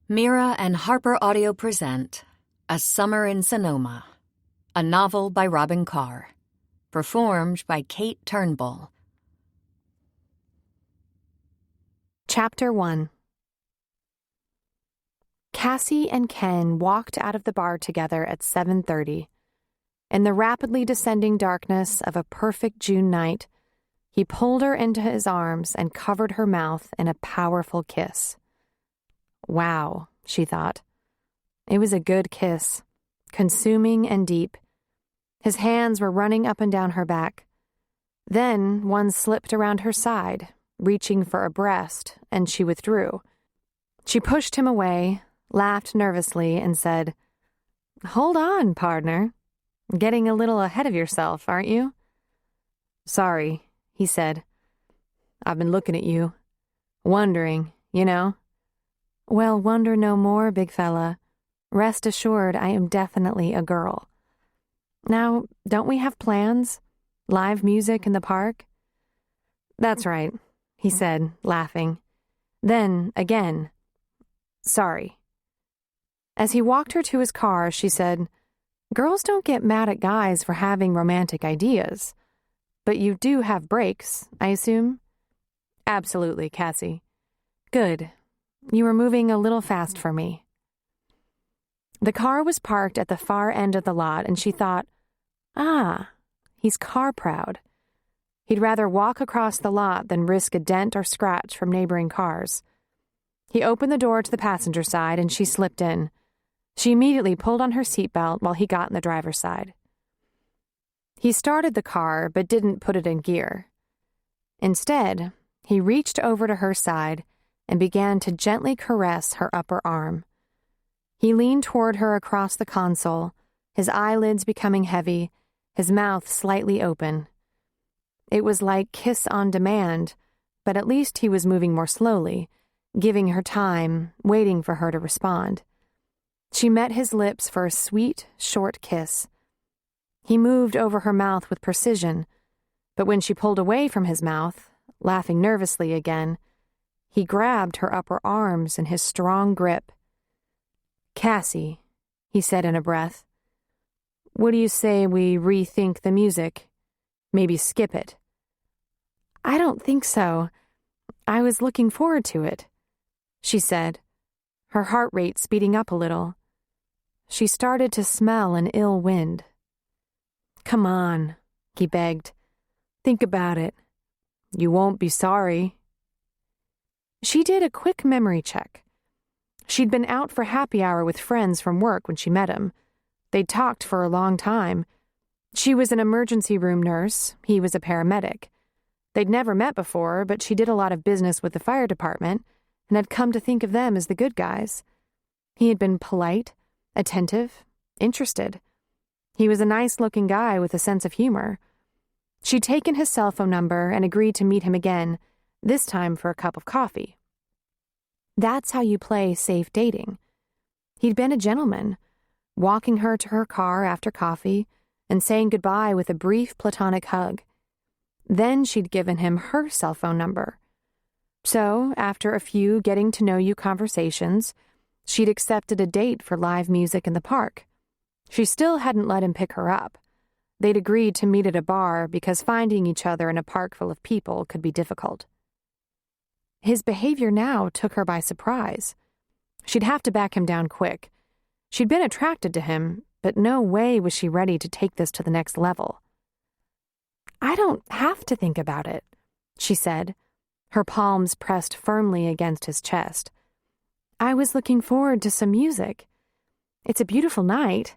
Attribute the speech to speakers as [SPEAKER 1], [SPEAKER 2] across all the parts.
[SPEAKER 1] Mira and Harper Audio present A Summer in Sonoma, a novel by Robin Carr, performed by Kate Turnbull.
[SPEAKER 2] Chapter 1. Cassie and Ken walked out of the bar together at 7:30. In the rapidly descending darkness of a perfect June night, he pulled her into his arms and covered her mouth in a powerful kiss. Wow, she thought. It was a good kiss, consuming and deep. His hands were running up and down her back. Then one slipped around her side, reaching for a breast, and she withdrew. She pushed him away, laughed nervously, and said, "Hold on, partner. Getting a little ahead of yourself, aren't you?" "Sorry," he said. "I've been looking at you. Wondering, you know." "Well, wonder no more, big fella. Rest assured I am definitely a girl. Now, don't we have plans? Live music in the park?" "That's right," he said, laughing. Then, again, "Sorry." As he walked her to his car, she said, "Girls don't get mad at guys for having romantic ideas. But you do have brakes, I assume?" "Absolutely, Cassie." "Good. You were moving a little fast for me." The car was parked at the far end of the lot, and she thought, he's car proud. He'd rather walk across the lot than risk a dent or scratch from neighboring cars. He opened the door to the passenger side, and she slipped in. She immediately pulled on her seatbelt while he got in the driver's side. He started the car, but didn't put it in gear. Instead, he reached over to her side and began to gently caress her upper arm. He leaned toward her across the console, his eyelids becoming heavy, his mouth slightly open. It was like kiss on demand, but at least he was moving more slowly, giving her time, waiting for her to respond. She met his lips for a sweet, short kiss. He moved over her mouth with precision, but when she pulled away from his mouth, laughing nervously again, he grabbed her upper arms in his strong grip. "Cassie," he said in a breath, "what do you say we rethink the music? Maybe skip it?" "I don't think so. I was looking forward to it," she said, her heart rate speeding up a little. She started to smell an ill wind. "Come on," he begged. "Think about it. You won't be sorry." She did a quick memory check. She'd been out for happy hour with friends from work when she met him. They'd talked for a long time. She was an emergency room nurse, he was a paramedic. They'd never met before, but she did a lot of business with the fire department and had come to think of them as the good guys. He had been polite, attentive, interested. He was a nice-looking guy with a sense of humor. She'd taken his cell phone number and agreed to meet him again, this time for a cup of coffee. That's how you play safe dating. He'd been a gentleman, walking her to her car after coffee and saying goodbye with a brief platonic hug. Then she'd given him her cell phone number. So, after a few getting-to-know-you conversations, she'd accepted a date for live music in the park. She still hadn't let him pick her up. They'd agreed to meet at a bar because finding each other in a park full of people could be difficult. His behavior now took her by surprise. She'd have to back him down quick. She'd been attracted to him, but no way was she ready to take this to the next level. "I don't have to think about it," she said, her palms pressed firmly against his chest. "I was looking forward to some music. It's a beautiful night,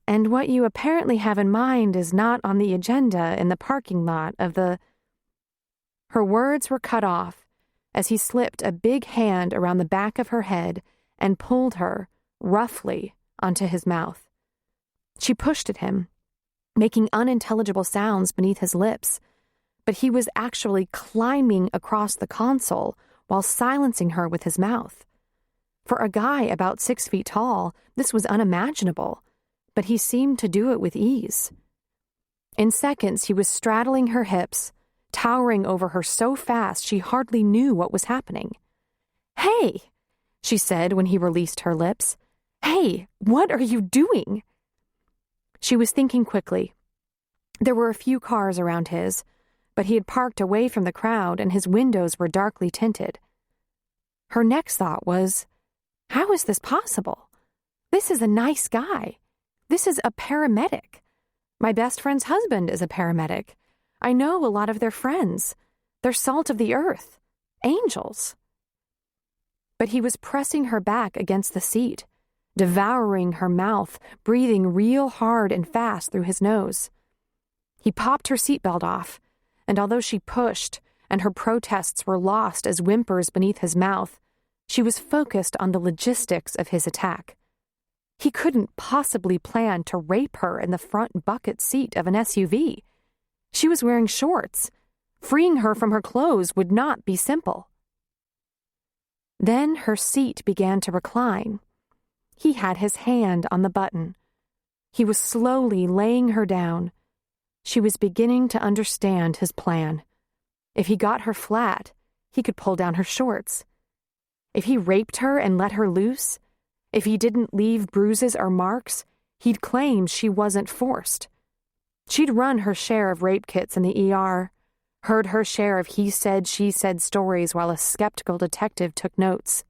[SPEAKER 2] and what you apparently have in mind is not on the agenda in the parking lot of the—" Her words were cut off as he slipped a big hand around the back of her head and pulled her, roughly, onto his mouth. She pushed at him, making unintelligible sounds beneath his lips, but he was actually climbing across the console while silencing her with his mouth. For a guy about 6 feet tall, this was unimaginable, but he seemed to do it with ease. In seconds, he was straddling her hips, towering over her so fast she hardly knew what was happening. "Hey, she said when he released her lips. "Hey, what are you doing?" She was thinking quickly. There were a few cars around his, but he had parked away from the crowd and his windows were darkly tinted. Her next thought was, how is this possible? This is a nice guy. This is a paramedic. My best friend's husband is a paramedic. I know a lot of their friends. They're salt of the earth. Angels. But he was pressing her back against the seat, devouring her mouth, breathing real hard and fast through his nose. He popped her seatbelt off, and although she pushed and her protests were lost as whimpers beneath his mouth, she was focused on the logistics of his attack. He couldn't possibly plan to rape her in the front bucket seat of an SUV. She was wearing shorts. Freeing her from her clothes would not be simple. Then her seat began to recline. He had his hand on the button. He was slowly laying her down. She was beginning to understand his plan. If he got her flat, he could pull down her shorts. If he raped her and let her loose, if he didn't leave bruises or marks, he'd claim she wasn't forced. She'd run her share of rape kits in the ER, heard her share of he said, she said stories while a skeptical detective took notes.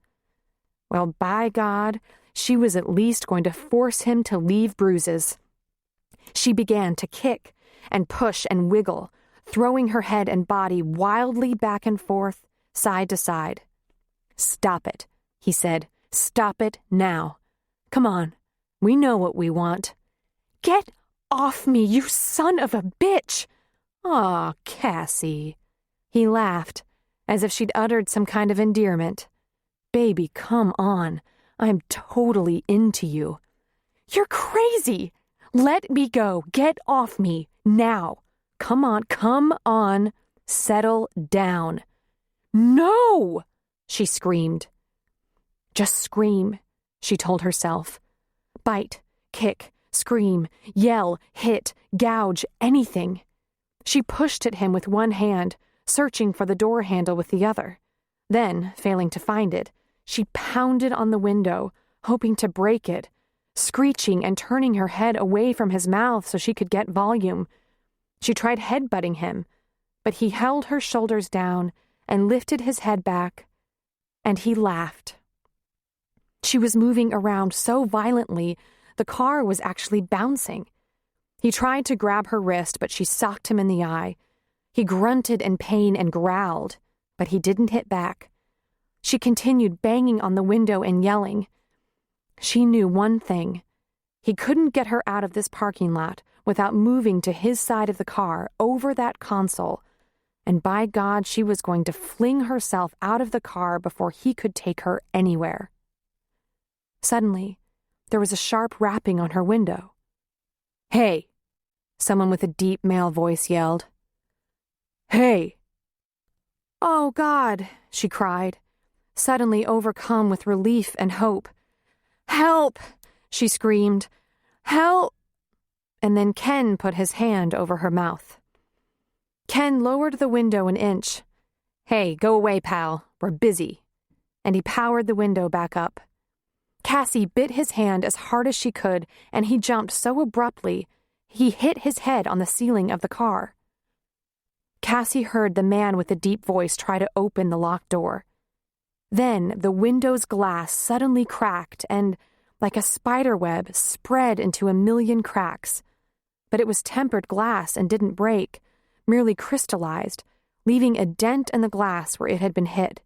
[SPEAKER 2] Well, by God, she was at least going to force him to leave bruises. She began to kick and push and wiggle, throwing her head and body wildly back and forth, side to side. "Stop it," he said. "Stop it now. Come on, we know what we want." "Get off me, you son of a bitch!" "Aw, Cassie." He laughed, as if she'd uttered some kind of endearment. "Baby, come on. I'm totally into you." "You're crazy. Let me go. Get off me. Now. Come on. Settle down." "No!" she screamed. Just scream, she told herself. Bite, kick, scream, yell, hit, gouge, anything. She pushed at him with one hand, searching for the door handle with the other. Then, failing to find it, she pounded on the window, hoping to break it, screeching and turning her head away from his mouth so she could get volume. She tried headbutting him, but he held her shoulders down and lifted his head back, and he laughed. She was moving around so violently, the car was actually bouncing. He tried to grab her wrist, but she socked him in the eye. He grunted in pain and growled, but he didn't hit back. She continued banging on the window and yelling. She knew one thing. He couldn't get her out of this parking lot without moving to his side of the car, over that console, and by God, she was going to fling herself out of the car before he could take her anywhere. Suddenly, there was a sharp rapping on her window. "Hey!" Someone with a deep male voice yelled. "Hey!" "Oh, God!" she cried, suddenly overcome with relief and hope. "Help!" she screamed. "Help!" And then Ken put his hand over her mouth. Ken lowered the window an inch. "Hey, go away, pal. We're busy." And he powered the window back up. Cassie bit his hand as hard as she could, and he jumped so abruptly, he hit his head on the ceiling of the car. Cassie heard the man with the deep voice try to open the locked door. Then the window's glass suddenly cracked and, like a spider web, spread into a million cracks. But it was tempered glass and didn't break, merely crystallized, leaving a dent in the glass where it had been hit.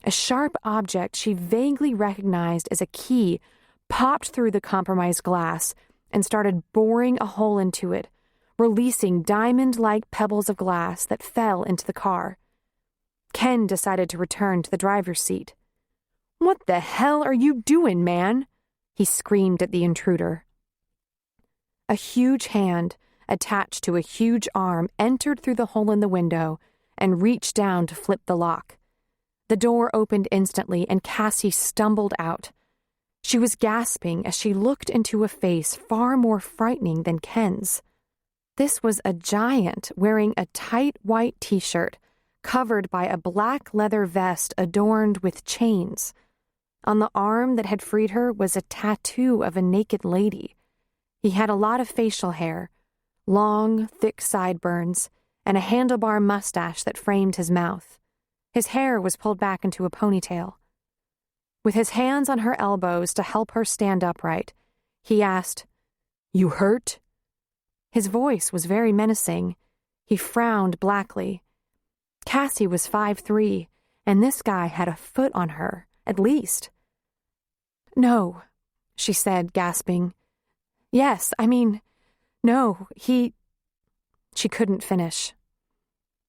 [SPEAKER 2] A sharp object she vaguely recognized as a key popped through the compromised glass and started boring a hole into it, releasing diamond-like pebbles of glass that fell into the car. Ken decided to return to the driver's seat. "What the hell are you doing, man?" he screamed at the intruder. A huge hand, attached to a huge arm, entered through the hole in the window and reached down to flip the lock. The door opened instantly, and Cassie stumbled out. She was gasping as she looked into a face far more frightening than Ken's. This was a giant wearing a tight white t-shirt, covered by a black leather vest adorned with chains. On the arm that had freed her was a tattoo of a naked lady. He had a lot of facial hair, long, thick sideburns, and a handlebar mustache that framed his mouth. His hair was pulled back into a ponytail. With his hands on her elbows to help her stand upright, he asked, "You hurt?" His voice was very menacing. He frowned blackly. Cassie was 5'3", and this guy had a foot on her, at least. "No," she said, gasping. "Yes, no, he—" She couldn't finish.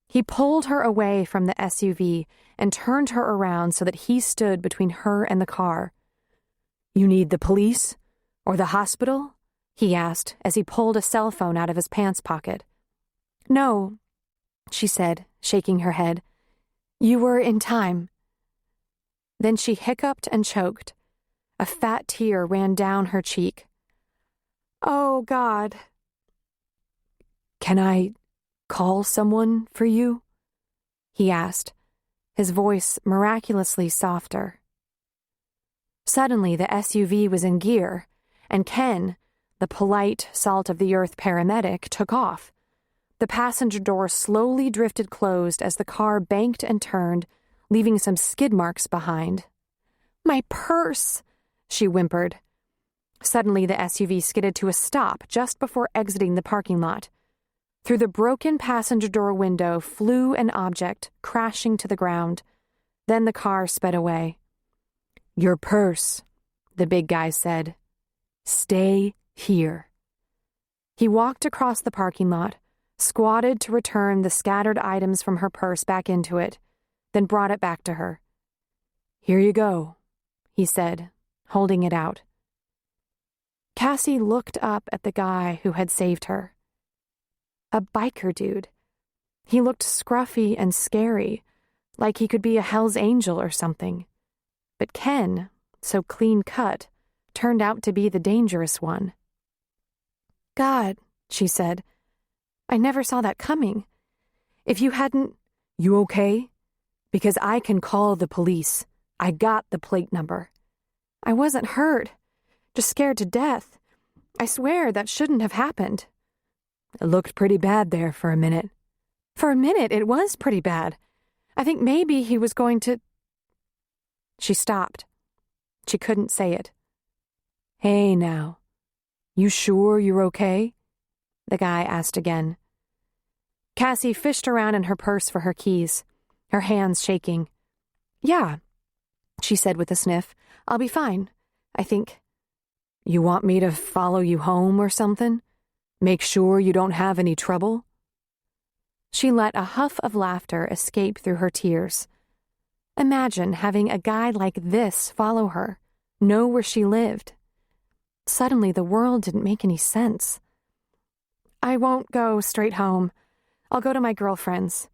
[SPEAKER 2] He pulled her away from the SUV and turned her around so that he stood between her and the car. "You need the police? Or the hospital?" he asked as he pulled a cell phone out of his pants pocket. "No," she said, shaking her head. "You were in time." Then she hiccuped and choked. A fat tear ran down her cheek. "Oh, God." "Can I call someone for you?" he asked, his voice miraculously softer. Suddenly, the SUV was in gear, and Ken, the polite, salt-of-the-earth paramedic, took off. The passenger door slowly drifted closed as the car banked and turned, leaving some skid marks behind. "My purse," she whimpered. Suddenly, the SUV skidded to a stop just before exiting the parking lot. Through the broken passenger door window flew an object, crashing to the ground. Then the car sped away. "Your purse," the big guy said. "Stay here." He walked across the parking lot, squatted to return the scattered items from her purse back into it, then brought it back to her. "Here you go," he said, holding it out. Cassie looked up at the guy who had saved her. A biker dude. He looked scruffy and scary, like he could be a Hell's Angel or something. But Ken, so clean-cut, turned out to be the dangerous one. "God," she said, "I never saw that coming. If you hadn't—" "You okay? Because I can call the police. I got the plate number." "I wasn't hurt, just scared to death. I swear that shouldn't have happened." "It looked pretty bad there for a minute." "For a minute, it was pretty bad. I think maybe he was going to—" She stopped. She couldn't say it. "Hey, now. You sure you're okay?" the guy asked again. Cassie fished around in her purse for her keys, her hands shaking. "Yeah," she said with a sniff. "I'll be fine, I think." "You want me to follow you home or something? Make sure you don't have any trouble?" She let a huff of laughter escape through her tears. Imagine having a guy like this follow her, know where she lived. Suddenly, the world didn't make any sense. "I won't go straight home. I'll go to my girlfriend's.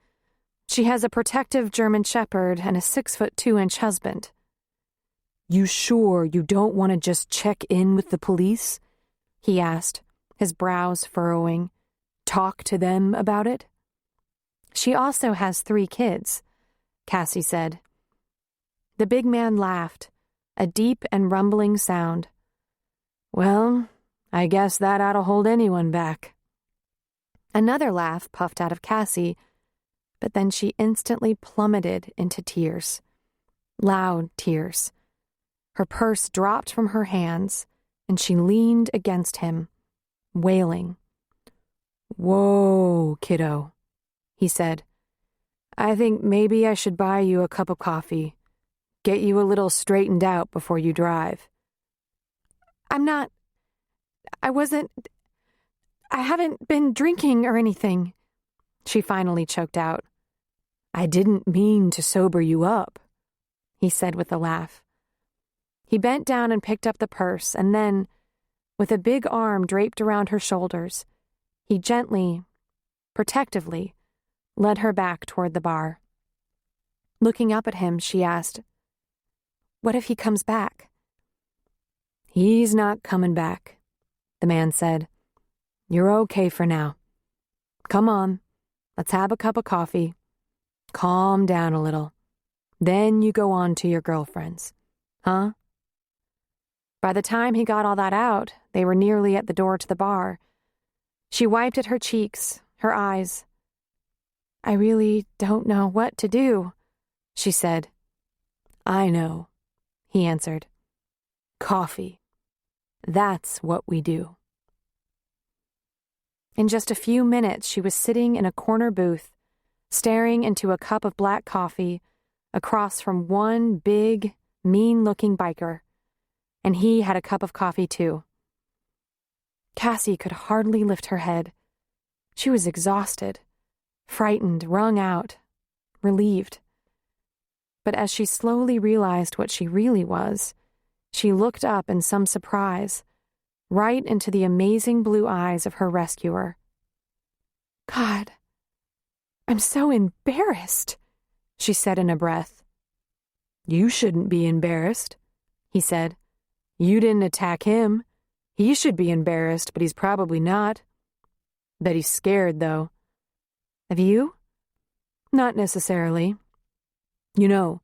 [SPEAKER 2] She has a protective German shepherd and a 6'2" husband." "You sure you don't want to just check in with the police?" he asked, his brows furrowing. "Talk to them about it?" "She also has 3 kids," Cassie said. The big man laughed, a deep and rumbling sound. "Well, I guess that ought to hold anyone back." Another laugh puffed out of Cassie, but then she instantly plummeted into tears. Loud tears. Her purse dropped from her hands, and she leaned against him, wailing. "Whoa, kiddo," he said. "I think maybe I should buy you a cup of coffee. Get you a little straightened out before you drive." I haven't been drinking or anything," she finally choked out. "I didn't mean to sober you up," he said with a laugh. He bent down and picked up the purse, and then, with a big arm draped around her shoulders, he gently, protectively, led her back toward the bar. Looking up at him, she asked, "What if he comes back?" "He's not coming back," the man said. "You're okay for now. Come on, let's have a cup of coffee. Calm down a little. Then you go on to your girlfriend's. huh? By the time he got all that out, they were nearly at the door to the bar. She wiped at her cheeks, her eyes. I really don't know what to do, she said. I know, he answered. Coffee. That's what we do. In just a few minutes, she was sitting in a corner booth, staring into a cup of black coffee across from one big, mean-looking biker, and he had a cup of coffee too. Cassie could hardly lift her head. She was exhausted, frightened, wrung out, relieved. But as she slowly realized what she really was, she looked up in some surprise, right into the amazing blue eyes of her rescuer. God, I'm so embarrassed, she said in a breath. You shouldn't be embarrassed, he said. You didn't attack him. He should be embarrassed, but he's probably not. Bet he's scared, though. Have you? Not necessarily. You know,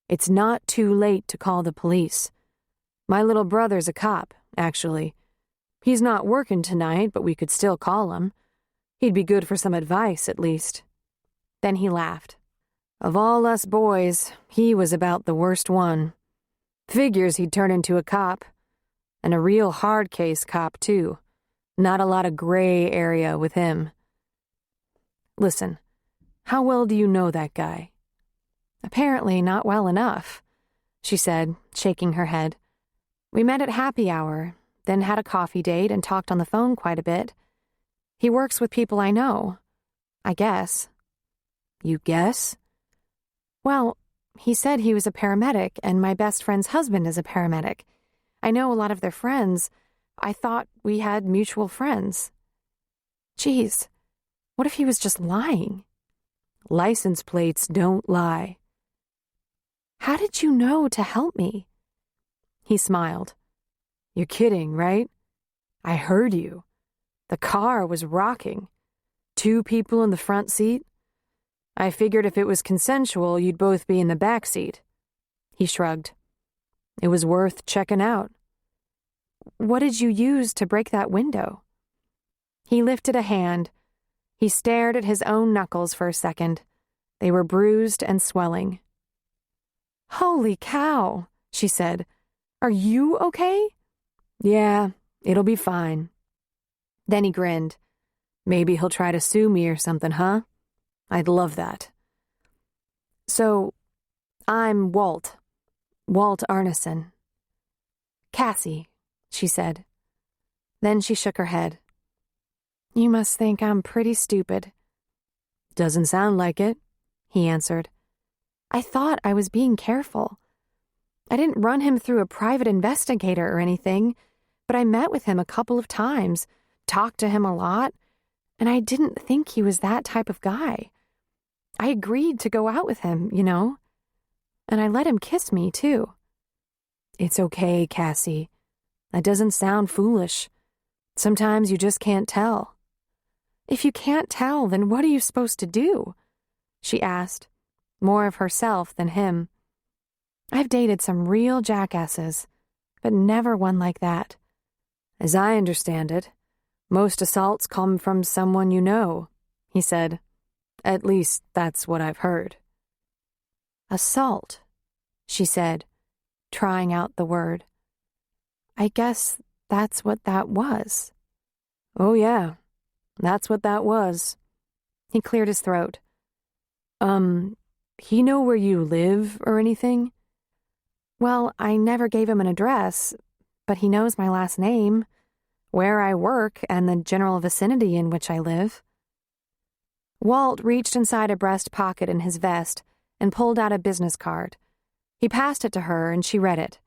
[SPEAKER 2] it's not too late to call the police. My little brother's a cop, actually. He's not working tonight, but we could still call him. He'd be good for some advice, at least. Then he laughed. Of all us boys, he was about the worst one. Figures he'd turn into a cop. And a real hard case cop, too. Not a lot of gray area with him. Listen, how well do you know that guy? Apparently not well enough, she said, shaking her head. We met at happy hour, then had a coffee date and talked on the phone quite a bit. He works with people I know. I guess. You guess? Well, he said he was a paramedic, and my best friend's husband is a paramedic. I know a lot of their friends. I thought we had mutual friends. Geez, what if he was just lying? License plates don't lie. How did you know to help me? He smiled. You're kidding, right? I heard you. The car was rocking. 2 people in the front seat. I figured if it was consensual, you'd both be in the back seat. He shrugged. It was worth checking out. What did you use to break that window? He lifted a hand. He stared at his own knuckles for a second. They were bruised and swelling. Holy cow, she said. Are you okay? Yeah, it'll be fine. Then he grinned. Maybe he'll try to sue me or something, huh? I'd love that. So, I'm Walt Arneson. Cassie, she said. Then she shook her head. You must think I'm pretty stupid. Doesn't sound like it, he answered. I thought I was being careful. I didn't run him through a private investigator or anything, but I met with him a couple of times, talked to him a lot, and I didn't think he was that type of guy. I agreed to go out with him, you know, and I let him kiss me, too. It's okay, Cassie. That doesn't sound foolish. Sometimes you just can't tell. If you can't tell, then what are you supposed to do? She asked, more of herself than him. I've dated some real jackasses, but never one like that. As I understand it, most assaults come from someone you know, he said. At least that's what I've heard. Assault, she said, trying out the word. I guess that's what that was. Oh, yeah, that's what that was. He cleared his throat. He know where you live or anything? Well, I never gave him an address, but he knows my last name, where I work, and the general vicinity in which I live. Walt reached inside a breast pocket in his vest and pulled out a business card. He passed it to her, and she read it.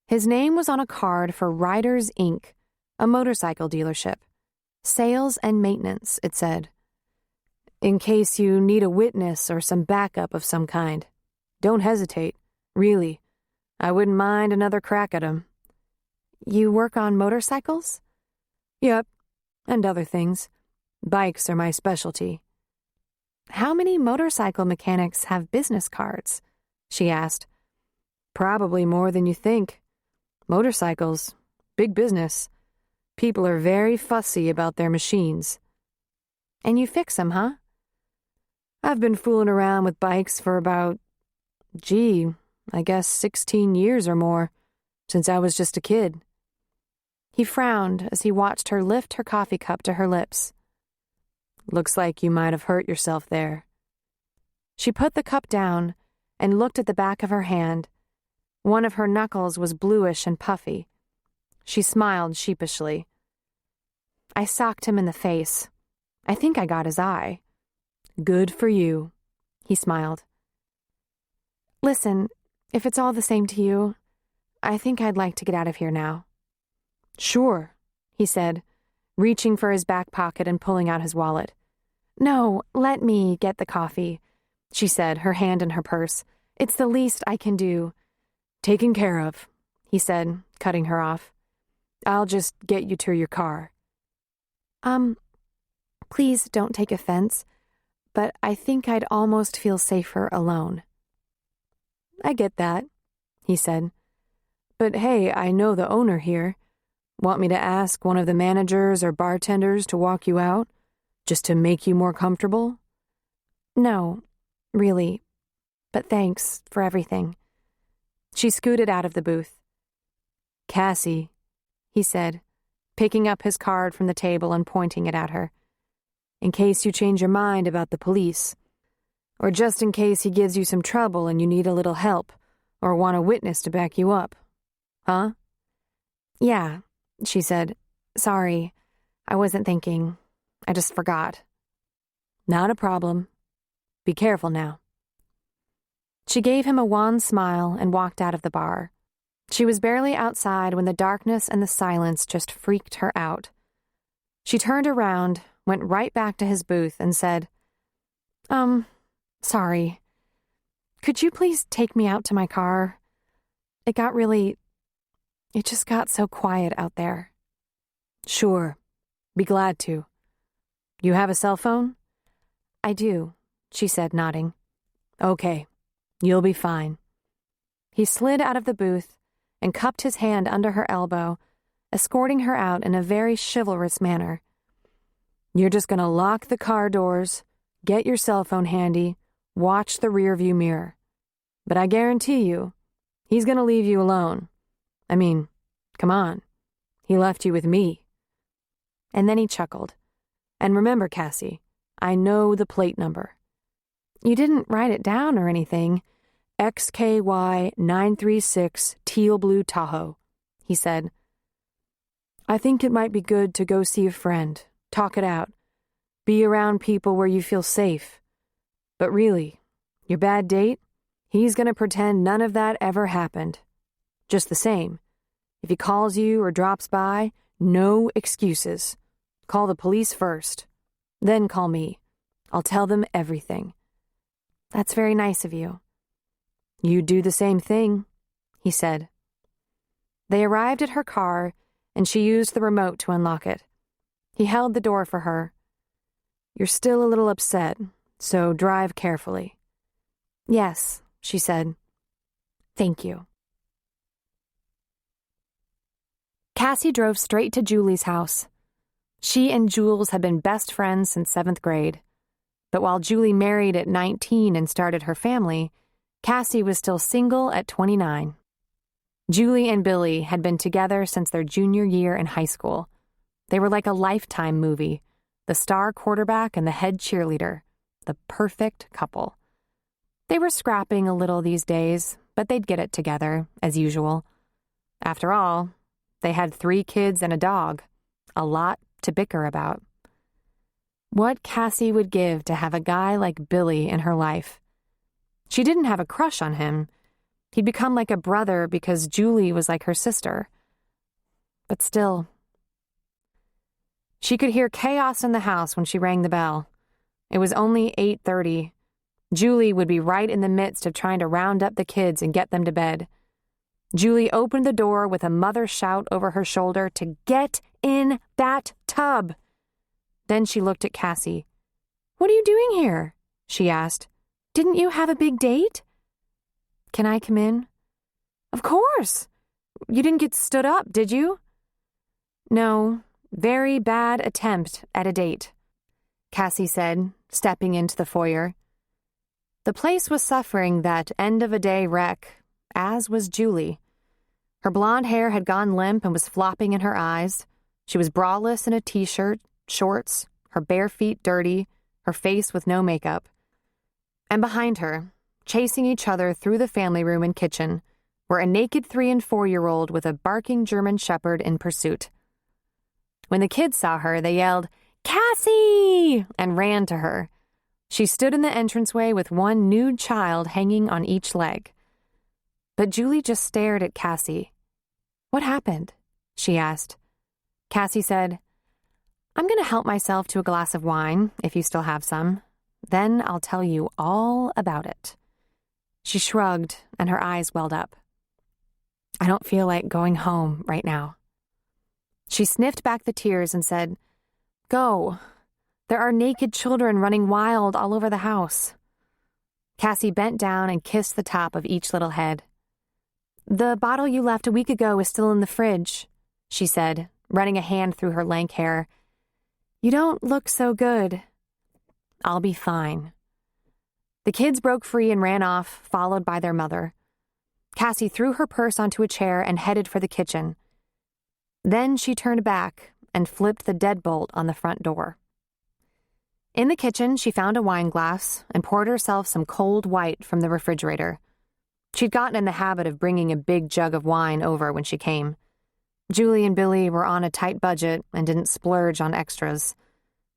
[SPEAKER 2] His name was on a card for Riders, Inc., a motorcycle dealership. Sales and maintenance, it said. In case you need a witness or some backup of some kind. Don't hesitate. Really. I wouldn't mind another crack at 'em. You work on motorcycles? Yep, and other things. Bikes are my specialty. How many motorcycle mechanics have business cards? She asked. Probably more than you think. Motorcycles. Big business. People are very fussy about their machines. And you fix them, huh? I've been fooling around with bikes for about, I guess 16 years or more, since I was just a kid. He frowned as he watched her lift her coffee cup to her lips. Looks like you might have hurt yourself there. She put the cup down and looked at the back of her hand. One of her knuckles was bluish and puffy. She smiled sheepishly. I socked him in the face. I think I got his eye. Good for you, he smiled. Listen, if it's all the same to you, I think I'd like to get out of here now. Sure, he said, reaching for his back pocket and pulling out his wallet. No, let me get the coffee, she said, her hand in her purse. It's the least I can do. Taken care of, he said, cutting her off. I'll just get you to your car. Please don't take offense, but I think I'd almost feel safer alone. I get that, he said. But hey, I know the owner here. Want me to ask one of the managers or bartenders to walk you out, just to make you more comfortable? No, really, but thanks for everything. She scooted out of the booth. Cassie, he said, picking up his card from the table and pointing it at her. In case you change your mind about the police, or just in case he gives you some trouble and you need a little help, or want a witness to back you up. Huh? Yeah, she said. Sorry, I wasn't thinking. I just forgot. Not a problem. Be careful now. She gave him a wan smile and walked out of the bar. She was barely outside when the darkness and the silence just freaked her out. She turned around, went right back to his booth, and said, sorry. Could you please take me out to my car? It just got so quiet out there. Sure. Be glad to. You have a cell phone? I do, she said, nodding. Okay. You'll be fine. He slid out of the booth and cupped his hand under her elbow, escorting her out in a very chivalrous manner. You're just going to lock the car doors, get your cell phone handy, watch the rearview mirror. But I guarantee you, he's going to leave you alone. I mean, come on. He left you with me. And then he chuckled. And remember, Cassie, I know the plate number. You didn't write it down or anything. XKY 936 teal blue Tahoe, he said. I think it might be good to go see a friend, talk it out, be around people where you feel safe. But really, your bad date, he's going to pretend none of that ever happened. Just the same. If he calls you or drops by, no excuses. Call the police first. Then call me. I'll tell them everything. That's very nice of you. You'd do the same thing, he said. They arrived at her car, and she used the remote to unlock it. He held the door for her. You're still a little upset, so drive carefully. Yes, she said. Thank you. Cassie drove straight to Julie's house. She and Jules had been best friends since 7th grade. But while Julie married at 19 and started her family, Cassie was still single at 29. Julie and Billy had been together since their junior year in high school. They were like a Lifetime movie, the star quarterback and the head cheerleader, the perfect couple. They were scrapping a little these days, but they'd get it together, as usual. After all, they had 3 kids and a dog, a lot to bicker about. What Cassie would give to have a guy like Billy in her life. She didn't have a crush on him. He'd become like a brother because Julie was like her sister. But still. She could hear chaos in the house when she rang the bell. It was only 8:30. Julie would be right in the midst of trying to round up the kids and get them to bed. Julie opened the door with a mother shout over her shoulder to get in that tub. Then she looked at Cassie. What are you doing here? She asked. Didn't you have a big date? Can I come in? Of course. You didn't get stood up, did you? No, very bad attempt at a date, Cassie said, stepping into the foyer. The place was suffering that end-of-a-day wreck, as was Julie. Her blonde hair had gone limp and was flopping in her eyes. She was braless in a t-shirt, shorts, her bare feet dirty, her face with no makeup. And behind her, chasing each other through the family room and kitchen, were a naked 3- and 4-year-old with a barking German shepherd in pursuit. When the kids saw her, they yelled, "Cassie!" and ran to her. She stood in the entranceway with one nude child hanging on each leg. But Julie just stared at Cassie. "What happened?" she asked. Cassie said, "I'm going to help myself to a glass of wine, if you still have some. Then I'll tell you all about it." She shrugged, and her eyes welled up. "I don't feel like going home right now." She sniffed back the tears and said, "Go. There are naked children running wild all over the house." Cassie bent down and kissed the top of each little head. "The bottle you left a week ago is still in the fridge," she said, running a hand through her lank hair. "You don't look so good." "I'll be fine." The kids broke free and ran off, followed by their mother. Cassie threw her purse onto a chair and headed for the kitchen. Then she turned back and flipped the deadbolt on the front door. In the kitchen, she found a wine glass and poured herself some cold white from the refrigerator. She'd gotten in the habit of bringing a big jug of wine over when she came. Julie and Billy were on a tight budget and didn't splurge on extras,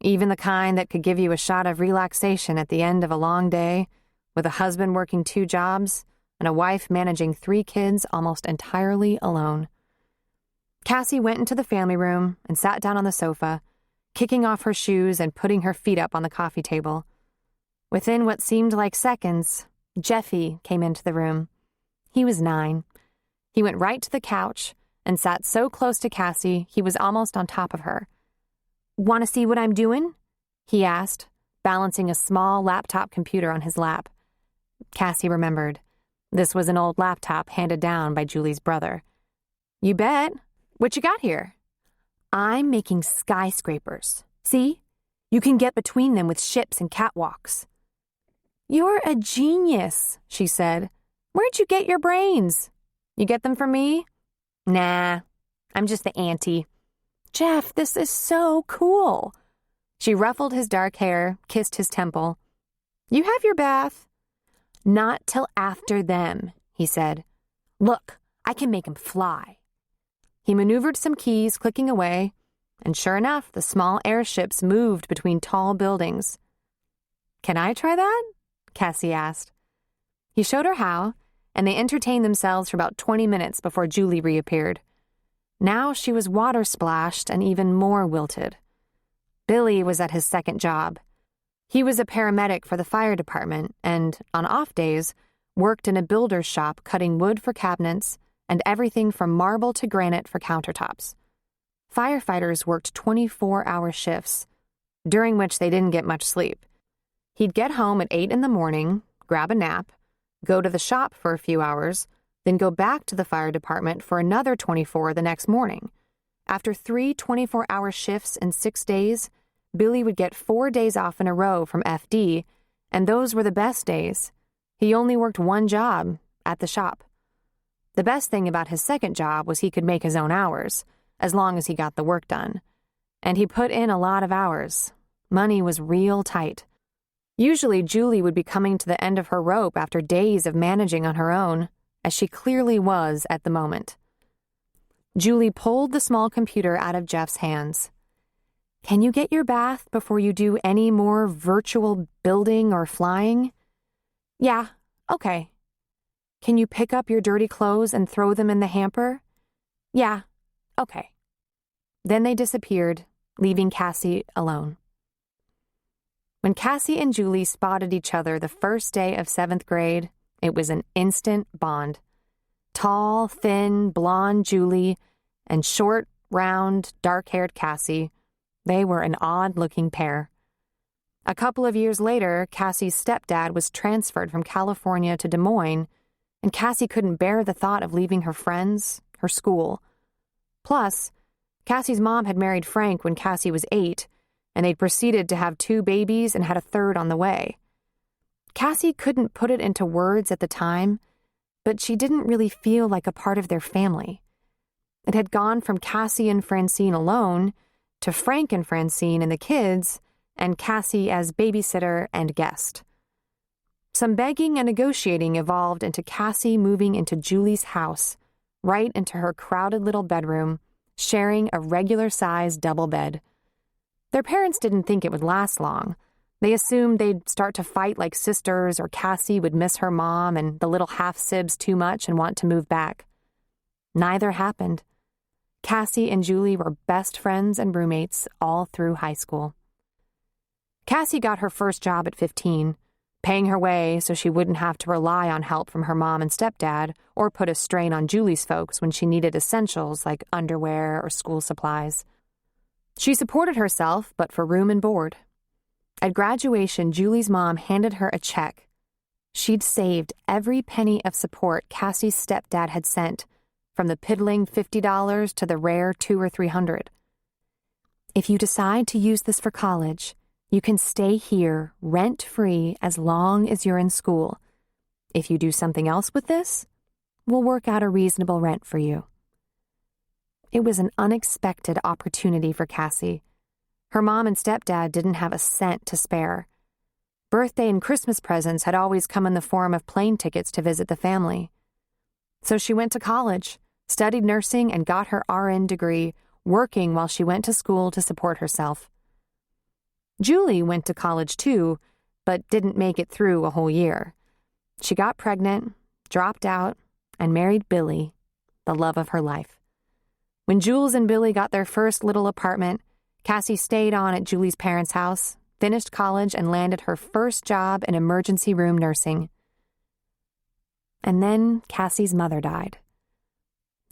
[SPEAKER 2] even the kind that could give you a shot of relaxation at the end of a long day, with a husband working 2 jobs and a wife managing 3 kids almost entirely alone. Cassie went into the family room and sat down on the sofa, kicking off her shoes and putting her feet up on the coffee table. Within what seemed like seconds, Jeffy came into the room. He was 9. He went right to the couch and sat so close to Cassie he was almost on top of her. "Want to see what I'm doing?" he asked, balancing a small laptop computer on his lap. Cassie remembered. This was an old laptop handed down by Julie's brother. "You bet. What you got here?" "I'm making skyscrapers. See? You can get between them with ships and catwalks." "You're a genius," she said. "Where'd you get your brains? You get them from me?" "Nah, I'm just the auntie." "Jeff, this is so cool." She ruffled his dark hair, kissed his temple. "You have your bath." "Not till after them," he said. "Look, I can make 'em fly." He maneuvered some keys, clicking away, and sure enough, the small airships moved between tall buildings. "Can I try that?" Cassie asked. He showed her how, and they entertained themselves for about 20 minutes before Julie reappeared. Now she was water-splashed and even more wilted. Billy was at his second job. He was a paramedic for the fire department and, on off days, worked in a builder's shop cutting wood for cabinets and everything from marble to granite for countertops. Firefighters worked 24-hour shifts, during which they didn't get much sleep. He'd get home at 8 in the morning, grab a nap, go to the shop for a few hours, then go back to the fire department for another 24 the next morning. After 3 24-hour shifts in 6 days, Billy would get 4 days off in a row from FD, and those were the best days. He only worked 1 job, at the shop. The best thing about his second job was he could make his own hours, as long as he got the work done. And he put in a lot of hours. Money was real tight. Usually Julie would be coming to the end of her rope after days of managing on her own, as she clearly was at the moment. Julie pulled the small computer out of Jeff's hands. "Can you get your bath before you do any more virtual building or flying?" "Yeah, okay." "Can you pick up your dirty clothes and throw them in the hamper?" "Yeah, okay." Then they disappeared, leaving Cassie alone. When Cassie and Julie spotted each other the first day of 7th grade, it was an instant bond. Tall, thin, blonde Julie and short, round, dark-haired Cassie, they were an odd-looking pair. A couple of years later, Cassie's stepdad was transferred from California to Des Moines, and Cassie couldn't bear the thought of leaving her friends, her school. Plus, Cassie's mom had married Frank when Cassie was 8, and they'd proceeded to have 2 babies and had a third on the way. Cassie couldn't put it into words at the time, but she didn't really feel like a part of their family. It had gone from Cassie and Francine alone to Frank and Francine and the kids, and Cassie as babysitter and guest. Some begging and negotiating evolved into Cassie moving into Julie's house, right into her crowded little bedroom, sharing a regular-sized double bed. Their parents didn't think it would last long. They assumed they'd start to fight like sisters, or Cassie would miss her mom and the little half-sibs too much and want to move back. Neither happened. Cassie and Julie were best friends and roommates all through high school. Cassie got her first job at 15, paying her way so she wouldn't have to rely on help from her mom and stepdad or put a strain on Julie's folks when she needed essentials like underwear or school supplies. She supported herself, but for room and board. At graduation, Julie's mom handed her a check. She'd saved every penny of support Cassie's stepdad had sent, from the piddling $50 to the rare $200 or $300. If you decide to use this for college, you can stay here rent-free as long as you're in school. If you do something else with this, we'll work out a reasonable rent for you. It was an unexpected opportunity for Cassie. Her mom and stepdad didn't have a cent to spare. Birthday and Christmas presents had always come in the form of plane tickets to visit the family. So she went to college, studied nursing, and got her RN degree, working while she went to school to support herself. Julie went to college too, but didn't make it through a whole year. She got pregnant, dropped out, and married Billy, the love of her life. When Jules and Billy got their first little apartment, Cassie stayed on at Julie's parents' house, finished college, and landed her first job in emergency room nursing. And then Cassie's mother died.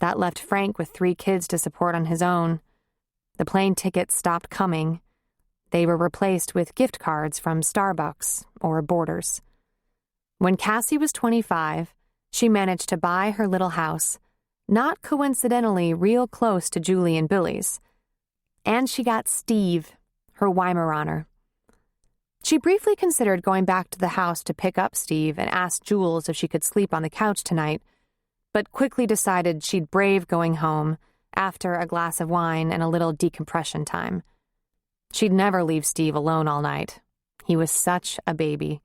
[SPEAKER 2] That left Frank with 3 kids to support on his own. The plane tickets stopped coming. They were replaced with gift cards from Starbucks or Borders. When Cassie was 25, she managed to buy her little house, not coincidentally real close to Julie and Billy's. And she got Steve, her Weimaraner. She briefly considered going back to the house to pick up Steve and ask Jules if she could sleep on the couch tonight, but quickly decided she'd brave going home after a glass of wine and a little decompression time. She'd never leave Steve alone all night. He was such a baby.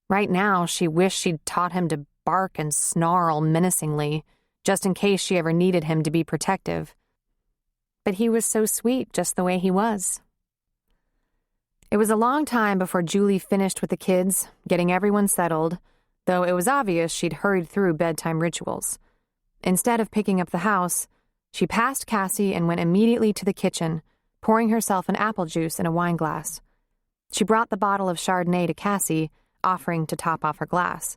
[SPEAKER 2] Right now, she wished she'd taught him to bark and snarl menacingly, just in case she ever needed him to be protective. But he was so sweet just the way he was. It was a long time before Julie finished with the kids, getting everyone settled, though it was obvious she'd hurried through bedtime rituals. Instead of picking up the house, she passed Cassie and went immediately to the kitchen, pouring herself an apple juice in a wine glass. She brought the bottle of Chardonnay to Cassie, offering to top off her glass.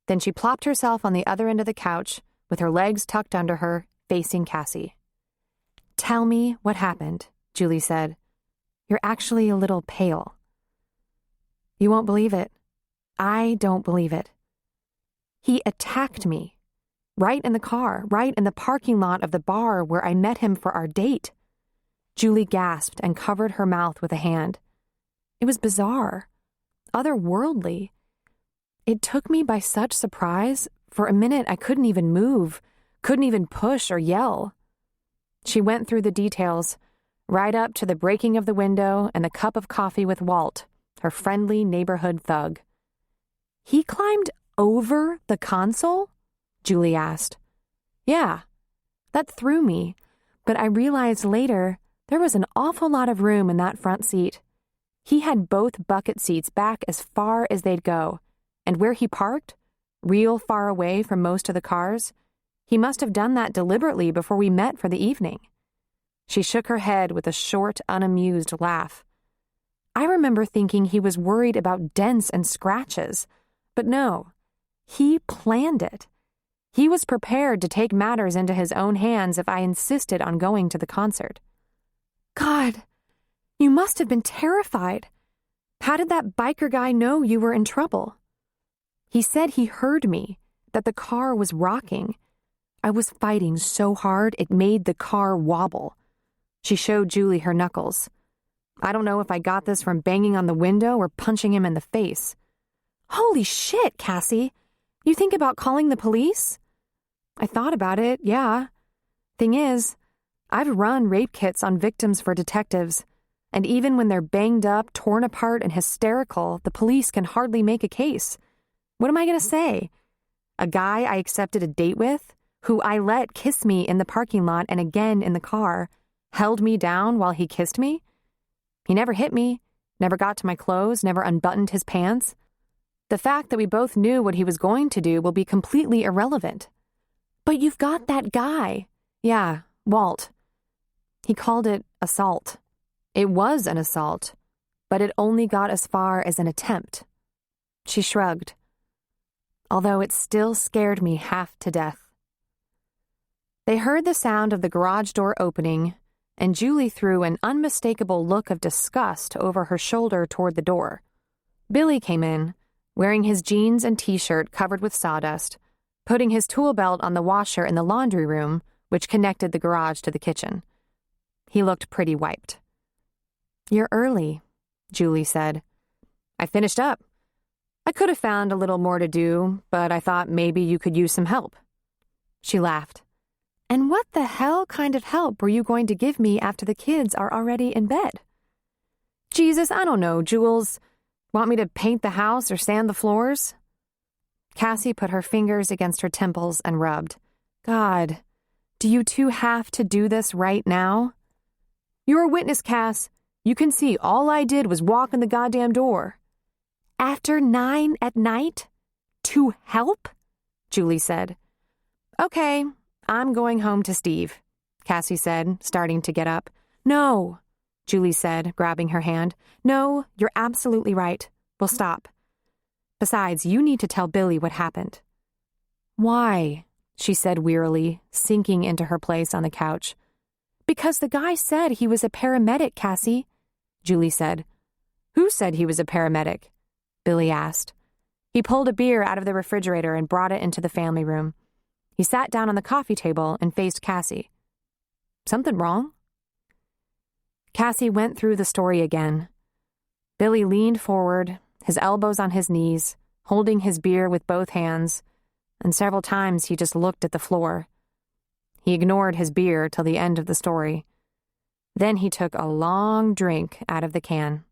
[SPEAKER 2] Then she plopped herself on the other end of the couch, with her legs tucked under her, facing Cassie. "Tell me what happened," Julie said. "You're actually a little pale." "You won't believe it. I don't believe it. He attacked me. Right in the car, right in the parking lot of the bar where I met him for our date." Julie gasped and covered her mouth with a hand. It was bizarre, otherworldly. It took me by such surprise. For a minute, I couldn't even move, couldn't even push or yell. She went through the details, right up to the breaking of the window and the cup of coffee with Walt, her friendly neighborhood thug. "He climbed over the console?" Julie asked. "Yeah, that threw me, but I realized later there was an awful lot of room in that front seat. He had both bucket seats back as far as they'd go, and where he parked, real far away from most of the cars, he must have done that deliberately before we met for the evening." She shook her head with a short, unamused laugh. "I remember thinking he was worried about dents and scratches, but no, he planned it. He was prepared to take matters into his own hands if I insisted on going to the concert." "God, you must have been terrified. How did that biker guy know you were in trouble?" "He said he heard me, that the car was rocking. I was fighting so hard it made the car wobble. She showed Julie her knuckles. I don't know if I got this from banging on the window or punching him in the face. Holy shit, Cassie! You think about calling the police? I thought about it, yeah. Thing is, I've run rape kits on victims for detectives, and even when they're banged up, torn apart, and hysterical, the police can hardly make a case. What am I going to say? A guy I accepted a date with, who I let kiss me in the parking lot and again in the car, held me down while he kissed me? He never hit me, never got to my clothes, never unbuttoned his pants. The fact that we both knew what he was going to do will be completely irrelevant. But you've got that guy. Yeah, Walt. He called it assault. It was an assault, but it only got as far as an attempt. She shrugged, although it still scared me half to death. They heard the sound of the garage door opening, and Julie threw an unmistakable look of disgust over her shoulder toward the door. Billy came in, wearing his jeans and t-shirt covered with sawdust, putting his tool belt on the washer in the laundry room, which connected the garage to the kitchen. He looked pretty wiped. "You're early," Julie said. "I finished up. I could have found a little more to do, but I thought maybe you could use some help." She laughed. "And what the hell kind of help were you going to give me after the kids are already in bed?" "Jesus, I don't know, Jules. Want me to paint the house or sand the floors?" Cassie put her fingers against her temples and rubbed. "God, do you two have to do this right now?" "You're a witness, Cass. You can see all I did was walk in the goddamn door." "After 9 at night? To help?" Julie said. "Okay, I'm going home to Steve," Cassie said, starting to get up. "No," Julie said, grabbing her hand. "No, you're absolutely right. We'll stop. Besides, you need to tell Billy what happened." "Why?" she said wearily, sinking into her place on the couch. "Because the guy said he was a paramedic, Cassie," Julie said. "Who said he was a paramedic?" Billy asked. He pulled a beer out of the refrigerator and brought it into the family room. He sat down on the coffee table and faced Cassie. "Something wrong?" Cassie went through the story again. Billy leaned forward, his elbows on his knees, holding his beer with both hands, and several times he just looked at the floor. He ignored his beer till the end of the story. Then he took a long drink out of the can.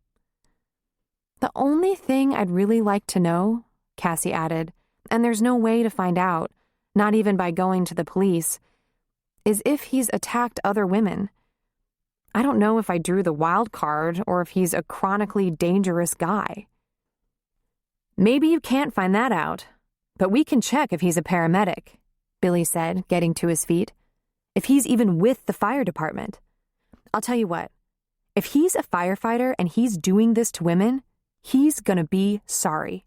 [SPEAKER 2] "The only thing I'd really like to know," Cassie added, "and there's no way to find out, not even by going to the police, is if he's attacked other women. I don't know if I drew the wild card or if he's a chronically dangerous guy." "Maybe you can't find that out, but we can check if he's a paramedic," Billy said, getting to his feet. "If he's even with the fire department. I'll tell you what, if he's a firefighter and he's doing this to women, he's gonna be sorry.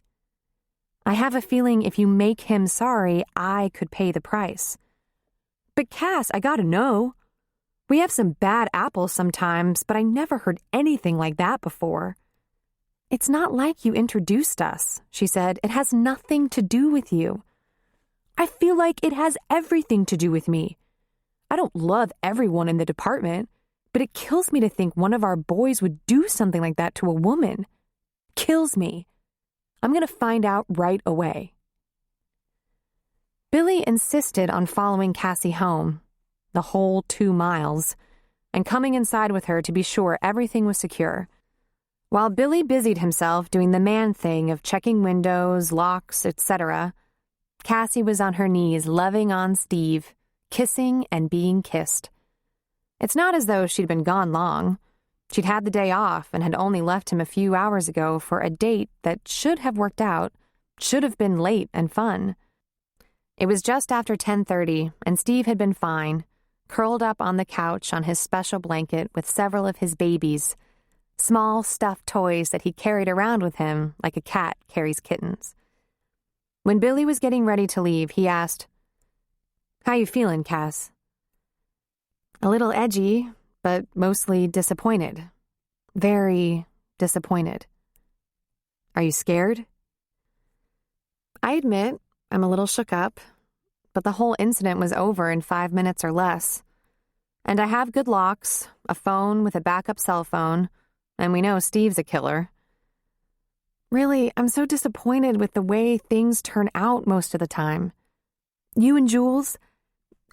[SPEAKER 2] I have a feeling if you make him sorry, I could pay the price." "But Cass, I gotta know. We have some bad apples sometimes, but I never heard anything like that before." "It's not like you introduced us," she said. "It has nothing to do with you." "I feel like it has everything to do with me. I don't love everyone in the department, but it kills me to think one of our boys would do something like that to a woman. Kills me. I'm going to find out right away." Billy insisted on following Cassie home, the whole 2 miles, and coming inside with her to be sure everything was secure. While Billy busied himself doing the man thing of checking windows, locks, etc., Cassie was on her knees loving on Steve, kissing and being kissed. It's not as though she'd been gone long. She'd had the day off and had only left him a few hours ago for a date that should have worked out, should have been late and fun. It was just after 10:30, and Steve had been fine, curled up on the couch on his special blanket with several of his babies, small stuffed toys that he carried around with him like a cat carries kittens. When Billy was getting ready to leave, he asked, "How you feeling, Cass?" "A little edgy, but mostly disappointed. Very disappointed." "Are you scared?" "I admit, I'm a little shook up, but the whole incident was over in 5 minutes or less. And I have good locks, a phone with a backup cell phone, and we know Steve's a killer. Really, I'm so disappointed with the way things turn out most of the time. You and Jules,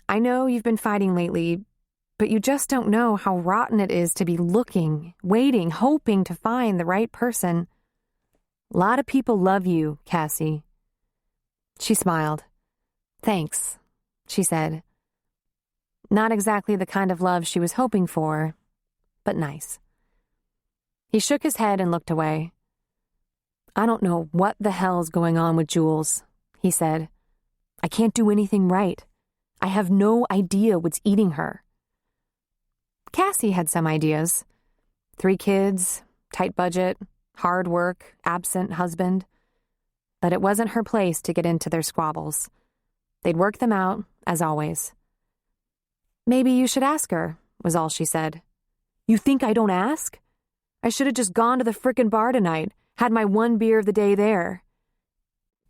[SPEAKER 2] I know you've been fighting lately, but you just don't know how rotten it is to be looking, waiting, hoping to find the right person. A lot of people love you, Cassie. She smiled. Thanks, she said. Not exactly the kind of love she was hoping for, but nice. He shook his head and looked away. I don't know what the hell's going on with Jules, he said. I can't do anything right. I have no idea what's eating her. Cassie had some ideas. 3 kids, tight budget, hard work, absent husband. But it wasn't her place to get into their squabbles. They'd work them out, as always. Maybe you should ask her, was all she said. You think I don't ask? I should have just gone to the frickin' bar tonight, had my 1 beer of the day there.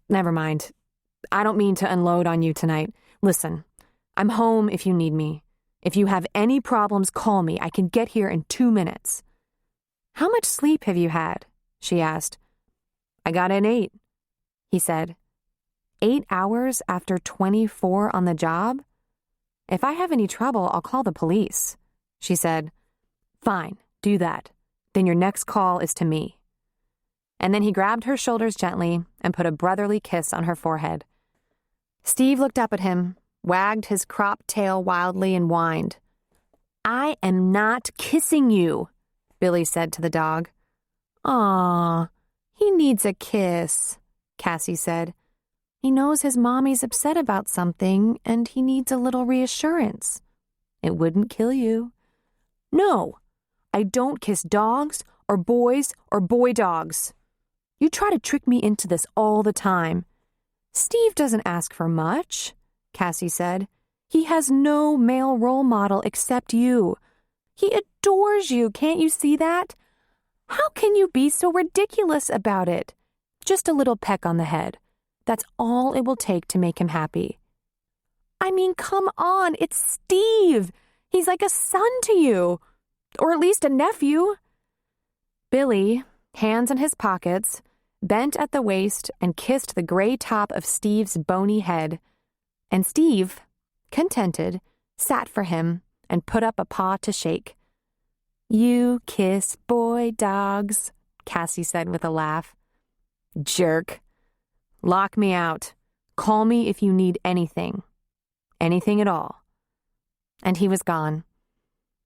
[SPEAKER 2] Never mind. I don't mean to unload on you tonight. Listen, I'm home if you need me. If you have any problems, call me. I can get here in 2 minutes. How much sleep have you had? She asked. I got in 8, he said. 8 hours after 24 on the job? If I have any trouble, I'll call the police, she said. Fine, do that. Then your next call is to me. And then he grabbed her shoulders gently and put a brotherly kiss on her forehead. Steve looked up at him, wagged his cropped tail wildly, and whined. I am not kissing you, Billy said to the dog. Aw, he needs a kiss, Cassie said. He knows his mommy's upset about something, and he needs a little reassurance. It wouldn't kill you. No, I don't kiss dogs or boy dogs. You try to trick me into this all the time. Steve doesn't ask for much, Cassie said. He has no male role model except you. He adores you, can't you see that? How can you be so ridiculous about it? Just a little peck on the head. That's all it will take to make him happy. I mean, come on, it's Steve. He's like a son to you, or at least a nephew. Billy, hands in his pockets, bent at the waist and kissed the gray top of Steve's bony head. And Steve, contented, sat for him and put up a paw to shake. You kiss boy dogs, Cassie said with a laugh. Jerk. Lock me out. Call me if you need anything. Anything at all. And he was gone.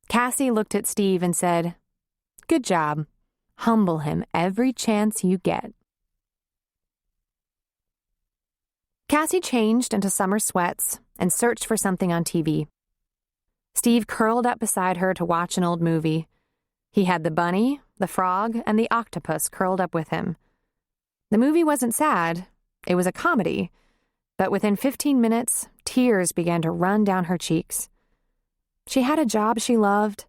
[SPEAKER 2] Cassie looked at Steve and said, Good job. Humble him every chance you get. Cassie changed into summer sweats and searched for something on TV. Steve curled up beside her to watch an old movie. He had the bunny, the frog, and the octopus curled up with him. The movie wasn't sad. It was a comedy. But within 15 minutes, tears began to run down her cheeks. She had a job she loved,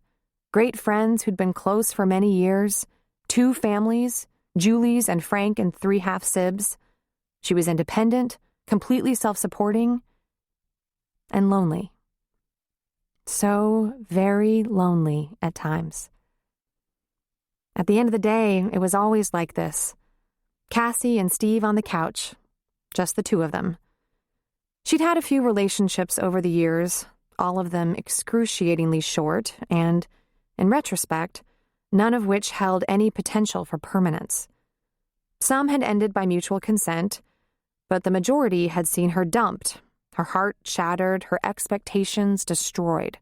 [SPEAKER 2] great friends who'd been close for many years, 2 families, Julie's and Frank and 3 half-sibs. She was independent, completely self-supporting, and lonely. So very lonely at times. At the end of the day, it was always like this. Cassie and Steve on the couch, just the 2 of them. She'd had a few relationships over the years, all of them excruciatingly short and, in retrospect, none of which held any potential for permanence. Some had ended by mutual consent, but the majority had seen her dumped, her heart shattered, her expectations destroyed.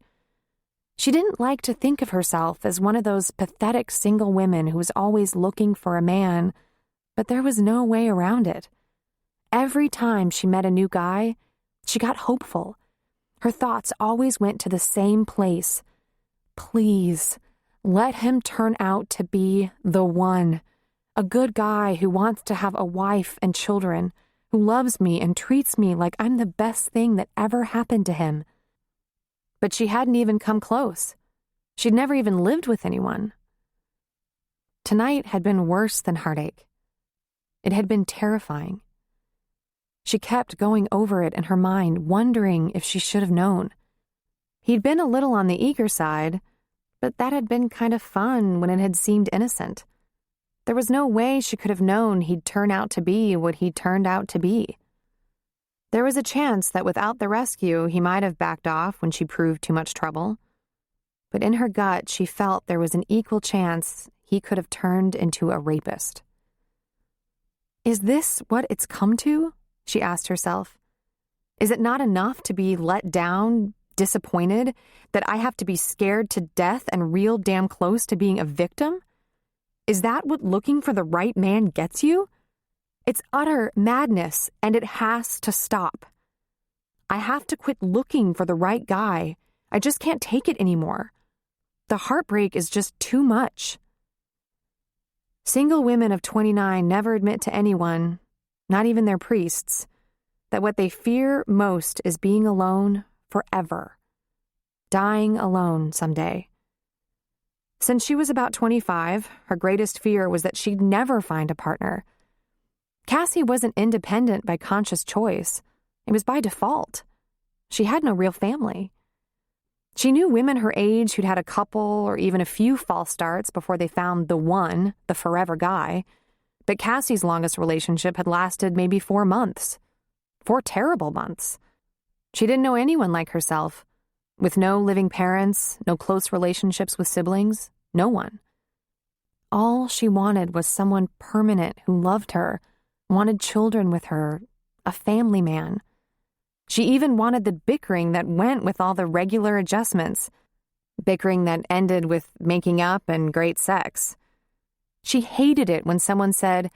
[SPEAKER 2] She didn't like to think of herself as one of those pathetic single women who was always looking for a man, but there was no way around it. Every time she met a new guy, she got hopeful. Her thoughts always went to the same place. Please, let him turn out to be the one. A good guy who wants to have a wife and children, who loves me and treats me like I'm the best thing that ever happened to him. But she hadn't even come close. She'd never even lived with anyone. Tonight had been worse than heartache. It had been terrifying. She kept going over it in her mind, wondering if she should have known. He'd been a little on the eager side, but that had been kind of fun when it had seemed innocent. There was no way she could have known he'd turn out to be what he turned out to be. There was a chance that without the rescue, he might have backed off when she proved too much trouble. But in her gut, she felt there was an equal chance he could have turned into a rapist. Is this what it's come to? She asked herself. Is it not enough to be let down, disappointed, that I have to be scared to death and real damn close to being a victim? Is that what looking for the right man gets you? It's utter madness, and it has to stop. I have to quit looking for the right guy. I just can't take it anymore. The heartbreak is just too much. Single women of 29 never admit to anyone, not even their priests, that what they fear most is being alone forever, dying alone someday. Since she was about 25, her greatest fear was that she'd never find a partner. Cassie wasn't independent by conscious choice. It was by default. She had no real family. She knew women her age who'd had a couple or even a few false starts before they found the one, the forever guy. But Cassie's longest relationship had lasted maybe 4 months. 4 terrible months. She didn't know anyone like herself. With no living parents, no close relationships with siblings, no one. All she wanted was someone permanent who loved her, wanted children with her, a family man. She even wanted the bickering that went with all the regular adjustments, bickering that ended with making up and great sex. She hated it when someone said,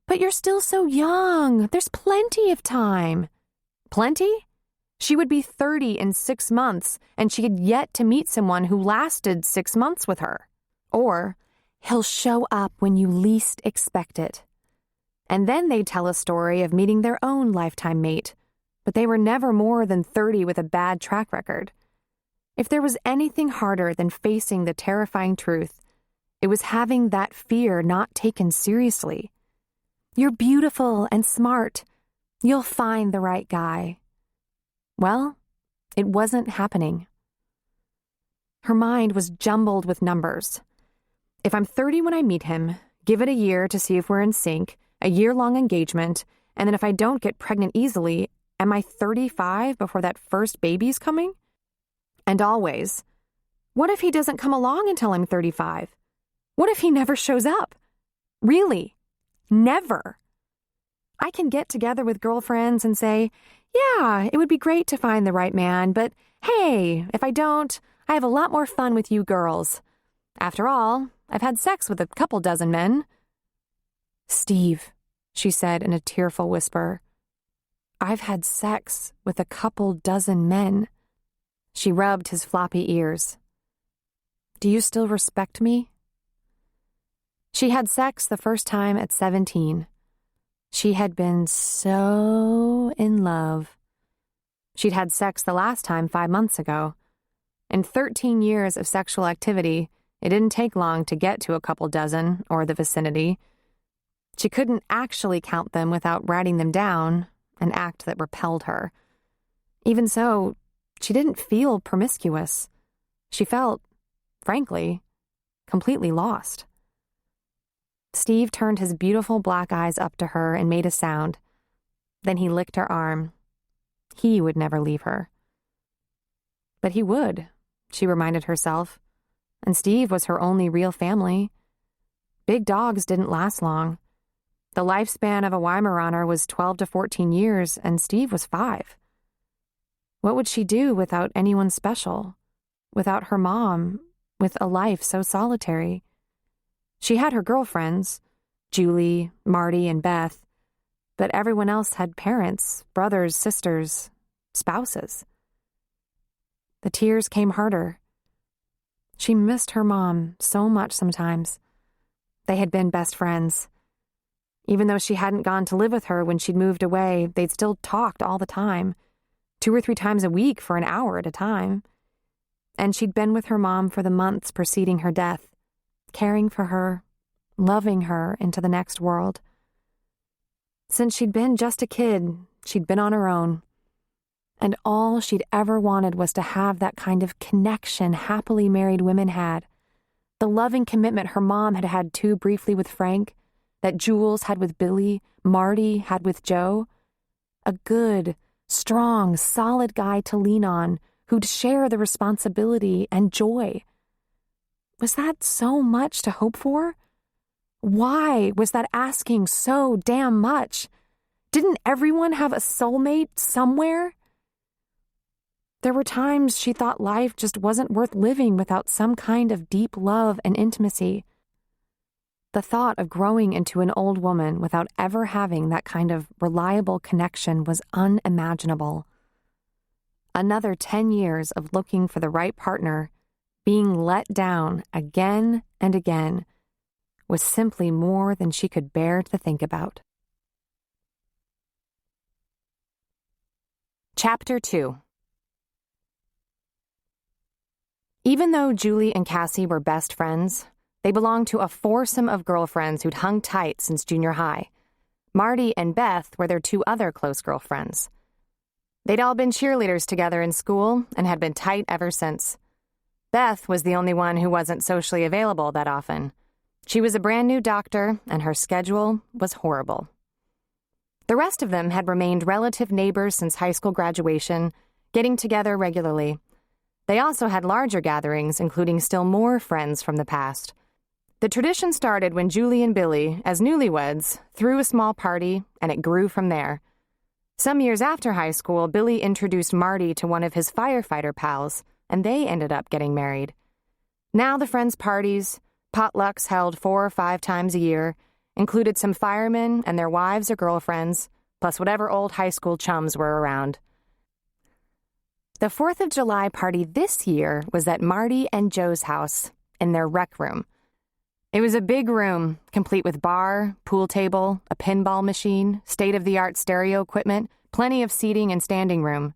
[SPEAKER 2] "But you're still so young. There's plenty of time." Plenty? She would be 30 in 6 months, and she had yet to meet someone who lasted 6 months with her. Or, he'll show up when you least expect it. And then they'd tell a story of meeting their own lifetime mate, but they were never more than 30 with a bad track record. If there was anything harder than facing the terrifying truth, it was having that fear not taken seriously. You're beautiful and smart. You'll find the right guy. Well, it wasn't happening. Her mind was jumbled with numbers. If I'm 30 when I meet him, give it a year to see if we're in sync, a year-long engagement, and then if I don't get pregnant easily, am I 35 before that first baby's coming? And always, what if he doesn't come along until I'm 35? What if he never shows up? Really? Never. I can get together with girlfriends and say, yeah, it would be great to find the right man, but hey, if I don't, I have a lot more fun with you girls. After all, I've had sex with a couple dozen men. Steve, she said in a tearful whisper, I've had sex with a couple dozen men. She rubbed his floppy ears. Do you still respect me? She had sex the first time at 17. She had been so in love. She'd had sex the last time 5 months ago. In 13 years of sexual activity, it didn't take long to get to a couple dozen or the vicinity. She couldn't actually count them without writing them down, an act that repelled her. Even so, she didn't feel promiscuous. She felt, frankly, completely lost. Steve turned his beautiful black eyes up to her and made a sound. Then he licked her arm. He would never leave her. But he would, she reminded herself. And Steve was her only real family. Big dogs didn't last long. The lifespan of a Weimaraner was 12 to 14 years, and Steve was 5. What would she do without anyone special? Without her mom, with a life so solitary? She had her girlfriends, Julie, Marty, and Beth, but everyone else had parents, brothers, sisters, spouses. The tears came harder. She missed her mom so much sometimes. They had been best friends. Even though she hadn't gone to live with her when she'd moved away, they'd still talked all the time, 2 or 3 times a week for an hour at a time. And she'd been with her mom for the months preceding her death, caring for her, loving her into the next world. Since she'd been just a kid, she'd been on her own. And all she'd ever wanted was to have that kind of connection happily married women had. The loving commitment her mom had had too briefly with Frank, that Jules had with Billy, Marty had with Joe. A good, strong, solid guy to lean on who'd share the responsibility and joy. Was that so much to hope for? Why was that asking so damn much? Didn't everyone have a soulmate somewhere? There were times she thought life just wasn't worth living without some kind of deep love and intimacy. The thought of growing into an old woman without ever having that kind of reliable connection was unimaginable. Another 10 years of looking for the right partner, being let down again and again, was simply more than she could bear to think about. Chapter 2. Even though Julie and Cassie were best friends, they belonged to a foursome of girlfriends who'd hung tight since junior high. Marty and Beth were their two other close girlfriends. They'd all been cheerleaders together in school and had been tight ever since. Beth was the only one who wasn't socially available that often. She was a brand new doctor, and her schedule was horrible. The rest of them had remained relative neighbors since high school graduation, getting together regularly. They also had larger gatherings, including still more friends from the past. The tradition started when Julie and Billy, as newlyweds, threw a small party, and it grew from there. Some years after high school, Billy introduced Marty to one of his firefighter pals, and they ended up getting married. Now the friends' parties, potlucks held 4 or 5 times a year, included some firemen and their wives or girlfriends, plus whatever old high school chums were around. The 4th of July party this year was at Marty and Joe's house, in their rec room. It was a big room, complete with bar, pool table, a pinball machine, state-of-the-art stereo equipment, plenty of seating and standing room.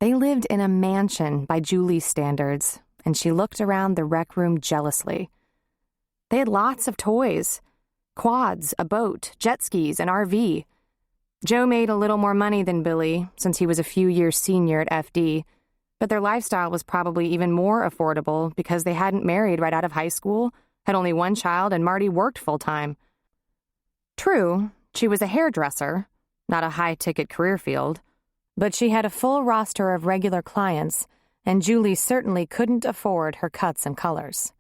[SPEAKER 2] They lived in a mansion by Julie's standards, and she looked around the rec room jealously. They had lots of toys, quads, a boat, jet skis, an RV. Joe made a little more money than Billy, since he was a few years senior at FD, but their lifestyle was probably even more affordable because they hadn't married right out of high school, had only one child, and Marty worked full-time. True, she was a hairdresser, not a high-ticket career field, but she had a full roster of regular clients, and Julie certainly couldn't afford her cuts and colors.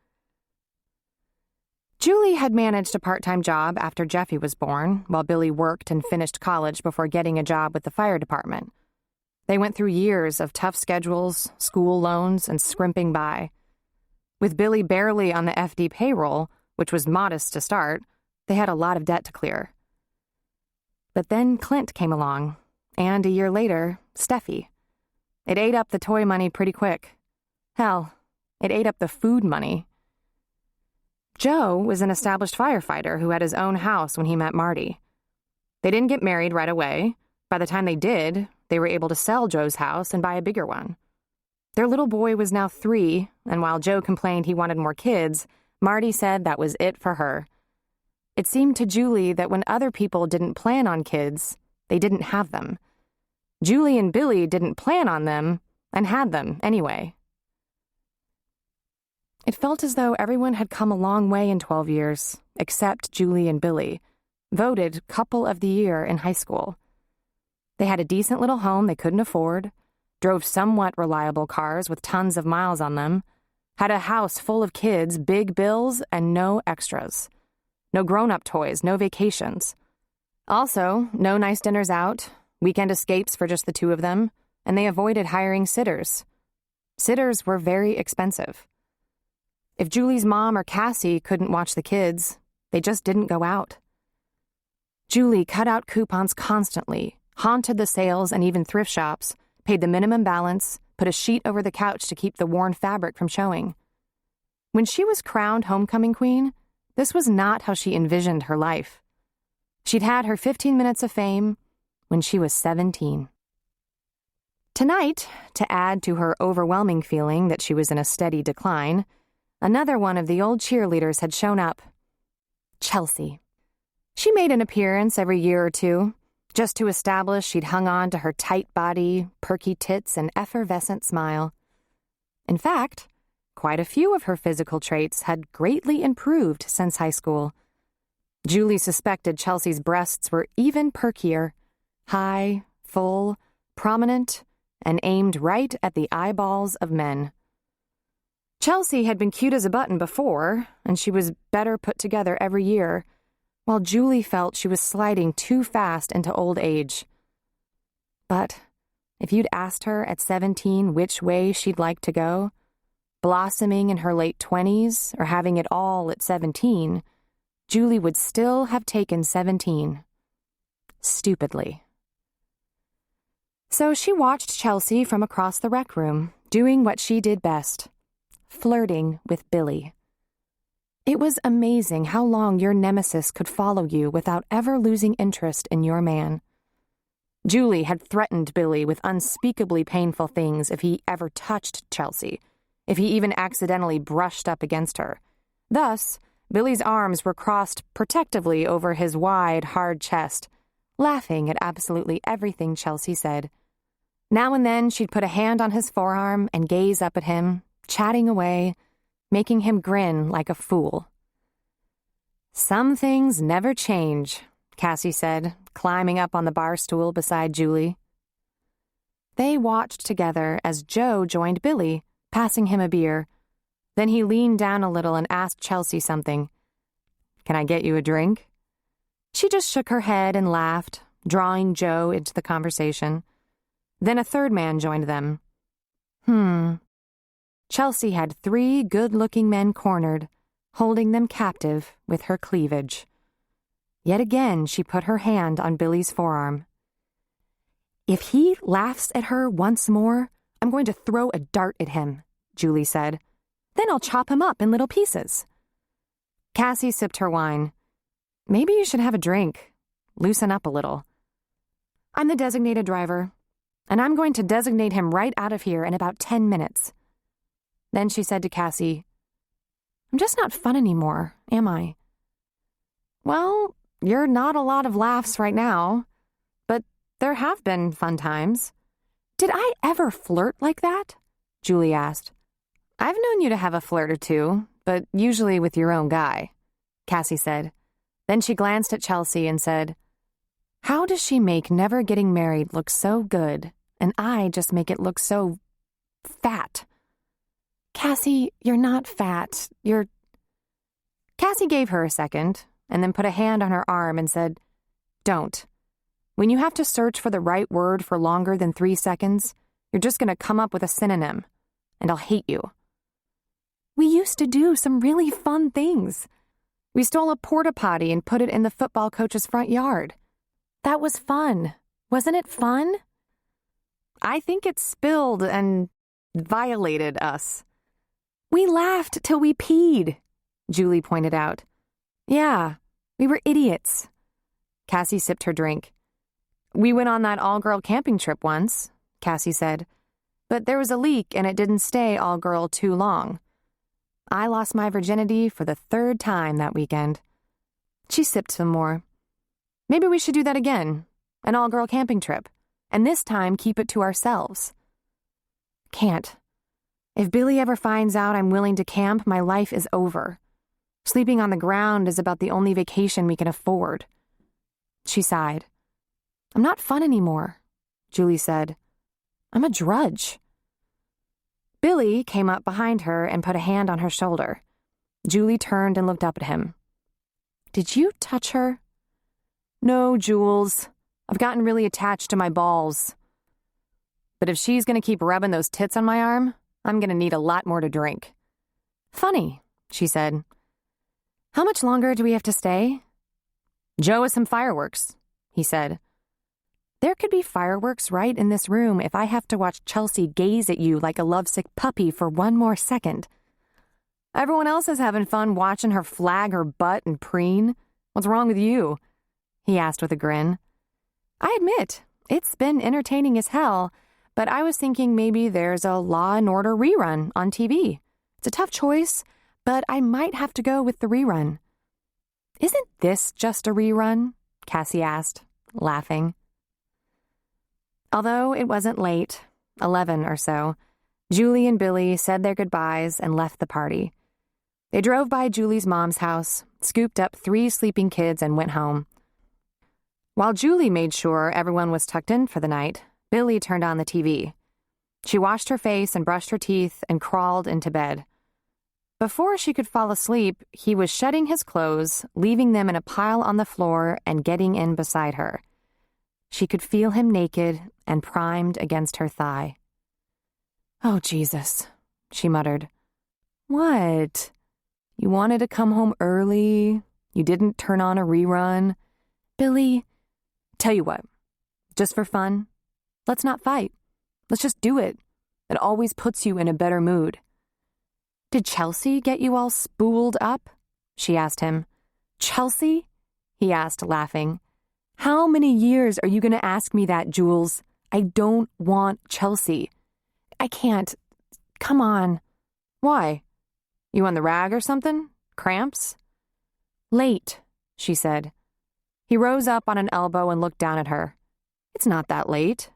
[SPEAKER 2] Julie had managed a part-time job after Jeffy was born, while Billy worked and finished college before getting a job with the fire department. They went through years of tough schedules, school loans, and scrimping by. With Billy barely on the FD payroll, which was modest to start, they had a lot of debt to clear. But then Clint came along, and a year later, Steffi. It ate up the toy money pretty quick. Hell, it ate up the food money. Joe was an established firefighter who had his own house when he met Marty. They didn't get married right away. By the time they did, they were able to sell Joe's house and buy a bigger one. Their little boy was now 3, and while Joe complained he wanted more kids, Marty said that was it for her. It seemed to Julie that when other people didn't plan on kids, they didn't have them. Julie and Billy didn't plan on them and had them anyway. It felt as though everyone had come a long way in 12 years, except Julie and Billy, voted couple of the year in high school. They had a decent little home they couldn't afford, drove somewhat reliable cars with tons of miles on them, had a house full of kids, big bills, and no extras. No grown-up toys, no vacations. Also, no nice dinners out, weekend escapes for just the two of them, and they avoided hiring sitters. Sitters were very expensive. If Julie's mom or Cassie couldn't watch the kids, they just didn't go out. Julie cut out coupons constantly, haunted the sales and even thrift shops, paid the minimum balance, put a sheet over the couch to keep the worn fabric from showing. When she was crowned homecoming queen, this was not how she envisioned her life. She'd had her 15 minutes of fame when she was 17. Tonight, to add to her overwhelming feeling that she was in a steady decline, another one of the old cheerleaders had shown up. Chelsea. She made an appearance every year or two. just to establish she'd hung on to her tight body, perky tits, and effervescent smile. In fact, quite a few of her physical traits had greatly improved since high school. Julie suspected Chelsea's breasts were even perkier, high, full, prominent, and aimed right at the eyeballs of men. Chelsea had been cute as a button before, and she was better put together every year, while Julie felt she was sliding too fast into old age. But if you'd asked her at 17 which way she'd like to go, blossoming in her late 20s or having it all at 17, Julie would still have taken 17. Stupidly. So she watched Chelsea from across the rec room, doing what she did best, flirting with Billy. It was amazing how long your nemesis could follow you without ever losing interest in your man. Julie had threatened Billy with unspeakably painful things if he ever touched Chelsea, if he even accidentally brushed up against her. Thus, Billy's arms were crossed protectively over his wide, hard chest, laughing at absolutely everything Chelsea said. Now and then she'd put a hand on his forearm and gaze up at him, chatting away, making him grin like a fool. "Some things never change," Cassie said, climbing up on the bar stool beside Julie. They watched together as Joe joined Billy, passing him a beer. Then he leaned down a little and asked Chelsea something. "Can I get you a drink?" She just shook her head and laughed, drawing Joe into the conversation. Then a third man joined them. Chelsea had 3 good-looking men cornered, holding them captive with her cleavage. Yet again she put her hand on Billy's forearm. "If he laughs at her once more, I'm going to throw a dart at him," Julie said. "Then I'll chop him up in little pieces." Cassie sipped her wine. "Maybe you should have a drink. Loosen up a little." "I'm the designated driver, and I'm going to designate him right out of here in about 10 minutes. Then she said to Cassie, "I'm just not fun anymore, am I?" "Well, you're not a lot of laughs right now, but there have been fun times." "Did I ever flirt like that?" Julie asked. "I've known you to have a flirt or two, but usually with your own guy," Cassie said. Then she glanced at Chelsea and said, "How does she make never getting married look so good, and I just make it look so fat?" "Cassie, you're not fat. You're—" Cassie gave her a second, and then put a hand on her arm and said, "Don't. When you have to search for the right word for longer than 3 seconds, you're just going to come up with a synonym, and I'll hate you." "We used to do some really fun things. We stole a porta potty and put it in the football coach's front yard. That was fun. Wasn't it fun?" "I think it spilled and violated us." "We laughed till we peed," Julie pointed out. "Yeah, we were idiots." Cassie sipped her drink. "We went on that all-girl camping trip once," Cassie said. "But there was a leak and it didn't stay all-girl too long. I lost my virginity for the 3rd time that weekend." She sipped some more. "Maybe we should do that again, an all-girl camping trip, and this time keep it to ourselves." "Can't. If Billy ever finds out I'm willing to camp, my life is over. Sleeping on the ground is about the only vacation we can afford." She sighed. "I'm not fun anymore," Julie said. "I'm a drudge." Billy came up behind her and put a hand on her shoulder. Julie turned and looked up at him. "Did you touch her?" "No, Jules. I've gotten really attached to my balls. But if she's going to keep rubbing those tits on my arm, I'm going to need a lot more to drink." "Funny," she said. "How much longer do we have to stay?" "Joe has some fireworks," he said. "There could be fireworks right in this room if I have to watch Chelsea gaze at you like a lovesick puppy for one more second. Everyone else is having fun watching her flag her butt and preen. What's wrong with you?" he asked with a grin. "I admit, it's been entertaining as hell, but I was thinking maybe there's a Law and Order rerun on TV. It's a tough choice, but I might have to go with the rerun." "Isn't this just a rerun?" Cassie asked, laughing. Although it wasn't late, 11 or so, Julie and Billy said their goodbyes and left the party. They drove by Julie's mom's house, scooped up 3 sleeping kids, and went home. While Julie made sure everyone was tucked in for the night, Billy turned on the TV. She washed her face and brushed her teeth and crawled into bed. Before she could fall asleep, he was shedding his clothes, leaving them in a pile on the floor, and getting in beside her. She could feel him naked and primed against her thigh. "Oh, Jesus," she muttered. "What? You wanted to come home early? You didn't turn on a rerun? Billy, tell you what, just for fun, let's not fight. Let's just do it. It always puts you in a better mood." "Did Chelsea get you all spooled up?" she asked him. "Chelsea?" he asked, laughing. "How many years are you going to ask me that, Jules? I don't want Chelsea. I can't. Come on." "Why? You on the rag or something? Cramps?" "Late," she said. He rose up on an elbow and looked down at her. "It's not that late."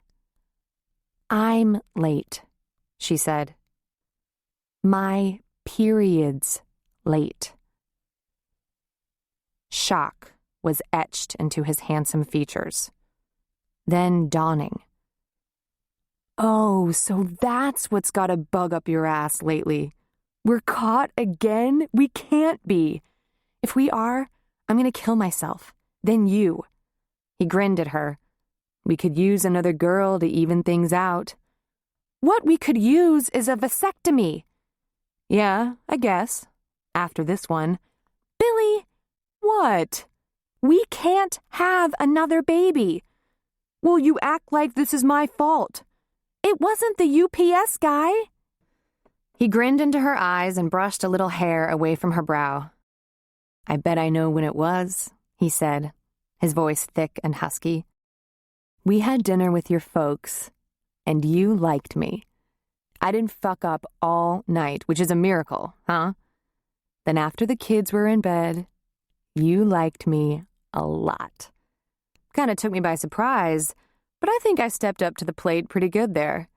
[SPEAKER 2] "I'm late," she said. "My period's late." Shock was etched into his handsome features. Then dawning. "Oh, so that's what's got a bug up your ass lately. We're caught again? We can't be. If we are, I'm going to kill myself. Then you." He grinned at her. "We could use another girl to even things out." "What we could use is a vasectomy." "Yeah, I guess. After this one." "Billy!" "What?" "We can't have another baby." "Well, you act like this is my fault." "It wasn't the UPS guy." He grinned into her eyes and brushed a little hair away from her brow. "I bet I know when it was," he said, his voice thick and husky. "We had dinner with your folks, and you liked me. I didn't fuck up all night, which is a miracle, huh? Then after the kids were in bed, you liked me a lot. Kind of took me by surprise, but I think I stepped up to the plate pretty good there."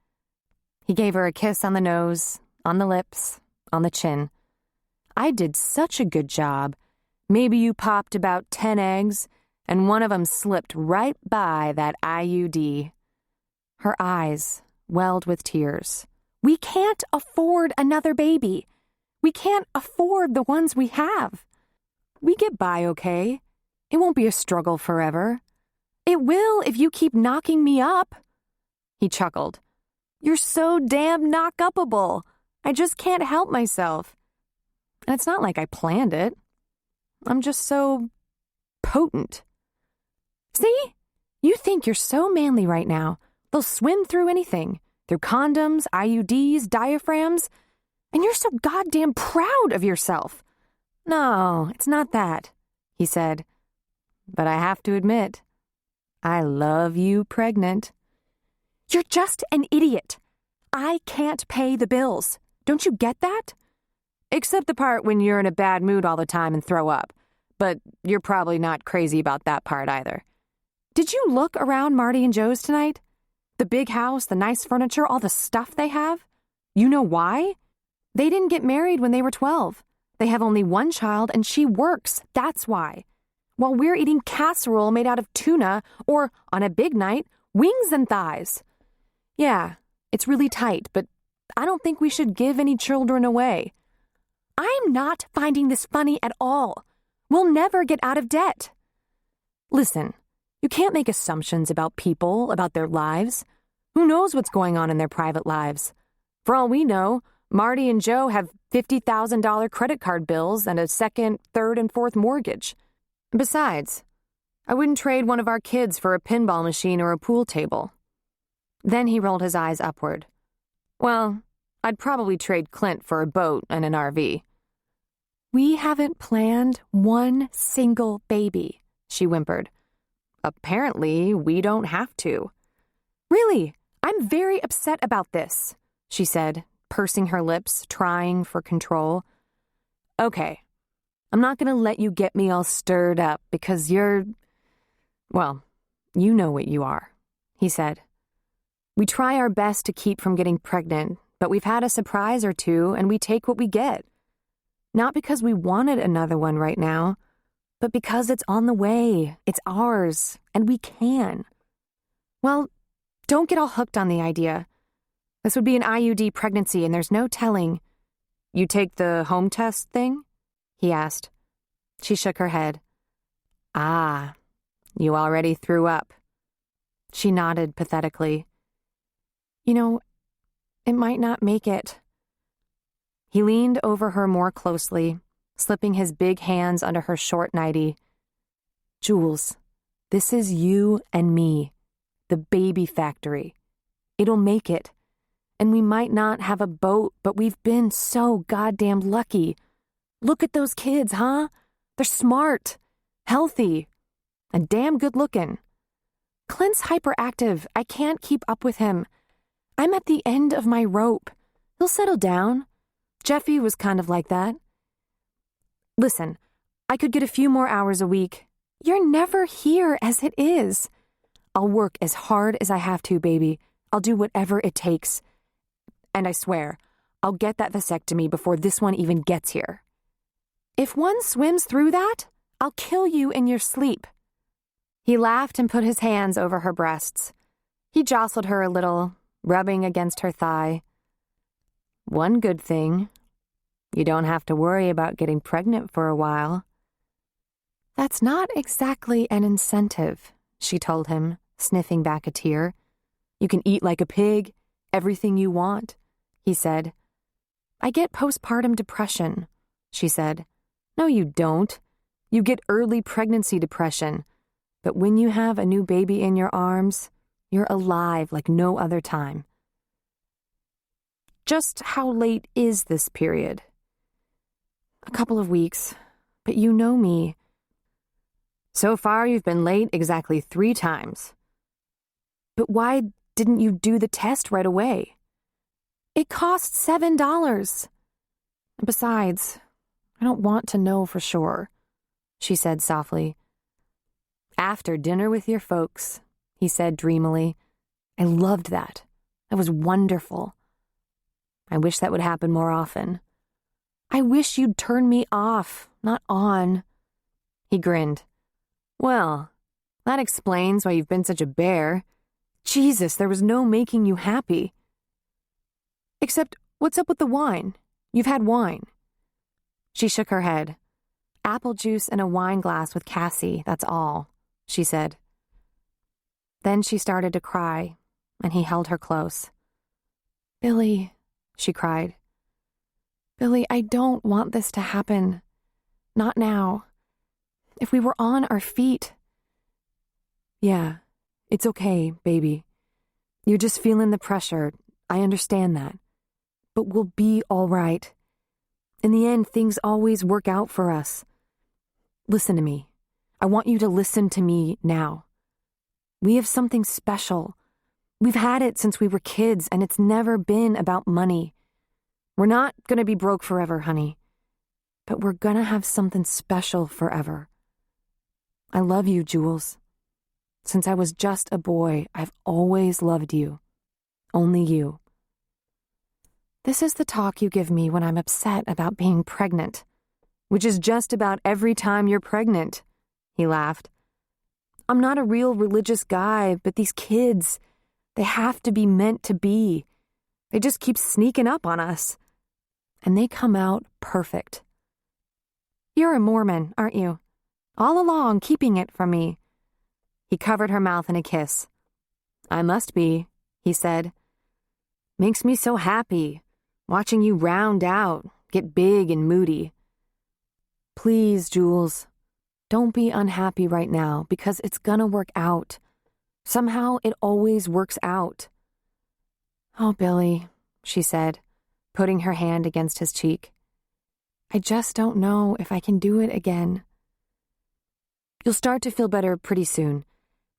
[SPEAKER 2] He gave her a kiss on the nose, on the lips, on the chin. "I did such a good job. Maybe you popped about 10 eggs, and one of them slipped right by that IUD. Her eyes welled with tears. "We can't afford another baby. We can't afford the ones we have. We get by okay. It won't be a struggle forever." "It will if you keep knocking me up." He chuckled. "You're so damn knock-upable. I just can't help myself. And it's not like I planned it. I'm just so potent." "See? You think you're so manly right now. They'll swim through anything. Through condoms, IUDs, diaphragms. And you're so goddamn proud of yourself." "No, it's not that," he said. "But I have to admit, I love you pregnant." "You're just an idiot. I can't pay the bills. Don't you get that?" "Except the part when you're in a bad mood all the time and throw up. But you're probably not crazy about that part either." "Did you look around Marty and Joe's tonight? The big house, the nice furniture, all the stuff they have? You know why? They didn't get married when they were 12. They have only one child and she works. That's why. While we're eating casserole made out of tuna or, on a big night, wings and thighs. Yeah, it's really tight, but I don't think we should give any children away." "I'm not finding this funny at all. We'll never get out of debt." "Listen, you can't make assumptions about people, about their lives. Who knows what's going on in their private lives? For all we know, Marty and Joe have $50,000 credit card bills and a second, third, and fourth mortgage. Besides, I wouldn't trade one of our kids for a pinball machine or a pool table." Then he rolled his eyes upward. "Well, I'd probably trade Clint for a boat and an RV." "We haven't planned one single baby," she whimpered. "Apparently, we don't have to." "Really, I'm very upset about this," she said, pursing her lips, trying for control. "Okay, I'm not going to let you get me all stirred up because you're... well, you know what you are," he said. We try our best to keep from getting pregnant, but we've had a surprise or two and we take what we get. Not because we wanted another one right now, but because it's on the way, it's ours, and we can. Well, don't get all hooked on the idea. This would be an IUD pregnancy and there's no telling. You take the home test thing? He asked. She shook her head. Ah, you already threw up. She nodded pathetically. You know, it might not make it. He leaned over her more closely, slipping his big hands under her short nightie. Jules, this is you and me, the baby factory. It'll make it. And we might not have a boat, but we've been so goddamn lucky. Look at those kids, huh? They're smart, healthy, and damn good looking. Clint's hyperactive. I can't keep up with him. I'm at the end of my rope. He'll settle down. Jeffy was kind of like that. Listen, I could get a few more hours a week. You're never here as it is. I'll work as hard as I have to, baby. I'll do whatever it takes. And I swear, I'll get that vasectomy before this one even gets here. If one swims through that, I'll kill you in your sleep. He laughed and put his hands over her breasts. He jostled her a little, rubbing against her thigh. One good thing, you don't have to worry about getting pregnant for a while. That's not exactly an incentive, she told him, sniffing back a tear. You can eat like a pig, everything you want, he said. I get postpartum depression, she said. No, you don't. You get early pregnancy depression. But when you have a new baby in your arms, you're alive like no other time. Just how late is this period? A couple of weeks, but you know me. So far, you've been late exactly 3 times. But why didn't you do the test right away? It costs $7. Besides, I don't want to know for sure, she said softly. After dinner with your folks, he said dreamily. I loved that. That was wonderful. I wish that would happen more often. I wish you'd turn me off, not on. He grinned. Well, that explains why you've been such a bear. Jesus, there was no making you happy. Except, what's up with the wine? You've had wine. She shook her head. Apple juice in a wine glass with Cassie, that's all, she said. Then she started to cry, and he held her close. Billy, she cried. Billy, I don't want this to happen. Not now. If we were on our feet. Yeah, it's okay, baby. You're just feeling the pressure. I understand that. But we'll be all right. In the end, things always work out for us. Listen to me. I want you to listen to me now. We have something special. We've had it since we were kids, and it's never been about money. We're not going to be broke forever, honey. But we're going to have something special forever. I love you, Jules. Since I was just a boy, I've always loved you. Only you. This is the talk you give me when I'm upset about being pregnant. Which is just about every time you're pregnant, he laughed. I'm not a real religious guy, but these kids, they have to be meant to be. They just keep sneaking up on us. And they come out perfect. You're a Mormon, aren't you? All along, keeping it from me. He covered her mouth in a kiss. I must be, he said. Makes me so happy, watching you round out, get big and moody. Please, Jules, don't be unhappy right now, because it's gonna work out. Somehow it always works out. Oh, Billy, she said, putting her hand against his cheek. I just don't know if I can do it again. You'll start to feel better pretty soon.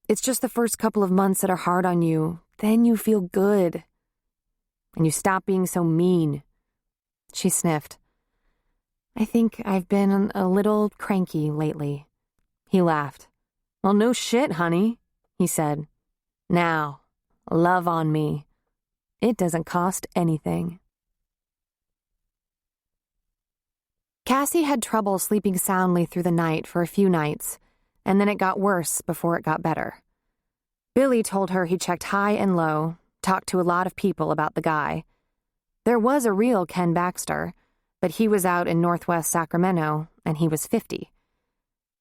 [SPEAKER 2] It's just the first couple of months that are hard on you. Then you feel good. And you stop being so mean. She sniffed. I think I've been a little cranky lately. He laughed. Well, no shit, honey, he said. Now, Love on me. It doesn't cost anything. Cassie had trouble sleeping soundly through the night for a few nights, and then it got worse before it got better. Billy told her he checked high and low, talked to a lot of people about the guy. There was a real Ken Baxter, but he was out in northwest Sacramento, and he was 50.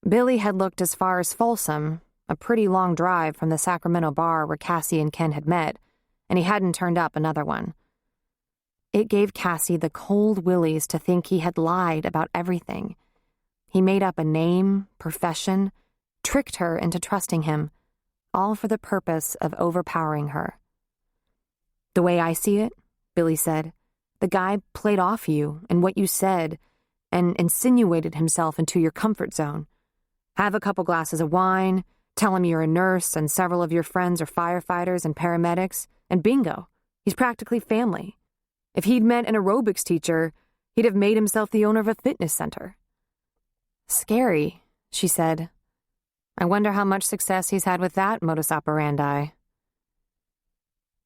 [SPEAKER 2] Billy had looked as far as Folsom, a pretty long drive from the Sacramento bar where Cassie and Ken had met, and he hadn't turned up another one. It gave Cassie the cold willies to think he had lied about everything. He made up a name, profession, tricked her into trusting him, all for the purpose of overpowering her. The way I see it, Billy said, the guy played off you and what you said and insinuated himself into your comfort zone. Have a couple glasses of wine, tell him you're a nurse and several of your friends are firefighters and paramedics, and bingo, he's practically family. If he'd met an aerobics teacher, he'd have made himself the owner of a fitness center. Scary, she said. I wonder how much success he's had with that modus operandi.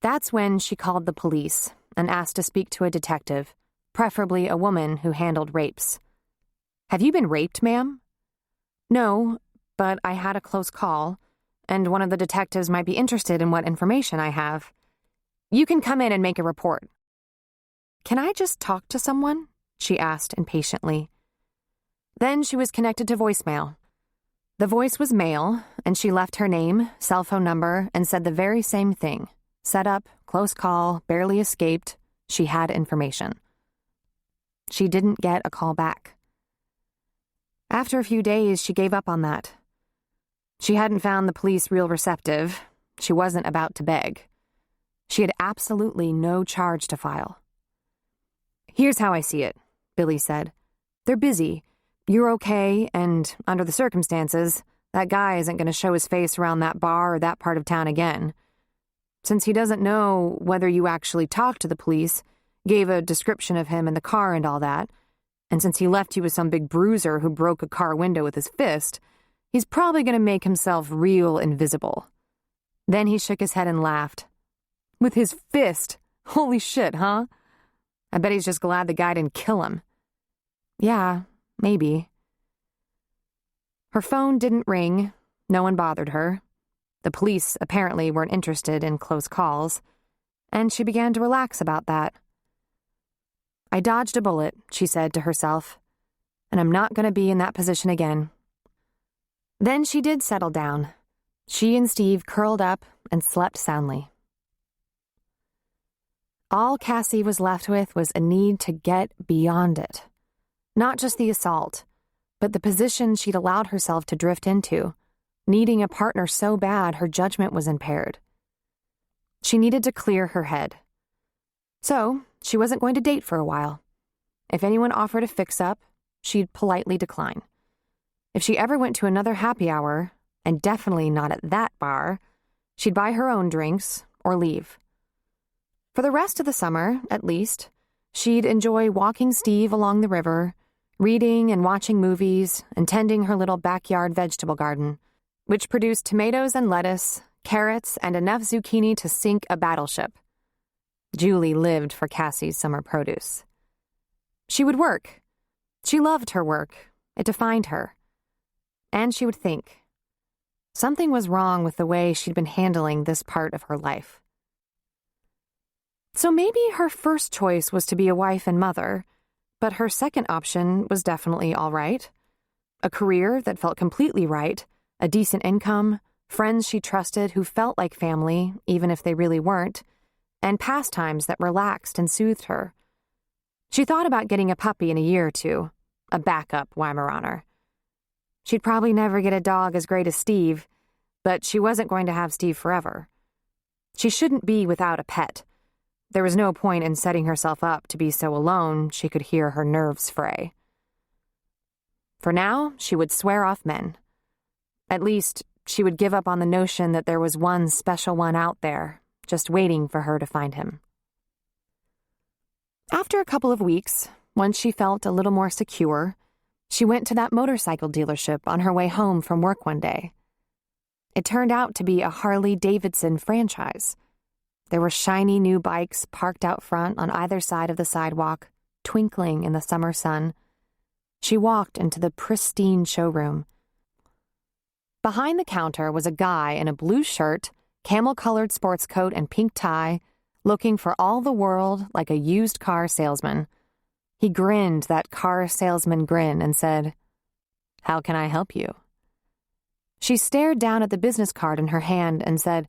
[SPEAKER 2] That's when she called the police and asked to speak to a detective, preferably a woman who handled rapes. Have you been raped, ma'am? No, but I had a close call, and one of the detectives might be interested in what information I have. You can come in and make a report. Can I just talk to someone? She asked impatiently. Then she was connected to voicemail. The voice was male, and she left her name, cell phone number, and said the very same thing. Set up, close call, barely escaped. She had information. She didn't get a call back. After a few days, she gave up on that. She hadn't found the police real receptive. She wasn't about to beg. She had absolutely no charge to file. Here's how I see it, Billy said. They're busy. You're okay, and under the circumstances, that guy isn't going to show his face around that bar or that part of town again. Since he doesn't know whether you actually talked to the police, gave a description of him in the car and all that, and since he left you with some big bruiser who broke a car window with his fist, he's probably going to make himself real invisible. Then he shook his head and laughed. With his fist? Holy shit, huh? I bet he's just glad the guy didn't kill him. Yeah, maybe. Her phone didn't ring. No one bothered her. The police apparently weren't interested in close calls, and she began to relax about that. I dodged a bullet, she said to herself, and I'm not going to be in that position again. Then she did settle down. She and Steve curled up and slept soundly. All Cassie was left with was a need to get beyond it. Not just the assault, but the position she'd allowed herself to drift into, needing a partner so bad her judgment was impaired. She needed to clear her head. So, she wasn't going to date for a while. If anyone offered a fix-up, she'd politely decline. If she ever went to another happy hour, and definitely not at that bar, she'd buy her own drinks or leave. For the rest of the summer, at least, she'd enjoy walking Steve along the river, reading and watching movies, and tending her little backyard vegetable garden, which produced tomatoes and lettuce, carrots, and enough zucchini to sink a battleship. Julie lived for Cassie's summer produce. She would work. She loved her work. It defined her. And she would think. Something was wrong with the way she'd been handling this part of her life. So maybe her first choice was to be a wife and mother, but her second option was definitely all right. A career that felt completely right, a decent income, friends she trusted who felt like family, even if they really weren't, and pastimes that relaxed and soothed her. She thought about getting a puppy in a year or two, a backup Weimaraner. She'd probably never get a dog as great as Steve, but she wasn't going to have Steve forever. She shouldn't be without a pet. There was no point in setting herself up to be so alone she could hear her nerves fray. For now, she would swear off men. At least, she would give up on the notion that there was one special one out there, just waiting for her to find him. After a couple of weeks, once she felt a little more secure, she went to that motorcycle dealership on her way home from work one day. It turned out to be a Harley-Davidson franchise. There were shiny new bikes parked out front on either side of the sidewalk, twinkling in the summer sun. She walked into the pristine showroom. Behind the counter was a guy in a blue shirt, camel-colored sports coat, and pink tie, looking for all the world like a used car salesman. He grinned that car salesman grin and said, "How can I help you?" She stared down at the business card in her hand and said,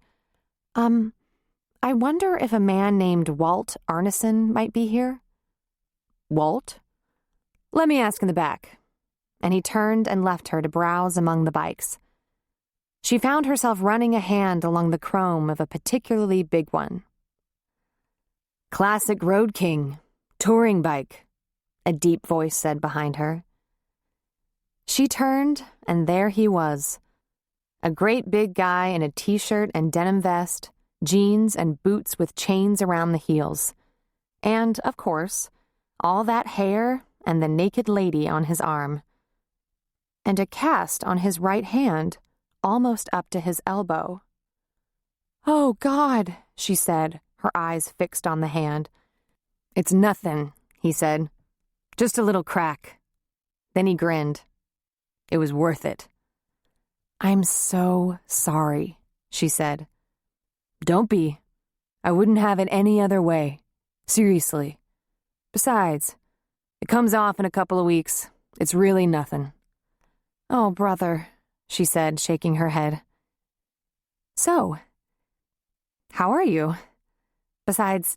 [SPEAKER 2] I wonder if a man named Walt Arneson might be here." "Walt? Let me ask in the back." And he turned and left her to browse among the bikes. She found herself running a hand along the chrome of a particularly big one. "Classic Road King, touring bike," a deep voice said behind her. She turned, and there he was. A great big guy in a t-shirt and denim vest, jeans and boots with chains around the heels. And, of course, all that hair and the naked lady on his arm. And a cast on his right hand, almost up to his elbow. "Oh, God," she said, her eyes fixed on the hand. "It's nothing," he said. "Just a little crack." Then he grinned. "It was worth it." "I'm so sorry," she said. "Don't be. I wouldn't have it any other way. Seriously. Besides, it comes off in a couple of weeks. It's really nothing." "Oh, brother," she said, shaking her head. "So, how are you? Besides,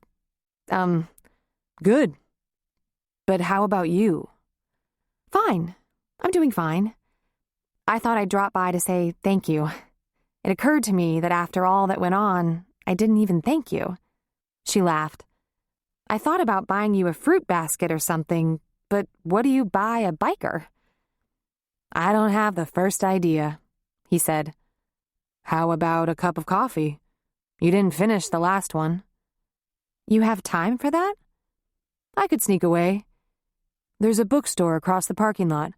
[SPEAKER 2] good. But how about you?" "Fine. I'm doing fine. I thought I'd drop by to say thank you. It occurred to me that after all that went on, I didn't even thank you." She laughed. "I thought about buying you a fruit basket or something, but what do you buy a biker?" "I don't have the first idea," he said. "How about a cup of coffee? You didn't finish the last one." "You have time for that?" "I could sneak away. There's a bookstore across the parking lot.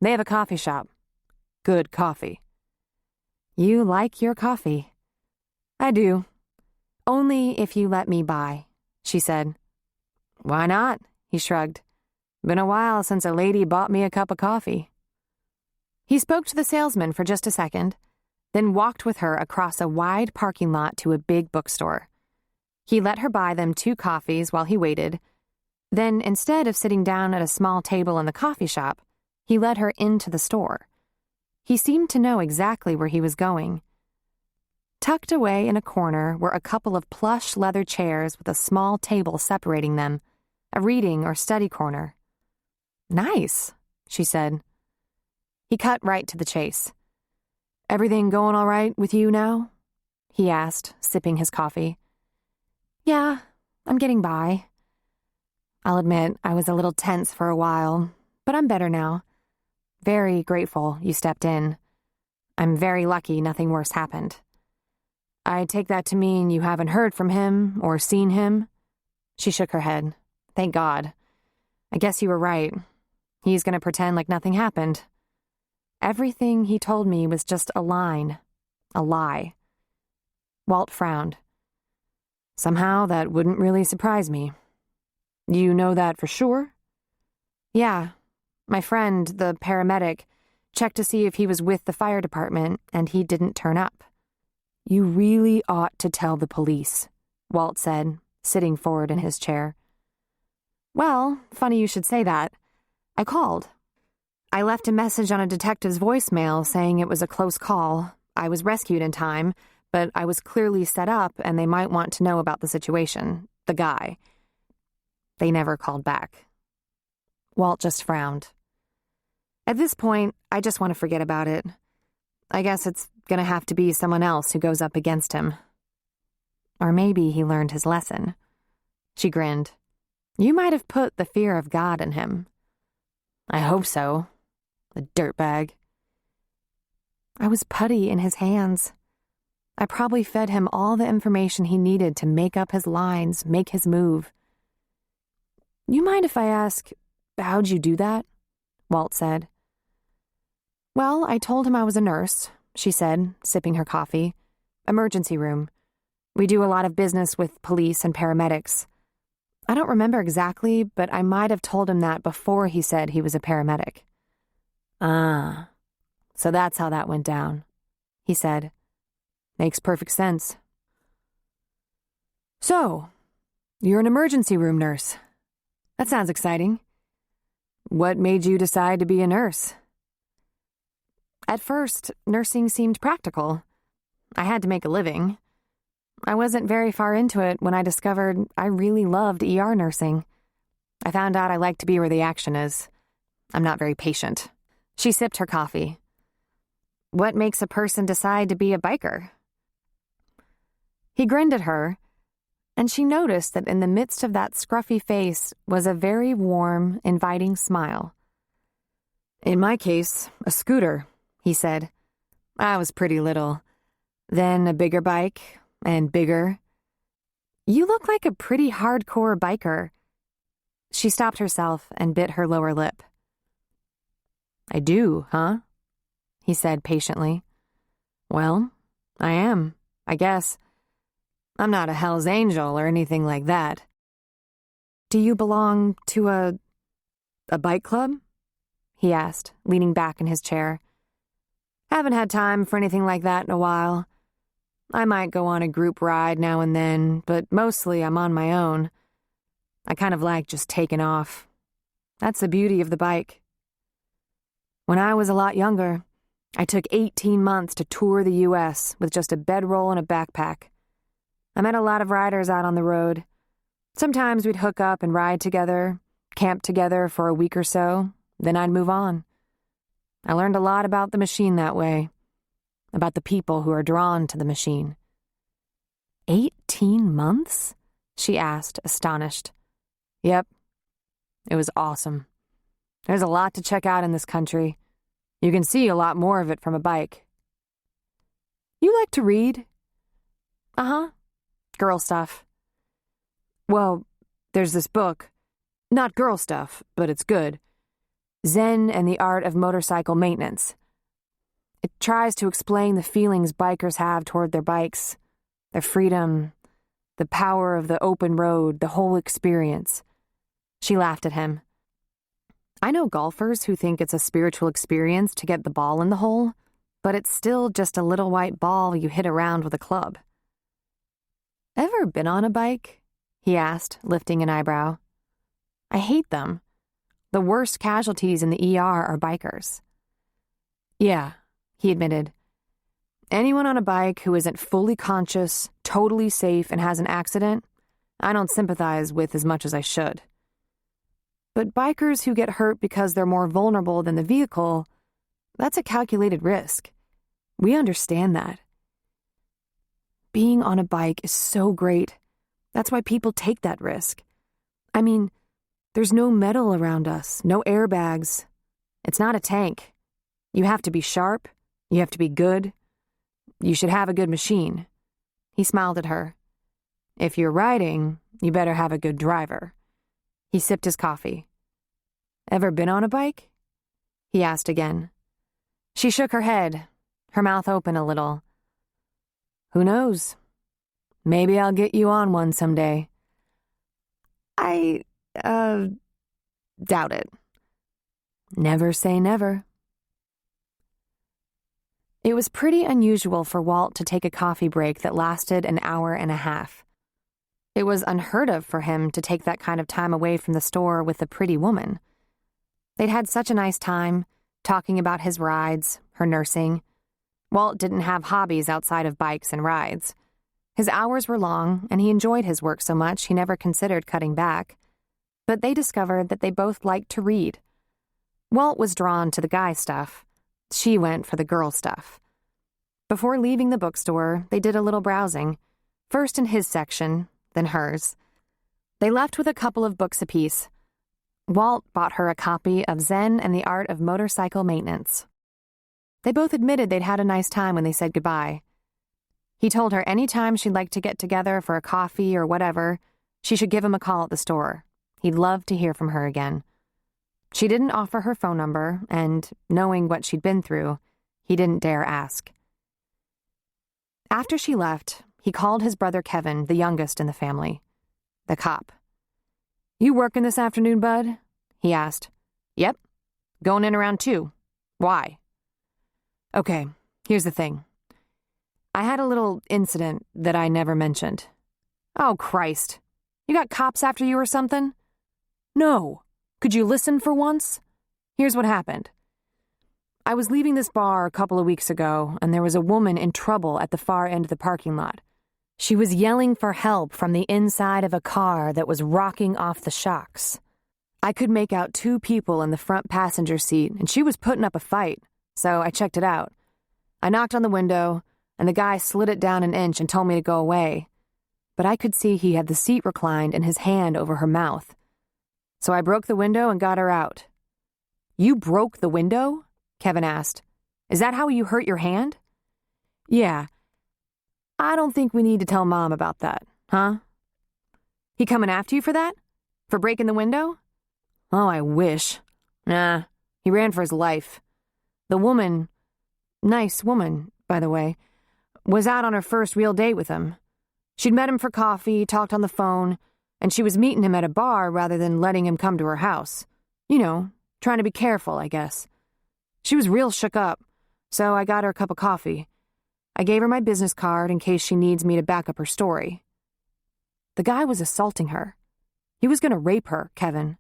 [SPEAKER 2] They have a coffee shop. Good coffee." "You like your coffee." "I do. Only if you let me buy," she said. "Why not?" he shrugged. "Been a while since a lady bought me a cup of coffee." He spoke to the salesman for just a second, then walked with her across a wide parking lot to a big bookstore. He let her buy them 2 coffees while he waited. Then, instead of sitting down at a small table in the coffee shop, he led her into the store. He seemed to know exactly where he was going. Tucked away in a corner were a couple of plush leather chairs with a small table separating them, a reading or study corner. "Nice," she said. He cut right to the chase. "Everything going all right with you now?" he asked, sipping his coffee. "Yeah, I'm getting by. I'll admit I was a little tense for a while, but I'm better now. Very grateful you stepped in. I'm very lucky nothing worse happened." "I take that to mean you haven't heard from him or seen him?" She shook her head. "Thank God. I guess you were right. He's going to pretend like nothing happened. Everything he told me was just a line, a lie." Walt frowned. "Somehow that wouldn't really surprise me." "You know that for sure?" "Yeah. My friend, the paramedic, checked to see if he was with the fire department, and he didn't turn up." "You really ought to tell the police," Walt said, sitting forward in his chair. "Well, funny you should say that. I called. I left a message on a detective's voicemail saying it was a close call. I was rescued in time, but I was clearly set up and they might want to know about the situation, the guy." They never called back. Walt just frowned. "At this point, I just want to forget about it. I guess it's going to have to be someone else who goes up against him." Or maybe he learned his lesson. She grinned. "You might have put the fear of God in him." "I hope so. The dirtbag." "I was putty in his hands. I probably fed him all the information he needed to make up his lines, make his move." "You mind if I ask, how'd you do that?" Walt said. "Well, I told him I was a nurse," she said, sipping her coffee. "Emergency room. We do a lot of business with police and paramedics. I don't remember exactly, but I might have told him that before he said he was a paramedic. Ah, so that's how that went down, he said. Makes perfect sense. So, you're an emergency room nurse. That sounds exciting. What made you decide to be a nurse? At first, nursing seemed practical. I had to make a living. I wasn't very far into it when I discovered I really loved ER nursing. I found out I like to be where the action is. I'm not very patient. She sipped her coffee. What makes a person decide to be a biker? He grinned at her, and she noticed that in the midst of that scruffy face was a very warm, inviting smile. In my case, a scooter, he said. I was pretty little. Then a bigger bike, and bigger. You look like a pretty hardcore biker. She stopped herself and bit her lower lip. I do, huh? He said patiently. Well, I am, I guess. I'm not a Hell's Angel or anything like that. Do you belong to a bike club? He asked, leaning back in his chair. Haven't had time for anything like that in a while. I might go on a group ride now and then, but mostly I'm on my own. I kind of like just taking off. That's the beauty of the bike. When I was a lot younger, I took 18 months to tour the U.S. with just a bedroll and a backpack. I met a lot of riders out on the road. Sometimes we'd hook up and ride together, camp together for a week or so, then I'd move on. I learned a lot about the machine that way. About the people who are drawn to the machine. 18 months? She asked, astonished. Yep. It was awesome. There's a lot to check out in this country. You can see a lot more of it from a bike. You like to read? Uh-huh. Girl stuff. Well, there's this book. Not girl stuff, but it's good. Zen and the Art of Motorcycle Maintenance. It tries to explain the feelings bikers have toward their bikes, their freedom, the power of the open road, the whole experience. She laughed at him. I know golfers who think it's a spiritual experience to get the ball in the hole, but it's still just a little white ball you hit around with a club. Ever been on a bike? He asked, lifting an eyebrow. I hate them. The worst casualties in the ER are bikers. Yeah, he admitted. Anyone on a bike who isn't fully conscious, totally safe, and has an accident, I don't sympathize with as much as I should. But bikers who get hurt because they're more vulnerable than the vehicle, that's a calculated risk. We understand that. Being on a bike is so great. That's why people take that risk. I mean, there's no metal around us, no airbags. It's not a tank. You have to be sharp. You have to be good. You should have a good machine. He smiled at her. If you're riding, you better have a good driver. He sipped his coffee. Ever been on a bike? He asked again. She shook her head, her mouth open a little. Who knows? Maybe I'll get you on one someday. I doubt it. Never say never. It was pretty unusual for Walt to take a coffee break that lasted an hour and a half. It was unheard of for him to take that kind of time away from the store with a pretty woman. They'd had such a nice time, talking about his rides, her nursing. Walt didn't have hobbies outside of bikes and rides. His hours were long, and he enjoyed his work so much he never considered cutting back. But they discovered that they both liked to read. Walt was drawn to the guy stuff. She went for the girl stuff. Before leaving the bookstore, they did a little browsing, first in his section, then hers. They left with a couple of books apiece. Walt bought her a copy of Zen and the Art of Motorcycle Maintenance. They both admitted they'd had a nice time when they said goodbye. He told her any time she'd like to get together for a coffee or whatever, she should give him a call at the store. He'd love to hear from her again. She didn't offer her phone number, and, knowing what she'd been through, he didn't dare ask. After she left, he called his brother Kevin, the youngest in the family, the cop. "You working this afternoon, bud?" he asked. "Yep. Going in around 2. Why?" "Okay, here's the thing. I had a little incident that I never mentioned." "Oh, Christ. You got cops after you or something?" "No. Could you listen for once? Here's what happened. I was leaving this bar a couple of weeks ago, and there was a woman in trouble at the far end of the parking lot. She was yelling for help from the inside of a car that was rocking off the shocks. I could make out 2 people in the front passenger seat, and she was putting up a fight, so I checked it out. I knocked on the window, and the guy slid it down an inch and told me to go away. But I could see he had the seat reclined and his hand over her mouth. So I broke the window and got her out." "You broke the window?" Kevin asked. "Is that how you hurt your hand?" "Yeah. I don't think we need to tell Mom about that, huh?" "He coming after you for that? For breaking the window?" "Oh, I wish. Nah, he ran for his life. The woman, nice woman, by the way, was out on her first real date with him. She'd met him for coffee, talked on the phone, and she was meeting him at a bar rather than letting him come to her house. You know, trying to be careful, I guess. She was real shook up, so I got her a cup of coffee. I gave her my business card in case she needs me to back up her story. The guy was assaulting her. He was going to rape her, Kevin.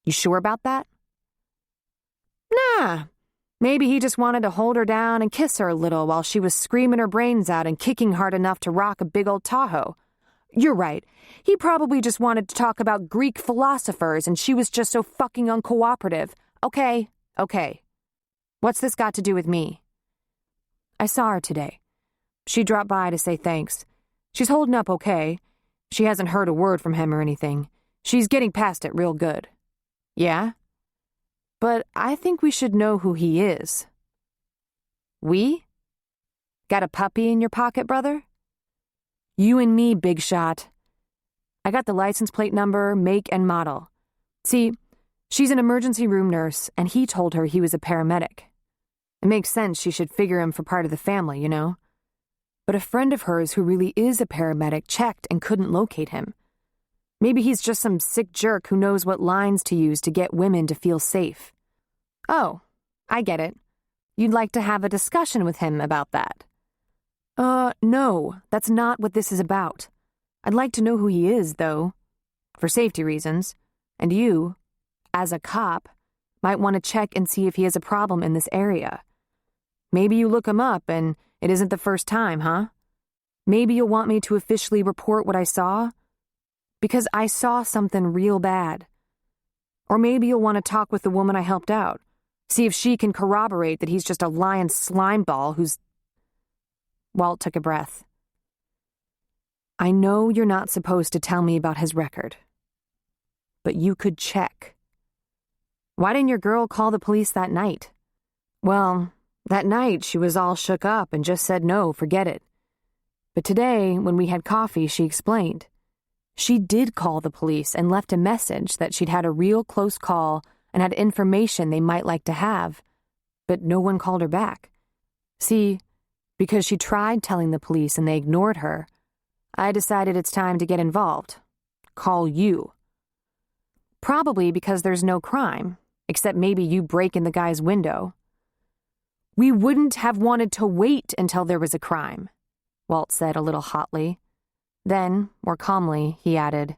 [SPEAKER 2] You sure about that?" "Nah. Maybe he just wanted to hold her down and kiss her a little while she was screaming her brains out and kicking hard enough to rock a big old Tahoe. You're right. He probably just wanted to talk about Greek philosophers and she was just so fucking uncooperative. Okay. What's this got to do with me?" "I saw her today. She dropped by to say thanks. She's holding up okay. She hasn't heard a word from him or anything. She's getting past it real good." "Yeah? But I think we should know who he is." "We? Got a puppy in your pocket, brother?" "You and me, big shot. I got the license plate number, make, and model. See, she's an emergency room nurse, and he told her he was a paramedic. It makes sense she should figure him for part of the family, you know? But a friend of hers who really is a paramedic checked and couldn't locate him. Maybe he's just some sick jerk who knows what lines to use to get women to feel safe." "Oh, I get it. You'd like to have a discussion with him about that?" No, that's not what this is about. I'd like to know who he is, though, for safety reasons, and you, as a cop, might want to check and see if he has a problem in this area. Maybe you look him up and it isn't the first time, huh? Maybe you'll want me to officially report what I saw, because I saw something real bad. Or maybe you'll want to talk with the woman I helped out, see if she can corroborate that he's just a lying slimeball who's... Walt took a breath. "I know you're not supposed to tell me about his record, but you could check. Why didn't your girl call the police that night?" "Well, that night she was all shook up and just said no, forget it. But today, when we had coffee, she explained. She did call the police and left a message that she'd had a real close call and had information they might like to have, but no one called her back. See, because she tried telling the police and they ignored her, I decided it's time to get involved. Call you. Probably because there's no crime, except maybe you break in the guy's window." "We wouldn't have wanted to wait until there was a crime," Walt said a little hotly. Then, more calmly, he added,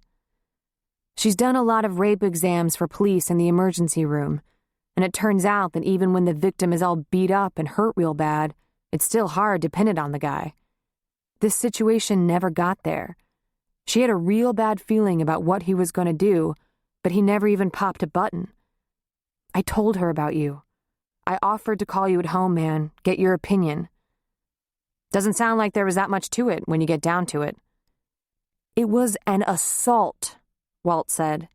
[SPEAKER 2] "She's done a lot of rape exams for police in the emergency room, and it turns out that even when the victim is all beat up and hurt real bad, it's still hard to pin it on the guy. This situation never got there. She had a real bad feeling about what he was going to do, but he never even popped a button. I told her about you. I offered to call you at home, man, get your opinion. Doesn't sound like there was that much to it when you get down to it." "It was an assault," Walt said.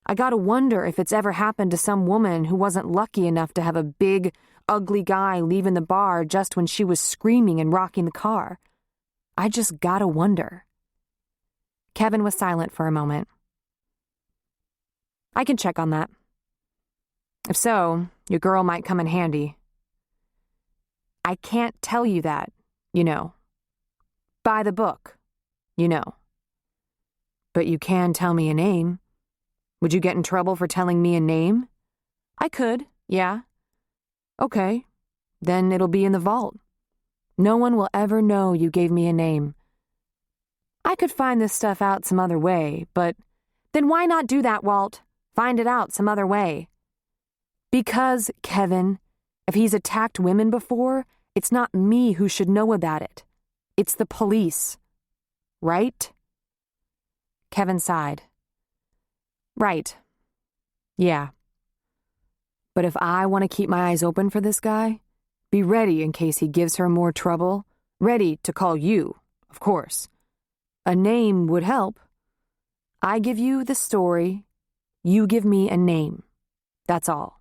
[SPEAKER 2] "I gotta wonder if it's ever happened to some woman who wasn't lucky enough to have a big, ugly guy leaving the bar just when she was screaming and rocking the car. I just gotta wonder." Kevin was silent for a moment. "I can check on that. If so, your girl might come in handy." "I can't tell you that, you know. By the book, you know. But you can tell me a name. Would you get in trouble for telling me a name? I could, yeah. Okay, then it'll be in the vault. No one will ever know you gave me a name. I could find this stuff out some other way, but then why not do that, Walt? Find it out some other way. Because, Kevin, if he's attacked women before, it's not me who should know about it. It's the police. Right? Kevin sighed. Right. Yeah. But if I want to keep my eyes open for this guy, be ready in case he gives her more trouble, ready to call you, of course. A name would help. I give you the story, you give me a name. That's all.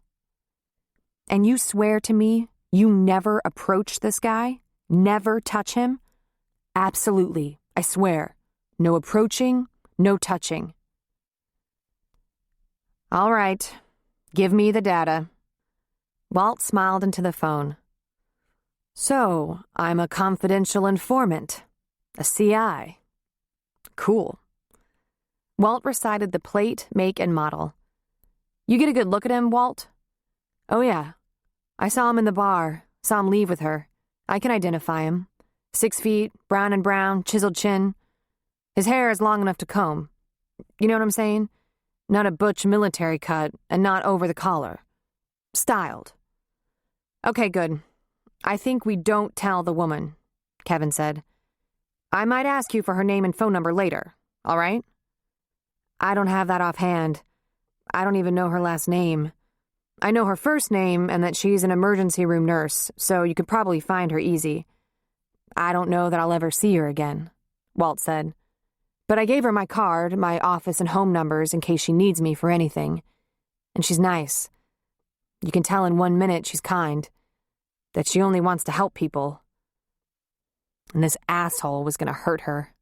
[SPEAKER 2] And you swear to me you never approach this guy? Never touch him? Absolutely, I swear. No approaching, no touching. All right, give me the data. Walt smiled into the phone. So, I'm a confidential informant, a CI. Cool. Walt recited the plate, make, and model. You get a good look at him, Walt? Oh, yeah. I saw him in the bar, saw him leave with her. I can identify him. 6 feet, brown and brown, chiseled chin. His hair is long enough to comb. You know what I'm saying? Not a butch military cut, and not over the collar. Styled. Okay, good. I think we don't tell the woman, Kevin said. I might ask you for her name and phone number later, all right? I don't have that offhand. I don't even know her last name. I know her first name and that she's an emergency room nurse, so you could probably find her easy. I don't know that I'll ever see her again, Walt said. But I gave her my card, my office and home numbers in case she needs me for anything. And she's nice. You can tell in 1 minute she's kind. That she only wants to help people. And this asshole was going to hurt her.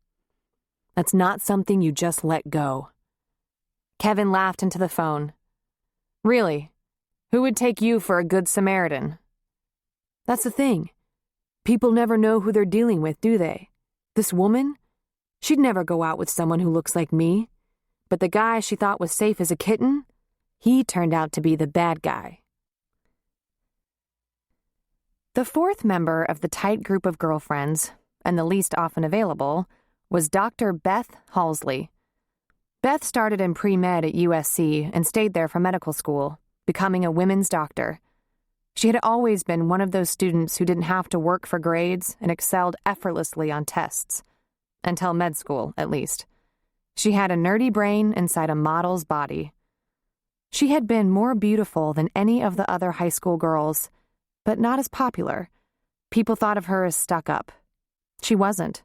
[SPEAKER 2] That's not something you just let go. Kevin laughed into the phone. Really? Who would take you for a good Samaritan? That's the thing. People never know who they're dealing with, do they? This woman? She'd never go out with someone who looks like me. But the guy she thought was safe as a kitten, he turned out to be the bad guy. The fourth member of the tight group of girlfriends, and the least often available, was Dr. Beth Halsley. Beth started in pre-med at USC and stayed there for medical school, becoming a women's doctor. She had always been one of those students who didn't have to work for grades and excelled effortlessly on tests. Until med school, at least. She had a nerdy brain inside a model's body. She had been more beautiful than any of the other high school girls, but not as popular. People thought of her as stuck up. She wasn't.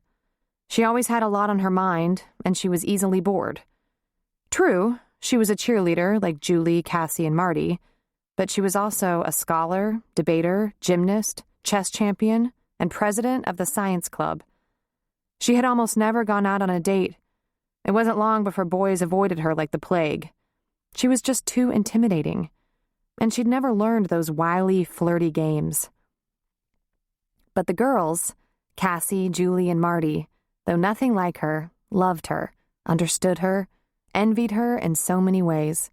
[SPEAKER 2] She always had a lot on her mind, and she was easily bored. True, she was a cheerleader like Julie, Cassie, and Marty, but she was also a scholar, debater, gymnast, chess champion, and president of the science club. She had almost never gone out on a date. It wasn't long before boys avoided her like the plague. She was just too intimidating. And she'd never learned those wily, flirty games. But the girls, Cassie, Julie, and Marty, though nothing like her, loved her, understood her, envied her in so many ways.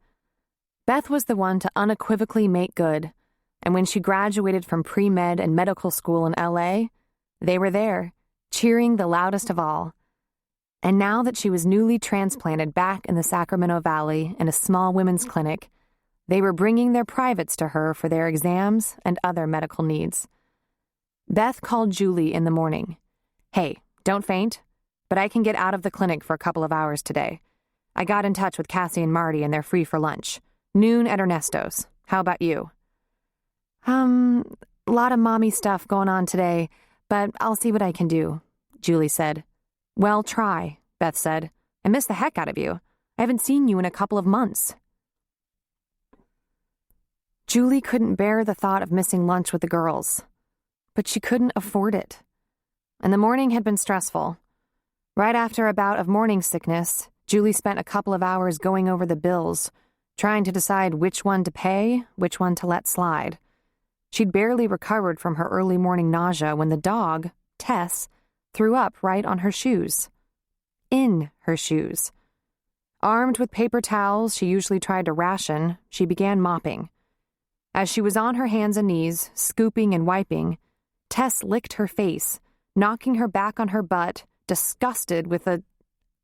[SPEAKER 2] Beth was the one to unequivocally make good, and when she graduated from pre-med and medical school in LA, they were there, cheering the loudest of all. And now that she was newly transplanted back in the Sacramento Valley in a small women's clinic, they were bringing their privates to her for their exams and other medical needs. Beth called Julie in the morning. Hey, don't faint, but I can get out of the clinic for a couple of hours today. I got in touch with Cassie and Marty and they're free for lunch. Noon at Ernesto's. How about you? A lot of mommy stuff going on today, but I'll see what I can do, Julie said. Well, try, Beth said. I miss the heck out of you. I haven't seen you in a couple of months. Julie couldn't bear the thought of missing lunch with the girls, but she couldn't afford it. And the morning had been stressful. Right after a bout of morning sickness, Julie spent a couple of hours going over the bills, trying to decide which one to pay, which one to let slide. She'd barely recovered from her early morning nausea when the dog, Tess, threw up right on her shoes. In her shoes. Armed with paper towels she usually tried to ration, she began mopping. As she was on her hands and knees, scooping and wiping, Tess licked her face, knocking her back on her butt, disgusted with a,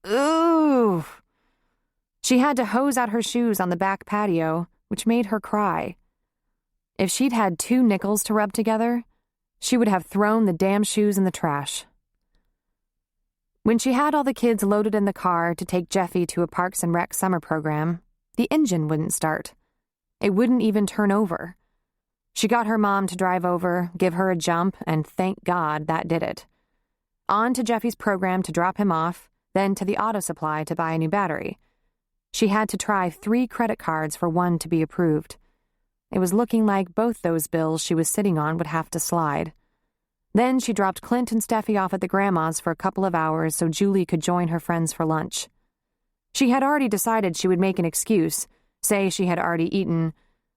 [SPEAKER 2] "Ooh!" She had to hose out her shoes on the back patio, which made her cry. If she'd had 2 nickels to rub together, she would have thrown the damn shoes in the trash. When she had all the kids loaded in the car to take Jeffy to a Parks and Rec summer program, the engine wouldn't start. It wouldn't even turn over. She got her mom to drive over, give her a jump, and thank God that did it. On to Jeffy's program to drop him off, then to the auto supply to buy a new battery. She had to try 3 credit cards for one to be approved. It was looking like both those bills she was sitting on would have to slide. Then she dropped Clint and Steffi off at the grandma's for a couple of hours so Julie could join her friends for lunch. She had already decided she would make an excuse, say she had already eaten,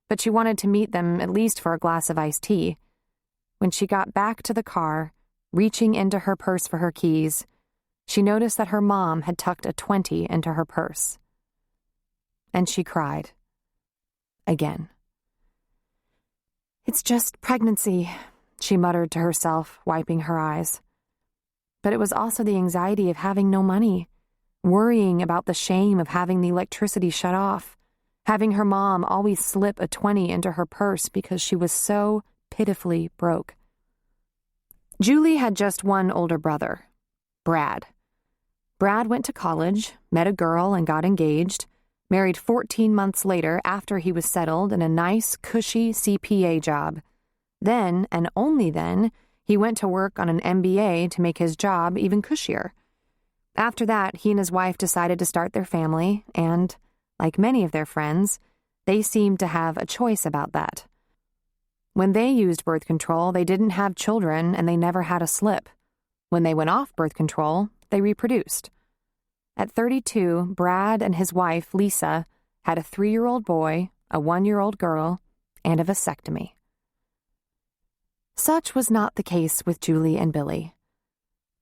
[SPEAKER 2] but she wanted to meet them at least for a glass of iced tea. When she got back to the car, reaching into her purse for her keys, she noticed that her mom had tucked a 20 into her purse. And she cried. Again. "It's just pregnancy," she muttered to herself, wiping her eyes. But it was also the anxiety of having no money, worrying about the shame of having the electricity shut off, having her mom always slip a 20 into her purse because she was so pitifully broke. Julie had just one older brother, Brad. Brad went to college, met a girl and got engaged, married 14 months later after he was settled in a nice, cushy CPA job. Then, and only then, he went to work on an MBA to make his job even cushier. After that, he and his wife decided to start their family, and, like many of their friends, they seemed to have a choice about that. When they used birth control, they didn't have children and they never had a slip. When they went off birth control, they reproduced. At 32, Brad and his wife, Lisa, had a 3-year-old boy, a 1-year-old girl, and a vasectomy. Such was not the case with Julie and Billy.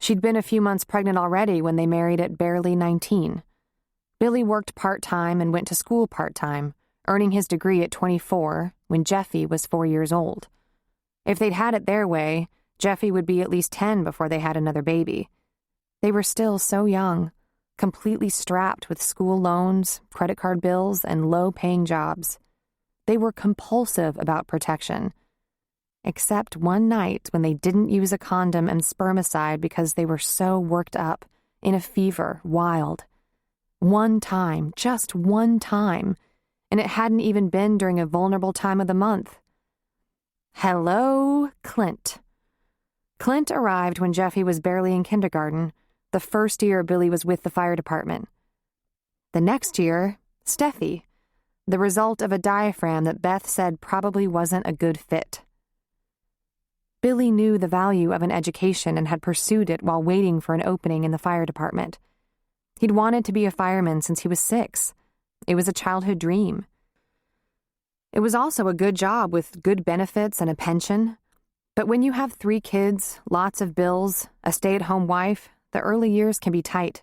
[SPEAKER 2] She'd been a few months pregnant already when they married at barely 19. Billy worked part-time and went to school part-time, earning his degree at 24 when Jeffy was 4 years old. If they'd had it their way, Jeffy would be at least 10 before they had another baby. They were still so young, completely strapped with school loans, credit card bills, and low-paying jobs. They were compulsive about protection. Except one night when they didn't use a condom and spermicide because they were so worked up, in a fever, wild. One time, just one time, and it hadn't even been during a vulnerable time of the month. Hello, Clint. Clint arrived when Jeffy was barely in kindergarten, the first year Billy was with the fire department. The next year, Steffi, the result of a diaphragm that Beth said probably wasn't a good fit. Billy knew the value of an education and had pursued it while waiting for an opening in the fire department. He'd wanted to be a fireman since he was 6. It was a childhood dream. It was also a good job with good benefits and a pension. But when you have 3 kids, lots of bills, a stay-at-home wife, the early years can be tight.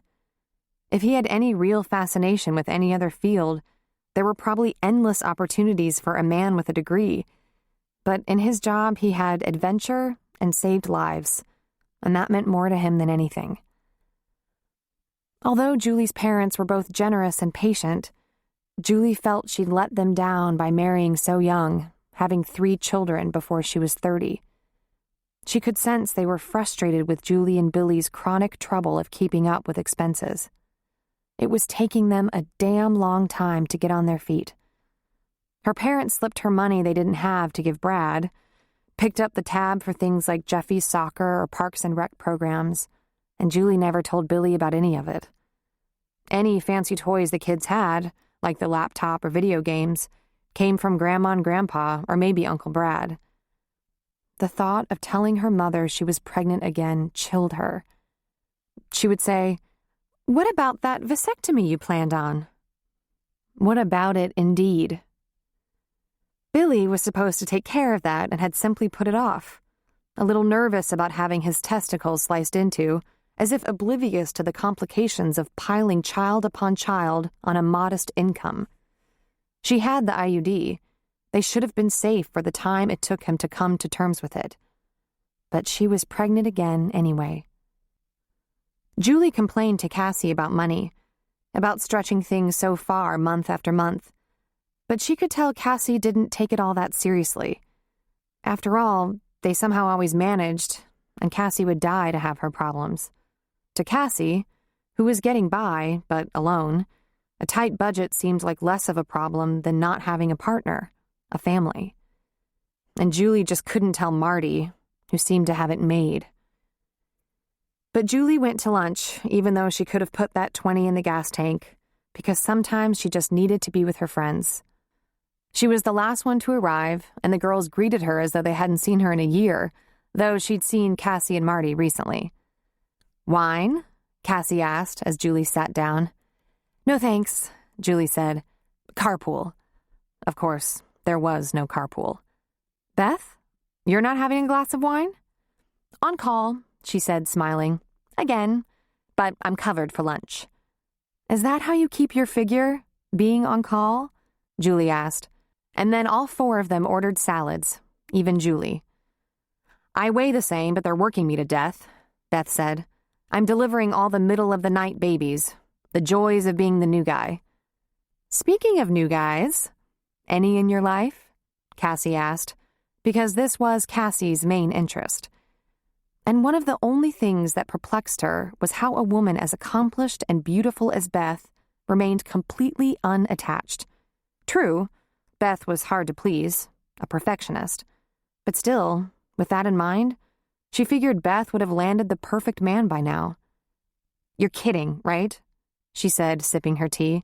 [SPEAKER 2] If he had any real fascination with any other field, there were probably endless opportunities for a man with a degree. But in his job, he had adventure and saved lives, and that meant more to him than anything. Although Julie's parents were both generous and patient, Julie felt she'd let them down by marrying so young, having 3 children before she was 30. She could sense they were frustrated with Julie and Billy's chronic trouble of keeping up with expenses. It was taking them a damn long time to get on their feet. Her parents slipped her money they didn't have to give Brad, picked up the tab for things like Jeffy's soccer or Parks and Rec programs, and Julie never told Billy about any of it. Any fancy toys the kids had, like the laptop or video games, came from Grandma and Grandpa or maybe Uncle Brad. The thought of telling her mother she was pregnant again chilled her. She would say, "What about that vasectomy you planned on?" What about it, indeed? Billy was supposed to take care of that and had simply put it off. a little nervous about having his testicles sliced into, as if oblivious to the complications of piling child upon child on a modest income. She had the IUD. They should have been safe for the time it took him to come to terms with it. But she was pregnant again anyway. Julie complained to Cassie about money, about stretching things so far month after month. But she could tell Cassie didn't take it all that seriously. After all, they somehow always managed, and Cassie would die to have her problems. To Cassie, who was getting by, but alone, a tight budget seemed like less of a problem than not having a partner, a family. And Julie just couldn't tell Marty, who seemed to have it made. But Julie went to lunch, even though she could have put that 20 in the gas tank, because sometimes she just needed to be with her friends. She was the last one to arrive, and the girls greeted her as though they hadn't seen her in a year, though she'd seen Cassie and Marty recently. "Wine?" Cassie asked as Julie sat down. "No thanks," Julie said. "Carpool." Of course, there was no carpool. "Beth, you're not having a glass of wine?" "On call," she said, smiling. "Again, but I'm covered for lunch." "Is that how you keep your figure, being on call?" Julie asked. And then all four of them ordered salads, even Julie. "I weigh the same, but they're working me to death," Beth said. "I'm delivering all the middle-of-the-night babies, the joys of being the new guy." "Speaking of new guys, any in your life?" Cassie asked, because this was Cassie's main interest. And one of the only things that perplexed her was how a woman as accomplished and beautiful as Beth remained completely unattached. True, Beth was hard to please, a perfectionist. But still, with that in mind, she figured Beth would have landed the perfect man by now. "You're kidding, right?" she said, sipping her tea.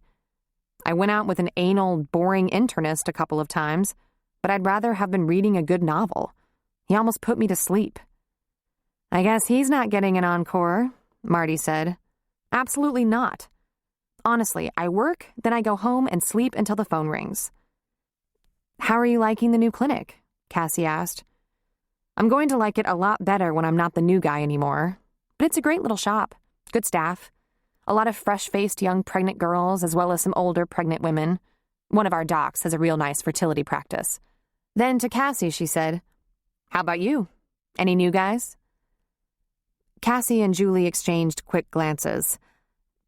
[SPEAKER 2] "I went out with an anal, boring internist a couple of times, but I'd rather have been reading a good novel. He almost put me to sleep." "I guess he's not getting an encore," Marty said. "Absolutely not. Honestly, I work, then I go home and sleep until the phone rings." "How are you liking the new clinic?" Cassie asked. "I'm going to like it a lot better when I'm not the new guy anymore. But it's a great little shop. Good staff. A lot of fresh-faced young pregnant girls as well as some older pregnant women. One of our docs has a real nice fertility practice." Then to Cassie, she said, "How about you? Any new guys?" Cassie and Julie exchanged quick glances.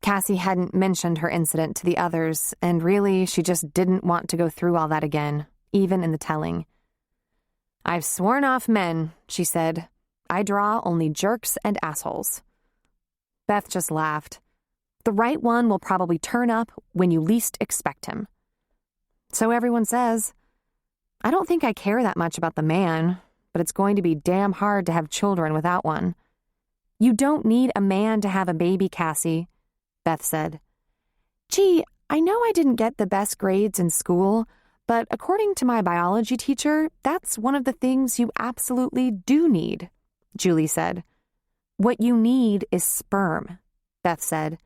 [SPEAKER 2] Cassie hadn't mentioned her incident to the others, and really, she just didn't want to go through all that again, even in the telling. "I've sworn off men," she said. "I draw only jerks and assholes." Beth just laughed. "The right one will probably turn up when you least expect him." "So everyone says. I don't think I care that much about the man, but it's going to be damn hard to have children without one." "You don't need a man to have a baby, Cassie," Beth said. "Gee, I know I didn't get the best grades in school, but according to my biology teacher, that's one of the things you absolutely do need," Julie said. "What you need is sperm," Beth said,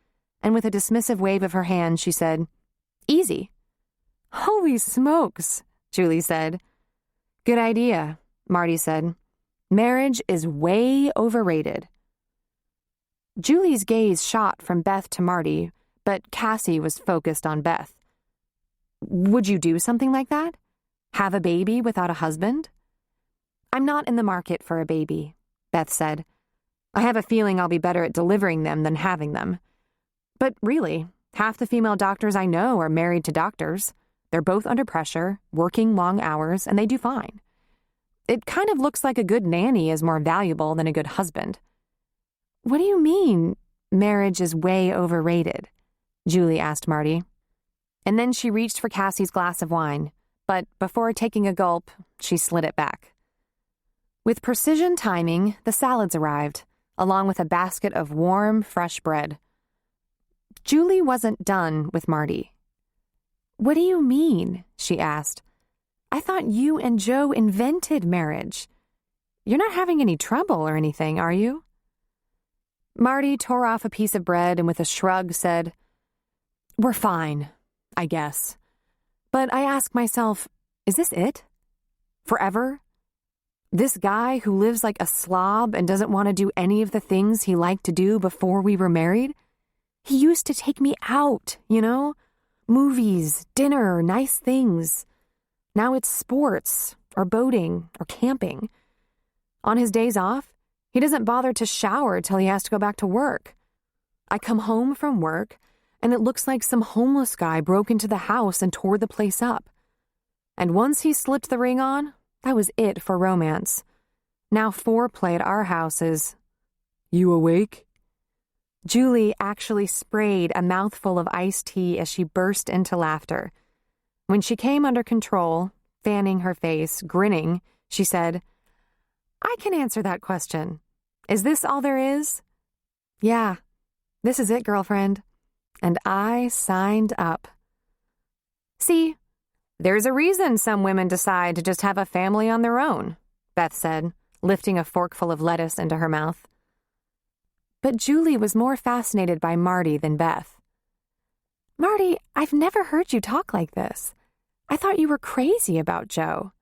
[SPEAKER 2] and with a dismissive wave of her hand, she said, "Easy." "Holy smokes," Julie said. "Good idea," Marty said. "Marriage is way overrated." Julie's gaze shot from Beth to Marty, but Cassie was focused on Beth. "Would you do something like that? Have a baby without a husband?" "I'm not in the market for a baby," Beth said. "I have a feeling I'll be better at delivering them than having them. But really, half the female doctors I know are married to doctors. They're both under pressure, working long hours, and they do fine. It kind of looks like a good nanny is more valuable than a good husband." "What do you mean, marriage is way overrated?" Julie asked Marty. And then she reached for Cassie's glass of wine, but before taking a gulp, she slid it back. With precision timing, the salads arrived, along with a basket of warm, fresh bread. Julie wasn't done with Marty. "What do you mean?" she asked. "I thought you and Joe invented marriage. You're not having any trouble or anything, are you?" Marty tore off a piece of bread and with a shrug said, "We're fine, I guess. But I ask myself, is this it? Forever? This guy who lives like a slob and doesn't want to do any of the things he liked to do before we were married? He used to take me out, movies, dinner, nice things. Now it's sports, or boating, or camping. On his days off, he doesn't bother to shower till he has to go back to work. I come home from work, and it looks like some homeless guy broke into the house and tore the place up. And once he slipped the ring on, that was it for romance. Now foreplay at our house is, "You awake?" Julie actually sprayed a mouthful of iced tea as she burst into laughter. When she came under control, fanning her face, grinning, she said, "I can answer that question. Is this all there is?" "Yeah, this is it, girlfriend." And I signed up. "See, there's a reason some women decide to just have a family on their own," Beth said, lifting a forkful of lettuce into her mouth. But Julie was more fascinated by Marty than Beth. "Marty, I've never heard you talk like this. I thought you were crazy about Joe."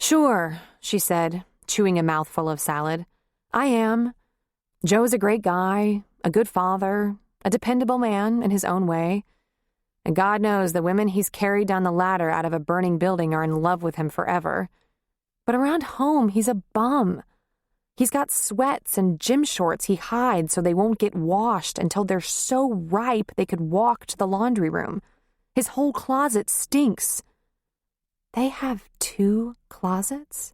[SPEAKER 2] "Sure," she said, chewing a mouthful of salad. "I am. Joe's a great guy, a good father, a dependable man in his own way. And God knows the women he's carried down the ladder out of a burning building are in love with him forever. But around home, he's a bum. He's got sweats and gym shorts he hides so they won't get washed until they're so ripe they could walk to the laundry room. His whole closet stinks." "They have 2 closets?"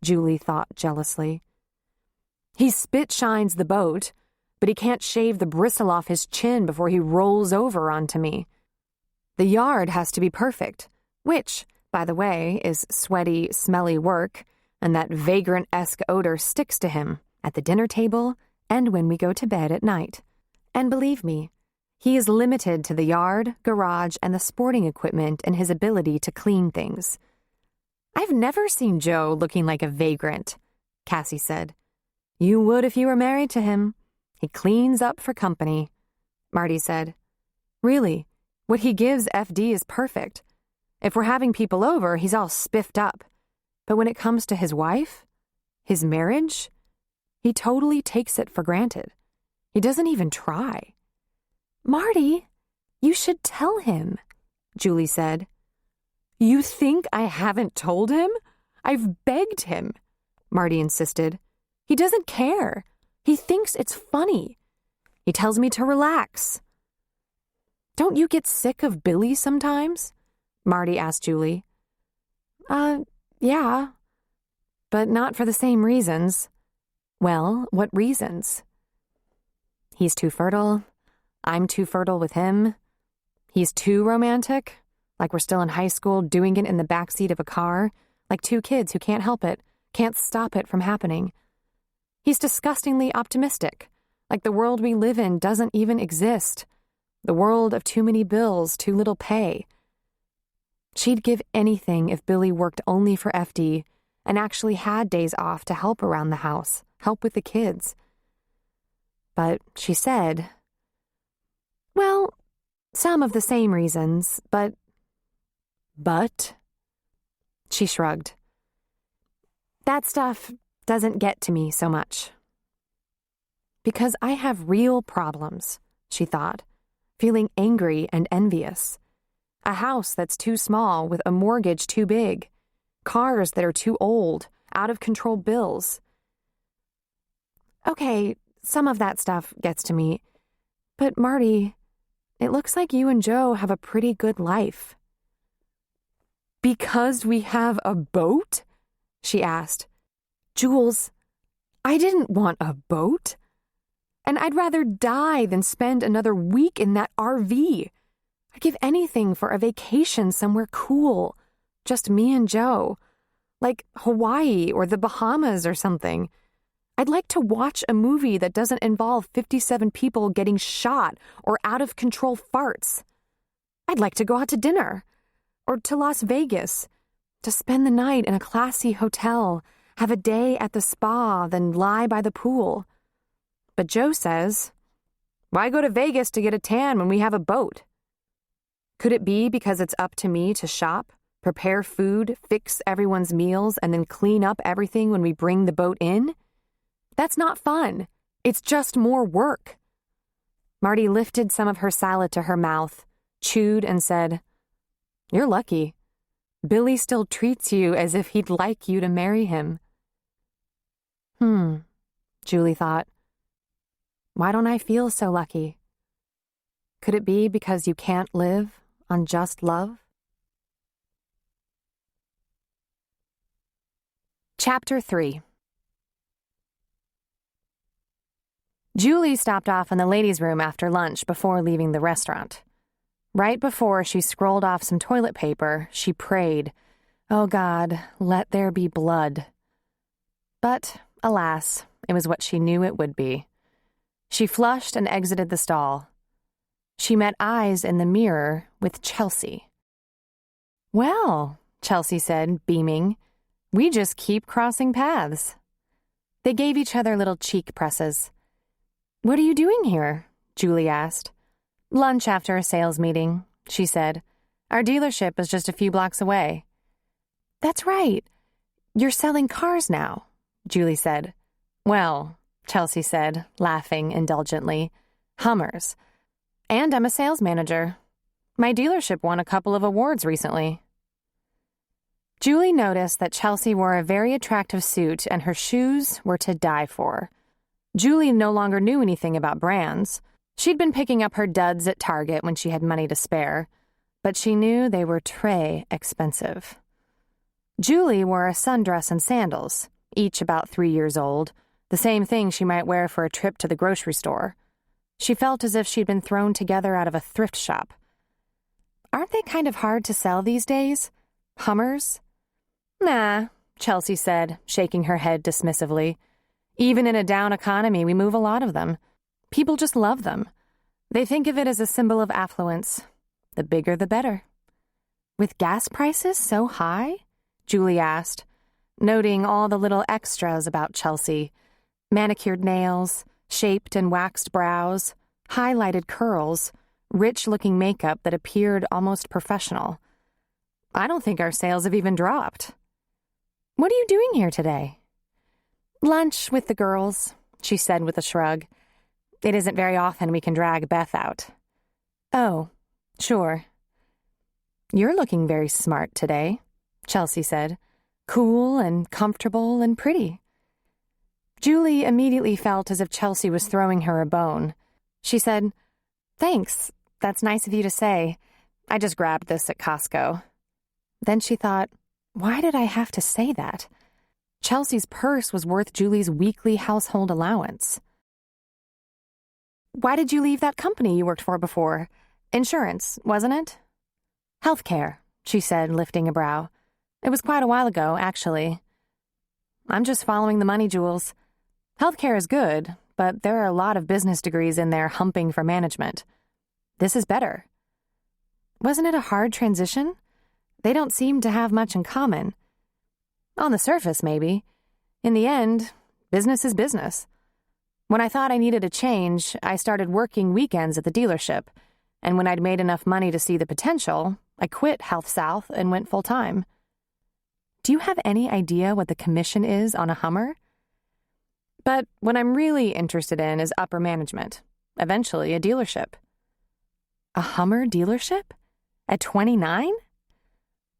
[SPEAKER 2] Julie thought jealously. "He spit shines the boat, but he can't shave the bristle off his chin before he rolls over onto me. The yard has to be perfect, which, by the way, is sweaty, smelly work, and that vagrant-esque odor sticks to him at the dinner table and when we go to bed at night. And believe me, he is limited to the yard, garage, and the sporting equipment in his ability to clean things." "I've never seen Joe looking like a vagrant," Cassie said. "You would if you were married to him. He cleans up for company," Marty said. "Really, what he gives FD is perfect. If we're having people over, he's all spiffed up. But when it comes to his wife, his marriage, he totally takes it for granted. He doesn't even try." "Marty, you should tell him," Julie said. "You think I haven't told him? I've begged him," Marty insisted. "He doesn't care. He thinks it's funny. He tells me to relax." "Don't you get sick of Billy sometimes?" Marty asked Julie. Yeah, but not for the same reasons." "Well, what reasons?" "He's too fertile. I'm too fertile with him. He's too romantic, like we're still in high school doing it in the backseat of a car, like 2 kids who can't help it, can't stop it from happening. He's disgustingly optimistic, like the world we live in doesn't even exist, the world of too many bills, too little pay. She'd give anything if Billy worked only for FD and actually had days off to help around the house, help with the kids. But she said, "Well, some of the same reasons, but..." "But?" She shrugged. "That stuff doesn't get to me so much." "Because I have real problems," she thought, feeling angry and envious. A house that's too small with a mortgage too big. Cars that are too old, out-of-control bills. "Okay, some of that stuff gets to me. But Marty, it looks like you and Joe have a pretty good life." "Because we have a boat?" she asked. "Jules, I didn't want a boat. And I'd rather die than spend another week in that RV. I'd give anything for a vacation somewhere cool, just me and Joe, like Hawaii or the Bahamas or something. I'd like to watch a movie that doesn't involve 57 people getting shot or out-of-control farts. I'd like to go out to dinner, or to Las Vegas, to spend the night in a classy hotel, have a day at the spa, then lie by the pool. But Joe says, why go to Vegas to get a tan when we have a boat? Could it be because it's up to me to shop, Prepare food, fix everyone's meals, and then clean up everything when we bring the boat in? That's not fun. It's just more work. Marty lifted some of her salad to her mouth, chewed, and said, "You're lucky. Billy still treats you as if he'd like you to marry him." Julie thought. Why don't I feel so lucky? Could it be because you can't live on just love? Chapter 3. Julie stopped off in the ladies' room after lunch before leaving the restaurant. Right before she scrolled off some toilet paper, she prayed, "Oh God, let there be blood." But, alas, it was what she knew it would be. She flushed and exited the stall. She met eyes in the mirror with Chelsea. "Well," Chelsea said, beaming, "we just keep crossing paths." They gave each other little cheek presses. "What are you doing here?" Julie asked. "Lunch after a sales meeting," she said. "Our dealership is just a few blocks away." "That's right. You're selling cars now," Julie said. "Well," Chelsea said, laughing indulgently, "Hummers. And I'm a sales manager. My dealership won a couple of awards recently." Julie noticed that Chelsea wore a very attractive suit and her shoes were to die for. Julie no longer knew anything about brands. She'd been picking up her duds at Target when she had money to spare, but she knew they were très expensive. Julie wore a sundress and sandals, each about 3 years old, the same thing she might wear for a trip to the grocery store. She felt as if she'd been thrown together out of a thrift shop. "Aren't they kind of hard to sell these days? Hummers?" "Nah," Chelsea said, shaking her head dismissively. "Even in a down economy, we move a lot of them. People just love them. They think of it as a symbol of affluence. The bigger, the better." "With gas prices so high?" Julie asked, noting all the little extras about Chelsea. Manicured nails, shaped and waxed brows, highlighted curls, rich-looking makeup that appeared almost professional. "I don't think our sales have even dropped." "What are you doing here today?" "Lunch with the girls," she said with a shrug. "It isn't very often we can drag Beth out." "Oh, sure." "You're looking very smart today," Chelsea said. "Cool and comfortable and pretty." Julie immediately felt as if Chelsea was throwing her a bone. She said, "Thanks, that's nice of you to say. I just grabbed this at Costco." Then she thought, why did I have to say that? Chelsea's purse was worth Julie's weekly household allowance. "Why did you leave that company you worked for before? Insurance, wasn't it?" "Healthcare," she said, lifting a brow. "It was quite a while ago, actually." "I'm just following the money, Jules. Healthcare is good, but there are a lot of business degrees in there humping for management. This is better." "Wasn't it a hard transition? They don't seem to have much in common." "On the surface, maybe. In the end, business is business. When I thought I needed a change, I started working weekends at the dealership, and when I'd made enough money to see the potential, I quit Health South and went full-time." "Do you have any idea what the commission is on a Hummer?" "But what I'm really interested in is upper management, eventually a dealership." "A Hummer dealership? At 29?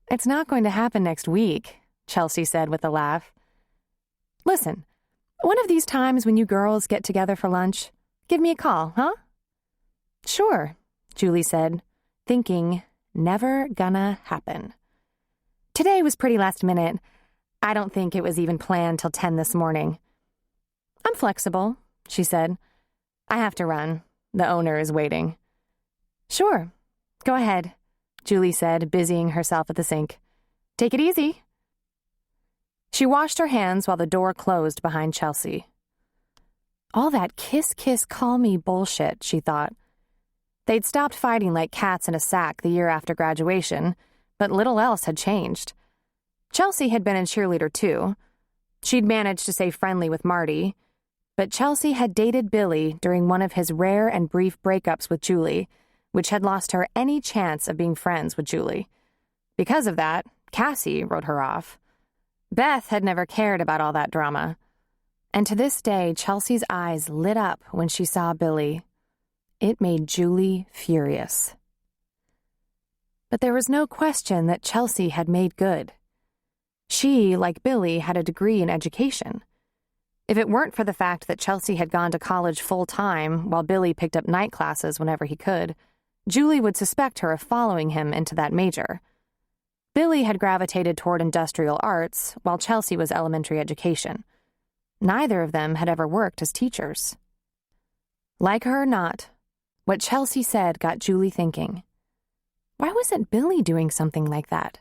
[SPEAKER 2] "It's not going to happen next week," Chelsea said with a laugh. "Listen, one of these times when you girls get together for lunch, give me a call, huh?" "Sure," Julie said, thinking, never gonna happen. "Today was pretty last minute. I don't think it was even planned till 10 this morning." "I'm flexible," she said. "I have to run. The owner is waiting." "Sure. Go ahead," Julie said, busying herself at the sink. "Take it easy." She washed her hands while the door closed behind Chelsea. All that kiss, kiss, call me bullshit, she thought. They'd stopped fighting like cats in a sack the year after graduation, but little else had changed. Chelsea had been a cheerleader too. She'd managed to stay friendly with Marty, but Chelsea had dated Billy during one of his rare and brief breakups with Julie, which had lost her any chance of being friends with Julie. Because of that, Cassie wrote her off. Beth had never cared about all that drama. And to this day, Chelsea's eyes lit up when she saw Billy. It made Julie furious. But there was no question that Chelsea had made good. She, like Billy, had a degree in education. If it weren't for the fact that Chelsea had gone to college full-time while Billy picked up night classes whenever he could, Julie would suspect her of following him into that major. Billy had gravitated toward industrial arts, while Chelsea was elementary education. Neither of them had ever worked as teachers. Like her or not, what Chelsea said got Julie thinking. Why wasn't Billy doing something like that?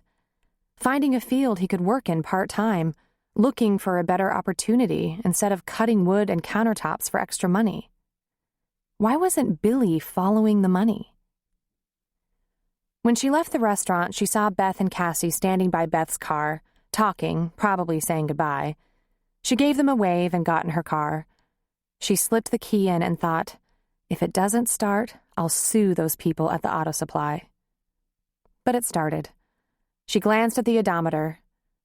[SPEAKER 2] Finding a field he could work in part-time, looking for a better opportunity instead of cutting wood and countertops for extra money. Why wasn't Billy following the money? When she left the restaurant, she saw Beth and Cassie standing by Beth's car, talking, probably saying goodbye. She gave them a wave and got in her car. She slipped the key in and thought, if it doesn't start, I'll sue those people at the auto supply. But it started. She glanced at the odometer,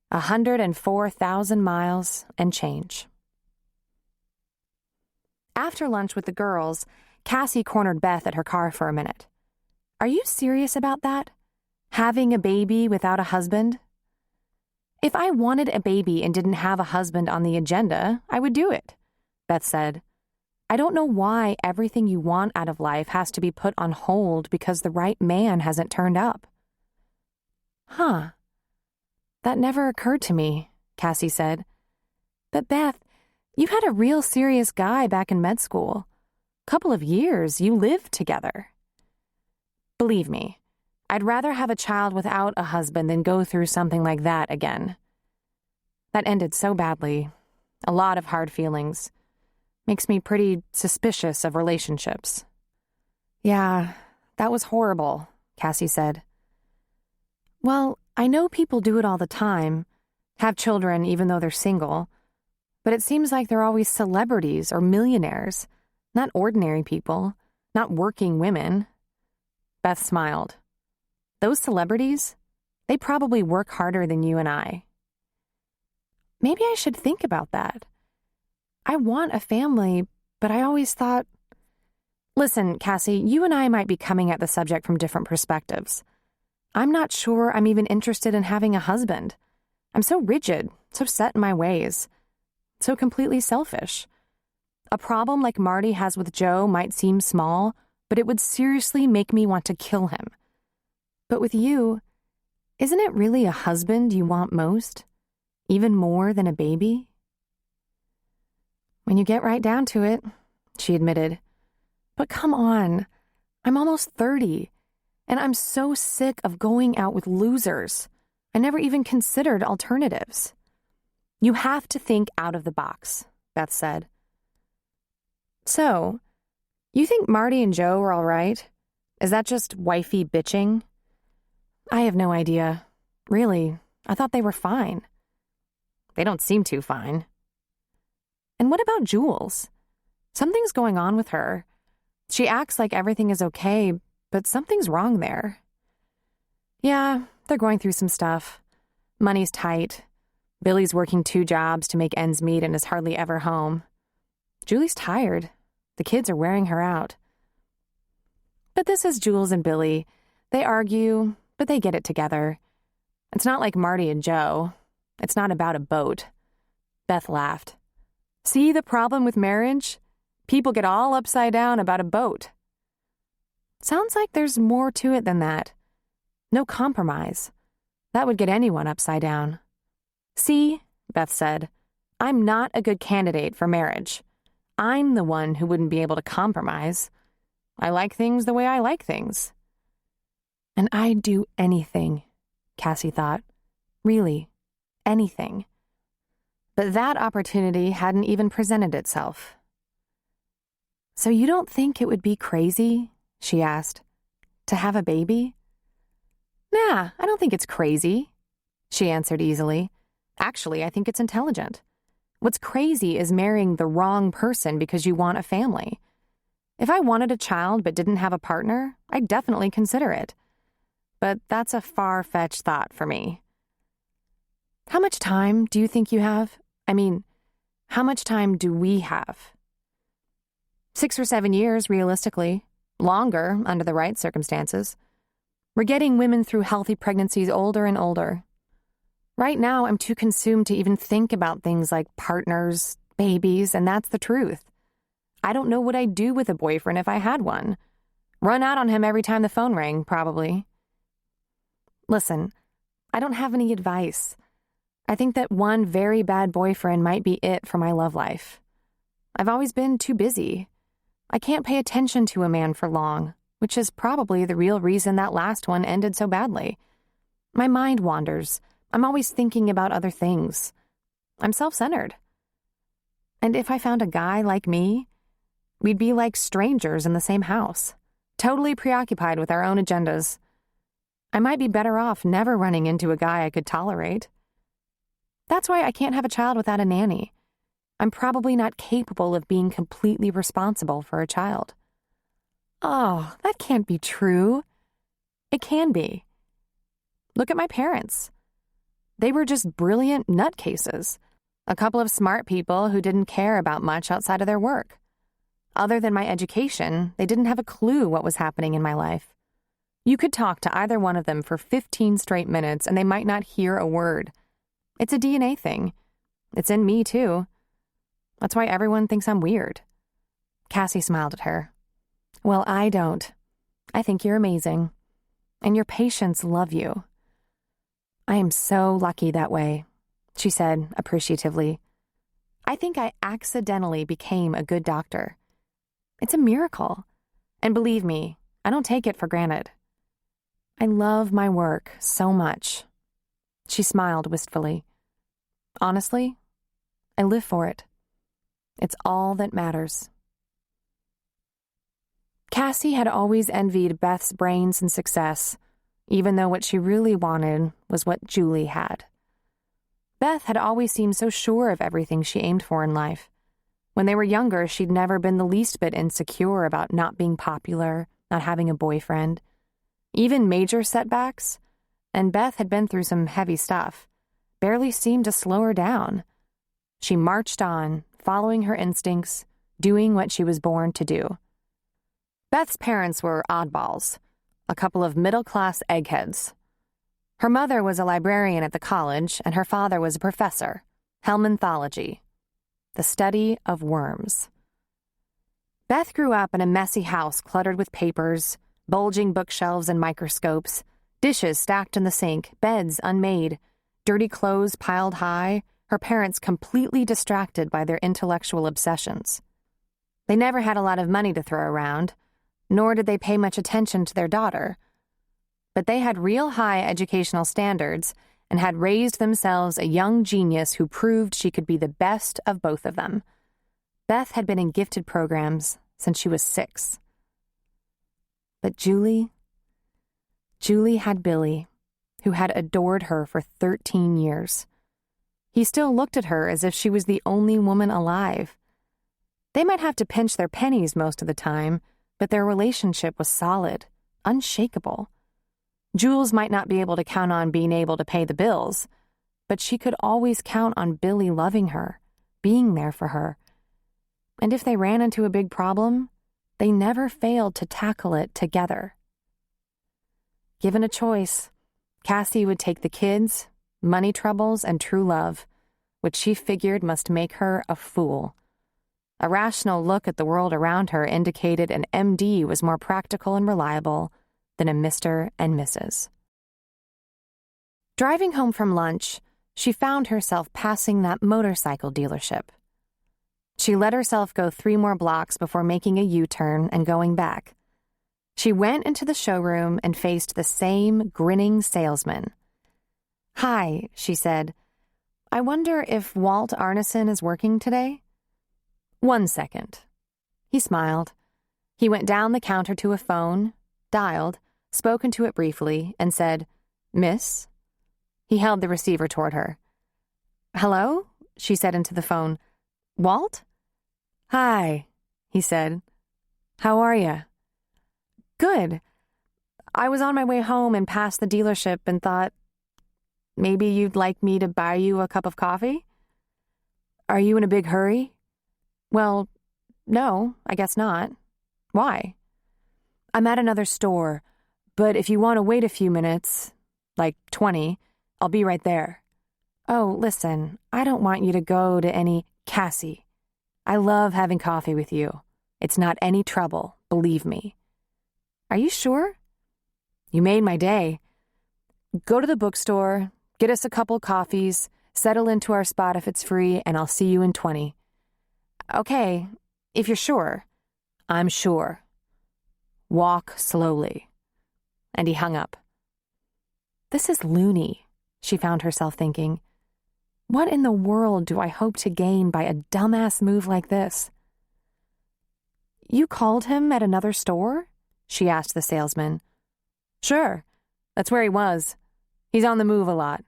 [SPEAKER 2] 104,000 miles and change. After lunch with the girls, Cassie cornered Beth at her car for a minute. Are you serious about that? Having a baby without a husband? If I wanted a baby and didn't have a husband on the agenda, I would do it, Beth said. I don't know why everything you want out of life has to be put on hold because the right man hasn't turned up. Huh. That never occurred to me, Cassie said. But Beth, you had a real serious guy back in med school. Couple of years, you lived together. Believe me, I'd rather have a child without a husband than go through something like that again. That ended so badly. A lot of hard feelings. Makes me pretty suspicious of relationships. Yeah, that was horrible, Cassie said. Well, I know people do it all the time, have children even though they're single, but it seems like they're always celebrities or millionaires, not ordinary people, not working women. Beth smiled. Those celebrities, they probably work harder than you and I. Maybe I should think about that. I want a family, but I always thought... Listen, Cassie, you and I might be coming at the subject from different perspectives. I'm not sure I'm even interested in having a husband. I'm so rigid, so set in my ways, so completely selfish. A problem like Marty has with Joe might seem small, but it would seriously make me want to kill him. But with you, isn't it really a husband you want most? Even more than a baby? When you get right down to it, she admitted. But come on, I'm almost 30, and I'm so sick of going out with losers. I never even considered alternatives. You have to think out of the box, Beth said. So, you think Marty and Joe are all right? Is that just wifey bitching? I have no idea. Really, I thought they were fine. They don't seem too fine. And what about Jules? Something's going on with her. She acts like everything is okay, but something's wrong there. Yeah, they're going through some stuff. Money's tight. Billy's working 2 jobs to make ends meet and is hardly ever home. Julie's tired. The kids are wearing her out. But this is Jules and Billy. They argue, but they get it together. It's not like Marty and Joe. It's not about a boat. Beth laughed. See the problem with marriage? People get all upside down about a boat. Sounds like there's more to it than that. No compromise. That would get anyone upside down. See, Beth said, I'm not a good candidate for marriage. I'm the one who wouldn't be able to compromise. I like things the way I like things. And I'd do anything, Cassie thought. Really, anything. But that opportunity hadn't even presented itself. So you don't think it would be crazy, she asked, to have a baby? Nah, I don't think it's crazy, she answered easily. Actually, I think it's intelligent. What's crazy is marrying the wrong person because you want a family. If I wanted a child but didn't have a partner, I'd definitely consider it. But that's a far-fetched thought for me. much time do you think you have? I mean, how much time do we have? 6 or 7 years, realistically. Longer, under the right circumstances. We're getting women through healthy pregnancies older and older. Right now, I'm too consumed to even think about things like partners, babies, and that's the truth. I don't know what I'd do with a boyfriend if I had one. Run out on him every time the phone rang, probably. Listen, I don't have any advice. I think that one very bad boyfriend might be it for my love life. I've always been too busy. I can't pay attention to a man for long, which is probably the real reason that last one ended so badly. My mind wanders. I'm always thinking about other things. I'm self-centered. And if I found a guy like me, we'd be like strangers in the same house, totally preoccupied with our own agendas. I might be better off never running into a guy I could tolerate. That's why I can't have a child without a nanny. I'm probably not capable of being completely responsible for a child. Oh, that can't be true. It can be. Look at my parents. They were just brilliant nutcases. A couple of smart people who didn't care about much outside of their work. Other than my education, they didn't have a clue what was happening in my life. You could talk to either one of them for 15 straight minutes and they might not hear a word. It's a DNA thing. It's in me, too. That's why everyone thinks I'm weird. Cassie smiled at her. Well, I don't. I think you're amazing. And your patients love you. I am so lucky that way, she said appreciatively. I think I accidentally became a good doctor. It's a miracle. And believe me, I don't take it for granted. I love my work so much. She smiled wistfully. Honestly, I live for it. It's all that matters. Cassie had always envied Beth's brains and success, even though what she really wanted was what Julie had. Beth had always seemed so sure of everything she aimed for in life. When they were younger, she'd never been the least bit insecure about not being popular, not having a boyfriend. Even major setbacks, and Beth had been through some heavy stuff, barely seemed to slow her down. She marched on, following her instincts, doing what she was born to do. Beth's parents were oddballs, a couple of middle-class eggheads. Her mother was a librarian at the college, and her father was a professor, helminthology, the study of worms. Beth grew up in a messy house cluttered with papers, bulging bookshelves and microscopes, dishes stacked in the sink, beds unmade, dirty clothes piled high, her parents completely distracted by their intellectual obsessions. They never had a lot of money to throw around, nor did they pay much attention to their daughter. But they had real high educational standards and had raised themselves a young genius who proved she could be the best of both of them. Beth had been in gifted programs since she was 6. But Julie had Billy, who had adored her for 13 years. He still looked at her as if she was the only woman alive. They might have to pinch their pennies most of the time, but their relationship was solid, unshakable. Jules might not be able to count on being able to pay the bills, but she could always count on Billy loving her, being there for her. And if they ran into a big problem, they never failed to tackle it together. Given a choice, Cassie would take the kids, money troubles, and true love, which she figured must make her a fool. A rational look at the world around her indicated an MD was more practical and reliable than a Mr. and Mrs. Driving home from lunch, she found herself passing that motorcycle dealership. She let herself go 3 more blocks before making a U-turn and going back. She went into the showroom and faced the same grinning salesman. "Hi," she said. "I wonder if Walt Arneson is working today?" "1 second." He smiled. He went down the counter to a phone, dialed, spoke into it briefly, and said, "Miss?" He held the receiver toward her. "Hello?" she said into the phone. "Walt?" "Hi," he said. "How are you?" "Good. I was on my way home and passed the dealership and thought, Maybe you'd like me to buy you a cup of coffee? Are you in a big hurry? Well, no, I guess not. Why? I'm at another store, but if you want to wait a few minutes, like 20, I'll be right there. Oh, listen, I don't want you to go to any... Cassie, I love having coffee with you. It's not any trouble, believe me. Are you sure? You made my day. Go to the bookstore, get us a couple coffees, settle into our spot if it's free, and I'll see you in 20. Okay, if you're sure. I'm sure. Walk slowly. And he hung up. This is loony, she found herself thinking. What in the world do I hope to gain by a dumbass move like this? You called him at another store? She asked the salesman. Sure, that's where he was. He's on the move a lot.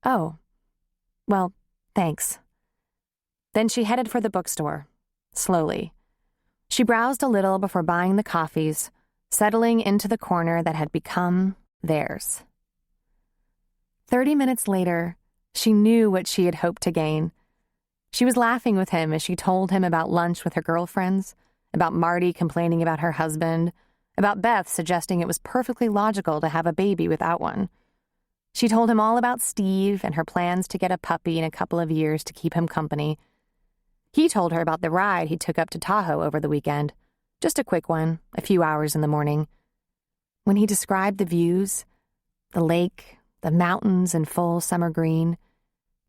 [SPEAKER 2] Oh, well, thanks. Then she headed for the bookstore, slowly. She browsed a little before buying the coffees, settling into the corner that had become theirs. 30 minutes later, she knew what she had hoped to gain. She was laughing with him as she told him about lunch with her girlfriends, about Marty complaining about her husband, about Beth suggesting it was perfectly logical to have a baby without one. She told him all about Steve and her plans to get a puppy in a couple of years to keep him company. He told her about the ride he took up to Tahoe over the weekend. Just a quick one, a few hours in the morning. When he described the views, the lake, the mountains in full summer green,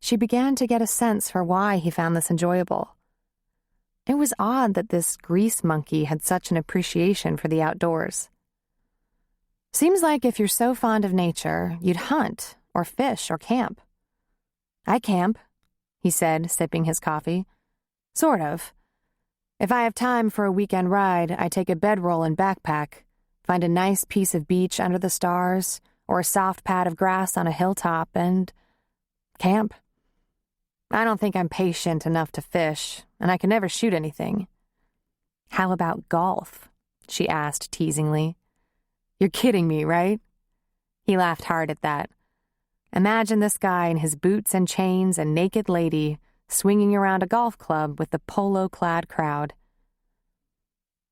[SPEAKER 2] she began to get a sense for why he found this enjoyable. It was odd that this grease monkey had such an appreciation for the outdoors. Seems like if you're so fond of nature, you'd hunt or fish or camp. I camp, he said, sipping his coffee. Sort of. If I have time for a weekend ride, I take a bedroll and backpack, find a nice piece of beach under the stars, or a soft pad of grass on a hilltop, and camp. I don't think I'm patient enough to fish, and I can never shoot anything. How about golf? She asked teasingly. You're kidding me, right? He laughed hard at that. Imagine this guy in his boots and chains and naked lady swinging around a golf club with the polo-clad crowd.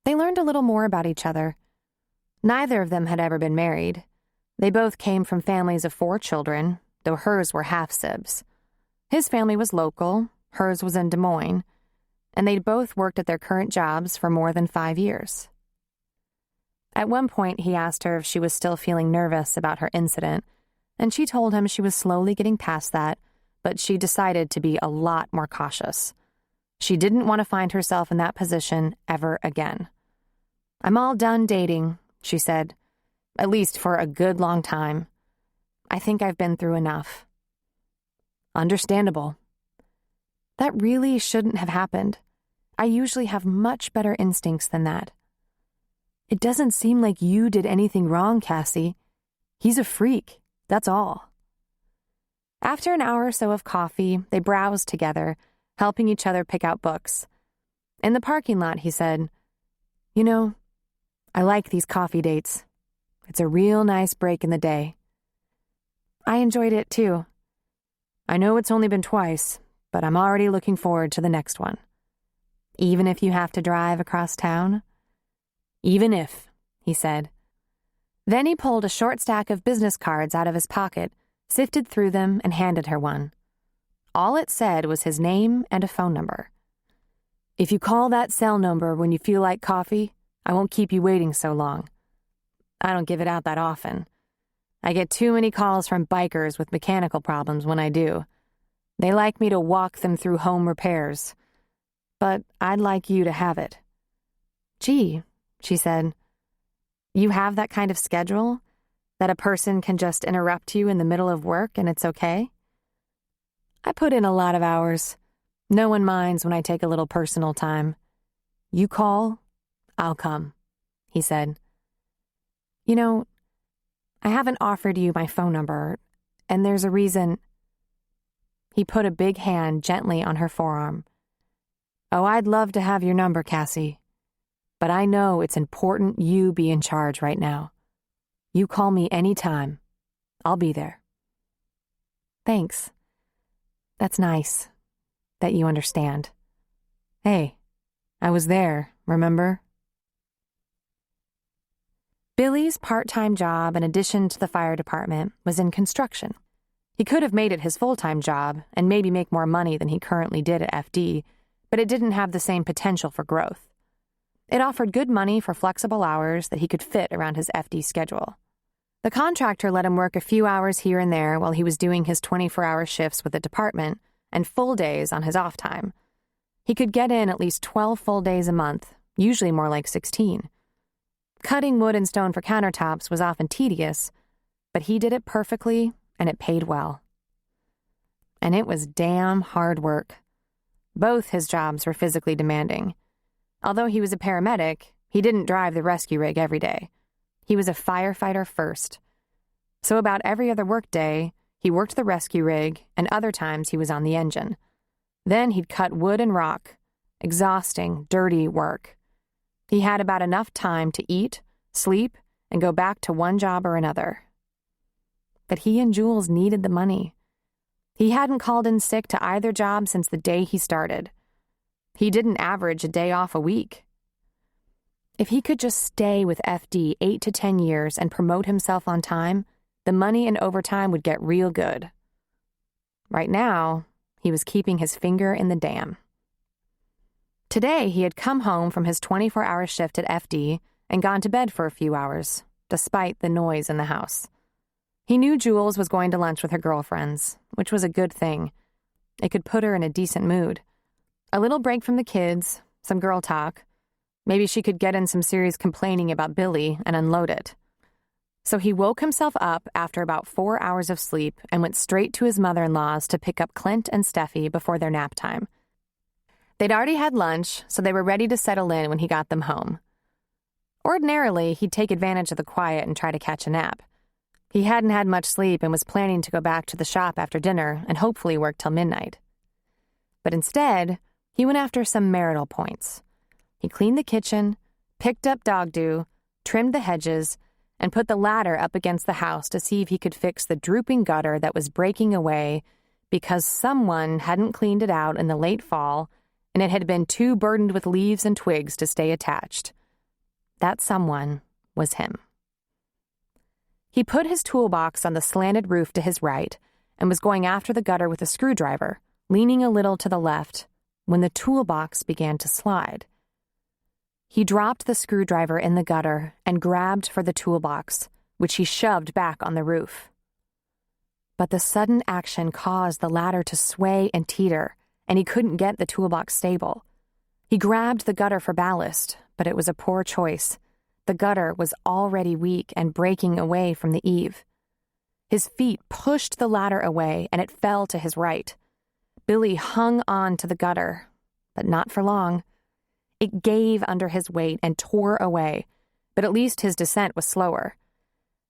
[SPEAKER 2] They learned a little more about each other. Neither of them had ever been married. They both came from families of 4 children, though hers were half-sibs. His family was local, hers was in Des Moines, and they'd both worked at their current jobs for more than 5 years. At one point, he asked her if she was still feeling nervous about her incident, and she told him she was slowly getting past that, but she decided to be a lot more cautious. She didn't want to find herself in that position ever again. I'm all done dating, she said, at least for a good long time. I think I've been through enough. Understandable. That really shouldn't have happened. I usually have much better instincts than that. It doesn't seem like you did anything wrong, Cassie. He's a freak, that's all. After an hour or so of coffee, they browsed together, helping each other pick out books. In the parking lot, he said, You know, I like these coffee dates. It's a real nice break in the day. I enjoyed it, too. I know it's only been twice, but I'm already looking forward to the next one. Even if you have to drive across town? Even if, he said. Then he pulled a short stack of business cards out of his pocket, sifted through them, and handed her one. All it said was his name and a phone number. If you call that cell number when you feel like coffee, I won't keep you waiting so long. I don't give it out that often. I get too many calls from bikers with mechanical problems when I do. They like me to walk them through home repairs. But I'd like you to have it. Gee, she said, you have that kind of schedule? That a person can just interrupt you in the middle of work and it's okay? I put in a lot of hours. No one minds when I take a little personal time. You call, I'll come, he said. You know, I haven't offered you my phone number, and there's a reason. He put a big hand gently on her forearm. Oh, I'd love to have your number, Cassie. But I know it's important you be in charge right now. You call me any time. I'll be there. Thanks. That's nice that you understand. Hey, I was there, remember? Billy's part-time job, in addition to the fire department, was in construction. He could have made it his full-time job and maybe make more money than he currently did at FD, but it didn't have the same potential for growth. It offered good money for flexible hours that he could fit around his FD schedule. The contractor let him work a few hours here and there while he was doing his 24-hour shifts with the department and full days on his off time. He could get in at least 12 full days a month, usually more like 16. Cutting wood and stone for countertops was often tedious, but he did it perfectly and it paid well. And it was damn hard work. Both his jobs were physically demanding. Although he was a paramedic, he didn't drive the rescue rig every day. He was a firefighter first. So about every other workday, he worked the rescue rig, and other times he was on the engine. Then he'd cut wood and rock. Exhausting, dirty work. He had about enough time to eat, sleep, and go back to one job or another. But he and Jules needed the money. He hadn't called in sick to either job since the day he started. He didn't average a day off a week. If he could just stay with FD 8 to 10 years and promote himself on time, the money and overtime would get real good. Right now, he was keeping his finger in the dam. Today, he had come home from his 24-hour shift at FD and gone to bed for a few hours, despite the noise in the house. He knew Jules was going to lunch with her girlfriends, which was a good thing. It could put her in a decent mood. A little break from the kids, some girl talk. Maybe she could get in some serious complaining about Billy and unload it. So he woke himself up after about 4 hours of sleep and went straight to his mother-in-law's to pick up Clint and Steffi before their nap time. They'd already had lunch, so they were ready to settle in when he got them home. Ordinarily, he'd take advantage of the quiet and try to catch a nap. He hadn't had much sleep and was planning to go back to the shop after dinner and hopefully work till midnight. But instead, he went after some marital points. He cleaned the kitchen, picked up dog dew, trimmed the hedges, and put the ladder up against the house to see if he could fix the drooping gutter that was breaking away because someone hadn't cleaned it out in the late fall and it had been too burdened with leaves and twigs to stay attached. That someone was him. He put his toolbox on the slanted roof to his right and was going after the gutter with a screwdriver, leaning a little to the left, when the toolbox began to slide. He dropped the screwdriver in the gutter and grabbed for the toolbox, which he shoved back on the roof. But the sudden action caused the ladder to sway and teeter, and he couldn't get the toolbox stable. He grabbed the gutter for ballast, but it was a poor choice. The gutter was already weak and breaking away from the eave. His feet pushed the ladder away, and it fell to his right. Billy hung on to the gutter, but not for long. It gave under his weight and tore away, but at least his descent was slower.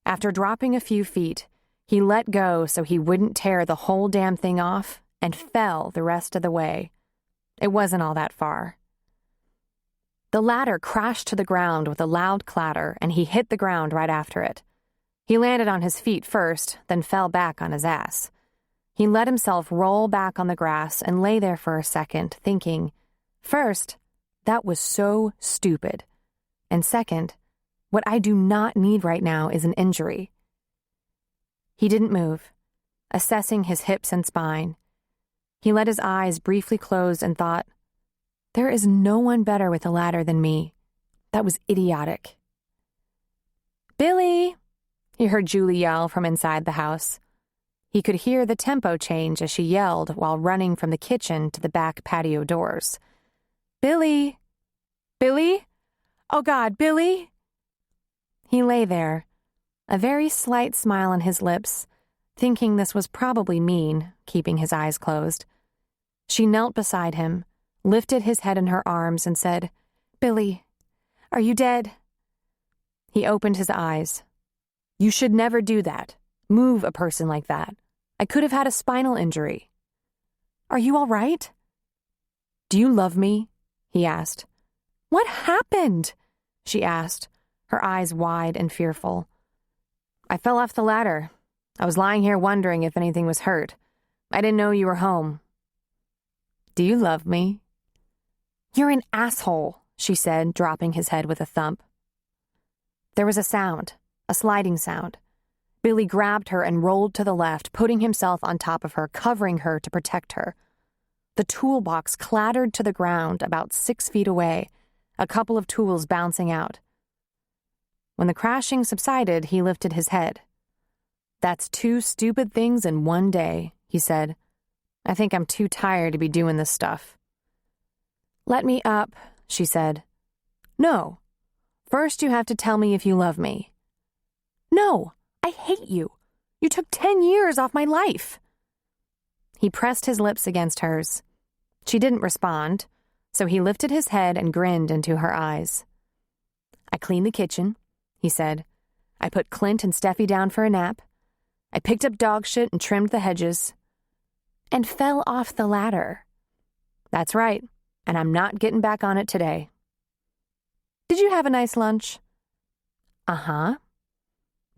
[SPEAKER 2] After dropping a few feet, he let go so he wouldn't tear the whole damn thing off and fell the rest of the way. It wasn't all that far. The ladder crashed to the ground with a loud clatter, and he hit the ground right after it. He landed on his feet first, then fell back on his ass. He let himself roll back on the grass and lay there for a second, thinking, first, that was so stupid. And second, what I do not need right now is an injury. He didn't move, assessing his hips and spine. He let his eyes briefly close and thought, there is no one better with a ladder than me. That was idiotic. Billy, he heard Julie yell from inside the house. He could hear the tempo change as she yelled while running from the kitchen to the back patio doors. Billy! Billy? Oh God, Billy! He lay there, a very slight smile on his lips, thinking this was probably mean, keeping his eyes closed. She knelt beside him, lifted his head in her arms, and said, Billy, are you dead? He opened his eyes. You should never do that. Move a person like that. I could have had a spinal injury. Are you all right? Do you love me? He asked. What happened? She asked, her eyes wide and fearful. I fell off the ladder. I was lying here wondering if anything was hurt. I didn't know you were home. Do you love me? You're an asshole, she said, dropping his head with a thump. There was a sound, a sliding sound. Billy grabbed her and rolled to the left, putting himself on top of her, covering her to protect her. The toolbox clattered to the ground about 6 feet away, a couple of tools bouncing out. When the crashing subsided, he lifted his head. That's 2 stupid things in one day, he said. I think I'm too tired to be doing this stuff. Let me up, she said. No. First you have to tell me if you love me. No, I hate you. You took 10 years off my life. He pressed his lips against hers. She didn't respond, so he lifted his head and grinned into her eyes. I cleaned the kitchen, he said. I put Clint and Steffi down for a nap. I picked up dog shit and trimmed the hedges. And fell off the ladder. That's right, and I'm not getting back on it today. Did you have a nice lunch? Uh-huh.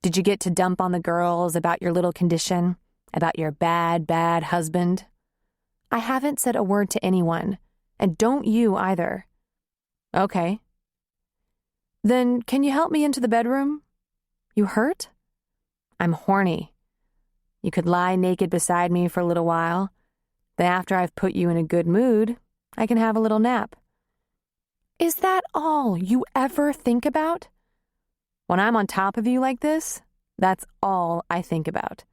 [SPEAKER 2] Did you get to dump on the girls about your little condition, about your bad, bad husband? I haven't said a word to anyone, and don't you either. Okay. Then can you help me into the bedroom? You hurt? I'm horny. You could lie naked beside me for a little while. Then after I've put you in a good mood, I can have a little nap. Is that all you ever think about? When I'm on top of you like this, that's all I think about.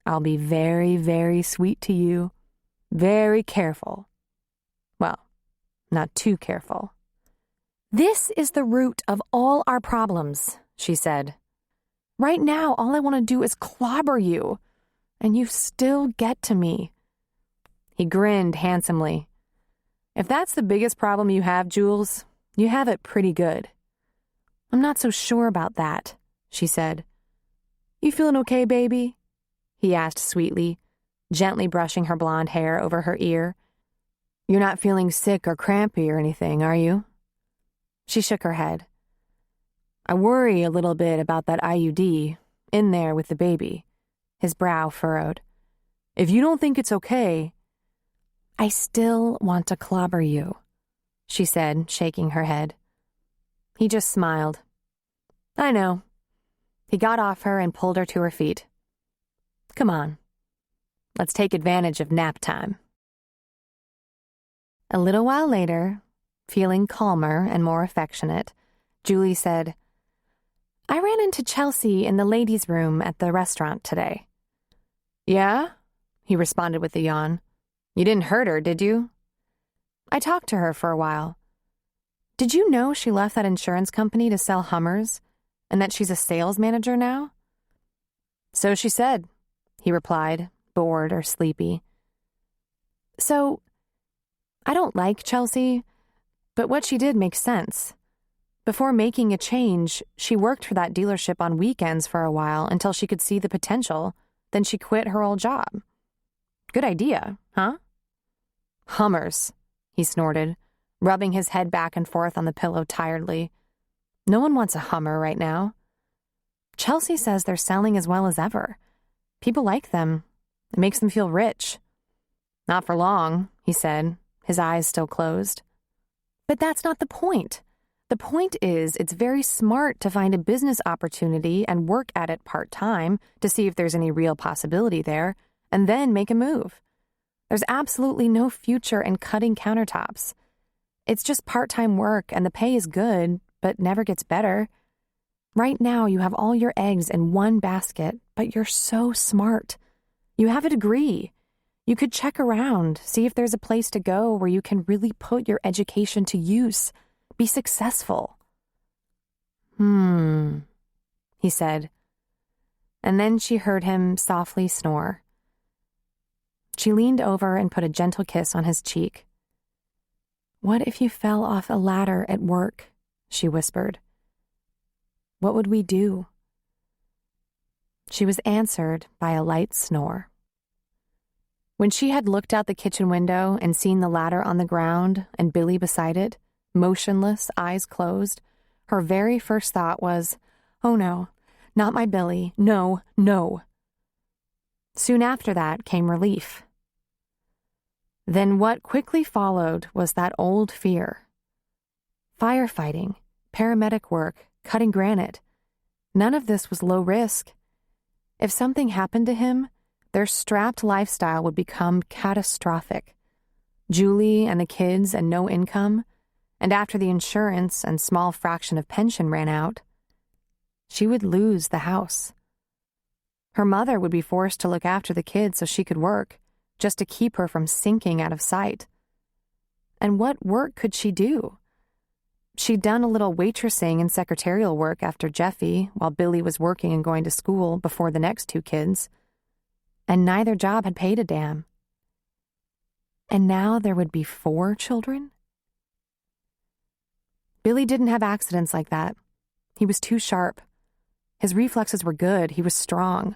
[SPEAKER 2] I'll be very, very sweet to you. Very careful. Well, not too careful. This is the root of all our problems, she said. Right now, all I want to do is clobber you, and you still get to me. He grinned handsomely. If that's the biggest problem you have, Jules, you have it pretty good. I'm not so sure about that, she said. You feeling okay, baby? He asked sweetly, gently brushing her blonde hair over her ear. You're not feeling sick or crampy or anything, are you? She shook her head. I worry a little bit about that IUD in there with the baby. His brow furrowed. If you don't think it's okay, I still want to clobber you, she said, shaking her head. He just smiled. I know. He got off her and pulled her to her feet. Come on. Let's take advantage of nap time. A little while later, feeling calmer and more affectionate, Julie said, I ran into Chelsea in the ladies' room at the restaurant today. Yeah? He responded with a yawn. You didn't hurt her, did you? I talked to her for a while. Did you know she left that insurance company to sell Hummers, and that she's a sales manager now? So she said, he replied, bored or sleepy. So, I don't like Chelsea, but what she did makes sense. Before making a change, she worked for that dealership on weekends for a while until she could see the potential. Then she quit her old job. Good idea, huh? Hummers, he snorted, rubbing his head back and forth on the pillow tiredly. No one wants a Hummer right now. Chelsea says they're selling as well as ever. People like them. It makes them feel rich. Not for long, he said, his eyes still closed. But that's not the point. The point is, it's very smart to find a business opportunity and work at it part-time to see if there's any real possibility there, and then make a move. There's absolutely no future in cutting countertops. It's just part-time work, and the pay is good, but never gets better. Right now, you have all your eggs in one basket, but you're so smart. You have a degree. You could check around, see if there's a place to go where you can really put your education to use. Be successful. He said. And then she heard him softly snore. She leaned over and put a gentle kiss on his cheek. What if you fell off a ladder at work? She whispered. What would we do? She was answered by a light snore. When she had looked out the kitchen window and seen the ladder on the ground and Billy beside it, motionless, eyes closed, her very first thought was, oh no, not my Billy, no, no. Soon after that came relief. Then what quickly followed was that old fear. Firefighting, paramedic work, cutting granite. None of this was low risk. If something happened to him, their strapped lifestyle would become catastrophic. Julie and the kids and no income, and after the insurance and small fraction of pension ran out, she would lose the house. Her mother would be forced to look after the kids so she could work, just to keep her from sinking out of sight. And what work could she do? She'd done a little waitressing and secretarial work after Jeffy, while Billy was working and going to school before the next two kids. And neither job had paid a damn. And now there would be 4 children? Billy didn't have accidents like that. He was too sharp. His reflexes were good. He was strong.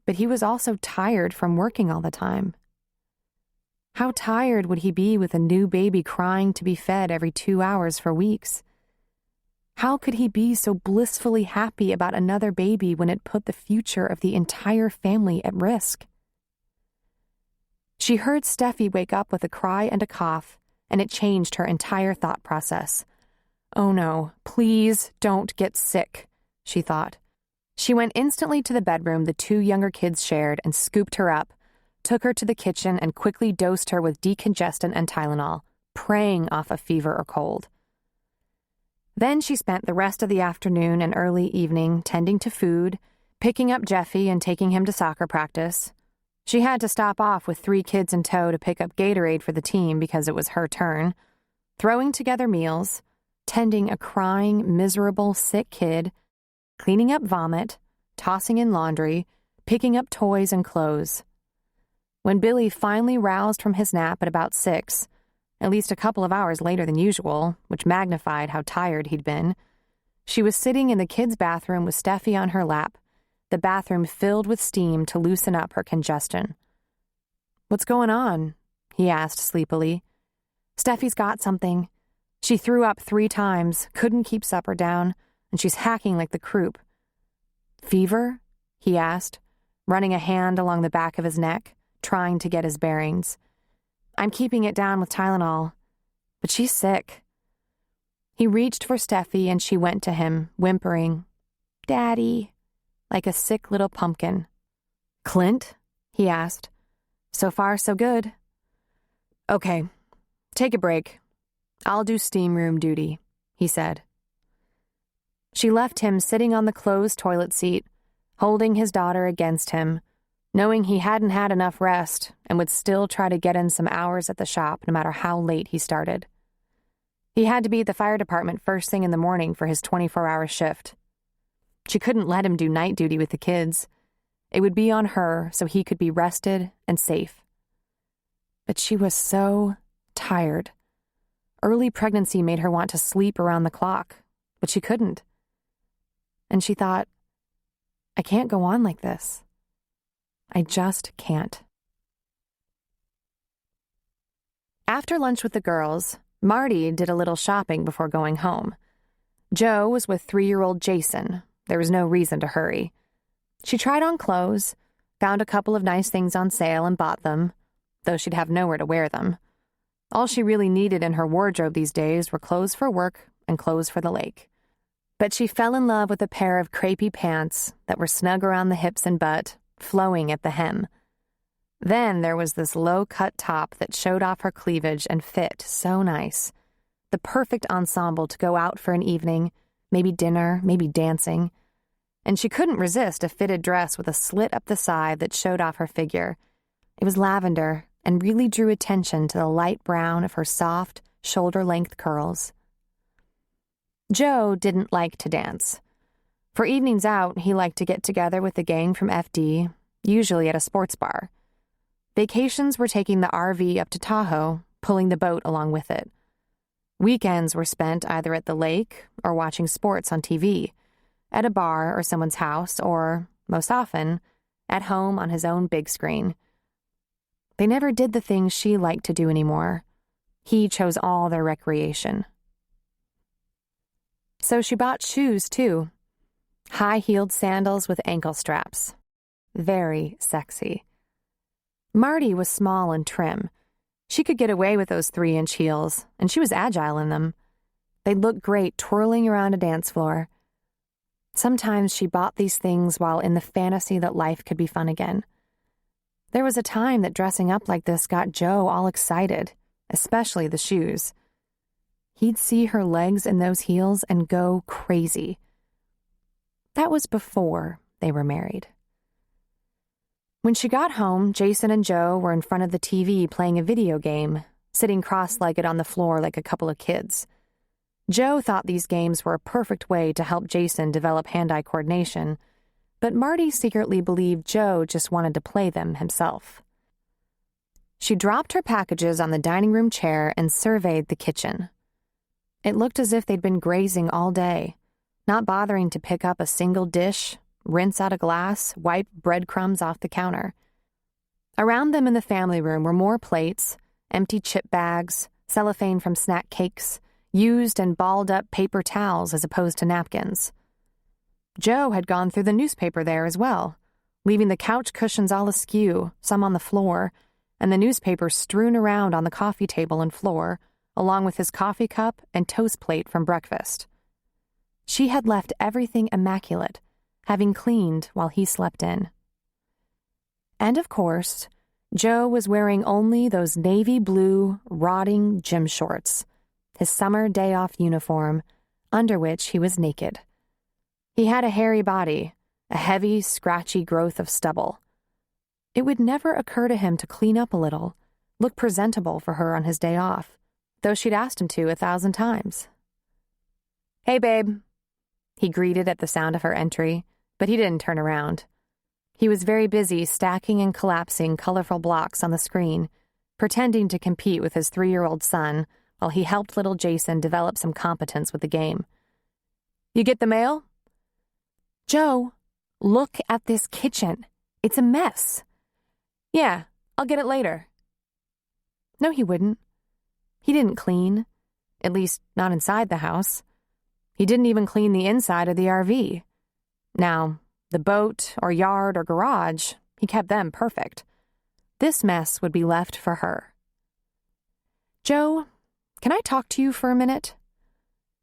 [SPEAKER 2] But he was also tired from working all the time. How tired would he be with a new baby crying to be fed every 2 hours for weeks? How could he be so blissfully happy about another baby when it put the future of the entire family at risk? She heard Steffi wake up with a cry and a cough, and it changed her entire thought process. Oh no, please don't get sick, she thought. She went instantly to the bedroom the 2 younger kids shared and scooped her up, took her to the kitchen and quickly dosed her with decongestant and Tylenol, preying off a fever or cold. Then she spent the rest of the afternoon and early evening tending to food, picking up Jeffy and taking him to soccer practice. She had to stop off with 3 kids in tow to pick up Gatorade for the team because it was her turn, throwing together meals, tending a crying, miserable, sick kid, cleaning up vomit, tossing in laundry, picking up toys and clothes. When Billy finally roused from his nap at about 6, at least a couple of hours later than usual, which magnified how tired he'd been, she was sitting in the kids' bathroom with Steffi on her lap, the bathroom filled with steam to loosen up her congestion. "What's going on?" he asked sleepily. "Steffi's got something. She threw up 3 times, couldn't keep supper down, and she's hacking like the croup." "Fever?" he asked, running a hand along the back of his neck, trying to get his bearings. "I'm keeping it down with Tylenol, but she's sick." He reached for Steffi and she went to him, whimpering, "Daddy," like a sick little pumpkin. "Clint?" he asked. "So far, so good." "Okay, take a break. I'll do steam room duty," he said. She left him sitting on the closed toilet seat, holding his daughter against him, knowing he hadn't had enough rest and would still try to get in some hours at the shop no matter how late he started. He had to be at the fire department first thing in the morning for his 24-hour shift. She couldn't let him do night duty with the kids. It would be on her so he could be rested and safe. But she was so tired. Early pregnancy made her want to sleep around the clock, but she couldn't. And she thought, I can't go on like this. I just can't. After lunch with the girls, Marty did a little shopping before going home. Joe was with 3-year-old Jason. There was no reason to hurry. She tried on clothes, found a couple of nice things on sale and bought them, though she'd have nowhere to wear them. All she really needed in her wardrobe these days were clothes for work and clothes for the lake. But she fell in love with a pair of crepey pants that were snug around the hips and butt, flowing at the hem. Then there was this low-cut top that showed off her cleavage and fit so nice. The perfect ensemble to go out for an evening, maybe dinner, maybe dancing. And she couldn't resist a fitted dress with a slit up the side that showed off her figure. It was lavender and really drew attention to the light brown of her soft, shoulder-length curls. Joe didn't like to dance. For evenings out, he liked to get together with the gang from FD, usually at a sports bar. Vacations were taking the RV up to Tahoe, pulling the boat along with it. Weekends were spent either at the lake or watching sports on TV, at a bar or someone's house, or, most often, at home on his own big screen. They never did the things she liked to do anymore. He chose all their recreation. So she bought shoes, too. High-heeled sandals with ankle straps. very sexy. Marty was small and trim. She could get away with those 3-inch heels, and she was agile in them. They looked great twirling around a dance floor. Sometimes she bought these things while in the fantasy that life could be fun again. There was a time that dressing up like this got Joe all excited, especially the shoes. He'd see her legs in those heels and go crazy. That was before they were married. When she got home, Jason and Joe were in front of the TV playing a video game, sitting cross-legged on the floor like a couple of kids. Joe thought these games were a perfect way to help Jason develop hand-eye coordination, but Marty secretly believed Joe just wanted to play them himself. She dropped her packages on the dining room chair and surveyed the kitchen. It looked as if they'd been grazing all day, not bothering to pick up a single dish, rinse out a glass, wipe breadcrumbs off the counter. Around them in the family room were more plates, empty chip bags, cellophane from snack cakes, used and balled-up paper towels as opposed to napkins. Joe had gone through the newspaper there as well, leaving the couch cushions all askew, some on the floor, and the newspaper strewn around on the coffee table and floor, along with his coffee cup and toast plate from breakfast. She had left everything immaculate, having cleaned while he slept in. And of course, Joe was wearing only those navy blue, rotting gym shorts, his summer day-off uniform, under which he was naked. He had a hairy body, a heavy, scratchy growth of stubble. It would never occur to him to clean up a little, look presentable for her on his day off, though she'd asked him to 1,000 times. "Hey, babe," he greeted at the sound of her entry, but he didn't turn around. He was very busy stacking and collapsing colorful blocks on the screen, pretending to compete with his 3-year-old son while he helped little Jason develop some competence with the game. "You get the mail?" "Joe, look at this kitchen. It's a mess." "Yeah, I'll get it later." No, he wouldn't. He didn't clean, at least not inside the house. He didn't even clean the inside of the RV. Now, the boat or yard or garage, he kept them perfect. This mess would be left for her. "Joe, can I talk to you for a minute?"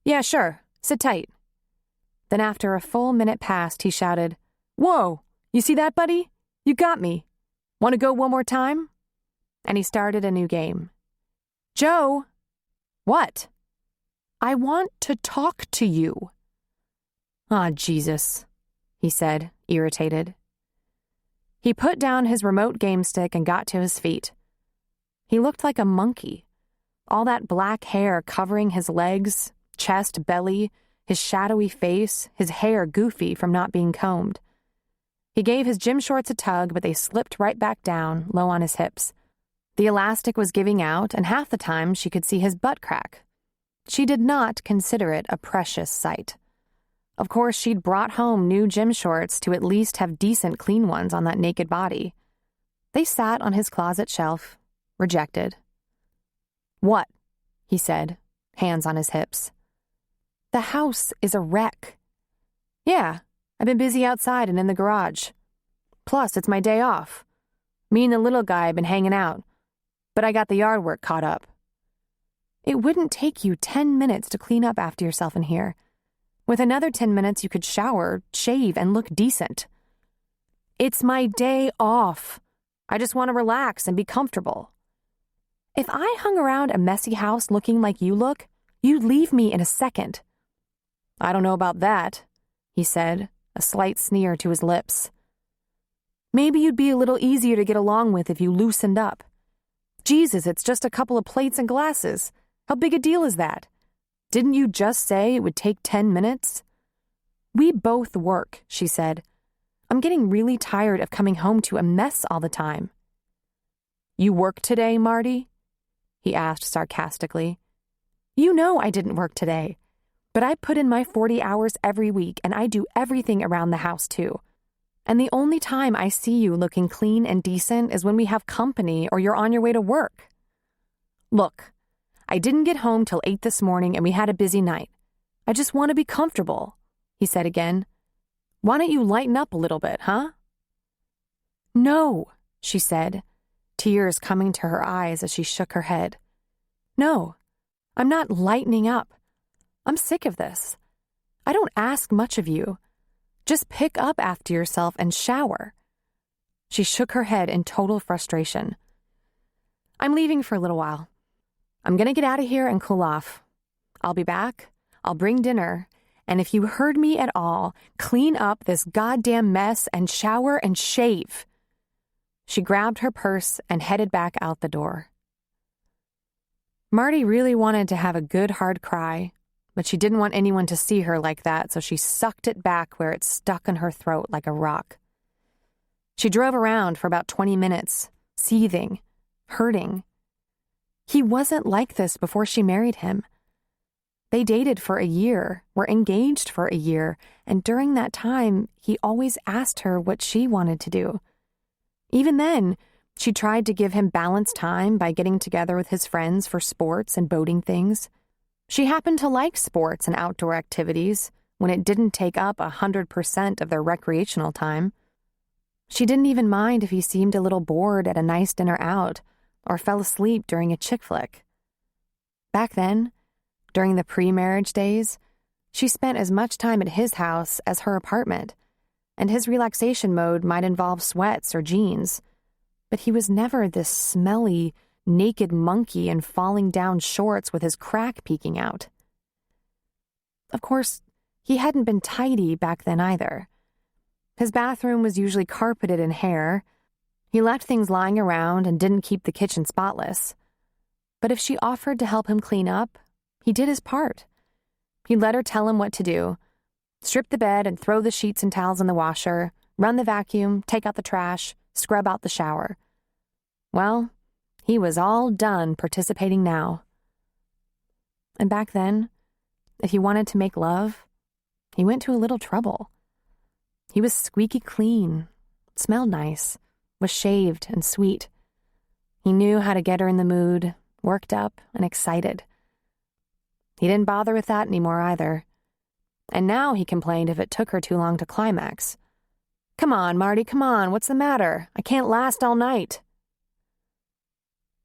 [SPEAKER 2] "Yeah, sure. Sit tight." Then after a full minute passed, he shouted, "Whoa, you see that, buddy? You got me. Want to go one more time?" And he started a new game. "Joe." "What?" "I want to talk to you." "Aw, Jesus," he said, irritated. He put down his remote game stick and got to his feet. He looked like a monkey. All that black hair covering his legs, chest, belly, his shadowy face, his hair goofy from not being combed. He gave his gym shorts a tug, but they slipped right back down, low on his hips. The elastic was giving out, and half the time she could see his butt crack. She did not consider it a precious sight. Of course, she'd brought home new gym shorts to at least have decent clean ones on that naked body. They sat on his closet shelf, rejected. "What?" he said, hands on his hips. "The house is a wreck." "Yeah, I've been busy outside and in the garage. Plus, it's my day off. Me and the little guy have been hanging out, but I got the yard work caught up." "It wouldn't take you 10 minutes to clean up after yourself in here. With another 10 minutes, you could shower, shave, and look decent." "It's my day off. I just want to relax and be comfortable." "If I hung around a messy house looking like you look, you'd leave me in a second." "I don't know about that," he said, a slight sneer to his lips. "Maybe you'd be a little easier to get along with if you loosened up. Jesus, it's just a couple of plates and glasses. How big a deal is that? Didn't you just say it would take 10 minutes? "We both work," she said. "I'm getting really tired of coming home to a mess all the time." "You work today, Marty?" he asked sarcastically. "You know I didn't work today, but I put in my 40 hours every week and I do everything around the house too. And the only time I see you looking clean and decent is when we have company or you're on your way to work." "Look, I didn't get home till 8 this morning and we had a busy night. I just want to be comfortable," he said again. "Why don't you lighten up a little bit, huh?" "No," she said, tears coming to her eyes as she shook her head. "No, I'm not lightening up. I'm sick of this. I don't ask much of you. Just pick up after yourself and shower." She shook her head in total frustration. "I'm leaving for a little while. I'm going to get out of here and cool off. I'll be back. I'll bring dinner. And if you heard me at all, clean up this goddamn mess and shower and shave." She grabbed her purse and headed back out the door. Marty really wanted to have a good hard cry, but she didn't want anyone to see her like that, so she sucked it back where it stuck in her throat like a rock. She drove around for about 20 minutes, seething, hurting. He wasn't like this before she married him. They dated for a year, were engaged for a year, and during that time, he always asked her what she wanted to do. Even then, she tried to give him balanced time by getting together with his friends for sports and boating things. She happened to like sports and outdoor activities when it didn't take up 100% of their recreational time. She didn't even mind if he seemed a little bored at a nice dinner out or fell asleep during a chick flick. Back then, during the pre-marriage days, she spent as much time at his house as her apartment, and his relaxation mode might involve sweats or jeans, but he was never this smelly, naked monkey in falling down shorts with his crack peeking out. Of course, he hadn't been tidy back then either. His bathroom was usually carpeted in hair. He left things lying around and didn't keep the kitchen spotless. But if she offered to help him clean up, he did his part. He'd let her tell him what to do: strip the bed and throw the sheets and towels in the washer, run the vacuum, take out the trash, scrub out the shower. Well, he was all done participating now. And back then, if he wanted to make love, he went to a little trouble. He was squeaky clean, smelled nice, was shaved and sweet. He knew how to get her in the mood, worked up and excited. He didn't bother with that anymore either. And now he complained if it took her too long to climax. "Come on, Marty, come on, what's the matter? I can't last all night."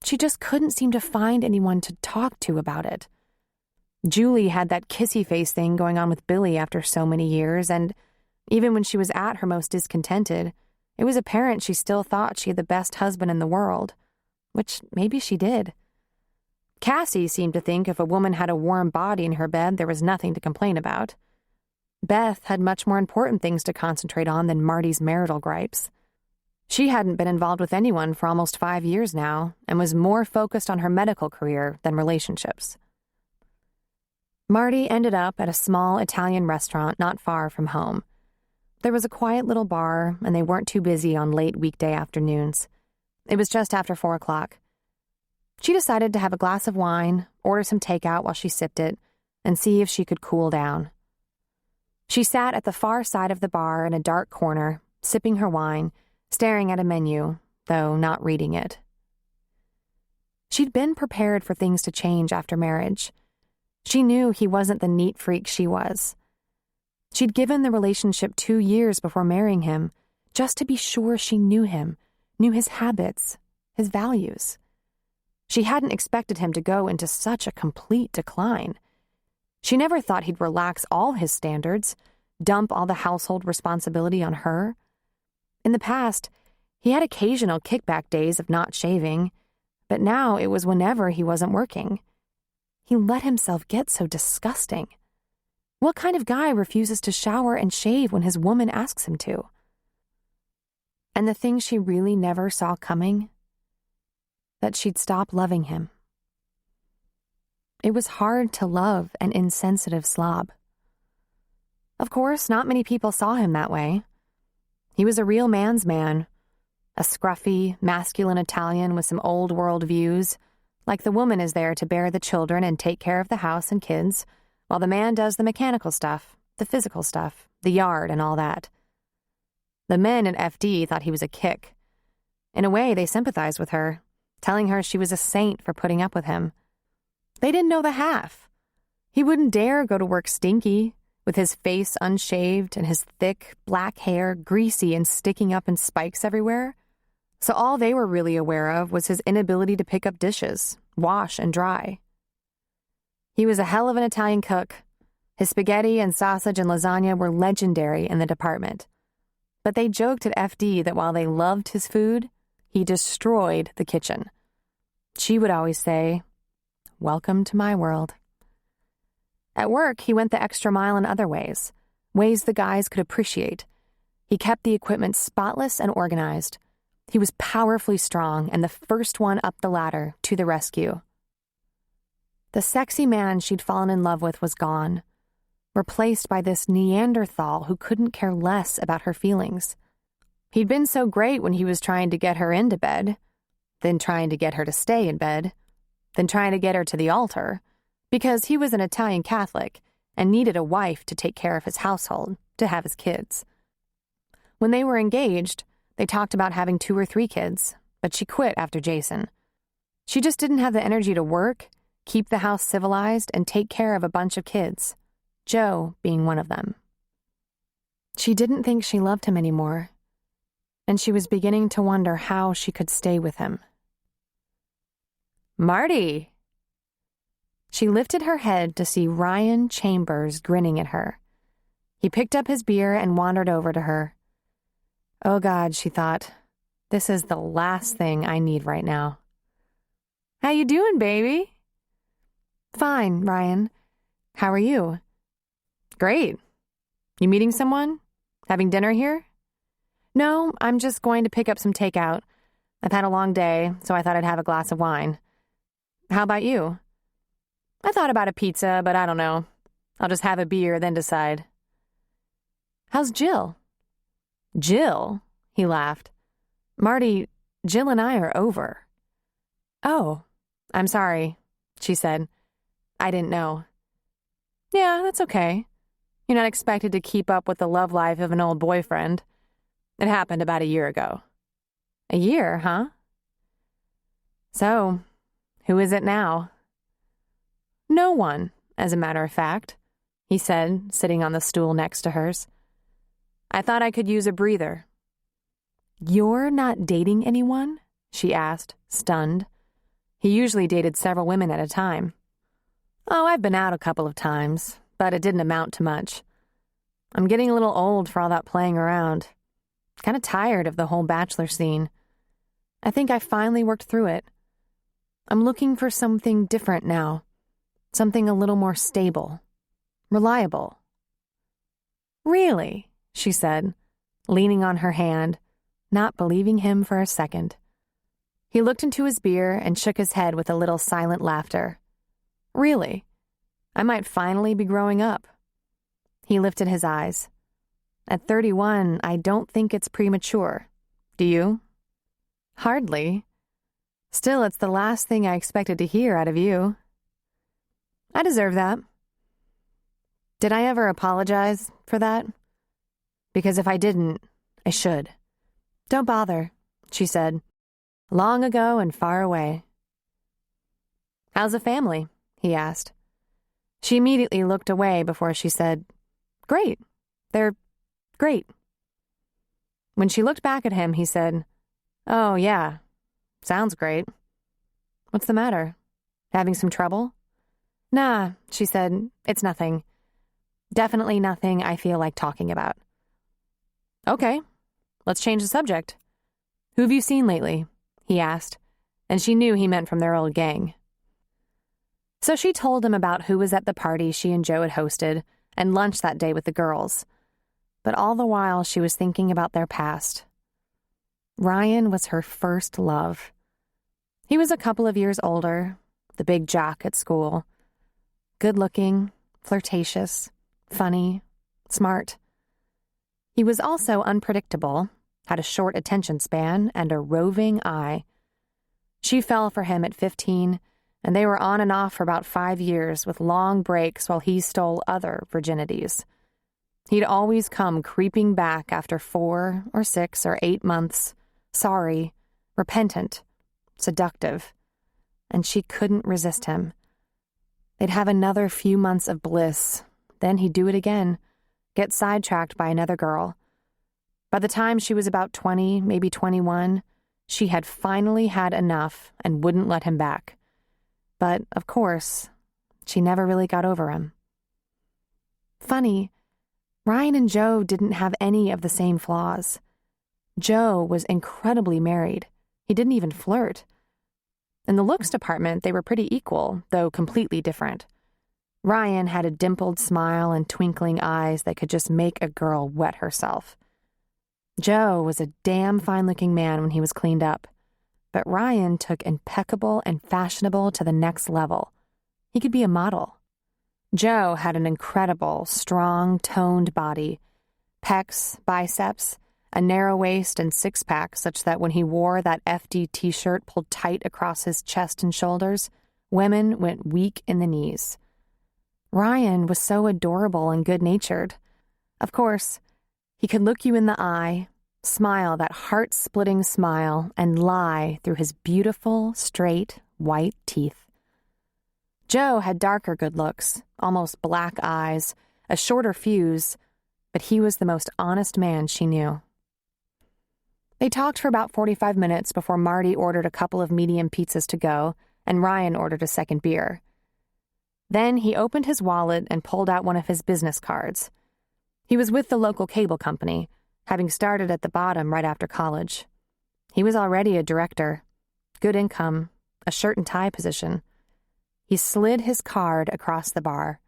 [SPEAKER 2] She just couldn't seem to find anyone to talk to about it. Julie had that kissy face thing going on with Billy after so many years, and even when she was at her most discontented, it was apparent she still thought she had the best husband in the world, which maybe she did. Cassie seemed to think if a woman had a warm body in her bed, there was nothing to complain about. Beth had much more important things to concentrate on than Marty's marital gripes. She hadn't been involved with anyone for almost 5 years now and was more focused on her medical career than relationships. Marty ended up at a small Italian restaurant not far from home. There was a quiet little bar, and they weren't too busy on late weekday afternoons. It was just after 4 o'clock. She decided to have a glass of wine, order some takeout while she sipped it, and see if she could cool down. She sat at the far side of the bar in a dark corner, sipping her wine, staring at a menu, though not reading it. She'd been prepared for things to change after marriage. She knew he wasn't the neat freak she was. She'd given the relationship 2 years before marrying him, just to be sure she knew him, knew his habits, his values. She hadn't expected him to go into such a complete decline. She never thought he'd relax all his standards, dump all the household responsibility on her. In the past, he had occasional kickback days of not shaving, but now it was whenever he wasn't working. He let himself get so disgusting. What kind of guy refuses to shower and shave when his woman asks him to? And the thing she really never saw coming? That she'd stop loving him. It was hard to love an insensitive slob. Of course, not many people saw him that way. He was a real man's man, a scruffy, masculine Italian with some old-world views, like the woman is there to bear the children and take care of the house and kids, while the man does the mechanical stuff, the physical stuff, the yard and all that. The men at FD thought he was a kick. In a way, they sympathized with her, telling her she was a saint for putting up with him. They didn't know the half. He wouldn't dare go to work stinky, with his face unshaved and his thick, black hair greasy and sticking up in spikes everywhere. So all they were really aware of was his inability to pick up dishes, wash, and dry. He was a hell of an Italian cook. His spaghetti and sausage and lasagna were legendary in the department. But they joked at FD that while they loved his food, he destroyed the kitchen. She would always say, "Welcome to my world." At work, he went the extra mile in other ways the guys could appreciate. He kept the equipment spotless and organized. He was powerfully strong and the first one up the ladder to the rescue. The sexy man she'd fallen in love with was gone, replaced by this Neanderthal who couldn't care less about her feelings. He'd been so great when he was trying to get her into bed, then trying to get her to stay in bed, then trying to get her to the altar, because he was an Italian Catholic and needed a wife to take care of his household, to have his kids. When they were engaged, they talked about having 2 or 3 kids, but she quit after Jason. She just didn't have the energy to work, keep the house civilized, and take care of a bunch of kids, Joe being one of them. She didn't think she loved him anymore, and she was beginning to wonder how she could stay with him. "Marty!" She lifted her head to see Ryan Chambers grinning at her. He picked up his beer and wandered over to her. Oh God, she thought, this is the last thing I need right now. "How you doing, baby?" "Fine, Ryan. How are you?" "Great. You meeting someone? Having dinner here?" "No, I'm just going to pick up some takeout. I've had a long day, so I thought I'd have a glass of wine. How about you?" "I thought about a pizza, but I don't know. I'll just have a beer, then decide." "How's Jill?" "Jill?" He laughed. "Marty, Jill and I are over." "Oh, I'm sorry," she said. "I didn't know." "Yeah, that's okay. You're not expected to keep up with the love life of an old boyfriend. It happened about a year ago." "A year, huh?" "So, who is it now?" "No one, as a matter of fact," he said, sitting on the stool next to hers. "I thought I could use a breather." "You're not dating anyone?" she asked, stunned. He usually dated several women at a time. "Oh, I've been out a couple of times, but it didn't amount to much. I'm getting a little old for all that playing around. Kind of tired of the whole bachelor scene. I think I finally worked through it. I'm looking for something different now. Something a little more stable. Reliable." "Really?" she said, leaning on her hand, not believing him for a second. He looked into his beer and shook his head with a little silent laughter. "Really? I might finally be growing up." He lifted his eyes. "At 31, I don't think it's premature. Do you?" "Hardly. Still, it's the last thing I expected to hear out of you." "I deserve that." "Did I ever apologize for that? Because if I didn't, I should." "Don't bother," she said. "Long ago and far away." "How's the family?" he asked. She immediately looked away before she said, "Great. They're great." When she looked back at him, he said, "Oh, yeah. Sounds great. What's the matter? Having some trouble?" "Nah," she said. "It's nothing. Definitely nothing I feel like talking about." "Okay. Let's change the subject. Who have you seen lately?" he asked, and she knew he meant from their old gang. So she told him about who was at the party she and Joe had hosted and lunch that day with the girls. But all the while she was thinking about their past. Ryan was her first love. He was a couple of years older, the big jock at school. Good-looking, flirtatious, funny, smart. He was also unpredictable, had a short attention span, and a roving eye. She fell for him at 15, and they were on and off for about 5 years with long breaks while he stole other virginities. He'd always come creeping back after 4 or 6 or 8 months, sorry, repentant, seductive, and she couldn't resist him. They'd have another few months of bliss, then he'd do it again, get sidetracked by another girl. By the time she was about 20, maybe 21, She had finally had enough and wouldn't let him back. But, of course, she never really got over him. Funny, Ryan and Joe didn't have any of the same flaws. Joe was incredibly married. He didn't even flirt. In the looks department, they were pretty equal, though completely different. Ryan had a dimpled smile and twinkling eyes that could just make a girl wet herself. Joe was a damn fine-looking man when he was cleaned up, but Ryan took impeccable and fashionable to the next level. He could be a model. Joe had an incredible, strong, toned body, pecs, biceps, a narrow waist and six-pack such that when he wore that FD t-shirt pulled tight across his chest and shoulders, women went weak in the knees. Ryan was so adorable and good-natured. Of course, he could look you in the eye, smile that heart-splitting smile, and lie through his beautiful, straight, white teeth. Joe had darker good looks, almost black eyes, a shorter fuse, but he was the most honest man she knew. They talked for about 45 minutes before Marty ordered a couple of medium pizzas to go, and Ryan ordered a second beer. Then he opened his wallet and pulled out one of his business cards. He was with the local cable company, having started at the bottom right after college. He was already a director, good income, a shirt and tie position. He slid his card across the bar.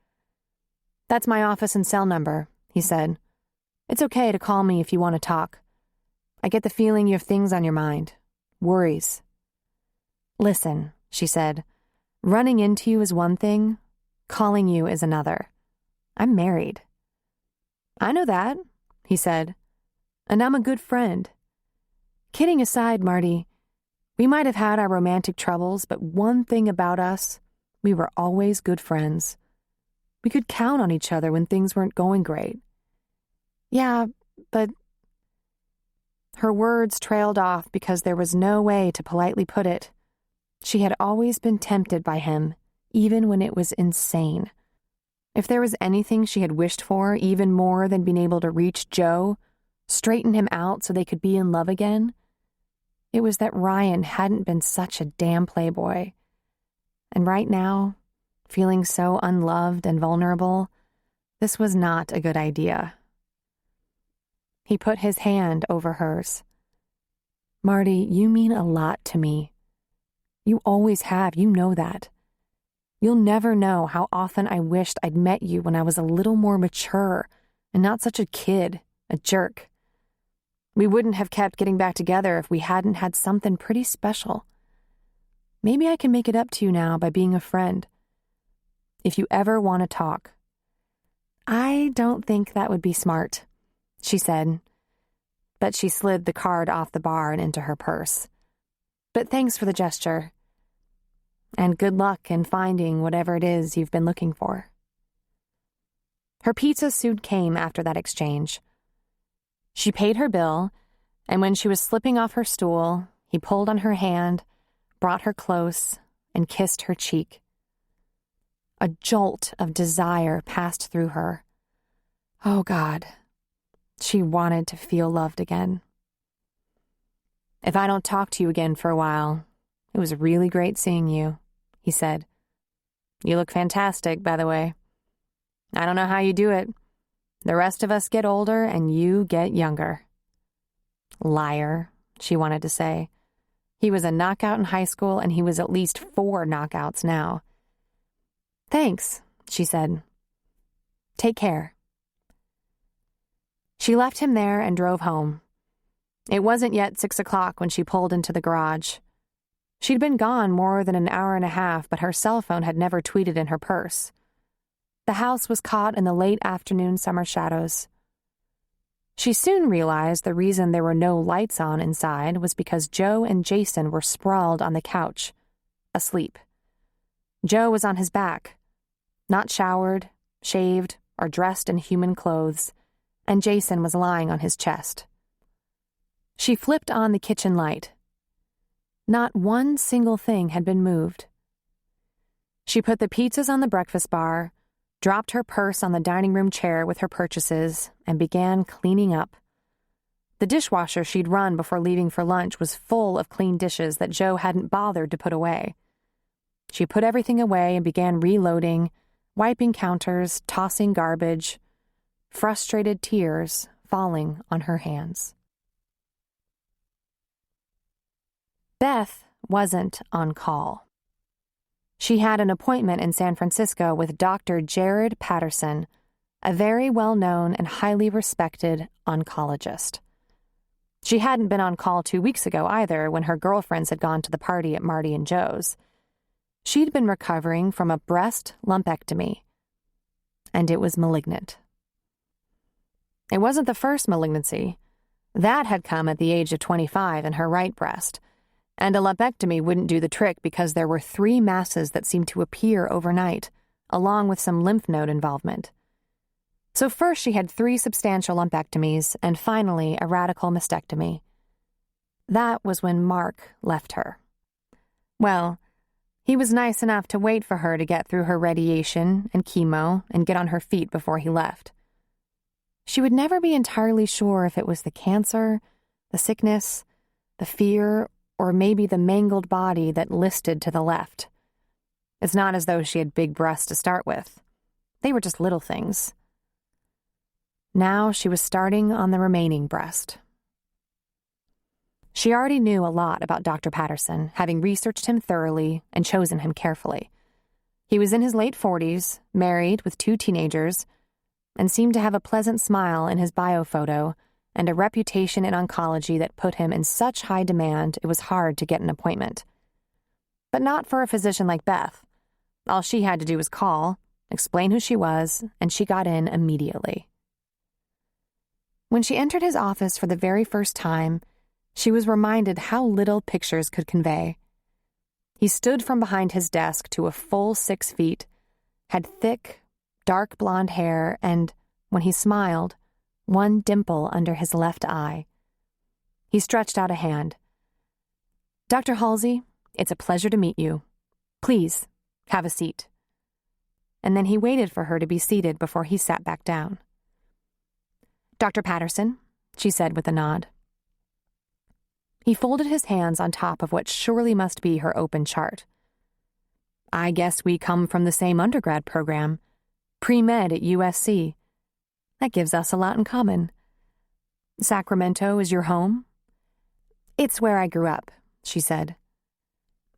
[SPEAKER 2] "That's my office and cell number," he said. "It's okay to call me if you want to talk. I get the feeling you have things on your mind. Worries." "Listen," she said, "running into you is one thing, calling you is another. I'm married." "I know that," he said, "and I'm a good friend. Kidding aside, Marty, we might have had our romantic troubles, but one thing about us, we were always good friends. We could count on each other when things weren't going great." "Yeah, but..." Her words trailed off because there was no way to politely put it. She had always been tempted by him, even when it was insane. If there was anything she had wished for even more than being able to reach Joe, straighten him out so they could be in love again, it was that Ryan hadn't been such a damn playboy. And right now, feeling so unloved and vulnerable, this was not a good idea. He put his hand over hers. "Marty, you mean a lot to me. You always have, you know that. You'll never know how often I wished I'd met you when I was a little more mature and not such a kid, a jerk. We wouldn't have kept getting back together if we hadn't had something pretty special. Maybe I can make it up to you now by being a friend. If you ever want to talk." "I don't think that would be smart," she said, but she slid the card off the bar and into her purse. "But thanks for the gesture. And good luck in finding whatever it is you've been looking for." Her pizza soon came after that exchange. She paid her bill, and when she was slipping off her stool, he pulled on her hand, brought her close, and kissed her cheek. A jolt of desire passed through her. Oh, God. She wanted to feel loved again. "If I don't talk to you again for a while, it was really great seeing you," he said. "You look fantastic, by the way. I don't know how you do it. The rest of us get older and you get younger." Liar, she wanted to say. He was a knockout in high school and he was at least 4 knockouts now. "Thanks," she said. "Take care." She left him there and drove home. It wasn't yet 6 o'clock when she pulled into the garage. She'd been gone more than an hour and a half, but her cell phone had never tweeted in her purse. The house was caught in the late afternoon summer shadows. She soon realized the reason there were no lights on inside was because Joe and Jason were sprawled on the couch, asleep. Joe was on his back, not showered, shaved, or dressed in human clothes, and Jason was lying on his chest. She flipped on the kitchen light. Not one single thing had been moved. She put the pizzas on the breakfast bar, dropped her purse on the dining room chair with her purchases, and began cleaning up. The dishwasher she'd run before leaving for lunch was full of clean dishes that Joe hadn't bothered to put away. She put everything away and began reloading, wiping counters, tossing garbage, frustrated tears falling on her hands. Beth wasn't on call. She had an appointment in San Francisco with Dr. Jared Patterson, a very well-known and highly respected oncologist. She hadn't been on call 2 weeks ago either, when her girlfriends had gone to the party at Marty and Joe's. She'd been recovering from a breast lumpectomy, and it was malignant. It wasn't the first malignancy. That had come at the age of 25 in her right breast, and a lumpectomy wouldn't do the trick because there were 3 masses that seemed to appear overnight, along with some lymph node involvement. So first she had 3 substantial lumpectomies, and finally a radical mastectomy. That was when Mark left her. Well, he was nice enough to wait for her to get through her radiation and chemo and get on her feet before he left. She would never be entirely sure if it was the cancer, the sickness, the fear, or maybe the mangled body that listed to the left. It's not as though she had big breasts to start with. They were just little things. Now she was starting on the remaining breast. She already knew a lot about Dr. Patterson, having researched him thoroughly and chosen him carefully. He was in his late 40s, married with 2 teenagers, and seemed to have a pleasant smile in his bio photo and a reputation in oncology that put him in such high demand it was hard to get an appointment. But not for a physician like Beth. All she had to do was call, explain who she was, and she got in immediately. When she entered his office for the very first time, she was reminded how little pictures could convey. He stood from behind his desk to a full 6 feet, had thick, dark blonde hair, and, when he smiled, one dimple under his left eye. He stretched out a hand. "Dr. Halsey, it's a pleasure to meet you. Please, have a seat." And then he waited for her to be seated before he sat back down. "Dr. Patterson," she said with a nod. He folded his hands on top of what surely must be her open chart. "I guess we come from the same undergrad program, pre-med at USC. That gives us a lot in common. Sacramento is your home?" "It's where I grew up," she said.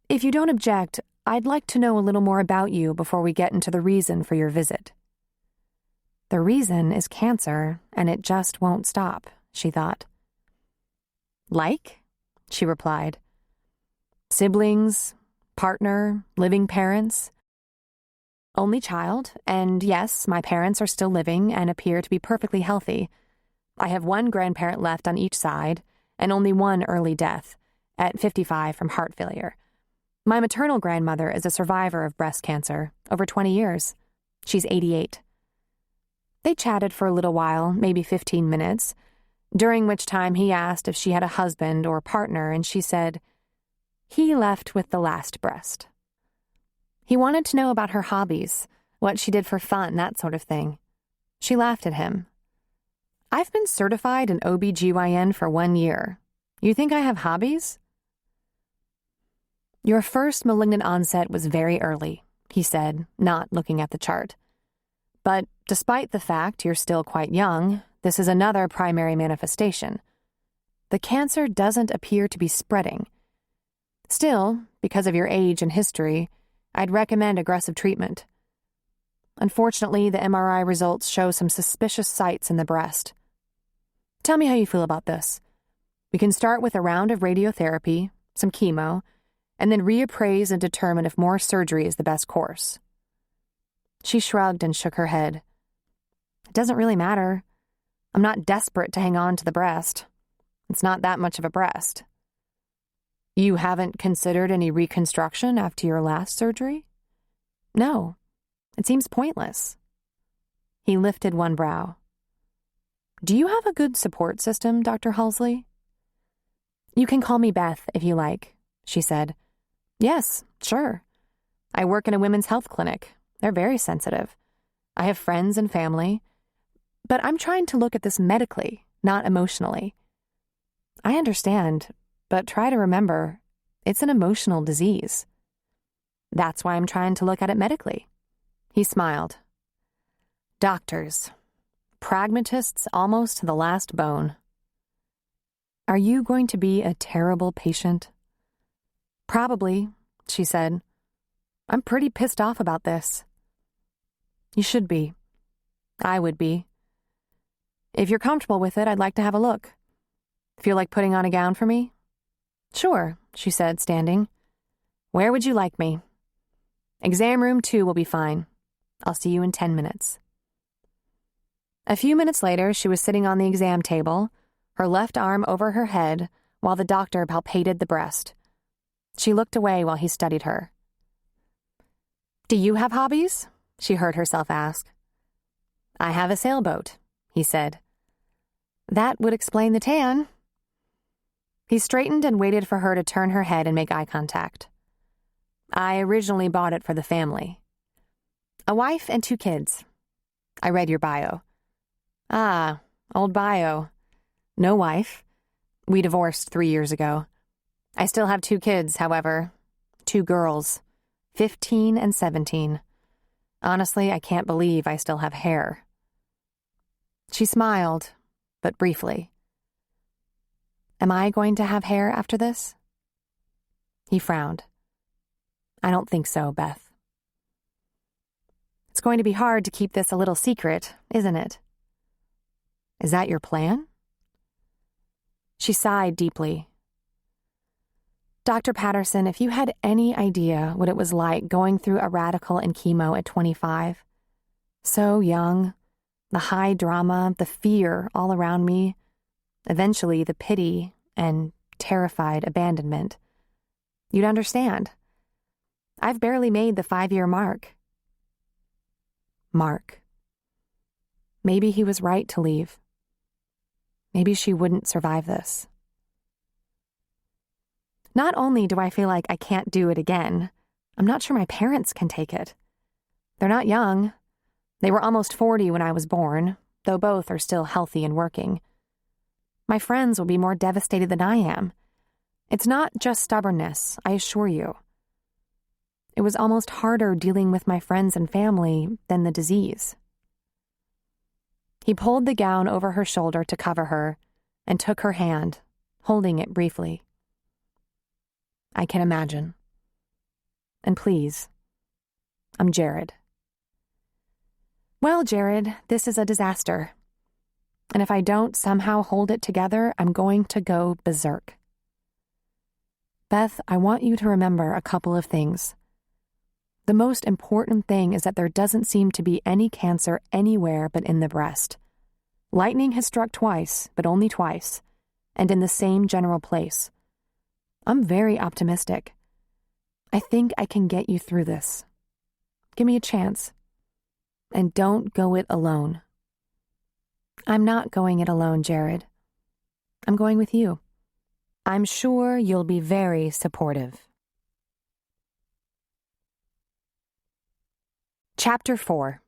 [SPEAKER 2] "If you don't object, I'd like to know a little more about you before we get into the reason for your visit." The reason is cancer, and it just won't stop, she thought. "Like?" she replied. "Siblings, partner, living parents." "Only child, and yes, my parents are still living and appear to be perfectly healthy. I have 1 grandparent left on each side, and only 1 early death, at 55 from heart failure. My maternal grandmother is a survivor of breast cancer, over 20 years. She's 88. They chatted for a little while, maybe 15 minutes, during which time he asked if she had a husband or partner, and she said, "He left with the last breast." He wanted to know about her hobbies, what she did for fun, that sort of thing. She laughed at him. "I've been certified in OB/GYN for 1 year. You think I have hobbies?" "Your first malignant onset was very early," he said, not looking at the chart. "But despite the fact you're still quite young, this is another primary manifestation. The cancer doesn't appear to be spreading. Still, because of your age and history, I'd recommend aggressive treatment. Unfortunately, the MRI results show some suspicious sites in the breast. Tell me how you feel about this. We can start with a round of radiotherapy, some chemo, and then reappraise and determine if more surgery is the best course." She shrugged and shook her head. "It doesn't really matter. I'm not desperate to hang on to the breast. It's not that much of a breast." "You haven't considered any reconstruction after your last surgery?" "No. It seems pointless." He lifted one brow. "Do you have a good support system, Dr. Halsey?" "You can call me Beth if you like," she said. "Yes, sure. I work in a women's health clinic. They're very sensitive. I have friends and family. But I'm trying to look at this medically, not emotionally. I understand, but try to remember, it's an emotional disease. That's why I'm trying to look at it medically. He smiled. Doctors. Pragmatists almost to the last bone. Are you going to be a terrible patient? Probably, she said. I'm pretty pissed off about this. You should be. I would be. If you're comfortable with it, I'd like to have a look. Feel like putting on a gown for me? Sure, she said, standing. Where would you like me? Exam room 2 will be fine. I'll see you in 10 minutes. A few minutes later, she was sitting on the exam table, her left arm over her head, while the doctor palpated the breast. She looked away while he studied her. Do you have hobbies? She heard herself ask. I have a sailboat, he said. That would explain the tan. He straightened and waited for her to turn her head and make eye contact. I originally bought it for the family. A wife and 2 kids. I read your bio. Ah, old bio. No wife. We divorced 3 years ago. I still have 2 kids, however. 2 girls, 15 and 17. Honestly, I can't believe I still have hair. She smiled, but briefly. Am I going to have hair after this? He frowned. I don't think so, Beth. It's going to be hard to keep this a little secret, isn't it? Is that your plan? She sighed deeply. Dr. Patterson, if you had any idea what it was like going through a radical and chemo at 25, so young, the high drama, the fear all around me, eventually the pity and terrified abandonment, you'd understand. I've barely made the 5-year mark. Mark. Maybe he was right to leave. Maybe she wouldn't survive this. Not only do I feel like I can't do it again, I'm not sure my parents can take it. They're not young. They were almost 40 when I was born, though both are still healthy and working. My friends will be more devastated than I am. It's not just stubbornness, I assure you. It was almost harder dealing with my friends and family than the disease. He pulled the gown over her shoulder to cover her and took her hand, holding it briefly. I can imagine. And please, I'm Jared. Well, Jared, this is a disaster. And if I don't somehow hold it together, I'm going to go berserk. Beth, I want you to remember a couple of things. The most important thing is that there doesn't seem to be any cancer anywhere but in the breast. Lightning has struck twice, but only twice, and in the same general place. I'm very optimistic. I think I can get you through this. Give me a chance. And don't go it alone. I'm not going it alone, Jared. I'm going with you. I'm sure you'll be very supportive. Chapter 4.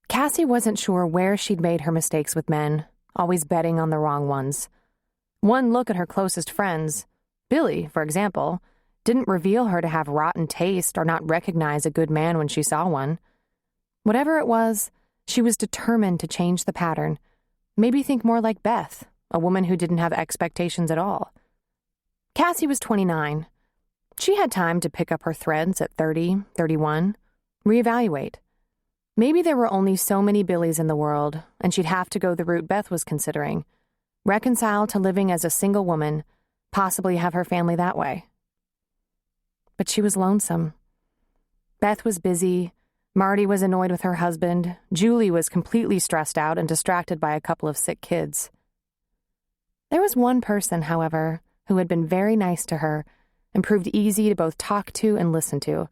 [SPEAKER 2] Cassie wasn't sure where she'd made her mistakes with men, always betting on the wrong ones. One look at her closest friends, Billy, for example, didn't reveal her to have rotten taste or not recognize a good man when she saw one. Whatever it was, she was determined to change the pattern, maybe think more like Beth, a woman who didn't have expectations at all. Cassie was 29. She had time to pick up her threads at 30, 31, reevaluate. Maybe there were only so many Billys in the world, and she'd have to go the route Beth was considering. Reconcile to living as a single woman, possibly have her family that way. But she was lonesome. Beth was busy, Marty was annoyed with her husband, Julie was completely stressed out and distracted by a couple of sick kids. There was one person, however, who had been very nice to her and proved easy to both talk to and listen to.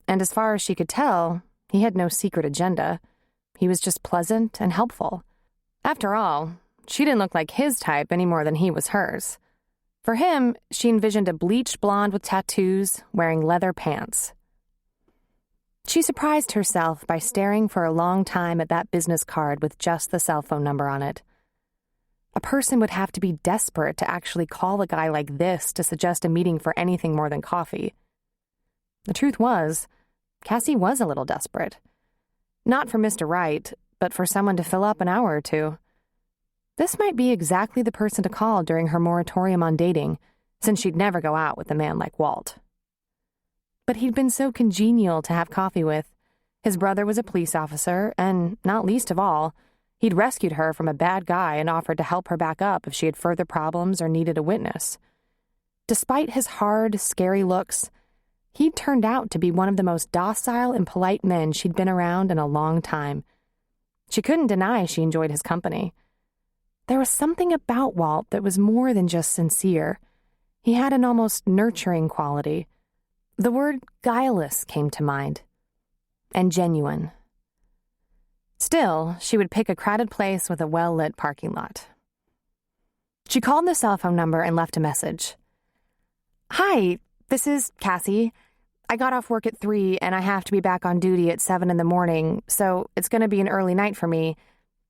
[SPEAKER 2] And as far as she could tell, he had no secret agenda. He was just pleasant and helpful. After all, she didn't look like his type any more than he was hers. For him, she envisioned a bleached blonde with tattoos, wearing leather pants. She surprised herself by staring for a long time at that business card with just the cell phone number on it. A person would have to be desperate to actually call a guy like this to suggest a meeting for anything more than coffee. The truth was, Cassie was a little desperate. Not for Mr. Right, but for someone to fill up an hour or two. This might be exactly the person to call during her moratorium on dating, since she'd never go out with a man like Walt. But he'd been so congenial to have coffee with. His brother was a police officer, and, not least of all, he'd rescued her from a bad guy and offered to help her back up if she had further problems or needed a witness. Despite his hard, scary looks, he'd turned out to be one of the most docile and polite men she'd been around in a long time. She couldn't deny she enjoyed his company. There was something about Walt that was more than just sincere. He had an almost nurturing quality. The word guileless came to mind. And genuine. Still, she would pick a crowded place with a well-lit parking lot. She called the cell phone number and left a message. "Hi, this is Cassie. I got off work at 3 and I have to be back on duty at 7 in the morning, so it's going to be an early night for me.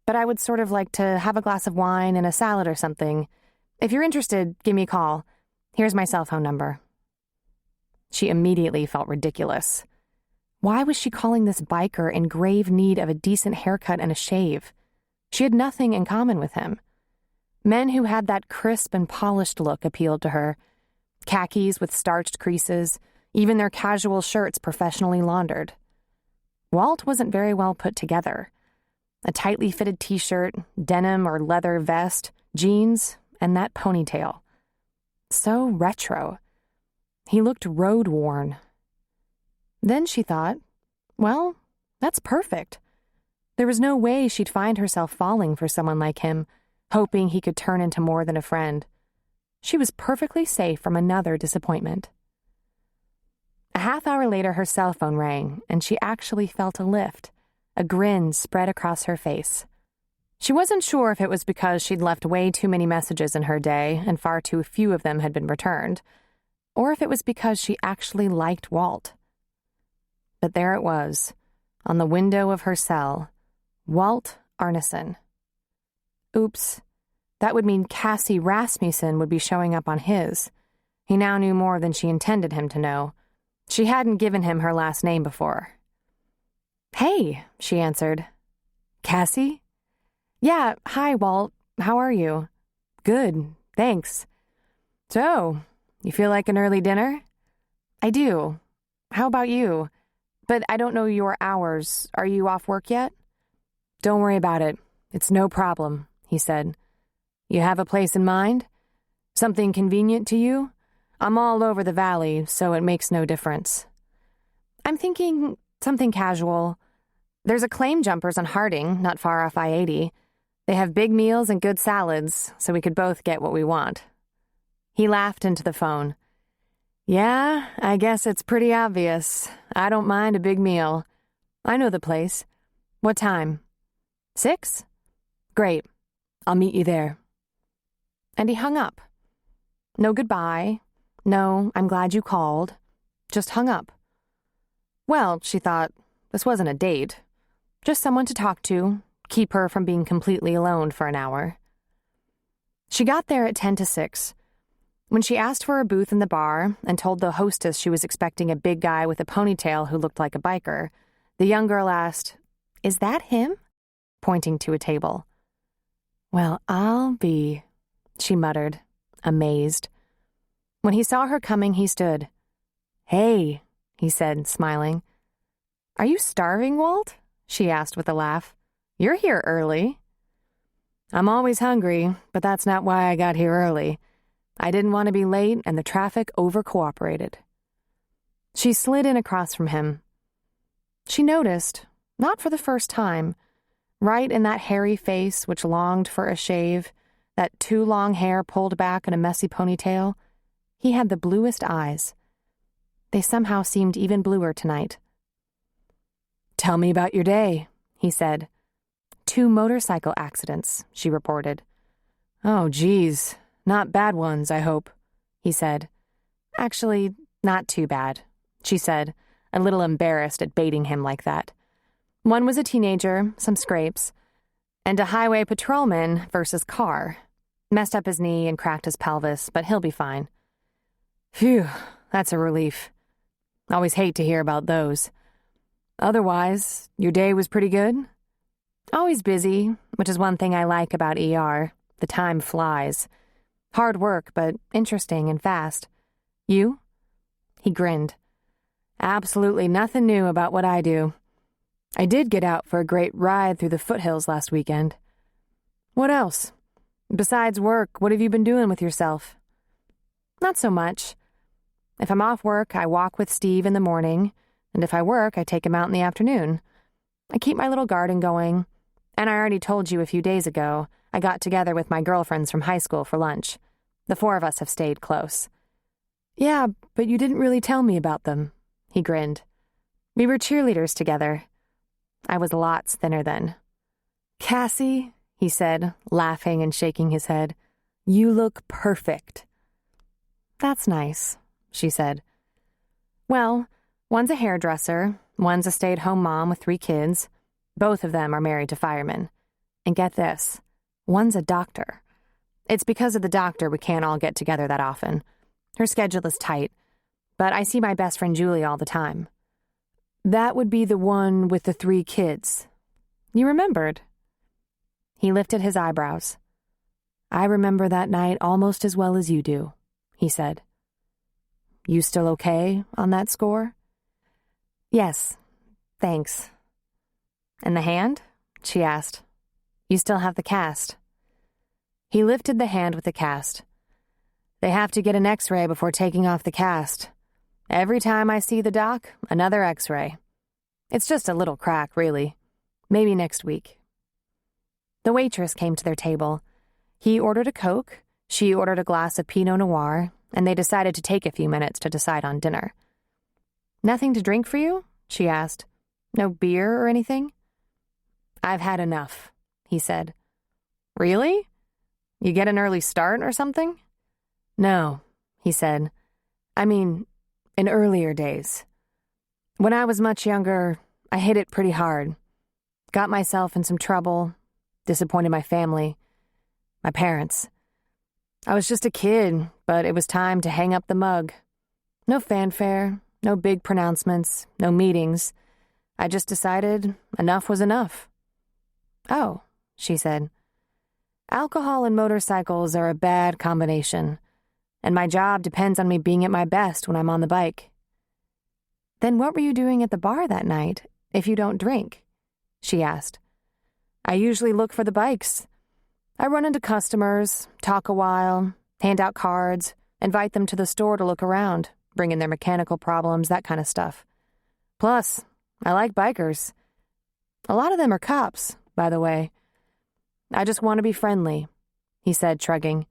[SPEAKER 2] But I would sort of like to have a glass of wine and a salad or something. If you're interested, give me a call. Here's my cell phone number." She immediately felt ridiculous. Why was she calling this biker in grave need of a decent haircut and a shave? She had nothing in common with him. Men who had that crisp and polished look appealed to her. Khakis with starched creases, even their casual shirts professionally laundered. Walt wasn't very well put together. A tightly fitted t-shirt, denim or leather vest, jeans, and that ponytail. So retro. He looked road-worn. Then she thought, well, that's perfect. There was no way she'd find herself falling for someone like him, hoping he could turn into more than a friend. She was perfectly safe from another disappointment. A half hour later, her cell phone rang, and she actually felt a lift. A grin spread across her face. She wasn't sure if it was because she'd left way too many messages in her day and far too few of them had been returned, or if it was because she actually liked Walt. But there it was, on the window of her cell, Walt Arneson. Oops, that would mean Cassie Rasmussen would be showing up on his. He now knew more than she intended him to know. She hadn't given him her last name before. "Hey," she answered. "Cassie?" "Yeah, hi, Walt. How are you?" "Good, thanks." "So, you feel like an early dinner?" "I do. How about you? But I don't know your hours. Are you off work yet?" "Don't worry about it. It's no problem," he said. "You have a place in mind? Something convenient to you? I'm all over the valley, so it makes no difference." "I'm thinking something casual. There's a Claim Jumpers on Harding, not far off I-80. They have big meals and good salads, so we could both get what we want." He laughed into the phone. "Yeah, I guess it's pretty obvious. I don't mind a big meal. I know the place. What time? 6? Great. I'll meet you there." And he hung up. No goodbye. No, "I'm glad you called." Just hung up. Well, she thought, this wasn't a date. Just someone to talk to, keep her from being completely alone for an hour. She got there at 10 to 6. When she asked for a booth in the bar and told the hostess she was expecting a big guy with a ponytail who looked like a biker, the young girl asked, "Is that him?" pointing to a table. "Well, I'll be," she muttered, amazed. When he saw her coming, he stood. "Hey," he said, smiling. "Are you starving, Walt?" she asked with a laugh. "You're here early." "I'm always hungry, but that's not why I got here early. I didn't want to be late, and the traffic over-cooperated." She slid in across from him. She noticed, not for the first time, right in that hairy face which longed for a shave, that too long hair pulled back in a messy ponytail, he had the bluest eyes. They somehow seemed even bluer tonight. "Tell me about your day," he said. 2 motorcycle accidents, she reported. "Oh, geez. Not bad ones, I hope," he said. "Actually, not too bad," she said, a little embarrassed at baiting him like that. "One was a teenager, some scrapes, and a highway patrolman versus car. Messed up his knee and cracked his pelvis, but he'll be fine. Phew, that's a relief. Always hate to hear about those. Otherwise, your day was pretty good? Always busy, which is one thing I like about ER. The time flies. Hard work, but interesting and fast. You? He grinned. Absolutely nothing new about what I do. I did get out for a great ride through the foothills last weekend. What else? Besides work, what have you been doing with yourself? Not so much. If I'm off work, I walk with Steve in the morning, and if I work, I take him out in the afternoon. I keep my little garden going, and I already told you a few days ago, I got together with my girlfriends from high school for lunch. The four of us have stayed close. Yeah, but you didn't really tell me about them, he grinned. We were cheerleaders together. I was lots thinner then. Cassie, he said, laughing and shaking his head, you look perfect. That's nice, she said. Well, one's a hairdresser, one's a stay-at-home mom with 3 kids. Both of them are married to firemen. And get this, one's a doctor. It's because of the doctor we can't all get together that often. Her schedule is tight, but I see my best friend Julie all the time. That would be the one with the 3 kids. You remembered. He lifted his eyebrows. I remember that night almost as well as you do, he said. You still okay on that score? Yes, thanks. And the hand? She asked. You still have the cast. He lifted the hand with the cast. They have to get an X-ray before taking off the cast. Every time I see the doc, another X-ray. It's just a little crack, really. Maybe next week. The waitress came to their table. He ordered a Coke, she ordered a glass of Pinot Noir, and they decided to take a few minutes to decide on dinner. Nothing to drink for you? She asked. No beer or anything? I've had enough, he said. Really? You get an early start or something? No, he said. I mean, in earlier days. When I was much younger, I hit it pretty hard. Got myself in some trouble, disappointed my family, my parents. I was just a kid, but it was time to hang up the mug. No fanfare, no big pronouncements, no meetings. I just decided enough was enough. Oh, she said. Alcohol and motorcycles are a bad combination, and my job depends on me being at my best when I'm on the bike. Then what were you doing at the bar that night, if you don't drink? She asked. I usually look for the bikes. I run into customers, talk a while, hand out cards, invite them to the store to look around, bring in their mechanical problems, that kind of stuff. Plus, I like bikers. A lot of them are cops, by the way. I just want to be friendly, he said, shrugging.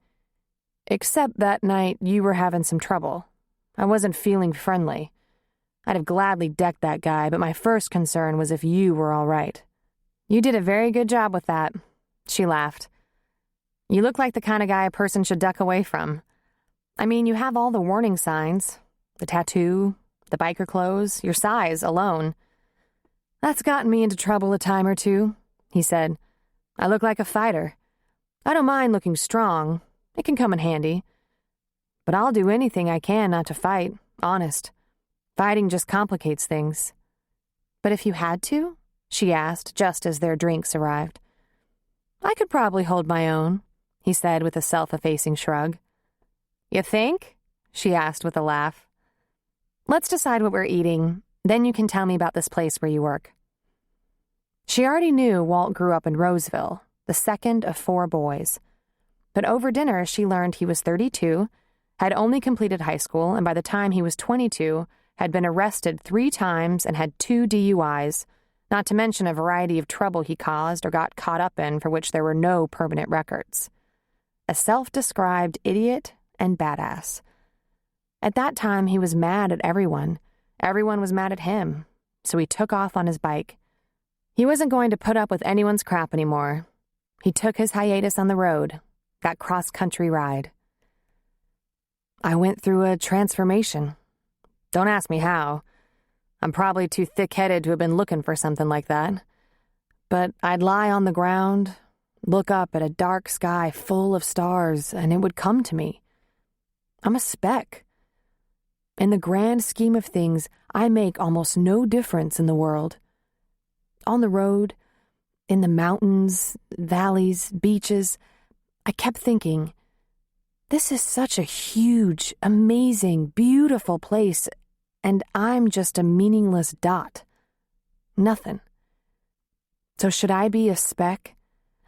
[SPEAKER 2] Except that night you were having some trouble. I wasn't feeling friendly. I'd have gladly decked that guy, but my first concern was if you were all right. You did a very good job with that, she laughed. You look like the kind of guy a person should duck away from. I mean, you have all the warning signs. The tattoo, the biker clothes, your size alone. That's gotten me into trouble a time or two, he said. I look like a fighter. I don't mind looking strong. It can come in handy. But I'll do anything I can not to fight, honest. Fighting just complicates things. But if you had to? She asked, just as their drinks arrived. I could probably hold my own, he said with a self-effacing shrug. You think? She asked with a laugh. Let's decide what we're eating, then you can tell me about this place where you work. She already knew Walt grew up in Roseville, the second of 4 boys. But over dinner, she learned he was 32, had only completed high school, and by the time he was 22, had been arrested 3 times and had 2 DUIs, not to mention a variety of trouble he caused or got caught up in for which there were no permanent records. A self-described idiot and badass. At that time, he was mad at everyone. Everyone was mad at him, so he took off on his bike. He wasn't going to put up with anyone's crap anymore. He took his hiatus on the road, that cross-country ride. I went through a transformation. Don't ask me how. I'm probably too thick-headed to have been looking for something like that. But I'd lie on the ground, look up at a dark sky full of stars, and it would come to me. I'm a speck. In the grand scheme of things, I make almost no difference in the world. On the road, in the mountains, valleys, beaches, I kept thinking, this is such a huge, amazing, beautiful place, and I'm just a meaningless dot. Nothing. So should I be a speck?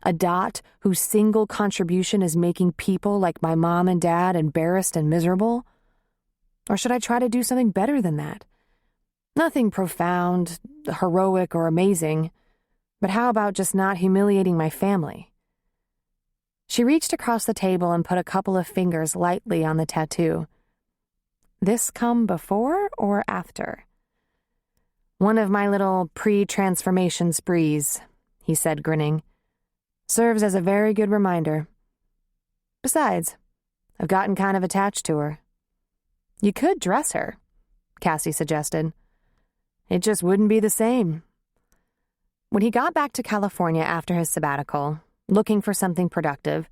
[SPEAKER 2] A dot whose single contribution is making people like my mom and dad embarrassed and miserable? Or should I try to do something better than that? Nothing profound, heroic, or amazing, but how about just not humiliating my family? She reached across the table and put a couple of fingers lightly on the tattoo. This come before or after? One of my little pre-transformation sprees, he said, grinning. Serves as a very good reminder. Besides, I've gotten kind of attached to her. You could dress her, Cassie suggested. It just wouldn't be the same. When he got back to California after his sabbatical, looking for something productive,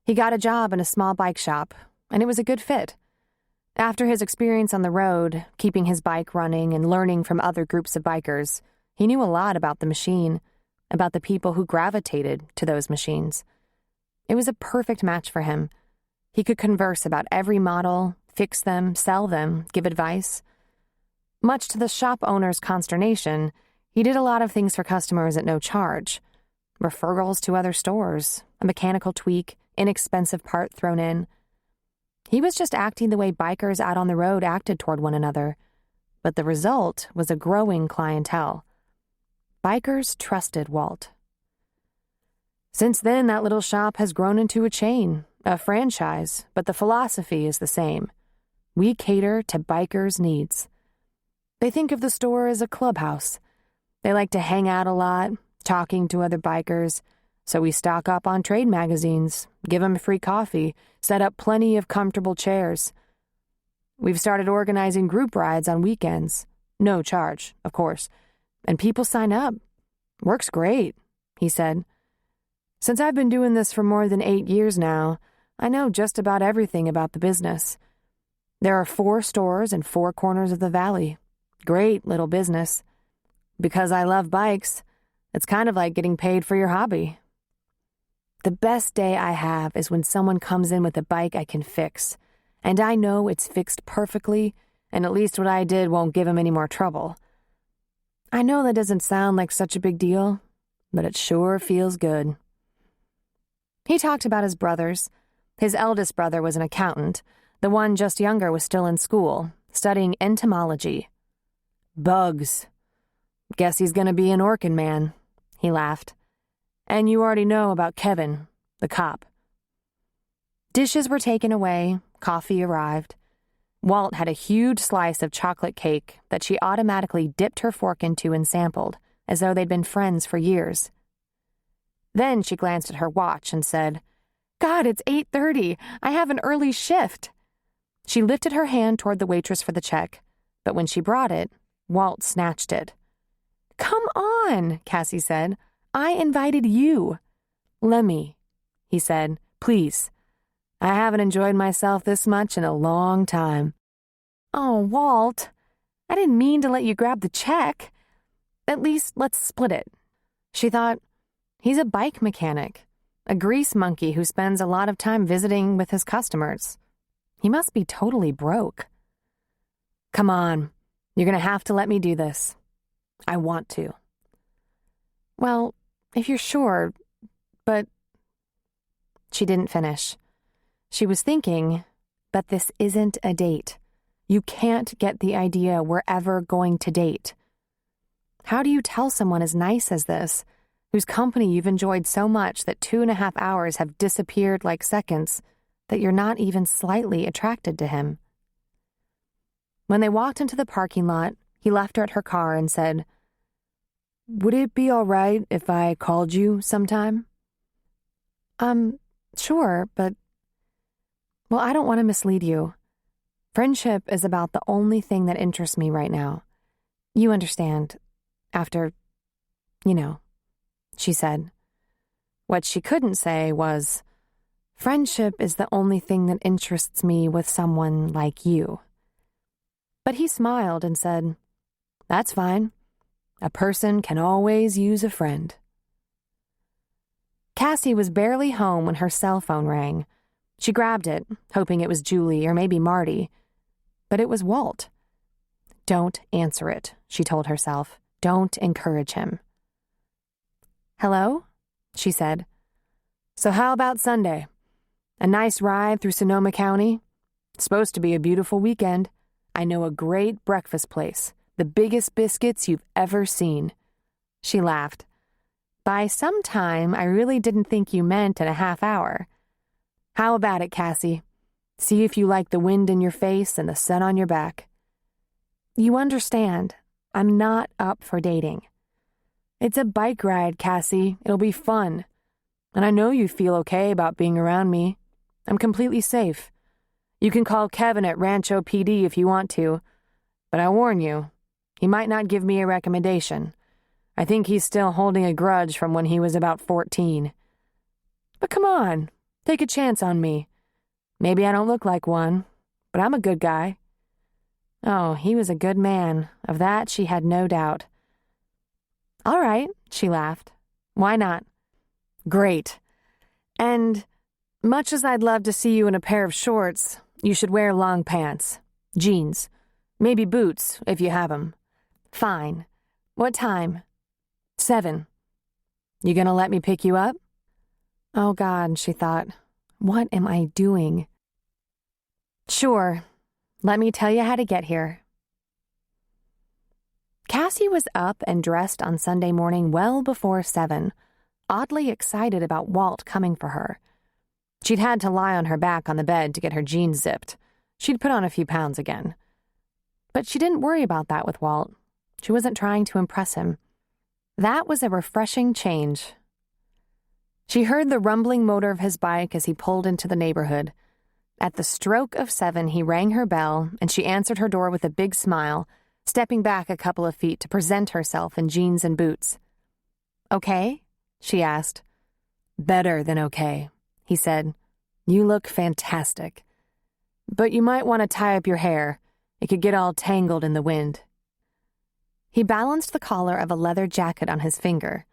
[SPEAKER 2] he got a job in a small bike shop, and it was a good fit. After his experience on the road, keeping his bike running and learning from other groups of bikers, he knew a lot about the machine, about the people who gravitated to those machines. It was a perfect match for him. He could converse about every model, fix them, sell them, give advice. Much to the shop owner's consternation, he did a lot of things for customers at no charge. Referrals to other stores, a mechanical tweak, inexpensive part thrown in. He was just acting the way bikers out on the road acted toward one another. But the result was a growing clientele. Bikers trusted Walt. Since then, that little shop has grown into a chain, a franchise, but the philosophy is the same. We cater to bikers' needs. They think of the store as a clubhouse. They like to hang out a lot, talking to other bikers, so we stock up on trade magazines, give them free coffee, set up plenty of comfortable chairs. We've started organizing group rides on weekends. No charge, of course. And people sign up. Works great, he said. Since I've been doing this for more than 8 years now, I know just about everything about the business. There are 4 stores in 4 corners of the valley. Great little business. Because I love bikes, it's kind of like getting paid for your hobby. The best day I have is when someone comes in with a bike I can fix, and I know it's fixed perfectly, and at least what I did won't give him any more trouble. I know that doesn't sound like such a big deal, but it sure feels good. He talked about his brothers. His eldest brother was an accountant. The one just younger was still in school, studying entomology. Bugs. Guess he's gonna be an orkin man, he laughed. And you already know about Kevin, the cop. Dishes were taken away, coffee arrived. Walt had a huge slice of chocolate cake that she automatically dipped her fork into and sampled, as though they'd been friends for years. Then she glanced at her watch and said, God, it's 8:30. I have an early shift. She lifted her hand toward the waitress for the check, but when she brought it, Walt snatched it. Come on, Cassie said. I invited you. Lemmy, he said, please. I haven't enjoyed myself this much in a long time. Oh, Walt, I didn't mean to let you grab the check. At least let's split it. She thought, he's a bike mechanic, a grease monkey who spends a lot of time visiting with his customers. He must be totally broke. Come on, you're going to have to let me do this. I want to. Well, if you're sure, but... She didn't finish. She was thinking, but this isn't a date. You can't get the idea we're ever going to date. How do you tell someone as nice as this, whose company you've enjoyed so much that 2.5 hours have disappeared like seconds, that you're not even slightly attracted to him? When they walked into the parking lot, he left her at her car and said, Would it be all right if I called you sometime? Sure, but... Well, I don't want to mislead you. Friendship is about the only thing that interests me right now. You understand. After, she said. What she couldn't say was, "Friendship is the only thing that interests me with someone like you." But he smiled and said, "That's fine. A person can always use a friend." Cassie was barely home when her cell phone rang. She grabbed it, hoping it was Julie or maybe Marty. But it was Walt. "Don't answer it," she told herself. "Don't encourage him." "Hello?" she said. "So how about Sunday? A nice ride through Sonoma County? It's supposed to be a beautiful weekend. I know a great breakfast place, the biggest biscuits you've ever seen." She laughed. "By some time, I really didn't think you meant in a half hour. How about it, Cassie? See if you like the wind in your face and the sun on your back." "You understand, I'm not up for dating." "It's a bike ride, Cassie. It'll be fun. And I know you feel okay about being around me. I'm completely safe. You can call Kevin at Rancho PD if you want to. But I warn you, he might not give me a recommendation. I think he's still holding a grudge from when he was about 14. But come on, take a chance on me. Maybe I don't look like one, but I'm a good guy." Oh, he was a good man. Of that she had no doubt. "All right," she laughed. "Why not?" "Great. And much as I'd love to see you in a pair of shorts, you should wear long pants, jeans, maybe boots if you have 'em." "Fine. What time?" 7. "You gonna let me pick you up?" Oh God, she thought. What am I doing? "Sure. Let me tell you how to get here." Cassie was up and dressed on Sunday morning well before 7, oddly excited about Walt coming for her. She'd had to lie on her back on the bed to get her jeans zipped. She'd put on a few pounds again. But she didn't worry about that with Walt. She wasn't trying to impress him. That was a refreshing change. She heard the rumbling motor of his bike as he pulled into the neighborhood. At the stroke of 7, he rang her bell, and she answered her door with a big smile, stepping back a couple of feet to present herself in jeans and boots. "Okay?" she asked. "Better than okay," he said. "You look fantastic. But you might want to tie up your hair. It could get all tangled in the wind." He balanced the collar of a leather jacket on his finger.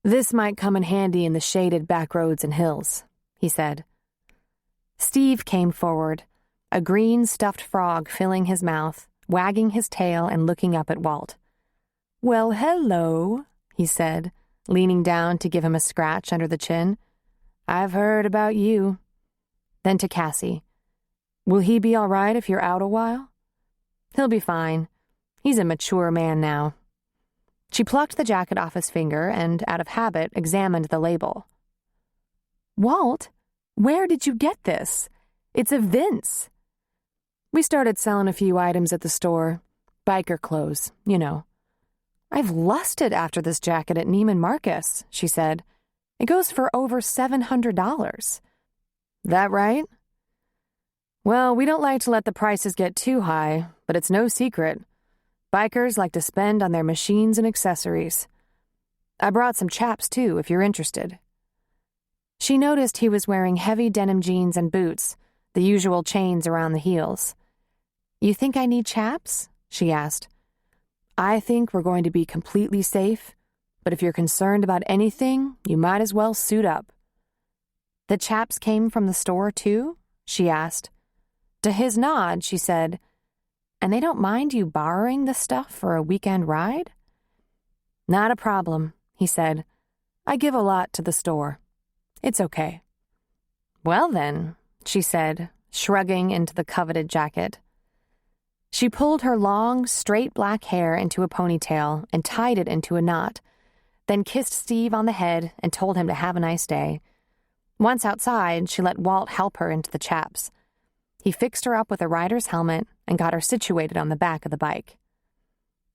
[SPEAKER 2] "This might come in handy in the shaded back roads and hills," he said. Steve came forward, a green stuffed frog filling his mouth, wagging his tail and looking up at Walt. "Well, hello," he said, leaning down to give him a scratch under the chin. "I've heard about you." Then to Cassie, "Will he be all right if you're out a while?" "He'll be fine. He's a mature man now." She plucked the jacket off his finger and, out of habit, examined the label. "Walt, where did you get this? It's a Vince." "We started selling a few items at the store. Biker clothes, you know." "I've lusted after this jacket at Neiman Marcus," she said. "It goes for over $700. "That right?" "Well, we don't like to let the prices get too high, but it's no secret. Bikers like to spend on their machines and accessories. I brought some chaps, too, if you're interested." She noticed he was wearing heavy denim jeans and boots, the usual chains around the heels. "You think I need chaps?" she asked. "I think we're going to be completely safe, but if you're concerned about anything, you might as well suit up." "The chaps came from the store, too?" she asked. To his nod, she said, "And they don't mind you borrowing the stuff for a weekend ride?" "Not a problem," he said. "I give a lot to the store. It's okay." "Well then," she said, shrugging into the coveted jacket. She pulled her long, straight black hair into a ponytail and tied it into a knot, then kissed Steve on the head and told him to have a nice day. Once outside, she let Walt help her into the chaps. He fixed her up with a rider's helmet and got her situated on the back of the bike.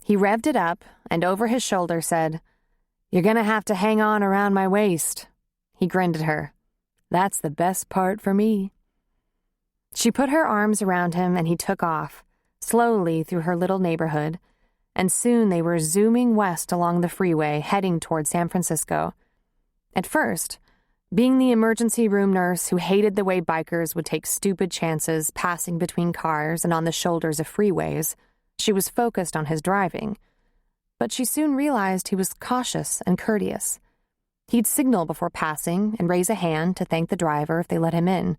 [SPEAKER 2] He revved it up and over his shoulder said, "You're gonna have to hang on around my waist." He grinned at her. "That's the best part for me." She put her arms around him and he took off, slowly through her little neighborhood, and soon they were zooming west along the freeway, heading toward San Francisco. At first, Being the emergency room nurse who hated the way bikers would take stupid chances passing between cars and on the shoulders of freeways, she was focused on his driving. But she soon realized he was cautious and courteous. He'd signal before passing and raise a hand to thank the driver if they let him in.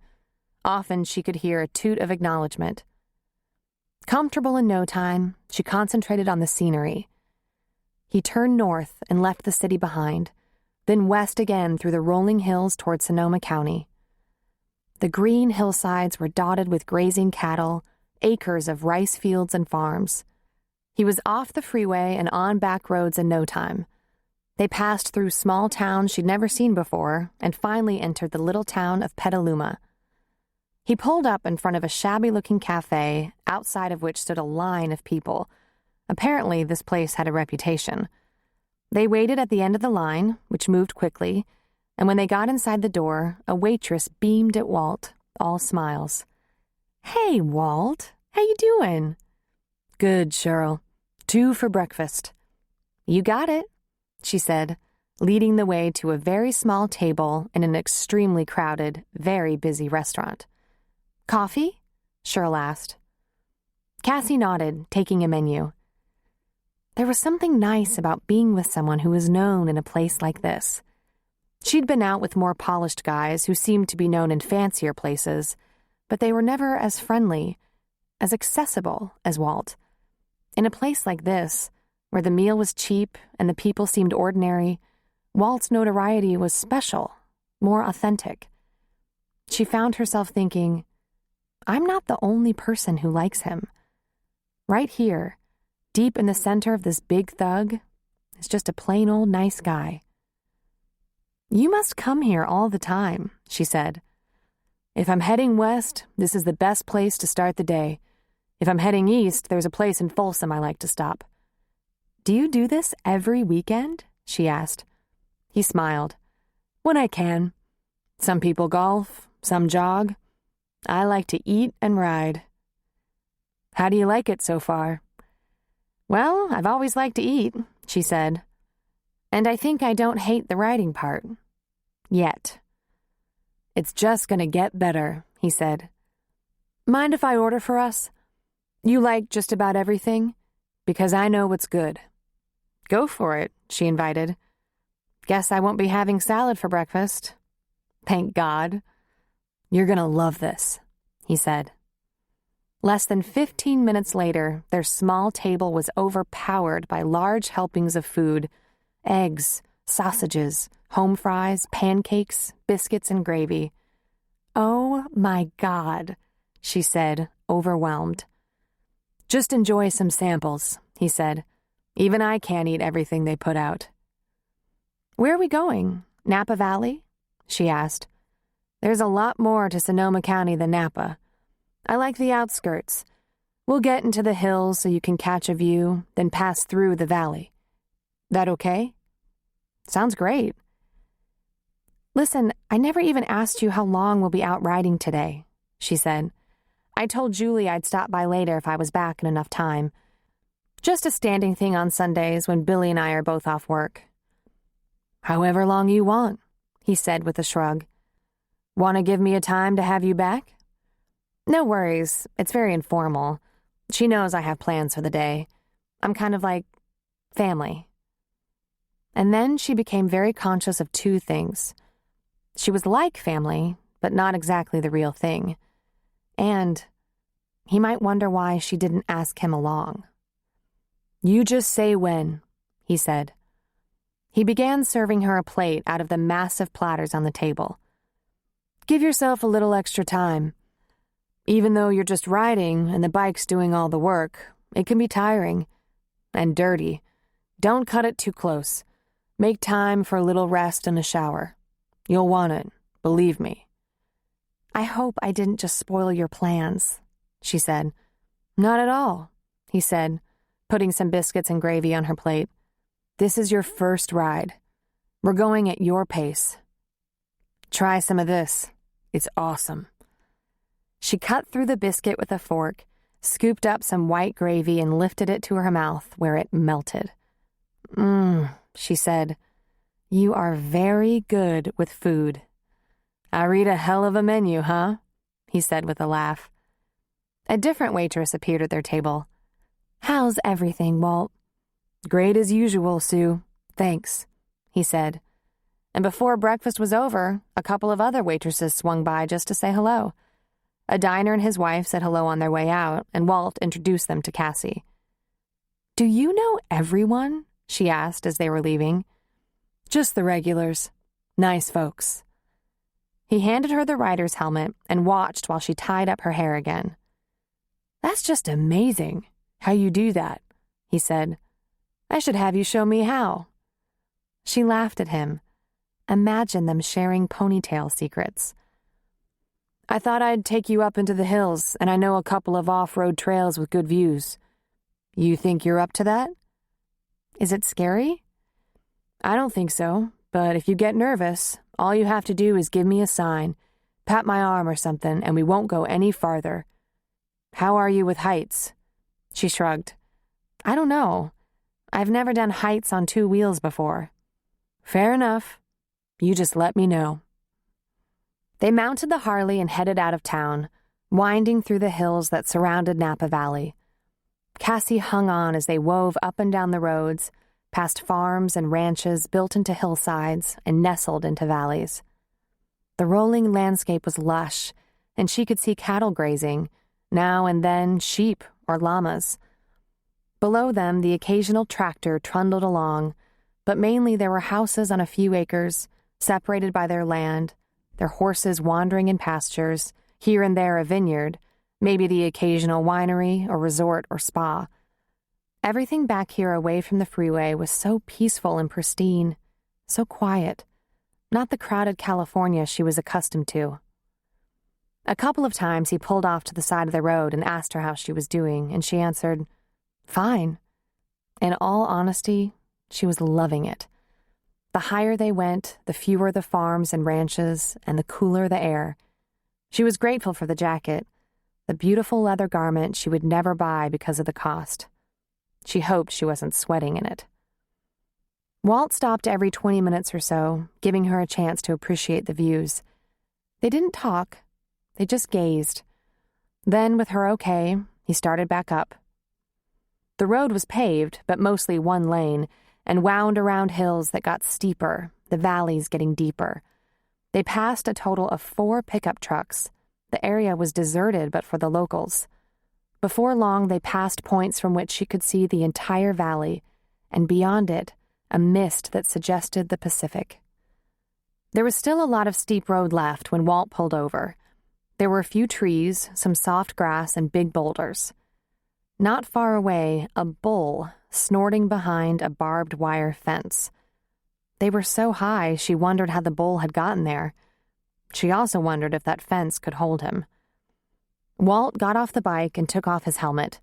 [SPEAKER 2] Often she could hear a toot of acknowledgement. Comfortable in no time, she concentrated on the scenery. He turned north and left the city behind, then west again through the rolling hills toward Sonoma County. The green hillsides were dotted with grazing cattle, acres of rice fields and farms. He was off the freeway and on back roads in no time. They passed through small towns she'd never seen before and finally entered the little town of Petaluma. He pulled up in front of a shabby-looking cafe, outside of which stood a line of people. Apparently, this place had a reputation. They waited at the end of the line, which moved quickly, and when they got inside the door, a waitress beamed at Walt, all smiles. "Hey, Walt, how you doing?" "Good, Cheryl. 2 for breakfast." "You got it," she said, leading the way to a very small table in an extremely crowded, very busy restaurant. "Coffee?" Cheryl asked. Cassie nodded, taking a menu. There was something nice about being with someone who was known in a place like this. She'd been out with more polished guys who seemed to be known in fancier places, but they were never as friendly, as accessible as Walt. In a place like this, where the meal was cheap and the people seemed ordinary, Walt's notoriety was special, more authentic. She found herself thinking, I'm not the only person who likes him. Right here, deep in the center of this big thug, is just a plain old nice guy. "You must come here all the time," she said. "If I'm heading west, this is the best place to start the day. If I'm heading east, there's a place in Folsom I like to stop." "Do you do this every weekend?" she asked. He smiled. "When I can. Some people golf, some jog. I like to eat and ride." "How do you like it so far?" "Well, I've always liked to eat," she said. "And I think I don't hate the riding part. Yet." "It's just gonna get better," he said. "Mind if I order for us? You like just about everything? Because I know what's good." "Go for it," she invited. "Guess I won't be having salad for breakfast." "Thank God." "You're gonna love this," he said. Less than 15 minutes later, their small table was overpowered by large helpings of food: eggs, sausages, home fries, pancakes, biscuits, and gravy. "Oh, my God," she said, overwhelmed. "Just enjoy some samples," he said. "Even I can't eat everything they put out." "Where are we going? Napa Valley?" she asked. "There's a lot more to Sonoma County than Napa. I like the outskirts. We'll get into the hills so you can catch a view, then pass through the valley. That okay?" "Sounds great." "Listen, I never even asked you how long we'll be out riding today," she said. "I told Julie I'd stop by later if I was back in enough time. Just a standing thing on Sundays when Billy and I are both off work." "However long you want," he said with a shrug. "Want to give me a time to have you back?" "No worries. It's very informal. She knows I have plans for the day. I'm kind of like family." And then she became very conscious of 2 things. She was like family, but not exactly the real thing. And he might wonder why she didn't ask him along. "You just say when," he said. He began serving her a plate out of the massive platters on the table. "Give yourself a little extra time. Even though you're just riding and the bike's doing all the work, it can be tiring. And dirty. Don't cut it too close. Make time for a little rest and a shower. You'll want it, believe me." "I hope I didn't just spoil your plans," she said. "Not at all," he said, putting some biscuits and gravy on her plate. "This is your first ride. We're going at your pace. Try some of this. It's awesome." She cut through the biscuit with a fork, scooped up some white gravy and lifted it to her mouth, where it melted. She said. "You are very good with food." "I read a hell of a menu, huh?" he said with a laugh. A different waitress appeared at their table. "How's everything, Walt?" "Great as usual, Sue. Thanks," he said. And before breakfast was over, a couple of other waitresses swung by just to say hello. A diner and his wife said hello on their way out, and Walt introduced them to Cassie. "Do you know everyone?" she asked as they were leaving. "Just the regulars. Nice folks." He handed her the rider's helmet and watched while she tied up her hair again. "That's just amazing, how you do that," he said. "I should have you show me how." She laughed at him. Imagine them sharing ponytail secrets. "I thought I'd take you up into the hills, and I know a couple of off-road trails with good views. You think you're up to that?" "Is it scary?" "I don't think so, but if you get nervous, all you have to do is give me a sign, pat my arm or something, and we won't go any farther. How are you with heights?" She shrugged. "I don't know. I've never done heights on 2 wheels before." "Fair enough. You just let me know." They mounted the Harley and headed out of town, winding through the hills that surrounded Napa Valley. Cassie hung on as they wove up and down the roads, past farms and ranches built into hillsides and nestled into valleys. The rolling landscape was lush, and she could see cattle grazing, now and then sheep or llamas. Below them, the occasional tractor trundled along, but mainly there were houses on a few acres, separated by their land, their horses wandering in pastures, here and there a vineyard, maybe the occasional winery or resort or spa. Everything back here away from the freeway was so peaceful and pristine, so quiet, not the crowded California she was accustomed to. A couple of times he pulled off to the side of the road and asked her how she was doing, and she answered, "Fine." In all honesty, she was loving it. The higher they went, the fewer the farms and ranches, and the cooler the air. She was grateful for the jacket, the beautiful leather garment she would never buy because of the cost. She hoped she wasn't sweating in it. Walt stopped every 20 minutes or so, giving her a chance to appreciate the views. They didn't talk. They just gazed. Then, with her okay, he started back up. The road was paved, but mostly one lane, and wound around hills that got steeper, the valleys getting deeper. They passed a total of 4 pickup trucks. The area was deserted but for the locals. Before long, they passed points from which she could see the entire valley, and beyond it, a mist that suggested the Pacific. There was still a lot of steep road left when Walt pulled over. There were a few trees, some soft grass, and big boulders. Not far away, a bull snorting behind a barbed wire fence. They were so high, she wondered how the bull had gotten there. She also wondered if that fence could hold him. Walt got off the bike and took off his helmet.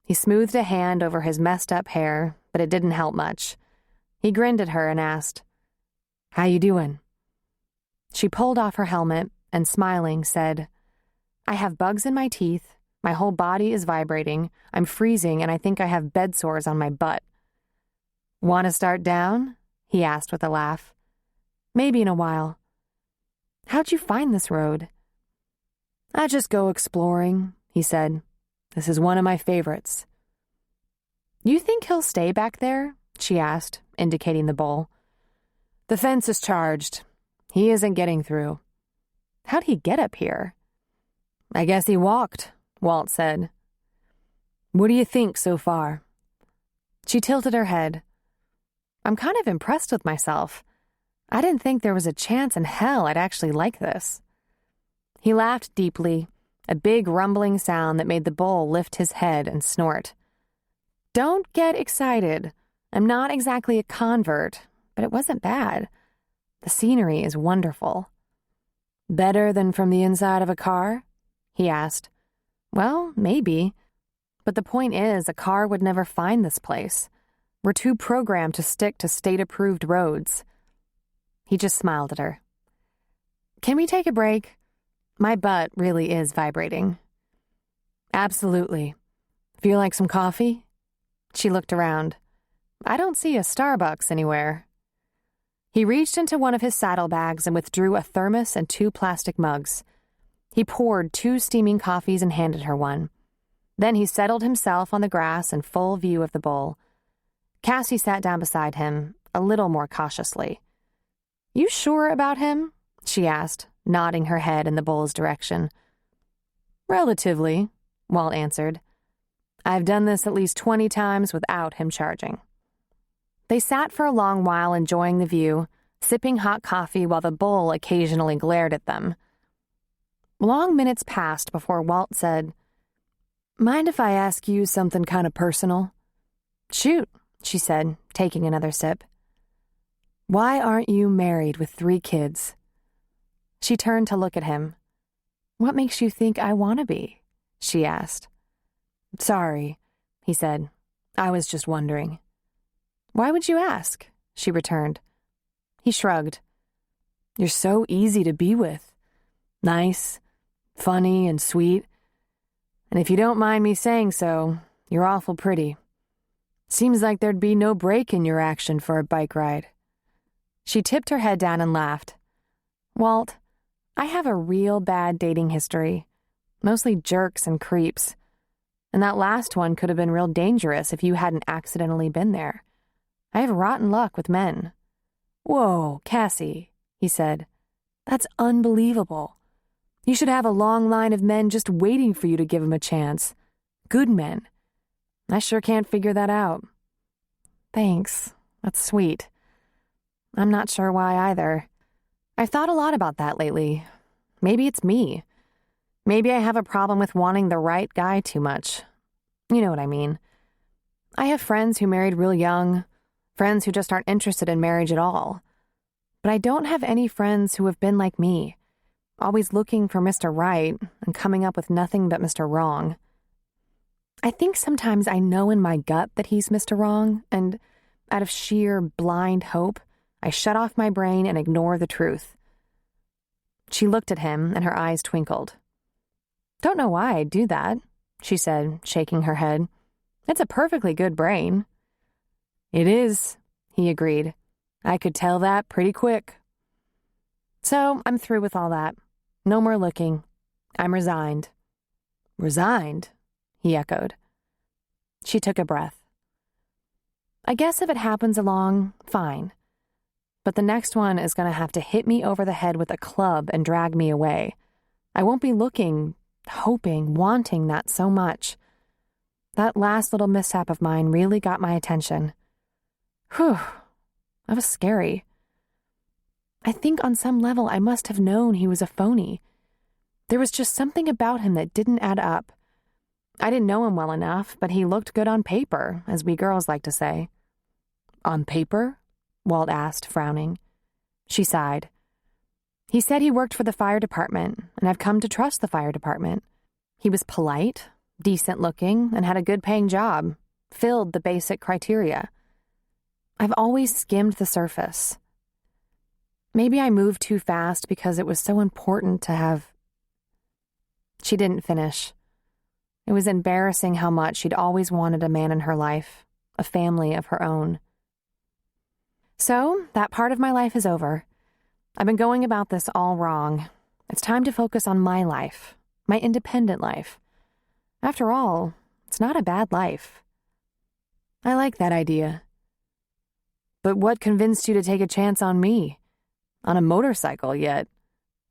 [SPEAKER 2] He smoothed a hand over his messed-up hair, but it didn't help much. He grinned at her and asked, "How you doing?" She pulled off her helmet and, smiling, said, "I have bugs in my teeth. My whole body is vibrating. I'm freezing, and I think I have bed sores on my butt." "Want to start down?" he asked with a laugh. "Maybe in a while." "How'd you find this road?" "I just go exploring," he said. "This is one of my favorites." "You think he'll stay back there?" she asked, indicating the bull. "The fence is charged. He isn't getting through." "How'd he get up here?" "I guess he walked," Walt said. "What do you think so far?" She tilted her head. "I'm kind of impressed with myself. I didn't think there was a chance in hell I'd actually like this." He laughed deeply, a big rumbling sound that made the bull lift his head and snort. "Don't get excited. I'm not exactly a convert, but it wasn't bad. The scenery is wonderful." "Better than from the inside of a car?" he asked. "Well, maybe. But the point is, a car would never find this place. We're too programmed to stick to state-approved roads." He just smiled at her. "Can we take a break? My butt really is vibrating." "Absolutely. Feel like some coffee?" She looked around. "I don't see a Starbucks anywhere." He reached into one of his saddlebags and withdrew a thermos and 2 plastic mugs. He poured 2 steaming coffees and handed her one. Then he settled himself on the grass in full view of the bull. Cassie sat down beside him, a little more cautiously. "You sure about him?" she asked, nodding her head in the bull's direction. "Relatively," Walt answered. "I've done this at least 20 times without him charging." They sat for a long while enjoying the view, sipping hot coffee while the bull occasionally glared at them. Long minutes passed before Walt said, "Mind if I ask you something kind of personal?" "Shoot," she said, taking another sip. "Why aren't you married with 3 kids?" She turned to look at him. "What makes you think I want to be?" she asked. "Sorry," he said. "I was just wondering." "Why would you ask?" she returned. He shrugged. "You're so easy to be with. Nice, funny, and sweet. And if you don't mind me saying so, you're awful pretty. Seems like there'd be no break in your action for a bike ride." She tipped her head down and laughed. "Walt, I have a real bad dating history. Mostly jerks and creeps. And that last one could have been real dangerous if you hadn't accidentally been there. I have rotten luck with men." "Whoa, Cassie," he said. "That's unbelievable. You should have a long line of men just waiting for you to give them a chance. Good men. I sure can't figure that out." "Thanks. That's sweet. I'm not sure why either. I've thought a lot about that lately. Maybe it's me. Maybe I have a problem with wanting the right guy too much. You know what I mean. I have friends who married real young, friends who just aren't interested in marriage at all. But I don't have any friends who have been like me, always looking for Mr. Right and coming up with nothing but Mr. Wrong. I think sometimes I know in my gut that he's Mr. Wrong, and out of sheer blind hope, I shut off my brain and ignore the truth." She looked at him, and her eyes twinkled. "Don't know why I'd do that," she said, shaking her head. "It's a perfectly good brain." "It is," he agreed. "I could tell that pretty quick." "So I'm through with all that. No more looking. I'm resigned." "Resigned?" he echoed. She took a breath. "I guess if it happens along, fine. But the next one is going to have to hit me over the head with a club and drag me away. I won't be looking, hoping, wanting that so much. That last little mishap of mine really got my attention. Whew, that was scary. I think on some level I must have known he was a phony. There was just something about him that didn't add up. I didn't know him well enough, but he looked good on paper, as we girls like to say." "On paper?" Walt asked, frowning. She sighed. "He said he worked for the fire department, and I've come to trust the fire department. He was polite, decent-looking, and had a good-paying job, filled the basic criteria. I've always skimmed the surface. Maybe I moved too fast because it was so important to have—" She didn't finish. It was embarrassing how much she'd always wanted a man in her life, a family of her own. "So, that part of my life is over. I've been going about this all wrong. It's time to focus on my life, my independent life. After all, it's not a bad life." "I like that idea. But what convinced you to take a chance on me? On a motorcycle yet?"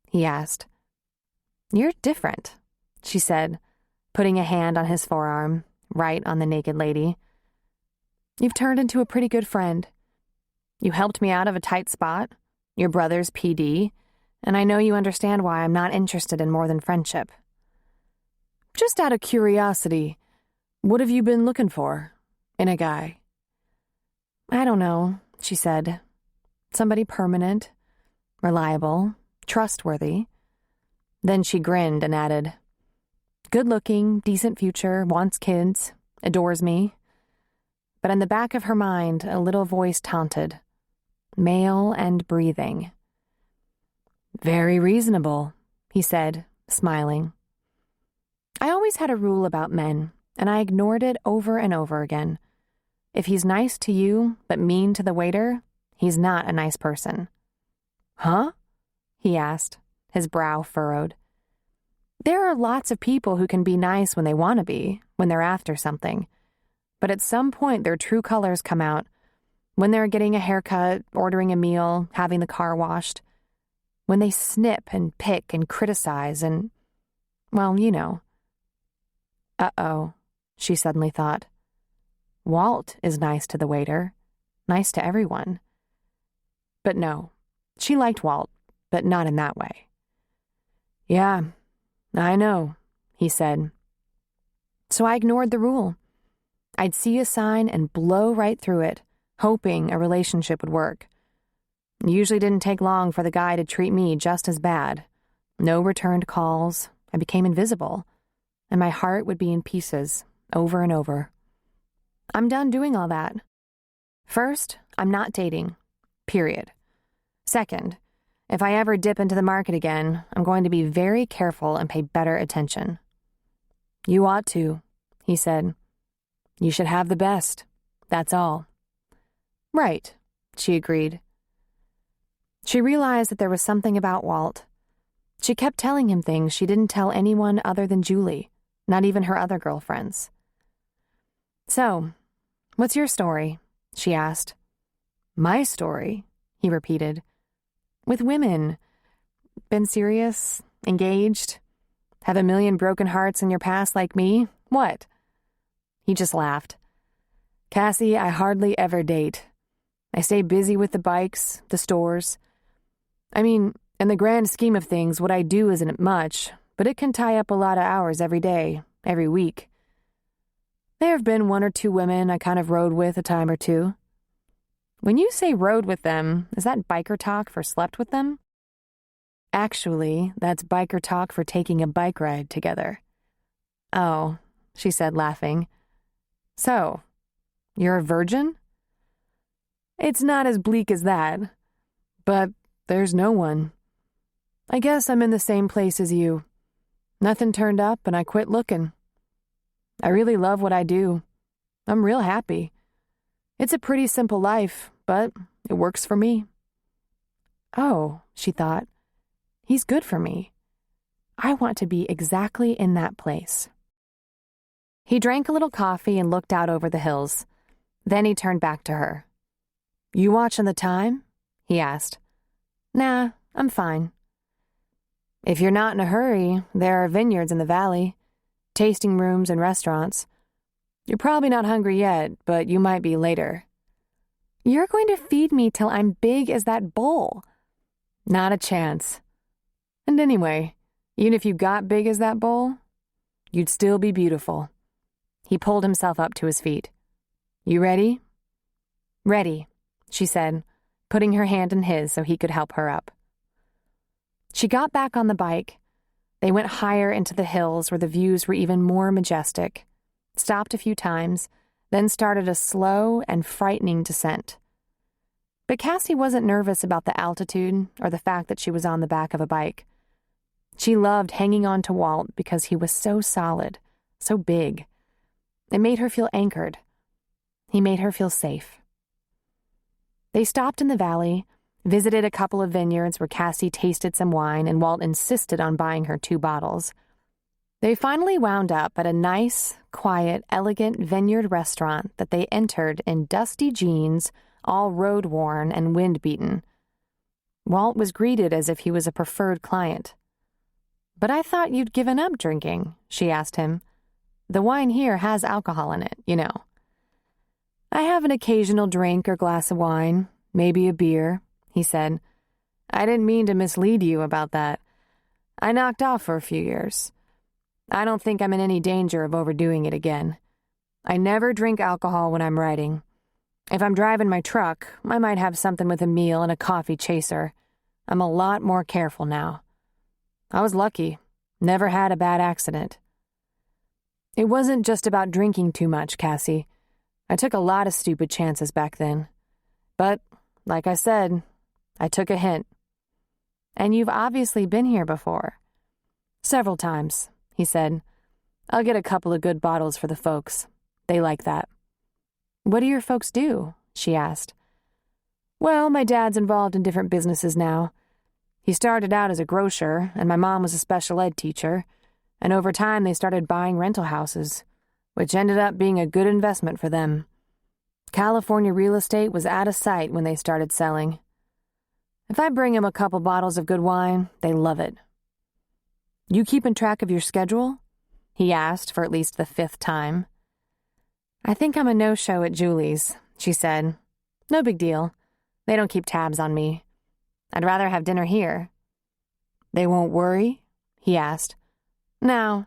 [SPEAKER 2] he asked. "You're different," she said, putting a hand on his forearm, right on the naked lady. "You've turned into a pretty good friend. You helped me out of a tight spot, your brother's PD, and I know you understand why I'm not interested in more than friendship." "Just out of curiosity, what have you been looking for in a guy?" "I don't know," she said. "Somebody permanent, reliable, trustworthy." Then she grinned and added, "Good-looking, decent future, wants kids, adores me." But in the back of her mind, a little voice taunted, "Male and breathing." "Very reasonable," he said, smiling. I always had a rule about men, and I ignored it over and over again. If he's nice to you but mean to the waiter, he's not a nice person. Huh? He asked, his brow furrowed. There are lots of people who can be nice when they want to be, when they're after something. But at some point their true colors come out. When they're getting a haircut, ordering a meal, having the car washed. When they snip and pick and criticize and, well, you know. Uh-oh, she suddenly thought. Walt is nice to the waiter, nice to everyone. But no, she liked Walt, but not in that way. Yeah, I know, he said. So I ignored the rule. I'd see a sign and blow right through it, hoping a relationship would work. It usually didn't take long for the guy to treat me just as bad. No returned calls, I became invisible, and my heart would be in pieces, over and over. I'm done doing all that. First, I'm not dating. Period. Second, if I ever dip into the market again, I'm going to be very careful and pay better attention. You ought to, he said. You should have the best. That's all. Right, she agreed. She realized that there was something about Walt. She kept telling him things she didn't tell anyone other than Julie, not even her other girlfriends. So, what's your story? She asked. My story, he repeated. With women. Been serious? Engaged? Have a million broken hearts in your past like me? What? He just laughed. Cassie, I hardly ever date. I stay busy with the bikes, the stores. I mean, in the grand scheme of things, what I do isn't much, but it can tie up a lot of hours every day, every week. There have been one or two women I kind of rode with a time or two. When you say rode with them, is that biker talk for slept with them? Actually, that's biker talk for taking a bike ride together. Oh, she said, laughing. So, you're a virgin? It's not as bleak as that, but there's no one. I guess I'm in the same place as you. Nothing turned up and I quit looking. I really love what I do. I'm real happy. It's a pretty simple life, but it works for me. Oh, she thought, he's good for me. I want to be exactly in that place. He drank a little coffee and looked out over the hills. Then he turned back to her. You watching the time? He asked. Nah, I'm fine. If you're not in a hurry, there are vineyards in the valley, tasting rooms and restaurants. You're probably not hungry yet, but you might be later. You're going to feed me till I'm big as that bowl. Not a chance. And anyway, even if you got big as that bowl, you'd still be beautiful. He pulled himself up to his feet. You ready? Ready, she said, putting her hand in his so he could help her up. She got back on the bike. They went higher into the hills where the views were even more majestic, stopped a few times, then started a slow and frightening descent. But Cassie wasn't nervous about the altitude or the fact that she was on the back of a bike. She loved hanging on to Walt because he was so solid, so big. It made her feel anchored. He made her feel safe. They stopped in the valley, visited a couple of vineyards where Cassie tasted some wine and Walt insisted on buying her 2 bottles. They finally wound up at a nice, quiet, elegant vineyard restaurant that they entered in dusty jeans, all road-worn and wind-beaten. Walt was greeted as if he was a preferred client. But I thought you'd given up drinking, she asked him. The wine here has alcohol in it, you know. I have an occasional drink or glass of wine, maybe a beer, he said. I didn't mean to mislead you about that. I knocked off for a few years. I don't think I'm in any danger of overdoing it again. I never drink alcohol when I'm riding. If I'm driving my truck, I might have something with a meal and a coffee chaser. I'm a lot more careful now. I was lucky. Never had a bad accident. It wasn't just about drinking too much, Cassie. I took a lot of stupid chances back then. But, like I said, I took a hint. And you've obviously been here before. Several times, he said. I'll get a couple of good bottles for the folks. They like that. What do your folks do? She asked. Well, my dad's involved in different businesses now. He started out as a grocer, and my mom was a special ed teacher, and over time they started buying rental houses, which ended up being a good investment for them. California real estate was out of sight when they started selling. If I bring them a couple bottles of good wine, they love it. You keeping track of your schedule? He asked for at least the 5th time. I think I'm a no-show at Julie's, she said. No big deal. They don't keep tabs on me. I'd rather have dinner here. They won't worry? He asked. No.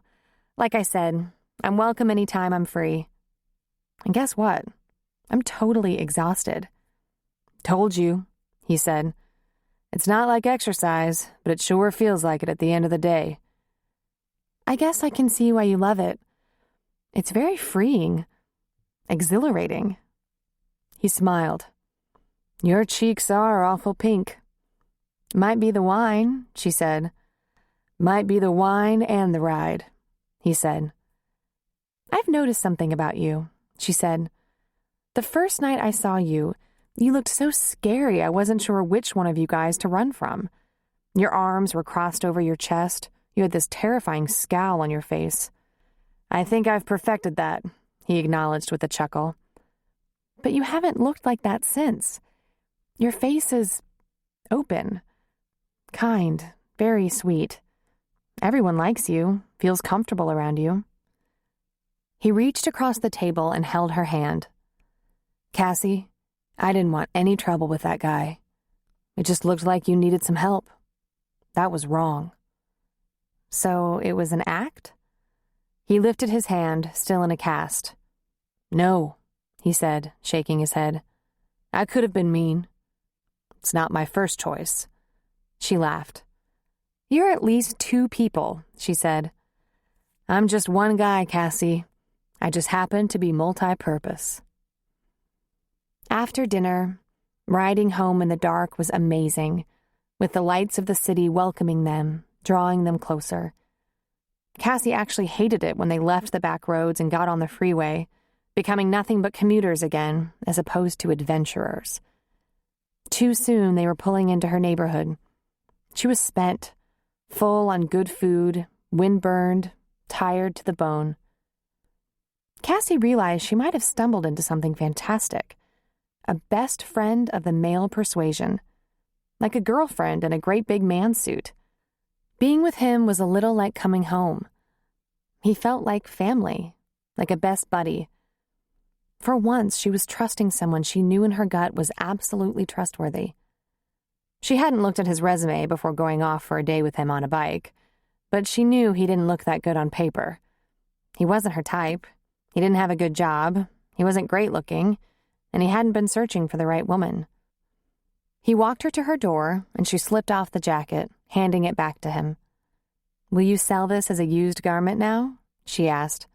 [SPEAKER 2] Like I said, I'm welcome any time I'm free. And guess what? I'm totally exhausted. Told you, he said. It's not like exercise, but it sure feels like it at the end of the day. I guess I can see why you love it. It's very freeing. Exhilarating. He smiled. Your cheeks are awful pink. Might be the wine, she said. Might be the wine and the ride, he said. I've noticed something about you, she said. The first night I saw you, you looked so scary I wasn't sure which one of you guys to run from. Your arms were crossed over your chest. You had this terrifying scowl on your face. I think I've perfected that, he acknowledged with a chuckle. But you haven't looked like that since. Your face is open, kind, very sweet. Everyone likes you, feels comfortable around you. He reached across the table and held her hand. Cassie, I didn't want any trouble with that guy. It just looked like you needed some help. That was wrong. So it was an act? He lifted his hand, still in a cast. No, he said, shaking his head. I could have been mean. It's not my first choice. She laughed. You're at least 2 people, she said. I'm just one guy, Cassie. I just happen to be multi-purpose. After dinner, riding home in the dark was amazing, with the lights of the city welcoming them, drawing them closer. Cassie actually hated it when they left the back roads and got on the freeway, becoming nothing but commuters again, as opposed to adventurers. Too soon they were pulling into her neighborhood. She was spent, full on good food, windburned, tired to the bone. Cassie realized she might have stumbled into something fantastic, a best friend of the male persuasion, like a girlfriend in a great big man suit. Being with him was a little like coming home. He felt like family, like a best buddy. For once, she was trusting someone she knew in her gut was absolutely trustworthy. She hadn't looked at his resume before going off for a day with him on a bike, but she knew he didn't look that good on paper. He wasn't her type. He didn't have a good job. He wasn't great looking, and he hadn't been searching for the right woman. He walked her to her door, and she slipped off the jacket, handing it back to him. Will you sell this as a used garment now? She asked.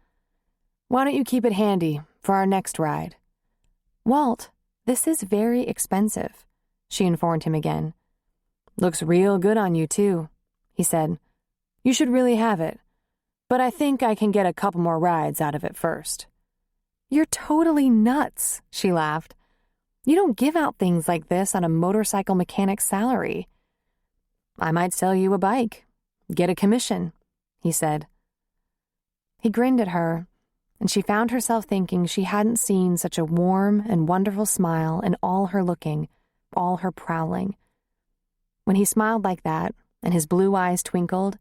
[SPEAKER 2] Why don't you keep it handy for our next ride? Walt, this is very expensive, she informed him again. Looks real good on you, too, he said. You should really have it, but I think I can get a couple more rides out of it first. You're totally nuts, she laughed. You don't give out things like this on a motorcycle mechanic's salary. I might sell you a bike, get a commission, he said. He grinned at her, and she found herself thinking she hadn't seen such a warm and wonderful smile in all her looking, all her prowling. When he smiled like that, and his blue eyes twinkled,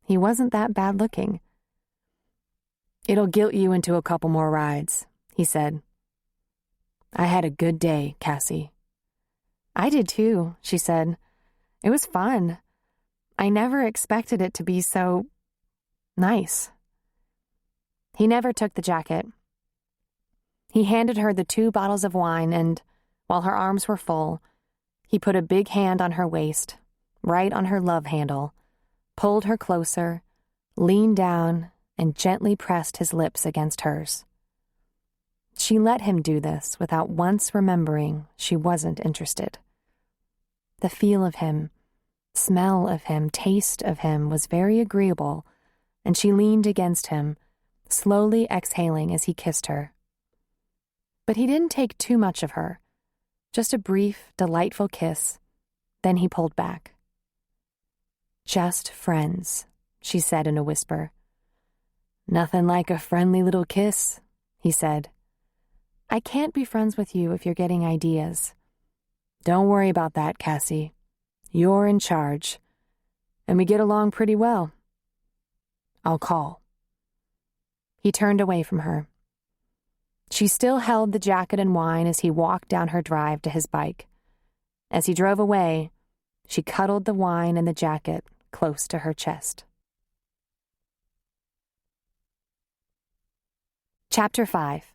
[SPEAKER 2] he wasn't that bad looking. It'll guilt you into a couple more rides, he said. I had a good day, Cassie. I did too, she said. It was fun. I never expected it to be so nice. He never took the jacket. He handed her the 2 bottles of wine and, while her arms were full, he put a big hand on her waist, right on her love handle, pulled her closer, leaned down, and gently pressed his lips against hers. She let him do this without once remembering she wasn't interested. The feel of him, smell of him, taste of him was very agreeable, and she leaned against him, slowly exhaling as he kissed her. But he didn't take too much of her, Just a brief, delightful kiss. Then he pulled back. "Just friends," she said in a whisper. "Nothing like a friendly little kiss," he said. "I can't be friends with you if you're getting ideas." "Don't worry about that, Cassie. You're in charge. And we get along pretty well. I'll call." He turned away from her. She still held the jacket and wine as he walked down her drive to his bike. As he drove away, she cuddled the wine and the jacket close to her chest. Chapter 5.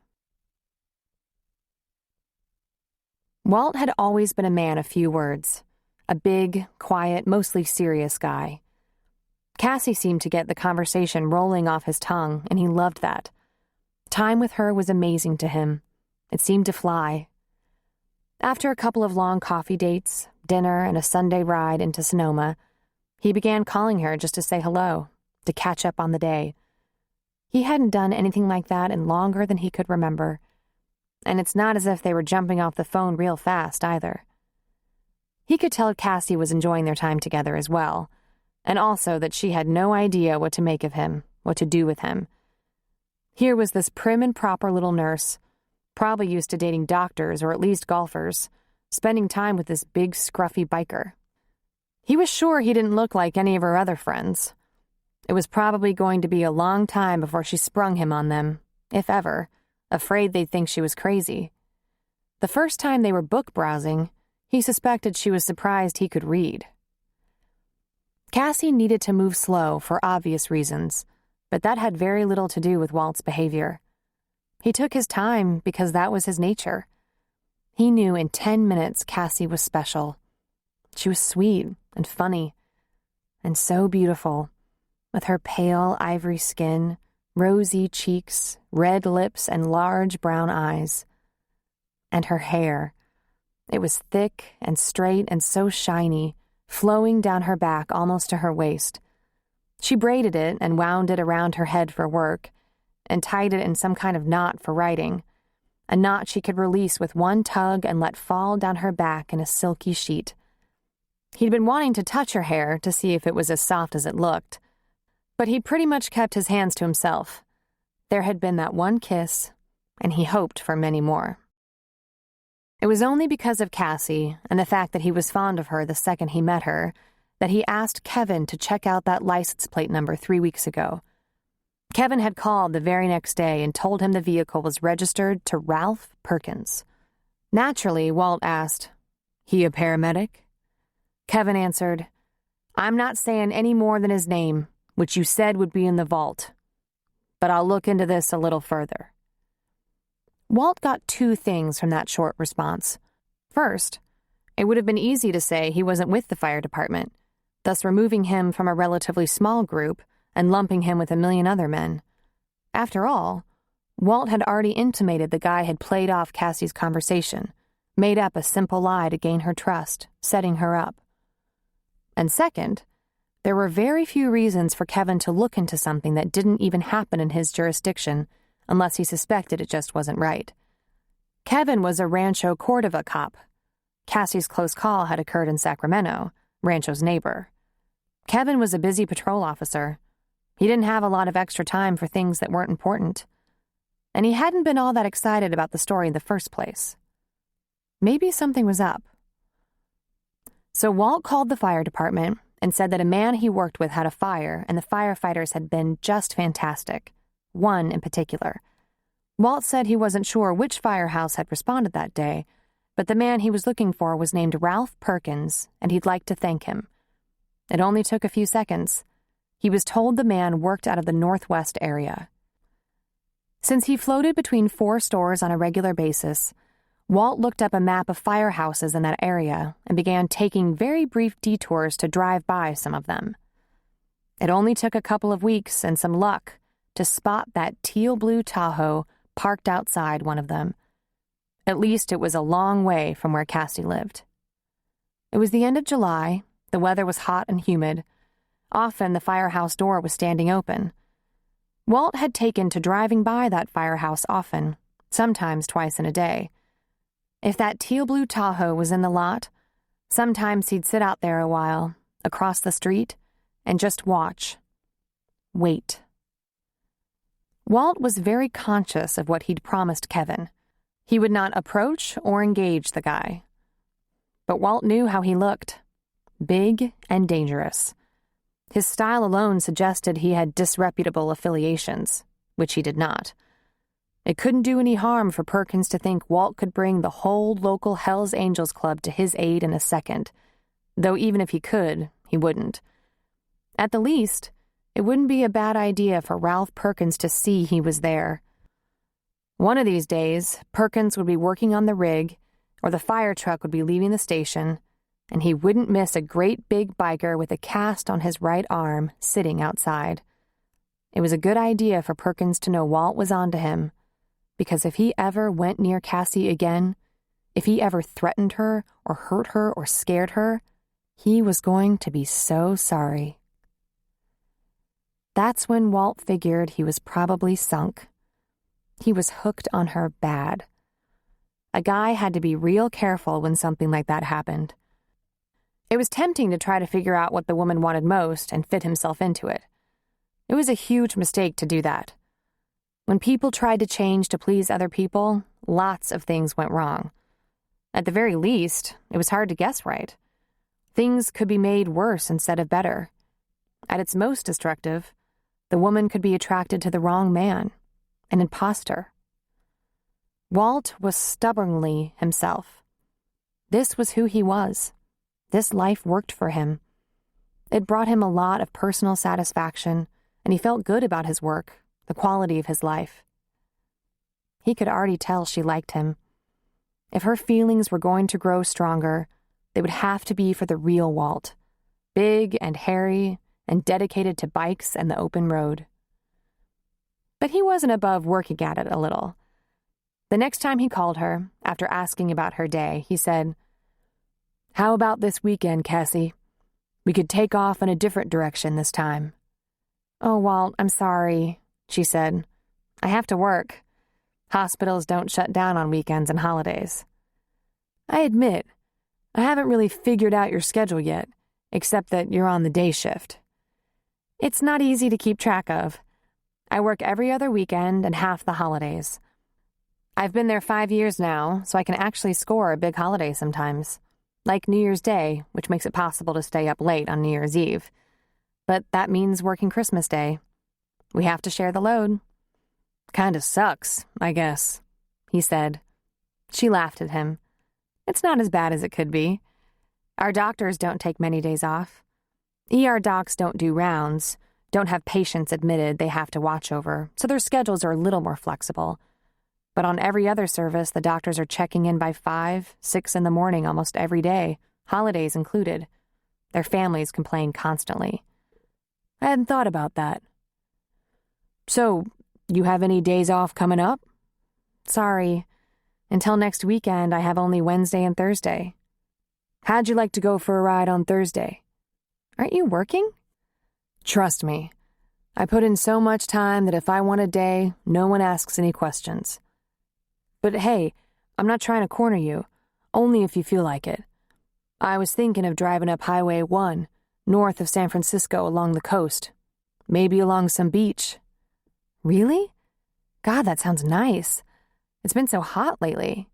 [SPEAKER 2] Walt had always been a man of few words, a big, quiet, mostly serious guy. Cassie seemed to get the conversation rolling off his tongue, and he loved that. Time with her was amazing to him. It seemed to fly. After a couple of long coffee dates, dinner, and a Sunday ride into Sonoma, he began calling her just to say hello, to catch up on the day. He hadn't done anything like that in longer than he could remember. And it's not as if they were jumping off the phone real fast, either. He could tell Cassie was enjoying their time together as well, and also that she had no idea what to make of him, what to do with him. Here was this prim and proper little nurse, probably used to dating doctors or at least golfers, spending time with this big, scruffy biker. He was sure he didn't look like any of her other friends. It was probably going to be a long time before she sprung him on them, if ever, afraid they'd think she was crazy. The first time they were book browsing, he suspected she was surprised he could read. Cassie needed to move slow for obvious reasons, but that had very little to do with Walt's behavior. He took his time because that was his nature. He knew in 10 minutes Cassie was special. She was sweet and funny, and so beautiful, with her pale ivory skin, rosy cheeks, red lips, and large brown eyes. And her hair. It was thick and straight and so shiny, flowing down her back almost to her waist. She braided it and wound it around her head for work, and tied it in some kind of knot for writing, a knot she could release with one tug and let fall down her back in a silky sheet. He'd been wanting to touch her hair to see if it was as soft as it looked, but he'd pretty much kept his hands to himself. There had been that one kiss, and he hoped for many more. It was only because of Cassie and the fact that he was fond of her the second he met her that he asked Kevin to check out that license plate number 3 weeks ago. Kevin had called the very next day and told him the vehicle was registered to Ralph Perkins. Naturally, Walt asked, "He a paramedic?" Kevin answered, "I'm not saying any more than his name, which you said would be in the vault. But I'll look into this a little further." Walt got 2 things from that short response. First, it would have been easy to say he wasn't with the fire department, thus removing him from a relatively small group and lumping him with a million other men. After all, Walt had already intimated the guy had played off Cassie's conversation, made up a simple lie to gain her trust, setting her up. And second, there were very few reasons for Kevin to look into something that didn't even happen in his jurisdiction, unless he suspected it just wasn't right. Kevin was a Rancho Cordova cop. Cassie's close call had occurred in Sacramento, Rancho's neighbor. Kevin was a busy patrol officer. He didn't have a lot of extra time for things that weren't important. And he hadn't been all that excited about the story in the first place. Maybe something was up. So Walt called the fire department and said that a man he worked with had a fire and the firefighters had been just fantastic. One in particular. Walt said he wasn't sure which firehouse had responded that day, but the man he was looking for was named Ralph Perkins, and he'd like to thank him. It only took a few seconds. He was told the man worked out of the Northwest area. Since he floated between 4 stores on a regular basis, Walt looked up a map of firehouses in that area and began taking very brief detours to drive by some of them. It only took a couple of weeks and some luck to spot that teal-blue Tahoe parked outside one of them. At least it was a long way from where Cassie lived. It was the end of July. The weather was hot and humid. Often the firehouse door was standing open. Walt had taken to driving by that firehouse often, sometimes twice in a day. If that teal-blue Tahoe was in the lot, sometimes he'd sit out there a while, across the street, and just watch. Wait. Walt was very conscious of what he'd promised Kevin. He would not approach or engage the guy. But Walt knew how he looked. Big and dangerous. His style alone suggested he had disreputable affiliations, which he did not. It couldn't do any harm for Perkins to think Walt could bring the whole local Hells Angels Club to his aid in a second, though even if he could, he wouldn't. At the least, it wouldn't be a bad idea for Ralph Perkins to see he was there. One of these days, Perkins would be working on the rig, or the fire truck would be leaving the station, and he wouldn't miss a great big biker with a cast on his right arm sitting outside. It was a good idea for Perkins to know Walt was onto him, because if he ever went near Cassie again, if he ever threatened her or hurt her or scared her, he was going to be so sorry. That's when Walt figured he was probably sunk. He was hooked on her bad. A guy had to be real careful when something like that happened. It was tempting to try to figure out what the woman wanted most and fit himself into it. It was a huge mistake to do that. When people tried to change to please other people, lots of things went wrong. At the very least, it was hard to guess right. Things could be made worse instead of better. At its most destructive, the woman could be attracted to the wrong man, an imposter. Walt was stubbornly himself. This was who he was. This life worked for him. It brought him a lot of personal satisfaction, and he felt good about his work, the quality of his life. He could already tell she liked him. If her feelings were going to grow stronger, they would have to be for the real Walt, big and hairy and dedicated to bikes and the open road. But he wasn't above working at it a little. The next time he called her, after asking about her day, he said, "How about this weekend, Cassie? We could take off in a different direction this time." "Oh, Walt, I'm sorry," she said. "I have to work. Hospitals don't shut down on weekends and holidays." "I admit, I haven't really figured out your schedule yet, except that you're on the day shift. It's not easy to keep track of. I work every other weekend and half the holidays. I've been there 5 years now, so I can actually score a big holiday sometimes, like New Year's Day, which makes it possible to stay up late on New Year's Eve. But that means working Christmas Day. We have to share the load." "Kinda sucks, I guess," he said. She laughed at him. "It's not as bad as it could be. Our doctors don't take many days off. ER docs don't do rounds, don't have patients admitted they have to watch over, so their schedules are a little more flexible. But on every other service, the doctors are checking in by 5, 6 in the morning almost every day, holidays included. Their families complain constantly." "I hadn't thought about that." "So, you have any days off coming up?" "Sorry. Until next weekend, I have only Wednesday and Thursday." "How'd you like to go for a ride on Thursday?" "Aren't you working?" "Trust me. I put in so much time that if I want a day, no one asks any questions. But hey, I'm not trying to corner you, only if you feel like it. I was thinking of driving up Highway 1, north of San Francisco along the coast. Maybe along some beach." "Really? God, that sounds nice. It's been so hot lately."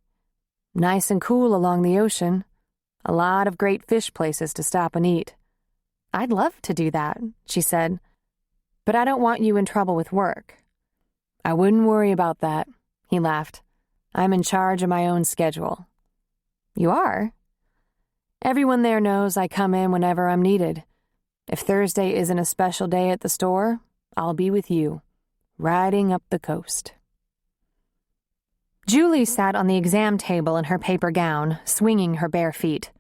[SPEAKER 2] "Nice and cool along the ocean. A lot of great fish places to stop and eat." "I'd love to do that," she said. "But I don't want you in trouble with work." "I wouldn't worry about that," he laughed. "I'm in charge of my own schedule." "You are?" "Everyone there knows I come in whenever I'm needed. If Thursday isn't a special day at the store, I'll be with you, riding up the coast." Julie sat on the exam table in her paper gown, swinging her bare feet.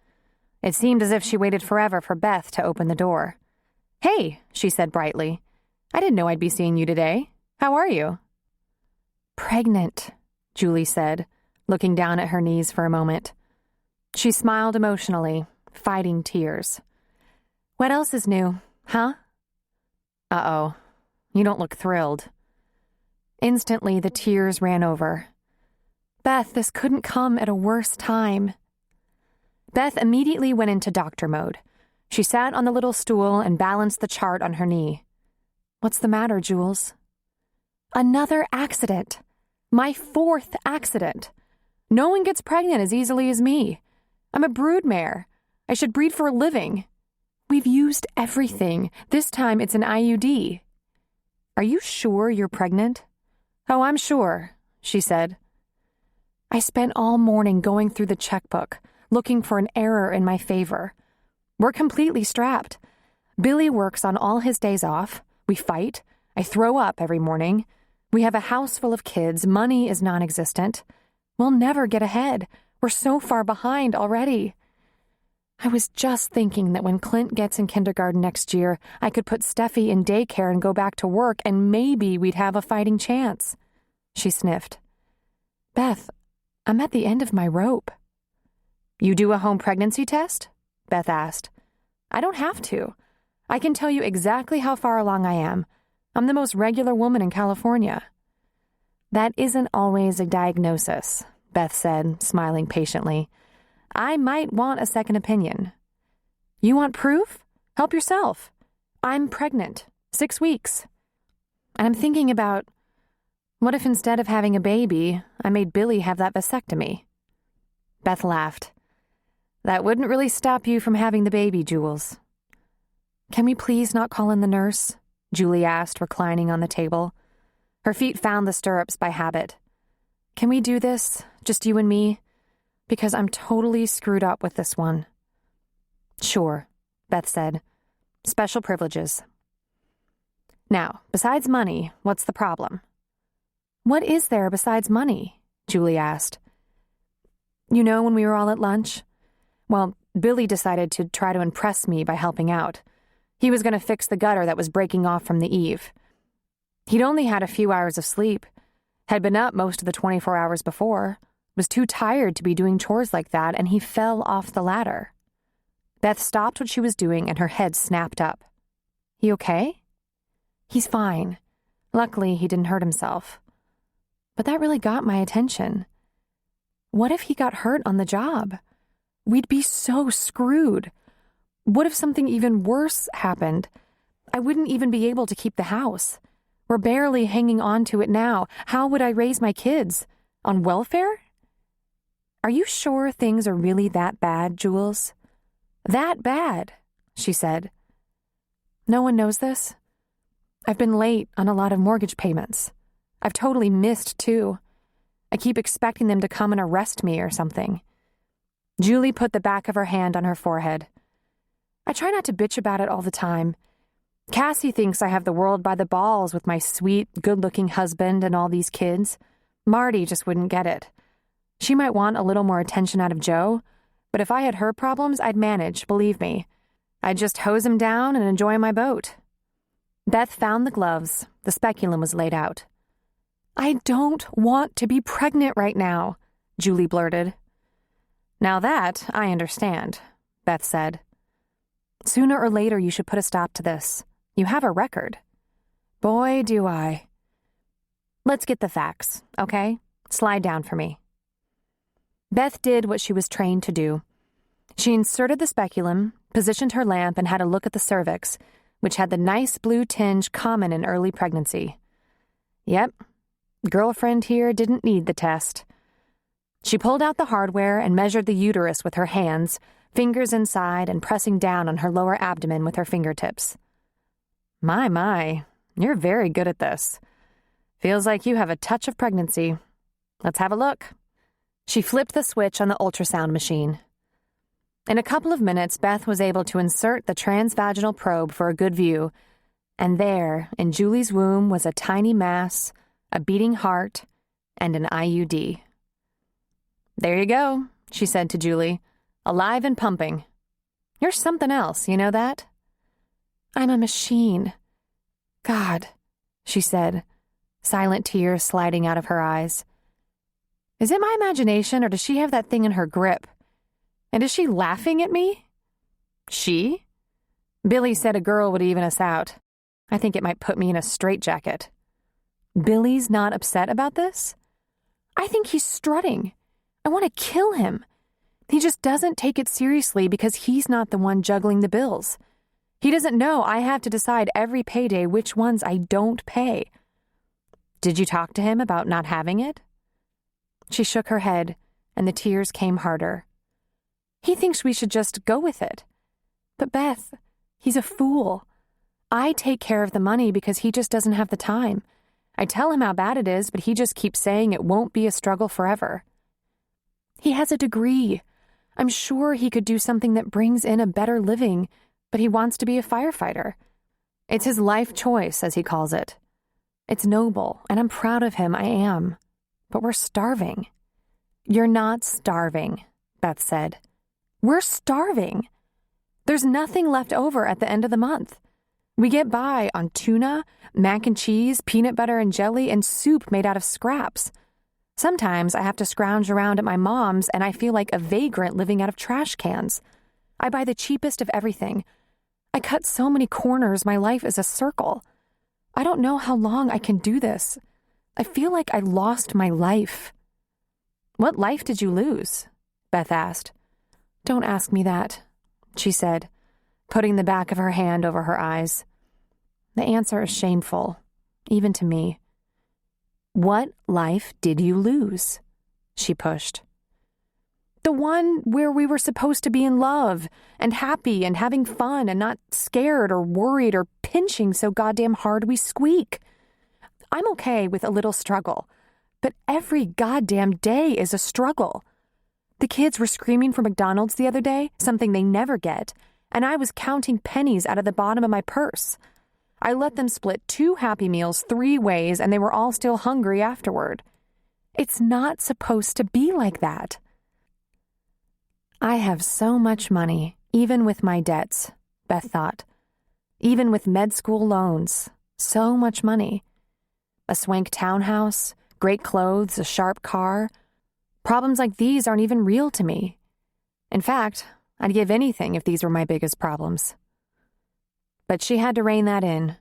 [SPEAKER 2] It seemed as if she waited forever for Beth to open the door. "Hey," she said brightly. "I didn't know I'd be seeing you today. How are you?" "Pregnant," Julie said, looking down at her knees for a moment. She smiled emotionally, fighting tears. "What else is new, huh?" "Uh-oh, you don't look thrilled." Instantly, the tears ran over. Beth, this couldn't come at a worse time. Beth immediately went into doctor mode. She sat on the little stool and balanced the chart on her knee. What's the matter, Jules? Another accident. My 4th accident. No one gets pregnant as easily as me. I'm a broodmare. I should breed for a living. We've used everything. This time it's an IUD. Are you sure you're pregnant? Oh, I'm sure, she said. I spent all morning going through the checkbook, looking for an error in my favor. We're completely strapped. Billy works on all his days off. We fight. I throw up every morning. We have a house full of kids. Money is non-existent. We'll never get ahead. We're so far behind already. I was just thinking that when Clint gets in kindergarten next year, I could put Steffi in daycare and go back to work, and maybe we'd have a fighting chance. She sniffed. Beth, I'm at the end of my rope. You do a home pregnancy test? Beth asked. I don't have to. I can tell you exactly how far along I am. I'm the most regular woman in California. That isn't always a diagnosis, Beth said, smiling patiently. I might want a second opinion. You want proof? Help yourself. I'm pregnant, 6 weeks. And I'm thinking about, what if instead of having a baby, I made Billy have that vasectomy? Beth laughed. That wouldn't really stop you from having the baby, Jules. Can we please not call in the nurse? Julie asked, reclining on the table. Her feet found the stirrups by habit. Can we do this, just you and me? Because I'm totally screwed up with this one. Sure, Beth said. Special privileges. Now, besides money, what's the problem? What is there besides money? Julie asked. You know when we were all at lunch? Well, Billy decided to try to impress me by helping out. He was going to fix the gutter that was breaking off from the eave. He'd only had a few hours of sleep, had been up most of the 24 hours before, was too tired to be doing chores like that, and he fell off the ladder. Beth stopped what she was doing and her head snapped up. He okay? He's fine. Luckily, he didn't hurt himself. But that really got my attention. What if he got hurt on the job? We'd be so screwed. What if something even worse happened? I wouldn't even be able to keep the house. We're barely hanging on to it now. How would I raise my kids? On welfare? Are you sure things are really that bad, Jules? That bad, she said. No one knows this. I've been late on a lot of mortgage payments. I've totally missed, too. I keep expecting them to come and arrest me or something. Julie put the back of her hand on her forehead. I try not to bitch about it all the time. Cassie thinks I have the world by the balls with my sweet, good-looking husband and all these kids. Marty just wouldn't get it. She might want a little more attention out of Joe, but if I had her problems, I'd manage, believe me. I'd just hose him down and enjoy my boat. Beth found the gloves. The speculum was laid out. I don't want to be pregnant right now, Julie blurted. Now that I understand, Beth said. Sooner or later you should put a stop to this. You have a record. Boy, do I. Let's get the facts, okay? Slide down for me. Beth did what she was trained to do. She inserted the speculum, positioned her lamp, and had a look at the cervix, which had the nice blue tinge common in early pregnancy. Yep, girlfriend here didn't need the test. She pulled out the hardware and measured the uterus with her hands, fingers inside and pressing down on her lower abdomen with her fingertips. My, you're very good at this. Feels like you have a touch of pregnancy. Let's have a look. She flipped the switch on the ultrasound machine. In a couple of minutes, Beth was able to insert the transvaginal probe for a good view, and there, in Julie's womb, was a tiny mass, a beating heart, and an IUD. There you go, she said to Julie, alive and pumping. You're something else, you know that? I'm a machine. God, she said, silent tears sliding out of her eyes. Is it my imagination, or does she have that thing in her grip? And is she laughing at me? She? Billy said a girl would even us out. I think it might put me in a straitjacket. Billy's not upset about this? I think he's strutting. I want to kill him. He just doesn't take it seriously because he's not the one juggling the bills. He doesn't know I have to decide every payday which ones I don't pay. Did you talk to him about not having it? She shook her head, and the tears came harder. He thinks we should just go with it. But Beth, he's a fool. I take care of the money because he just doesn't have the time. I tell him how bad it is, but he just keeps saying it won't be a struggle forever. He has a degree. I'm sure he could do something that brings in a better living, but he wants to be a firefighter. It's his life choice, as he calls it. It's noble, and I'm proud of him, I am. But we're starving. You're not starving, Beth said. We're starving. There's nothing left over at the end of the month. We get by on tuna, mac and cheese, peanut butter and jelly, and soup made out of scraps. Sometimes I have to scrounge around at my mom's and I feel like a vagrant living out of trash cans. I buy the cheapest of everything. I cut so many corners, my life is a circle. I don't know how long I can do this. I feel like I lost my life. What life did you lose? Beth asked. Don't ask me that, she said, putting the back of her hand over her eyes. The answer is shameful, even to me. What life did you lose? She pushed. The one where we were supposed to be in love and happy and having fun and not scared or worried or pinching so goddamn hard we squeak. I'm okay with a little struggle, but every goddamn day is a struggle. The kids were screaming for McDonald's the other day, something they never get, and I was counting pennies out of the bottom of my purse. I let them split 2 Happy Meals 3 ways, and they were all still hungry afterward. It's not supposed to be like that. I have so much money, even with my debts, Beth thought. Even with med school loans, so much money. A swank townhouse, great clothes, a sharp car. Problems like these aren't even real to me. In fact, I'd give anything if these were my biggest problems. But she had to rein that in.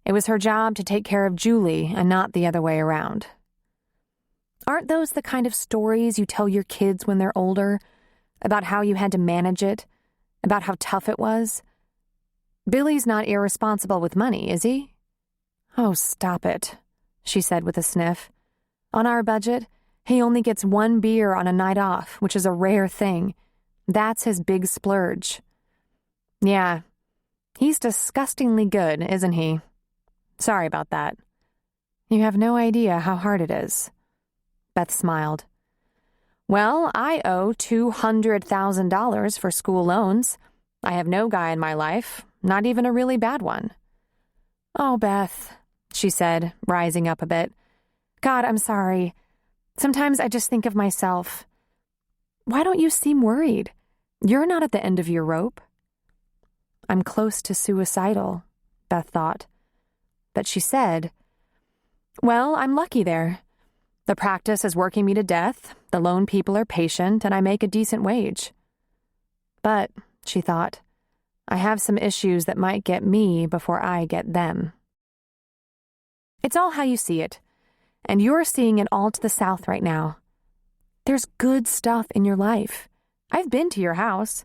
[SPEAKER 2] It was her job to take care of Julie and not the other way around. Aren't those the kind of stories you tell your kids when they're older? About how you had to manage it? About how tough it was? Billy's not irresponsible with money, is he? Oh, stop it, she said with a sniff. On our budget, he only gets 1 beer on a night off, which is a rare thing. That's his big splurge. Yeah, he's disgustingly good, isn't he? Sorry about that. You have no idea how hard it is. Beth smiled. Well, I owe $200,000 for school loans. I have no guy in my life, not even a really bad one. Oh, Beth, she said, rising up a bit. God, I'm sorry. Sometimes I just think of myself. Why don't you seem worried? You're not at the end of your rope. I'm close to suicidal, Beth thought. But she said, well, I'm lucky there. The practice is working me to death, the loan people are patient, and I make a decent wage. But, she thought, I have some issues that might get me before I get them. It's all how you see it, and you're seeing it all to the south right now. There's good stuff in your life. I've been to your house.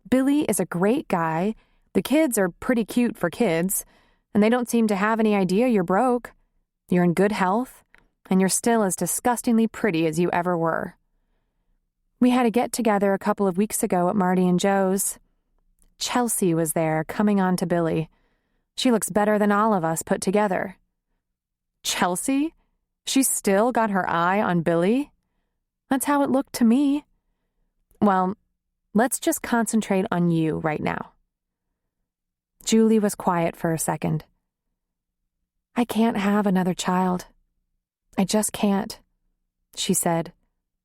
[SPEAKER 2] Billy is a great guy. The kids are pretty cute for kids, and they don't seem to have any idea you're broke. You're in good health, and you're still as disgustingly pretty as you ever were. We had a get-together a couple of weeks ago at Marty and Joe's. Chelsea was there, coming on to Billy. She looks better than all of us put together. Chelsea? She still got her eye on Billy? That's how it looked to me. Well, let's just concentrate on you right now. Julie was quiet for a second. I can't have another child. I just can't, she said,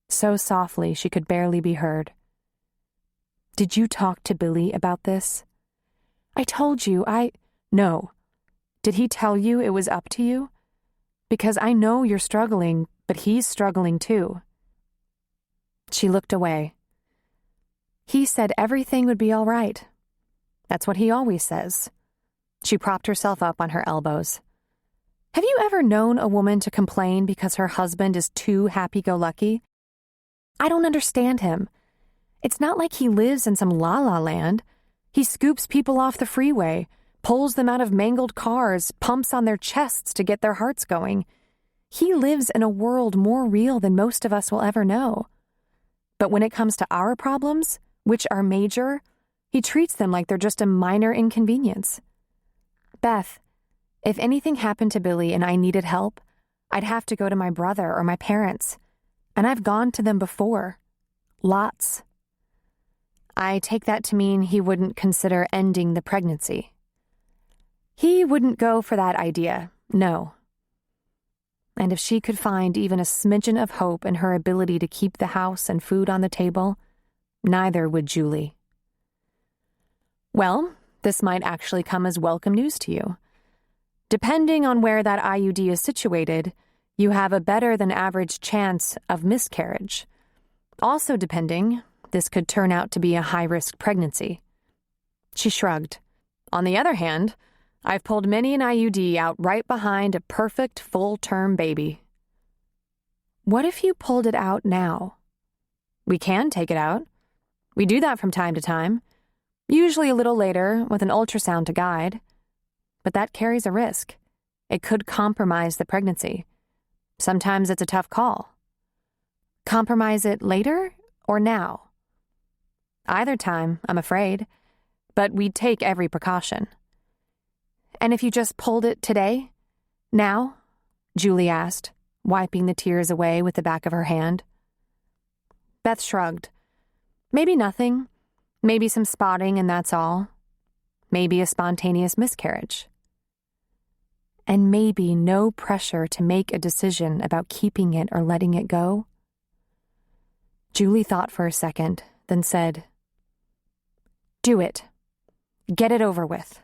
[SPEAKER 2] so softly she could barely be heard. Did you talk to Billy about this? I told you, No. Did he tell you it was up to you? Because I know you're struggling, but he's struggling too. She looked away. He said everything would be all right. That's what he always says. She propped herself up on her elbows. Have you ever known a woman to complain because her husband is too happy-go-lucky? I don't understand him. It's not like he lives in some la-la land. He scoops people off the freeway, pulls them out of mangled cars, pumps on their chests to get their hearts going. He lives in a world more real than most of us will ever know. But when it comes to our problems, which are major, he treats them like they're just a minor inconvenience. Beth, if anything happened to Billy and I needed help, I'd have to go to my brother or my parents. And I've gone to them before. Lots. I take that to mean he wouldn't consider ending the pregnancy. He wouldn't go for that idea, no. And if she could find even a smidgen of hope in her ability to keep the house and food on the table, neither would Julie. Well, this might actually come as welcome news to you. Depending on where that IUD is situated, you have a better than average chance of miscarriage. Also depending, this could turn out to be a high-risk pregnancy. She shrugged. On the other hand, I've pulled many an IUD out right behind a perfect full-term baby. What if you pulled it out now? We can take it out. We do that from time to time, usually a little later with an ultrasound to guide. But that carries a risk. It could compromise the pregnancy. Sometimes it's a tough call. Compromise it later or now? Either time, I'm afraid, but we'd take every precaution. And if you just pulled it today? Now? Julie asked, wiping the tears away with the back of her hand. Beth shrugged. Maybe nothing. Maybe some spotting and that's all. Maybe a spontaneous miscarriage. And maybe no pressure to make a decision about keeping it or letting it go. Julie thought for a second, then said, Do it. Get it over with.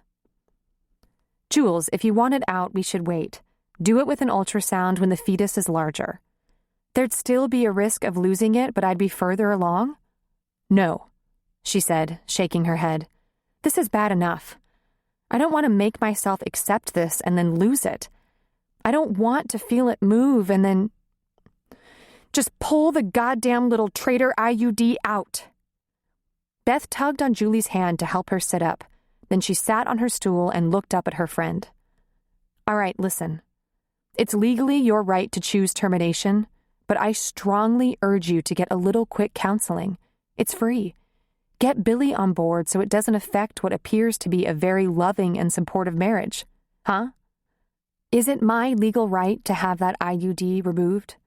[SPEAKER 2] Jules, if you want it out, we should wait. Do it with an ultrasound when the fetus is larger. There'd still be a risk of losing it, but I'd be further along? No, she said, shaking her head. This is bad enough. I don't want to make myself accept this and then lose it. I don't want to feel it move and then just pull the goddamn little traitor IUD out. Beth tugged on Julie's hand to help her sit up. Then she sat on her stool and looked up at her friend. All right, listen. It's legally your right to choose termination, but I strongly urge you to get a little quick counseling. It's free. Get Billy on board so it doesn't affect what appears to be a very loving and supportive marriage. Huh? Is it my legal right to have that IUD removed?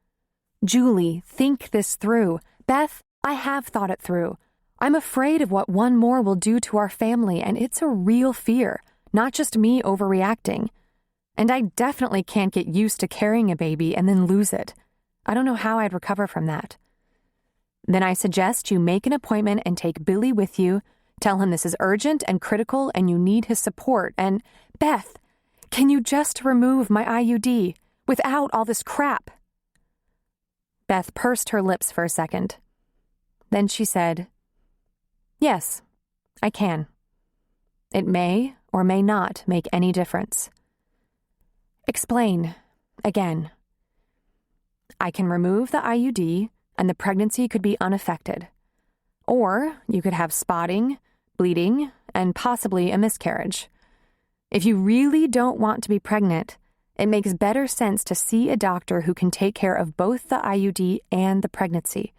[SPEAKER 2] Julie, think this through. Beth, I have thought it through. I'm afraid of what one more will do to our family, and it's a real fear, not just me overreacting. And I definitely can't get used to carrying a baby and then lose it. I don't know how I'd recover from that. Then I suggest you make an appointment and take Billy with you. Tell him this is urgent and critical and you need his support. And, Beth, can you just remove my IUD without all this crap? Beth pursed her lips for a second. Then she said, Yes, I can. It may or may not make any difference. Explain, again. I can remove the IUD and the pregnancy could be unaffected. Or you could have spotting, bleeding, and possibly a miscarriage. If you really don't want to be pregnant, it makes better sense to see a doctor who can take care of both the IUD and the pregnancy.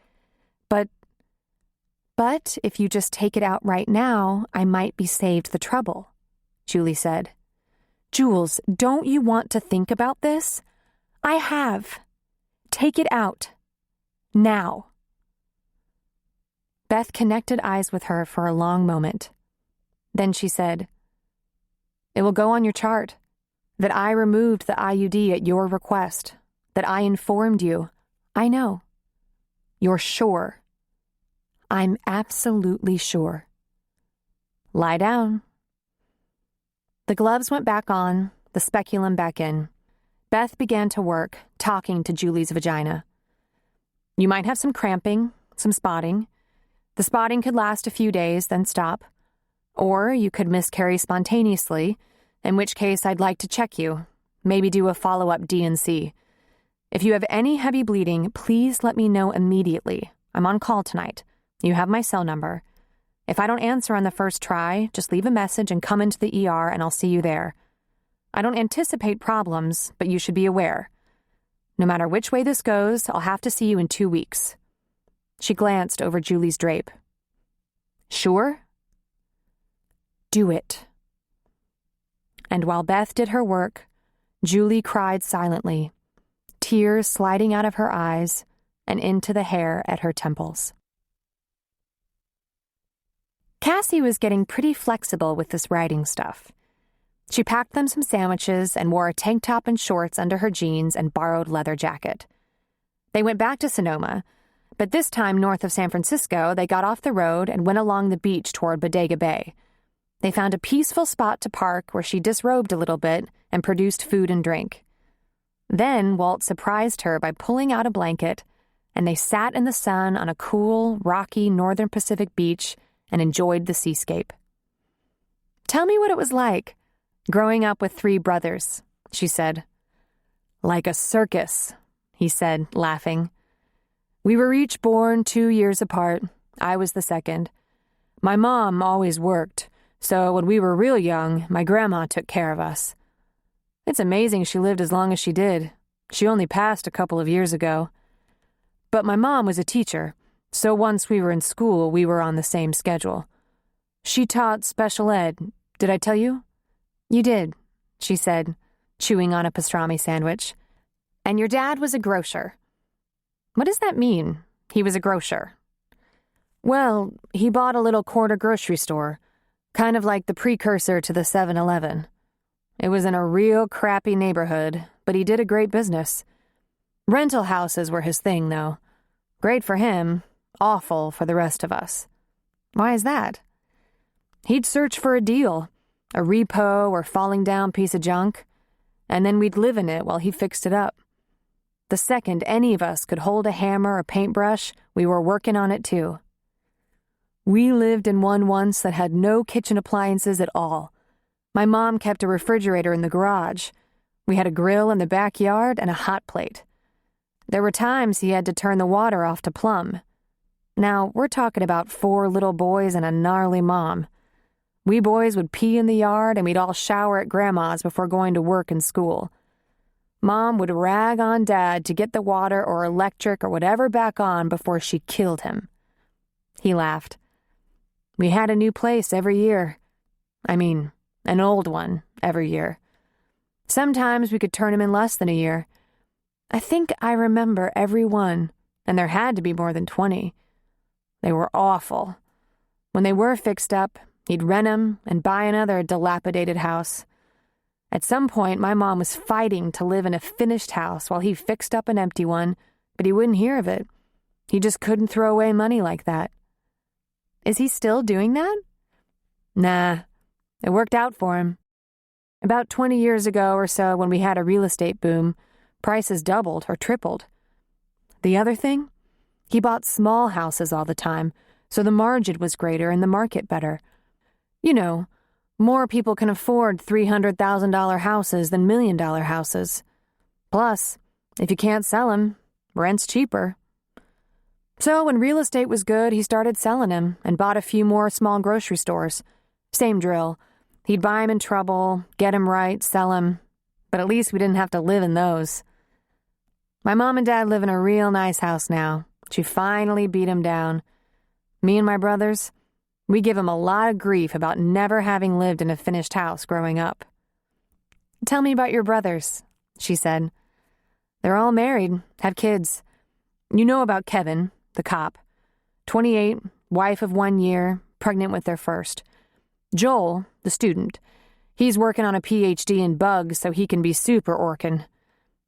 [SPEAKER 2] But if you just take it out right now, I might be saved the trouble, Julie said. Jules, don't you want to think about this? I have. Take it out. Now. Beth connected eyes with her for a long moment. Then she said, It will go on your chart that I removed the IUD at your request, that I informed you. I know. You're sure. I'm absolutely sure. Lie down. The gloves went back on, the speculum back in. Beth began to work, talking to Julie's vagina. You might have some cramping, some spotting. The spotting could last a few days, then stop. Or you could miscarry spontaneously, in which case I'd like to check you. maybe do a follow-up D&C. If you have any heavy bleeding, please let me know immediately. I'm on call tonight. You have my cell number. If I don't answer on the first try, just leave a message and come into the ER and I'll see you there. I don't anticipate problems, but you should be aware. No matter which way this goes, I'll have to see you in 2 weeks." She glanced over Julie's drape. "Sure?" "Do it." And while Beth did her work, Julie cried silently, tears sliding out of her eyes and into the hair at her temples. Cassie was getting pretty flexible with this writing stuff. She packed them some sandwiches and wore a tank top and shorts under her jeans and borrowed leather jacket. They went back to Sonoma, but this time north of San Francisco, they got off the road and went along the beach toward Bodega Bay. They found a peaceful spot to park where she disrobed a little bit and produced food and drink. Then Walt surprised her by pulling out a blanket, and they sat in the sun on a cool, rocky northern Pacific beach and enjoyed the seascape. "Tell me what it was like, growing up with 3 brothers," she said. "Like a circus," he said, laughing. "We were each born 2 years apart. I was the second. My mom always worked, so when we were real young, my grandma took care of us. It's amazing she lived as long as she did. She only passed a couple of years ago. But my mom was a teacher, so once we were in school, we were on the same schedule. She taught special ed. Did I tell you?" "You did," she said, chewing on a pastrami sandwich. "And your dad was a grocer." "What does that mean, he was a grocer?" "Well, he bought a little corner grocery store, kind of like the precursor to the 7-Eleven. It was in a real crappy neighborhood, but he did a great business. Rental houses were his thing, though. Great for him, awful for the rest of us." "Why is that?" "He'd search for a deal, a repo or falling down piece of junk, and then we'd live in it while he fixed it up. The second any of us could hold a hammer or paintbrush, we were working on it too. We lived in one once that had no kitchen appliances at all. My mom kept a refrigerator in the garage. We had a grill in the backyard and a hot plate. There were times he had to turn the water off to plumb. Now, we're talking about 4 little boys and a gnarly mom. We boys would pee in the yard and we'd all shower at Grandma's before going to work and school. Mom would rag on Dad to get the water or electric or whatever back on before she killed him." He laughed. "We had a new place every year. I mean, an old one every year. Sometimes we could turn him in less than a year. I think I remember every one, and there had to be more than 20. They were awful. When they were fixed up, he'd rent 'em and buy another dilapidated house. At some point, my mom was fighting to live in a finished house while he fixed up an empty one, but he wouldn't hear of it. He just couldn't throw away money like that." "Is he still doing that?" "Nah, it worked out for him. About 20 years ago or so, when we had a real estate boom, prices doubled or tripled. The other thing? He bought small houses all the time, so the margin was greater and the market better. You know, more people can afford $300,000 houses than $1 million houses. Plus, if you can't sell them, rent's cheaper. So when real estate was good, he started selling them and bought a few more small grocery stores. Same drill. He'd buy 'em in trouble, get 'em right, sell 'em. But at least we didn't have to live in those. My mom and dad live in a real nice house now. She finally beat 'em down. Me and my brothers, we give 'em a lot of grief about never having lived in a finished house growing up." "Tell me about your brothers," she said. "They're all married, have kids. You know about Kevin, the cop. 28, wife of 1 year, pregnant with their first. Joel, the student, he's working on a PhD in bugs so he can be super Orkin.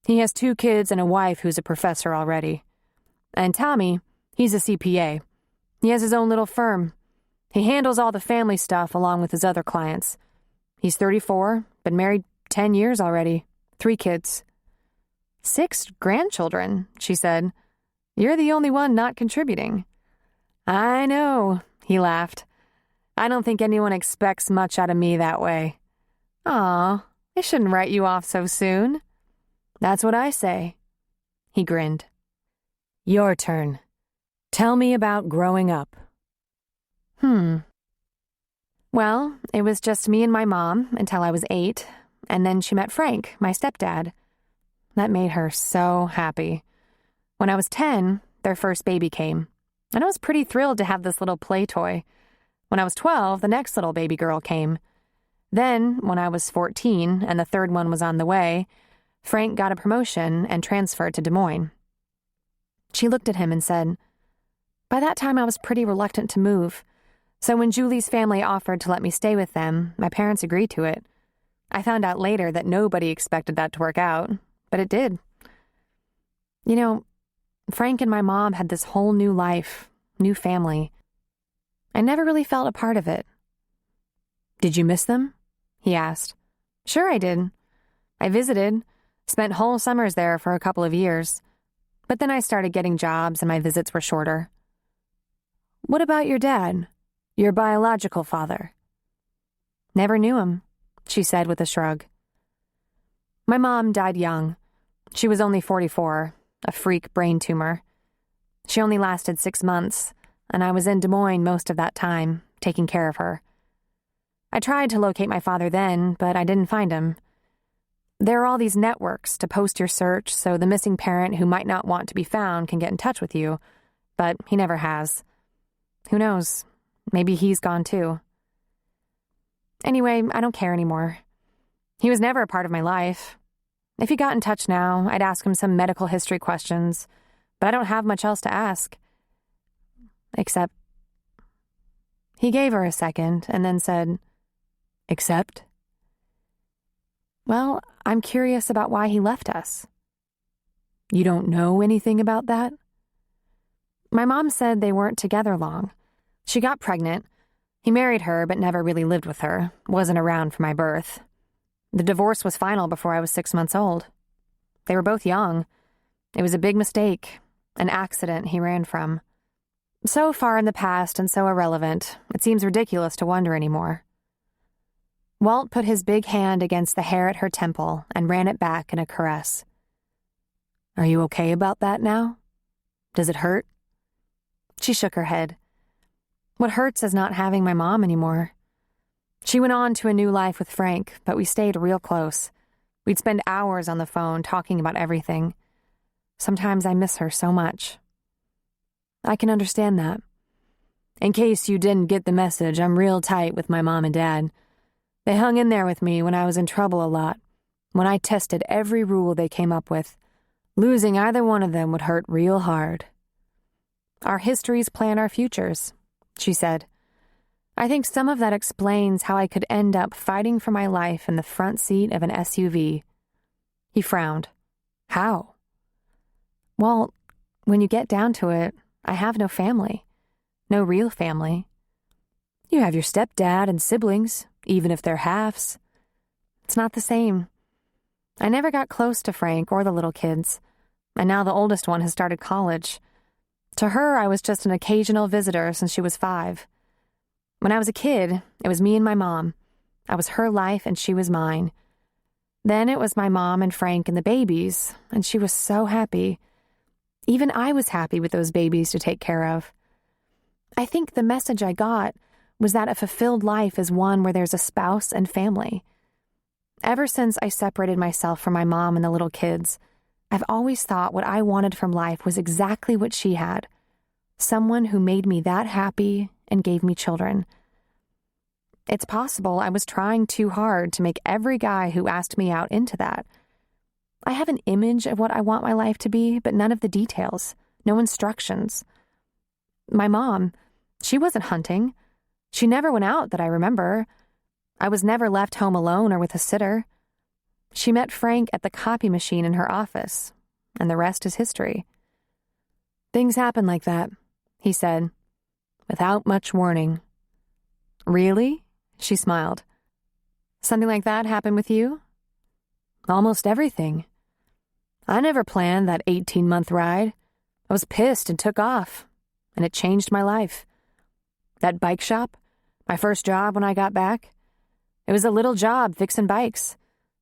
[SPEAKER 2] He has 2 kids and a wife who's a professor already. And Tommy, he's a CPA. He has his own little firm. He handles all the family stuff along with his other clients. He's 34, been married 10 years already, 3 kids. 6 grandchildren," she said. "You're the only one not contributing." "I know," he laughed. "I don't think anyone expects much out of me that way." "Aw, I shouldn't write you off so soon. That's what I say. He grinned. Your turn. Tell me about growing up. Well, it was just me and my mom until I was 8, and then she met Frank, my stepdad. That made her so happy. When I was 10, their first baby came, and I was pretty thrilled to have this little play toy. When I was 12, the next little baby girl came. Then, when I was 14 and the third one was on the way, Frank got a promotion and transferred to Des Moines. She looked at him and said, By that time I was pretty reluctant to move, so when Julie's family offered to let me stay with them, my parents agreed to it. I found out later that nobody expected that to work out, but it did. You know, Frank and my mom had this whole new life, new family. I never really felt a part of it. Did you miss them? He asked. Sure I did. I visited, spent whole summers there for a couple of years, but then I started getting jobs and my visits were shorter. What about your dad, your biological father? Never knew him, she said with a shrug. My mom died young. She was only 44, a freak brain tumor. She only lasted 6 months, and I was in Des Moines most of that time, taking care of her. I tried to locate my father then, but I didn't find him. There are all these networks to post your search so the missing parent who might not want to be found can get in touch with you, but he never has. Who knows? Maybe he's gone too. Anyway, I don't care anymore. He was never a part of my life. If he got in touch now, I'd ask him some medical history questions, but I don't have much else to ask. Except... He gave her a second and then said, Except? Well, I'm curious about why he left us. You don't know anything about that? My mom said they weren't together long. She got pregnant. He married her but never really lived with her, wasn't around for my birth. The divorce was final before I was 6 months old. They were both young. It was a big mistake, an accident he ran from. So far in the past and so irrelevant, it seems ridiculous to wonder anymore. Walt put his big hand against the hair at her temple and ran it back in a caress. Are you okay about that now? Does it hurt? She shook her head. What hurts is not having my mom anymore. She went on to a new life with Frank, but we stayed real close. We'd spend hours on the phone talking about everything. Sometimes I miss her so much. I can understand that. In case you didn't get the message, I'm real tight with my mom and dad. They hung in there with me when I was in trouble a lot, when I tested every rule they came up with. Losing either one of them would hurt real hard. Our histories plan our futures, she said. I think some of that explains how I could end up fighting for my life in the front seat of an SUV. He frowned. How? Well, when you get down to it, I have no family. No real family. You have your stepdad and siblings, even if they're halves. It's not the same. I never got close to Frank or the little kids, and now the oldest one has started college. To her, I was just an occasional visitor since she was 5. When I was a kid, it was me and my mom. I was her life and she was mine. Then it was my mom and Frank and the babies, and she was so happy. Even I was happy with those babies to take care of. I think the message I got was that a fulfilled life is one where there's a spouse and family. Ever since I separated myself from my mom and the little kids, I've always thought what I wanted from life was exactly what she had. Someone who made me that happy and gave me children. It's possible I was trying too hard to make every guy who asked me out into that. I have an image of what I want my life to be, but none of the details, no instructions. My mom, she wasn't hunting. She never went out that I remember. I was never left home alone or with a sitter. She met Frank at the copy machine in her office, and the rest is history. Things happen like that, he said, without much warning. Really? She smiled. Something like that happened with you? Almost everything. I never planned that 18-month ride. I was pissed and took off, and it changed my life. That bike shop, my first job when I got back, it was a little job fixing bikes.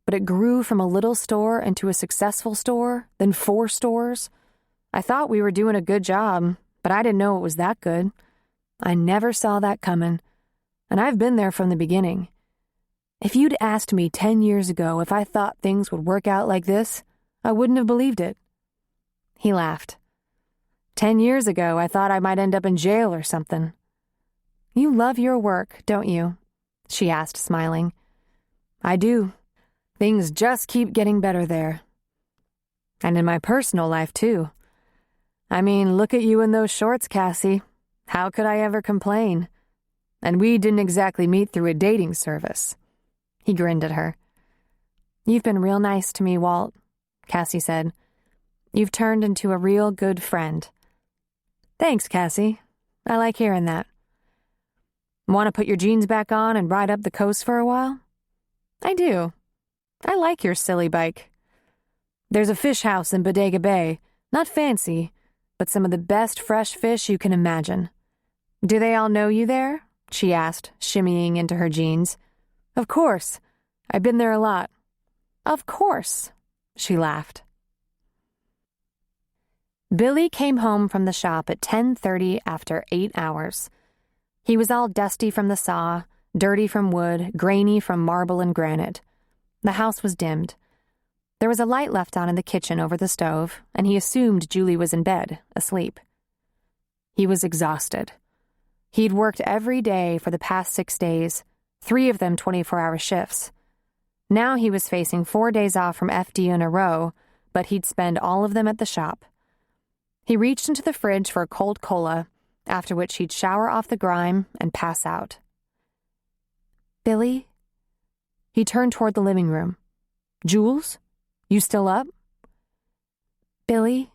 [SPEAKER 2] but it grew from a little store into a successful store, then 4 stores. I thought we were doing a good job, but I didn't know it was that good. I never saw that coming, and I've been there from the beginning. If you'd asked me 10 years ago if I thought things would work out like this, I wouldn't have believed it. He laughed. 10 years ago, I thought I might end up in jail or something. You love your work, don't you? She asked, smiling. I do. Things just keep getting better there. And in my personal life, too. I mean, look at you in those shorts, Cassie. How could I ever complain? And we didn't exactly meet through a dating service. He grinned at her. You've been real nice to me, Walt, Cassie said. You've turned into a real good friend. Thanks, Cassie. I like hearing that. Want to put your jeans back on and ride up the coast for a while? I do. I like your silly bike. There's a fish house in Bodega Bay. Not fancy, but some of the best fresh fish you can imagine. Do they all know you there? She asked, shimmying into her jeans. Of course. I've been there a lot. Of course, she laughed. Billy came home from the shop at 10:30 after 8 hours. He was all dusty from the saw, dirty from wood, grainy from marble and granite. The house was dimmed. There was a light left on in the kitchen over the stove, and he assumed Julie was in bed, asleep. He was exhausted. He'd worked every day for the past 6 days, 3 of them 24-hour shifts. Now he was facing 4 days off from FD in a row, but he'd spend all of them at the shop. He reached into the fridge for a cold cola, after which he'd shower off the grime and pass out. Billy? He turned toward the living room. Jules? You still up? Billy,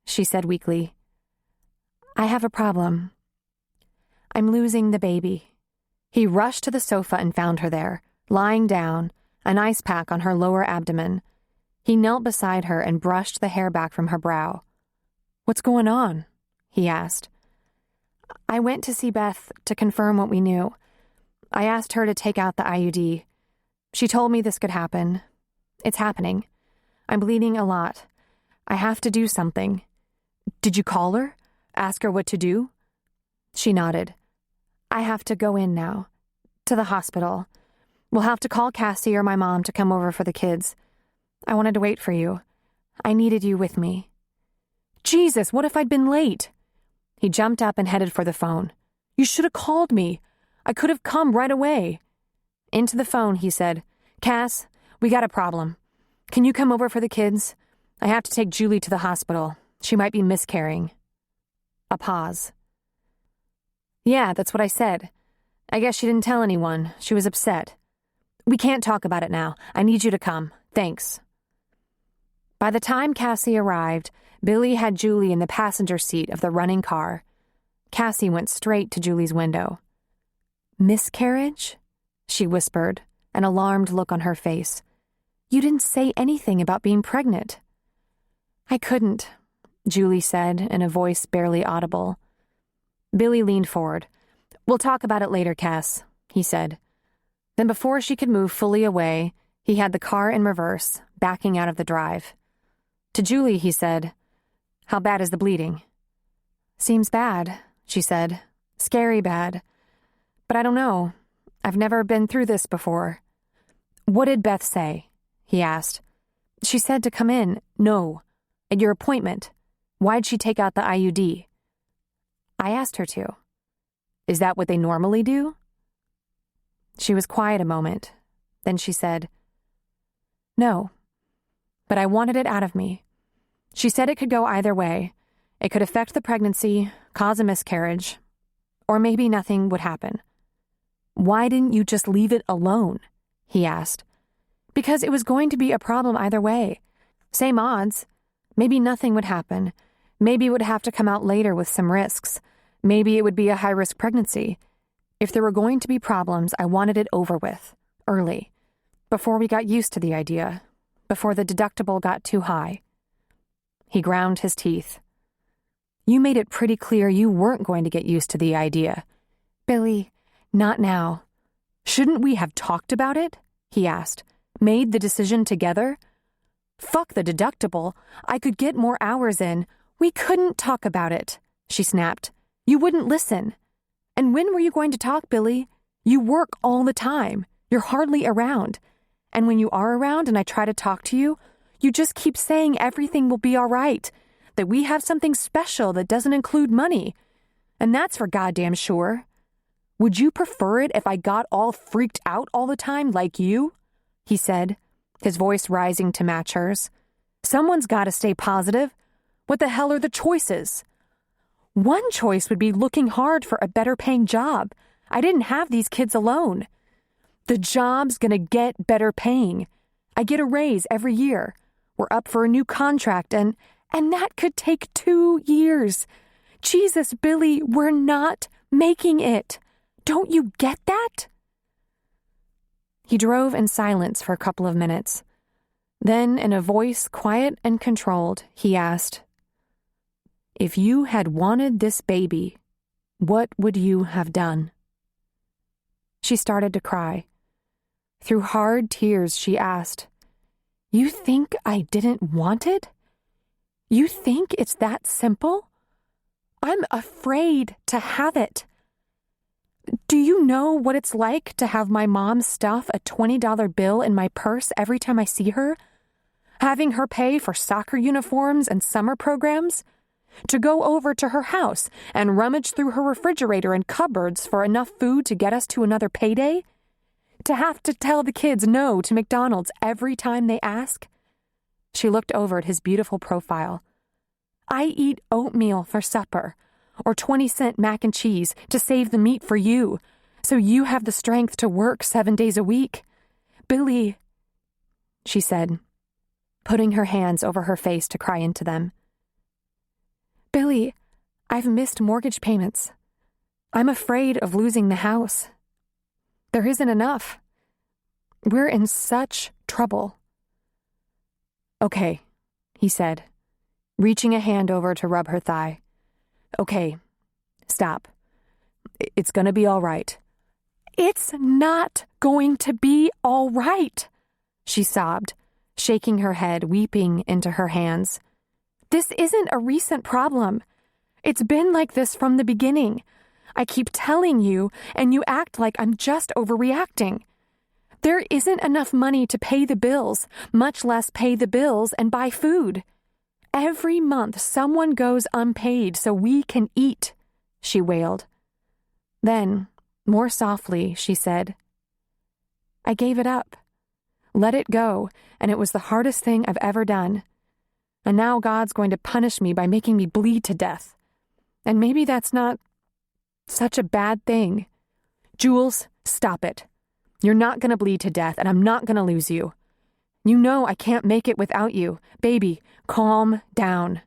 [SPEAKER 2] she said weakly, I have a problem. I'm losing the baby. He rushed to the sofa and found her there, lying down, an ice pack on her lower abdomen. He knelt beside her and brushed the hair back from her brow. What's going on? He asked. I went to see Beth to confirm what we knew. I asked her to take out the IUD. She told me this could happen. It's happening. I'm bleeding a lot. I have to do something. Did you call her? Ask her what to do? She nodded. I have to go in now. To the hospital. We'll have to call Cassie or my mom to come over for the kids. I wanted to wait for you. I needed you with me. Jesus, what if I'd been late? He jumped up and headed for the phone. You should have called me. I could have come right away. Into the phone, he said, Cass, we got a problem. Can you come over for the kids? I have to take Julie to the hospital. She might be miscarrying. A pause. Yeah, that's what I said. I guess she didn't tell anyone. She was upset. We can't talk about it now. I need you to come. Thanks. By the time Cassie arrived, Billy had Julie in the passenger seat of the running car. Cassie went straight to Julie's window. Miscarriage? She whispered, an alarmed look on her face. You didn't say anything about being pregnant. I couldn't, Julie said in a voice barely audible. Billy leaned forward. We'll talk about it later, Cass, he said. Then before she could move fully away, he had the car in reverse, backing out of the drive. To Julie, he said, How bad is the bleeding? Seems bad, she said. Scary bad. But I don't know. I've never been through this before. What did Beth say? He asked. She said to come in. No. At your appointment. Why'd she take out the IUD? I asked her to. Is that what they normally do? She was quiet a moment. Then she said, No. But I wanted it out of me. She said it could go either way. It could affect the pregnancy, cause a miscarriage, or maybe nothing would happen. Why didn't you just leave it alone? He asked. Because it was going to be a problem either way. Same odds. Maybe nothing would happen. Maybe it would have to come out later with some risks. Maybe it would be a high-risk pregnancy. If there were going to be problems, I wanted it over with, early, before we got used to the idea, before the deductible got too high. He ground his teeth. You made it pretty clear you weren't going to get used to the idea. Billy, not now. Shouldn't we have talked about it? He asked. made the decision together? Fuck the deductible. I could get more hours in. We couldn't talk about it, she snapped. You wouldn't listen. And when were you going to talk, Billy? You work all the time. You're hardly around. And when you are around and I try to talk to you, you just keep saying everything will be all right, that we have something special that doesn't include money. And that's for goddamn sure. Would you prefer it if I got all freaked out all the time like you? He said, his voice rising to match hers. Someone's got to stay positive. What the hell are the choices? One choice would be looking hard for a better paying job. I didn't have these kids alone. The job's gonna get better paying. I get a raise every year. We're up for a new contract and that could take 2 years. Jesus, Billy, we're not making it. Don't you get that? He drove in silence for a couple of minutes. Then, in a voice quiet and controlled, he asked, "If you had wanted this baby, what would you have done?" She started to cry. Through hard tears, she asked, "You think I didn't want it? You think it's that simple? I'm afraid to have it. Do you know what it's like to have my mom stuff a $20 bill in my purse every time I see her? Having her pay for soccer uniforms and summer programs? To go over to her house and rummage through her refrigerator and cupboards for enough food to get us to another payday? To have to tell the kids no to McDonald's every time they ask?" She looked over at his beautiful profile. "I eat oatmeal for supper, or 20-cent mac and cheese to save the meat for you, so you have the strength to work 7 days a week. Billy," she said, putting her hands over her face to cry into them. "Billy, I've missed mortgage payments. I'm afraid of losing the house. There isn't enough. We're in such trouble." "Okay," he said, reaching a hand over to rub her thigh. "Okay, stop. It's gonna be all right." "It's not going to be all right," she sobbed, shaking her head, weeping into her hands. "This isn't a recent problem. It's been like this from the beginning. I keep telling you, and you act like I'm just overreacting. There isn't enough money to pay the bills, much less pay the bills and buy food. Every month someone goes unpaid so we can eat," she wailed. Then, more softly, she said, "I gave it up. Let it go, and it was the hardest thing I've ever done. And now God's going to punish me by making me bleed to death. And maybe that's not such a bad thing. Jules, stop it. You're not going to bleed to death, and I'm not going to lose you. You know I can't make it without you. Baby, calm down."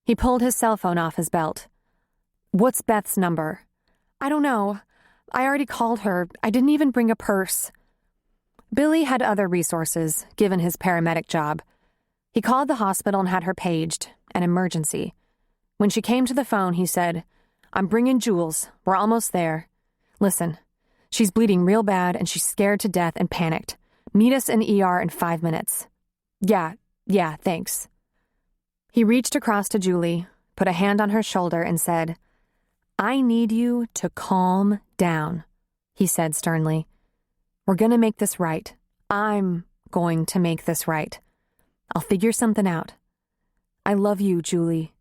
[SPEAKER 2] He pulled his cell phone off his belt. "What's Beth's number?" "I don't know. I already called her. I didn't even bring a purse." Billy had other resources, given his paramedic job. He called the hospital and had her paged, an emergency. When she came to the phone, he said, "I'm bringing Jules. We're almost there. Listen, she's bleeding real bad and she's scared to death and panicked. Meet us in ER in 5 minutes. Yeah, thanks." He reached across to Julie, put a hand on her shoulder and said, "I need you to calm down," he said sternly. "We're going to make this right. I'm going to make this right. I'll figure something out. I love you, Julie.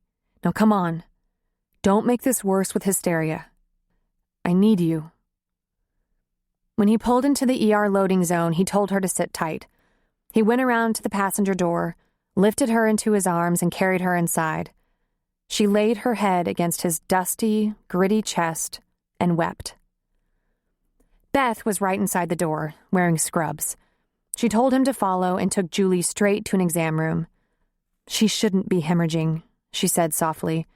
[SPEAKER 2] Now come on. Don't make this worse with hysteria. I need you." When he pulled into the ER loading zone, he told her to sit tight. He went around to the passenger door, lifted her into his arms, and carried her inside. She laid her head against his dusty, gritty chest and wept. Beth was right inside the door, wearing scrubs. She told him to follow and took Julie straight to an exam room. "She shouldn't be hemorrhaging," she said softly.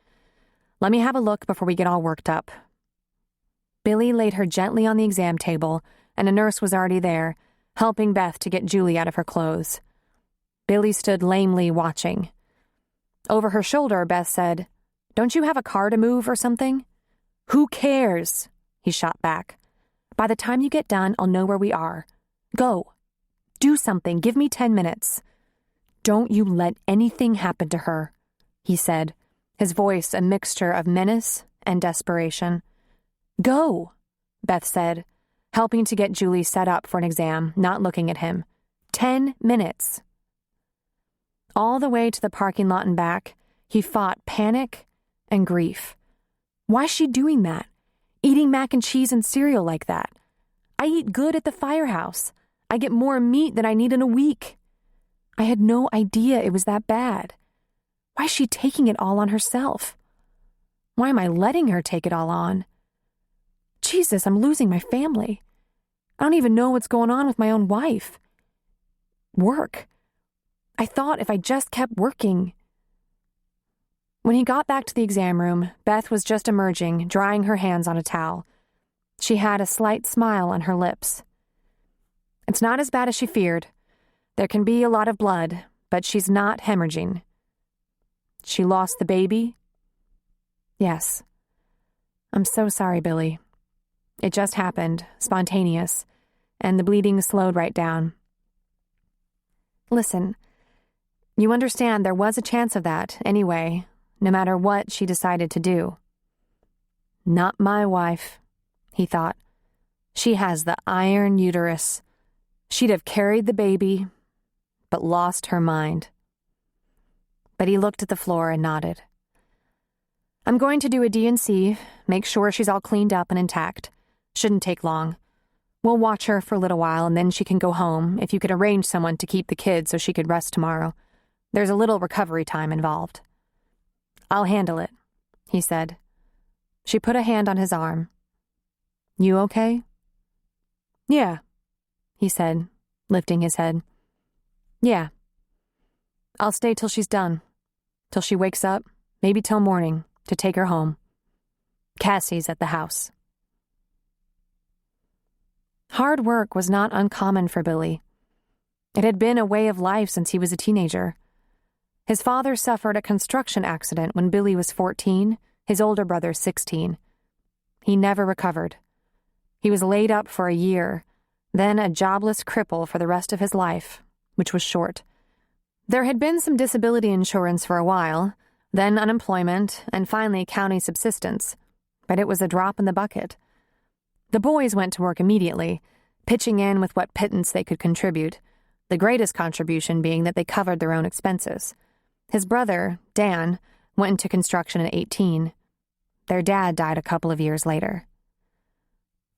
[SPEAKER 2] "Let me have a look before we get all worked up." Billy laid her gently on the exam table, and a nurse was already there, helping Beth to get Julie out of her clothes. Billy stood lamely watching. Over her shoulder, Beth said, "Don't you have a car to move or something?" "Who cares?" he shot back. "By the time you get done, I'll know where we are. Go. Do something. Give me 10 minutes. Don't you let anything happen to her, he said, his voice a mixture of menace and desperation. Go, Beth said, helping to get Julie set up for an exam, not looking at him. 10 minutes. All the way to the parking lot and back, he fought panic and grief. Why's she doing that? Eating mac and cheese and cereal like that? I eat good at the firehouse. I get more meat than I need in a week. I had no idea it was that bad. Why is she taking it all on herself? Why am I letting her take it all on? Jesus, I'm losing my family. I don't even know what's going on with my own wife. Work. I thought if I just kept working. When he got back to the exam room, Beth was just emerging, drying her hands on a towel. She had a slight smile on her lips. It's not as bad as she feared. There can be a lot of blood, but she's not hemorrhaging. She lost the baby? Yes. I'm so sorry, Billy. It just happened, spontaneous, and the bleeding slowed right down. Listen, you understand there was a chance of that, anyway, no matter what she decided to do. Not my wife, he thought. She has the iron uterus. She'd have carried the baby, but lost her mind. But he looked at the floor and nodded. I'm going to do a D&C, make sure she's all cleaned up and intact. Shouldn't take long. We'll watch her for a little while and then she can go home if you could arrange someone to keep the kids so she could rest tomorrow. There's a little recovery time involved. I'll handle it, he said. She put a hand on his arm. You okay? Yeah, he said, lifting his head. Yeah. I'll stay till she's done. Till she wakes up, maybe till morning, to take her home. Cassie's at the house. Hard work was not uncommon for Billy. It had been a way of life since he was a teenager. His father suffered a construction accident when Billy was 14, his older brother 16. He never recovered. He was laid up for a year, then a jobless cripple for the rest of his life, which was short. There had been some disability insurance for a while, then unemployment, and finally county subsistence, but it was a drop in the bucket. The boys went to work immediately, pitching in with what pittance they could contribute, the greatest contribution being that they covered their own expenses. His brother, Dan, went into construction at 18. Their dad died a couple of years later.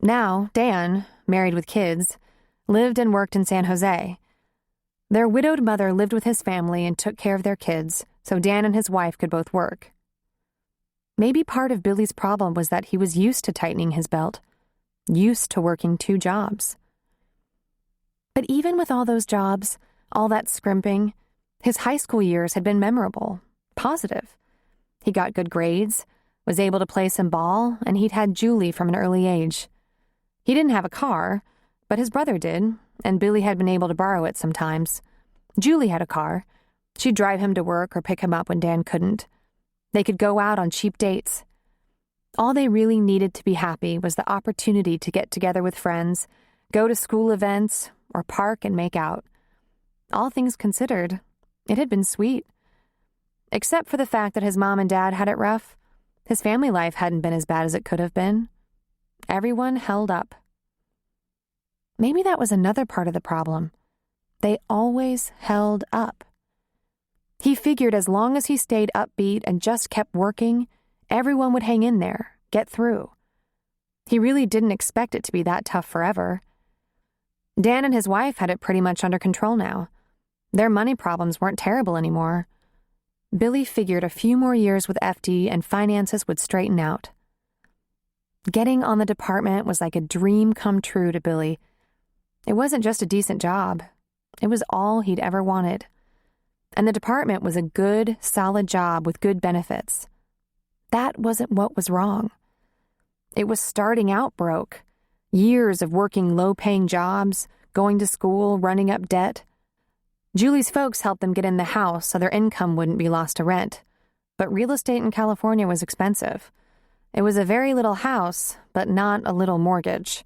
[SPEAKER 2] Now, Dan, married with kids, lived and worked in San Jose. Their widowed mother lived with his family and took care of their kids, so Dan and his wife could both work. Maybe part of Billy's problem was that he was used to tightening his belt, used to working 2 jobs. But even with all those jobs, all that scrimping, his high school years had been memorable, positive. He got good grades, was able to play some ball, and he'd had Julie from an early age. He didn't have a car, but his brother did, and Billy had been able to borrow it sometimes. Julie had a car. She'd drive him to work or pick him up when Dan couldn't. They could go out on cheap dates. All they really needed to be happy was the opportunity to get together with friends, go to school events, or park and make out. All things considered, it had been sweet. Except for the fact that his mom and dad had it rough, his family life hadn't been as bad as it could have been. Everyone held up. Maybe that was another part of the problem. They always held up. He figured as long as he stayed upbeat and just kept working, everyone would hang in there, get through. He really didn't expect it to be that tough forever. Dan and his wife had it pretty much under control now. Their money problems weren't terrible anymore. Billy figured a few more years with FD and finances would straighten out. Getting on the department was like a dream come true to Billy. It wasn't just a decent job. It was all he'd ever wanted. And the department was a good, solid job with good benefits. That wasn't what was wrong. It was starting out broke. Years of working low-paying jobs, going to school, running up debt. Julie's folks helped them get in the house so their income wouldn't be lost to rent. But real estate in California was expensive. It was a very little house, but not a little mortgage.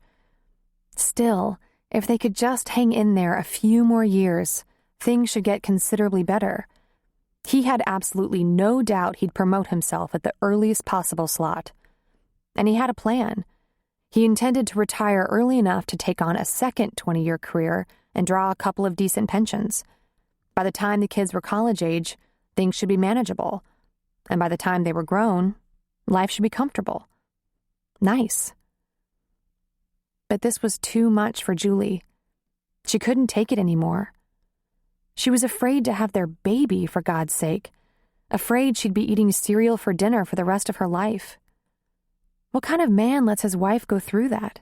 [SPEAKER 2] Still, If they could just hang in there a few more years, things should get considerably better. He had absolutely no doubt he'd promote himself at the earliest possible slot. And he had a plan. He intended to retire early enough to take on a second 20-year career and draw a couple of decent pensions. By the time the kids were college age, things should be manageable. And by the time they were grown, life should be comfortable. Nice. But this was too much for Julie. She couldn't take it anymore. She was afraid to have their baby, for God's sake. Afraid she'd be eating cereal for dinner for the rest of her life. What kind of man lets his wife go through that?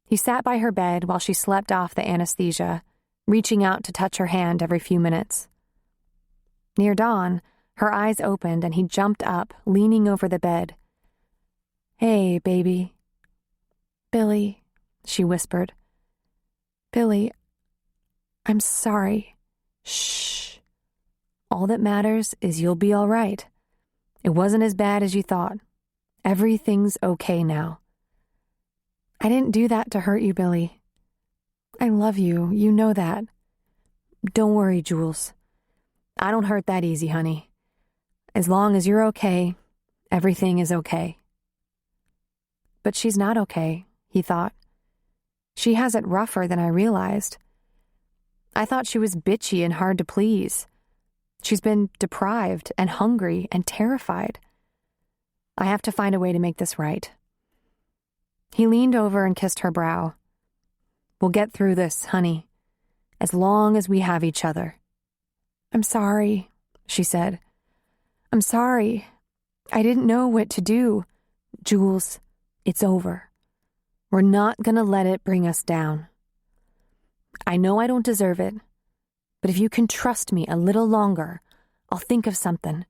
[SPEAKER 2] He sat by her bed while she slept off the anesthesia, reaching out to touch her hand every few minutes. Near dawn, her eyes opened and he jumped up, leaning over the bed. "Hey, baby." "Billy," she whispered. "Billy, I'm sorry." "Shh. All that matters is you'll be all right. It wasn't as bad as you thought. Everything's okay now." "I didn't do that to hurt you, Billy. I love you, you know that." "Don't worry, Jules. I don't hurt that easy, honey. As long as you're okay, everything is okay." But she's not okay, he thought. She has it rougher than I realized. I thought she was bitchy and hard to please. She's been deprived and hungry and terrified. I have to find a way to make this right. He leaned over and kissed her brow. "We'll get through this, honey, as long as we have each other." "I'm sorry," she said. "I'm sorry. I didn't know what to do." "Jules, it's over. We're not going to let it bring us down. I know I don't deserve it, but if you can trust me a little longer, I'll think of something.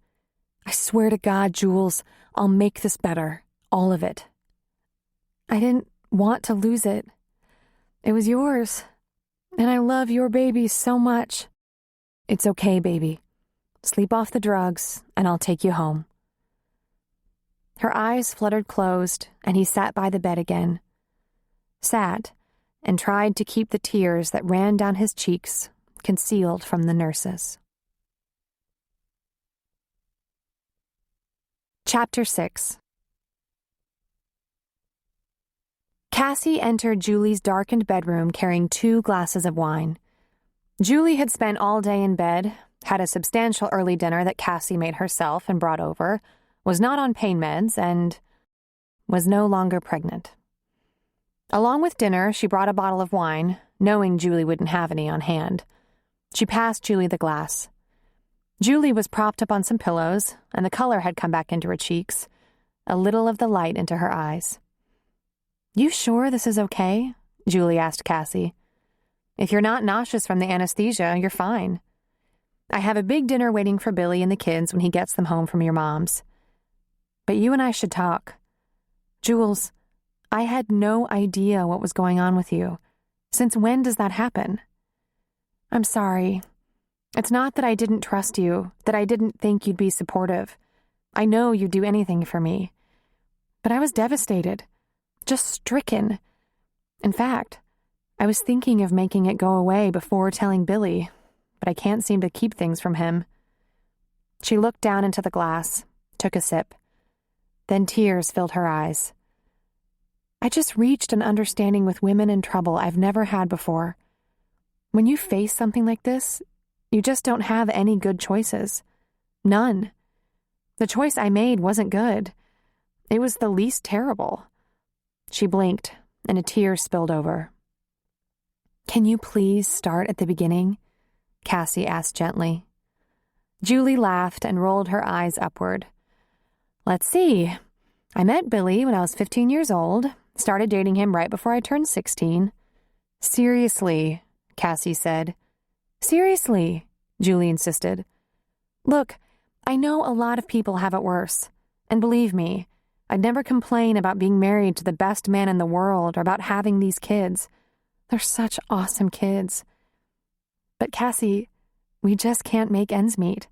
[SPEAKER 2] I swear to God, Jules, I'll make this better, all of it." "I didn't want to lose it. It was yours, and I love your baby so much." "It's okay, baby. Sleep off the drugs, and I'll take you home." Her eyes fluttered closed, and he sat by the bed again. Sat, and tried to keep the tears that ran down his cheeks concealed from the nurses. Chapter 6. Cassie entered Julie's darkened bedroom carrying 2 glasses of wine. Julie had spent all day in bed, had a substantial early dinner that Cassie made herself and brought over, was not on pain meds, and was no longer pregnant. Along with dinner, she brought a bottle of wine, knowing Julie wouldn't have any on hand. She passed Julie the glass. Julie was propped up on some pillows, and the color had come back into her cheeks, a little of the light into her eyes. "You sure this is okay?" Julie asked Cassie. "If you're not nauseous from the anesthesia, you're fine. I have a big dinner waiting for Billy and the kids when he gets them home from your mom's. But you and I should talk. Jules, I had no idea what was going on with you. Since when does that happen?" "I'm sorry. It's not that I didn't trust you, that I didn't think you'd be supportive. I know you'd do anything for me. But I was devastated, just stricken. In fact, I was thinking of making it go away before telling Billy, but I can't seem to keep things from him." She looked down into the glass, took a sip. Then tears filled her eyes. "I just reached an understanding with women in trouble I've never had before. When you face something like this, you just don't have any good choices. None. The choice I made wasn't good. It was the least terrible." She blinked, and a tear spilled over. "Can you please start at the beginning?" Cassie asked gently. Julie laughed and rolled her eyes upward. "Let's see. I met Billy when I was 15 years old, started dating him right before I turned 16. "Seriously," Cassie said. "Seriously," Julie insisted. "Look, I know a lot of people have it worse. And believe me, I'd never complain about being married to the best man in the world or about having these kids. They're such awesome kids. But Cassie, we just can't make ends meet.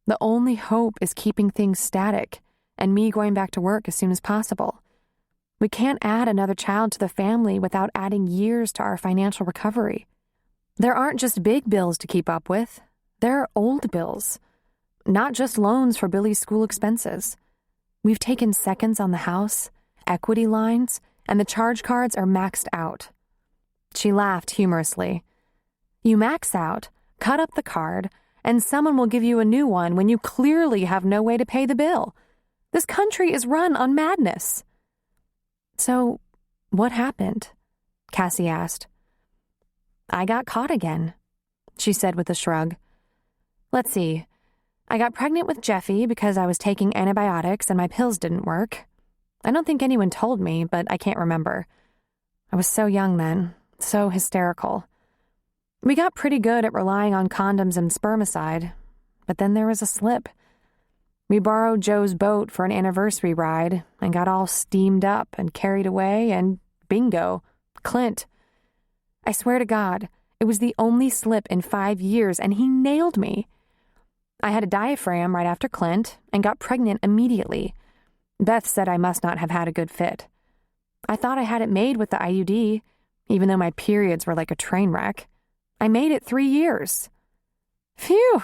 [SPEAKER 2] The only hope is keeping things static and me going back to work as soon as possible. We can't add another child to the family without adding years to our financial recovery. There aren't just big bills to keep up with. There are old bills, not just loans for Billy's school expenses. We've taken seconds on the house, equity lines, and the charge cards are maxed out. She laughed humorously. You max out, cut up the card, and someone will give you a new one when you clearly have no way to pay the bill. This country is run on madness. So, what happened? Cassie asked. I got caught again, she said with a shrug. Let's see. I got pregnant with Jeffy because I was taking antibiotics and my pills didn't work. I don't think anyone told me, but I can't remember. I was so young then, so hysterical. We got pretty good at relying on condoms and spermicide, but then there was a slip. We borrowed Joe's boat for an anniversary ride and got all steamed up and carried away, and bingo, Clint. I swear to God, it was the only slip in 5 years, and he nailed me. I had a diaphragm right after Clint and got pregnant immediately. Beth said I must not have had a good fit. I thought I had it made with the IUD, even though my periods were like a train wreck. I made it 3 years. Phew!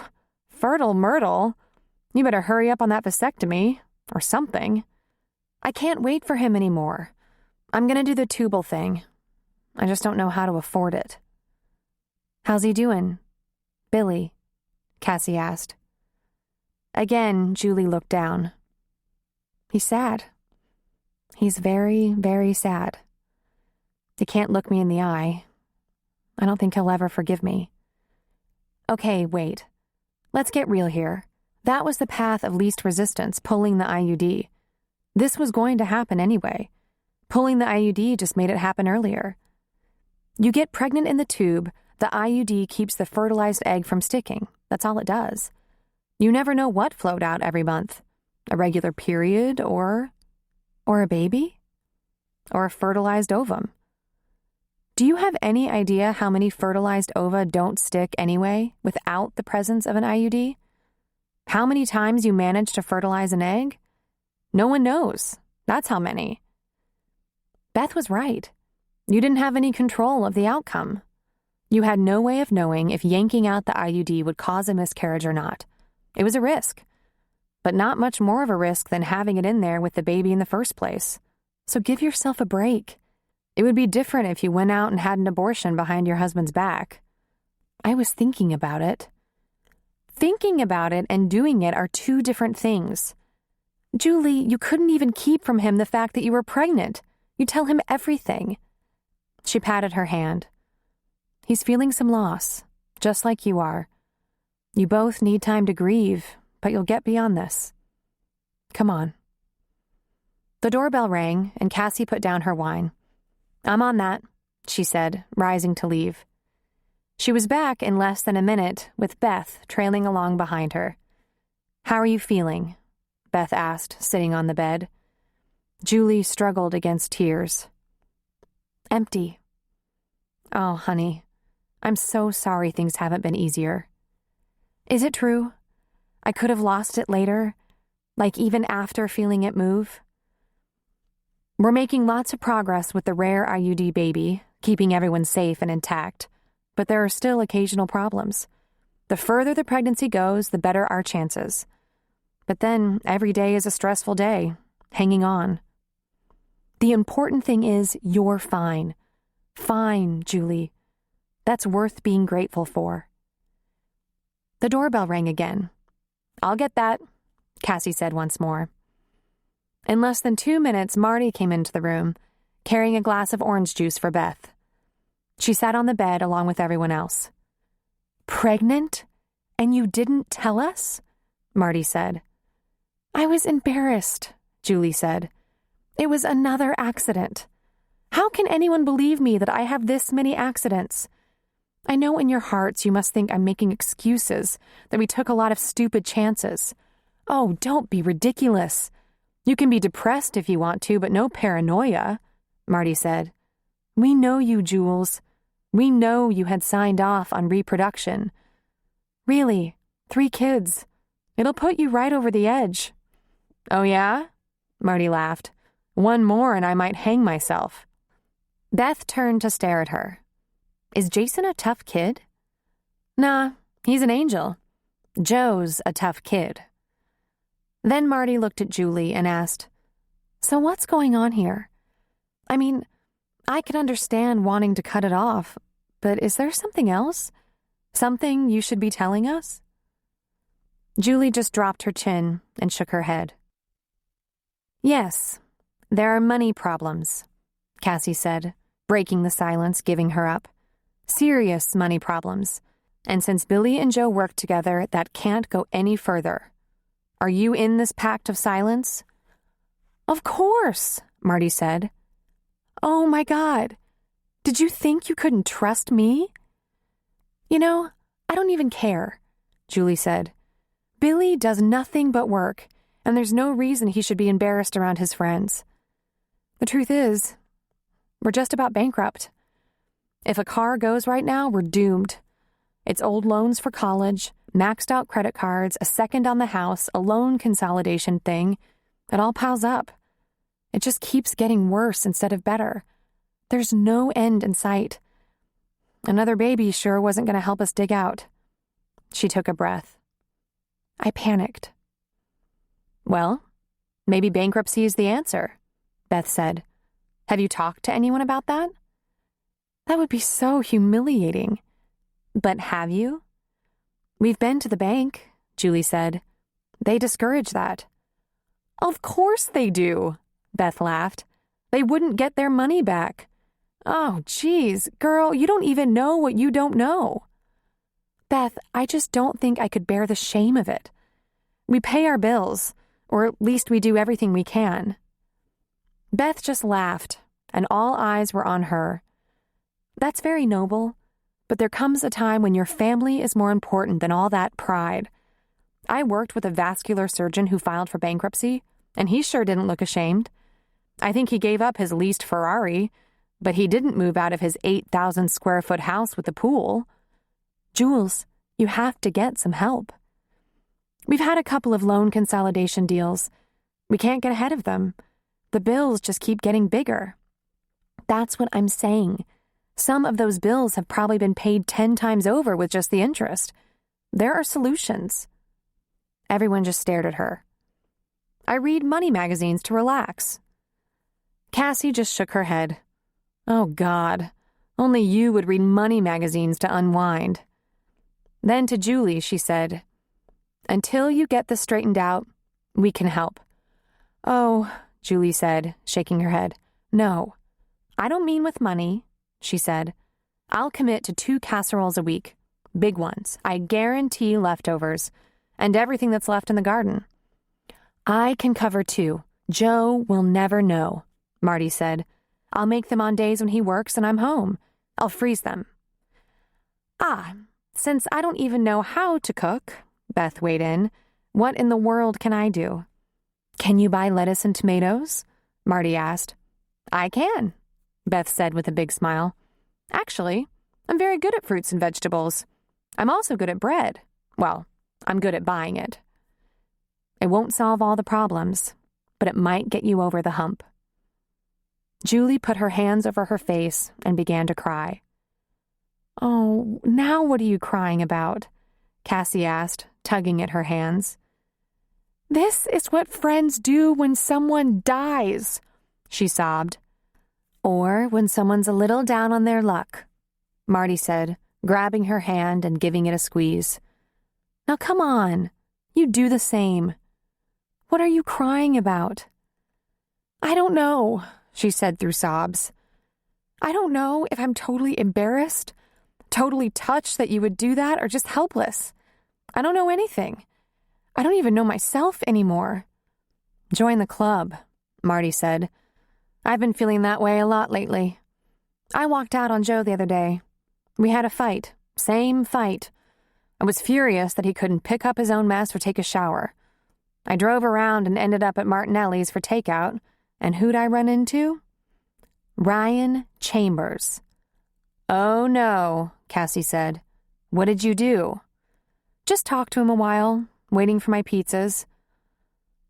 [SPEAKER 2] Fertile myrtle. You better hurry up on that vasectomy, or something. I can't wait for him anymore. I'm gonna do the tubal thing. I just don't know how to afford it. How's he doing? Billy, Cassie asked. Again, Julie looked down. He's sad. He's very, very sad. He can't look me in the eye. I don't think he'll ever forgive me. Okay, wait. Let's get real here. That was the path of least resistance, pulling the IUD. This was going to happen anyway. Pulling the IUD just made it happen earlier. You get pregnant in the tube, the IUD keeps the fertilized egg from sticking. That's all it does. You never know what flowed out every month. A regular period or a baby? Or a fertilized ovum. Do you have any idea how many fertilized ova don't stick anyway without the presence of an IUD? How many times you manage to fertilize an egg? No one knows. That's how many. Beth was right. You didn't have any control of the outcome. You had no way of knowing if yanking out the IUD would cause a miscarriage or not. It was a risk, but not much more of a risk than having it in there with the baby in the first place. So give yourself a break. It would be different if you went out and had an abortion behind your husband's back. I was thinking about it. Thinking about it and doing it are two different things. Julie, you couldn't even keep from him the fact that you were pregnant. You tell him everything. She patted her hand. He's feeling some loss, just like you are. You both need time to grieve, but you'll get beyond this. Come on. The doorbell rang, and Cassie put down her wine. I'm on that, she said, rising to leave. She was back in less than a minute, with Beth trailing along behind her. How are you feeling? Beth asked, sitting on the bed. Julie struggled against tears. Empty. Oh, honey, I'm so sorry things haven't been easier. Is it true? I could have lost it later, like even after feeling it move? We're making lots of progress with the rare IUD baby, keeping everyone safe and intact, but there are still occasional problems. The further the pregnancy goes, the better our chances. But then every day is a stressful day, hanging on. The important thing is you're fine. Fine, Julie. That's worth being grateful for. The doorbell rang again. I'll get that, Cassie said once more. In less than 2 minutes, Marty came into the room, carrying a glass of orange juice for Beth. She sat on the bed along with everyone else. Pregnant? And you didn't tell us? Marty said. I was embarrassed, Julie said. It was another accident. How can anyone believe me that I have this many accidents? I know in your hearts you must think I'm making excuses, that we took a lot of stupid chances. Oh, don't be ridiculous. You can be depressed if you want to, but no paranoia, Marty said. We know you, Jules. We know you had signed off on reproduction. Really, 3 kids. It'll put you right over the edge. Oh, yeah? Marty laughed. One more and I might hang myself." Beth turned to stare at her. "Is Jason a tough kid?" "Nah, he's an angel. Joe's a tough kid." Then Marty looked at Julie and asked, "So what's going on here? I mean, I can understand wanting to cut it off, but is there something else? Something you should be telling us?" Julie just dropped her chin and shook her head. "Yes, there are money problems," Cassie said, breaking the silence, giving her up. "Serious money problems. And since Billy and Joe work together, that can't go any further. Are you in this pact of silence?" "Of course," Marty said. "Oh my God. Did you think you couldn't trust me?" "You know, I don't even care," Julie said. "Billy does nothing but work, and there's no reason he should be embarrassed around his friends. The truth is, we're just about bankrupt. If a car goes right now, we're doomed. It's old loans for college, maxed out credit cards, a second on the house, a loan consolidation thing. It all piles up. It just keeps getting worse instead of better. There's no end in sight. Another baby sure wasn't going to help us dig out." She took a breath. I panicked. "Well, maybe bankruptcy is the answer," Beth said. "Have you talked to anyone about that?" "That would be so humiliating." "But have you?" "We've been to the bank," Julie said. "They discourage that." "Of course they do," Beth laughed. "They wouldn't get their money back. Oh, geez, girl, you don't even know what you don't know." "Beth, I just don't think I could bear the shame of it. We pay our bills, or at least we do everything we can." Beth just laughed, and all eyes were on her. "That's very noble, but there comes a time when your family is more important than all that pride. I worked with a vascular surgeon who filed for bankruptcy, and he sure didn't look ashamed. I think he gave up his leased Ferrari, but he didn't move out of his 8,000 square foot house with a pool. Jules, you have to get some help. We've had a couple of loan consolidation deals. We can't get ahead of them. The bills just keep getting bigger." "That's what I'm saying. Some of those bills have probably been paid 10 times over with just the interest. There are solutions." Everyone just stared at her. "I read money magazines to relax." Cassie just shook her head. "Oh, God, only you would read money magazines to unwind." Then to Julie, she said, "Until you get this straightened out, we can help." "Oh," Julie said, shaking her head. "No, I don't mean with money," she said. "I'll commit to 2 casseroles a week. Big ones. I guarantee leftovers. And everything that's left in the garden." "I can cover 2. Joe will never know," Marty said. "I'll make them on days when he works and I'm home. I'll freeze them." "Ah, since I don't even know how to cook," Beth weighed in, "what in the world can I do?" "Can you buy lettuce and tomatoes?" Marty asked. "I can," Beth said with a big smile. "Actually, I'm very good at fruits and vegetables. I'm also good at bread. Well, I'm good at buying it. It won't solve all the problems, but it might get you over the hump." Julie put her hands over her face and began to cry. "Oh, now what are you crying about?" Cassie asked, tugging at her hands. "This is what friends do when someone dies," she sobbed. "Or when someone's a little down on their luck," Marty said, grabbing her hand and giving it a squeeze. "Now come on, you do the same. What are you crying about?" "I don't know," she said through sobs. "I don't know if I'm totally embarrassed, totally touched that you would do that, or just helpless. I don't know anything. I don't even know myself anymore." "Join the club," Marty said. "I've been feeling that way a lot lately. I walked out on Joe the other day. We had a fight. Same fight. I was furious that he couldn't pick up his own mess or take a shower. I drove around and ended up at Martinelli's for takeout, and who'd I run into? Ryan Chambers." "Oh, no," Cassie said. "What did you do?" "Just talk to him a while, waiting for my pizzas."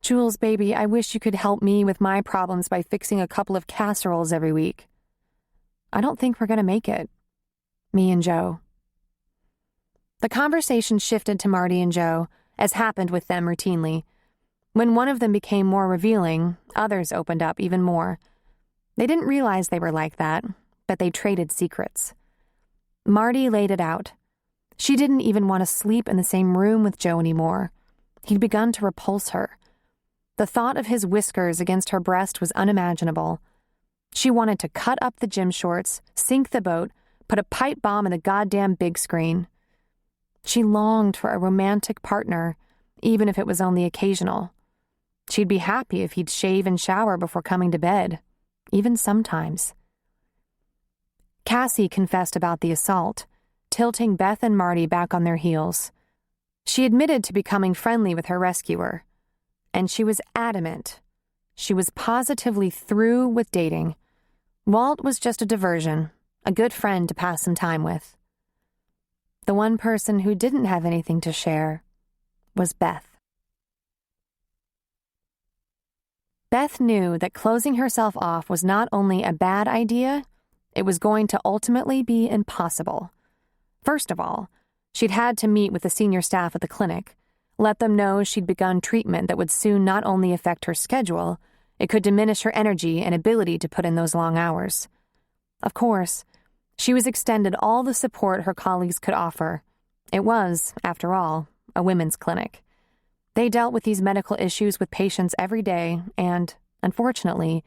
[SPEAKER 2] "Jules, baby, I wish you could help me with my problems by fixing a couple of casseroles every week." "I don't think we're going to make it." Me and Joe. The conversation shifted to Marty and Joe, as happened with them routinely. When one of them became more revealing, others opened up even more. They didn't realize they were like that, but they traded secrets. Marty laid it out. She didn't even want to sleep in the same room with Joe anymore. He'd begun to repulse her. The thought of his whiskers against her breast was unimaginable. She wanted to cut up the gym shorts, sink the boat, put a pipe bomb in the goddamn big screen. She longed for a romantic partner, even if it was only occasional. She'd be happy if he'd shave and shower before coming to bed, even sometimes. Cassie confessed about the assault, tilting Beth and Marty back on their heels. She admitted to becoming friendly with her rescuer, and she was adamant. She was positively through with dating. Walt was just a diversion, a good friend to pass some time with. The one person who didn't have anything to share was Beth. Beth knew that closing herself off was not only a bad idea, it was going to ultimately be impossible. First of all, she'd had to meet with the senior staff at the clinic, let them know she'd begun treatment that would soon not only affect her schedule, it could diminish her energy and ability to put in those long hours. Of course, she was extended all the support her colleagues could offer. It was, after all, a women's clinic. They dealt with these medical issues with patients every day and, unfortunately,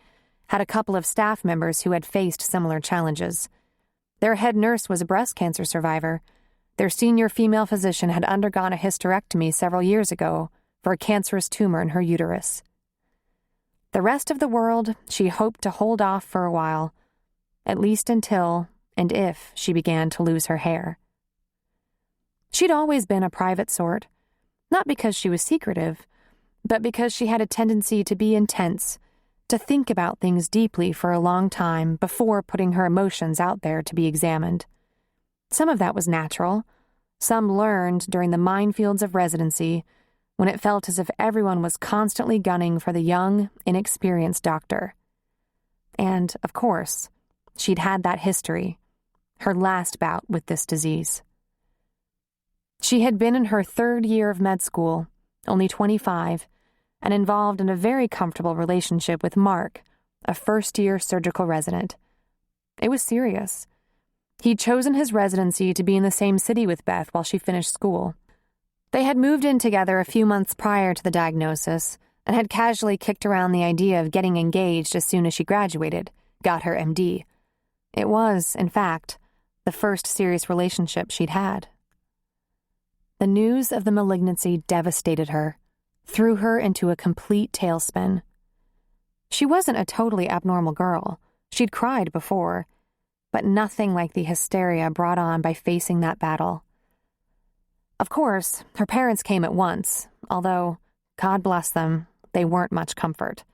[SPEAKER 2] had a couple of staff members who had faced similar challenges. Their head nurse was a breast cancer survivor. Their senior female physician had undergone a hysterectomy several years ago for a cancerous tumor in her uterus. The rest of the world she hoped to hold off for a while, at least until and if she began to lose her hair. She'd always been a private sort, not because she was secretive, but because she had a tendency to be intense, to think about things deeply for a long time before putting her emotions out there to be examined. Some of that was natural. Some learned during the minefields of residency, when it felt as if everyone was constantly gunning for the young, inexperienced doctor. And, of course, she'd had that history, her last bout with this disease. She had been in her third year of med school, only 25, and involved in a very comfortable relationship with Mark, a first-year surgical resident. It was serious. He'd chosen his residency to be in the same city with Beth while she finished school. They had moved in together a few months prior to the diagnosis and had casually kicked around the idea of getting engaged as soon as she graduated, got her MD. It was, in fact, the first serious relationship she'd had. The news of the malignancy devastated her, threw her into a complete tailspin. She wasn't a totally abnormal girl. She'd cried before, but nothing like the hysteria brought on by facing that battle. Of course, her parents came at once, although, God bless them, they weren't much comfort.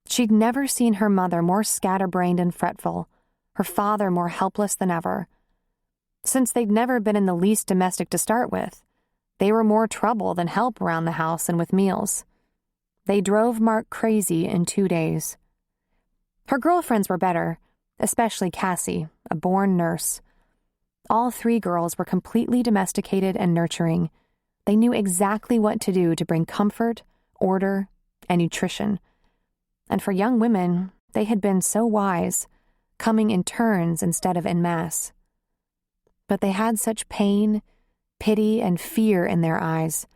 [SPEAKER 2] She'd never seen her mother more scatterbrained and fretful, her father more helpless than ever. Since they'd never been in the least domestic to start with, they were more trouble than help around the house and with meals. They drove Mark crazy in 2 days. Her girlfriends were better, especially Cassie, a born nurse. All 3 girls were completely domesticated and nurturing. They knew exactly what to do to bring comfort, order, and nutrition. And for young women, they had been so wise, coming in turns instead of en masse. But they had such pain, pity, and fear in their eyes.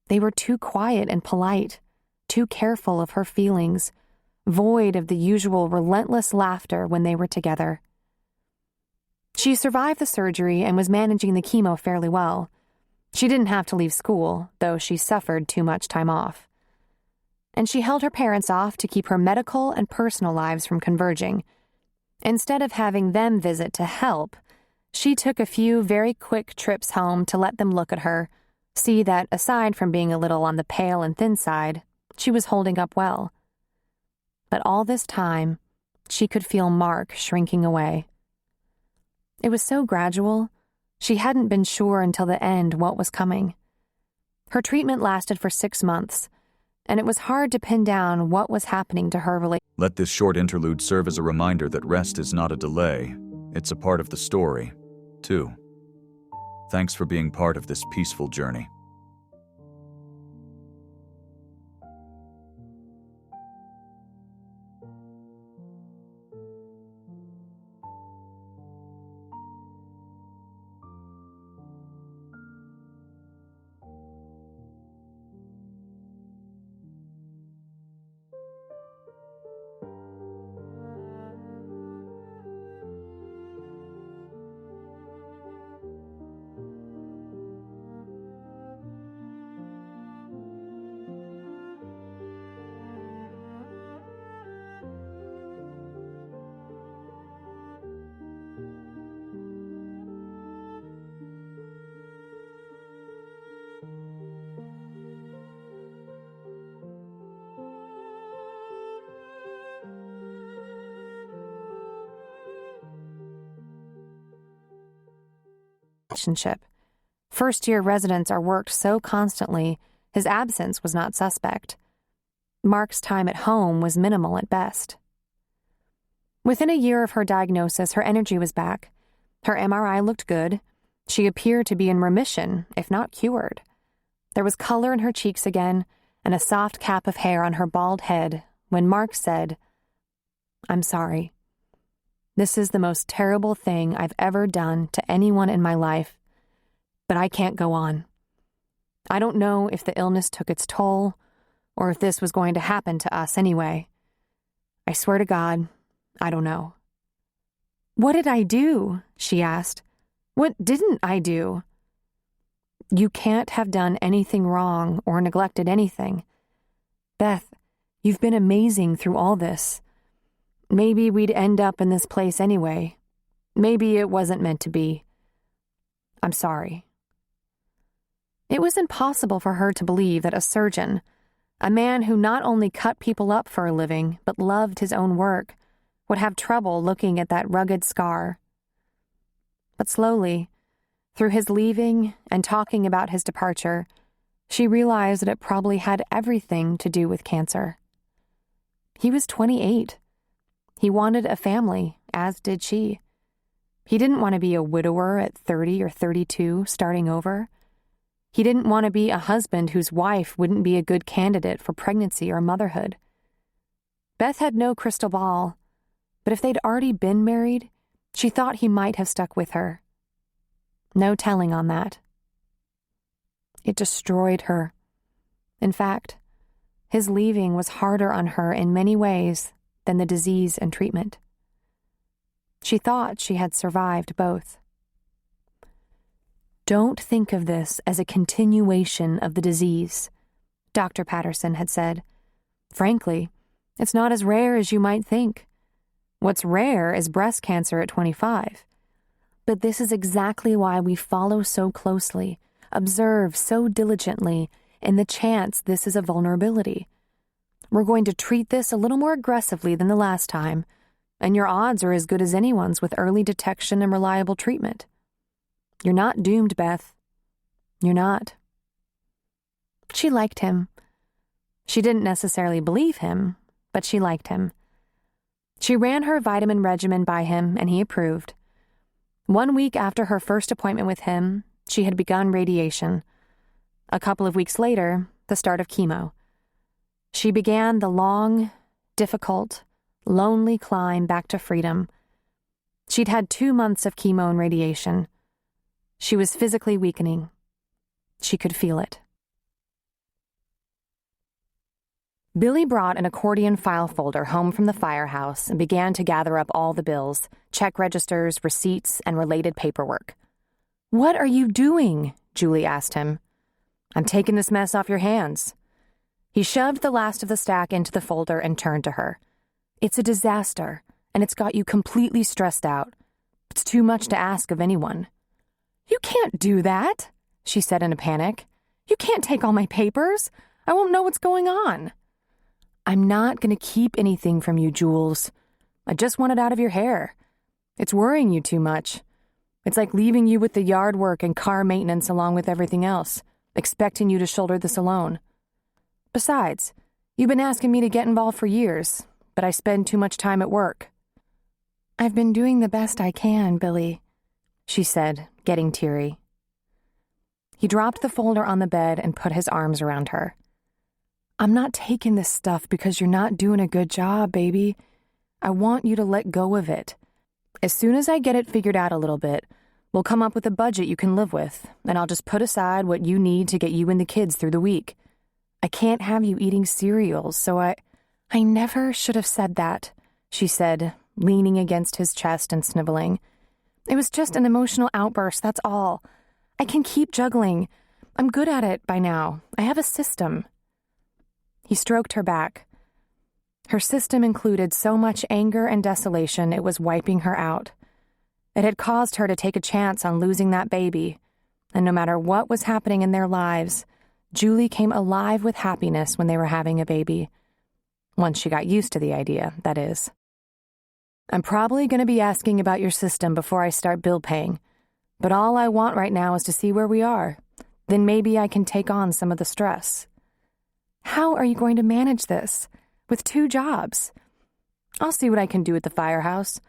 [SPEAKER 2] They were too quiet and polite, too careful of her feelings, void of the usual relentless laughter when they were together. She survived the surgery and was managing the chemo fairly well. She didn't have to leave school, though she suffered too much time off. And she held her parents off to keep her medical and personal lives from converging. Instead of having them visit to help, she took a few very quick trips home to let them look at her, see that, aside from being a little on the pale and thin side, she was holding up well. But all this time, she could feel Mark shrinking away. It was so gradual, she hadn't been sure until the end what was coming. Her treatment lasted for 6 months, and it was hard to pin down what was happening to her relationship.
[SPEAKER 3] Let this short interlude serve as a reminder that rest is not a delay. It's a part of the story, too. Thanks for being part of this peaceful journey.
[SPEAKER 2] First-year residents are worked so constantly, his absence was not suspect. Mark's time at home was minimal at best. Within a year of her diagnosis, her energy was back. Her MRI looked good. She appeared to be in remission, if not cured. There was color in her cheeks again, and a soft cap of hair on her bald head when Mark said, "I'm sorry. This is the most terrible thing I've ever done to anyone in my life, but I can't go on. I don't know if the illness took its toll, or if this was going to happen to us anyway. I swear to God, I don't know." "What did I do?" she asked. "What didn't I do?" "You can't have done anything wrong or neglected anything. Beth, you've been amazing through all this. Maybe we'd end up in this place anyway. Maybe it wasn't meant to be. I'm sorry." It was impossible for her to believe that a surgeon, a man who not only cut people up for a living but loved his own work, would have trouble looking at that rugged scar. But slowly, through his leaving and talking about his departure, she realized that it probably had everything to do with cancer. He was 28. He wanted a family, as did she. He didn't want to be a widower at 30 or 32, starting over. He didn't want to be a husband whose wife wouldn't be a good candidate for pregnancy or motherhood. Beth had no crystal ball, but if they'd already been married, she thought he might have stuck with her. No telling on that. It destroyed her. In fact, his leaving was harder on her in many ways than the disease and treatment. She thought she had survived both. "Don't think of this as a continuation of the disease," Dr. Patterson had said. "Frankly, it's not as rare as you might think. What's rare is breast cancer at 25. But this is exactly why we follow so closely, observe so diligently, in the chance this is a vulnerability. We're going to treat this a little more aggressively than the last time, and your odds are as good as anyone's with early detection and reliable treatment. You're not doomed, Beth. You're not." She liked him. She didn't necessarily believe him, but she liked him. She ran her vitamin regimen by him, and he approved. 1 week after her first appointment with him, she had begun radiation. A couple of weeks later, the start of chemo. She began the long, difficult, lonely climb back to freedom. She'd had 2 months of chemo and radiation. She was physically weakening. She could feel it. Billy brought an accordion file folder home from the firehouse and began to gather up all the bills, check registers, receipts, and related paperwork. "What are you doing?" Julie asked him. "I'm taking this mess off your hands." He shoved the last of the stack into the folder and turned to her. "It's a disaster, and it's got you completely stressed out. It's too much to ask of anyone." "You can't do that," she said in a panic. "You can't take all my papers. I won't know what's going on." "I'm not going to keep anything from you, Jules. I just want it out of your hair. It's worrying you too much. It's like leaving you with the yard work and car maintenance along with everything else, expecting you to shoulder this alone. Besides, You've been asking me to get involved for years, but I spend too much time at work." "I've been doing the best I can, Billy," she said, getting teary. He dropped the folder on the bed and put his arms around her. "I'm not taking this stuff because you're not doing a good job, baby. I want you to let go of it. As soon as I get it figured out a little bit, we'll come up with a budget you can live with, and I'll just put aside what you need to get you and the kids through the week. I can't have you eating cereals, so I never should have said that," she said, leaning against his chest and sniveling. "It was just an emotional outburst, that's all. I can keep juggling. I'm good at it by now. I have a system." He stroked her back. Her system included so much anger and desolation it was wiping her out. It had caused her to take a chance on losing that baby, and no matter what was happening in their lives, Julie came alive with happiness when they were having a baby. Once she got used to the idea, that is. "I'm probably going to be asking about your system before I start bill paying, but all I want right now is to see where we are. Then maybe I can take on some of the stress." "How are you going to manage this? With 2 jobs?" "I'll see what I can do at the firehouse.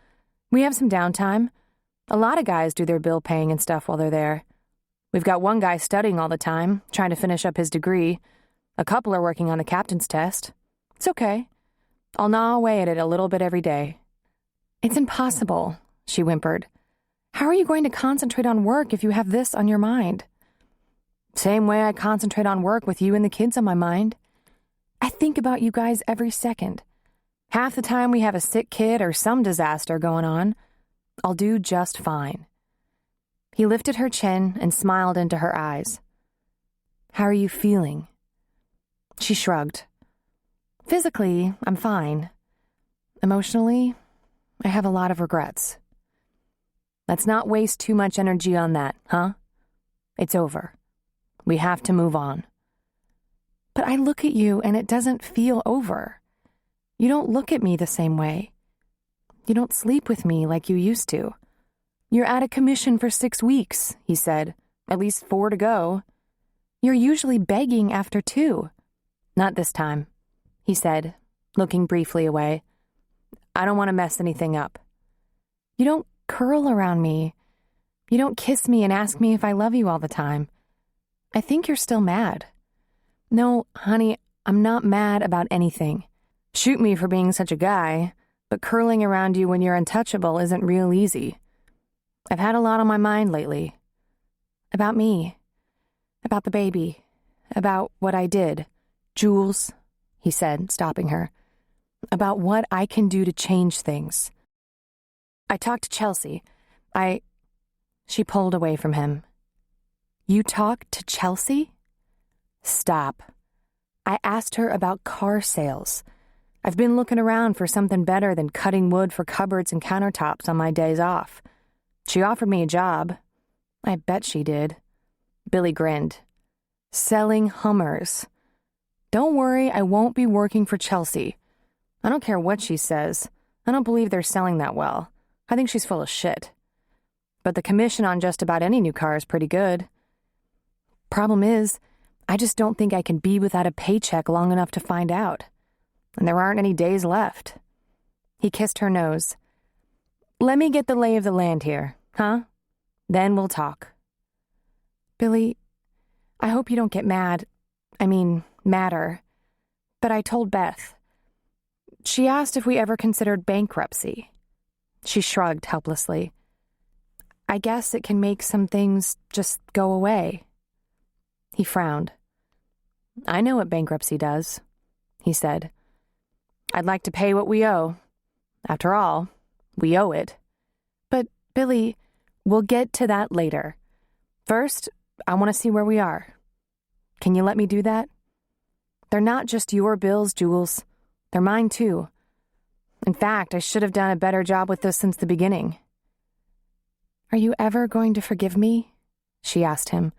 [SPEAKER 2] We have some downtime. A lot of guys do their bill paying and stuff while they're there. We've got one guy studying all the time, trying to finish up his degree. A couple are working on the captain's test. It's okay. I'll gnaw away at it a little bit every day." "It's impossible," she whimpered. "How are you going to concentrate on work if you have this on your mind?" "Same way I concentrate on work with you and the kids on my mind. I think about you guys every second. Half the time we have a sick kid or some disaster going on. I'll do just fine." He lifted her chin and smiled into her eyes. "How are you feeling?" She shrugged. "Physically, I'm fine. Emotionally, I have a lot of regrets." "Let's not waste too much energy on that, huh? It's over. We have to move on." "But I look at you and it doesn't feel over. You don't look at me the same way. You don't sleep with me like you used to. You're out of commission for 6 weeks," he said. "At least 4 to go. You're usually begging after 2. "Not this time," he said, looking briefly away. "I don't want to mess anything up." "You don't curl around me. You don't kiss me and ask me if I love you all the time. I think you're still mad." "No, honey, I'm not mad about anything. Shoot me for being such a guy, but curling around you when you're untouchable isn't real easy. I've had a lot on my mind lately. About me. About the baby. About what I did. Jules," he said, stopping her. "About what I can do to change things. I talked to Chelsea. She pulled away from him. "You talked to Chelsea?" "Stop. I asked her about car sales. I've been looking around for something better than cutting wood for cupboards and countertops on my days off. She offered me a job. I bet she did." Billy grinned. "Selling Hummers. Don't worry, I won't be working for Chelsea. I don't care what she says. I don't believe they're selling that well. I think she's full of shit. But the commission on just about any new car is pretty good. Problem is, I just don't think I can be without a paycheck long enough to find out. And there aren't any days left." He kissed her nose. "Let me get the lay of the land here, huh? Then we'll talk." "Billy, I hope you don't get madder. But I told Beth. She asked if we ever considered bankruptcy." She shrugged helplessly. "I guess it can make some things just go away." He frowned. "I know what bankruptcy does," he said. "I'd like to pay what we owe. After all, we owe it. But, Billy, we'll get to that later. First, I want to see where we are. Can you let me do that? They're not just your bills, Jules. They're mine, too. In fact, I should have done a better job with this since the beginning." "Are you ever going to forgive me?" she asked him.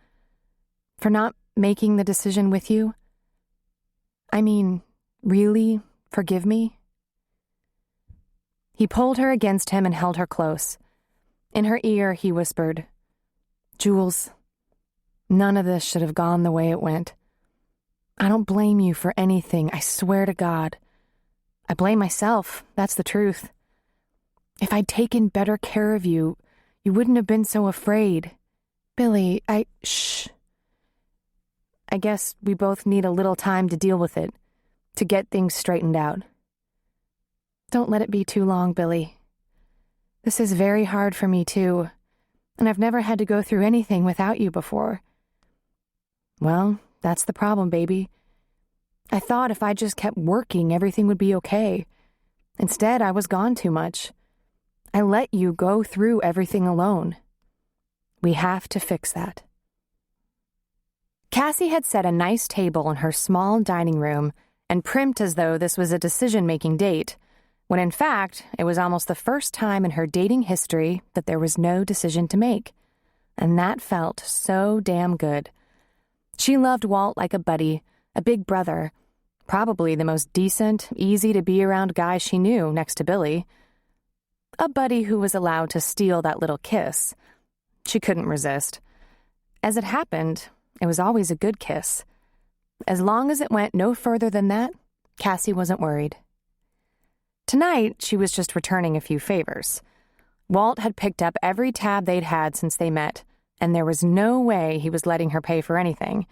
[SPEAKER 2] "For not making the decision with you? Really forgive me?" He pulled her against him and held her close. In her ear, he whispered, "Jules, none of this should have gone the way it went. I don't blame you for anything, I swear to God. I blame myself, that's the truth. If I'd taken better care of you, you wouldn't have been so afraid. Billy, shh. I guess we both need a little time to deal with it, to get things straightened out. Don't let it be too long, Billy. This is very hard for me, too, and I've never had to go through anything without you before. Well, that's the problem, baby. I thought if I just kept working, everything would be okay. Instead, I was gone too much. I let you go through everything alone. We have to fix that. Cassie had set a nice table in her small dining room and primped as though this was a decision-making date, when in fact, it was almost the first time in her dating history that there was no decision to make. And that felt so damn good. She loved Walt like a buddy, a big brother, probably the most decent, easy-to-be-around guy she knew next to Billy. A buddy who was allowed to steal that little kiss. She couldn't resist. As it happened, it was always a good kiss. As long as it went no further than that, Cassie wasn't worried. Tonight, she was just returning a few favors. Walt had picked up every tab they'd had since they met, and there was no way he was letting her pay for anything,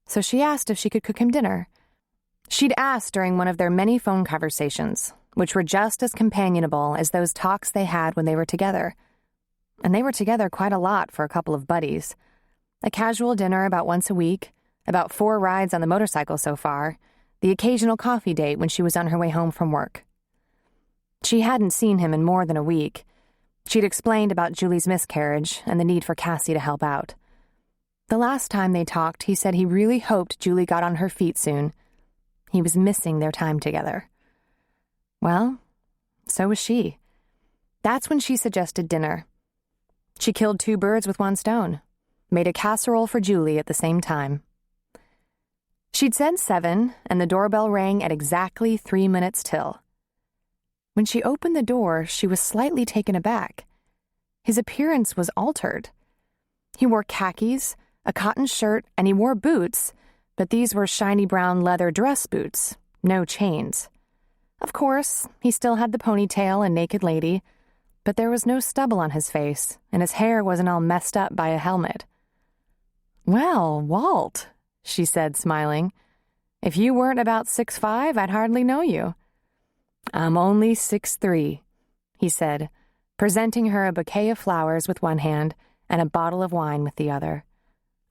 [SPEAKER 2] so she asked if she could cook him dinner. She'd asked during one of their many phone conversations, which were just as companionable as those talks they had when they were together. And they were together quite a lot for a couple of buddies. A casual dinner about once a week, about 4 rides on the motorcycle so far, the occasional coffee date when she was on her way home from work. She hadn't seen him in more than a week. She'd explained about Julie's miscarriage and the need for Cassie to help out. The last time they talked, he said he really hoped Julie got on her feet soon. He was missing their time together. Well, so was she. That's when she suggested dinner. She killed 2 birds with one stone, made a casserole for Julie at the same time. She'd said 7, and the doorbell rang at exactly 3 minutes till. When she opened the door, she was slightly taken aback. His appearance was altered. He wore khakis, a cotton shirt, and he wore boots, but these were shiny brown leather dress boots, no chains. Of course, he still had the ponytail and naked lady, but there was no stubble on his face, and his hair wasn't all messed up by a helmet. "Well, Walt," she said, smiling, "if you weren't about 6'5", I'd hardly know you." "I'm only 6'3", he said, presenting her a bouquet of flowers with one hand and a bottle of wine with the other.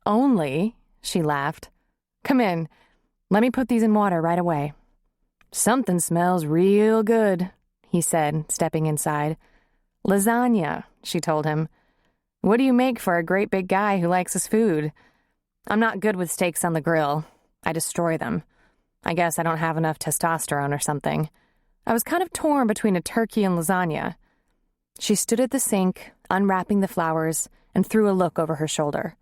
[SPEAKER 2] "Only?" she laughed. "Come in. Let me put these in water right away." "Something smells real good," he said, stepping inside. "Lasagna," she told him. "What do you make for a great big guy who likes his food?" "I'm not good with steaks on the grill. I destroy them. I guess I don't have enough testosterone or something. I was kind of torn between a turkey and lasagna." She stood at the sink, unwrapping the flowers, and threw a look over her shoulder.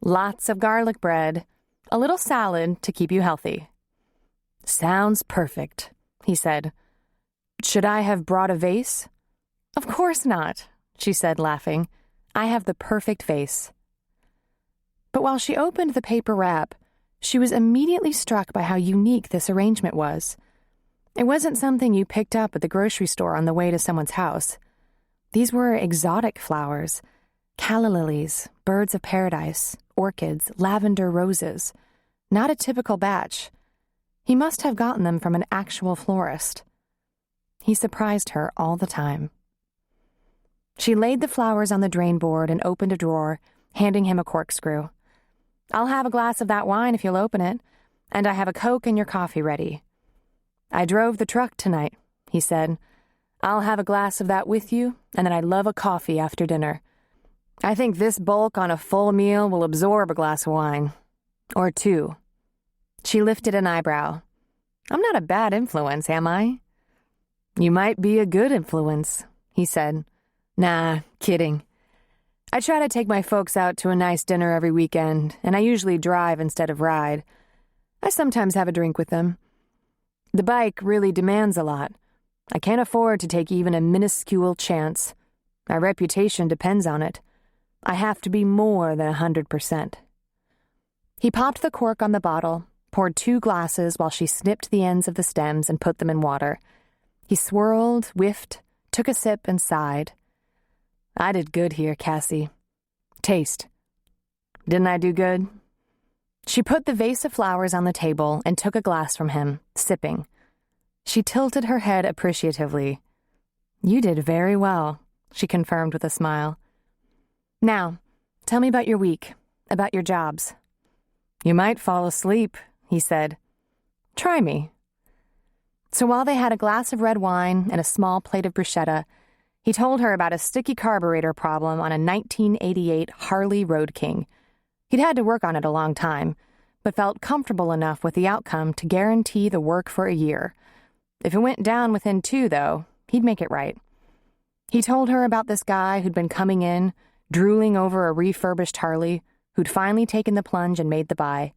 [SPEAKER 2] "Lots of garlic bread. A little salad to keep you healthy." "Sounds perfect," he said. "Should I have brought a vase?" "Of course not," she said, laughing. "I have the perfect vase." But while she opened the paper wrap, she was immediately struck by how unique this arrangement was. It wasn't something you picked up at the grocery store on the way to someone's house. These were exotic flowers, calla lilies, birds of paradise, orchids, lavender roses. Not a typical batch. He must have gotten them from an actual florist. He surprised her all the time. She laid the flowers on the drain board and opened a drawer, handing him a corkscrew. "I'll have a glass of that wine if you'll open it, and I have a Coke and your coffee ready." "I drove the truck tonight," he said. "I'll have a glass of that with you, and then I'd love a coffee after dinner. I think this bulk on a full meal will absorb a glass of wine. Or 2. She lifted an eyebrow. "I'm not a bad influence, am I?" "You might be a good influence," he said. "Nah, kidding. I try to take my folks out to a nice dinner every weekend, and I usually drive instead of ride. I sometimes have a drink with them. The bike really demands a lot. I can't afford to take even a minuscule chance. My reputation depends on it. I have to be more than 100%. He popped the cork on the bottle, poured 2 glasses while she snipped the ends of the stems and put them in water. He swirled, whiffed, took a sip, and sighed. I did good here, Cassie. Taste. Didn't I do good? She put the vase of flowers on the table and took a glass from him, sipping. She tilted her head appreciatively. You did very well, she confirmed with a smile. Now, tell me about your week, about your jobs. You might fall asleep, he said. Try me. So while they had a glass of red wine and a small plate of bruschetta, he told her about a sticky carburetor problem on a 1988 Harley Road King. He'd had to work on it a long time, but felt comfortable enough with the outcome to guarantee the work for a year. If it went down within 2, though, he'd make it right. He told her about this guy who'd been coming in, drooling over a refurbished Harley, who'd finally taken the plunge and made the buy.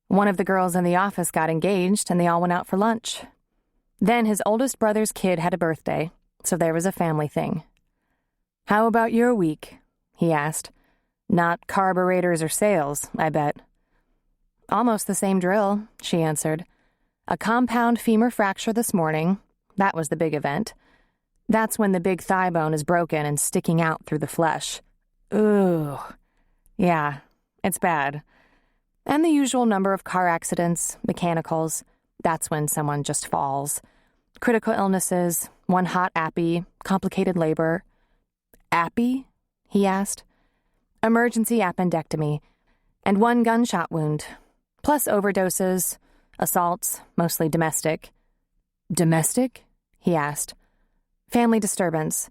[SPEAKER 2] One of the girls in the office got engaged, and they all went out for lunch. Then his oldest brother's kid had a birthday, so there was a family thing. How about your week? He asked. Not carburetors or sales, I bet. Almost the same drill, she answered. A compound femur fracture this morning. That was the big event. That's when the big thigh bone is broken and sticking out through the flesh. Ooh. Yeah, it's bad. And the usual number of car accidents, mechanicals. That's when someone just falls. Critical illnesses, one hot appy, complicated labor. Appy? He asked. Emergency appendectomy. And 1 gunshot wound. Plus overdoses, assaults, mostly domestic. Domestic? He asked. Family disturbance.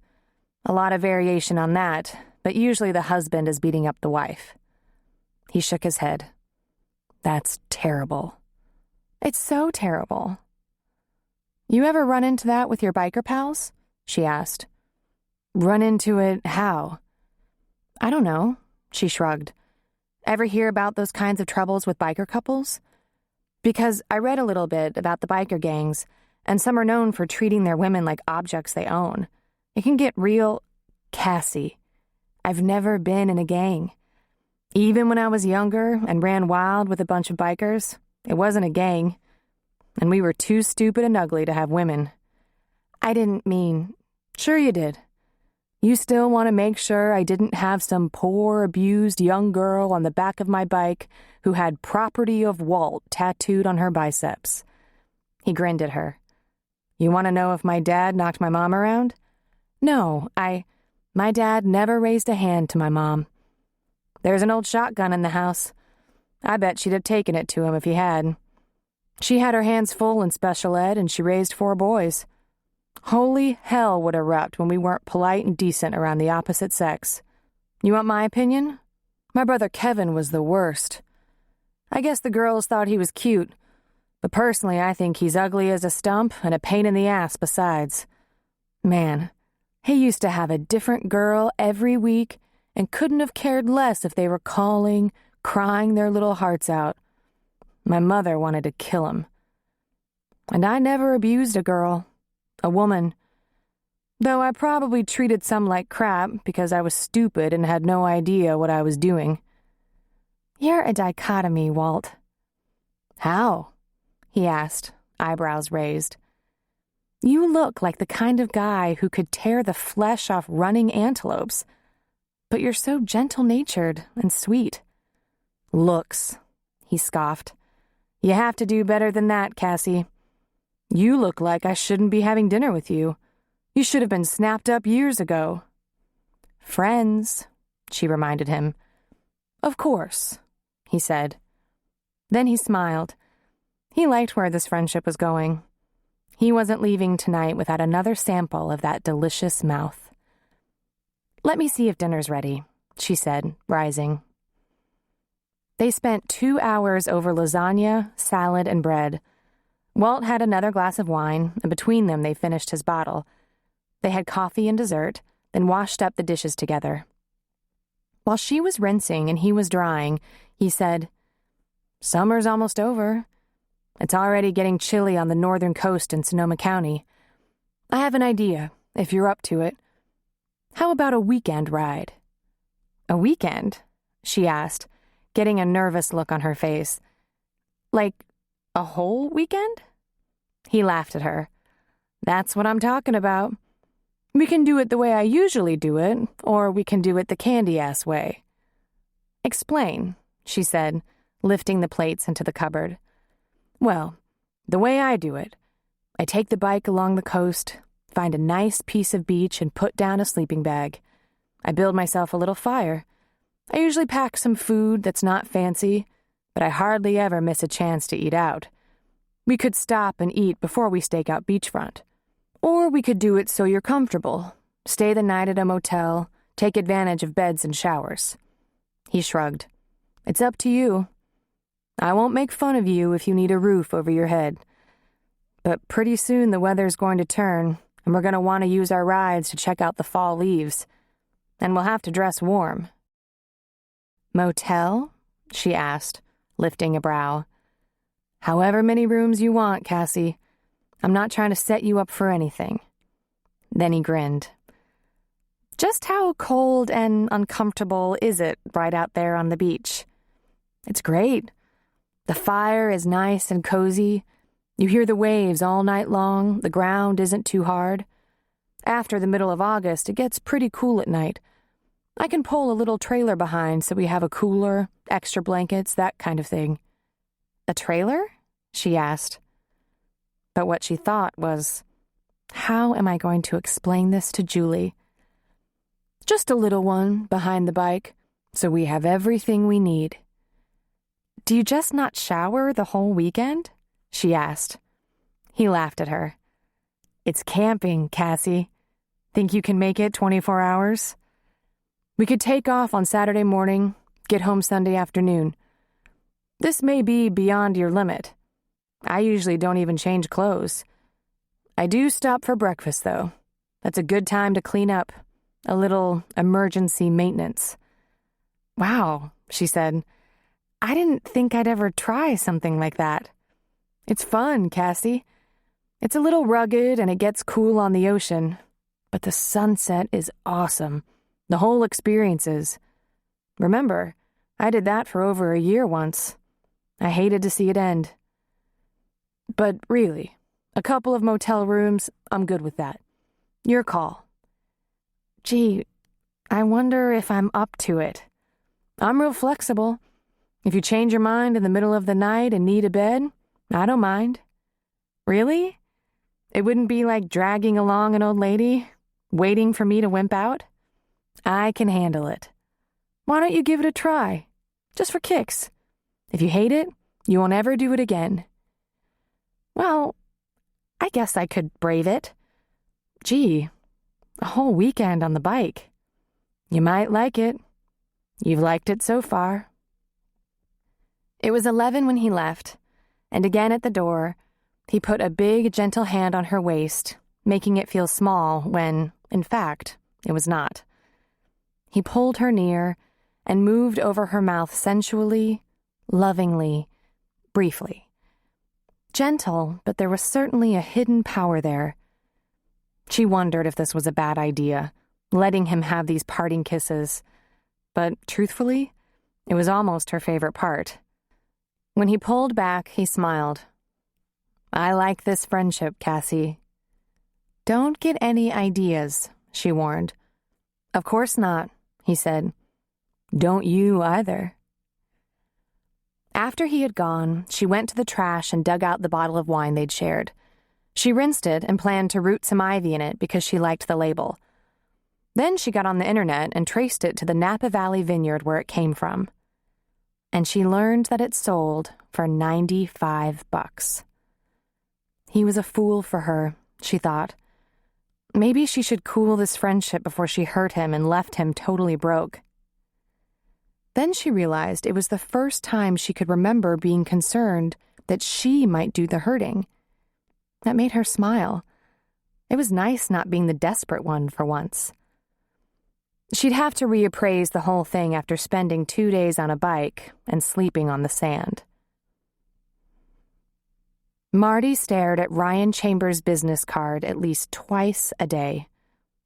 [SPEAKER 2] A lot of variation on that, but usually the husband is beating up the wife. He shook his head. That's terrible. It's so terrible. You ever run into that with your biker pals? She asked. Run into it how? I don't know, she shrugged. Ever hear about those kinds of troubles with biker couples? Because I read a little bit about the biker gangs, and some are known for treating their women like objects they own. It can get real... Cassie, I've never been in a gang. Even when I was younger and ran wild with a bunch of bikers, it wasn't a gang. And we were too stupid and ugly to have women. I didn't mean... Sure you did. You still want to make sure I didn't have some poor, abused young girl on the back of my bike who had "Property of Walt" tattooed on her biceps. He grinned at her. You want to know if my dad knocked my mom around? No, My dad never raised a hand to my mom. There's an old shotgun in the house. I bet she'd have taken it to him if he had. She had her hands full in special ed, and she raised 4 boys. Holy hell would erupt when we weren't polite and decent around the opposite sex. You want my opinion? My brother Kevin was the worst. I guess the girls thought he was cute, but personally I think he's ugly as a stump and a pain in the ass besides. Man, he used to have a different girl every week and couldn't have cared less if they were calling, crying their little hearts out. My mother wanted to kill him. And I never abused a girl, a woman. Though I probably treated some like crap because I was stupid and had no idea what I was doing. You're a dichotomy, Walt. How? He asked, eyebrows raised. You look like the kind of guy who could tear the flesh off running antelopes, but you're so gentle-natured and sweet. Looks, he scoffed. You have to do better than that, Cassie. You look like I shouldn't be having dinner with you. You should have been snapped up years ago. Friends, she reminded him. Of course, he said. Then he smiled. He liked where this friendship was going. He wasn't leaving tonight without another sample of that delicious mouth. Let me see if dinner's ready, she said, rising. They spent 2 hours over lasagna, salad, and bread. Walt had another glass of wine, and between them they finished his bottle. They had coffee and dessert, then washed up the dishes together. While she was rinsing and he was drying, he said, Summer's almost over. It's already getting chilly on the northern coast in Sonoma County. I have an idea, if you're up to it. How about a weekend ride? A weekend? She asked, getting a nervous look on her face. Like, a whole weekend? He laughed at her. That's what I'm talking about. We can do it the way I usually do it, or we can do it the candy-ass way. Explain, she said, lifting the plates into the cupboard. Well, the way I do it, I take the bike along the coast, find a nice piece of beach, and put down a sleeping bag. I build myself a little fire. I usually pack some food that's not fancy, but I hardly ever miss a chance to eat out. We could stop and eat before we stake out beachfront. Or we could do it so you're comfortable. Stay the night at a motel, take advantage of beds and showers. He shrugged. It's up to you. I won't make fun of you if you need a roof over your head. But pretty soon the weather's going to turn, and we're going to want to use our rides to check out the fall leaves. And we'll have to dress warm. Motel? She asked, lifting a brow. However many rooms you want, Cassie. I'm not trying to set you up for anything. Then he grinned. Just how cold and uncomfortable is it right out there on the beach? It's great. The fire is nice and cozy. You hear the waves all night long. The ground isn't too hard. After the middle of August, it gets pretty cool at night. I can pull a little trailer behind so we have a cooler, extra blankets, that kind of thing. A trailer? She asked. But what she thought was, how am I going to explain this to Julie? Just a little one behind the bike, so we have everything we need. Do you just not shower the whole weekend? She asked. He laughed at her. It's camping, Cassie. Think you can make it 24 hours? We could take off on Saturday morning, get home Sunday afternoon. This may be beyond your limit. I usually don't even change clothes. I do stop for breakfast, though. That's a good time to clean up. A little emergency maintenance. Wow, she said. I didn't think I'd ever try something like that. It's fun, Cassie. It's a little rugged and it gets cool on the ocean. But the sunset is awesome. The whole experience is. Remember, I did that for over a year once. I hated to see it end. But really, a couple of motel rooms, I'm good with that. Your call. Gee, I wonder if I'm up to it. I'm real flexible. If you change your mind in the middle of the night and need a bed, I don't mind. Really? It wouldn't be like dragging along an old lady, waiting for me to wimp out? I can handle it. Why don't you give it a try? Just for kicks. If you hate it, you won't ever do it again. Well, I guess I could brave it. Gee, a whole weekend on the bike. You might like it. You've liked it so far. It was 11 when he left, and again at the door, he put a big, gentle hand on her waist, making it feel small when, in fact, it was not. He pulled her near and moved over her mouth sensually, lovingly, briefly. Gentle, but there was certainly a hidden power there. She wondered if this was a bad idea, letting him have these parting kisses. But truthfully, it was almost her favorite part. When he pulled back, he smiled. I like this friendship, Cassie. Don't get any ideas, she warned. Of course not, he said. Don't you either. After he had gone, she went to the trash and dug out the bottle of wine they'd shared. She rinsed it and planned to root some ivy in it because she liked the label. Then she got on the internet and traced it to the Napa Valley vineyard where it came from. And she learned that it sold for $95. He was a fool for her, she thought. Maybe she should cool this friendship before she hurt him and left him totally broke. Then she realized it was the first time she could remember being concerned that she might do the hurting. That made her smile. It was nice not being the desperate one for once. She'd have to reappraise the whole thing after spending 2 days on a bike and sleeping on the sand. Marty stared at Ryan Chambers' business card at least twice a day,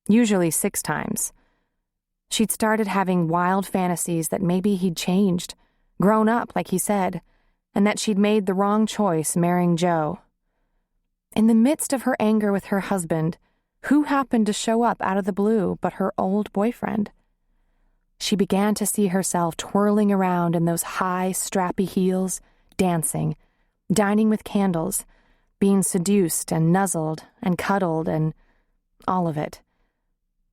[SPEAKER 2] usually 6 times. She'd started having wild fantasies that maybe he'd changed, grown up like he said, and that she'd made the wrong choice marrying Joe. In the midst of her anger with her husband, who happened to show up out of the blue but her old boyfriend? She began to see herself twirling around in those high, strappy heels, dancing, dining with candles, being seduced and nuzzled and cuddled and all of it.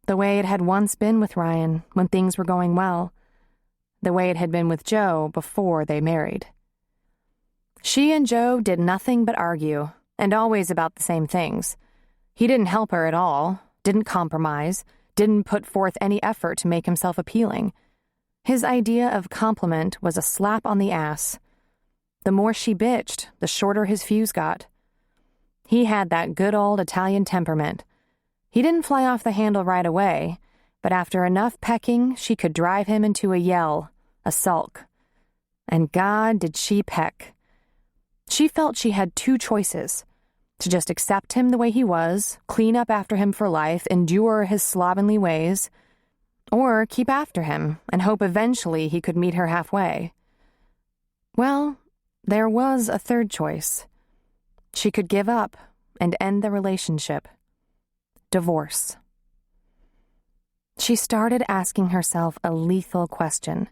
[SPEAKER 2] The way it had once been with Ryan when things were going well. The way it had been with Joe before they married. She and Joe did nothing but argue, and always about the same things. He didn't help her at all, didn't compromise, didn't put forth any effort to make himself appealing. His idea of compliment was a slap on the ass. The more she bitched, the shorter his fuse got. He had that good old Italian temperament. He didn't fly off the handle right away, but after enough pecking, she could drive him into a yell, a sulk. And God, did she peck. She felt she had two choices: to just accept him the way he was, clean up after him for life, endure his slovenly ways, or keep after him and hope eventually he could meet her halfway. Well, there was a third choice. She could give up and end the relationship. Divorce. She started asking herself a lethal question.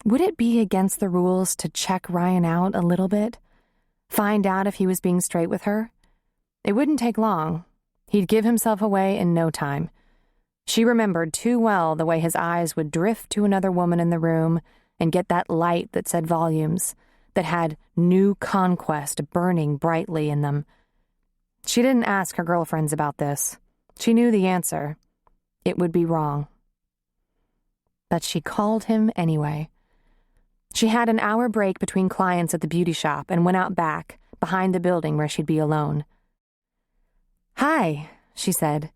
[SPEAKER 2] Would it be against the rules to check Ryan out a little bit? Find out if he was being straight with her? It wouldn't take long. He'd give himself away in no time. She remembered too well the way his eyes would drift to another woman in the room and get that light that said volumes, that had new conquest burning brightly in them. She didn't ask her girlfriends about this. She knew the answer. It would be wrong. But she called him anyway. She had an hour break between clients at the beauty shop and went out back, behind the building where she'd be alone. "Hi," she said.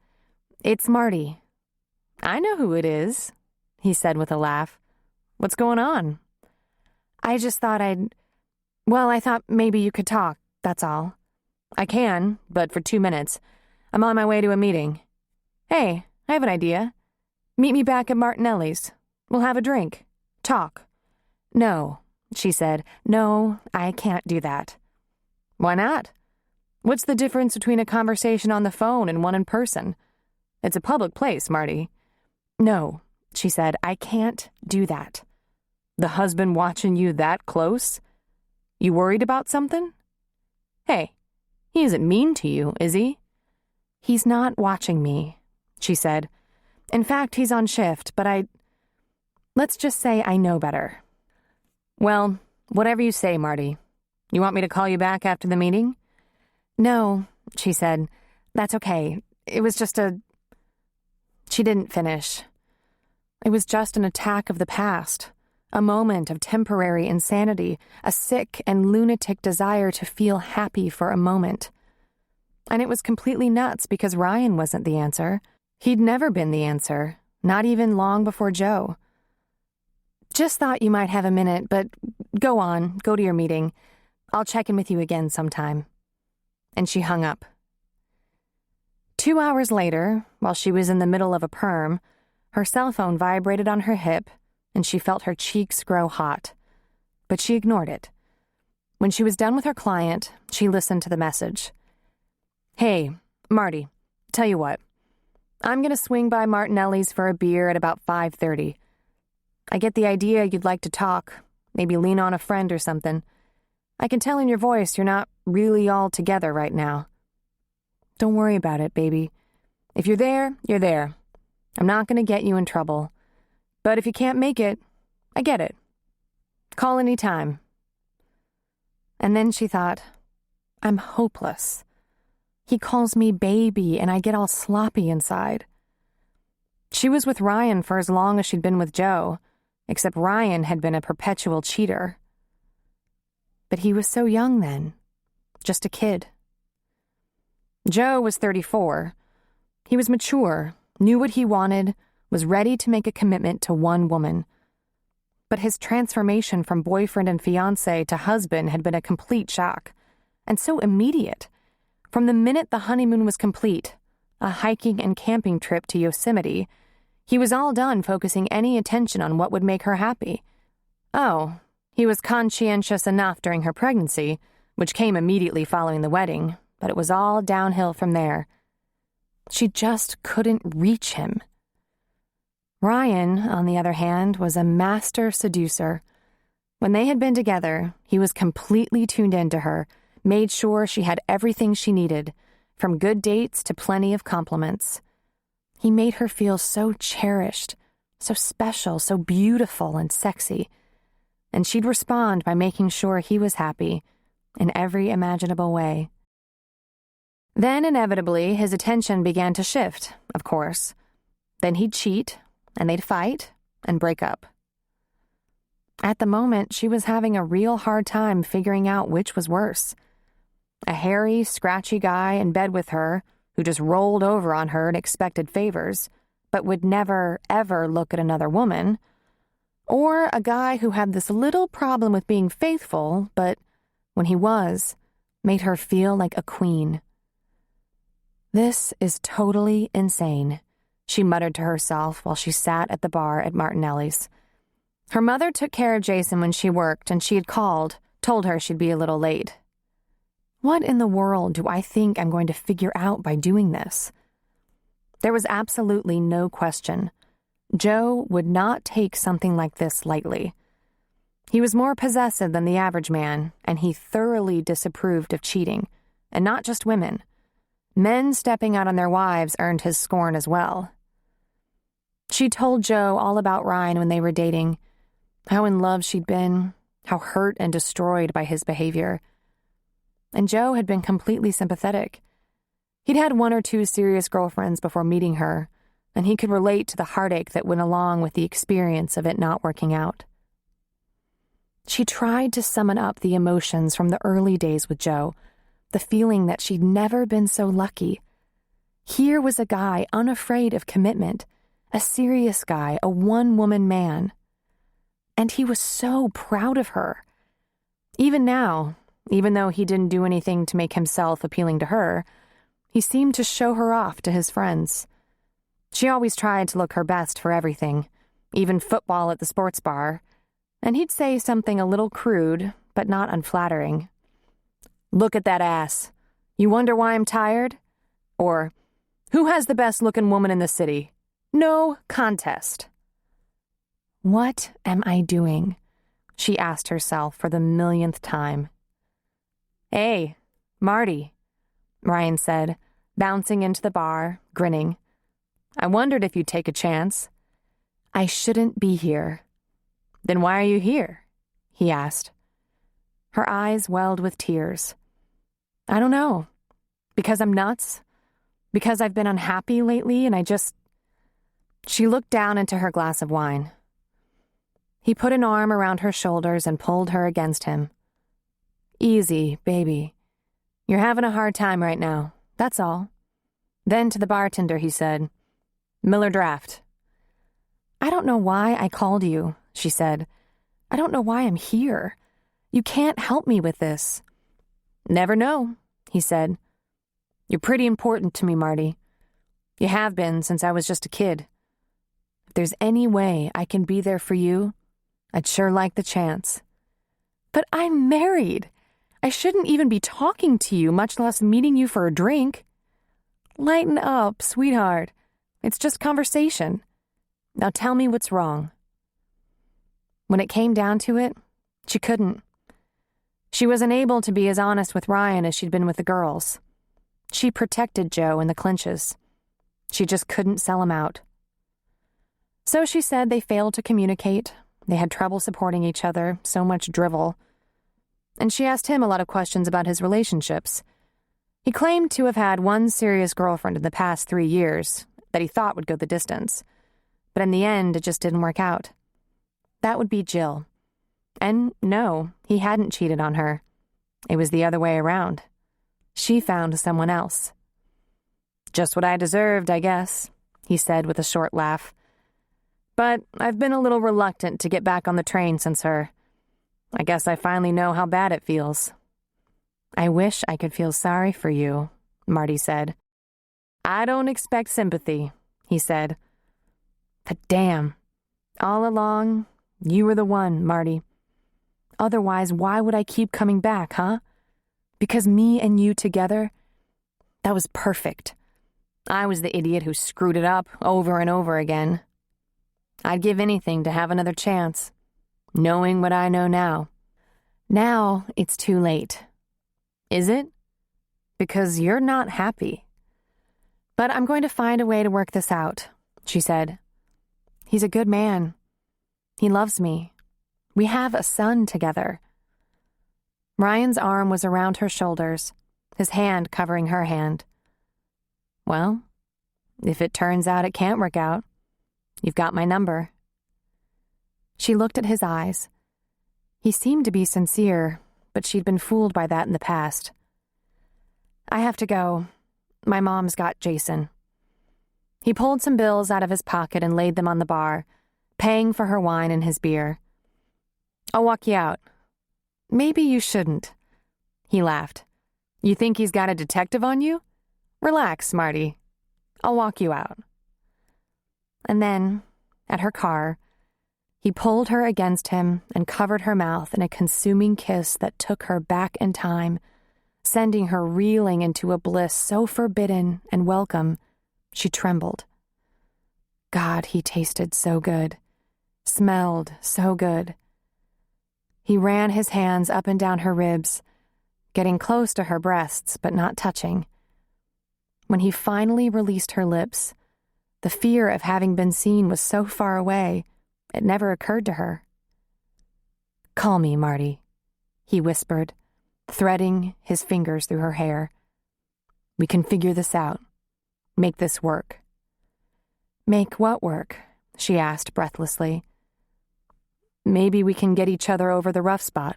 [SPEAKER 2] "It's Marty." "I know who it is," he said with a laugh. "What's going on?" "I just thought I thought maybe you could talk, that's all." "I can, but for 2 minutes. I'm on my way to a meeting." "Hey, I have an idea. Meet me back at Martinelli's. We'll have a drink. Talk." "No," she said. "No, I can't do that." "Why not? What's the difference between a conversation on the phone and one in person? It's a public place, Marty." "No," she said. "I can't do that." "The husband watching you that close? You worried about something?" "Hey, he isn't mean to you, is he?" "He's not watching me," she said. "In fact, he's on shift, but let's just say I know better." "Well, whatever you say, Marty. You want me to call you back after the meeting?" "No," she said. "That's okay. It was just She didn't finish. It was just an attack of the past, a moment of temporary insanity, a sick and lunatic desire to feel happy for a moment. And it was completely nuts because Ryan wasn't the answer. He'd never been the answer, not even long before Joe. "Just thought you might have a minute, but go on, go to your meeting. I'll check in with you again sometime." And she hung up. 2 hours later, while she was in the middle of a perm, her cell phone vibrated on her hip, and she felt her cheeks grow hot. But she ignored it. When she was done with her client, she listened to the message. "Hey, Marty, tell you what. I'm going to swing by Martinelli's for a beer at about 5:30. I get the idea you'd like to talk, maybe lean on a friend or something. I can tell in your voice you're not really all together right now. Don't worry about it, baby. If you're there, you're there. I'm not going to get you in trouble. But if you can't make it, I get it. Call any time." And then she thought, I'm hopeless. He calls me baby, and I get all sloppy inside. She was with Ryan for as long as she'd been with Joe, except Ryan had been a perpetual cheater. But he was so young then, just a kid. Joe was 34. He was mature, knew what he wanted, was ready to make a commitment to one woman. But his transformation from boyfriend and fiancé to husband had been a complete shock, and so immediate. From the minute the honeymoon was complete, a hiking and camping trip to Yosemite, he was all done focusing any attention on what would make her happy. Oh, He was conscientious enough during her pregnancy, which came immediately following the wedding, but it was all downhill from there. She just couldn't reach him. Ryan, on the other hand, was a master seducer. When they had been together, he was completely tuned into her, made sure she had everything she needed, from good dates to plenty of compliments. He made her feel so cherished, so special, so beautiful and sexy. And she'd respond by making sure he was happy in every imaginable way. Then, inevitably, his attention began to shift, of course. Then he'd cheat, and they'd fight and break up. At the moment, she was having a real hard time figuring out which was worse. A hairy, scratchy guy in bed with her who just rolled over on her and expected favors, but would never, ever look at another woman, or a guy who had this little problem with being faithful, but when he was, made her feel like a queen. This is totally insane, she muttered to herself while she sat at the bar at Martinelli's. Her mother took care of Jason when she worked, and she had called, told her she'd be a little late. What in the world do I think I'm going to figure out by doing this? There was absolutely no question. Joe would not take something like this lightly. He was more possessive than the average man, and he thoroughly disapproved of cheating, and not just women. Men stepping out on their wives earned his scorn as well. She told Joe all about Ryan when they were dating, how in love she'd been, how hurt and destroyed by his behavior. And Joe had been completely sympathetic. He'd had one or two serious girlfriends before meeting her, and he could relate to the heartache that went along with the experience of it not working out. She tried to summon up the emotions from the early days with Joe, the feeling that she'd never been so lucky. Here was a guy unafraid of commitment, a serious guy, a one-woman man. And he was so proud of her. Even now, even though he didn't do anything to make himself appealing to her, he seemed to show her off to his friends. She always tried to look her best for everything, even football at the sports bar, and he'd say something a little crude, but not unflattering. "Look at that ass. You wonder why I'm tired?" Or, "Who has the best-looking woman in the city? No contest." What am I doing? She asked herself for the millionth time. "Hey, Marty," Ryan said, bouncing into the bar, grinning. "I wondered if you'd take a chance." "I shouldn't be here." "Then why are you here?" he asked. Her eyes welled with tears. "I don't know. Because I'm nuts? Because I've been unhappy lately and I just..." She looked down into her glass of wine. He put an arm around her shoulders and pulled her against him. "Easy, baby. You're having a hard time right now, that's all." Then to the bartender he said, "Miller Draft." "I don't know why I called you," she said. "I don't know why I'm here. You can't help me with this." "Never know," he said. "You're pretty important to me, Marty. You have been since I was just a kid. If there's any way I can be there for you, I'd sure like the chance." "But I'm married. I shouldn't even be talking to you, much less meeting you for a drink." "Lighten up, sweetheart. It's just conversation. Now tell me what's wrong." When it came down to it, she couldn't. She was unable to be as honest with Ryan as she'd been with the girls. She protected Joe in the clinches. She just couldn't sell him out. So she said they failed to communicate. They had trouble supporting each other, so much drivel. And she asked him a lot of questions about his relationships. He claimed to have had one serious girlfriend in the past 3 years that he thought would go the distance. But in the end, it just didn't work out. That would be Jill. And no, he hadn't cheated on her. It was the other way around. She found someone else. "Just what I deserved, I guess," he said with a short laugh. "But I've been a little reluctant to get back on the train since her. I guess I finally know how bad it feels." "I wish I could feel sorry for you," Marty said. "I don't expect sympathy," he said. "But damn, all along, you were the one, Marty. Otherwise, why would I keep coming back, huh? Because me and you together, that was perfect. I was the idiot who screwed it up over and over again. I'd give anything to have another chance, knowing what I know now. Now it's too late. Is it? Because you're not happy. But I'm going to find a way to work this out, she said. He's a good man. He loves me. We have a son together. Ryan's arm was around her shoulders, his hand covering her hand. Well, if it turns out it can't work out, you've got my number. She looked at his eyes. He seemed to be sincere, but she'd been fooled by that in the past. I have to go. My mom's got Jason. He pulled some bills out of his pocket and laid them on the bar, paying for her wine and his beer. I'll walk you out. Maybe you shouldn't. He laughed. You think he's got a detective on you? Relax, Marty. I'll walk you out. And then, at her car, he pulled her against him and covered her mouth in a consuming kiss that took her back in time, sending her reeling into a bliss so forbidden and welcome, she trembled. God, he tasted so good, smelled so good. He ran his hands up and down her ribs, getting close to her breasts but not touching. When he finally released her lips, the fear of having been seen was so far away, it never occurred to her. Call me, Marty, he whispered, threading his fingers through her hair. We can figure this out. Make this work. Make what work? She asked breathlessly. Maybe we can get each other over the rough spot.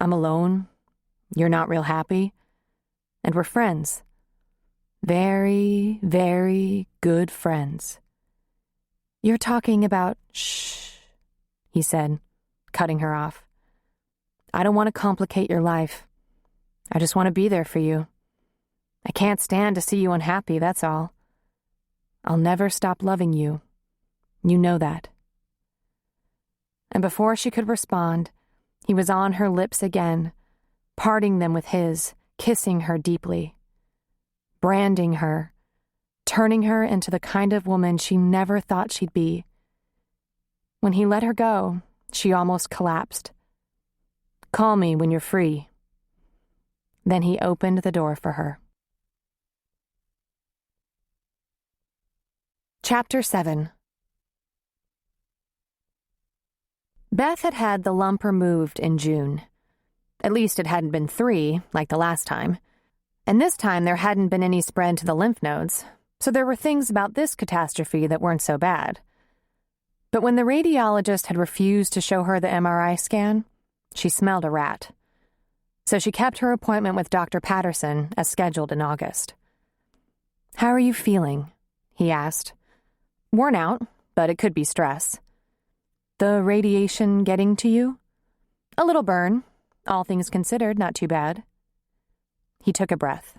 [SPEAKER 2] I'm alone. You're not real happy. And we're friends. Very, very good friends. You're talking about... Shh, he said, cutting her off. I don't want to complicate your life. I just want to be there for you. I can't stand to see you unhappy, that's all. I'll never stop loving you. You know that. And before she could respond, he was on her lips again, parting them with his, kissing her deeply, branding her, turning her into the kind of woman she never thought she'd be. When he let her go, she almost collapsed. Call me when you're free. Then he opened the door for her. Chapter 7. Beth had had the lump removed in June. At least it hadn't been 3, like the last time. And this time there hadn't been any spread to the lymph nodes, so there were things about this catastrophe that weren't so bad. But when the radiologist had refused to show her the MRI scan, she smelled a rat. So she kept her appointment with Dr. Patterson as scheduled in August. How are you feeling? He asked. Worn out, but it could be stress. The radiation getting to you? A little burn. All things considered, not too bad. He took a breath.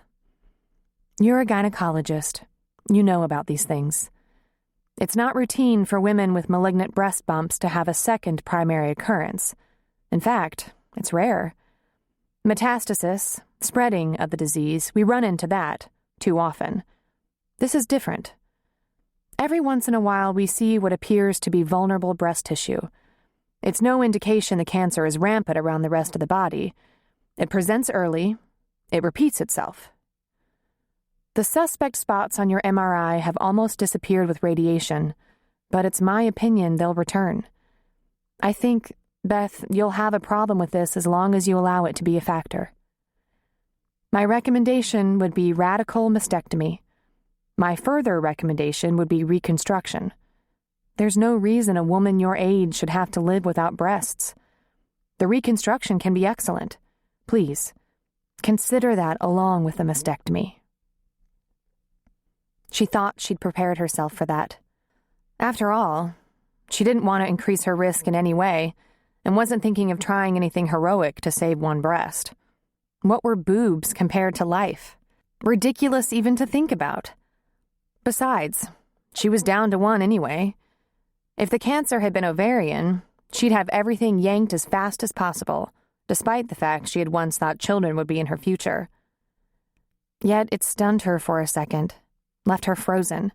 [SPEAKER 2] You're a gynecologist. You know about these things. It's not routine for women with malignant breast bumps to have a second primary occurrence. In fact, it's rare. Metastasis, spreading of the disease, we run into that too often. This is different. Every once in a while, we see what appears to be vulnerable breast tissue. It's no indication the cancer is rampant around the rest of the body. It presents early. It repeats itself. The suspect spots on your MRI have almost disappeared with radiation, but it's my opinion they'll return. I think, Beth, you'll have a problem with this as long as you allow it to be a factor. My recommendation would be radical mastectomy. My further recommendation would be reconstruction. There's no reason a woman your age should have to live without breasts. The reconstruction can be excellent. Please, consider that along with the mastectomy. She thought she'd prepared herself for that. After all, she didn't want to increase her risk in any way and wasn't thinking of trying anything heroic to save one breast. What were boobs compared to life? Ridiculous even to think about. Besides, she was down to one anyway. If the cancer had been ovarian, She'd have everything yanked as fast as possible, despite the fact she had once thought children would be in her future. Yet it stunned her for a second, left her frozen.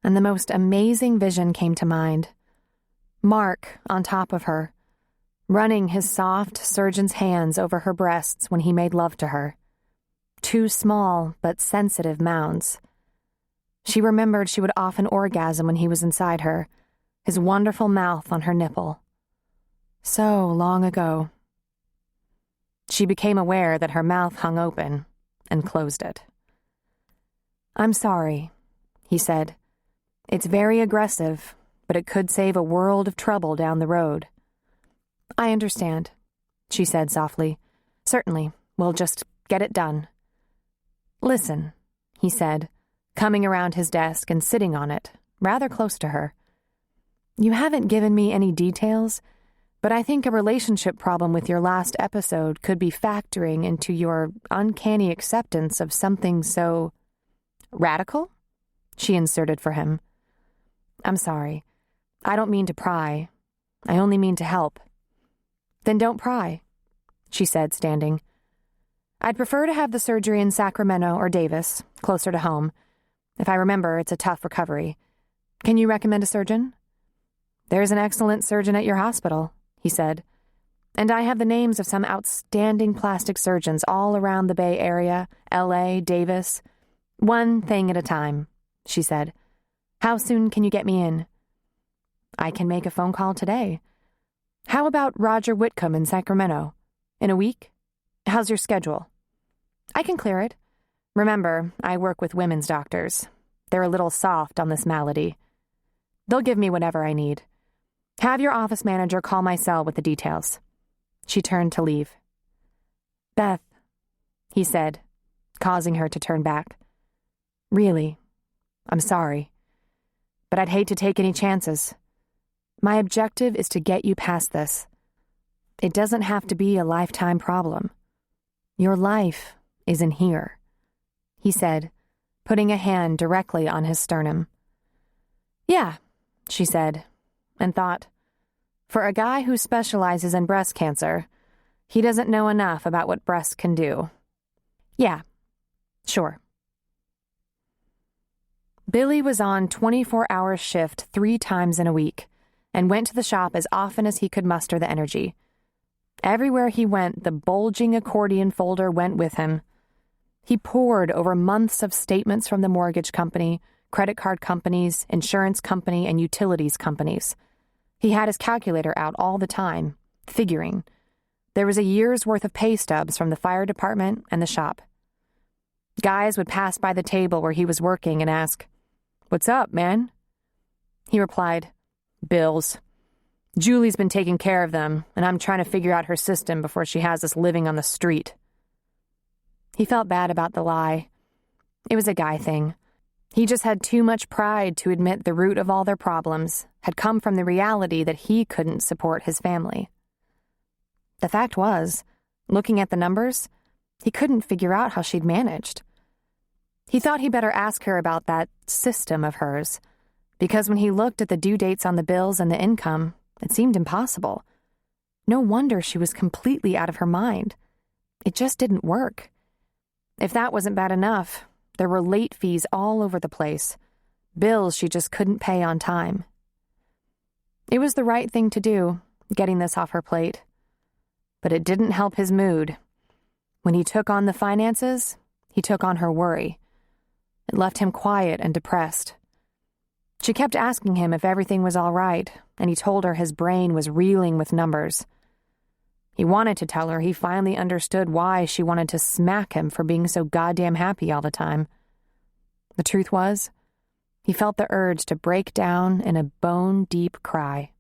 [SPEAKER 2] And the most amazing vision came to mind. Mark on top of her, running his soft surgeon's hands over her breasts when he made love to her. 2 small but sensitive mounds. She remembered she would often orgasm when he was inside her, his wonderful mouth on her nipple. So long ago. She became aware that her mouth hung open and closed it. "I'm sorry," he said. "It's very aggressive, but it could save a world of trouble down the road." "I understand," she said softly. "Certainly, we'll just get it done." "Listen," he said, coming around his desk and sitting on it, rather close to her. "You haven't given me any details, but I think a relationship problem with your last episode could be factoring into your uncanny acceptance of something so radical?" she inserted for him. "I'm sorry. I don't mean to pry. I only mean to help." "Then don't pry," she said, standing. "I'd prefer to have the surgery in Sacramento or Davis, closer to home. If I remember, it's a tough recovery. Can you recommend a surgeon?" "There's an excellent surgeon at your hospital," he said. "And I have the names of some outstanding plastic surgeons all around the Bay Area, LA, Davis. One thing at a time," she said. "How soon can you get me in?" "I can make a phone call today." "How about Roger Whitcomb in Sacramento? In a week? How's your schedule?" "I can clear it. Remember, I work with women's doctors. They're a little soft on this malady. They'll give me whatever I need. Have your office manager call my cell with the details." She turned to leave. "Beth," he said, causing her to turn back. "Really, I'm sorry. But I'd hate to take any chances. My objective is to get you past this. It doesn't have to be a lifetime problem. Your life is in here," he said, putting a hand directly on his sternum. "Yeah," she said, and thought, for a guy who specializes in breast cancer, he doesn't know enough about what breasts can do. "Yeah, sure." Billy was on 24-hour shift 3 times in a week, and went to the shop as often as he could muster the energy. Everywhere he went, the bulging accordion folder went with him. He pored over months of statements from the mortgage company, credit card companies, insurance company, and utilities companies. He had his calculator out all the time, figuring. There was a year's worth of pay stubs from the fire department and the shop. Guys would pass by the table where he was working and ask, "What's up, man?" He replied, "Bills. Julie's been taking care of them, and I'm trying to figure out her system before she has us living on the street." He felt bad about the lie. It was a guy thing. He just had too much pride to admit the root of all their problems had come from the reality that he couldn't support his family. The fact was, looking at the numbers, he couldn't figure out how she'd managed. He thought he'd better ask her about that system of hers, because when he looked at the due dates on the bills and the income, it seemed impossible. No wonder she was completely out of her mind. It just didn't work. If that wasn't bad enough, there were late fees all over the place, bills she just couldn't pay on time. It was the right thing to do, getting this off her plate. But it didn't help his mood. When he took on the finances, he took on her worry. It left him quiet and depressed. She kept asking him if everything was all right, and he told her his brain was reeling with numbers. He wanted to tell her he finally understood why she wanted to smack him for being so goddamn happy all the time. The truth was, he felt the urge to break down in a bone-deep cry.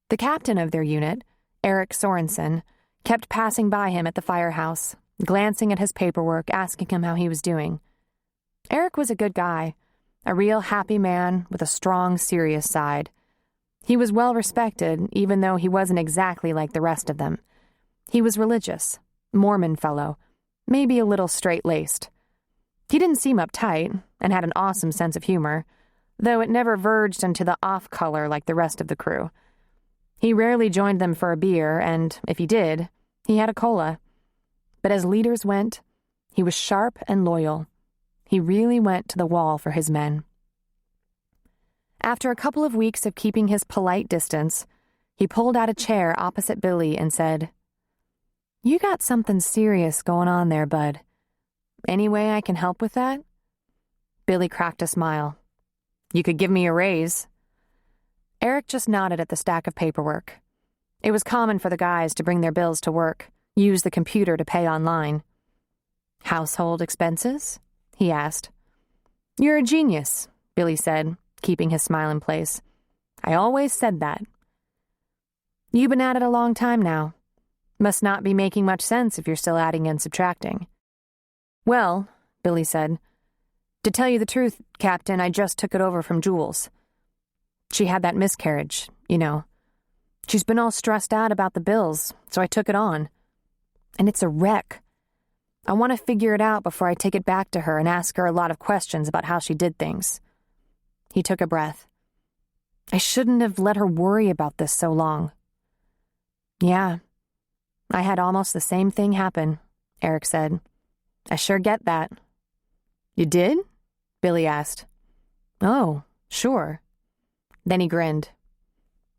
[SPEAKER 2] The captain of their unit, Eric Sorensen, kept passing by him at the firehouse, glancing at his paperwork, asking him how he was doing. Eric was a good guy, a real happy man with a strong, serious side. He was well respected, even though he wasn't exactly like the rest of them. He was religious, Mormon fellow, maybe a little straight-laced. He didn't seem uptight, and had an awesome sense of humor, though it never verged into the off-color like the rest of the crew. He rarely joined them for a beer, and if he did, he had a cola. But as leaders went, he was sharp and loyal. He really went to the wall for his men. After a couple of weeks of keeping his polite distance, he pulled out a chair opposite Billy and said, "You got something serious going on there, bud. Any way I can help with that?" Billy cracked a smile. "You could give me a raise." Eric just nodded at the stack of paperwork. It was common for the guys to bring their bills to work, use the computer to pay online. "Household expenses?" he asked. "You're a genius," Billy said, keeping his smile in place. "I always said that." "You've been at it a long time now. Must not be making much sense if you're still adding and subtracting." "Well," Billy said, "to tell you the truth, Captain, I just took it over from Jules. She had that miscarriage, you know. She's been all stressed out about the bills, so I took it on. And it's a wreck. I want to figure it out before I take it back to her and ask her a lot of questions about how she did things." He took a breath. "I shouldn't have let her worry about this so long." "Yeah, I had almost the same thing happen," Eric said. "I sure get that." "You did?" Billy asked. "Oh, sure." Then he grinned.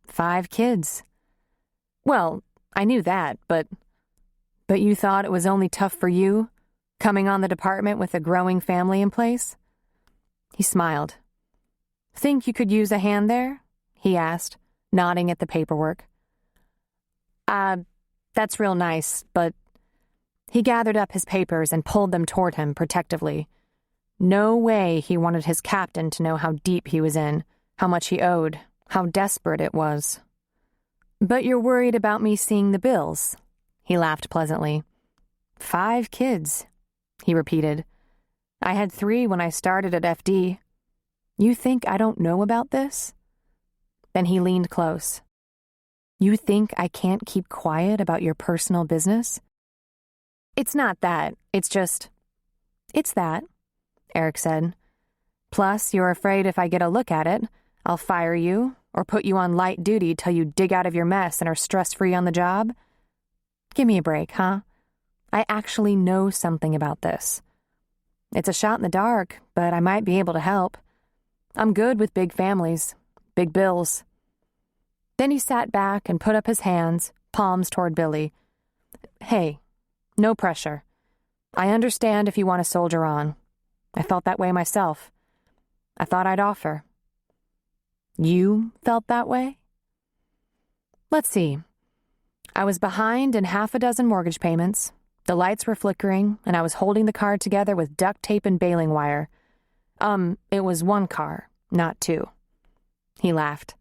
[SPEAKER 2] 5 kids. "Well, I knew that, but you thought it was only tough for you, coming on the department with a growing family in place?" He smiled. "Think you could use a hand there?" he asked, nodding at the paperwork. That's real nice, but..." He gathered up his papers and pulled them toward him protectively. No way he wanted his captain to know how deep he was in, how much he owed, how desperate it was. "But you're worried about me seeing the bills?" He laughed pleasantly. 5 kids, he repeated. "I had 3 when I started at FD. You think I don't know about this?" Then he leaned close. "You think I can't keep quiet about your personal business?" "It's not that. It's just..." "It's that," Eric said. "Plus, you're afraid if I get a look at it, I'll fire you or put you on light duty till you dig out of your mess and are stress-free on the job? Give me a break, huh? I actually know something about this. It's a shot in the dark, but I might be able to help. I'm good with big families, big bills." Then he sat back and put up his hands, palms toward Billy. "Hey, no pressure. I understand if you want to soldier on. I felt that way myself. I thought I'd offer." "You felt that way?" "Let's see. I was behind in 6 mortgage payments. The lights were flickering, and I was holding the car together with duct tape and baling wire. It was 1 car, not 2. He laughed.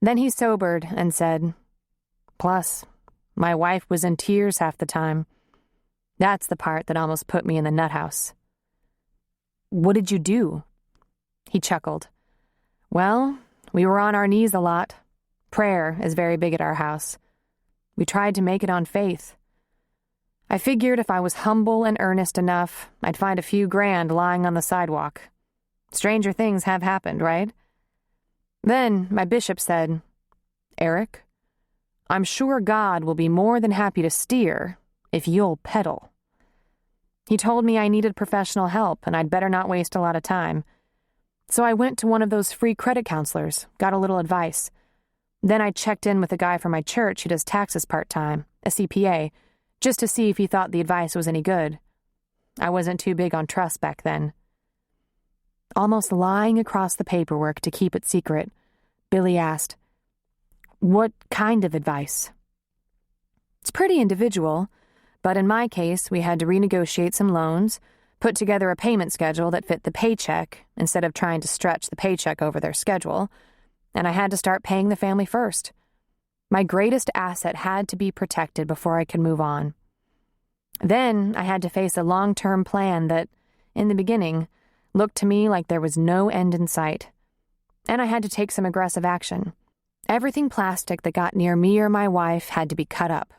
[SPEAKER 2] Then he sobered and said, "Plus, my wife was in tears half the time. That's the part that almost put me in the nut house." "What did you do?" He chuckled. "Well, we were on our knees a lot. Prayer is very big at our house. We tried to make it on faith. I figured if I was humble and earnest enough, I'd find a few grand lying on the sidewalk. Stranger things have happened, right? Then my bishop said, 'Eric, I'm sure God will be more than happy to steer if you'll pedal.' He told me I needed professional help and I'd better not waste a lot of time. So I went to one of those free credit counselors, got a little advice. Then I checked in with a guy from my church who does taxes part-time, a CPA, just to see if he thought the advice was any good. I wasn't too big on trust back then." Almost lying across the paperwork to keep it secret, Billy asked, "What kind of advice?" "It's pretty individual, but in my case, we had to renegotiate some loans, put together a payment schedule that fit the paycheck instead of trying to stretch the paycheck over their schedule, and I had to start paying the family first. My greatest asset had to be protected before I could move on. Then I had to face a long-term plan that, in the beginning, looked to me like there was no end in sight. And I had to take some aggressive action. Everything plastic that got near me or my wife had to be cut up."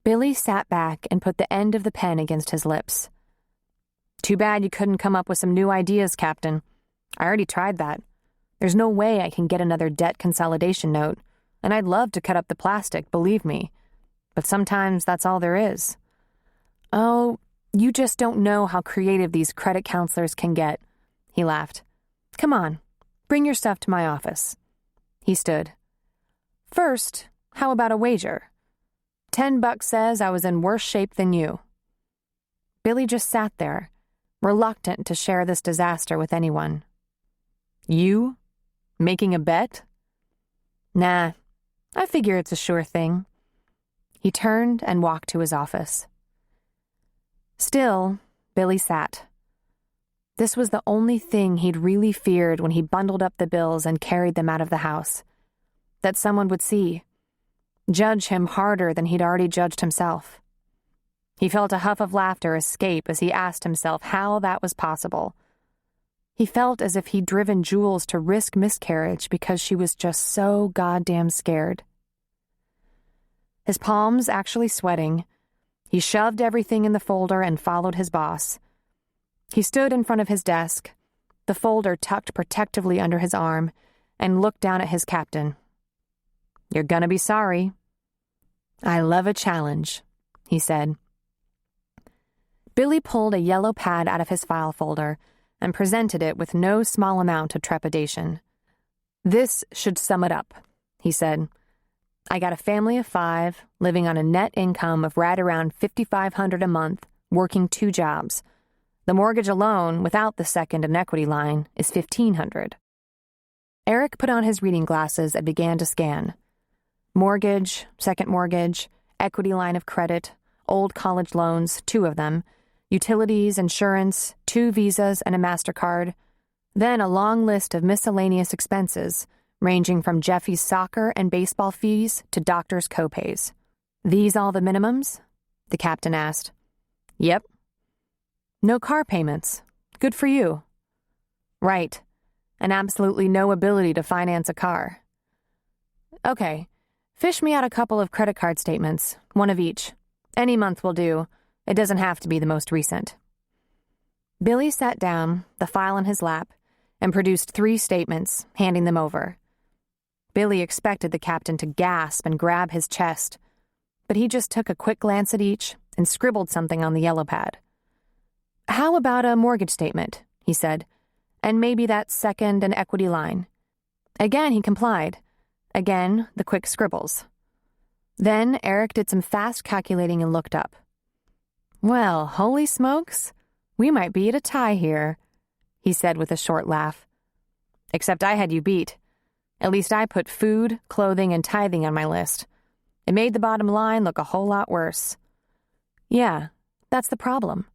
[SPEAKER 2] Billy sat back and put the end of the pen against his lips. "Too bad you couldn't come up with some new ideas, Captain. I already tried that. There's no way I can get another debt consolidation note, and I'd love to cut up the plastic, believe me. But sometimes that's all there is. Oh, you just don't know how creative these credit counselors can get, he laughed. Come on, bring your stuff to my office. He stood. First, how about a wager? $10 says I was in worse shape than you. Billy just sat there, reluctant to share this disaster with anyone. You? Making a bet? Nah, I figure it's a sure thing. He turned and walked to his office. Still, Billy sat. This was the only thing he'd really feared when he bundled up the bills and carried them out of the house. That someone would see, judge him harder than he'd already judged himself. He felt a huff of laughter escape as he asked himself how that was possible. He felt as if he'd driven Jules to risk miscarriage because she was just so goddamn scared. His palms actually sweating, he shoved everything in the folder and followed his boss. He stood in front of his desk, the folder tucked protectively under his arm, and looked down at his captain. You're gonna be sorry. I love a challenge, he said. Billy pulled a yellow pad out of his file folder and presented it with no small amount of trepidation. This should sum it up, he said. I got a family of 5, living on a net income of right around $5,500 a month, working 2 jobs. The mortgage alone, without the second and equity line, is $1,500. Eric put on his reading glasses and began to scan. Mortgage, second mortgage, equity line of credit, old college loans, 2 of them, utilities, insurance, 2 visas and a MasterCard, then a long list of miscellaneous expenses, ranging from Jeffy's soccer and baseball fees to doctor's copays. These all the minimums? The captain asked. Yep. No car payments. Good for you. Right. And absolutely no ability to finance a car. Okay. Fish me out a couple of credit card statements, 1 of each. Any month will do. It doesn't have to be the most recent. Billy sat down, the file in his lap, and produced 3 statements, handing them over. Billy expected the captain to gasp and grab his chest, but he just took a quick glance at each and scribbled something on the yellow pad. How about a mortgage statement, he said, and maybe that second and equity line. Again, he complied. Again, the quick scribbles. Then Eric did some fast calculating and looked up. Well, holy smokes, we might be at a tie here, he said with a short laugh. Except I had you beat. At least I put food, clothing, and tithing on my list. It made the bottom line look a whole lot worse. Yeah, that's the problem.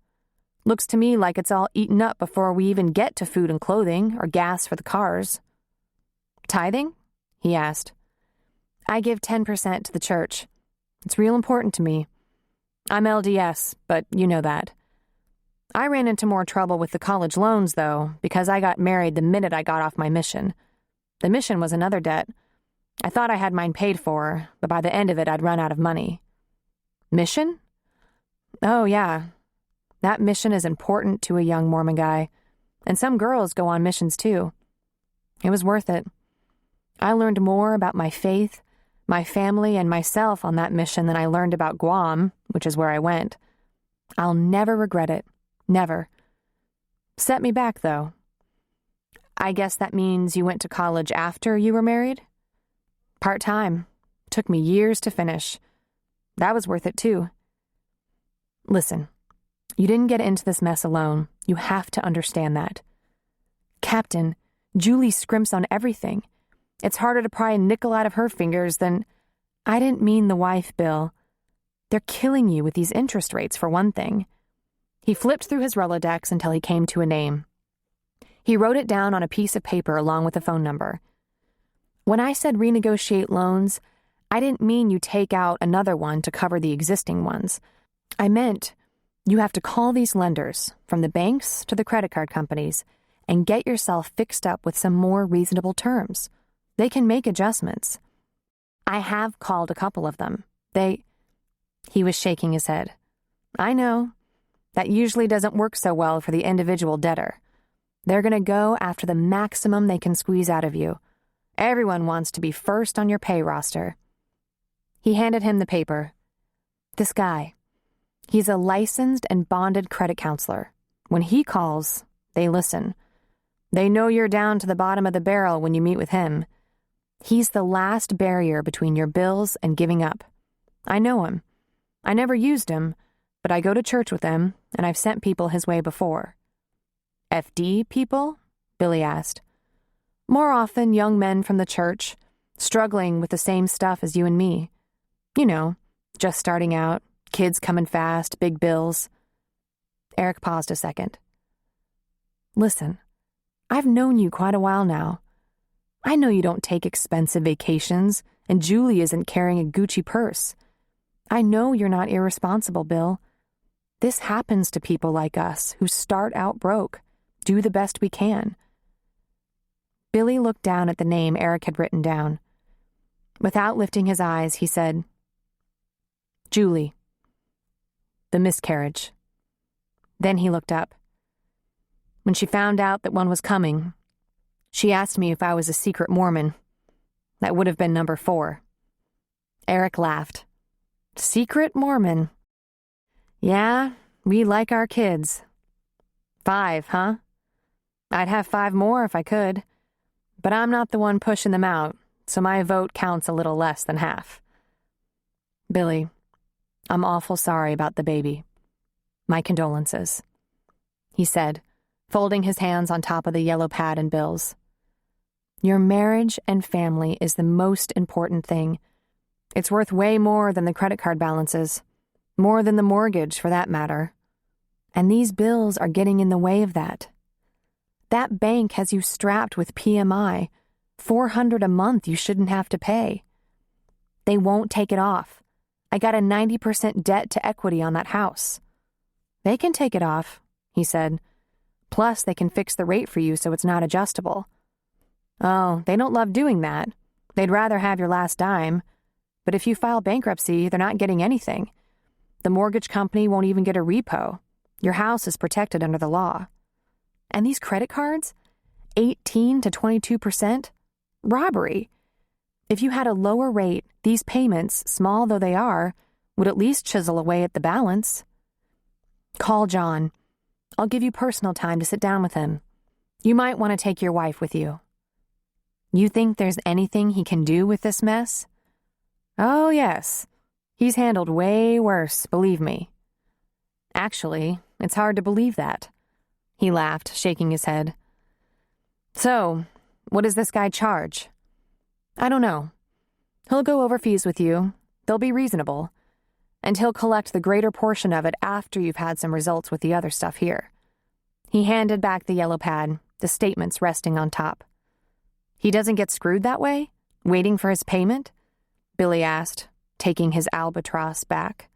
[SPEAKER 2] Looks to me like it's all eaten up before we even get to food and clothing or gas for the cars. Tithing? He asked. I give 10% to the church. It's real important to me. I'm LDS, but you know that. I ran into more trouble with the college loans, though, because I got married the minute I got off my mission. The mission was another debt. I thought I had mine paid for, but by the end of it, I'd run out of money. Mission? Oh, yeah. That mission is important to a young Mormon guy, and some girls go on missions, too. It was worth it. I learned more about my faith, my family, and myself on that mission than I learned about Guam, which is where I went. I'll never regret it. Never. Set me back, though. I guess that means you went to college after you were married? Part-time. Took me years to finish. That was worth it, too. Listen, you didn't get into this mess alone. You have to understand that. Captain, Julie scrimps on everything. It's harder to pry a nickel out of her fingers than... I didn't mean the wife, Bill. They're killing you with these interest rates, for one thing. He flipped through his Rolodex until he came to a name. He wrote it down on a piece of paper along with a phone number. When I said renegotiate loans, I didn't mean you take out another one to cover the existing ones. I meant you have to call these lenders, from the banks to the credit card companies, and get yourself fixed up with some more reasonable terms. They can make adjustments. I have called a couple of them. He was shaking his head. I know. That usually doesn't work so well for the individual debtor. They're going to go after the maximum they can squeeze out of you. Everyone wants to be first on your pay roster. He handed him the paper. This guy, he's a licensed and bonded credit counselor. When he calls, they listen. They know you're down to the bottom of the barrel when you meet with him. He's the last barrier between your bills and giving up. I know him. I never used him, but I go to church with him, and I've sent people his way before. FD people? Billy asked. More often young men from the church, struggling with the same stuff as you and me. You know, just starting out, kids coming fast, big bills. Eric paused a second. Listen, I've known you quite a while now. I know you don't take expensive vacations, and Julie isn't carrying a Gucci purse. I know you're not irresponsible, Bill. This happens to people like us who start out broke, do the best we can. Billy looked down at the name Eric had written down. Without lifting his eyes, he said, Julie. The miscarriage. Then he looked up. When she found out that one was coming, she asked me if I was a secret Mormon. That would have been number 4. Eric laughed. Secret Mormon. Yeah, we like our kids. 5, huh? I'd have 5 more if I could. But I'm not the one pushing them out, so my vote counts a little less than half. Billy, I'm awful sorry about the baby. My condolences, he said, folding his hands on top of the yellow pad and Bill's. Your marriage and family is the most important thing. It's worth way more than the credit card balances, more than the mortgage for that matter. And these bills are getting in the way of that. That bank has you strapped with PMI, $400 a month you shouldn't have to pay. They won't take it off. I got a 90% debt to equity on that house. They can take it off, he said. Plus, they can fix the rate for you so it's not adjustable. Oh, they don't love doing that. They'd rather have your last dime. But if you file bankruptcy, they're not getting anything. The mortgage company won't even get a repo. Your house is protected under the law. And these credit cards? 18 to 22%? Robbery. If you had a lower rate, these payments, small though they are, would at least chisel away at the balance. Call John. I'll give you personal time to sit down with him. You might want to take your wife with you. You think there's anything he can do with this mess? Oh, yes. He's handled way worse, believe me. Actually, it's hard to believe that. He laughed, shaking his head. So, what does this guy charge? I don't know. He'll go over fees with you. They'll be reasonable. And he'll collect the greater portion of it after you've had some results with the other stuff here. He handed back the yellow pad, the statements resting on top. He doesn't get screwed that way? Waiting for his payment? Billy asked, taking his albatross back.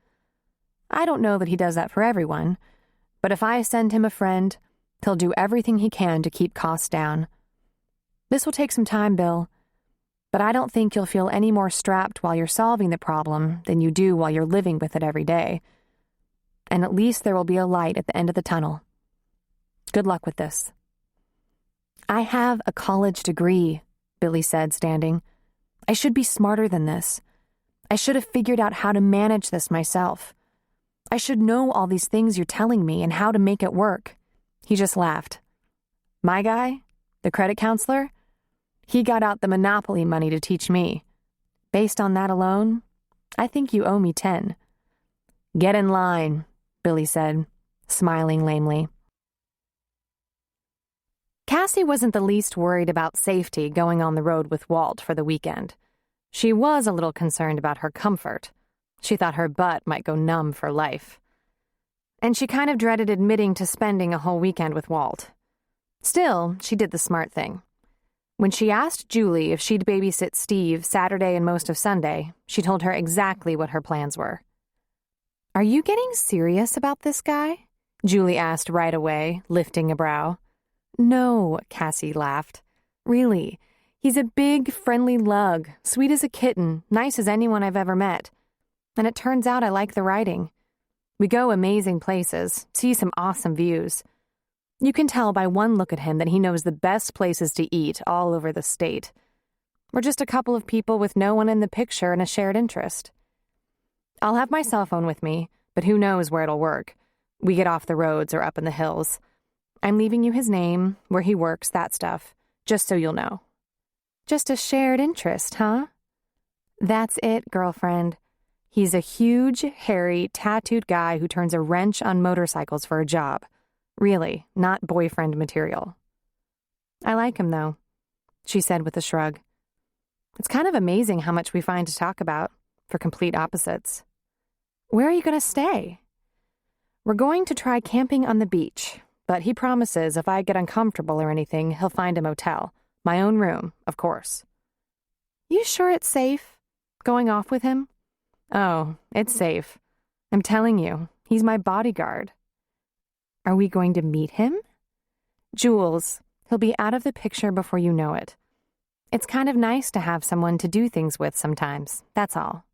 [SPEAKER 2] I don't know that he does that for everyone, but if I send him a friend, he'll do everything he can to keep costs down. This will take some time, Bill, but I don't think you'll feel any more strapped while you're solving the problem than you do while you're living with it every day. And at least there will be a light at the end of the tunnel. Good luck with this. I have a college degree, Billy said, standing. I should be smarter than this. I should have figured out how to manage this myself. I should know all these things you're telling me and how to make it work. He just laughed. My guy, the credit counselor, he got out the Monopoly money to teach me. Based on that alone, I think you owe me 10. Get in line, Billy said, smiling lamely. Cassie wasn't the least worried about safety going on the road with Walt for the weekend. She was a little concerned about her comfort. She thought her butt might go numb for life. And she kind of dreaded admitting to spending a whole weekend with Walt. Still, she did the smart thing. When she asked Julie if she'd babysit Steve Saturday and most of Sunday, she told her exactly what her plans were. Are you getting serious about this guy? Julie asked right away, lifting a brow. No, Cassie laughed. Really, he's a big, friendly lug, sweet as a kitten, nice as anyone I've ever met. And it turns out I like the writing. We go amazing places, see some awesome views. You can tell by one look at him that he knows the best places to eat all over the state. We're just a couple of people with no one in the picture and a shared interest. I'll have my cell phone with me, but who knows where it'll work. We get off the roads or up in the hills. I'm leaving you his name, where he works, that stuff, just so you'll know. Just a shared interest, huh? That's it, girlfriend. He's a huge, hairy, tattooed guy who turns a wrench on motorcycles for a job. Really, not boyfriend material. I like him, though, she said with a shrug. It's kind of amazing how much we find to talk about, for complete opposites. Where are you going to stay? We're going to try camping on the beach, but he promises if I get uncomfortable or anything, he'll find a motel. My own room, of course. You sure it's safe, going off with him? Oh, it's safe. I'm telling you, he's my bodyguard. Are we going to meet him? Jules, he'll be out of the picture before you know it. It's kind of nice to have someone to do things with sometimes, that's all.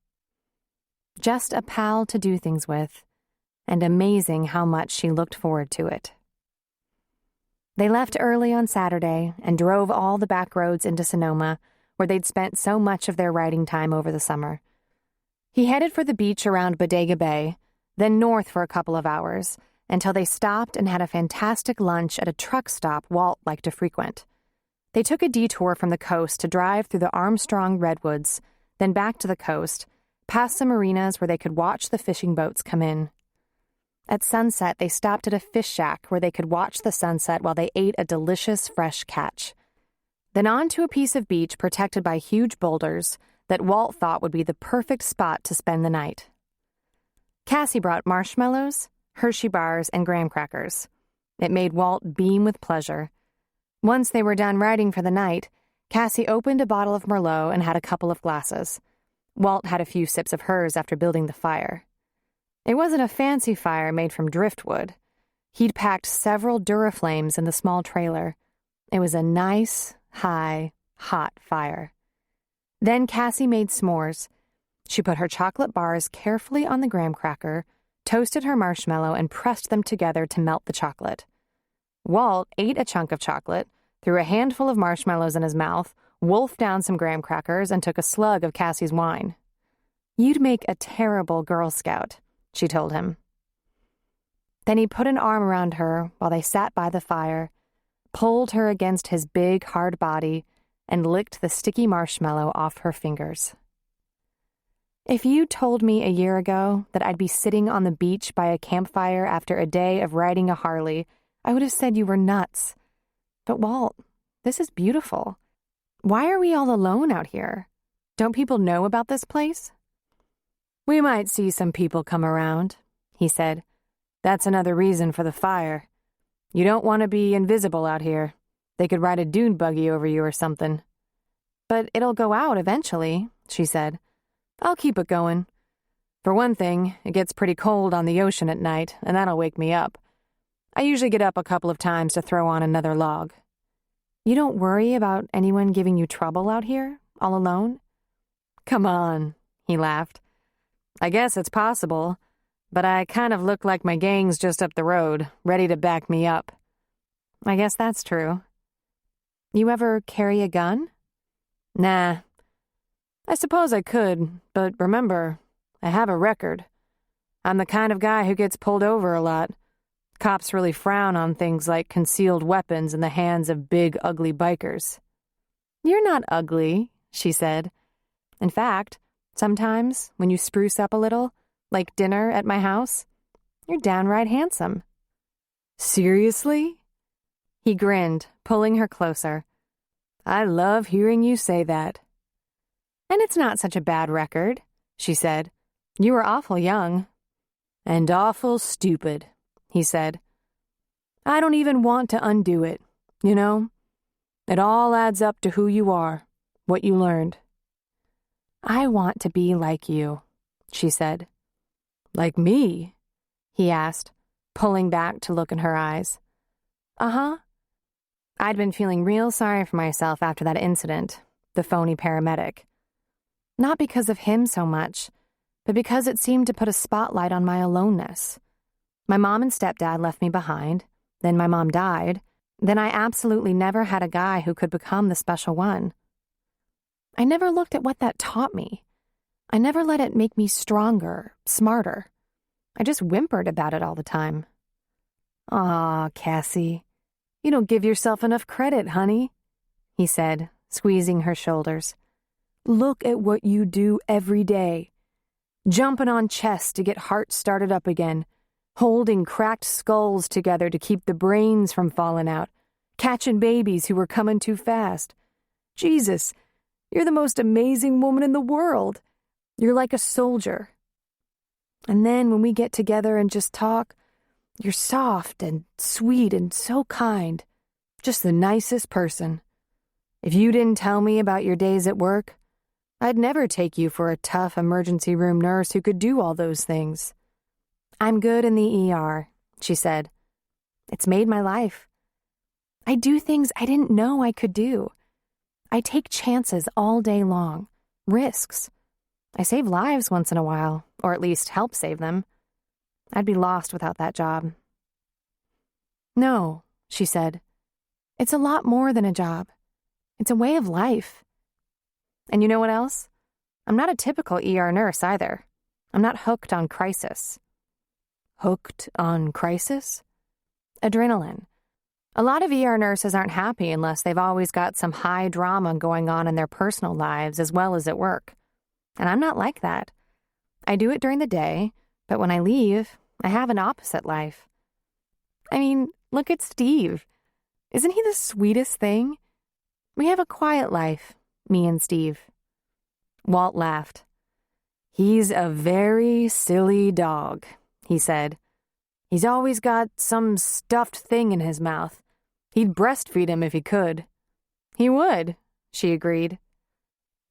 [SPEAKER 2] Just a pal to do things with, and amazing how much she looked forward to it. They left early on Saturday and drove all the back roads into Sonoma, where they'd spent so much of their riding time over the summer. He headed for the beach around Bodega Bay, then north for a couple of hours, until they stopped and had a fantastic lunch at a truck stop Walt liked to frequent. They took a detour from the coast to drive through the Armstrong Redwoods, then back to the coast, past some marinas where they could watch the fishing boats come in. At sunset, they stopped at a fish shack where they could watch the sunset while they ate a delicious fresh catch. Then on to a piece of beach protected by huge boulders that Walt thought would be the perfect spot to spend the night. Cassie brought marshmallows, Hershey bars, and graham crackers. It made Walt beam with pleasure. Once they were done riding for the night, Cassie opened a bottle of Merlot and had a couple of glasses. Walt had a few sips of hers after building the fire. It wasn't a fancy fire made from driftwood. He'd packed several Duraflames in the small trailer. It was a nice, high, hot fire. Then Cassie made s'mores. She put her chocolate bars carefully on the graham cracker, toasted her marshmallow, and pressed them together to melt the chocolate. Walt ate a chunk of chocolate, threw a handful of marshmallows in his mouth, wolfed down some graham crackers, and took a slug of Cassie's wine. "You'd make a terrible Girl Scout," she told him. Then he put an arm around her while they sat by the fire, pulled her against his big, hard body, and licked the sticky marshmallow off her fingers. If you told me a year ago that I'd be sitting on the beach by a campfire after a day of riding a Harley, I would have said you were nuts. But Walt, this is beautiful. Why are we all alone out here? Don't people know about this place? We might see some people come around, he said. That's another reason for the fire. You don't want to be invisible out here. They could ride a dune buggy over you or something. But it'll go out eventually, she said. I'll keep it going. For one thing, it gets pretty cold on the ocean at night, and that'll wake me up. I usually get up a couple of times to throw on another log. You don't worry about anyone giving you trouble out here, all alone? Come on, he laughed. I guess it's possible, but I kind of look like my gang's just up the road, ready to back me up. I guess that's true. You ever carry a gun? Nah. I suppose I could, but remember, I have a record. I'm the kind of guy who gets pulled over a lot. Cops really frown on things like concealed weapons in the hands of big, ugly bikers. You're not ugly, she said. In fact, sometimes, when you spruce up a little, like dinner at my house, you're downright handsome. Seriously? He grinned, pulling her closer. I love hearing you say that. And it's not such a bad record, she said. You were awful young. And awful stupid, he said. I don't even want to undo it, you know? It all adds up to who you are, what you learned. I want to be like you, she said. Like me? He asked, pulling back to look in her eyes. Uh-huh. I'd been feeling real sorry for myself after that incident, the phony paramedic. Not because of him so much, but because it seemed to put a spotlight on my aloneness. My mom and stepdad left me behind, Then my mom died. Then I absolutely never had a guy who could become the special one. I never looked at what that taught me. I never let it make me stronger, smarter. I just whimpered about it all the time. "Aw, Cassie, you don't give yourself enough credit, honey," he said, squeezing her shoulders. "Look at what you do every day. Jumping on chests to get hearts started up again, holding cracked skulls together to keep the brains from falling out, catching babies who were coming too fast. Jesus, you're the most amazing woman in the world. You're like a soldier. And then when we get together and just talk, you're soft and sweet and so kind. Just the nicest person. If you didn't tell me about your days at work, I'd never take you for a tough emergency room nurse who could do all those things. I'm good in the ER," she said. "It's made my life. I do things I didn't know I could do. I take chances all day long, risks. I save lives once in a while, or at least help save them. I'd be lost without that job." "No," she said. "It's a lot more than a job. It's a way of life. And you know what else? I'm not a typical ER nurse either. I'm not hooked on crisis." "Hooked on crisis?" "Adrenaline. A lot of ER nurses aren't happy unless they've always got some high drama going on in their personal lives as well as at work. And I'm not like that. I do it during the day, but when I leave, I have an opposite life. I mean, look at Steve. Isn't he the sweetest thing? We have a quiet life, me and Steve." Walt laughed. "He's a very silly dog," he said. "He's always got some stuffed thing in his mouth. He'd breastfeed him if he could." "He would," she agreed.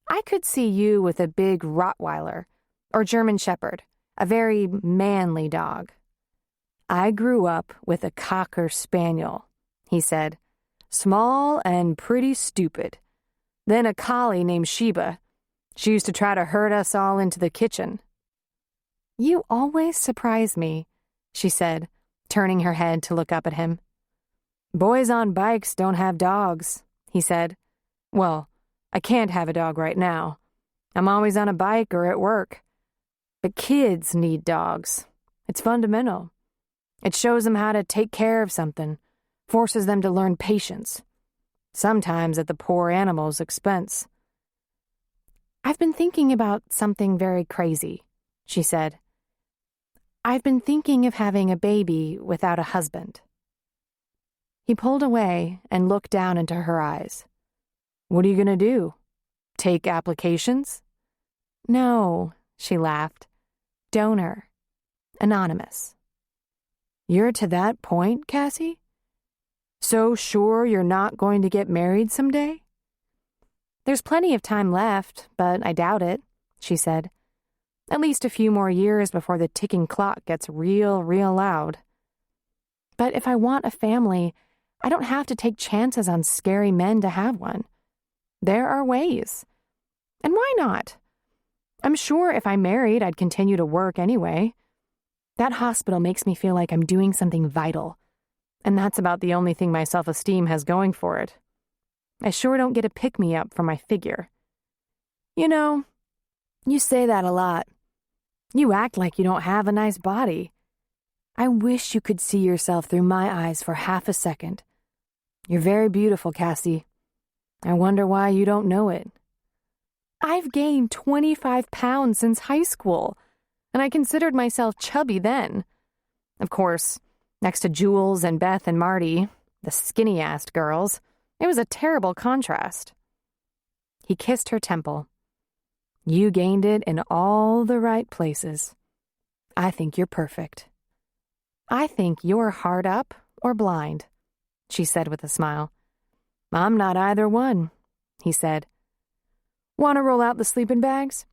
[SPEAKER 2] "I could see you with a big Rottweiler or German Shepherd, a very manly dog." "I grew up with a Cocker Spaniel," he said. "Small and pretty stupid. Then a collie named Sheba. She used to try to herd us all into the kitchen." "You always surprise me," she said, turning her head to look up at him. "Boys on bikes don't have dogs," he said. "Well, I can't have a dog right now. I'm always on a bike or at work. But kids need dogs. It's fundamental. It shows them how to take care of something, forces them to learn patience, sometimes at the poor animal's expense." "I've been thinking about something very crazy," she said. "I've been thinking of having a baby without a husband." He pulled away and looked down into her eyes. "What are you going to do? Take applications?" "No," she laughed. "Donor. Anonymous." "You're to that point, Cassie? So sure you're not going to get married someday?" "There's plenty of time left, but I doubt it," she said. "At least a few more years before the ticking clock gets real loud. But if I want a family, I don't have to take chances on scary men to have one. There are ways. And why not? I'm sure if I married, I'd continue to work anyway. That hospital makes me feel like I'm doing something vital, and that's about the only thing my self-esteem has going for it. I sure don't get a pick-me-up for my figure. You know, you say that a lot. You act like you don't have a nice body. I wish you could see yourself through my eyes for half a second. You're very beautiful, Cassie. I wonder why you don't know it. I've gained 25 pounds since high school, and I considered myself chubby then. Of course, next to Jules and Beth and Marty, the skinny-assed girls, it was a terrible contrast." He kissed her temple. "You gained it in all the right places. I think you're perfect." "I think you're hard up or blind," she said with a smile. "I'm not either one," he said. "Want to roll out the sleeping bags?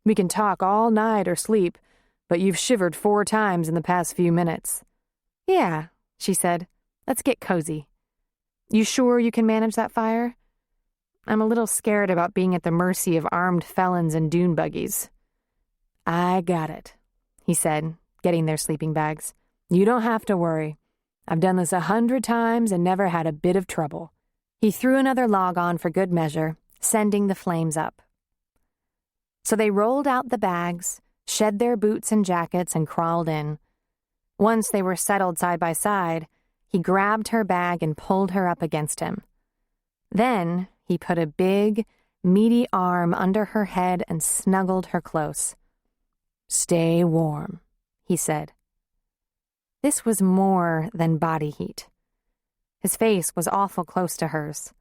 [SPEAKER 2] We can talk all night or sleep, but you've shivered 4 times in the past few minutes." "Yeah," she said. "Let's get cozy. You sure you can manage that fire? I'm a little scared about being at the mercy of armed felons and dune buggies." "I got it," he said, getting their sleeping bags. "You don't have to worry. I've done this 100 times and never had a bit of trouble. He threw another log on for good measure, sending the flames up. So they rolled out the bags, shed their boots and jackets, and crawled in. Once they were settled side by side, he grabbed her bag and pulled her up against him. Then he put a big, meaty arm under her head and snuggled her close. "Stay warm," he said. This was more than body heat. His face was awful close to hers.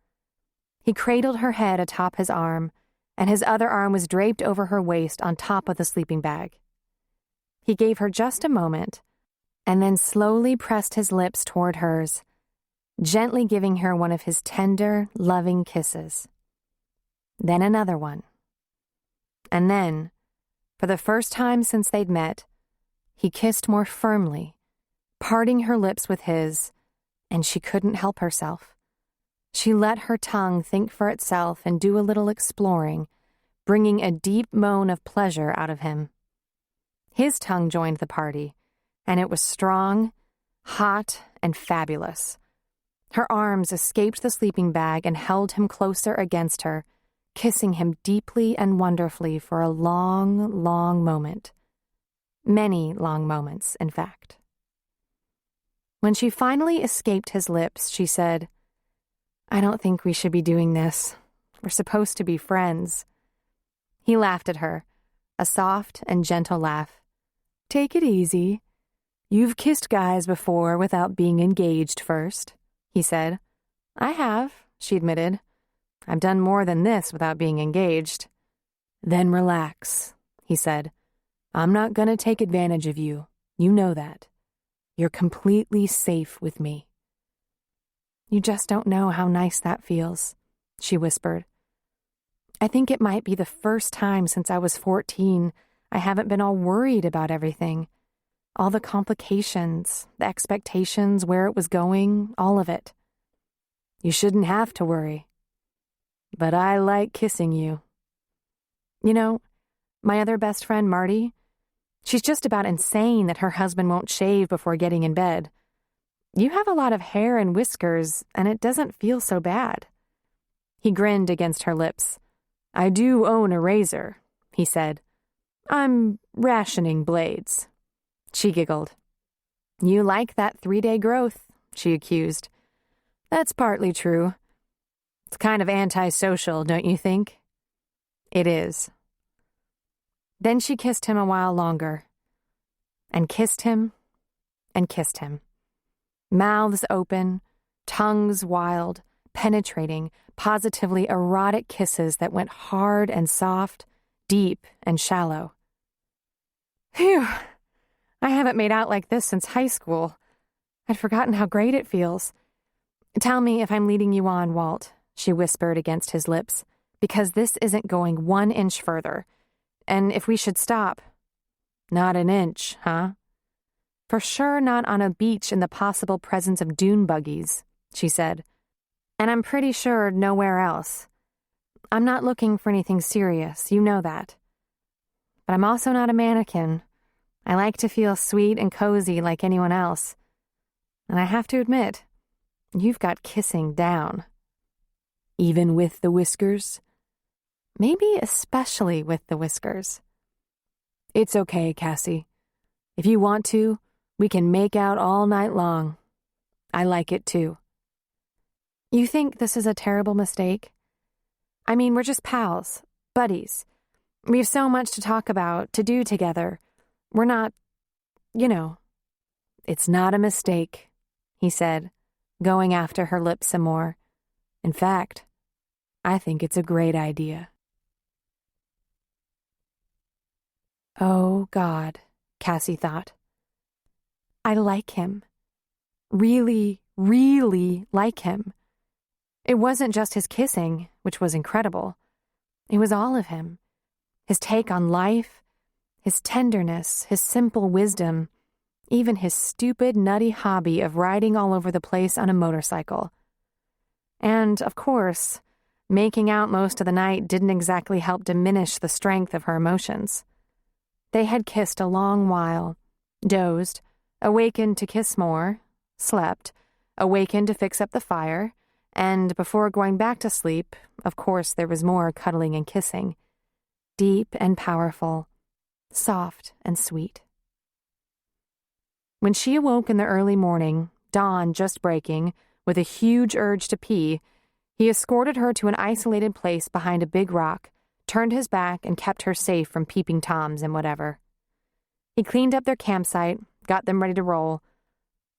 [SPEAKER 2] He cradled her head atop his arm, and his other arm was draped over her waist on top of the sleeping bag. He gave her just a moment, and then slowly pressed his lips toward hers, gently giving her one of his tender, loving kisses. Then another one. And then, for the first time since they'd met, he kissed more firmly, parting her lips with his, and she couldn't help herself. She let her tongue think for itself and do a little exploring, bringing a deep moan of pleasure out of him. His tongue joined the party, and it was strong, hot, and fabulous. Her arms escaped the sleeping bag and held him closer against her, kissing him deeply and wonderfully for a long, long moment. Many long moments, in fact. When she finally escaped his lips, she said, "I don't think we should be doing this. We're supposed to be friends." He laughed at her, a soft and gentle laugh. "Take it easy. You've kissed guys before without being engaged first," he said. "I have," she admitted. "I've done more than this without being engaged." "Then relax," he said. "I'm not going to take advantage of you. You know that. You're completely safe with me." "You just don't know how nice that feels," she whispered. "I think it might be the first time since I was 14 I haven't been all worried about everything. All the complications, the expectations, where it was going, all of it. You shouldn't have to worry. But I like kissing you. You know, my other best friend, Marty, she's just about insane that her husband won't shave before getting in bed. You have a lot of hair and whiskers, and it doesn't feel so bad." He grinned against her lips. "I do own a razor," he said. "I'm rationing blades." She giggled. "You like that 3-day growth," she accused. "That's partly true. It's kind of antisocial, don't you think?" "It is." Then she kissed him a while longer, and kissed him, and kissed him. Mouths open, tongues wild, penetrating, positively erotic kisses that went hard and soft, deep and shallow. "Phew, I haven't made out like this since high school. I'd forgotten how great it feels. Tell me if I'm leading you on, Walt," she whispered against his lips, "because this isn't going 1 inch further. And if we should stop." "Not an inch, huh?" "For sure not on a beach in the possible presence of dune buggies," she said. "And I'm pretty sure nowhere else. I'm not looking for anything serious, you know that. But I'm also not a mannequin. I like to feel sweet and cozy like anyone else. And I have to admit, you've got kissing down." "Even with the whiskers?" "Maybe especially with the whiskers." "It's okay, Cassie. If you want to, we can make out all night long. I like it too." "You think this is a terrible mistake? I mean, we're just pals, buddies. We have so much to talk about, to do together. We're not, you know." "It's not a mistake," he said, going after her lips some more. "In fact, I think it's a great idea." Oh, God, Cassie thought. I like him. Really, really like him. It wasn't just his kissing, which was incredible. It was all of him. His take on life, his tenderness, his simple wisdom, even his stupid, nutty hobby of riding all over the place on a motorcycle. And, of course, making out most of the night didn't exactly help diminish the strength of her emotions. They had kissed a long while, dozed, awakened to kiss more, slept, awakened to fix up the fire, and before going back to sleep, of course there was more cuddling and kissing. Deep and powerful, soft and sweet. When she awoke in the early morning, dawn just breaking, with a huge urge to pee, he escorted her to an isolated place behind a big rock, turned his back, and kept her safe from peeping toms and whatever. He cleaned up their campsite, got them ready to roll,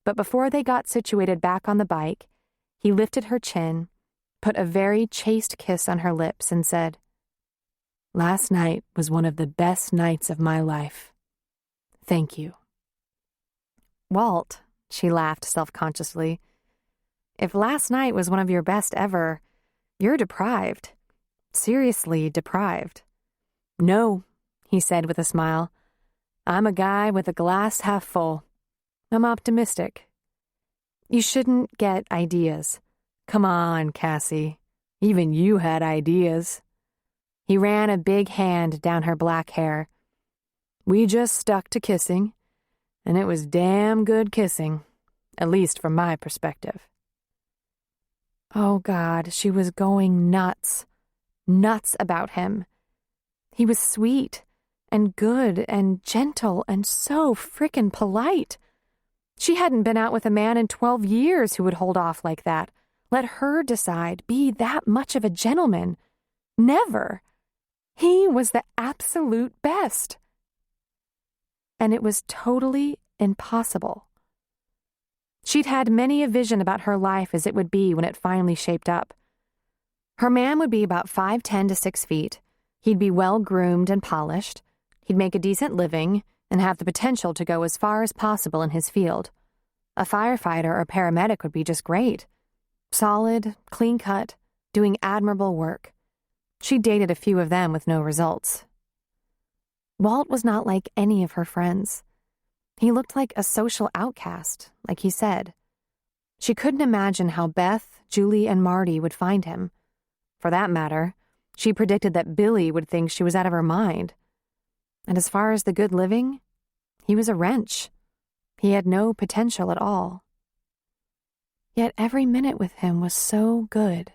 [SPEAKER 2] but before they got situated back on the bike, he lifted her chin, put a very chaste kiss on her lips, and said, "Last night was one of the best nights of my life. Thank you." "Walt," she laughed self-consciously, "if last night was one of your best ever, you're deprived. Seriously deprived." "No," he said with a smile. "I'm a guy with a glass half full. I'm optimistic." "You shouldn't get ideas." "Come on, Cassie. Even you had ideas." He ran a big hand down her black hair. "We just stuck to kissing, and it was damn good kissing, at least from my perspective." Oh, God, she was going nuts. Nuts about him. He was sweet and good and gentle and so frickin' polite. She hadn't been out with a man in 12 years who would hold off like that. Let her decide, be that much of a gentleman. Never. He was the absolute best. And it was totally impossible. She'd had many a vision about her life as it would be when it finally shaped up. Her man would be about 5'10" to 6 feet. He'd be well-groomed and polished. He'd make a decent living and have the potential to go as far as possible in his field. A firefighter or paramedic would be just great. Solid, clean-cut, doing admirable work. She dated a few of them with no results. Walt was not like any of her friends. He looked like a social outcast, like he said. She couldn't imagine how Beth, Julie, and Marty would find him. For that matter, she predicted that Billy would think she was out of her mind. And as far as the good living, he was a wrench. He had no potential at all. Yet every minute with him was so good.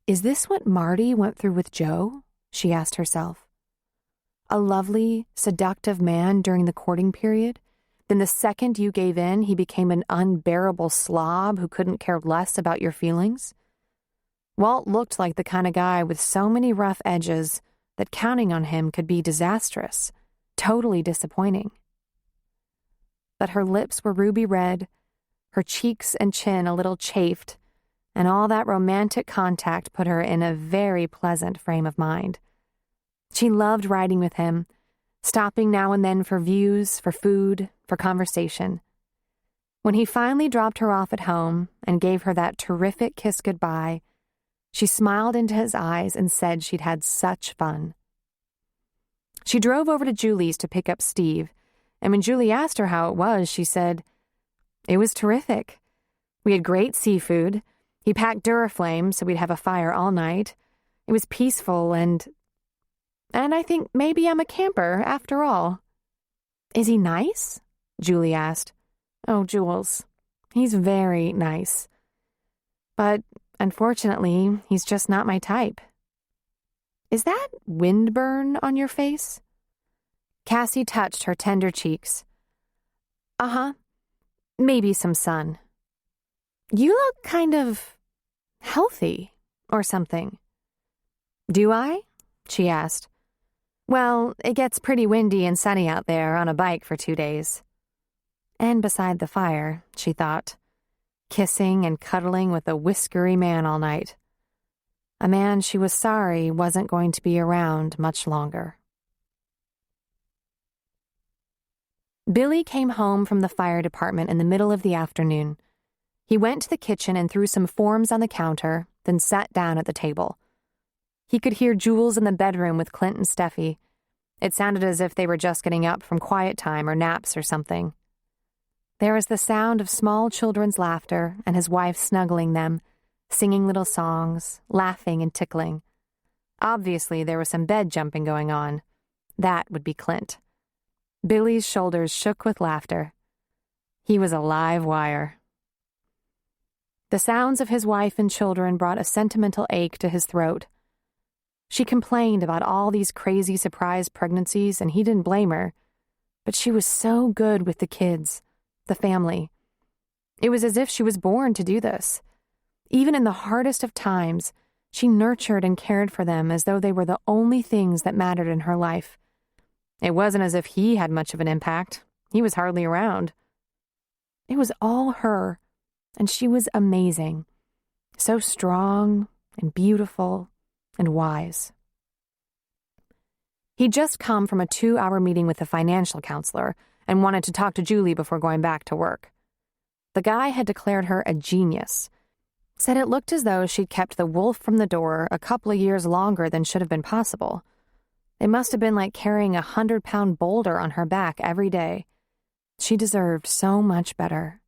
[SPEAKER 2] Is this what Marty went through with Joe? She asked herself. A lovely, seductive man during the courting period, then the second you gave in, he became an unbearable slob who couldn't care less about your feelings? Walt looked like the kind of guy with so many rough edges that counting on him could be disastrous, totally disappointing. But her lips were ruby red, her cheeks and chin a little chafed, and all that romantic contact put her in a very pleasant frame of mind. She loved riding with him, stopping now and then for views, for food, for conversation. When he finally dropped her off at home and gave her that terrific kiss goodbye, she smiled into his eyes and said she'd had such fun. She drove over to Julie's to pick up Steve, and when Julie asked her how it was, she said, "It was terrific. We had great seafood. He packed Duraflame so we'd have a fire all night. It was peaceful and I think maybe I'm a camper after all." "Is he nice?" Julie asked. "Oh, Jules, he's very nice. But unfortunately, he's just not my type." "Is that windburn on your face?" Cassie touched her tender cheeks. "Uh-huh. Maybe some sun." "You look kind of healthy or something." "Do I?" she asked. "Well, it gets pretty windy and sunny out there on a bike for 2 days." And beside the fire, she thought, kissing and cuddling with a whiskery man all night. A man she was sorry wasn't going to be around much longer. Billy came home from the fire department in the middle of the afternoon. He went to the kitchen and threw some forms on the counter, then sat down at the table. He could hear Jules in the bedroom with Clint and Steffi. It sounded as if they were just getting up from quiet time or naps or something. There was the sound of small children's laughter and his wife snuggling them, singing little songs, laughing and tickling. Obviously, there was some bed jumping going on. That would be Clint. Billy's shoulders shook with laughter. He was a live wire. The sounds of his wife and children brought a sentimental ache to his throat. She complained about all these crazy surprise pregnancies, and he didn't blame her. But she was so good with the kids, the family. It was as if she was born to do this. Even in the hardest of times, she nurtured and cared for them as though they were the only things that mattered in her life. It wasn't as if he had much of an impact. He was hardly around. It was all her, and she was amazing. So strong and beautiful and wise. He'd just come from a 2-hour meeting with a financial counselor and wanted to talk to Julie before going back to work. The guy had declared her a genius, said it looked as though she'd kept the wolf from the door a couple of years longer than should have been possible. It must have been like carrying a 100-pound boulder on her back every day. She deserved so much better.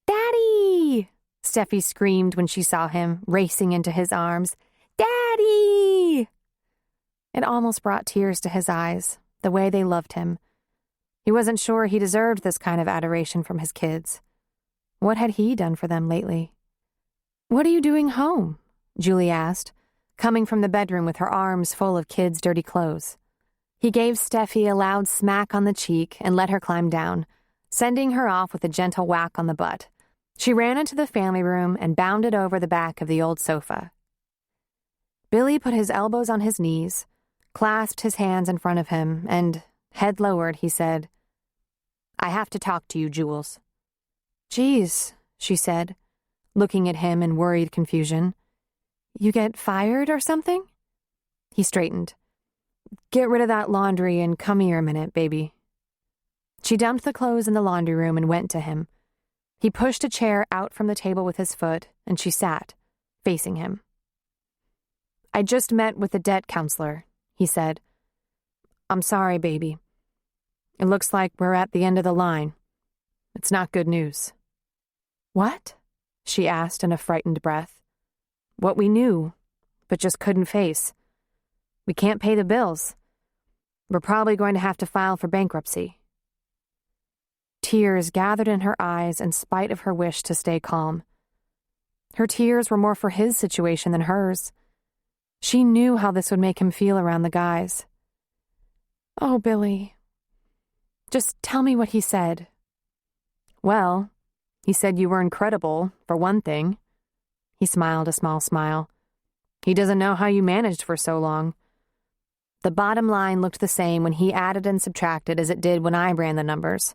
[SPEAKER 2] "Daddy!" Steffi screamed when she saw him, racing into his arms. "Daddy!" It almost brought tears to his eyes, the way they loved him. He wasn't sure he deserved this kind of adoration from his kids. What had he done for them lately? "What are you doing home?" Julie asked, coming from the bedroom with her arms full of kids' dirty clothes. He gave Steffi a loud smack on the cheek and let her climb down, sending her off with a gentle whack on the butt. She ran into the family room and bounded over the back of the old sofa. Billy put his elbows on his knees, clasped his hands in front of him, and, head lowered, he said, "I have to talk to you, Jules." "Geez," she said, looking at him in worried confusion. "You get fired or something?" He straightened. "Get rid of that laundry and come here a minute, baby." She dumped the clothes in the laundry room and went to him. He pushed a chair out from the table with his foot, and she sat, facing him. "I just met with the debt counselor," he said. "I'm sorry, baby. It looks like we're at the end of the line. It's not good news." "What?" she asked in a frightened breath. "What we knew, but just couldn't face. We can't pay the bills. We're probably going to have to file for bankruptcy." Tears gathered in her eyes in spite of her wish to stay calm. Her tears were more for his situation than hers. She knew how this would make him feel around the guys. "Oh, Billy. Just tell me what he said." "Well, he said you were incredible, for one thing." He smiled a small smile. "He doesn't know how you managed for so long." The bottom line looked the same when he added and subtracted as it did when I ran the numbers.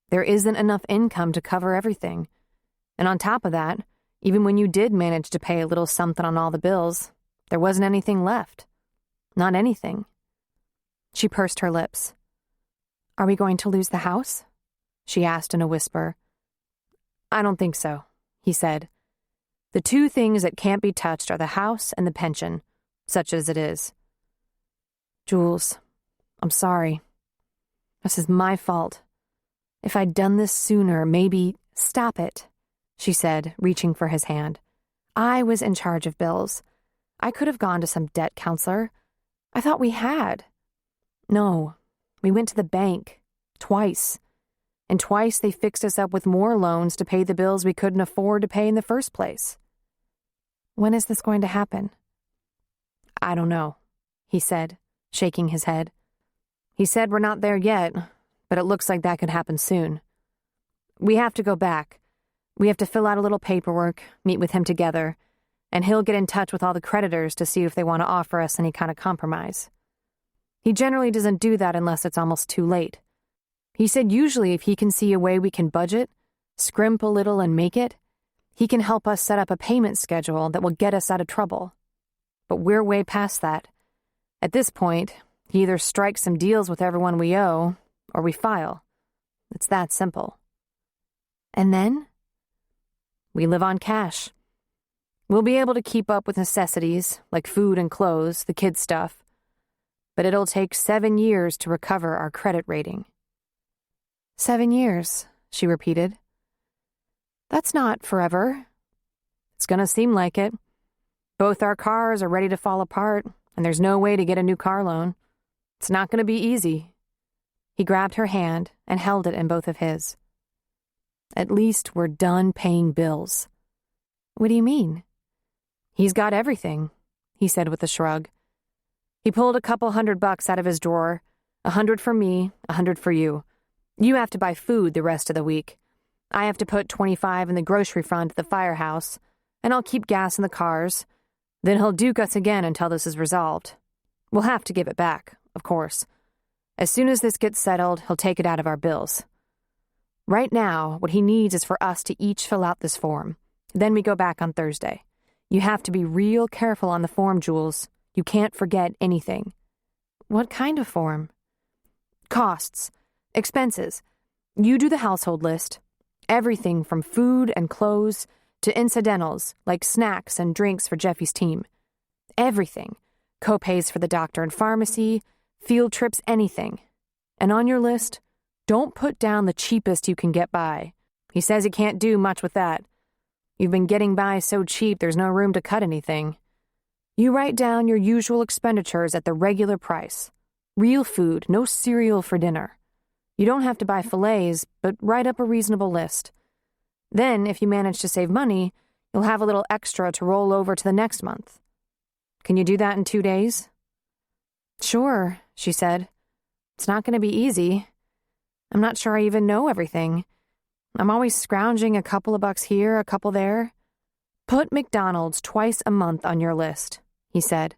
[SPEAKER 2] There isn't enough income to cover everything. And on top of that, even when you did manage to pay a little something on all the bills, there wasn't anything left. Not anything. She pursed her lips. "Are we going to lose the house?" she asked in a whisper. "I don't think so," he said. "The two things that can't be touched are the house and the pension, such as it is." "Jules, I'm sorry. This is my fault. If I'd done this sooner, maybe—" "Stop it," she said, reaching for his hand. "I was in charge of bills. I could have gone to some debt counselor. I thought we had." "No, we went to the bank. Twice. And twice they fixed us up with more loans to pay the bills we couldn't afford to pay in the first place." "When is this going to happen?" "I don't know," he said, shaking his head. "He said we're not there yet, but it looks like that could happen soon. We have to go back. We have to fill out a little paperwork, meet with him together, and he'll get in touch with all the creditors to see if they want to offer us any kind of compromise. He generally doesn't do that unless it's almost too late. He said usually if he can see a way we can budget, scrimp a little and make it, he can help us set up a payment schedule that will get us out of trouble. But we're way past that. At this point, he either strikes some deals with everyone we owe, or we file. It's that simple." "And then?" "We live on cash. We'll be able to keep up with necessities, like food and clothes, the kids' stuff. But it'll take 7 years to recover our credit rating." 7 years, she repeated. "That's not forever." "It's gonna seem like it. Both our cars are ready to fall apart, and there's no way to get a new car loan. It's not gonna be easy." He grabbed her hand and held it in both of his. At least we're done paying bills." "What do you mean?" "He's got everything," he said with a shrug. He pulled a couple $100 out of his drawer, 100 for me, 100 for you. You have to buy food the rest of the week. I have to put 25 in the grocery fund at the firehouse, and I'll keep gas in the cars. Then he'll duke us again until this is resolved. We'll have to give it back, of course. As soon as this gets settled, he'll take it out of our bills. Right now, what he needs is for us to each fill out this form. Then we go back on Thursday. You have to be real careful on the form, Jules. You can't forget anything." "What kind of form?" "Costs. Expenses. You do the household list. Everything from food and clothes to incidentals like snacks and drinks for Jeffy's team. Everything. Co-pays for the doctor and pharmacy, field trips, anything. And on your list, don't put down the cheapest you can get by. He says he can't do much with that. You've been getting by so cheap there's no room to cut anything. You write down your usual expenditures at the regular price. Real food, no cereal for dinner. You don't have to buy fillets, but write up a reasonable list. Then, if you manage to save money, you'll have a little extra to roll over to the next month. Can you do that in 2 days?" "Sure," she said. "It's not going to be easy. I'm not sure I even know everything. I'm always scrounging a couple of bucks here, a couple there. Put McDonald's twice a month on your list," he said.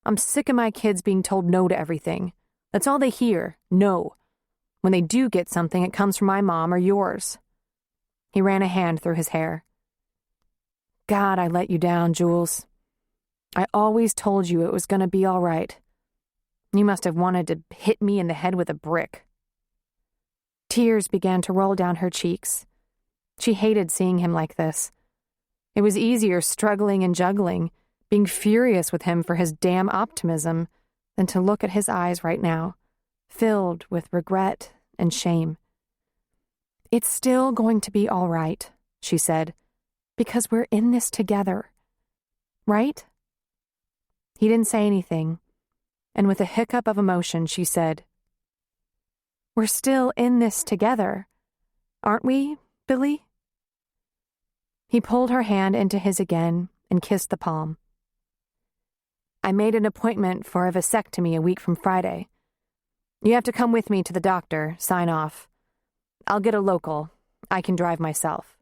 [SPEAKER 2] "I'm sick of my kids being told no to everything. That's all they hear, no. When they do get something, it comes from my mom or yours." He ran a hand through his hair. "God, I let you down, Jules. I always told you it was going to be all right. You must have wanted to hit me in the head with a brick." Tears began to roll down her cheeks. She hated seeing him like this. It was easier struggling and juggling, being furious with him for his damn optimism, than to look at his eyes right now, filled with regret and shame. "It's still going to be all right," she said, "because we're in this together. Right?" He didn't say anything, and with a hiccup of emotion, she said, "We're still in this together, aren't we, Billy?" He pulled her hand into his again and kissed the palm. "I made an appointment for a vasectomy a week from Friday. You have to come with me to the doctor, sign off. I'll get a local. I can drive myself."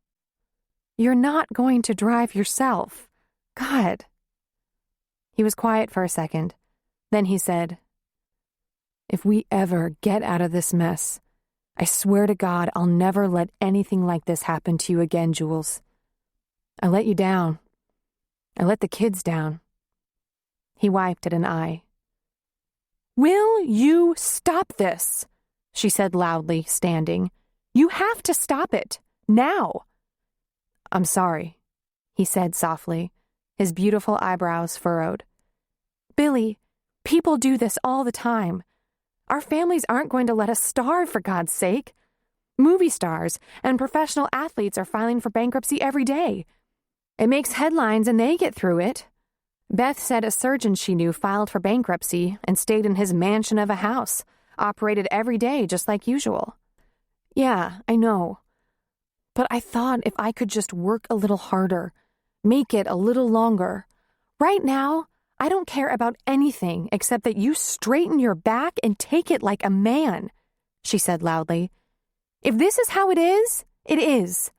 [SPEAKER 2] "You're not going to drive yourself. God." He was quiet for a second. Then he said, "If we ever get out of this mess, I swear to God I'll never let anything like this happen to you again, Jules. I let you down. I let the kids down." He wiped at an eye. "Will you stop this?" she said loudly, standing. "You have to stop it. Now." "I'm sorry," he said softly, his beautiful eyebrows furrowed. "Billy, people do this all the time. Our families aren't going to let us starve, for God's sake. Movie stars and professional athletes are filing for bankruptcy every day. It makes headlines and they get through it. Beth said a surgeon she knew filed for bankruptcy and stayed in his mansion of a house, operated every day just like usual. Yeah, I know. But I thought if I could just work a little harder, make it a little longer. Right now, I don't care about anything except that you straighten your back and take it like a man," she said loudly. "If this is how it is, it is.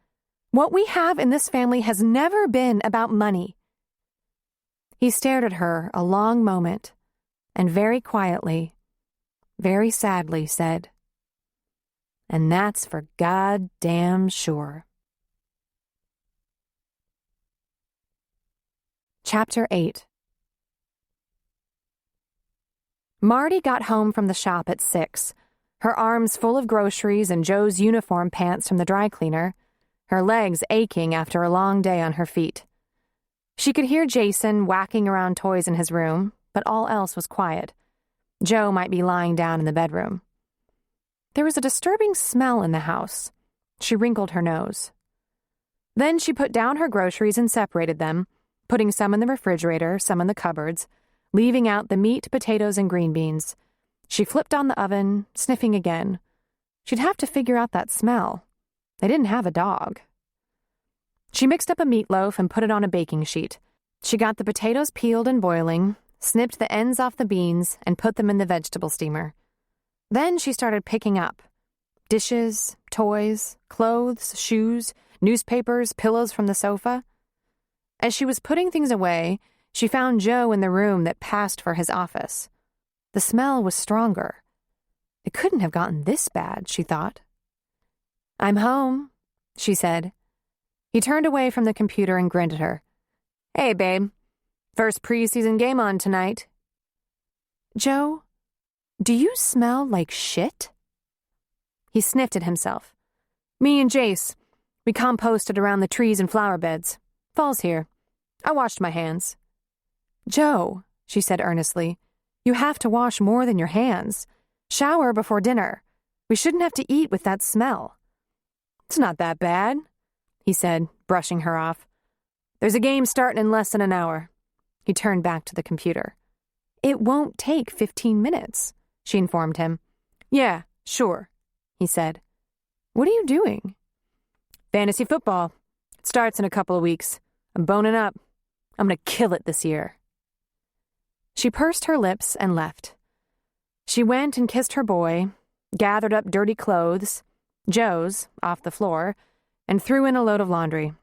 [SPEAKER 2] What we have in this family has never been about money." He stared at her a long moment and very quietly, very sadly said, "And that's for goddamn sure." Chapter 8. Marty got home from the shop at 6, her arms full of groceries and Joe's uniform pants from the dry cleaner, her legs aching after a long day on her feet. She could hear Jason whacking around toys in his room, but all else was quiet. Joe might be lying down in the bedroom. There was a disturbing smell in the house. She wrinkled her nose. Then she put down her groceries and separated them, putting some in the refrigerator, some in the cupboards, leaving out the meat, potatoes, and green beans. She flipped on the oven, sniffing again. She'd have to figure out that smell. They didn't have a dog. She mixed up a meatloaf and put it on a baking sheet. She got the potatoes peeled and boiling, snipped the ends off the beans, and put them in the vegetable steamer. Then she started picking up dishes, toys, clothes, shoes, newspapers, pillows from the sofa. As she was putting things away, she found Joe in the room that passed for his office. The smell was stronger. It couldn't have gotten this bad, she thought. "I'm home," she said. He turned away from the computer and grinned at her. "Hey, babe. First preseason game on tonight." "Joe, do you smell like shit?" He sniffed at himself. "Me and Jace. We composted around the trees and flower beds. Fall's here. I washed my hands." "Joe," she said earnestly, "you have to wash more than your hands. Shower before dinner. We shouldn't have to eat with that smell." "It's not that bad," he said, brushing her off. "There's a game starting in less than an hour." He turned back to the computer. "It won't take 15 minutes, she informed him. "Yeah, sure," he said. "What are you doing?" "Fantasy football. It starts in a couple of weeks. I'm boning up. I'm going to kill it this year." She pursed her lips and left. She went and kissed her boy, gathered up dirty clothes, Joe's, off the floor, and threw in a load of laundry.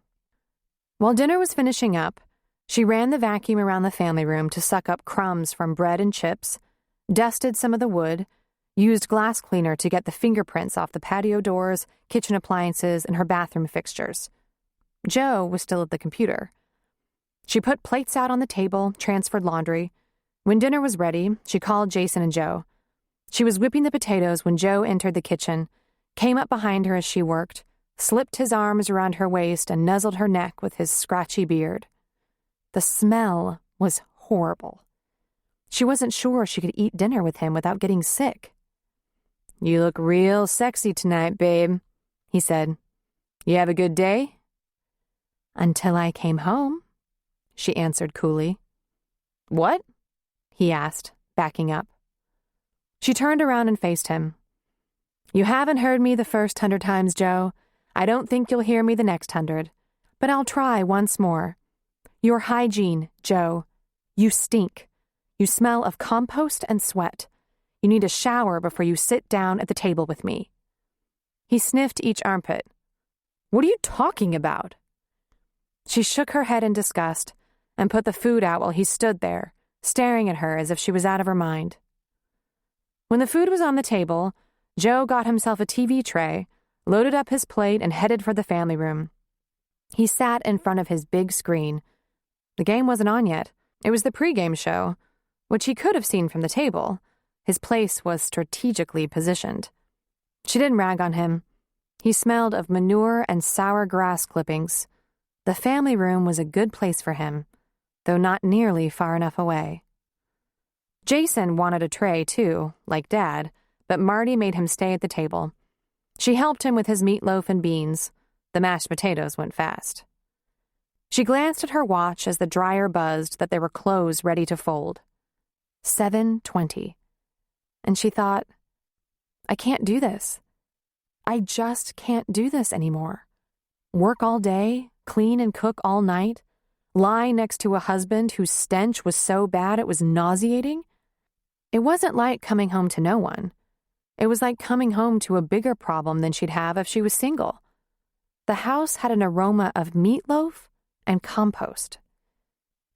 [SPEAKER 2] While dinner was finishing up, she ran the vacuum around the family room to suck up crumbs from bread and chips, dusted some of the wood, used glass cleaner to get the fingerprints off the patio doors, kitchen appliances, and her bathroom fixtures. Joe was still at the computer. She put plates out on the table, transferred laundry. When dinner was ready, she called Jason and Joe. She was whipping the potatoes when Joe entered the kitchen, came up behind her as she worked, slipped his arms around her waist and nuzzled her neck with his scratchy beard. The smell was horrible. She wasn't sure she could eat dinner with him without getting sick. "You look real sexy tonight, babe," he said. "You have a good day?" "Until I came home," she answered coolly. "What?" he asked, backing up. She turned around and faced him. "You haven't heard me the first 100 times, Joe. I don't think you'll hear me the next 100. But I'll try once more. Your hygiene, Joe. You stink. You smell of compost and sweat. You need a shower before you sit down at the table with me." He sniffed each armpit. "What are you talking about?" She shook her head in disgust and put the food out while he stood there, staring at her as if she was out of her mind. When the food was on the table, Joe got himself a TV tray, loaded up his plate, and headed for the family room. He sat in front of his big screen. The game wasn't on yet. It was the pregame show, which he could have seen from the table. His place was strategically positioned. She didn't rag on him. He smelled of manure and sour grass clippings. The family room was a good place for him, though not nearly far enough away. Jason wanted a tray, too, like Dad, but Marty made him stay at the table. She helped him with his meatloaf and beans. The mashed potatoes went fast. She glanced at her watch as the dryer buzzed that there were clothes ready to fold. 7:20. And she thought, I can't do this. I just can't do this anymore. Work all day, clean and cook all night, lie next to a husband whose stench was so bad it was nauseating. It wasn't like coming home to no one. It was like coming home to a bigger problem than she'd have if she was single. The house had an aroma of meatloaf and compost.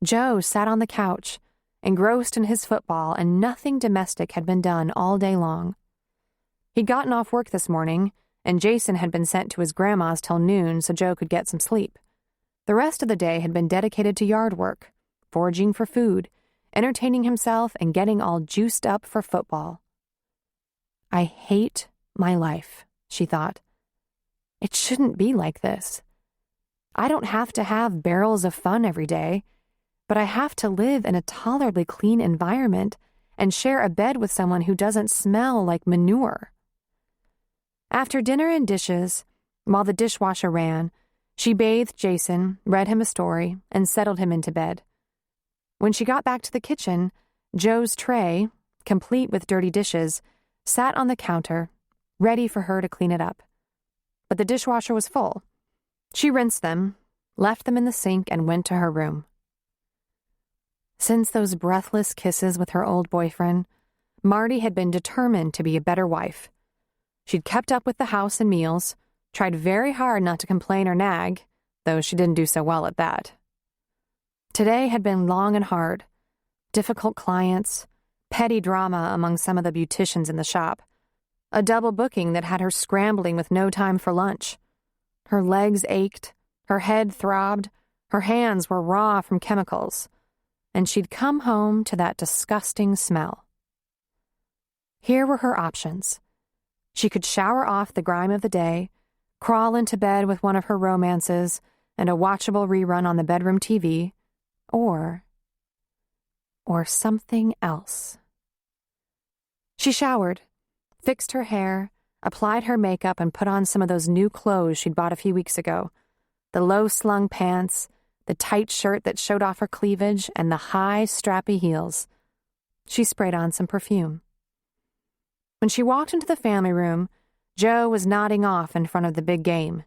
[SPEAKER 2] Joe sat on the couch, engrossed in his football, and nothing domestic had been done all day long. He'd gotten off work this morning, and Jason had been sent to his grandma's till noon so Joe could get some sleep. The rest of the day had been dedicated to yard work, foraging for food, entertaining himself, and getting all juiced up for football. I hate my life, she thought. It shouldn't be like this. I don't have to have barrels of fun every day, but I have to live in a tolerably clean environment and share a bed with someone who doesn't smell like manure. After dinner and dishes, while the dishwasher ran, she bathed Jason, read him a story, and settled him into bed. When she got back to the kitchen, Joe's tray, complete with dirty dishes, sat on the counter, ready for her to clean it up. but the dishwasher was full. She rinsed them, left them in the sink, and went to her room. Since those breathless kisses with her old boyfriend, Marty had been determined to be a better wife. She'd kept up with the house and meals, tried very hard not to complain or nag, though she didn't do so well at that. Today had been long and hard. Difficult clients, petty drama among some of the beauticians in the shop, a double booking that had her scrambling with no time for lunch. Her legs ached, her head throbbed, her hands were raw from chemicals, and she'd come home to that disgusting smell. Here were her options. She could shower off the grime of the day, crawl into bed with one of her romances and a watchable rerun on the bedroom TV, or something else. She showered, fixed her hair, applied her makeup, and put on some of those new clothes she'd bought a few weeks ago. The low-slung pants, the tight shirt that showed off her cleavage, and the high, strappy heels. She sprayed on some perfume. When she walked into the family room, Joe was nodding off in front of the big game.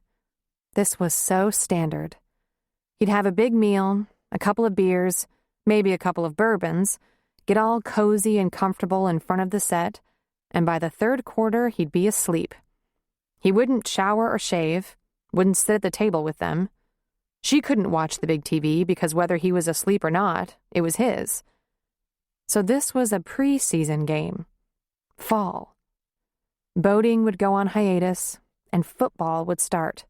[SPEAKER 2] This was so standard. He'd have a big meal, a couple of beers, maybe a couple of bourbons, get all cozy and comfortable in front of the set, and by the third quarter he'd be asleep. He wouldn't shower or shave, wouldn't sit at the table with them. She couldn't watch the big TV because whether he was asleep or not, it was his. So this was a pre-season game. Fall. Boating would go on hiatus, and football would start.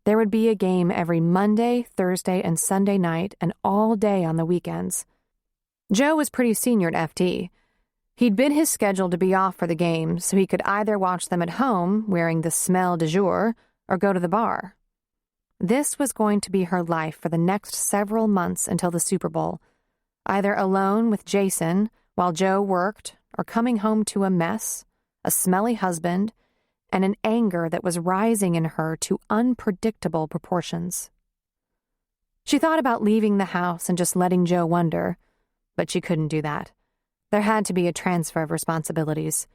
[SPEAKER 2] There would be a game every Monday, Thursday, and Sunday night, and all day on the weekends. Joe was pretty senior at FT. He'd been his schedule to be off for the games, so he could either watch them at home, wearing the smell du jour, or go to the bar. This was going to be her life for the next several months until the Super Bowl, either alone with Jason while Joe worked, or coming home to a mess, a smelly husband, and an anger that was rising in her to unpredictable proportions. She thought about leaving the house and just letting Joe wonder, but she couldn't do that. There had to be a transfer of responsibilities.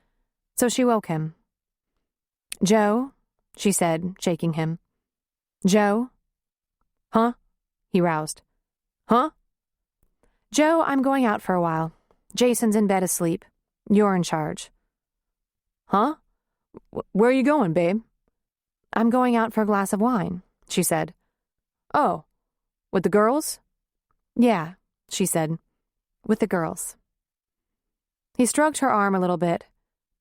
[SPEAKER 2] So she woke him. "Joe," she said, shaking him. "Joe?" "Huh?" He roused. "Huh?" "Joe, I'm going out for a while. Jason's in bed asleep. You're in charge." "Huh? Where are you going, babe?" "I'm going out for a glass of wine," she said. "Oh, with the girls?" "Yeah," she said, "with the girls." He stroked her arm a little bit.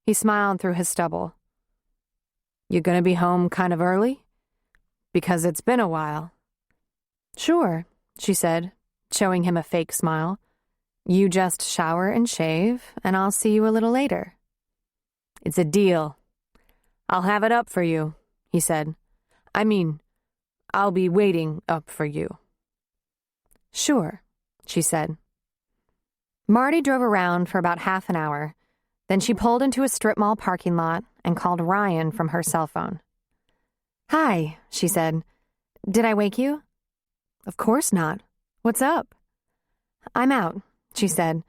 [SPEAKER 2] He smiled through his stubble. "You gonna be home kind of early? Because it's been a while." "Sure," she said, showing him a fake smile. "You just shower and shave, and I'll see you a little later." "It's a deal. I'll have it up for you," he said. "I mean, I'll be waiting up for you." "Sure," she said. Marty drove around for about half an hour. Then she pulled into a strip mall parking lot and called Ryan from her cell phone. "Hi," she said. "Did I wake you?" "Of course not. What's up?" "I'm out," she said.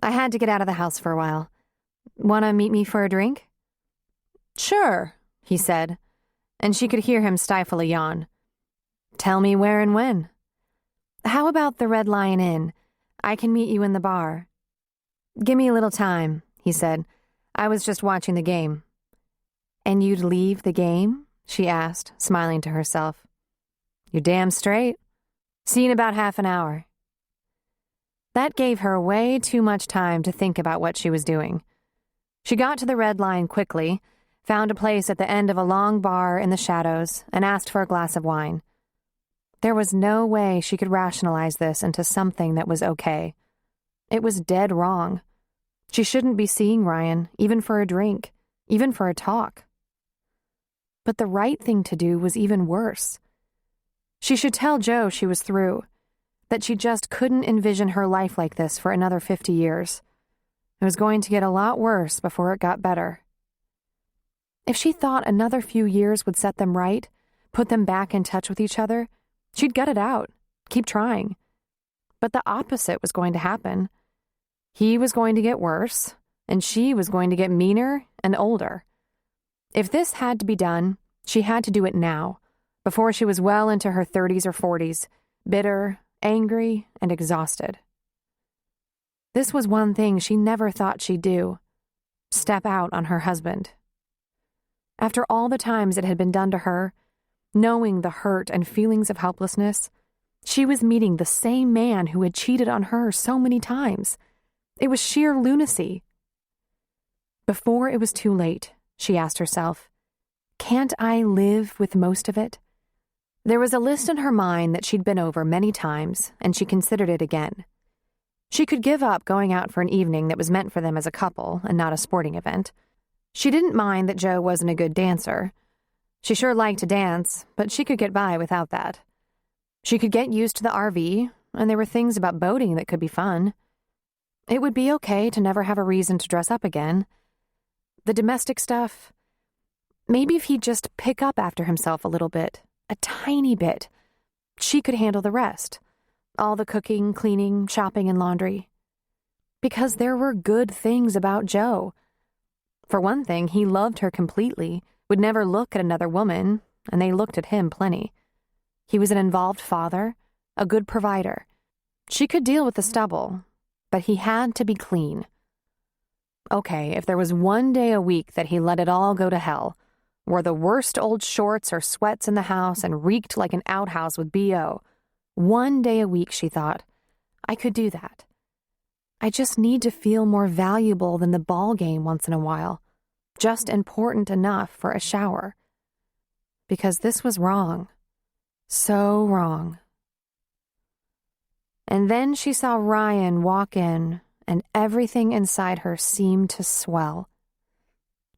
[SPEAKER 2] "I had to get out of the house for a while. Want to meet me for a drink?" "Sure," he said, and she could hear him stifle a yawn. "Tell me where and when." "How about the Red Lion Inn? I can meet you in the bar." "Give me a little time," he said. "I was just watching the game." "And you'd leave the game?" she asked, smiling to herself. "You're damn straight. See you in about half an hour." That gave her way too much time to think about what she was doing. She got to the Red Lion quickly, found a place at the end of a long bar in the shadows, and asked for a glass of wine. There was no way she could rationalize this into something that was okay. It was dead wrong. She shouldn't be seeing Ryan, even for a drink, even for a talk. But the right thing to do was even worse. She should tell Joe she was through, that she just couldn't envision her life like this for another 50 years. It was going to get a lot worse before it got better. If she thought another few years would set them right, put them back in touch with each other, she'd gut it out, keep trying. But the opposite was going to happen. He was going to get worse, and she was going to get meaner and older. If this had to be done, She had to do it now, before she was well into her 30s or 40s, bitter, angry, and exhausted. This was one thing she never thought she'd do: step out on her husband. After all the times it had been done to her, knowing the hurt and feelings of helplessness, she was meeting the same man who had cheated on her so many times. It was sheer lunacy. Before it was too late, she asked herself, can't I live with most of it? There was a list in her mind that she'd been over many times, and she considered it again. She could give up going out for an evening that was meant for them as a couple and not a sporting event. She didn't mind that Joe wasn't a good dancer. She sure liked to dance, but she could get by without that. She could get used to the RV, and there were things about boating that could be fun. It would be okay to never have a reason to dress up again. The domestic stuff, maybe if he'd just pick up after himself a little bit, a tiny bit, she could handle the rest. All the cooking, cleaning, shopping, and laundry. Because there were good things about Joe. For one thing, he loved her completely, would never look at another woman, and they looked at him plenty. He was an involved father, a good provider. She could deal with the stubble, but he had to be clean. Okay, if there was one day a week that he let it all go to hell, wore the worst old shorts or sweats in the house and reeked like an outhouse with BO, one day a week, she thought, I could do that. I just need to feel more valuable than the ball game once in a while, just important enough for a shower. Because this was wrong. So wrong. And then she saw Ryan walk in, and everything inside her seemed to swell.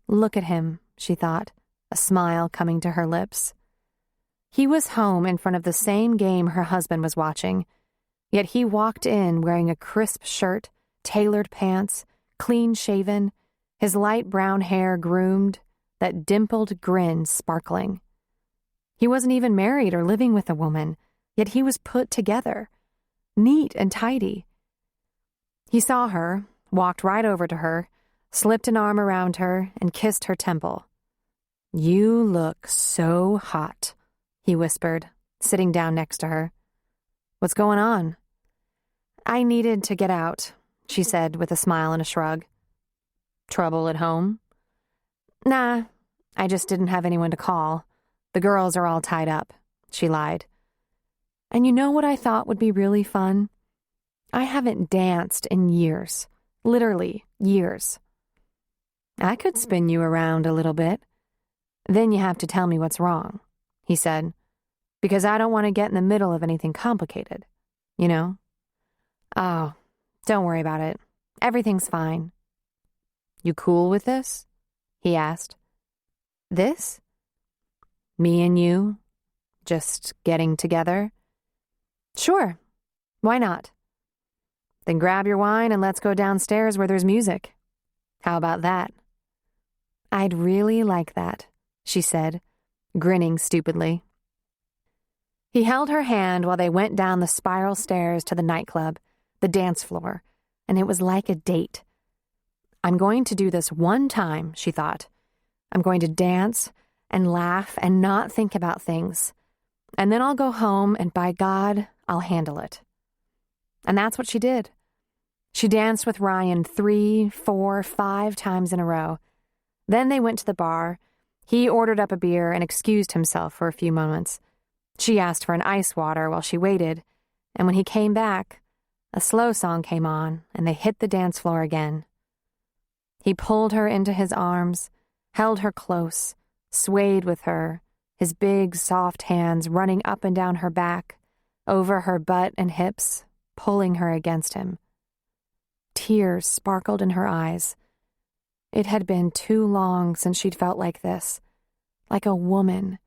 [SPEAKER 2] Look at him, she thought, a smile coming to her lips. He was home in front of the same game her husband was watching, yet he walked in wearing a crisp shirt, tailored pants, clean-shaven, his light brown hair groomed, that dimpled grin sparkling. He wasn't even married or living with a woman, yet he was put together, neat and tidy. He saw her, walked right over to her, slipped an arm around her, and kissed her temple. You look so hot, he whispered, sitting down next to her. What's going on? I needed to get out, she said with a smile and a shrug. Trouble at home? Nah, I just didn't have anyone to call. The girls are all tied up, she lied. And you know what I thought would be really fun? I haven't danced in years, literally years. I could spin you around a little bit. Then you have to tell me what's wrong, he said, because I don't want to get in the middle of anything complicated, you know? Oh, don't worry about it. Everything's fine. You cool with this? He asked. This? Me and you? Just getting together? Sure. Why not? Then grab your wine and let's go downstairs where there's music. How about that? I'd really like that, she said, grinning stupidly. He held her hand while they went down the spiral stairs to the nightclub, the dance floor, and it was like a date. I'm going to do this one time, she thought. I'm going to dance and laugh and not think about things. And then I'll go home and by God, I'll handle it. And that's what she did. She danced with Ryan 3, 4, 5 times in a row. Then they went to the bar. He ordered up a beer and excused himself for a few moments. She asked for an ice water while she waited, and when he came back, a slow song came on, and they hit the dance floor again. He pulled her into his arms, held her close, swayed with her, his big, soft hands running up and down her back, over her butt and hips, pulling her against him. Tears sparkled in her eyes. It had been too long since she'd felt like this, like a woman,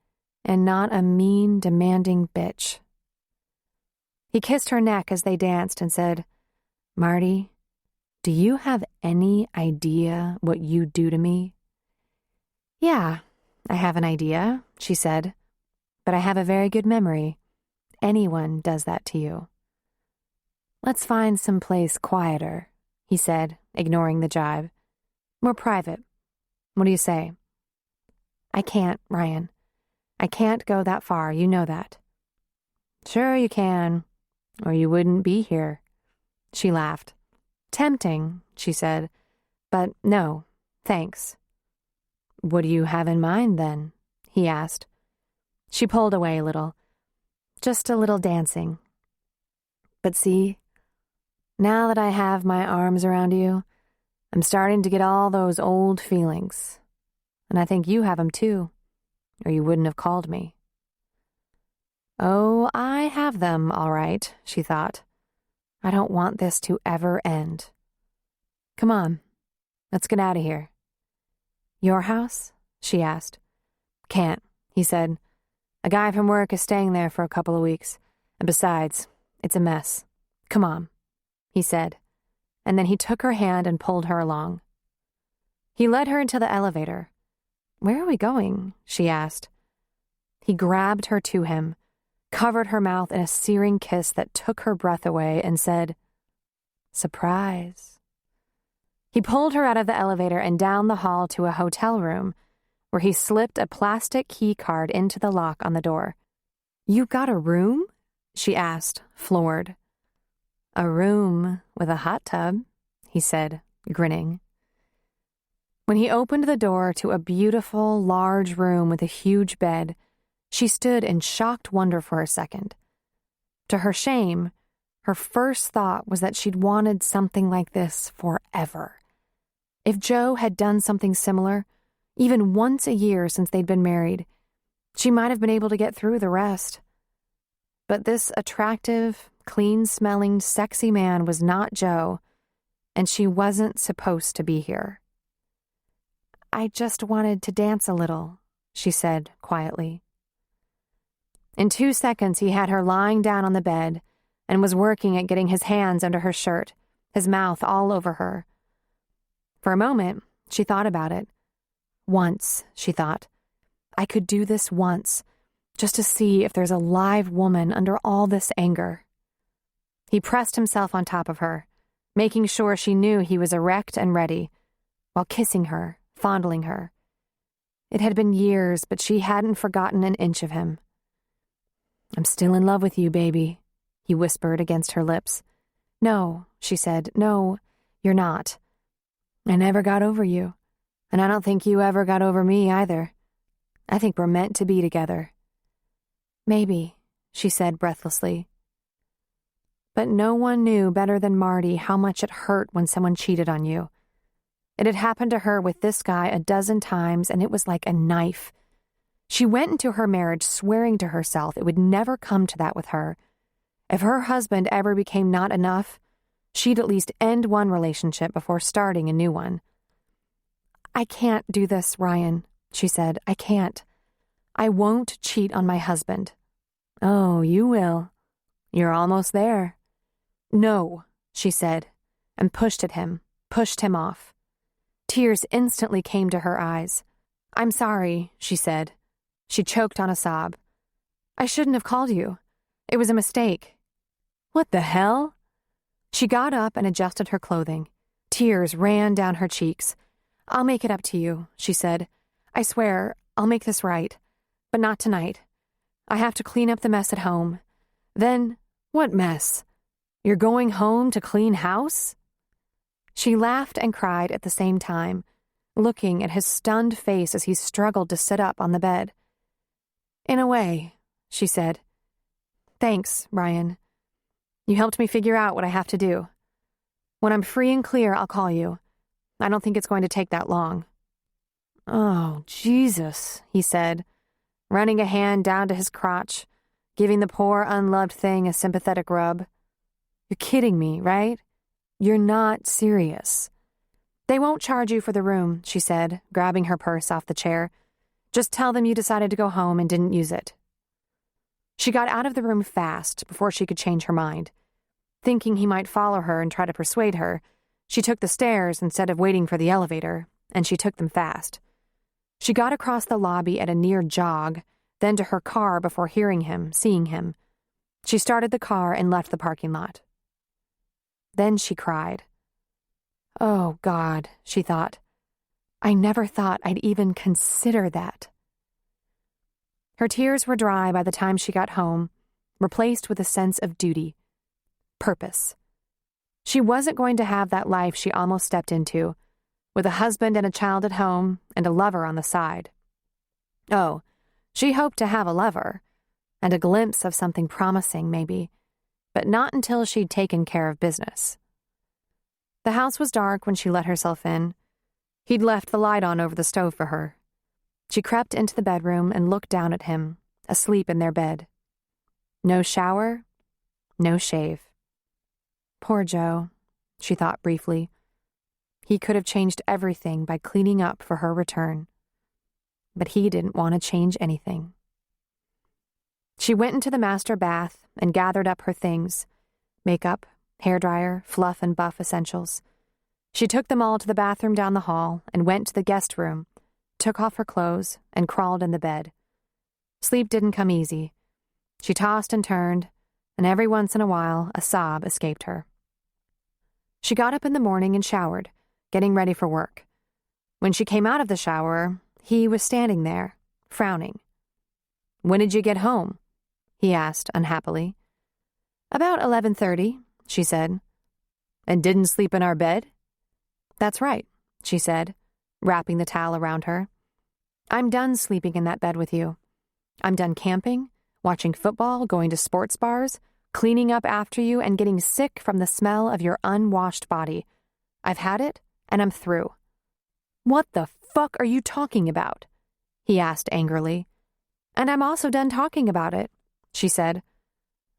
[SPEAKER 2] and not a mean, demanding bitch. He kissed her neck as they danced and said, Marty, do you have any idea what you do to me? Yeah, I have an idea, she said, but I have a very good memory. Anyone does that to you. Let's find some place quieter, he said, ignoring the jibe. More private. What do you say? I can't, Ryan. I can't go that far, you know that. Sure you can, or you wouldn't be here. She laughed. Tempting, she said, but no, thanks. What do you have in mind, then? He asked. She pulled away a little. Just a little dancing. But see, now that I have my arms around you, I'm starting to get all those old feelings. And I think you have them too, or you wouldn't have called me. Oh, I have them, all right, she thought. I don't want this to ever end. Come on, let's get out of here. Your house? She asked. Can't, he said. A guy from work is staying there for a couple of weeks. And besides, it's a mess. Come on, he said. And then he took her hand and pulled her along. He led her into the elevator. Where are we going? She asked. He grabbed her to him, covered her mouth in a searing kiss that took her breath away, and said, Surprise. He pulled her out of the elevator and down the hall to a hotel room, where he slipped a plastic key card into the lock on the door. You got a room? She asked, floored. A room with a hot tub, he said, grinning. When he opened the door to a beautiful, large room with a huge bed, she stood in shocked wonder for a second. To her shame, her first thought was that she'd wanted something like this forever. If Joe had done something similar, even once a year since they'd been married, she might have been able to get through the rest. But this attractive, clean-smelling, sexy man was not Joe, and she wasn't supposed to be here. I just wanted to dance a little, she said quietly. In 2 seconds, he had her lying down on the bed and was working at getting his hands under her shirt, his mouth all over her. For a moment, she thought about it. Once, she thought. I could do this once, just to see if there's a live woman under all this anger. He pressed himself on top of her, making sure she knew he was erect and ready, while kissing her, fondling her. It had been years, but she hadn't forgotten an inch of him. I'm still in love with you, baby, he whispered against her lips. No, she said, no, you're not. I never got over you, and I don't think you ever got over me either. I think we're meant to be together. Maybe, she said breathlessly. But no one knew better than Marty how much it hurt when someone cheated on you. It had happened to her with this guy a dozen times, and it was like a knife. She went into her marriage swearing to herself it would never come to that with her. If her husband ever became not enough, she'd at least end one relationship before starting a new one. I can't do this, Ryan, she said. I can't. I won't cheat on my husband. Oh, you will. You're almost there. No, she said, and pushed at him, pushed him off. Tears instantly came to her eyes. I'm sorry, she said. She choked on a sob. I shouldn't have called you. It was a mistake. What the hell? She got up and adjusted her clothing. Tears ran down her cheeks. I'll make it up to you, she said. I swear, I'll make this right. But not tonight. I have to clean up the mess at home. Then, what mess? You're going home to clean house? She laughed and cried at the same time, looking at his stunned face as he struggled to sit up on the bed. In a way, she said. Thanks, Ryan. You helped me figure out what I have to do. When I'm free and clear, I'll call you. I don't think it's going to take that long. Oh, Jesus, he said, running a hand down to his crotch, giving the poor unloved thing a sympathetic rub. You're kidding me, right? You're not serious. They won't charge you for the room, she said, grabbing her purse off the chair. Just tell them you decided to go home and didn't use it. She got out of the room fast before she could change her mind. Thinking he might follow her and try to persuade her, she took the stairs instead of waiting for the elevator, and she took them fast. She got across the lobby at a near jog, then to her car before seeing him. She started the car and left the parking lot. Then she cried. Oh, God, she thought. I never thought I'd even consider that. Her tears were dry by the time she got home, replaced with a sense of duty. Purpose. She wasn't going to have that life she almost stepped into, with a husband and a child at home and a lover on the side. Oh, she hoped to have a lover, and a glimpse of something promising, maybe, but not until she'd taken care of business. The house was dark when she let herself in. He'd left the light on over the stove for her. She crept into the bedroom and looked down at him, asleep in their bed. No shower, no shave. Poor Joe, she thought briefly. He could have changed everything by cleaning up for her return. But he didn't want to change anything. She went into the master bath and gathered up her things: makeup, hairdryer, fluff and buff essentials. She took them all to the bathroom down the hall and went to the guest room, took off her clothes, and crawled in the bed. Sleep didn't come easy. She tossed and turned, and every once in a while a sob escaped her. She got up in the morning and showered, getting ready for work. When she came out of the shower, he was standing there, frowning. "When did you get home?" he asked unhappily. "About 11:30, she said. "And didn't sleep in our bed?" "That's right," she said, wrapping the towel around her. "I'm done sleeping in that bed with you. I'm done camping, watching football, going to sports bars, cleaning up after you, and getting sick from the smell of your unwashed body. I've had it, and I'm through." "What the fuck are you talking about?" he asked angrily. "And I'm also done talking about it," she said.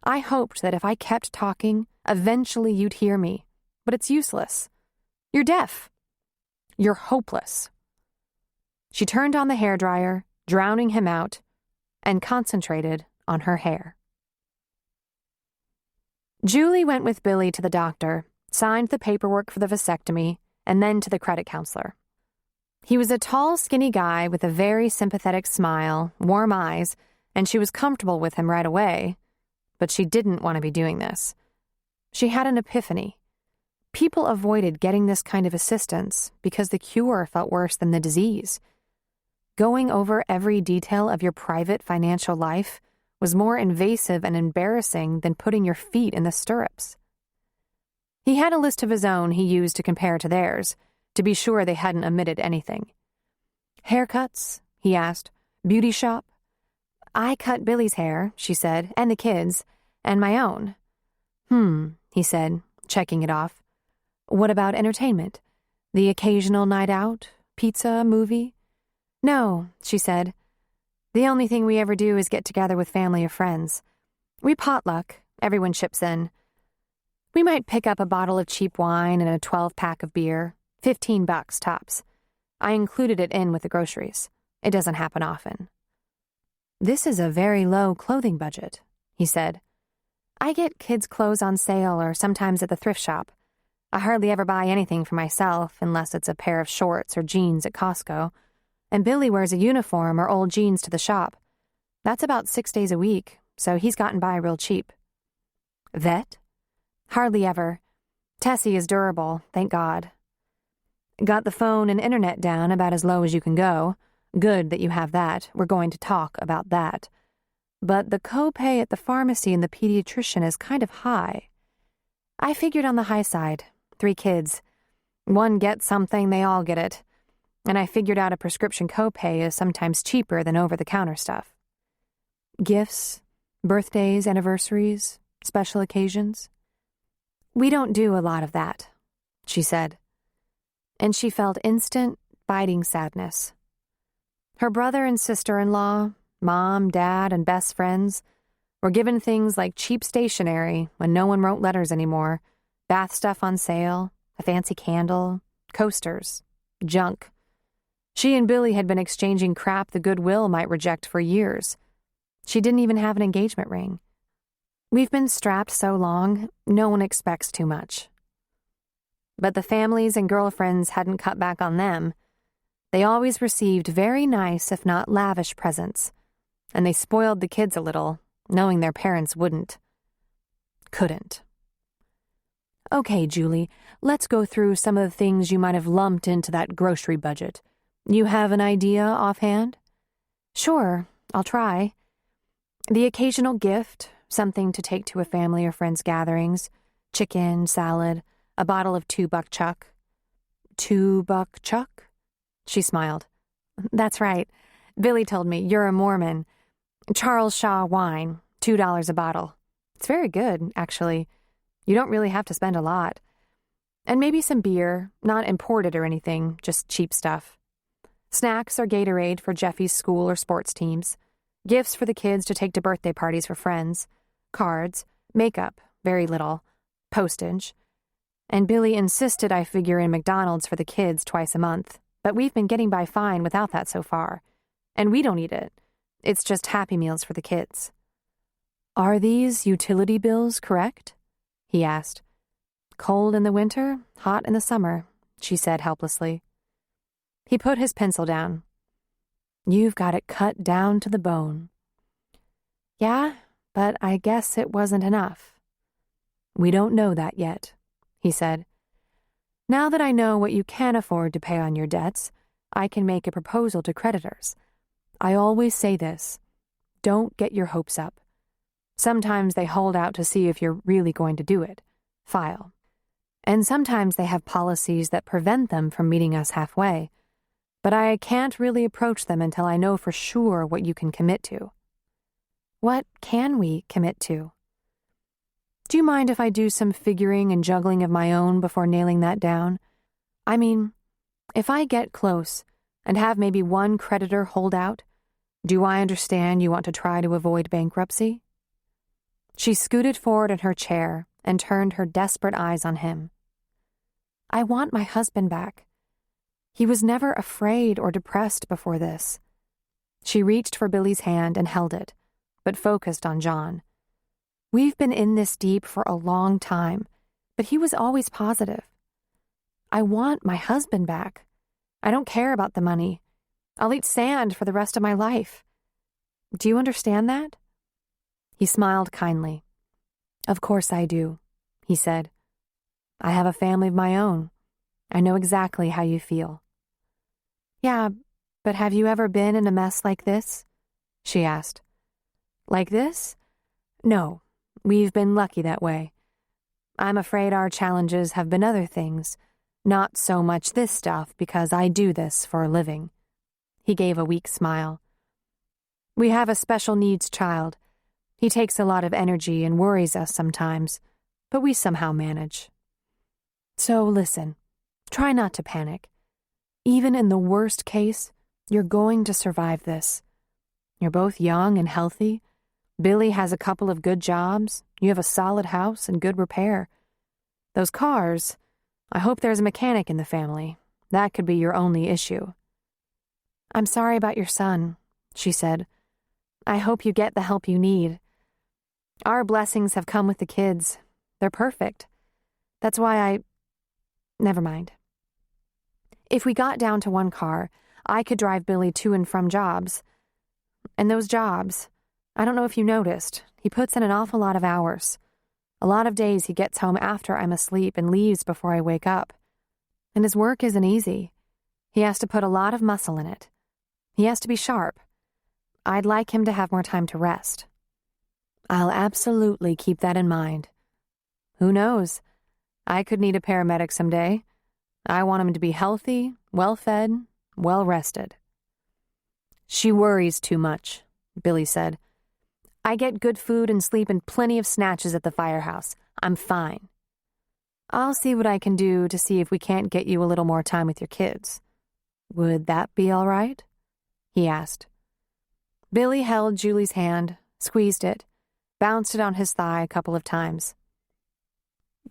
[SPEAKER 2] "I hoped that if I kept talking, eventually you'd hear me, but it's useless. You're deaf. You're hopeless." She turned on the hairdryer, drowning him out, and concentrated on her hair. Julie went with Billy to the doctor, signed the paperwork for the vasectomy, and then to the credit counselor. He was a tall, skinny guy with a very sympathetic smile, warm eyes, and she was comfortable with him right away. But she didn't want to be doing this. She had an epiphany. People avoided getting this kind of assistance because the cure felt worse than the disease. Going over every detail of your private financial life was more invasive and embarrassing than putting your feet in the stirrups. He had a list of his own he used to compare to theirs, to be sure they hadn't omitted anything. "Haircuts?" he asked. "Beauty shop?" "I cut Billy's hair," she said, "and the kids, and my own." He said, checking it off. "What about entertainment? The occasional night out? Pizza, movie?" "No," she said. "The only thing we ever do is get together with family or friends. We potluck, everyone chips in. We might pick up a bottle of cheap wine and a 12-pack of beer, $15 tops. I included it in with the groceries. It doesn't happen often." "This is a very low clothing budget," he said. "I get kids' clothes on sale or sometimes at the thrift shop. I hardly ever buy anything for myself unless it's a pair of shorts or jeans at Costco. And Billy wears a uniform or old jeans to the shop. That's about 6 days a week, so he's gotten by real cheap." "Vet?" "Hardly ever. Tessie is durable, thank God. Got the phone and internet down about as low as you can go. Good that you have that. We're going to talk about that. But the copay at the pharmacy and the pediatrician is kind of high. I figured on the high side. 3 kids. One gets something, they all get it. And I figured out a prescription copay is sometimes cheaper than over-the-counter stuff. Gifts, birthdays, anniversaries, special occasions. We don't do a lot of that," she said. And she felt instant, biting sadness. Her brother and sister-in-law, mom, dad, and best friends were given things like cheap stationery when no one wrote letters anymore, bath stuff on sale, a fancy candle, coasters, junk. She and Billy had been exchanging crap the Goodwill might reject for years. She didn't even have an engagement ring. We've been strapped so long, no one expects too much. But the families and girlfriends hadn't cut back on them. They always received very nice, if not lavish, presents, and they spoiled the kids a little, knowing their parents wouldn't. Couldn't. "Okay, Julie, let's go through some of the things you might have lumped into that grocery budget. You have an idea offhand?" "Sure. I'll try. The occasional gift, something to take to a family or friend's gatherings, chicken, salad, a bottle of 2 buck chuck. 2 buck chuck? She smiled. That's right. Billy told me you're a Mormon. Charles Shaw wine, $2 a bottle. It's very good, actually. You don't really have to spend a lot. And maybe some beer, not imported or anything, just cheap stuff. Snacks or Gatorade for Jeffy's school or sports teams. Gifts for the kids to take to birthday parties for friends. Cards, makeup, very little, postage. And Billy insisted I figure in McDonald's for the kids twice a month, but we've been getting by fine without that so far. And we don't eat it. It's just Happy Meals for the kids. Are these utility bills correct? He asked. Cold in the winter, hot in the summer, she said helplessly. He put his pencil down. You've got it cut down to the bone. Yeah, but I guess it wasn't enough. We don't know that yet, he said. Now that I know what you can afford to pay on your debts, I can make a proposal to creditors. I always say this. Don't get your hopes up. Sometimes they hold out to see if you're really going to do it. File. And sometimes they have policies that prevent them from meeting us halfway. But I can't really approach them until I know for sure what you can commit to. What can we commit to? Do you mind if I do some figuring and juggling of my own before nailing that down? I mean, if I get close and have maybe one creditor hold out, do I understand you want to try to avoid bankruptcy? She scooted forward in her chair and turned her desperate eyes on him. I want my husband back. He was never afraid or depressed before this. She reached for Billy's hand and held it, but focused on John. We've been in this deep for a long time, but he was always positive. I want my husband back. I don't care about the money. I'll eat sand for the rest of my life. Do you understand that? He smiled kindly. Of course I do, he said. I have a family of my own. I know exactly how you feel. Yeah, but have you ever been in a mess like this? She asked. Like this? No, we've been lucky that way. I'm afraid our challenges have been other things, not so much this stuff because I do this for a living. He gave a weak smile. We have a special needs child. He takes a lot of energy and worries us sometimes, but we somehow manage. So listen, try not to panic. Even in the worst case, you're going to survive this. You're both young and healthy. Billy has a couple of good jobs. You have a solid house and good repair. Those cars, I hope there's a mechanic in the family. That could be your only issue. I'm sorry about your son, she said. I hope you get the help you need. Our blessings have come with the kids. They're perfect. That's why Never mind. If we got down to one car, I could drive Billy to and from jobs. And those jobs, I don't know if you noticed, he puts in an awful lot of hours. A lot of days he gets home after I'm asleep and leaves before I wake up. And his work isn't easy. He has to put a lot of muscle in it. He has to be sharp. I'd like him to have more time to rest. I'll absolutely keep that in mind. Who knows? I could need a paramedic someday. I want him to be healthy, well-fed, well-rested. She worries too much, Billy said. I get good food and sleep and plenty of snatches at the firehouse. I'm fine. I'll see what I can do to see if we can't get you a little more time with your kids. Would that be all right? He asked. Billy held Julie's hand, squeezed it, bounced it on his thigh a couple of times.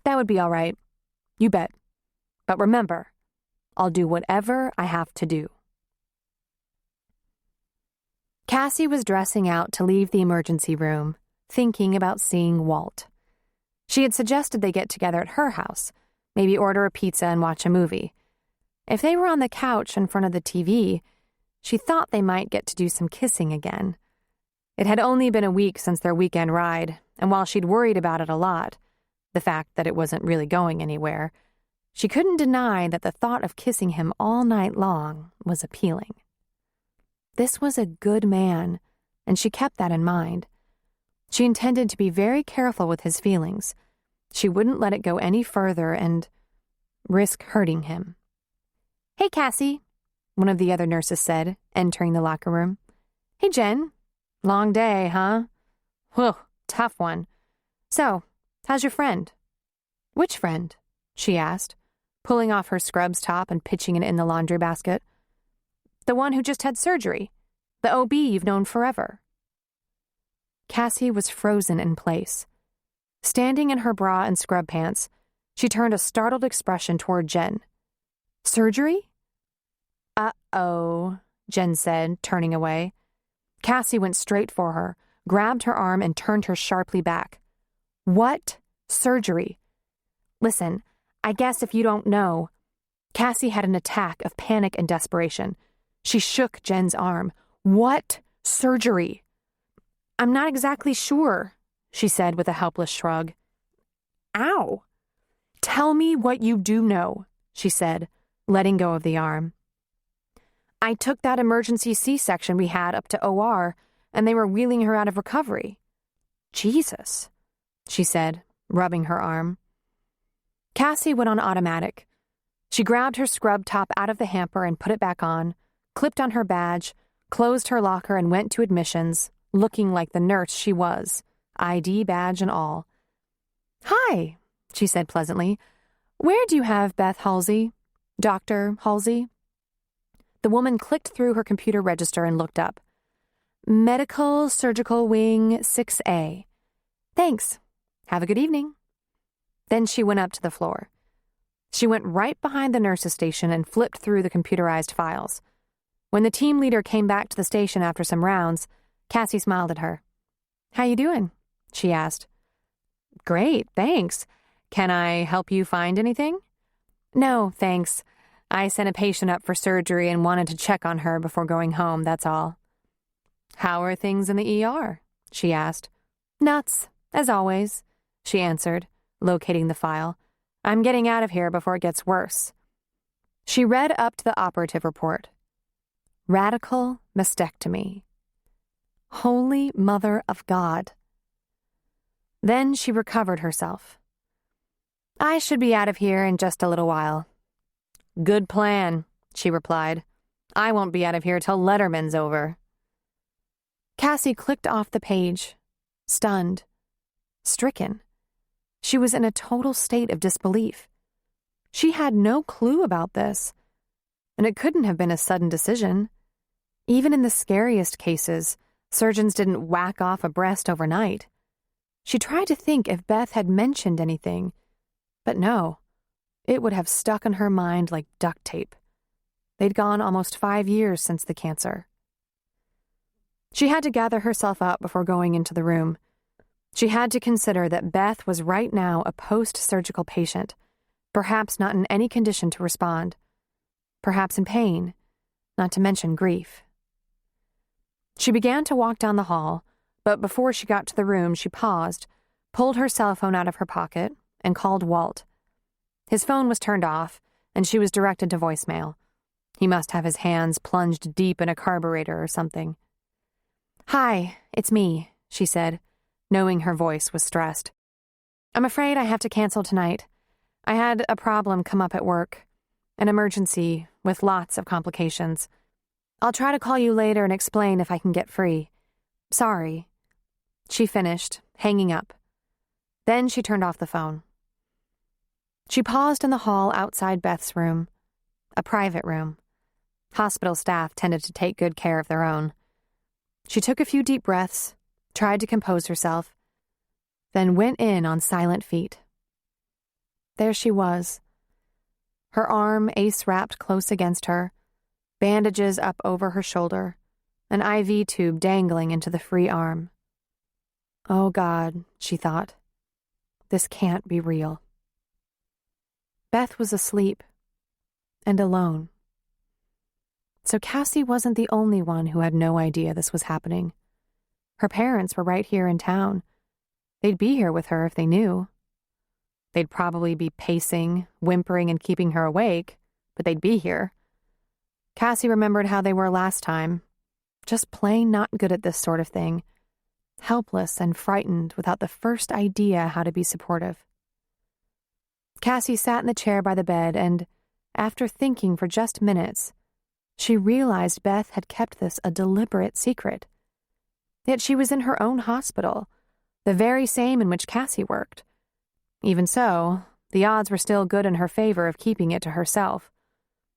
[SPEAKER 2] That would be all right. You bet. But remember, I'll do whatever I have to do. Cassie was dressing out to leave the emergency room, thinking about seeing Walt. She had suggested they get together at her house, maybe order a pizza and watch a movie. If they were on the couch in front of the TV, she thought they might get to do some kissing again. It had only been a week since their weekend ride, and while she'd worried about it a lot, the fact that it wasn't really going anywhere, she couldn't deny that the thought of kissing him all night long was appealing. This was a good man, and she kept that in mind. She intended to be very careful with his feelings. She wouldn't let it go any further and risk hurting him. "Hey, Cassie," one of the other nurses said, entering the locker room. "Hey, Jen. Long day, huh?" "Whew, tough one. So, how's your friend?" "Which friend?" she asked, pulling off her scrubs top and pitching it in the laundry basket. "The one who just had surgery. The OB you've known forever." Cassie was frozen in place. Standing in her bra and scrub pants, she turned a startled expression toward Jen. "Surgery?" "Uh-oh," Jen said, turning away. Cassie went straight for her, grabbed her arm, and turned her sharply back. "What surgery?" "Listen, I guess if you don't know..." Cassie had an attack of panic and desperation. She shook Jen's arm. "What surgery?" "I'm not exactly sure," she said with a helpless shrug. "Ow!" "Tell me what you do know," she said, letting go of the arm. "I took that emergency C-section we had up to OR, and they were wheeling her out of recovery." "Jesus," she said, rubbing her arm. Cassie went on automatic. She grabbed her scrub top out of the hamper and put it back on, clipped on her badge, closed her locker, and went to admissions, looking like the nurse she was, ID badge and all. "Hi," she said pleasantly. "Where do you have Beth Halsey? Dr. Halsey?" The woman clicked through her computer register and looked up. "Medical Surgical Wing 6A. "Thanks. Have a good evening." Then she went up to the floor. She went right behind the nurse's station and flipped through the computerized files. When the team leader came back to the station after some rounds, Cassie smiled at her. "How you doing?" she asked. "Great, thanks. Can I help you find anything?" "No, thanks. I sent a patient up for surgery and wanted to check on her before going home, that's all." "How are things in the ER?" she asked. "Nuts, as always," she answered, locating the file. "I'm getting out of here before it gets worse." She read up to the operative report. Radical mastectomy. Holy Mother of God. Then she recovered herself. "I should be out of here in just a little while." "Good plan," she replied. "I won't be out of here till Letterman's over." Cassie clicked off the page, stunned, stricken. She was in a total state of disbelief. She had no clue about this, and it couldn't have been a sudden decision. Even in the scariest cases, surgeons didn't whack off a breast overnight. She tried to think if Beth had mentioned anything, but no, it would have stuck in her mind like duct tape. They'd gone almost 5 years since the cancer. She had to gather herself up before going into the room. She had to consider that Beth was right now a post-surgical patient, perhaps not in any condition to respond, perhaps in pain, not to mention grief. She began to walk down the hall, but before she got to the room, she paused, pulled her cell phone out of her pocket, and called Walt. His phone was turned off, and she was directed to voicemail. He must have his hands plunged deep in a carburetor or something. "Hi, it's me," she said, knowing her voice was stressed. "I'm afraid I have to cancel tonight. I had a problem come up at work, an emergency with lots of complications. I'll try to call you later and explain if I can get free. Sorry." She finished, hanging up. Then she turned off the phone. She paused in the hall outside Beth's room, a private room. Hospital staff tended to take good care of their own. She took a few deep breaths, tried to compose herself, then went in on silent feet. There she was, her arm ace-wrapped close against her, bandages up over her shoulder, an IV tube dangling into the free arm. Oh God, she thought. This can't be real. Beth was asleep and alone. So Cassie wasn't the only one who had no idea this was happening. Her parents were right here in town. They'd be here with her if they knew. They'd probably be pacing, whimpering, and keeping her awake, but they'd be here. Cassie remembered how they were last time, just plain not good at this sort of thing, helpless and frightened without the first idea how to be supportive. Cassie sat in the chair by the bed and, after thinking for just minutes, she realized Beth had kept this a deliberate secret. Yet she was in her own hospital, the very same in which Cassie worked. Even so, the odds were still good in her favor of keeping it to herself.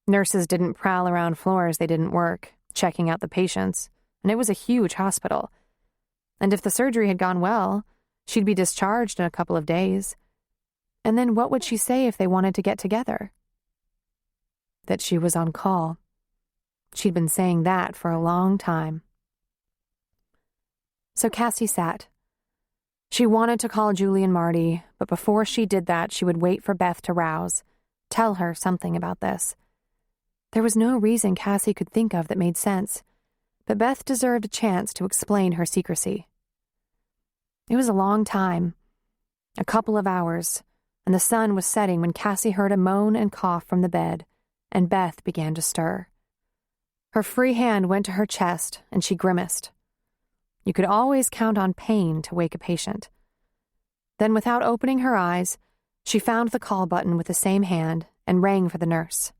[SPEAKER 2] Nurses didn't prowl around floors they didn't work, checking out the patients, and it was a huge hospital. And if the surgery had gone well, she'd be discharged in a couple of days. And then what would she say if they wanted to get together? That she was on call. She'd been saying that for a long time. So Cassie sat. She wanted to call Julie and Marty, but before she did that, she would wait for Beth to rouse, tell her something about this. There was no reason Cassie could think of that made sense, but Beth deserved a chance to explain her secrecy. It was a long time, a couple of hours, and the sun was setting when Cassie heard a moan and cough from the bed, and Beth began to stir. Her free hand went to her chest, and she grimaced. You could always count on pain to wake a patient. Then, without opening her eyes, she found the call button with the same hand and rang for the nurse.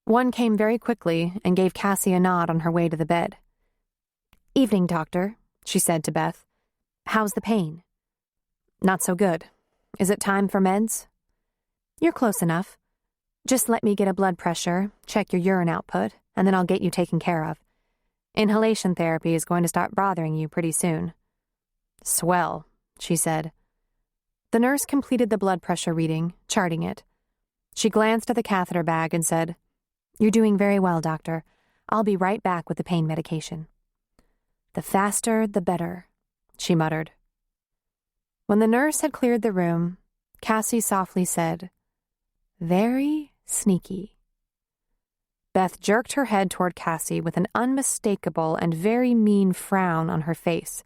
[SPEAKER 2] One came very quickly and gave Cassie a nod on her way to the bed. "Evening, doctor," she said to Beth. "How's the pain?" "Not so good. Is it time for meds?" "You're close enough. Just let me get a blood pressure, check your urine output, and then I'll get you taken care of. Inhalation therapy is going to start bothering you pretty soon." "Swell," she said. The nurse completed the blood pressure reading, charting it. She glanced at the catheter bag and said, "You're doing very well, doctor. I'll be right back with the pain medication." "The faster, the better," she muttered. When the nurse had cleared the room, Cassie softly said, "Very sneaky." Beth jerked her head toward Cassie with an unmistakable and very mean frown on her face.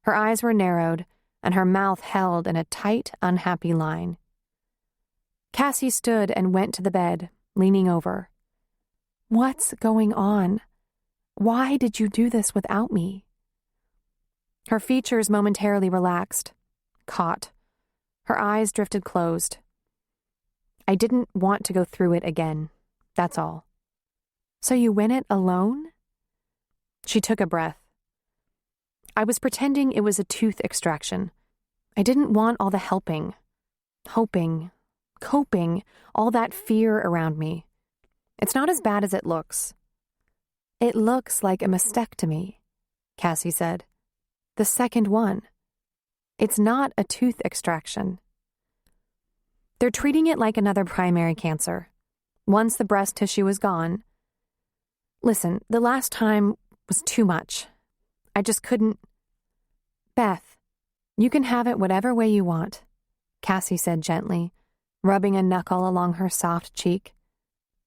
[SPEAKER 2] Her eyes were narrowed, and her mouth held in a tight, unhappy line. Cassie stood and went to the bed, leaning over. "What's going on? Why did you do this without me?" Her features momentarily relaxed, caught. Her eyes drifted closed. "I didn't want to go through it again, that's all." "So you went it alone?" She took a breath. "I was pretending it was a tooth extraction. I didn't want all the helping, hoping, coping, all that fear around me. It's not as bad as it looks." "It looks like a mastectomy," Cassie said. "The second one. It's not a tooth extraction. They're treating it like another primary cancer. Once the breast tissue is gone. Listen, the last time was too much. I just couldn't." "Beth, you can have it whatever way you want," Cassie said gently, rubbing a knuckle along her soft cheek.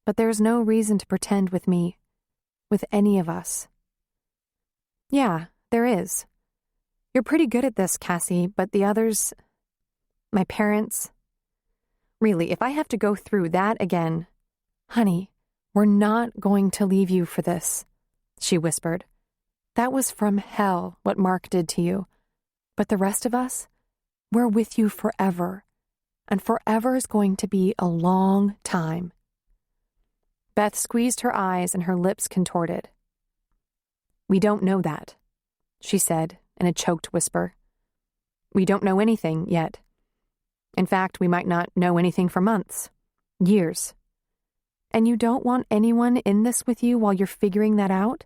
[SPEAKER 2] "But there's no reason to pretend with me, with any of us." "Yeah, there is. You're pretty good at this, Cassie, but the others, my parents, really, if I have to go through that again..." "Honey, we're not going to leave you for this," she whispered. "That was from hell, what Mark did to you. But the rest of us, we're with you forever. And forever is going to be a long time." Beth squeezed her eyes and her lips contorted. "We don't know that," she said in a choked whisper. "We don't know anything yet. In fact, we might not know anything for months, years. And you don't want anyone in this with you while you're figuring that out?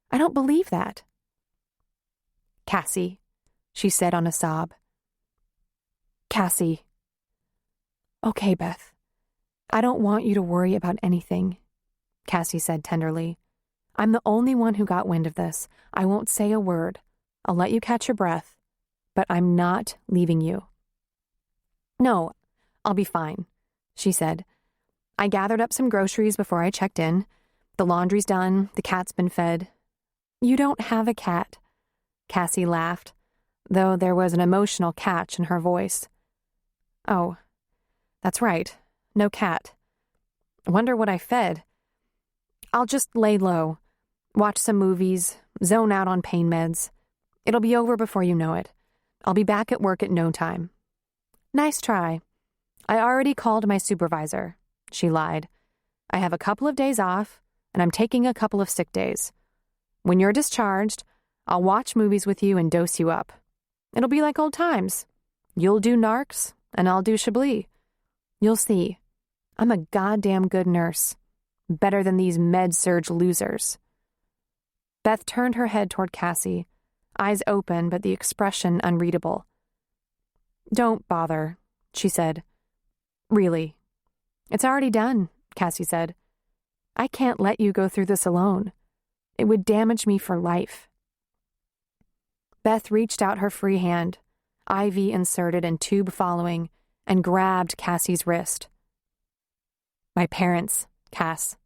[SPEAKER 2] I don't believe that." "Cassie," she said on a sob. "Cassie." "Okay, Beth. I don't want you to worry about anything," Cassie said tenderly. "I'm the only one who got wind of this. I won't say a word. I'll let you catch your breath. But I'm not leaving you." "No, I'll be fine," she said. "I gathered up some groceries before I checked in. The laundry's done, the cat's been fed." "You don't have a cat," Cassie laughed, though there was an emotional catch in her voice. "Oh, that's right, no cat. Wonder what I fed. I'll just lay low. Watch some movies, zone out on pain meds. It'll be over before you know it. I'll be back at work at no time." "Nice try. I already called my supervisor," she lied. "I have a couple of days off, and I'm taking a couple of sick days. When you're discharged, I'll watch movies with you and dose you up. It'll be like old times. You'll do narcs, and I'll do Chablis. You'll see. I'm a goddamn good nurse. Better than these med-surg losers." Beth turned her head toward Cassie, eyes open but the expression unreadable. "Don't bother," she said. "Really." "It's already done," Cassie said. "I can't let you go through this alone. It would damage me for life." Beth reached out her free hand, IV inserted and tube following, and grabbed Cassie's wrist. "My parents, Cass.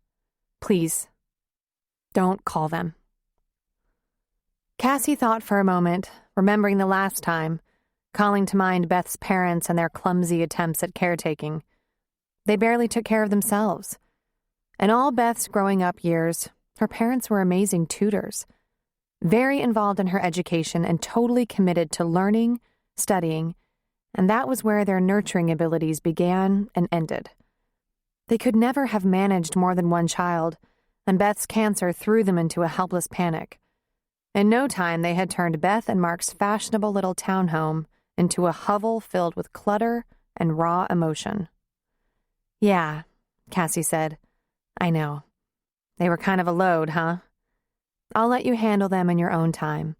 [SPEAKER 2] Please, don't call them." Cassie thought for a moment, remembering the last time, calling to mind Beth's parents and their clumsy attempts at caretaking. They barely took care of themselves. In all Beth's growing up years, her parents were amazing tutors, very involved in her education and totally committed to learning, studying, and that was where their nurturing abilities began and ended. They could never have managed more than one child, and Beth's cancer threw them into a helpless panic. In no time, they had turned Beth and Mark's fashionable little townhome into a hovel filled with clutter and raw emotion. "Yeah," Cassie said. "I know. They were kind of a load, huh? I'll let you handle them in your own time.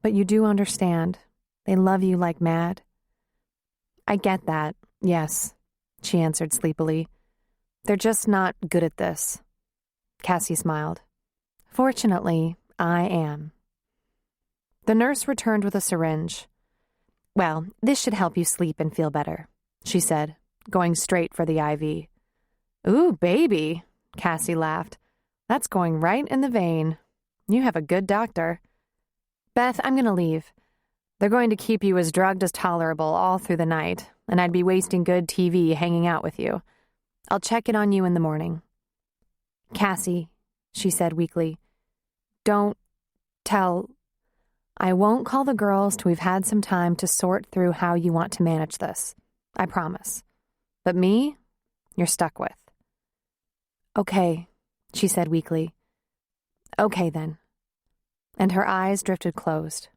[SPEAKER 2] But you do understand. They love you like mad." "I get that, yes," she answered sleepily. "They're just not good at this." Cassie smiled. "Fortunately, I am." The nurse returned with a syringe. "Well, this should help you sleep and feel better," she said, going straight for the IV. "Ooh, baby," Cassie laughed. "That's going right in the vein. You have a good doctor." "Beth, I'm going to leave. They're going to keep you as drugged as tolerable all through the night, and I'd be wasting good TV hanging out with you. I'll check in on you in the morning." "Cassie," she said weakly, "don't tell. I won't call the girls till we've had some time to sort through how you want to manage this. I promise. But me, you're stuck with." "Okay," she said weakly. "Okay, then." And her eyes drifted closed.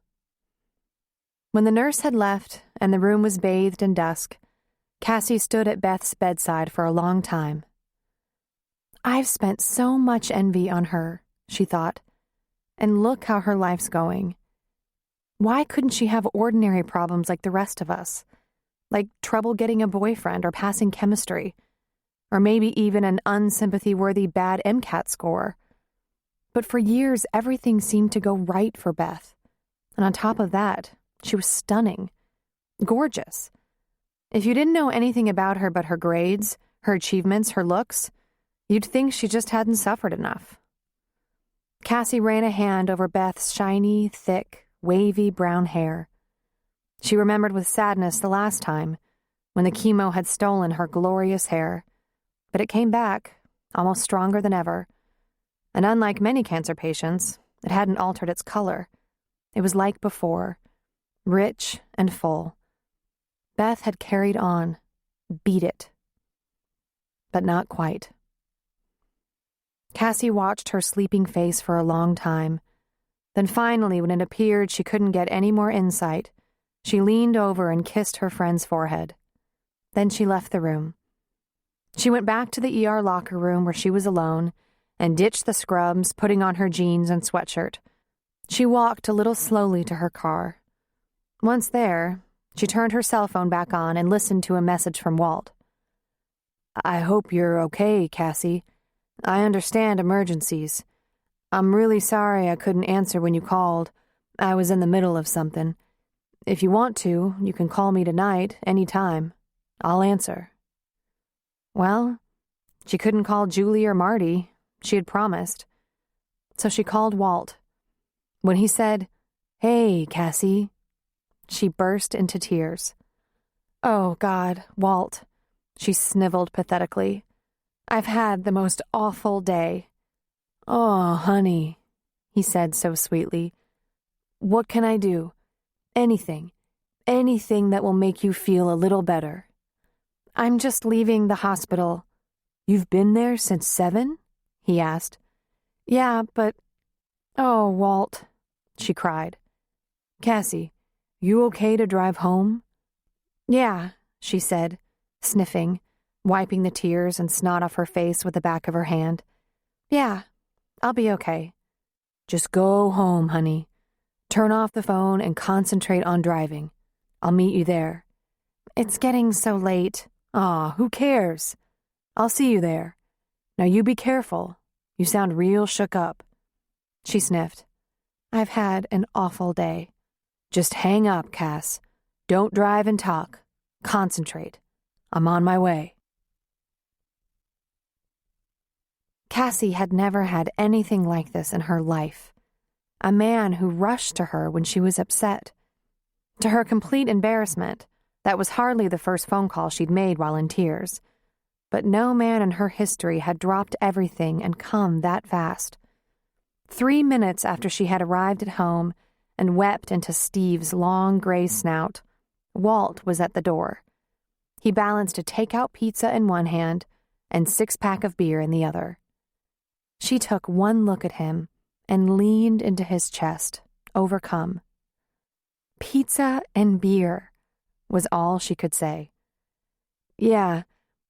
[SPEAKER 2] When the nurse had left and the room was bathed in dusk, Cassie stood at Beth's bedside for a long time. "I've spent so much envy on her," she thought. "And look how her life's going. Why couldn't she have ordinary problems like the rest of us? Like trouble getting a boyfriend or passing chemistry, or maybe even an unsympathy-worthy bad MCAT score. But for years, everything seemed to go right for Beth. And on top of that, she was stunning, gorgeous. If you didn't know anything about her but her grades, her achievements, her looks, you'd think she just hadn't suffered enough." Cassie ran a hand over Beth's shiny, thick, wavy brown hair. She remembered with sadness the last time, when the chemo had stolen her glorious hair. But it came back, almost stronger than ever. And unlike many cancer patients, it hadn't altered its color. It was like before, rich and full. Beth had carried on, beat it. But not quite. Cassie watched her sleeping face for a long time. Then finally, when it appeared she couldn't get any more insight, she leaned over and kissed her friend's forehead. Then she left the room. She went back to the ER locker room where she was alone and ditched the scrubs, putting on her jeans and sweatshirt. She walked a little slowly to her car. Once there, she turned her cell phone back on and listened to a message from Walt. "I hope you're okay, Cassie. I understand emergencies. I'm really sorry I couldn't answer when you called. I was in the middle of something. If you want to, you can call me tonight, any time. I'll answer." Well, she couldn't call Julie or Marty. She had promised. So she called Walt. When he said, "Hey, Cassie," she burst into tears. "Oh, God, Walt," she sniveled pathetically. "I've had the most awful day. "Oh, honey," he said so sweetly. "What can I do? Anything. Anything that will make you feel a little better." "I'm just leaving the hospital." "You've been there since 7?" he asked. "Yeah, but—" "Oh, Walt," she cried. "Cassie, you okay to drive home?" "Yeah," she said, sniffing, wiping the tears and snot off her face with the back of her hand. "Yeah, I'll be okay." "Just go home, honey. Turn off the phone and concentrate on driving. I'll meet you there." "It's getting so late." "Aw, who cares? I'll see you there. Now you be careful. You sound real shook up." She sniffed. "I've had an awful day." "Just hang up, Cass. Don't drive and talk. Concentrate. I'm on my way." Cassie had never had anything like this in her life. A man who rushed to her when she was upset. To her complete embarrassment, that was hardly the first phone call she'd made while in tears. But no man in her history had dropped everything and come that fast. 3 minutes after she had arrived at home and wept into Steve's long gray snout, Walt was at the door. He balanced a takeout pizza in one hand and 6-pack of beer in the other. She took one look at him and leaned into his chest, overcome. "Pizza and beer," was all she could say. "Yeah,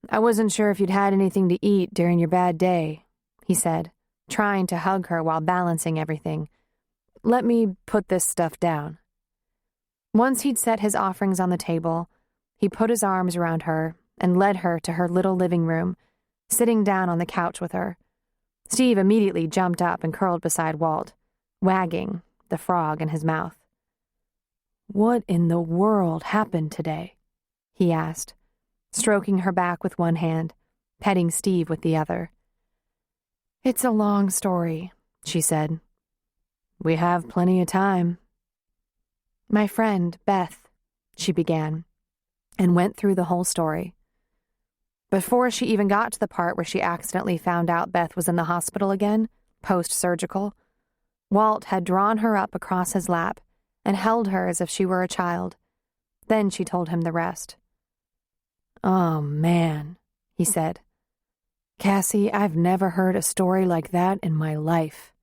[SPEAKER 2] I wasn't sure if you'd had anything to eat during your bad day," he said, trying to hug her while balancing everything. "Let me put this stuff down." Once he'd set his offerings on the table, he put his arms around her and led her to her little living room, sitting down on the couch with her. Steve immediately jumped up and curled beside Walt, wagging the frog in his mouth. "What in the world happened today?" he asked, stroking her back with one hand, petting Steve with the other. "It's a long story," she said. "We have plenty of time." "My friend, Beth," she began, and went through the whole story. Before she even got to the part where she accidentally found out Beth was in the hospital again, post-surgical, Walt had drawn her up across his lap and held her as if she were a child. Then she told him the rest. "Oh, man," he said. "Cassie, I've never heard a story like that in my life."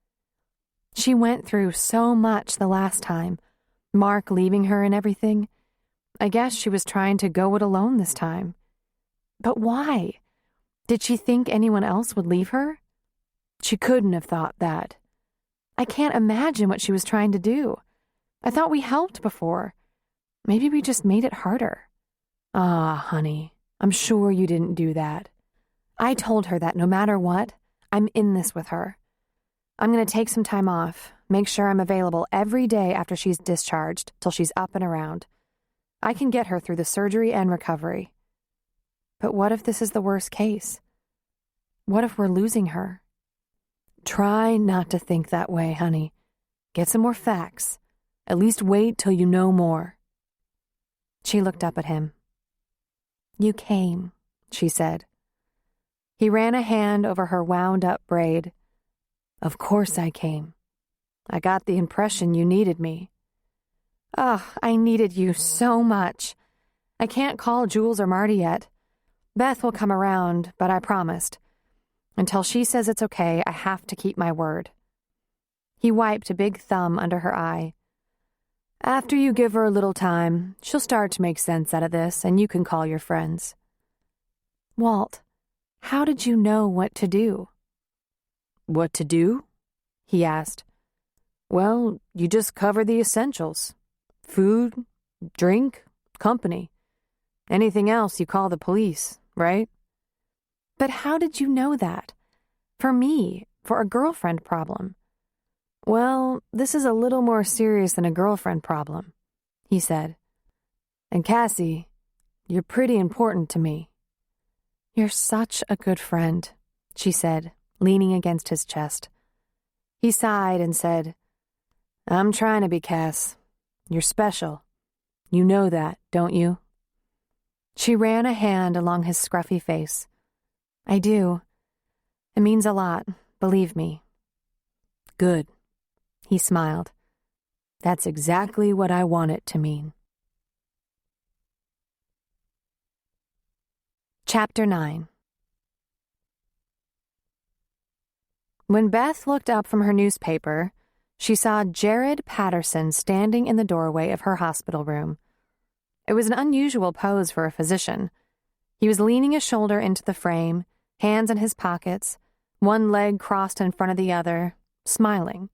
[SPEAKER 2] She went through so much the last time, Mark leaving her and everything. I guess she was trying to go it alone this time. But why? Did she think anyone else would leave her? She couldn't have thought that. I can't imagine what she was trying to do. I thought we helped before. Maybe we just made it harder. "Ah, honey, I'm sure you didn't do that." I told her that no matter what, I'm in this with her. I'm going to take some time off, make sure I'm available every day after she's discharged till she's up and around. I can get her through the surgery and recovery. But what if this is the worst case? What if we're losing her? Try not to think that way, honey. Get some more facts. At least wait till you know more. She looked up at him. "You came," she said. He ran a hand over her wound-up braid. "Of course I came. I got the impression you needed me." "Oh, I needed you so much. I can't call Jules or Marty yet. Beth will come around, but I promised. Until she says it's okay, I have to keep my word." He wiped a big thumb under her eye. "After you give her a little time, she'll start to make sense out of this, and you can call your friends." "Walt, how did you know what to do?" "What to do?" he asked. "Well, you just cover the essentials. Food, drink, company. Anything else you call the police, right?" "But how did you know that? For me, for a girlfriend problem." "Well, this is a little more serious than a girlfriend problem," he said. "And Cassie, you're pretty important to me." "You're such a good friend," she said, leaning against his chest. He sighed and said, "I'm trying to be, Cass. You're special. You know that, don't you?" She ran a hand along his scruffy face. "I do. It means a lot, believe me. Good. He smiled. That's exactly what I want it to mean. Chapter 9. When Beth looked up from her newspaper, she saw Jared Patterson standing in the doorway of her hospital room. It was an unusual pose for a physician. He was leaning a shoulder into the frame, hands in his pockets, one leg crossed in front of the other, smiling.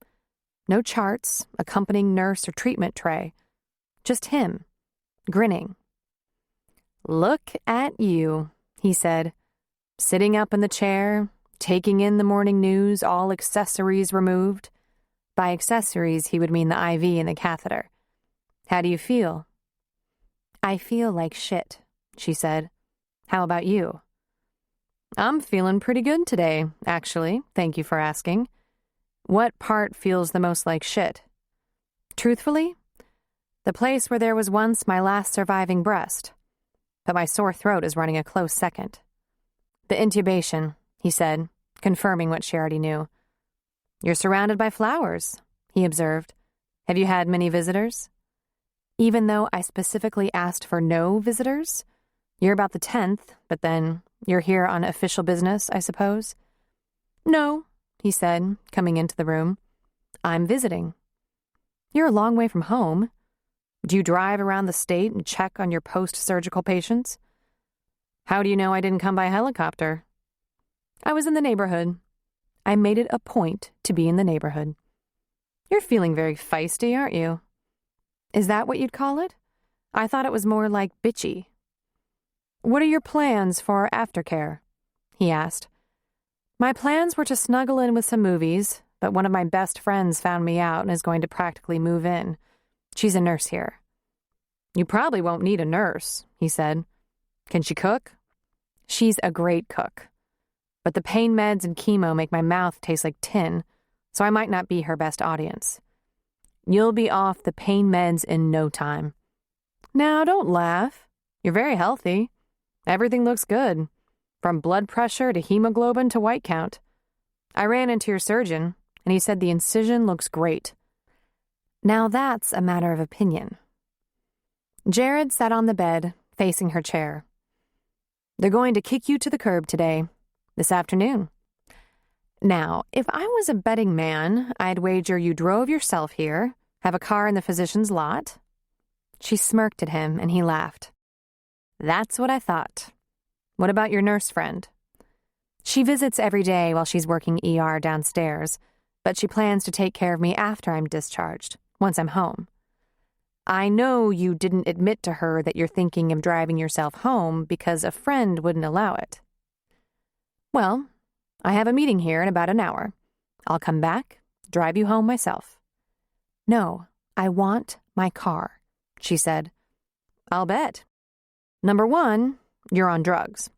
[SPEAKER 2] No charts, accompanying nurse or treatment tray. Just him, grinning. Look at you, he said, sitting up in the chair, taking in the morning news, all accessories removed. By accessories, he would mean the IV and the catheter. How do you feel? I feel like shit, she said. How about you? I'm feeling pretty good today, actually. Thank you for asking. What part feels the most like shit? Truthfully, the place where there was once my last surviving breast. But my sore throat is running a close second. The intubation, he said, confirming what she already knew. You're surrounded by flowers, he observed. Have you had many visitors? Even though I specifically asked for no visitors? You're about the 10th, but then you're here on official business, I suppose? No, he said, coming into the room. I'm visiting. You're a long way from home. Do you drive around the state and check on your post-surgical patients? How do you know I didn't come by helicopter? I was in the neighborhood. I made it a point to be in the neighborhood. You're feeling very feisty, aren't you? Is that what you'd call it? I thought it was more like bitchy. What are your plans for aftercare? He asked. My plans were to snuggle in with some movies, but one of my best friends found me out and is going to practically move in. She's a nurse here. You probably won't need a nurse, he said. Can she cook? She's a great cook. But the pain meds and chemo make my mouth taste like tin, so I might not be her best audience. You'll be off the pain meds in no time. Now, don't laugh. You're very healthy. Everything looks good, from blood pressure to hemoglobin to white count. I ran into your surgeon, and he said the incision looks great. Now that's a matter of opinion. Jared sat on the bed, facing her chair. They're going to kick you to the curb today, this afternoon. Now, if I was a betting man, I'd wager you drove yourself here, have a car in the physician's lot. She smirked at him, and he laughed. That's what I thought. What about your nurse friend? She visits every day while she's working ER downstairs, but she plans to take care of me after I'm discharged, once I'm home. I know you didn't admit to her that you're thinking of driving yourself home because a friend wouldn't allow it. Well, I have a meeting here in about an hour. I'll come back, drive you home myself. No, I want my car, she said. I'll bet. Number 1, you're on drugs.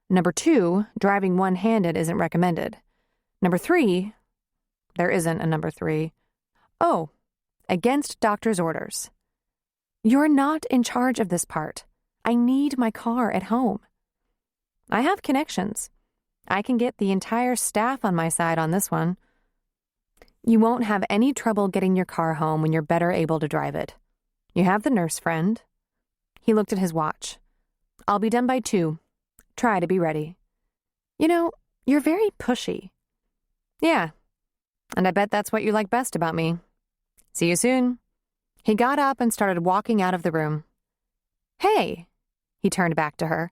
[SPEAKER 2] Number 2, driving one-handed isn't recommended. Number 3, there isn't a number 3. Oh, against doctor's orders. You're not in charge of this part. I need my car at home. I have connections. I can get the entire staff on my side on this one. You won't have any trouble getting your car home when you're better able to drive it. You have the nurse friend. He looked at his watch. I'll be done by 2. Try to be ready. You know, you're very pushy. Yeah, and I bet that's what you like best about me. See you soon. He got up and started walking out of the room. Hey, he turned back to her.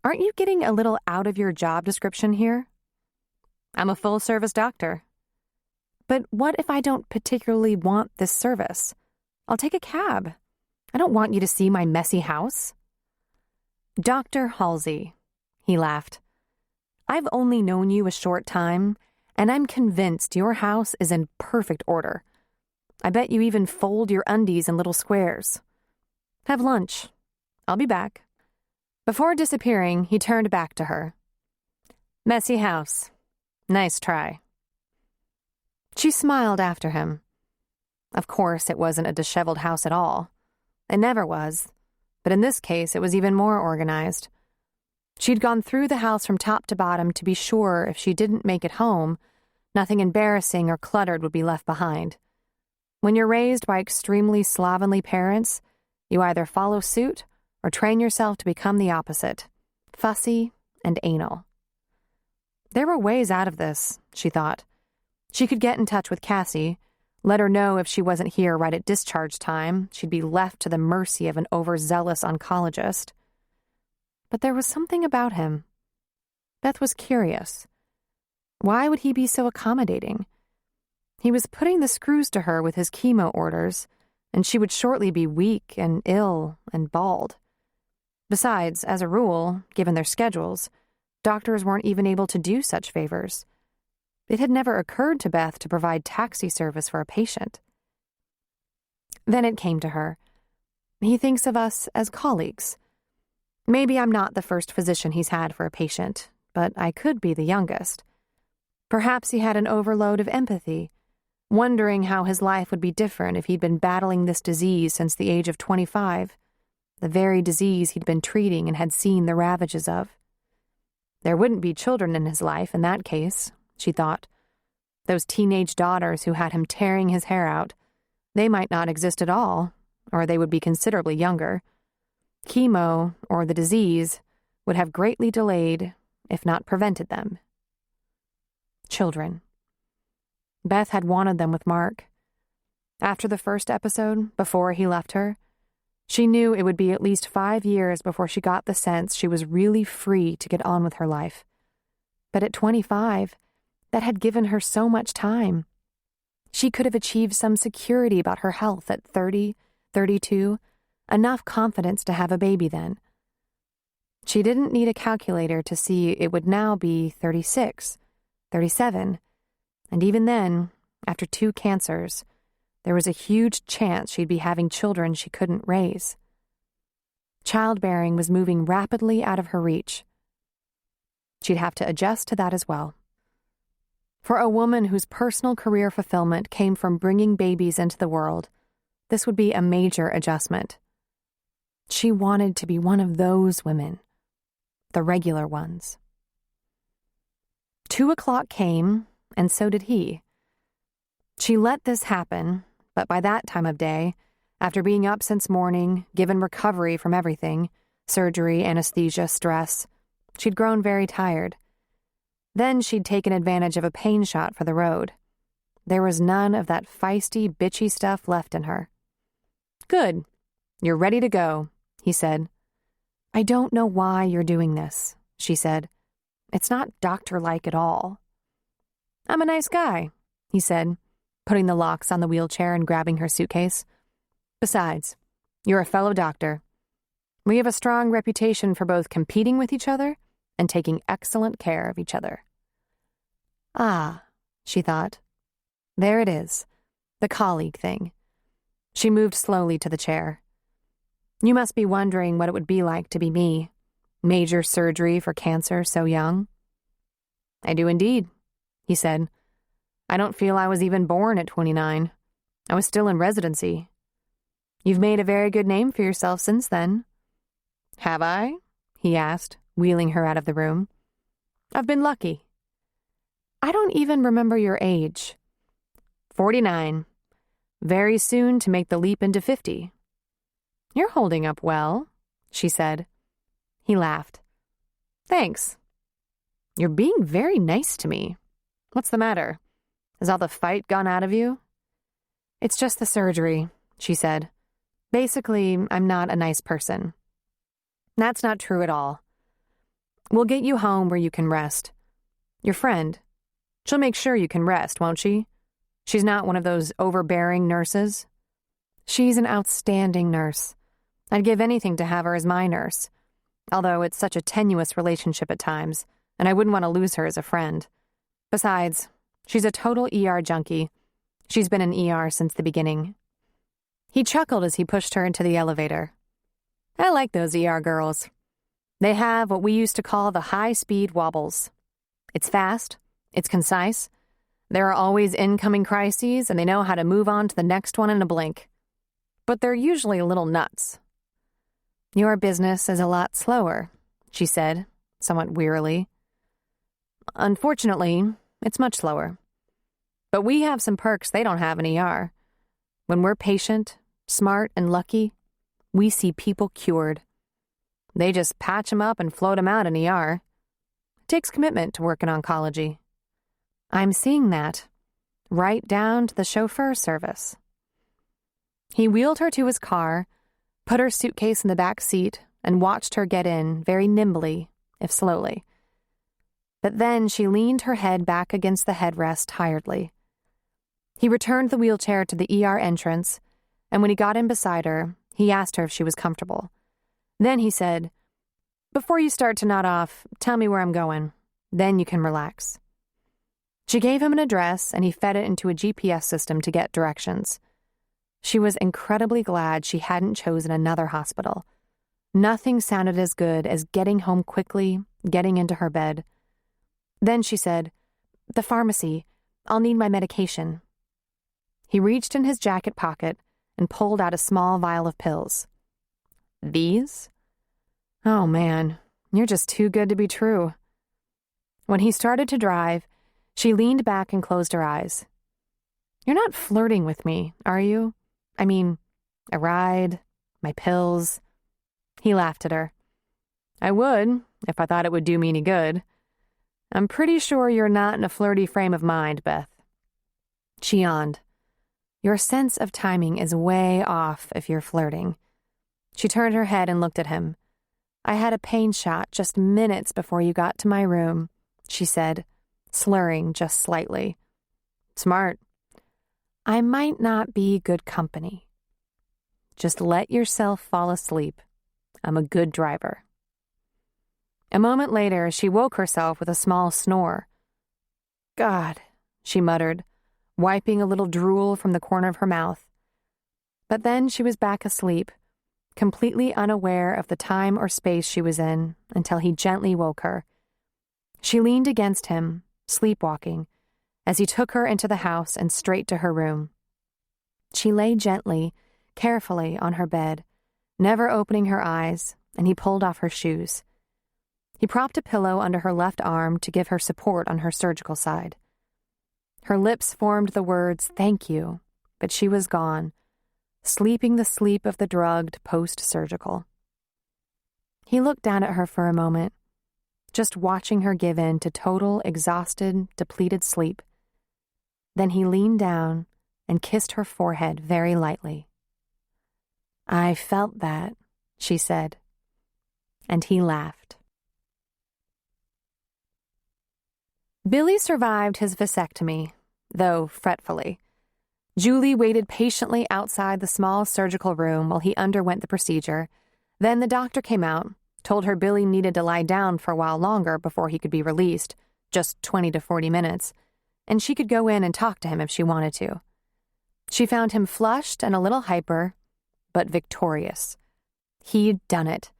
[SPEAKER 2] Aren't you getting a little out of your job description here? I'm a full-service doctor. But what if I don't particularly want this service? I'll take a cab. I don't want you to see my messy house. Dr. Halsey, he laughed. I've only known you a short time, and I'm convinced your house is in perfect order. I bet you even fold your undies in little squares. Have lunch. I'll be back. Before disappearing, he turned back to her. Messy house. Nice try. She smiled after him. Of course, it wasn't a disheveled house at all. It never was. But in this case, it was even more organized. She'd gone through the house from top to bottom to be sure if she didn't make it home, Nothing embarrassing or cluttered would be left behind. When you're raised by extremely slovenly parents, you either follow suit or train yourself to become the opposite, fussy and anal. There were ways out of this, she thought. She could get in touch with Cassie, let her know if she wasn't here right at discharge time, she'd be left to the mercy of an overzealous oncologist. But there was something about him. Beth was curious. Why would he be so accommodating? He was putting the screws to her with his chemo orders, and she would shortly be weak and ill and bald. Besides, as a rule, given their schedules, doctors weren't even able to do such favors. It had never occurred to Beth to provide taxi service for a patient. Then it came to her. He thinks of us as colleagues. Maybe I'm not the first physician he's had for a patient, but I could be the youngest. Perhaps he had an overload of empathy, wondering how his life would be different if he'd been battling this disease since the age of 25, the very disease he'd been treating and had seen the ravages of. There wouldn't be children in his life in that case, she thought. Those teenage daughters who had him tearing his hair out, they might not exist at all, or they would be considerably younger. Chemo, or the disease, would have greatly delayed, if not prevented them. Children. Beth had wanted them with Mark. After the first episode, before he left her, she knew it would be at least 5 years before she got the sense she was really free to get on with her life. But at 25, that had given her so much time. She could have achieved some security about her health at 30, 32, enough confidence to have a baby then. She didn't need a calculator to see it would now be 36, 37, and even then, after 2 cancers, there was a huge chance she'd be having children she couldn't raise. Childbearing was moving rapidly out of her reach. She'd have to adjust to that as well. For a woman whose personal career fulfillment came from bringing babies into the world, this would be a major adjustment. She wanted to be one of those women, the regular ones. 2 o'clock came, and so did he. She let this happen, but by that time of day, after being up since morning, given recovery from everything, surgery, anesthesia, stress, she'd grown very tired. Then she'd taken advantage of a pain shot for the road. There was none of that feisty, bitchy stuff left in her. "Good. You're ready to go," he said. "I don't know why you're doing this," she said. "It's not doctor-like at all." "I'm a nice guy," he said, putting the locks on the wheelchair and grabbing her suitcase. "Besides, you're a fellow doctor. We have a strong reputation for both competing with each other and taking excellent care of each other." Ah, she thought. There it is, the colleague thing. She moved slowly to the chair. "You must be wondering what it would be like to be me. Major surgery for cancer so young." "I do indeed," he said. "I don't feel I was even born at 29. I was still in residency." "You've made a very good name for yourself since then." "Have I?" he asked, wheeling her out of the room. "I've been lucky." "I don't even remember your age." 49. Very soon to make the leap into 50. "You're holding up well," she said. He laughed. "Thanks. You're being very nice to me. What's the matter? Has all the fight gone out of you?" "It's just the surgery," she said. "Basically, I'm not a nice person." "That's not true at all. We'll get you home where you can rest. Your friend, she'll make sure you can rest, won't she? She's not one of those overbearing nurses." "She's an outstanding nurse. I'd give anything to have her as my nurse, although it's such a tenuous relationship at times, and I wouldn't want to lose her as a friend. Besides, she's a total ER junkie. She's been in ER since the beginning." He chuckled as he pushed her into the elevator. "I like those ER girls. They have what we used to call the high-speed wobbles. It's fast, it's concise, there are always incoming crises, and they know how to move on to the next one in a blink. But they're usually a little nuts." "Your business is a lot slower," she said, somewhat wearily. "Unfortunately, it's much slower. But we have some perks they don't have in ER. When we're patient, smart, and lucky, we see people cured. They just patch them up and float them out in ER. It takes commitment to work in oncology. I'm seeing that, right down to the chauffeur service. He wheeled her to his car, put her suitcase in the back seat, and watched her get in very nimbly, if slowly. But then she leaned her head back against the headrest tiredly. He returned the wheelchair to the ER entrance, and when he got in beside her, he asked her if she was comfortable. Then he said, "Before you start to nod off, tell me where I'm going. Then you can relax." She gave him an address, and he fed it into a GPS system to get directions. She was incredibly glad she hadn't chosen another hospital. Nothing sounded as good as getting home quickly, getting into her bed. Then she said, "The pharmacy. I'll need my medication." He reached in his jacket pocket and pulled out a small vial of pills. "These? Oh, man, you're just too good to be true." When he started to drive, she leaned back and closed her eyes. "You're not flirting with me, are you? I mean, a ride, my pills." He laughed at her. "I would, if I thought it would do me any good. I'm pretty sure you're not in a flirty frame of mind, Beth." She yawned. "Your sense of timing is way off if you're flirting." She turned her head and looked at him. "I had a pain shot just minutes before you got to my room," she said, slurring just slightly. "Smart." "I might not be good company." "Just let yourself fall asleep. I'm a good driver." A moment later, she woke herself with a small snore. "God," she muttered, wiping a little drool from the corner of her mouth. But then she was back asleep, completely unaware of the time or space she was in, until he gently woke her. She leaned against him, sleepwalking, as he took her into the house and straight to her room. She lay gently, carefully on her bed, never opening her eyes, and he pulled off her shoes. He propped a pillow under her left arm to give her support on her surgical side. Her lips formed the words, "Thank you," but she was gone, sleeping the sleep of the drugged post-surgical. He looked down at her for a moment, just watching her give in to total, exhausted, depleted sleep. Then he leaned down and kissed her forehead very lightly. "I felt that," she said, and he laughed. Billy survived his vasectomy, though fretfully. Julie waited patiently outside the small surgical room while he underwent the procedure. Then the doctor came out, told her Billy needed to lie down for a while longer before he could be released, just 20 to 40 minutes, and she could go in and talk to him if she wanted to. She found him flushed and a little hyper, but victorious. He'd done it.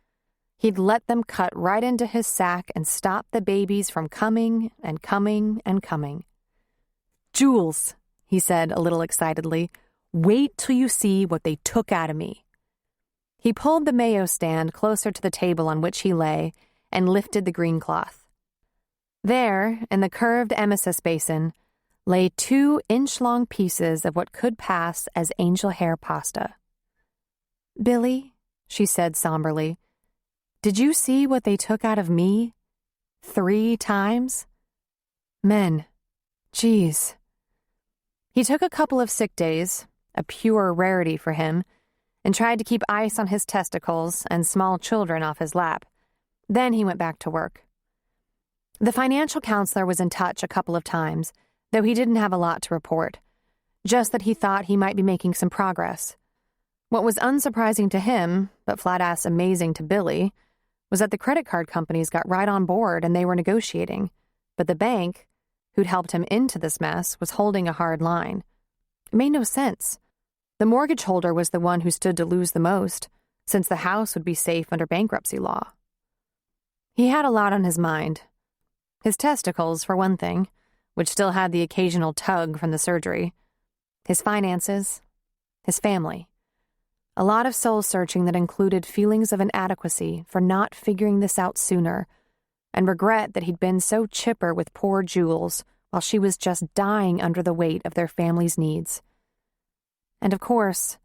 [SPEAKER 2] He'd let them cut right into his sack and stop the babies from coming and coming and coming. "Jules," he said a little excitedly, "wait till you see what they took out of me." He pulled the mayo stand closer to the table on which he lay and lifted the green cloth. There, in the curved emesis basin, lay 2-inch-long pieces of what could pass as angel hair pasta. "Billy," she said somberly, "did you see what they took out of me? 3 times? Men. Geez." He took a couple of sick days, a pure rarity for him, and tried to keep ice on his testicles and small children off his lap. Then he went back to work. The financial counselor was in touch a couple of times, though he didn't have a lot to report, just that he thought he might be making some progress. What was unsurprising to him, but flat-ass amazing to Billy, was that the credit card companies got right on board and they were negotiating, but the bank, who'd helped him into this mess, was holding a hard line. It made no sense. The mortgage holder was the one who stood to lose the most, since the house would be safe under bankruptcy law. He had a lot on his mind. His testicles, for one thing, which still had the occasional tug from the surgery. His finances. His family. A lot of soul-searching that included feelings of inadequacy for not figuring this out sooner, and regret that he'd been so chipper with poor Jules while she was just dying under the weight of their family's needs. And of course,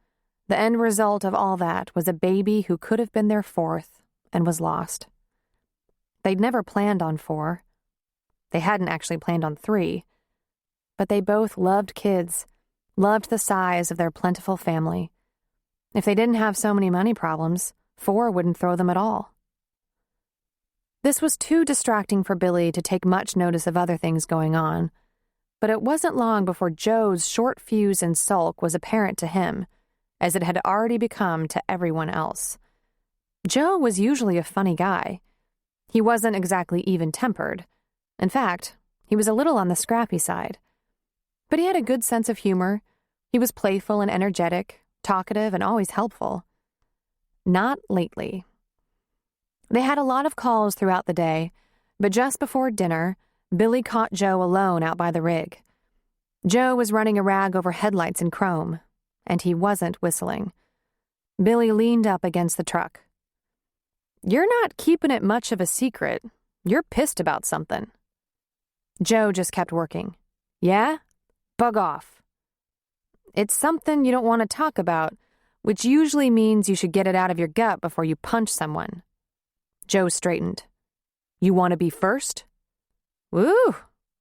[SPEAKER 2] the end result of all that was a baby who could have been their fourth and was lost. They'd never planned on 4. They hadn't actually planned on 3. But they both loved kids, loved the size of their plentiful family. If they didn't have so many money problems, 4 wouldn't throw them at all. This was too distracting for Billy to take much notice of other things going on, but it wasn't long before Joe's short fuse and sulk was apparent to him, as it had already become to everyone else. Joe was usually a funny guy. He wasn't exactly even-tempered. In fact, he was a little on the scrappy side. But he had a good sense of humor. He was playful and energetic, talkative, and always helpful. Not lately. They had a lot of calls throughout the day, but just before dinner, Billy caught Joe alone out by the rig. Joe was running a rag over headlights in chrome, and he wasn't whistling. Billy leaned up against the truck. "You're not keeping it much of a secret. You're pissed about something." Joe just kept working. "Yeah? Bug off." "It's something you don't want to talk about, which usually means you should get it out of your gut before you punch someone." Joe straightened. "You want to be first?" "Woo,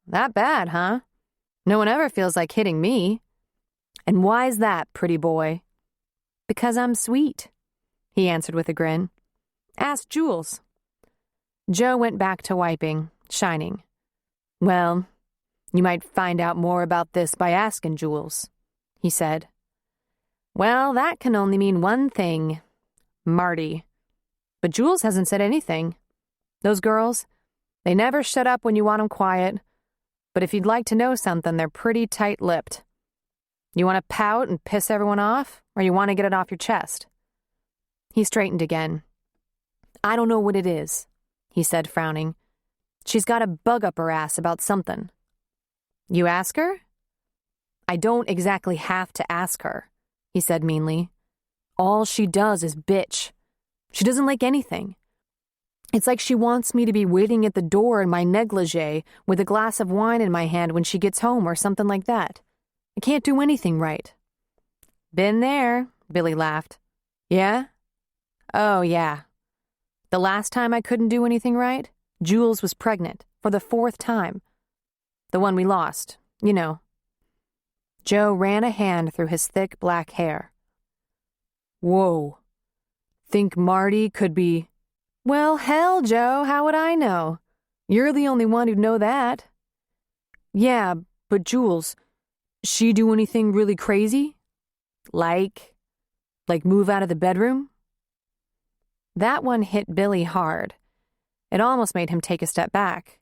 [SPEAKER 2] that bad, huh? No one ever feels like hitting me." "And why's that, pretty boy?" "Because I'm sweet," he answered with a grin. "Ask Jules." Joe went back to wiping, shining. "Well, you might find out more about this by asking Jules," he said. "Well, that can only mean one thing. Marty. But Jules hasn't said anything. Those girls, they never shut up when you want 'em quiet. But if you'd like to know something, they're pretty tight-lipped. You want to pout and piss everyone off, or you want to get it off your chest?" He straightened again. "I don't know what it is," he said, frowning. "She's got a bug up her ass about something." "You ask her?" "I don't exactly have to ask her," he said meanly. "All she does is bitch. She doesn't like anything. It's like she wants me to be waiting at the door in my negligee with a glass of wine in my hand when she gets home or something like that. I can't do anything right." "Been there," Billy laughed. "Yeah? Oh, yeah. The last time I couldn't do anything right, Jules was pregnant, for the 4th time. The one we lost, you know." Joe ran a hand through his thick black hair. "Whoa. Think Marty could be—" "Well, hell, Joe, how would I know? You're the only one who'd know that." "Yeah, but Jules, she do anything really crazy? Like move out of the bedroom?" That one hit Billy hard. It almost made him take a step back.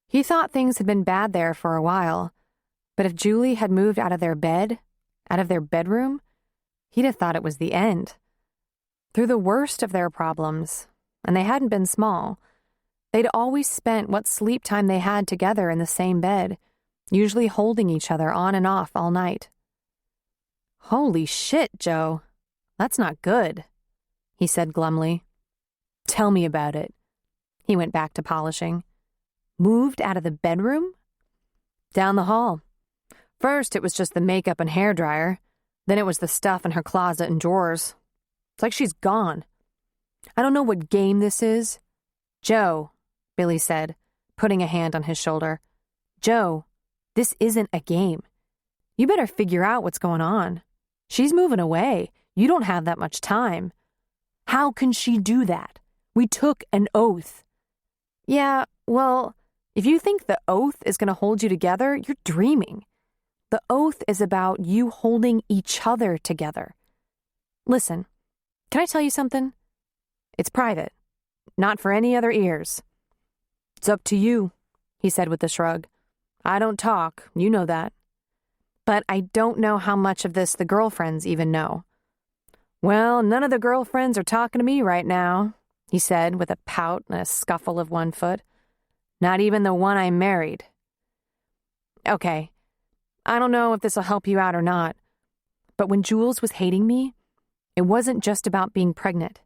[SPEAKER 2] He thought things had been bad there for a while, but if Julie had moved out of their bed, out of their bedroom, he'd have thought it was the end. Through the worst of their problems, and they hadn't been small, they'd always spent what sleep time they had together in the same bed, usually holding each other on and off all night. "Holy shit, Joe. That's not good," he said glumly. "Tell me about it." He went back to polishing. "Moved out of the bedroom?" "Down the hall. First, it was just the makeup and hairdryer. Then it was the stuff in her closet and drawers. It's like she's gone. I don't know what game this is." "Joe," Billy said, putting a hand on his shoulder. "Joe, this isn't a game. You better figure out what's going on. She's moving away. You don't have that much time." "How can she do that? We took an oath." "Yeah, well, if you think the oath is going to hold you together, you're dreaming. The oath is about you holding each other together. Listen, can I tell you something? It's private, not for any other ears." "It's up to you," he said with a shrug. "I don't talk, you know that. But I don't know how much of this the girlfriends even know." "Well, none of the girlfriends are talking to me right now," he said with a pout and a scuffle of one foot. "Not even the one I married." "Okay, I don't know if this will help you out or not, but when Jules was hating me, it wasn't just about being pregnant.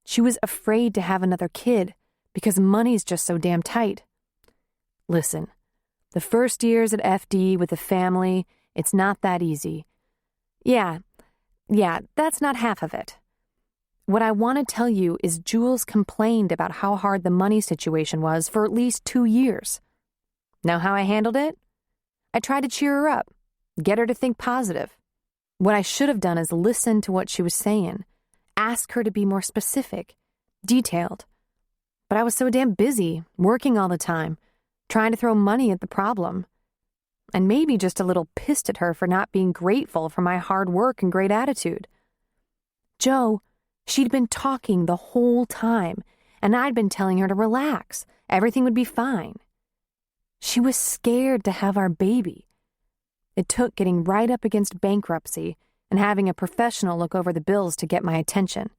[SPEAKER 2] She was afraid to have another kid because money's just so damn tight. Listen, The first years at FD with the family, it's not that easy. Yeah, that's not half of it. What I want to tell you is Jules complained about how hard the money situation was for at least 2 years. Know how I handled it? I tried to cheer her up, get her to think positive. What I should have done is listen to what she was saying, ask her to be more specific, detailed. But I was so damn busy, working all the time, trying to throw money at the problem. And maybe just a little pissed at her for not being grateful for my hard work and great attitude. Joe, she'd been talking the whole time, and I'd been telling her to relax. Everything would be fine. She was scared to have our baby. It took getting right up against bankruptcy and having a professional look over the bills to get my attention.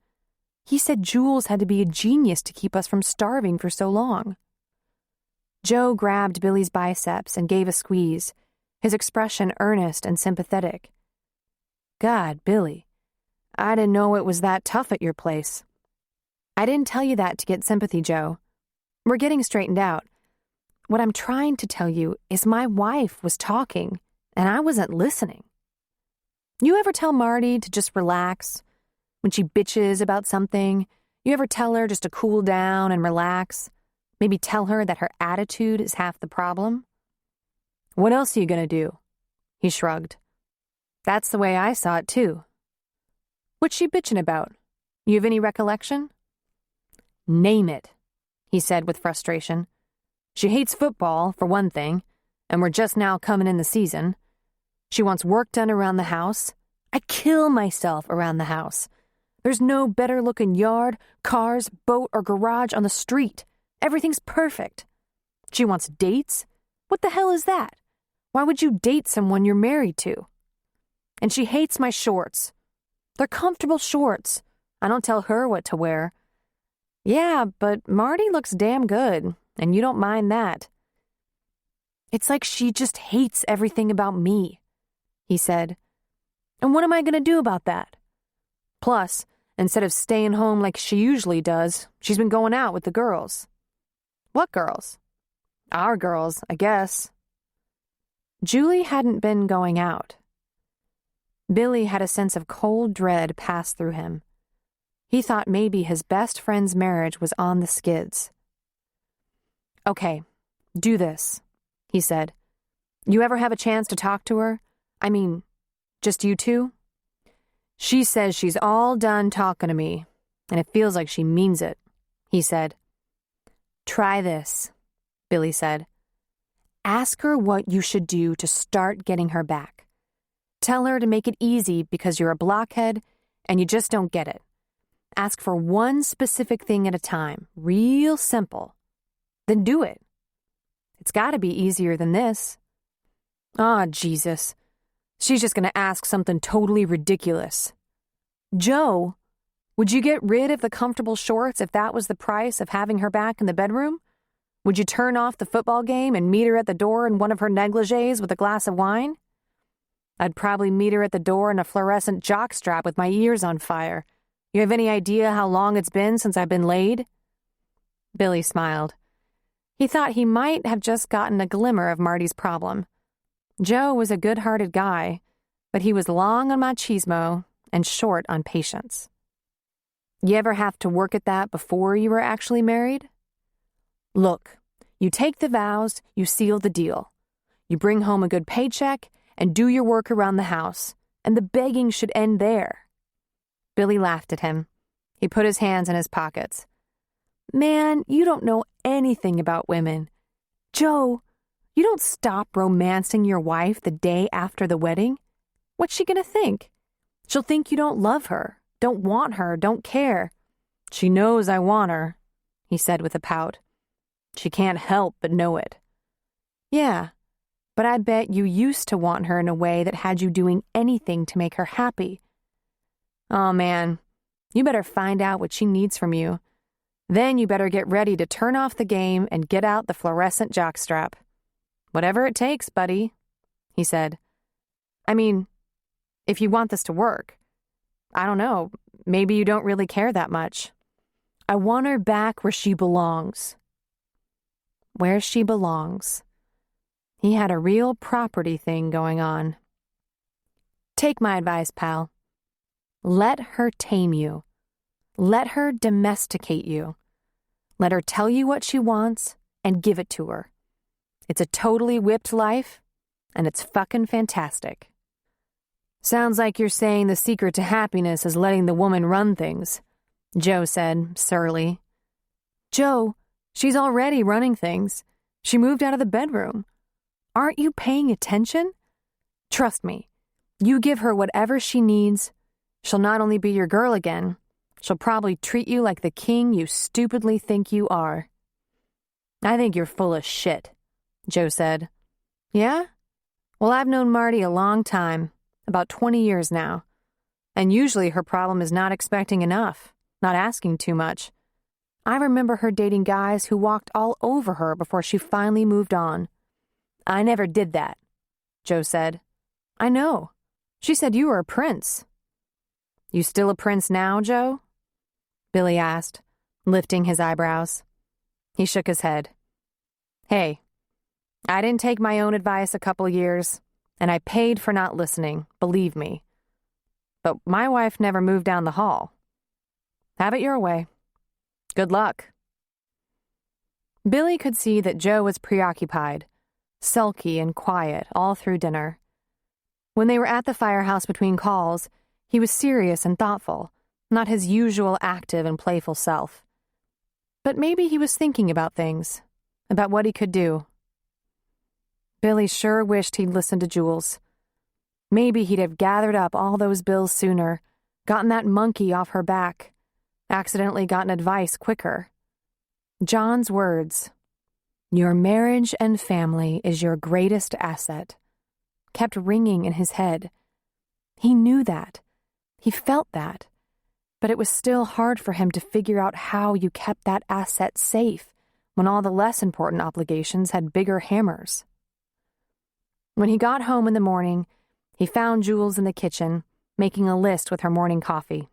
[SPEAKER 2] He said Jules had to be a genius to keep us from starving for so long. Joe grabbed Billy's biceps and gave a squeeze, his expression earnest and sympathetic. God, Billy, I didn't know it was that tough at your place. I didn't tell you that to get sympathy, Joe. We're getting straightened out. What I'm trying to tell you is my wife was talking, and I wasn't listening. You ever tell Marty to just relax? When she bitches about something, you ever tell her just to cool down and relax? Maybe tell her that her attitude is half the problem? What else are you going to do? He shrugged. That's the way I saw it, too. What's she bitching about? You have any recollection? Name it, he said with frustration. She hates football, for one thing, and we're just now coming in the season. She wants work done around the house. I kill myself around the house. There's no better-looking yard, cars, boat, or garage on the street. Everything's perfect. She wants dates? What the hell is that? Why would you date someone you're married to? And she hates my shorts. They're comfortable shorts. I don't tell her what to wear. Yeah, but Marty looks damn good, and you don't mind that. It's like she just hates everything about me, he said. And what am I going to do about that? Plus, instead of staying home like she usually does, she's been going out with the girls. What girls? Our girls, I guess. Julie hadn't been going out. Billy had a sense of cold dread pass through him. He thought maybe his best friend's marriage was on the skids. Okay, do this, he said. You ever have a chance to talk to her? I mean, just you two? She says she's all done talking to me, and it feels like she means it, he said. Try this, Billy said. Ask her what you should do to start getting her back. Tell her to make it easy because you're a blockhead and you just don't get it. Ask for one specific thing at a time, real simple. Then do it. It's got to be easier than this. Ah, Jesus. She's just going to ask something totally ridiculous. Joe, would you get rid of the comfortable shorts if that was the price of having her back in the bedroom? Would you turn off the football game and meet her at the door in one of her negligees with a glass of wine? I'd probably meet her at the door in a fluorescent jockstrap with my ears on fire. You have any idea how long it's been since I've been laid? Billy smiled. He thought he might have just gotten a glimmer of Marty's problem. Joe was a good-hearted guy, but he was long on machismo and short on patience. You ever have to work at that before you were actually married? Look, you take the vows, you seal the deal. You bring home a good paycheck and do your work around the house, and the begging should end there. Billy laughed at him. He put his hands in his pockets. Man, you don't know anything about women. Joe, you don't stop romancing your wife the day after the wedding. What's she gonna think? She'll think you don't love her, don't want her, don't care. She knows I want her, he said with a pout. She can't help but know it. Yeah, but I bet you used to want her in a way that had you doing anything to make her happy. Oh, man, you better find out what she needs from you. Then you better get ready to turn off the game and get out the fluorescent jockstrap. Whatever it takes, buddy, he said. I mean, if you want this to work. I don't know, maybe you don't really care that much. I want her back where she belongs. Where she belongs. He had a real property thing going on. Take my advice, pal. Let her tame you. Let her domesticate you. Let her tell you what she wants and give it to her. It's a totally whipped life, and it's fucking fantastic. Sounds like you're saying the secret to happiness is letting the woman run things, Joe said, surly. Joe, she's already running things. She moved out of the bedroom. Aren't you paying attention? Trust me, you give her whatever she needs. She'll not only be your girl again, she'll probably treat you like the king you stupidly think you are. I think you're full of shit, Joe said. Yeah? Well, I've known Marty a long time, about 20 years now. And usually her problem is not expecting enough, not asking too much. I remember her dating guys who walked all over her before she finally moved on. I never did that, Joe said. I know. She said you were a prince. You still a prince now, Joe? Billy asked, lifting his eyebrows. He shook his head. Hey, I didn't take my own advice a couple years, and I paid for not listening, believe me. But my wife never moved down the hall. Have it your way. Good luck. Billy could see that Joe was preoccupied, sulky and quiet all through dinner. When they were at the firehouse between calls, he was serious and thoughtful, not his usual active and playful self. But maybe he was thinking about things, about what he could do. Billy sure wished he'd listened to Jules. Maybe he'd have gathered up all those bills sooner, gotten that monkey off her back, accidentally gotten advice quicker. John's words, "Your marriage and family is your greatest asset," kept ringing in his head. He knew that. He felt that. But it was still hard for him to figure out how you kept that asset safe when all the less important obligations had bigger hammers. When he got home in the morning, he found Jules in the kitchen, making a list with her morning coffee.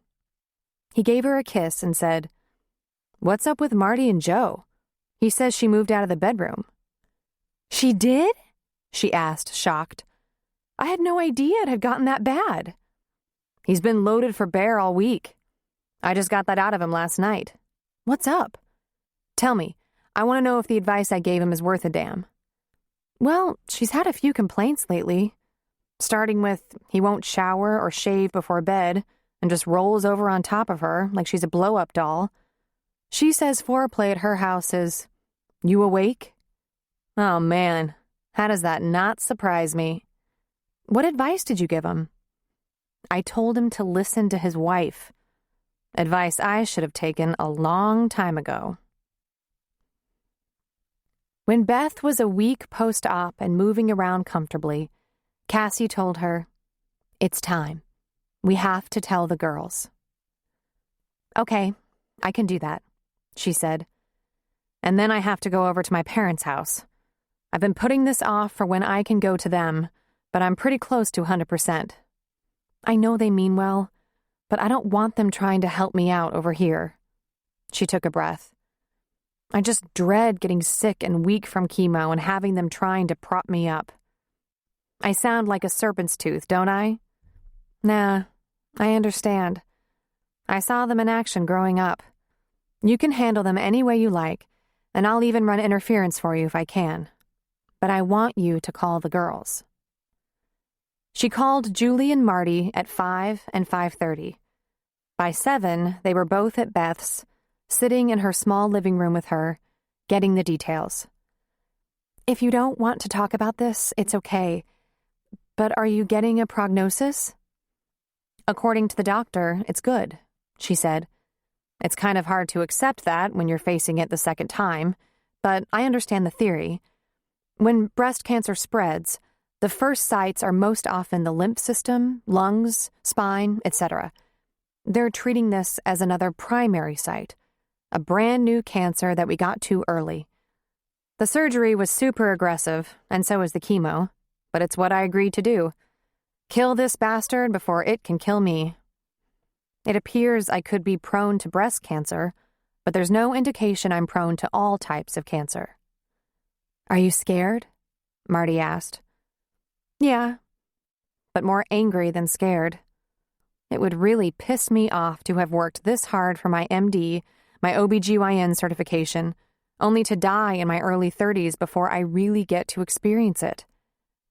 [SPEAKER 2] He gave her a kiss and said, "What's up with Marty and Joe? He says she moved out of the bedroom." "She did?" she asked, shocked. "I had no idea it had gotten that bad." "He's been loaded for bear all week. I just got that out of him last night." "What's up?" "Tell me. I want to know if the advice I gave him is worth a damn." "Well, she's had a few complaints lately. Starting with he won't shower or shave before bed and just rolls over on top of her like she's a blow-up doll. She says foreplay at her house is, 'You awake?' Oh, man. How does that not surprise me?" "What advice did you give him?" "I told him to listen to his wife. Advice I should have taken a long time ago." When Beth was a week post-op and moving around comfortably, Cassie told her, "It's time. We have to tell the girls." "Okay, I can do that," she said. "And then I have to go over to my parents' house. I've been putting this off for when I can go to them, but I'm pretty close to 100%. I know they mean well, but I don't want them trying to help me out over here." She took a breath. "I just dread getting sick and weak from chemo and having them trying to prop me up. I sound like a serpent's tooth, don't I?" "Nah, I understand. I saw them in action growing up. You can handle them any way you like, and I'll even run interference for you if I can. But I want you to call the girls." She called Julie and Marty at 5 and 5:30. By 7, they were both at Beth's, sitting in her small living room with her, getting the details. "If you don't want to talk about this, it's okay. But are you getting a prognosis?" "According to the doctor, it's good," she said. "It's kind of hard to accept that when you're facing it the second time, but I understand the theory. When breast cancer spreads, the first sites are most often the lymph system, lungs, spine, etc. They're treating this as another primary site, a brand new cancer that we got to early. The surgery was super aggressive, and so is the chemo, but it's what I agreed to do. Kill this bastard before it can kill me. It appears I could be prone to breast cancer, but there's no indication I'm prone to all types of cancer." "Are you scared?" Marty asked. Yeah, but more angry than scared. It would really piss me off to have worked this hard for my MD, my OBGYN certification, only to die in my early 30s before I really get to experience it.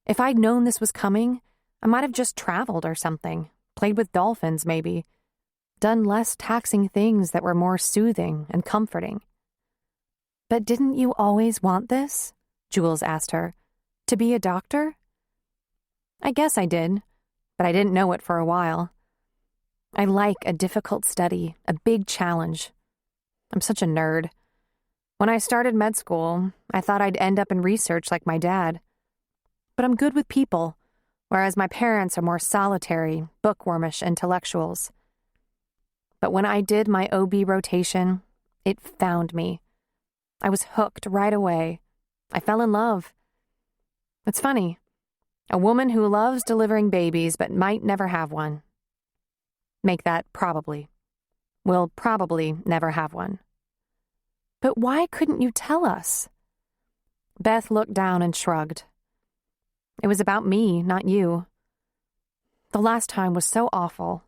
[SPEAKER 2] If I'd known this was coming, I might have just traveled or something, played with dolphins maybe, done less taxing things that were more soothing and comforting. But didn't you always want this? Jules asked her. To be a doctor? I guess I did, but I didn't know it for a while. I like a difficult study, a big challenge. I'm such a nerd. When I started med school, I thought I'd end up in research like my dad. But I'm good with people, whereas my parents are more solitary, bookwormish intellectuals. But when I did my OB rotation, it found me. I was hooked right away. I fell in love. It's funny. A woman who loves delivering babies but might never have one. Make that probably. Will probably never have one. But why couldn't you tell us? Beth looked down and shrugged. It was about me, not you. The last time was so awful,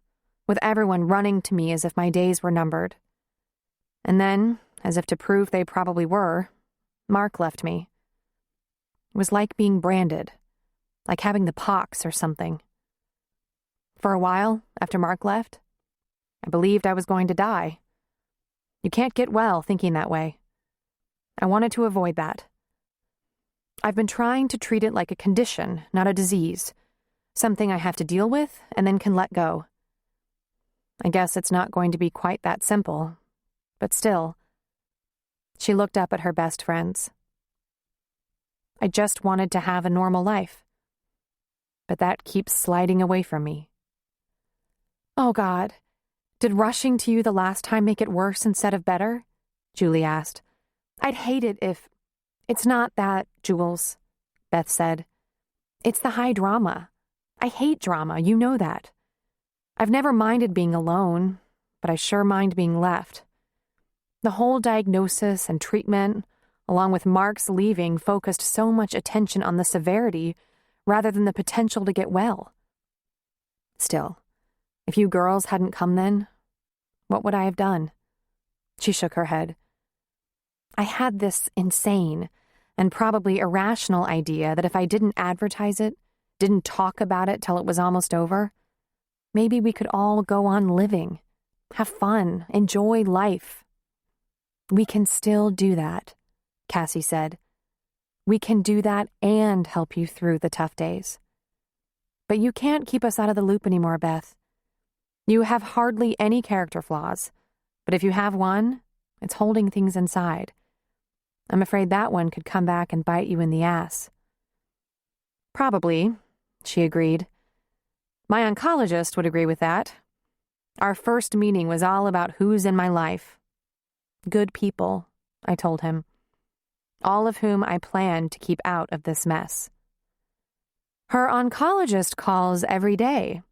[SPEAKER 2] with everyone running to me as if my days were numbered. And then, as if to prove they probably were, Mark left me. It was like being branded, like having the pox or something. For a while, after Mark left, I believed I was going to die. You can't get well thinking that way. I wanted to avoid that. I've been trying to treat it like a condition, not a disease, something I have to deal with and then can let go. I guess it's not going to be quite that simple, but still. She looked up at her best friends. I just wanted to have a normal life, but that keeps sliding away from me. Oh, God, did rushing to you the last time make it worse instead of better? Julie asked. I'd hate it if... It's not that, Jules, Beth said. It's the high drama. I hate drama, you know that. I've never minded being alone, but I sure mind being left. The whole diagnosis and treatment, along with Mark's leaving, focused so much attention on the severity rather than the potential to get well. Still, if you girls hadn't come then, what would I have done? She shook her head. I had this insane and probably irrational idea that if I didn't advertise it, didn't talk about it till it was almost over, maybe we could all go on living, have fun, enjoy life. We can still do that, Cassie said. We can do that and help you through the tough days. But you can't keep us out of the loop anymore, Beth. You have hardly any character flaws, but if you have one, it's holding things inside. I'm afraid that one could come back and bite you in the ass. Probably, she agreed. My oncologist would agree with that. Our first meeting was all about who's in my life. Good people, I told him. All of whom I plan to keep out of this mess. Her oncologist calls every day,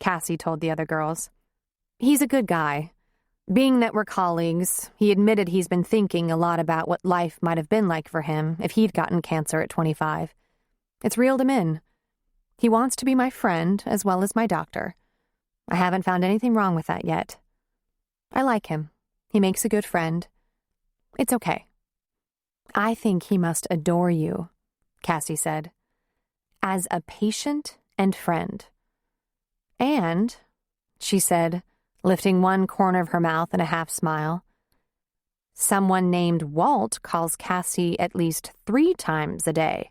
[SPEAKER 2] Cassie told the other girls. He's a good guy. Being that we're colleagues, he admitted he's been thinking a lot about what life might have been like for him if he'd gotten cancer at 25. It's reeled him in. He wants to be my friend as well as my doctor. I haven't found anything wrong with that yet. I like him. He makes a good friend. It's okay. I think he must adore you, Cassie said, as a patient and friend. And, she said, lifting one corner of her mouth in a half smile, someone named Walt calls Cassie at least 3 times a day.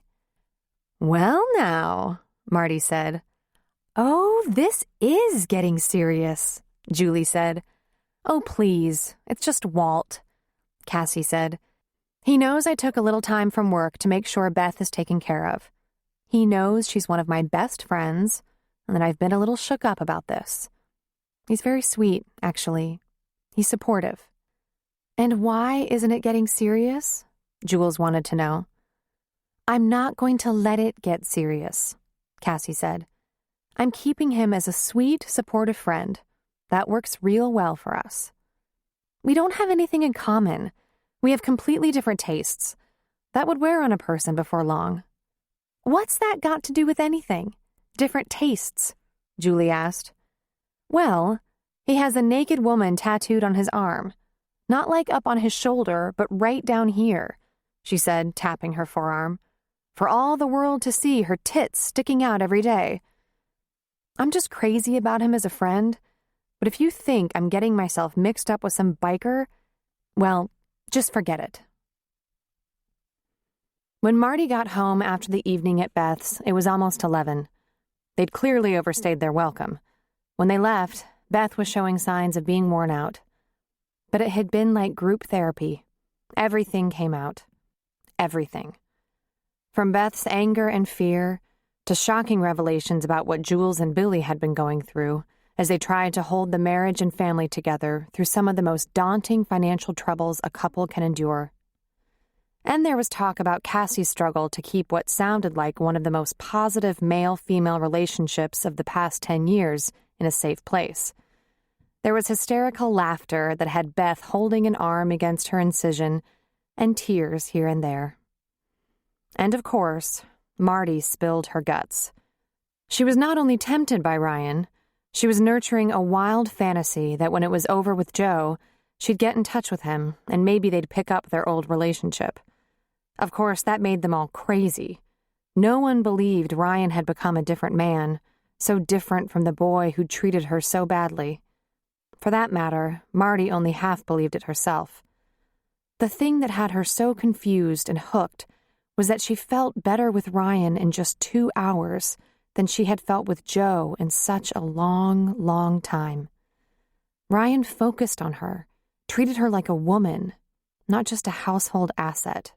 [SPEAKER 2] Well now, Marty said. Oh, this is getting serious, Julie said. Oh, please, it's just Walt, Cassie said. He knows I took a little time from work to make sure Beth is taken care of. He knows she's one of my best friends, and that I've been a little shook up about this. He's very sweet, actually. He's supportive. And why isn't it getting serious? Jules wanted to know. I'm not going to let it get serious, Cassie said. I'm keeping him as a sweet, supportive friend. That works real well for us. We don't have anything in common. We have completely different tastes. That would wear on a person before long. What's that got to do with anything? Different tastes, Julie asked. Well, he has a naked woman tattooed on his arm. Not like up on his shoulder, but right down here, she said, tapping her forearm. For all the world to see her tits sticking out every day. I'm just crazy about him as a friend, but if you think I'm getting myself mixed up with some biker, well, just forget it. When Marty got home after the evening at Beth's, it was almost 11. They'd clearly overstayed their welcome. When they left, Beth was showing signs of being worn out. But it had been like group therapy. Everything came out. Everything. From Beth's anger and fear to shocking revelations about what Jules and Billy had been going through as they tried to hold the marriage and family together through some of the most daunting financial troubles a couple can endure. And there was talk about Cassie's struggle to keep what sounded like one of the most positive male-female relationships of the past 10 years in a safe place. There was hysterical laughter that had Beth holding an arm against her incision and tears here and there. And of course, Marty spilled her guts. She was not only tempted by Ryan, she was nurturing a wild fantasy that when it was over with Joe, she'd get in touch with him and maybe they'd pick up their old relationship. Of course, that made them all crazy. No one believed Ryan had become a different man, so different from the boy who'd treated her so badly. For that matter, Marty only half believed it herself. The thing that had her so confused and hooked was that she felt better with Ryan in just 2 hours than she had felt with Joe in such a long, long time. Ryan focused on her, treated her like a woman, not just a household asset.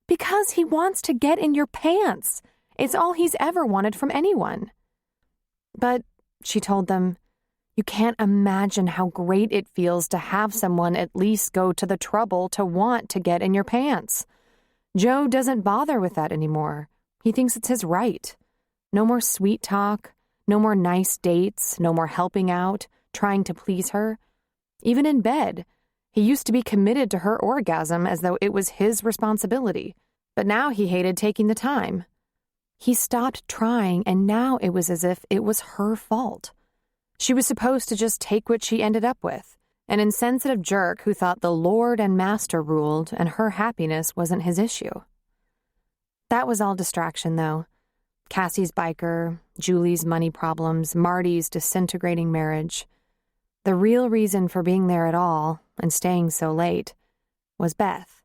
[SPEAKER 2] Because he wants to get in your pants. It's all he's ever wanted from anyone. But, she told them, you can't imagine how great it feels to have someone at least go to the trouble to want to get in your pants. Joe doesn't bother with that anymore. He thinks it's his right. No more sweet talk, no more nice dates, no more helping out, trying to please her. Even in bed, he used to be committed to her orgasm as though it was his responsibility, but now he hated taking the time. He stopped trying, and now it was as if it was her fault. She was supposed to just take what she ended up with, an insensitive jerk who thought the Lord and Master ruled and her happiness wasn't his issue. That was all distraction, though. Cassie's biker, Julie's money problems, Marty's disintegrating marriage. The real reason for being there at all, and staying so late, was Beth,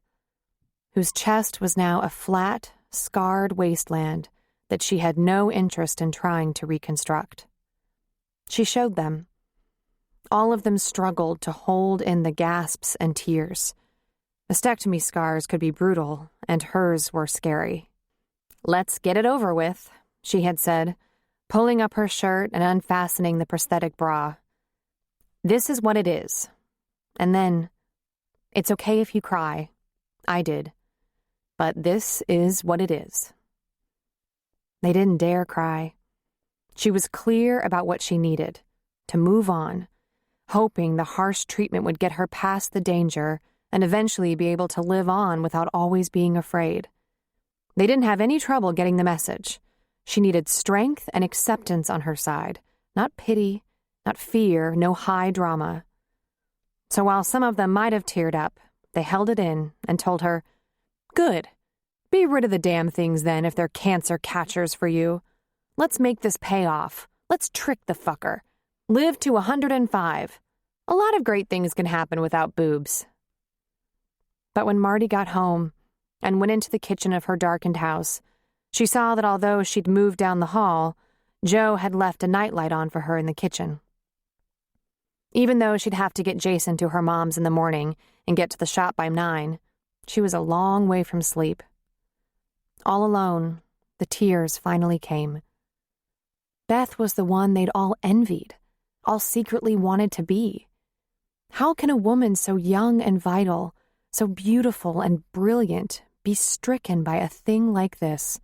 [SPEAKER 2] whose chest was now a flat, scarred wasteland that she had no interest in trying to reconstruct. She showed them. All of them struggled to hold in the gasps and tears. Mastectomy scars could be brutal, and hers were scary. "Let's get it over with," she had said, pulling up her shirt and unfastening the prosthetic bra. "This is what it is." And then, "It's okay if you cry. I did. But this is what it is." They didn't dare cry. She was clear about what she needed, to move on, hoping the harsh treatment would get her past the danger and eventually be able to live on without always being afraid. They didn't have any trouble getting the message. She needed strength and acceptance on her side, not pity, not fear, no high drama. So while some of them might have teared up, they held it in and told her, "Good. Be rid of the damn things then if they're cancer catchers for you. Let's make this pay off. Let's trick the fucker. Live to 105. A lot of great things can happen without boobs." But when Marty got home and went into the kitchen of her darkened house, she saw that although she'd moved down the hall, Joe had left a nightlight on for her in the kitchen. Even though she'd have to get Jason to her mom's in the morning and get to the shop by 9, she was a long way from sleep. All alone, the tears finally came. Beth was the one they'd all envied, all secretly wanted to be. How can a woman so young and vital, so beautiful and brilliant, be stricken by a thing like this?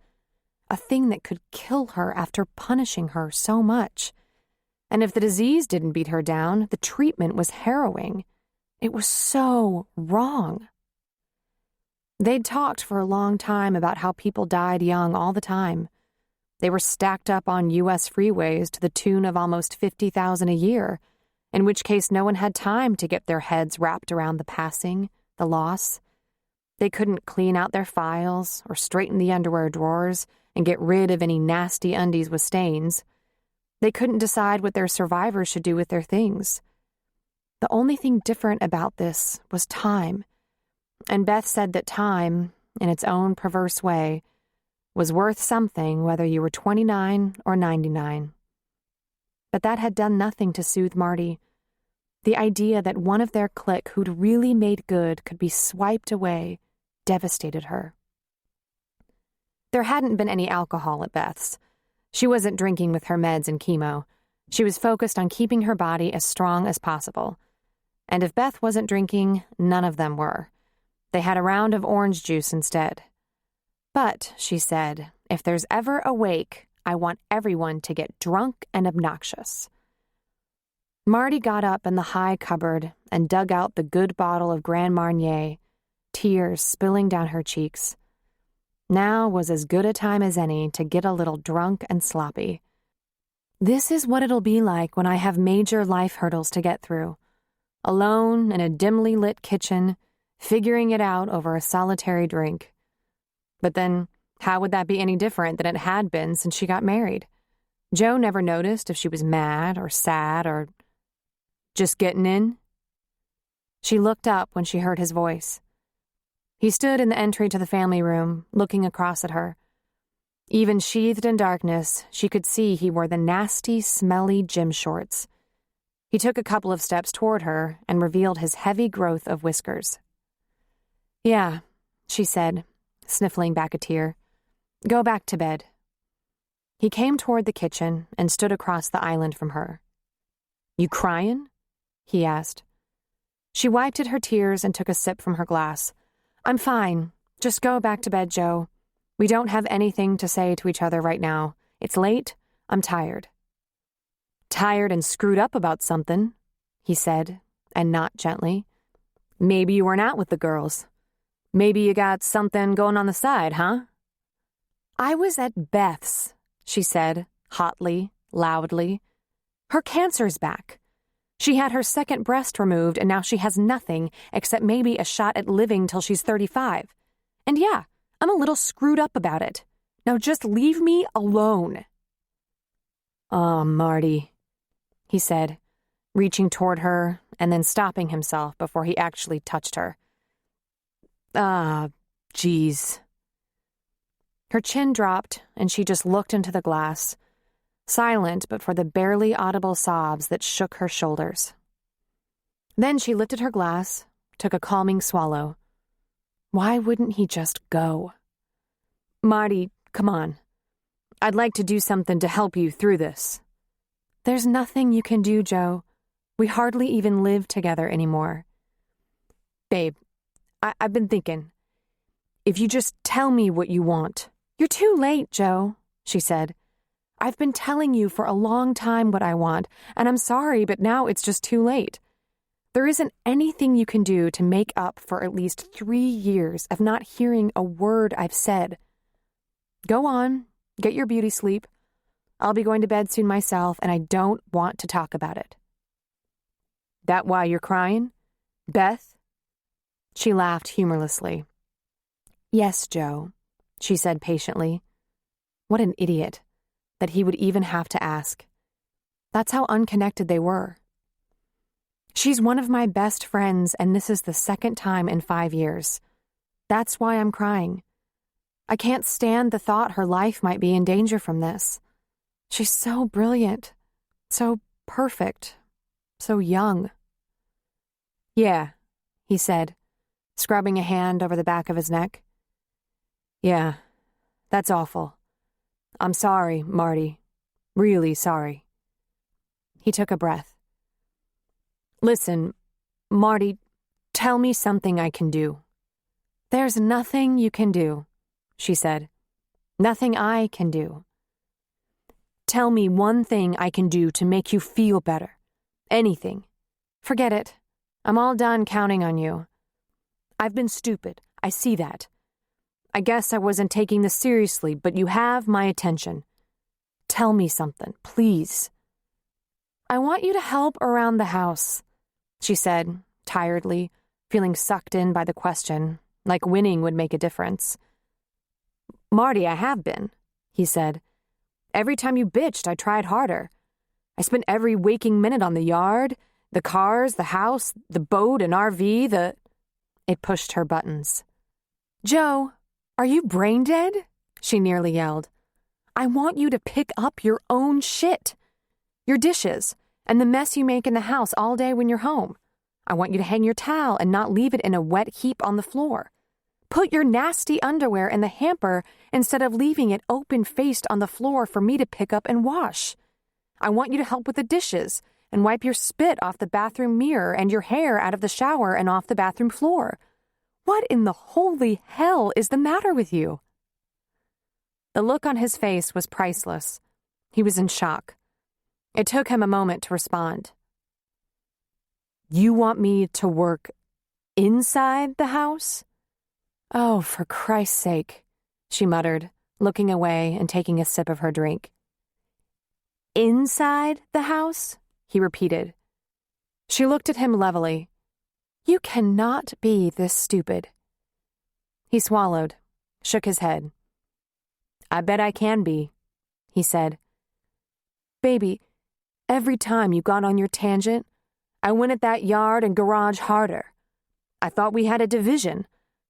[SPEAKER 2] A thing that could kill her after punishing her so much. And if the disease didn't beat her down, the treatment was harrowing. It was so wrong. They'd talked for a long time about how people died young all the time. They were stacked up on U.S. freeways to the tune of almost 50,000 a year, in which case no one had time to get their heads wrapped around the passing, the loss. They couldn't clean out their files or straighten the underwear drawers and get rid of any nasty undies with stains. They couldn't decide what their survivors should do with their things. The only thing different about this was time. And Beth said that time, in its own perverse way, was worth something whether you were 29 or 99. But that had done nothing to soothe Marty. The idea that one of their clique who'd really made good could be swiped away devastated her. There hadn't been any alcohol at Beth's. She wasn't drinking with her meds and chemo. She was focused on keeping her body as strong as possible. And if Beth wasn't drinking, none of them were. They had a round of orange juice instead. But, she said, if there's ever a wake, I want everyone to get drunk and obnoxious. Marty got up in the high cupboard and dug out the good bottle of Grand Marnier, tears spilling down her cheeks. Now was as good a time as any to get a little drunk and sloppy. This is what it'll be like when I have major life hurdles to get through. Alone in a dimly lit kitchen, figuring it out over a solitary drink. But then, how would that be any different than it had been since she got married? Joe never noticed if she was mad or sad or just getting in. She looked up when she heard his voice. He stood in the entry to the family room, looking across at her. Even sheathed in darkness, she could see he wore the nasty, smelly gym shorts. He took a couple of steps toward her and revealed his heavy growth of whiskers. "Yeah," she said, sniffling back a tear. "Go back to bed." He came toward the kitchen and stood across the island from her. "You crying?" he asked. She wiped at her tears and took a sip from her glass. "I'm fine. Just go back to bed, Joe. We don't have anything to say to each other right now. It's late. I'm tired." "Tired and screwed up about something," he said, and not gently. "Maybe you weren't out with the girls. Maybe you got something going on the side, huh?" "I was at Beth's," she said, hotly, loudly. "Her cancer's back. She had her second breast removed, and now she has nothing except maybe a shot at living till she's 35. And yeah, I'm a little screwed up about it. Now just leave me alone." "Oh, Marty," he said, reaching toward her and then stopping himself before he actually touched her. "Ah, geez." Her chin dropped, and she just looked into the glass, silent but for the barely audible sobs that shook her shoulders. Then she lifted her glass, took a calming swallow. Why wouldn't he just go? "Marty, come on. I'd like to do something to help you through this." "There's nothing you can do, Joe. We hardly even live together anymore." "Babe, I've been thinking. If you just tell me what you want." "You're too late, Joe," she said. "I've been telling you for a long time what I want, and I'm sorry, but now it's just too late. There isn't anything you can do to make up for at least 3 years of not hearing a word I've said. Go on, get your beauty sleep. I'll be going to bed soon myself, and I don't want to talk about it." "That why you're crying? Beth?" She laughed humorlessly. "Yes, Joe," she said patiently. What an idiot, that he would even have to ask. That's how unconnected they were. "She's one of my best friends, and this is the second time in 5 years. That's why I'm crying. I can't stand the thought her life might be in danger from this. She's so brilliant, so perfect, so young." "Yeah," he said, scrubbing a hand over the back of his neck. "Yeah, that's awful. I'm sorry, Marty. Really sorry." He took a breath. "Listen, Marty, tell me something I can do." "There's nothing you can do," she said. "Nothing I can do." "Tell me one thing I can do to make you feel better. Anything." "Forget it. I'm all done counting on you. I've been stupid. I see that. I guess I wasn't taking this seriously, but you have my attention. Tell me something, please. I want you to help around the house, she said, tiredly, feeling sucked in by the question, like winning would make a difference. Marty, I have been, he said. Every time you bitched, I tried harder. I spent every waking minute on the yard, the cars, the house, the boat and RV, It pushed her buttons. Joe, are you brain dead? She nearly yelled. I want you to pick up your own shit. Your dishes, and the mess you make in the house all day when you're home. I want you to hang your towel and not leave it in a wet heap on the floor. Put your nasty underwear in the hamper instead of leaving it open-faced on the floor for me to pick up and wash. I want you to help with the dishes and wipe your spit off the bathroom mirror and your hair out of the shower and off the bathroom floor. What in the holy hell is the matter with you? The look on his face was priceless. He was in shock. It took him a moment to respond. You want me to work inside the house? Oh, for Christ's sake, she muttered, looking away and taking a sip of her drink. Inside the house? He repeated. She looked at him levelly. You cannot be this stupid. He swallowed, shook his head. I bet I can be, he said. Baby, every time you got on your tangent, I went at that yard and garage harder. I thought we had a division.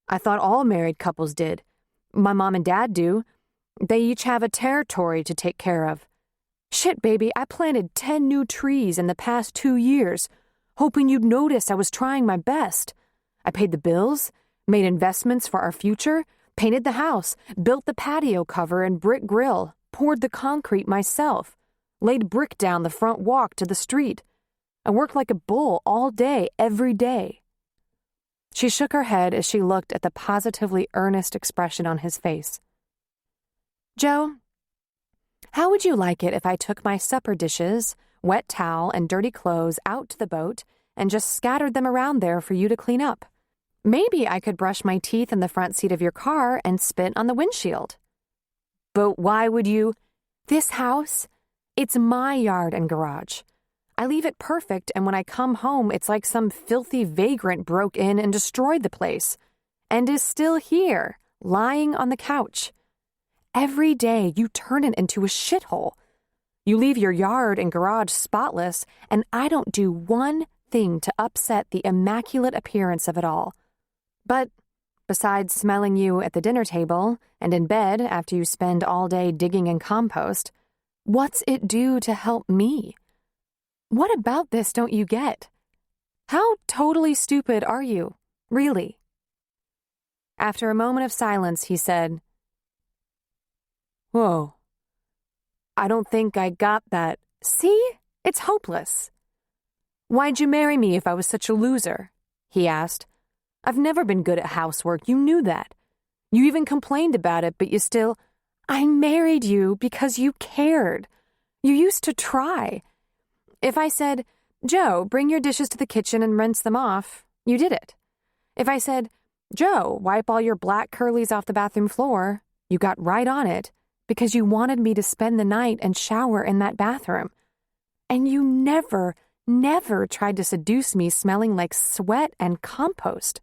[SPEAKER 2] I thought all married couples did. My mom and dad do. They each have a territory to take care of. Shit, baby, I planted 10 new trees in the past 2 years, hoping you'd notice I was trying my best. I paid the bills, made investments for our future, painted the house, built the patio cover and brick grill, poured the concrete myself, laid brick down the front walk to the street. I worked like a bull all day, every day. She shook her head as she looked at the positively earnest expression on his face. Joe, how would you like it if I took my supper dishes, wet towel, and dirty clothes out to the boat and just scattered them around there for you to clean up? Maybe I could brush my teeth in the front seat of your car and spit on the windshield. But why would you? This house, it's my yard and garage. I leave it perfect, and when I come home, it's like some filthy vagrant broke in and destroyed the place, and is still here, lying on the couch. Every day you turn it into a shithole. You leave your yard and garage spotless, and I don't do one thing to upset the immaculate appearance of it all. But besides smelling you at the dinner table and in bed after you spend all day digging in compost, what's it do to help me? What about this don't you get? How totally stupid are you, really? After a moment of silence, he said, Whoa, I don't think I got that. See? It's hopeless. Why'd you marry me if I was such a loser? He asked. I've never been good at housework, you knew that. You even complained about it, but you still... I married you because you cared. You used to try. If I said, Joe, bring your dishes to the kitchen and rinse them off, you did it. If I said, Joe, wipe all your black curlies off the bathroom floor, you got right on it because you wanted me to spend the night and shower in that bathroom. And you never tried to seduce me smelling like sweat and compost.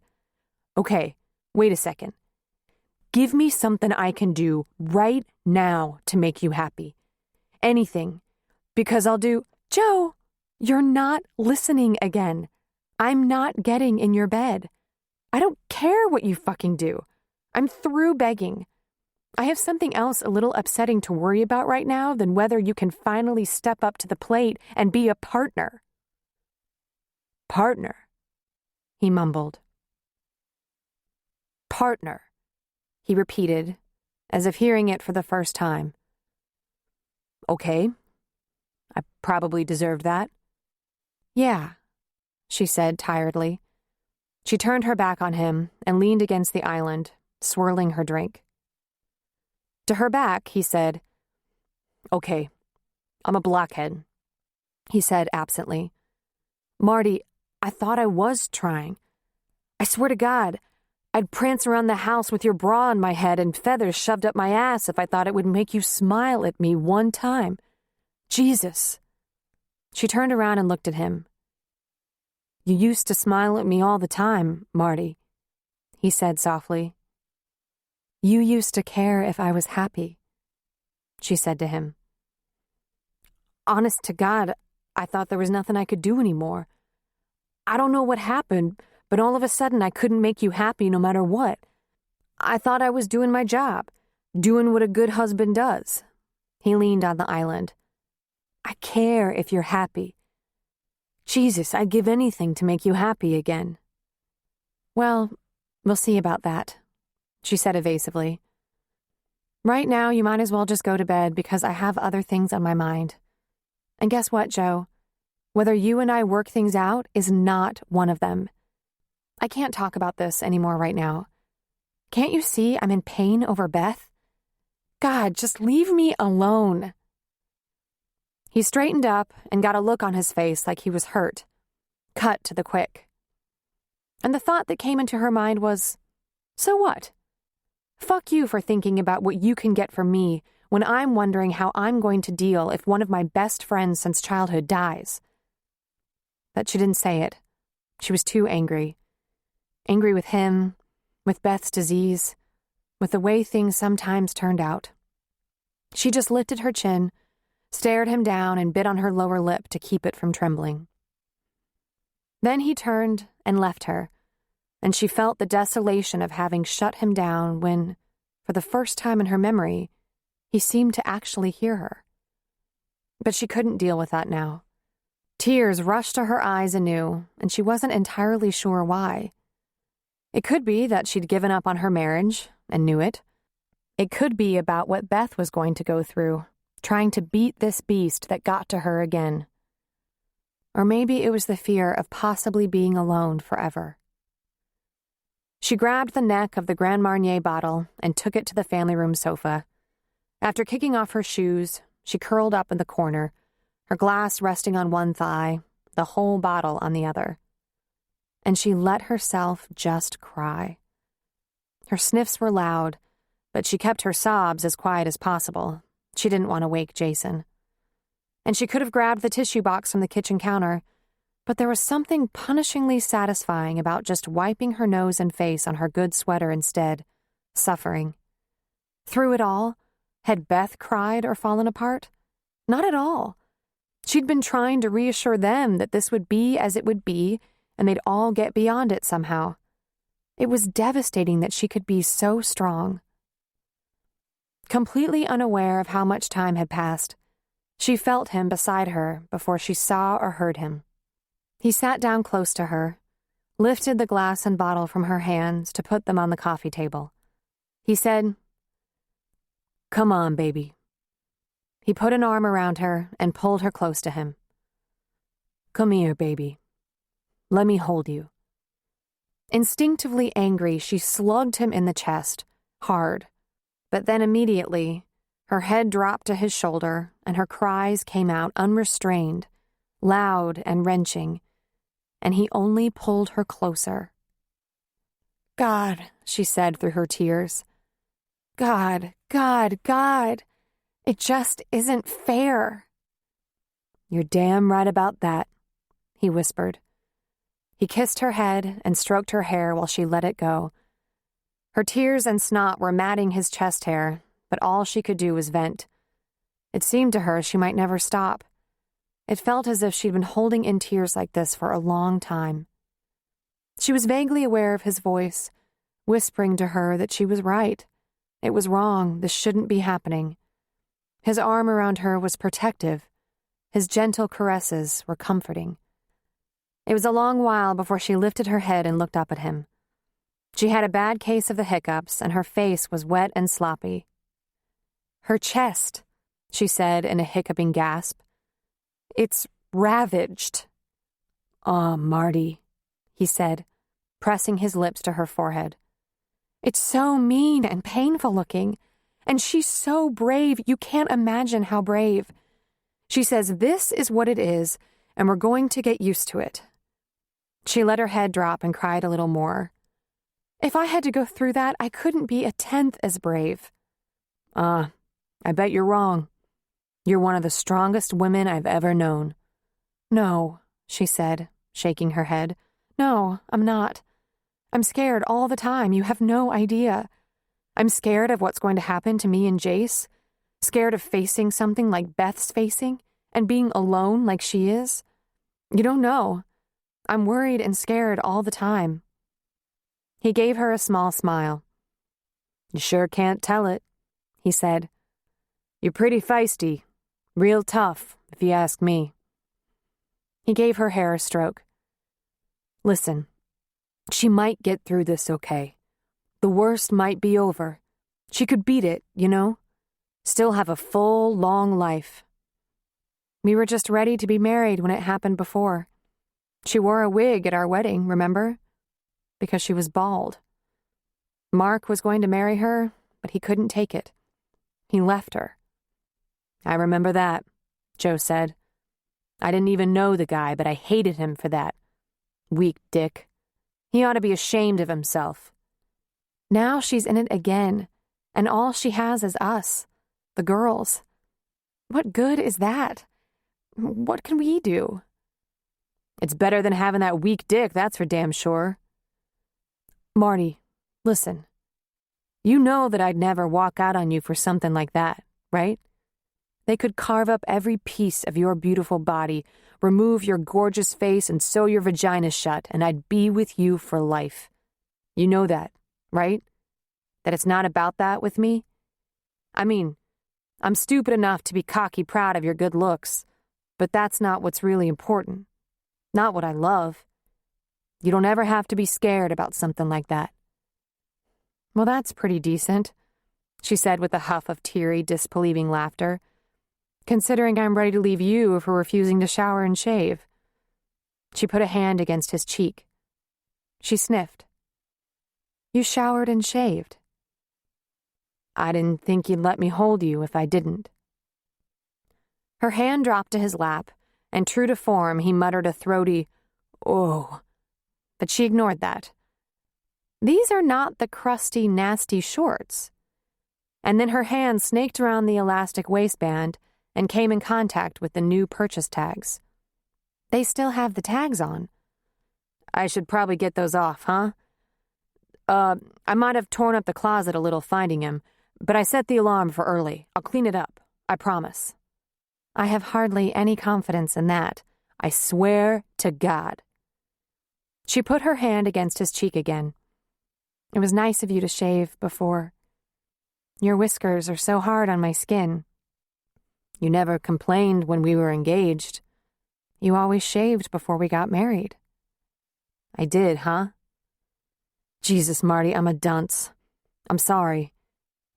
[SPEAKER 2] Okay, wait a second. Give me something I can do right now to make you happy. Anything. Because I'll do... Joe, you're not listening again. I'm not getting in your bed. I don't care what you fucking do. I'm through begging. I have something else a little upsetting to worry about right now than whether you can finally step up to the plate and be a partner. Partner, he mumbled. Partner, he repeated, as if hearing it for the first time. Okay. I probably deserved that. Yeah, she said tiredly. She turned her back on him and leaned against the island, swirling her drink. To her back, he said, Okay, I'm a blockhead, he said absently. Marty, I thought I was trying. I swear to God, I'd prance around the house with your bra on my head and feathers shoved up my ass if I thought it would make you smile at me one time. Jesus. She turned around and looked at him. You used to smile at me all the time, Marty, he said softly. You used to care if I was happy, she said to him. Honest to God, I thought there was nothing I could do anymore. I don't know what happened, but all of a sudden I couldn't make you happy no matter what. I thought I was doing my job, doing what a good husband does. He leaned on the island. I care if you're happy. Jesus, I'd give anything to make you happy again. Well, we'll see about that, she said evasively. Right now, you might as well just go to bed because I have other things on my mind. And guess what, Joe? Whether you and I work things out is not one of them. I can't talk about this anymore right now. Can't you see I'm in pain over Beth? God, just leave me alone. He straightened up and got a look on his face like he was hurt, cut to the quick. And the thought that came into her mind was, so what? Fuck you for thinking about what you can get from me when I'm wondering how I'm going to deal if one of my best friends since childhood dies. But she didn't say it. She was too angry. Angry with him, with Beth's disease, with the way things sometimes turned out. She just lifted her chin, stared him down, and bit on her lower lip to keep it from trembling. Then he turned and left her, and she felt the desolation of having shut him down when, for the first time in her memory, he seemed to actually hear her. But she couldn't deal with that now. Tears rushed to her eyes anew, and she wasn't entirely sure why. It could be that she'd given up on her marriage and knew it. It could be about what Beth was going to go through, trying to beat this beast that got to her again. Or maybe it was the fear of possibly being alone forever. She grabbed the neck of the Grand Marnier bottle and took it to the family room sofa. After kicking off her shoes, she curled up in the corner, her glass resting on one thigh, the whole bottle on the other. And she let herself just cry. Her sniffs were loud, but she kept her sobs as quiet as possible. She didn't want to wake Jason. And she could have grabbed the tissue box from the kitchen counter, but there was something punishingly satisfying about just wiping her nose and face on her good sweater instead, suffering. Through it all, had Beth cried or fallen apart? Not at all. She'd been trying to reassure them that this would be as it would be, and they'd all get beyond it somehow. It was devastating that she could be so strong. Completely unaware of how much time had passed, she felt him beside her before she saw or heard him. He sat down close to her, lifted the glass and bottle from her hands to put them on the coffee table. He said, "Come on, baby." He put an arm around her and pulled her close to him. "Come here, baby. Let me hold you." Instinctively angry, she slugged him in the chest, hard. But then immediately, her head dropped to his shoulder and her cries came out unrestrained, loud and wrenching, and he only pulled her closer. "God," she said through her tears. "God, God, God. It just isn't fair." "You're damn right about that," he whispered. He kissed her head and stroked her hair while she let it go. Her tears and snot were matting his chest hair, but all she could do was vent. It seemed to her she might never stop. It felt as if she'd been holding in tears like this for a long time. She was vaguely aware of his voice, whispering to her that she was right. It was wrong. This shouldn't be happening. His arm around her was protective. His gentle caresses were comforting. It was a long while before she lifted her head and looked up at him. She had a bad case of the hiccups, and her face was wet and sloppy. "Her chest," she said in a hiccuping gasp. "It's ravaged." "Aw, Marty," he said, pressing his lips to her forehead. "It's so mean and painful looking, and she's so brave, you can't imagine how brave. She says this is what it is, and we're going to get used to it." She let her head drop and cried a little more. If I had to go through that, I couldn't be a tenth as brave. I bet you're wrong. You're one of the strongest women I've ever known. No, she said, shaking her head. No, I'm not. I'm scared all the time. You have no idea. I'm scared of what's going to happen to me and Jace. Scared of facing something like Beth's facing and being alone like she is. You don't know. I'm worried and scared all the time. He gave her a small smile. You sure can't tell it, he said. You're pretty feisty. Real tough, if you ask me. He gave her hair a stroke. Listen, she might get through this okay. The worst might be over. She could beat it, you know? Still have a full, long life. We were just ready to be married when it happened before. She wore a wig at our wedding, remember? Because she was bald. Mark was going to marry her, but he couldn't take it. He left her. I remember that, Joe said. I didn't even know the guy, but I hated him for that. Weak dick. He ought to be ashamed of himself. Now she's in it again, and all she has is us, the girls. What good is that? What can we do? It's better than having that weak dick, that's for damn sure. Marty, listen. You know that I'd never walk out on you for something like that, right? They could carve up every piece of your beautiful body, remove your gorgeous face, and sew your vagina shut, and I'd be with you for life. You know that, right? That it's not about that with me? I mean, I'm stupid enough to be cocky proud of your good looks, but that's not what's really important. Not what I love. You don't ever have to be scared about something like that. Well, that's pretty decent, she said with a huff of teary, disbelieving laughter. Considering I'm ready to leave you for refusing to shower and shave. She put a hand against his cheek. She sniffed. You showered and shaved. I didn't think you'd let me hold you if I didn't. Her hand dropped to his lap, and true to form, he muttered a throaty, "Oh," but she ignored that. These are not the crusty, nasty shorts. And then her hand snaked around the elastic waistband and came in contact with the new purchase tags. They still have the tags on. I should probably get those off, huh? I might have torn up the closet a little finding him, but I set the alarm for early. I'll clean it up, I promise. I have hardly any confidence in that. I swear to God. She put her hand against his cheek again. It was nice of you to shave before. Your whiskers are so hard on my skin. You never complained when we were engaged. You always shaved before we got married. I did, huh? Jesus, Marty, I'm a dunce. I'm sorry.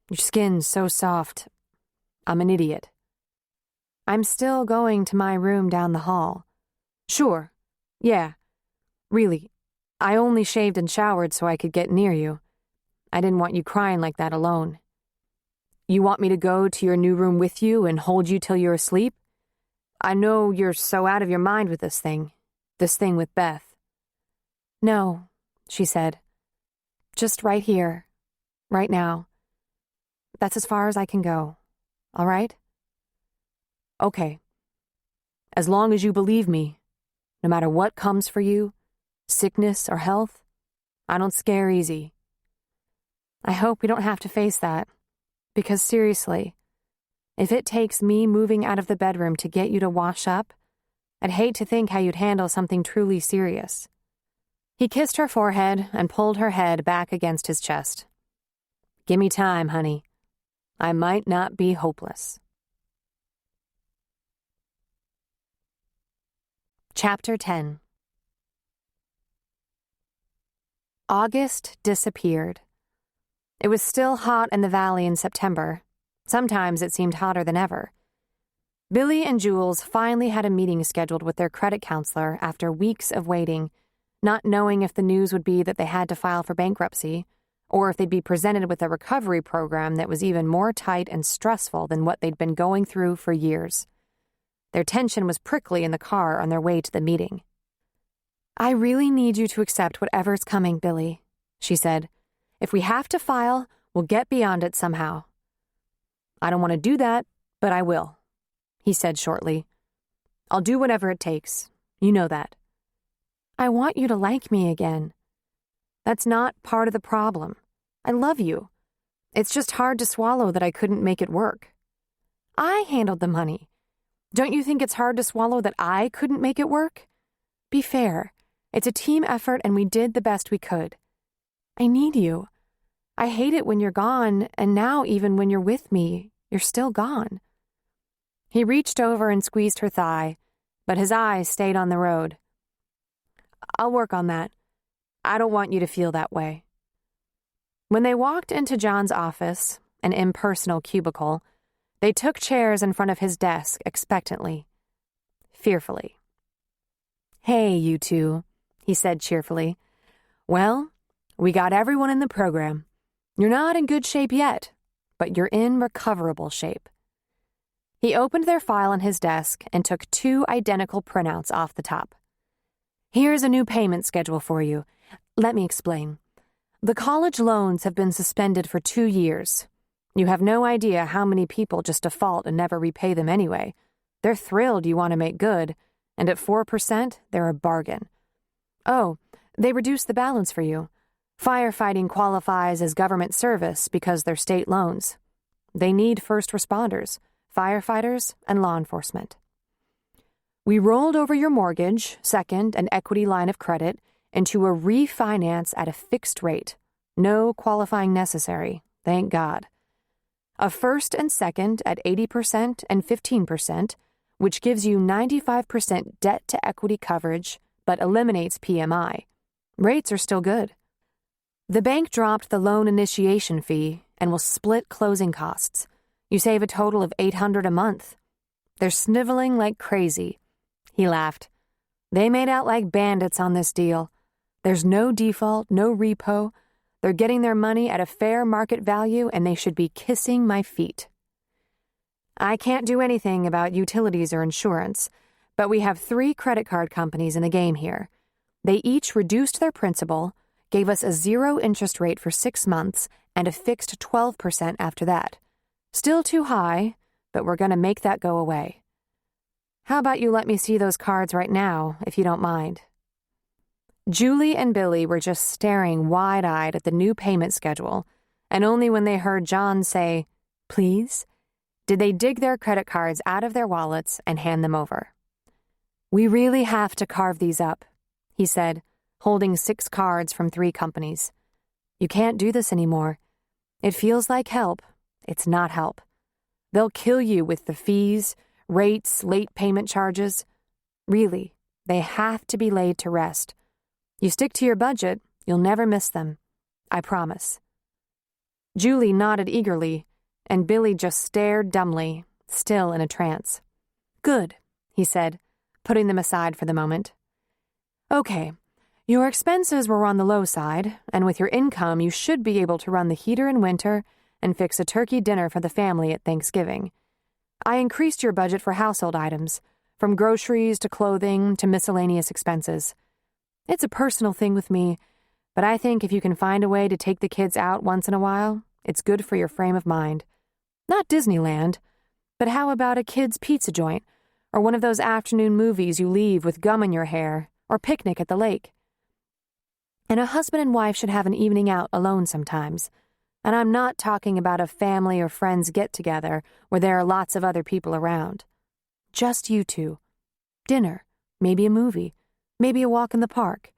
[SPEAKER 2] Your skin's so soft. I'm an idiot. I'm still going to my room down the hall. Sure. Yeah. Really, I only shaved and showered so I could get near you. I didn't want you crying like that alone. You want me to go to your new room with you and hold you till you're asleep? I know you're so out of your mind with this thing with Beth. No, she said. Just right here, right now. That's as far as I can go. All right? Okay. As long as you believe me, no matter what comes for you, sickness or health, I don't scare easy. I hope we don't have to face that, because seriously, if it takes me moving out of the bedroom to get you to wash up, I'd hate to think how you'd handle something truly serious. He kissed her forehead and pulled her head back against his chest. Give me time, honey. I might not be hopeless. Chapter 10. August disappeared. It was still hot in the valley in September. Sometimes it seemed hotter than ever. Billy and Jules finally had a meeting scheduled with their credit counselor after weeks of waiting, not knowing if the news would be that they had to file for bankruptcy, or if they'd be presented with a recovery program that was even more tight and stressful than what they'd been going through for years. Their tension was prickly in the car on their way to the meeting. I really need you to accept whatever's coming, Billy, she said, If we have to file, we'll get beyond it somehow. I don't want to do that, but I will, he said shortly. I'll do whatever it takes. You know that. I want you to like me again. That's not part of the problem. I love you. It's just hard to swallow that I couldn't make it work. I handled the money. Don't you think it's hard to swallow that I couldn't make it work? Be fair. It's a team effort and we did the best we could. I need you. I hate it when you're gone, and now even when you're with me, you're still gone. He reached over and squeezed her thigh, but his eyes stayed on the road. I'll work on that. I don't want you to feel that way. When they walked into John's office, an impersonal cubicle, they took chairs in front of his desk expectantly, fearfully. Hey, you two, he said cheerfully. Well, we got everyone in the program. You're not in good shape yet, but you're in recoverable shape. He opened their file on his desk and took 2 identical printouts off the top. Here's a new payment schedule for you. Let me explain. The college loans have been suspended for 2 years. You have no idea how many people just default and never repay them anyway. They're thrilled you want to make good, and at 4%, they're a bargain. Oh, they reduced the balance for you. Firefighting qualifies as government service because they're state loans. They need first responders, firefighters, and law enforcement. We rolled over your mortgage, second, and equity line of credit into a refinance at a fixed rate. No qualifying necessary, thank God. A first and second at 80% and 15%, which gives you 95% debt-to-equity coverage but eliminates PMI. Rates are still good. The bank dropped the loan initiation fee and will split closing costs. You save a total of $800 a month. They're sniveling like crazy. He laughed. They made out like bandits on this deal. There's no default, no repo. They're getting their money at a fair market value, and they should be kissing my feet. I can't do anything about utilities or insurance, but we have 3 credit card companies in the game here. They each reduced their principal, gave us a 0 interest rate for 6 months, and a fixed 12% after that. Still too high, but we're going to make that go away. How about you let me see those cards right now, if you don't mind? Julie and Billy were just staring wide-eyed at the new payment schedule, and only when they heard John say, "Please," did they dig their credit cards out of their wallets and hand them over. We really have to carve these up, he said, holding 6 cards from 3 companies. You can't do this anymore. It feels like help. It's not help. They'll kill you with the fees, rates, late payment charges. Really, they have to be laid to rest. You stick to your budget, you'll never miss them. I promise. Julie nodded eagerly, and Billy just stared dumbly, still in a trance. Good, he said, putting them aside for the moment. Okay, your expenses were on the low side, and with your income you should be able to run the heater in winter and fix a turkey dinner for the family at Thanksgiving. I increased your budget for household items, from groceries to clothing to miscellaneous expenses. It's a personal thing with me, but I think if you can find a way to take the kids out once in a while, it's good for your frame of mind. Not Disneyland, but how about a kid's pizza joint, or one of those afternoon movies you leave with gum in your hair, or picnic at the lake? And a husband and wife should have an evening out alone sometimes. And I'm not talking about a family or friends get-together where there are lots of other people around. Just you two. Dinner, maybe a movie, maybe a walk in the park.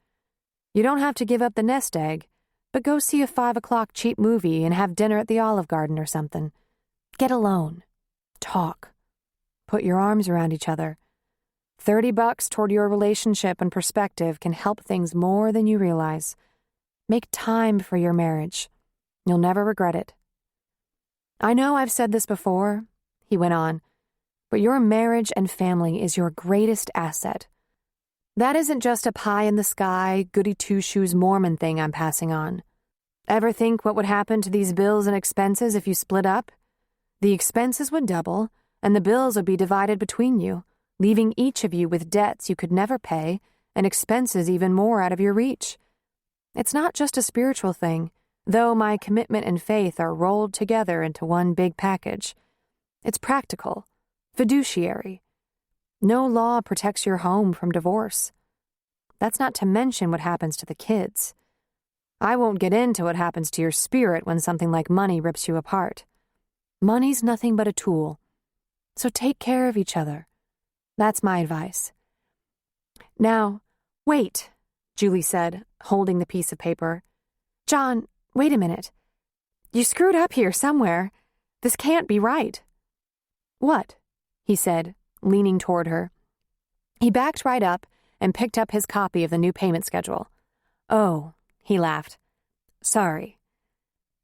[SPEAKER 2] You don't have to give up the nest egg, but go see a 5 o'clock cheap movie and have dinner at the Olive Garden or something. Get alone. Talk. Put your arms around each other. $30 toward your relationship and perspective can help things more than you realize. Make time for your marriage. You'll never regret it. I know I've said this before, he went on, but your marriage and family is your greatest asset. That isn't just a pie-in-the-sky, goody-two-shoes Mormon thing I'm passing on. Ever think what would happen to these bills and expenses if you split up? The expenses would double, and the bills would be divided between you, leaving each of you with debts you could never pay and expenses even more out of your reach. It's not just a spiritual thing. though my commitment and faith are rolled together into one big package. It's practical, fiduciary. No law protects your home from divorce. That's not to mention what happens to the kids. I won't get into what happens to your spirit when something like money rips you apart. Money's nothing but a tool. So take care of each other. That's my advice. Now, wait, Julie said, holding the piece of paper. John, wait a minute. You screwed up here somewhere. This can't be right. What? He said, leaning toward her. He backed right up and picked up his copy of the new payment schedule. Oh, he laughed. Sorry.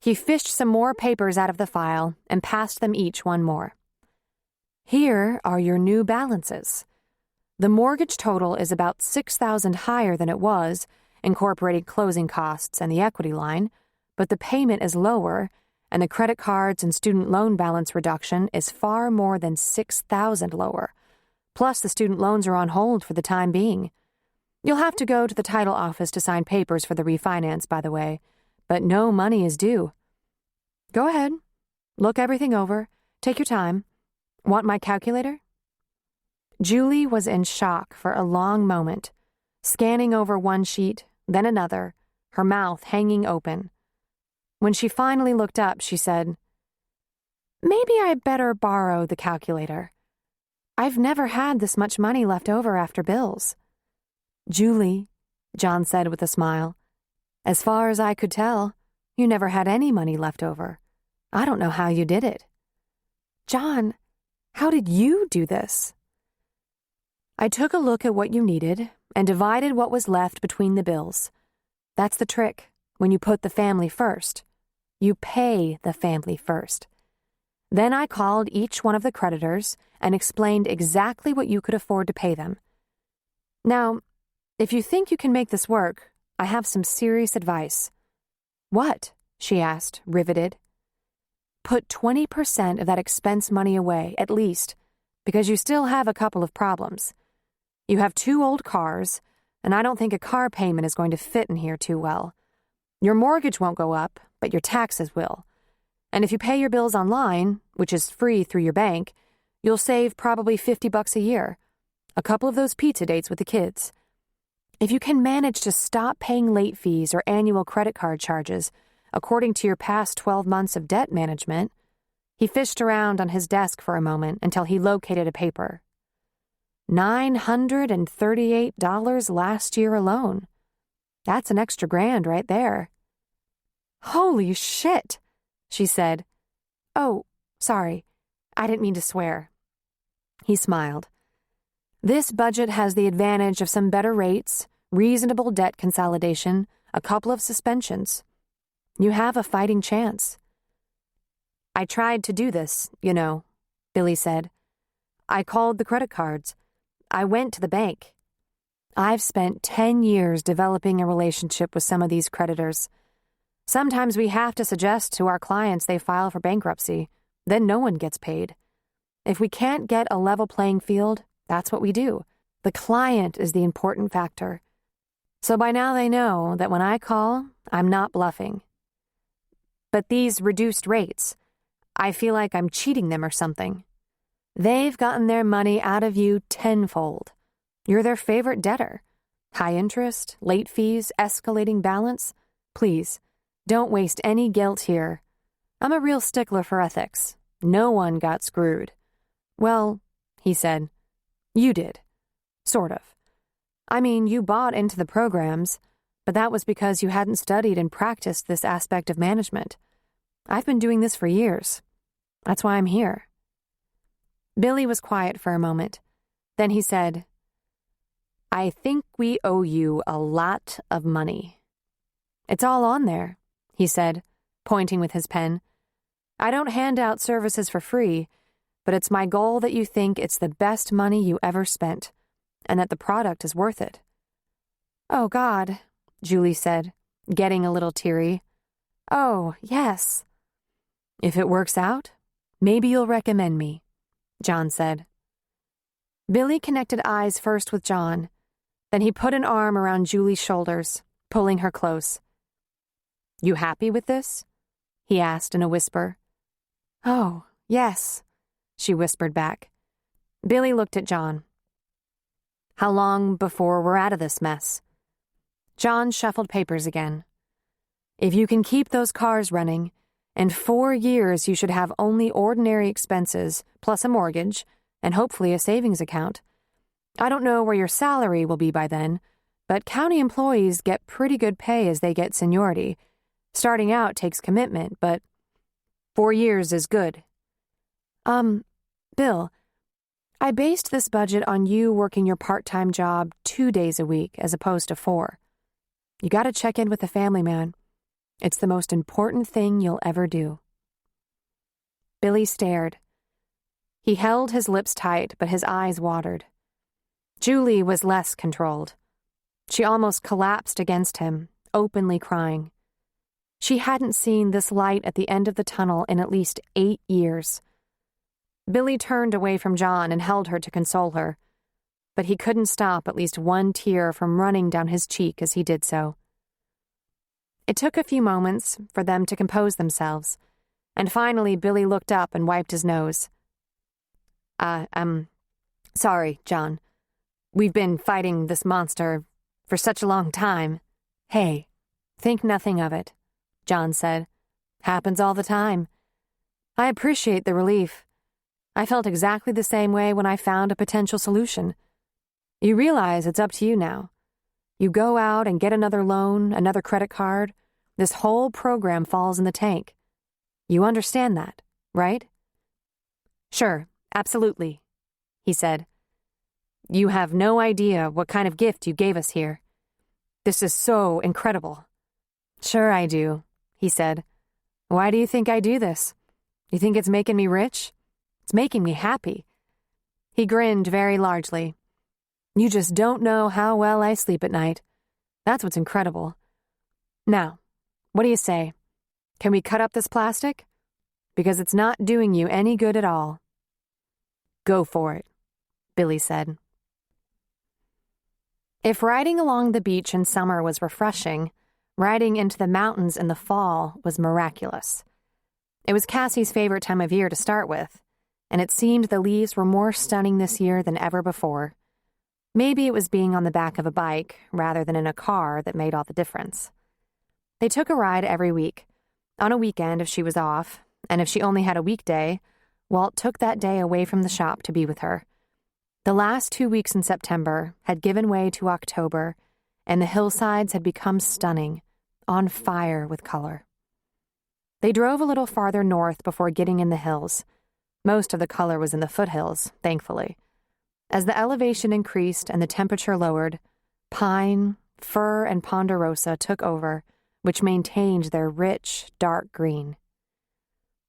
[SPEAKER 2] He fished some more papers out of the file and passed them each one more. Here are your new balances. The mortgage total is about $6,000 higher than it was, incorporating closing costs and the equity line, but the payment is lower, and the credit cards and student loan balance reduction is far more than $6,000 lower. Plus, the student loans are on hold for the time being. You'll have to go to the title office to sign papers for the refinance, by the way, but no money is due. Go ahead. Look everything over. Take your time. Want my calculator? Julie was in shock for a long moment, scanning over one sheet, then another, her mouth hanging open. When she finally looked up, she said, Maybe I'd better borrow the calculator. I've never had this much money left over after bills. Julie, John said with a smile, as far as I could tell, you never had any money left over. I don't know how you did it. John, how did you do this? I took a look at what you needed and divided what was left between the bills. That's the trick. When you put the family first, you pay the family first. Then I called each one of the creditors and explained exactly what you could afford to pay them. Now, if you think you can make this work, I have some serious advice. What? She asked, riveted. Put 20% of that expense money away, at least, because you still have a couple of problems. You have 2 old cars, and I don't think a car payment is going to fit in here too well. Your mortgage won't go up, but your taxes will. And if you pay your bills online, which is free through your bank, you'll save probably $50 a year. A couple of those pizza dates with the kids. If you can manage to stop paying late fees or annual credit card charges, according to your past 12 months of debt management, he fished around on his desk for a moment until he located a paper. $938 last year alone. That's an extra $1,000 right there. Holy shit, she said. Oh, sorry. I didn't mean to swear. He smiled. This budget has the advantage of some better rates, reasonable debt consolidation, a couple of suspensions. You have a fighting chance. I tried to do this, you know, Billy said. I called the credit cards. I went to the bank. I've spent 10 years developing a relationship with some of these creditors. Sometimes we have to suggest to our clients they file for bankruptcy. Then no one gets paid. If we can't get a level playing field, that's what we do. The client is the important factor. So by now they know that when I call, I'm not bluffing. But these reduced rates, I feel like I'm cheating them or something. They've gotten their money out of you tenfold. You're their favorite debtor. High interest, late fees, escalating balance. Please, don't waste any guilt here. I'm a real stickler for ethics. No one got screwed. Well, he said, you did. Sort of. I mean, you bought into the programs, but that was because you hadn't studied and practiced this aspect of management. I've been doing this for years. That's why I'm here. Billy was quiet for a moment. Then he said, I think we owe you a lot of money. It's all on there, he said, pointing with his pen. I don't hand out services for free, but it's my goal that you think it's the best money you ever spent, and that the product is worth it. Oh, God, Julie said, getting a little teary. Oh, yes. If it works out, maybe you'll recommend me, John said. Billy connected eyes first with John. Then he put an arm around Julie's shoulders, pulling her close. You happy with this? He asked in a whisper. Oh, yes, she whispered back. Billy looked at John. How long before we're out of this mess? John shuffled papers again. If you can keep those cars running, in 4 years you should have only ordinary expenses, plus a mortgage, and hopefully a savings account. I don't know where your salary will be by then, but county employees get pretty good pay as they get seniority. Starting out takes commitment, but 4 years is good. Bill, I based this budget on you working your part-time job 2 days a week as opposed to 4. You gotta check in with the family, man. It's the most important thing you'll ever do. Billy stared. He held his lips tight, but his eyes watered. Julie was less controlled. She almost collapsed against him, openly crying. She hadn't seen this light at the end of the tunnel in at least 8 years. Billy turned away from John and held her to console her, but he couldn't stop at least one tear from running down his cheek as he did so. It took a few moments for them to compose themselves, and finally Billy looked up and wiped his nose. Sorry, John. We've been fighting this monster for such a long time. Hey, think nothing of it, John said. Happens all the time. I appreciate the relief. I felt exactly the same way when I found a potential solution. You realize it's up to you now. You go out and get another loan, another credit card. This whole program falls in the tank. You understand that, right? Sure, absolutely, he said. You have no idea what kind of gift you gave us here. This is so incredible. Sure I do, he said. Why do you think I do this? You think it's making me rich? It's making me happy. He grinned very largely. You just don't know how well I sleep at night. That's what's incredible. Now, what do you say? Can we cut up this plastic? Because it's not doing you any good at all. Go for it, Billy said. If riding along the beach in summer was refreshing, riding into the mountains in the fall was miraculous. It was Cassie's favorite time of year to start with, and it seemed the leaves were more stunning this year than ever before. Maybe it was being on the back of a bike rather than in a car that made all the difference. They took a ride every week. On a weekend if she was off, and if she only had a weekday, Walt took that day away from the shop to be with her. The last 2 weeks in September had given way to October, and the hillsides had become stunning, on fire with color. They drove a little farther north before getting in the hills. Most of the color was in the foothills, thankfully. As the elevation increased and the temperature lowered, pine, fir, and ponderosa took over, which maintained their rich, dark green.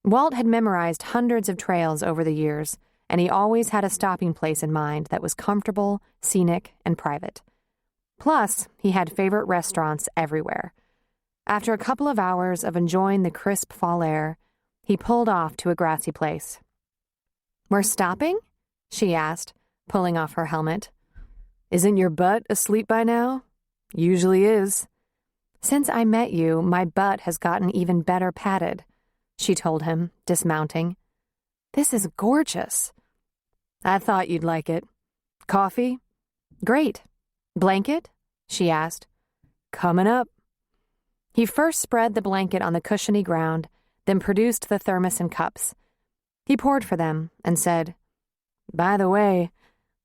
[SPEAKER 2] Walt had memorized hundreds of trails over the years, and he always had a stopping place in mind that was comfortable, scenic, and private. Plus, he had favorite restaurants everywhere. After a couple of hours of enjoying the crisp fall air, he pulled off to a grassy place. We're stopping? She asked, pulling off her helmet. Isn't your butt asleep by now? Usually is. Since I met you, my butt has gotten even better padded, she told him, dismounting. This is gorgeous. I thought you'd like it. Coffee? Great. Blanket? She asked. Coming up. He first spread the blanket on the cushiony ground, then produced the thermos and cups. He poured for them and said, By the way,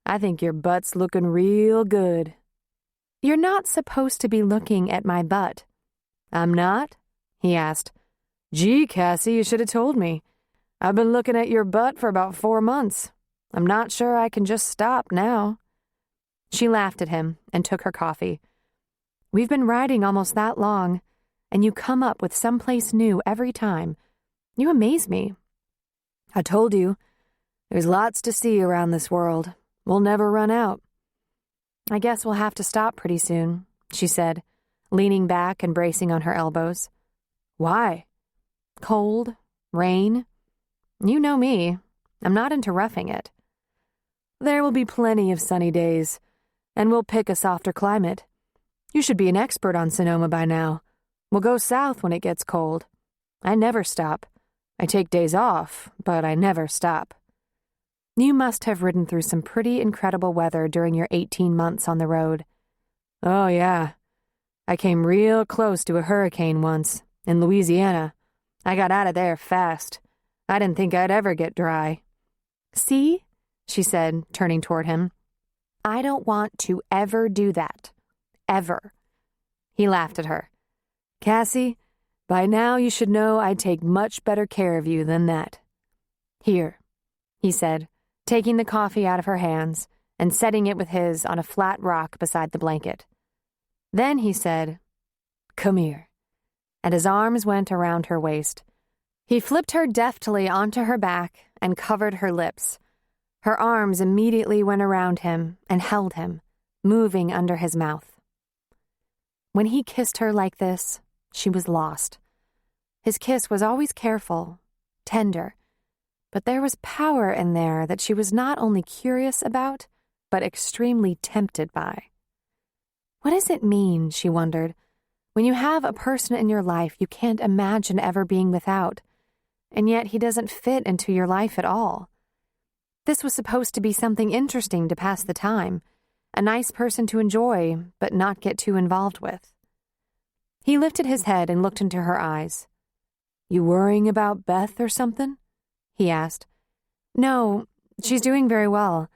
[SPEAKER 2] I think your butt's looking real good. You're not supposed to be looking at my butt. I'm not? He asked. Gee, Cassie, you should have told me. I've been looking at your butt for about 4 months. I'm not sure I can just stop now. She laughed at him and took her coffee. We've been riding almost that long, and you come up with someplace new every time. You amaze me. I told you, there's lots to see around this world. We'll never run out. I guess we'll have to stop pretty soon, she said, leaning back and bracing on her elbows. Why? Cold? Rain? You know me. I'm not into roughing it. There will be plenty of sunny days, and we'll pick a softer climate. You should be an expert on Sonoma by now. We'll go south when it gets cold. I never stop. I take days off, but I never stop. You must have ridden through some pretty incredible weather during your 18 months on the road. Oh, yeah. I came real close to a hurricane once, in Louisiana. I got out of there fast. I didn't think I'd ever get dry. See? She said, turning toward him. I don't want to ever do that. Ever. He laughed at her. Cassie, by now you should know I'd take much better care of you than that. Here, he said, taking the coffee out of her hands and setting it with his on a flat rock beside the blanket. Then he said, Come here, and his arms went around her waist. He flipped her deftly onto her back and covered her lips. Her arms immediately went around him and held him, moving under his mouth. When he kissed her like this, she was lost. His kiss was always careful, tender, but there was power in there that she was not only curious about, but extremely tempted by. What does it mean, she wondered, when you have a person in your life you can't imagine ever being without, and yet he doesn't fit into your life at all? This was supposed to be something interesting to pass the time, a nice person to enjoy, but not get too involved with. He lifted his head and looked into her eyes. You worrying about Beth or something? He asked. No, she's doing very well.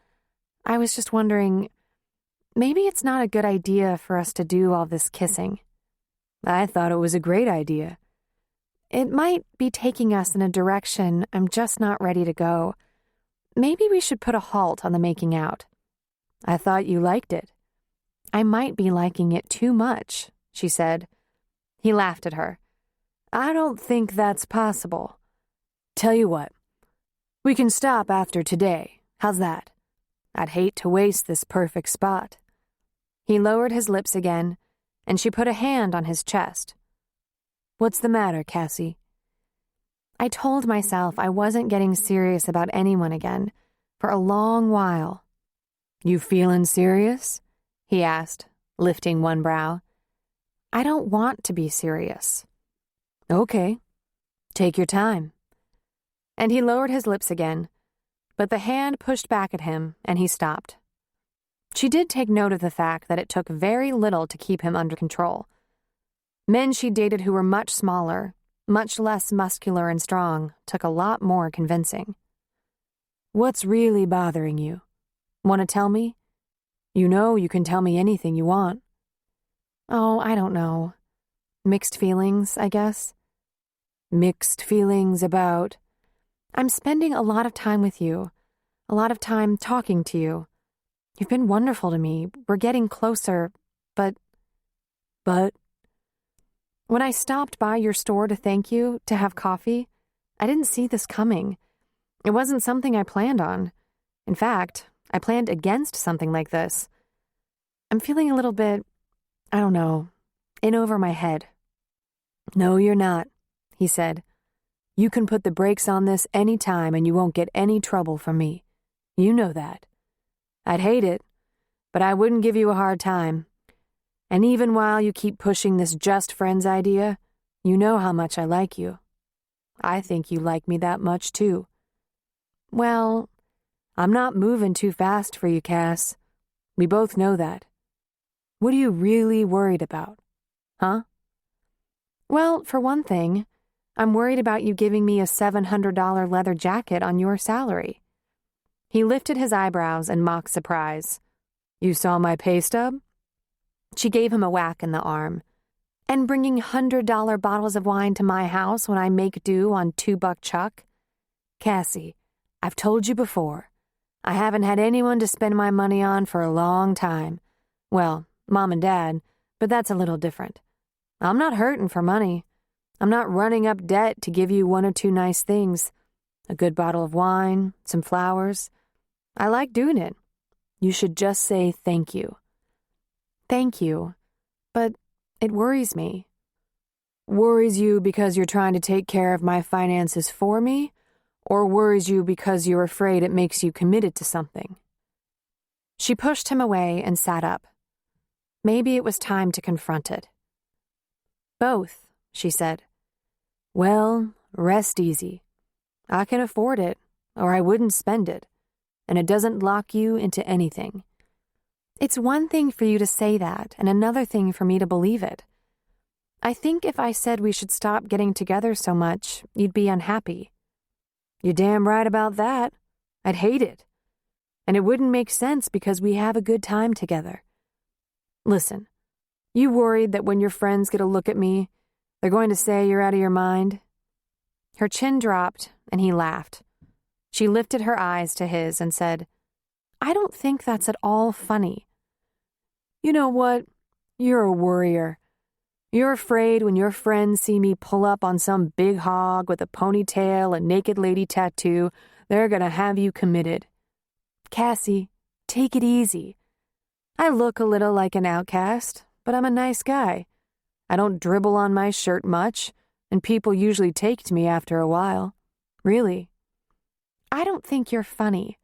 [SPEAKER 2] I was just wondering, maybe it's not a good idea for us to do all this kissing. I thought it was a great idea. It might be taking us in a direction I'm just not ready to go. Maybe we should put a halt on the making out. I thought you liked it. I might be liking it too much, she said. He laughed at her. I don't think that's possible. Tell you what, we can stop after today. How's that? I'd hate to waste this perfect spot. He lowered his lips again, and she put a hand on his chest. What's the matter, Cassie? I told myself I wasn't getting serious about anyone again for a long while. You feeling serious? He asked, lifting one brow. I don't want to be serious. Okay, take your time. And he lowered his lips again, but the hand pushed back at him, and he stopped. She did take note of the fact that it took very little to keep him under control. Men she dated who were much smaller, much less muscular and strong, took a lot more convincing. What's really bothering you? Want to tell me? You know you can tell me anything you want. Oh, I don't know. Mixed feelings, I guess. Mixed feelings about... I'm spending a lot of time with you, a lot of time talking to you. You've been wonderful to me. We're getting closer, but... When I stopped by your store to thank you, to have coffee, I didn't see this coming. It wasn't something I planned on. In fact, I planned against something like this. I'm feeling a little bit, I don't know, in over my head. No, you're not, he said. You can put the brakes on this any time and you won't get any trouble from me. You know that. I'd hate it, but I wouldn't give you a hard time. And even while you keep pushing this just friends idea, you know how much I like you. I think you like me that much, too. Well, I'm not moving too fast for you, Cass. We both know that. What are you really worried about? Huh? Well, for one thing, I'm worried about you giving me a $700 leather jacket on your salary. He lifted his eyebrows in mock surprise. You saw my pay stub? She gave him a whack in the arm. And bringing $100 bottles of wine to my house when I make do on $2 chuck? Cassie, I've told you before, I haven't had anyone to spend my money on for a long time. Well, Mom and Dad, but that's a little different. I'm not hurting for money. I'm not running up debt to give you one or two nice things. A good bottle of wine, some flowers. I like doing it. You should just say thank you. Thank you, but it worries me. Worries you because you're trying to take care of my finances for me, or worries you because you're afraid it makes you committed to something? She pushed him away and sat up. Maybe it was time to confront it. Both, she said. Well, rest easy. I can afford it, or I wouldn't spend it, and it doesn't lock you into anything. It's one thing for you to say that, and another thing for me to believe it. I think if I said we should stop getting together so much, you'd be unhappy. You're damn right about that. I'd hate it. And it wouldn't make sense because we have a good time together. Listen, you worried that when your friends get a look at me, they're going to say you're out of your mind? Her chin dropped, and he laughed. She lifted her eyes to his and said, I don't think that's at all funny. You know what? You're a worrier. You're afraid when your friends see me pull up on some big hog with a ponytail and naked lady tattoo, they're going to have you committed. Cassie, take it easy. I look a little like an outcast, but I'm a nice guy. I don't dribble on my shirt much, and people usually take to me after a while. Really. I don't think you're funny.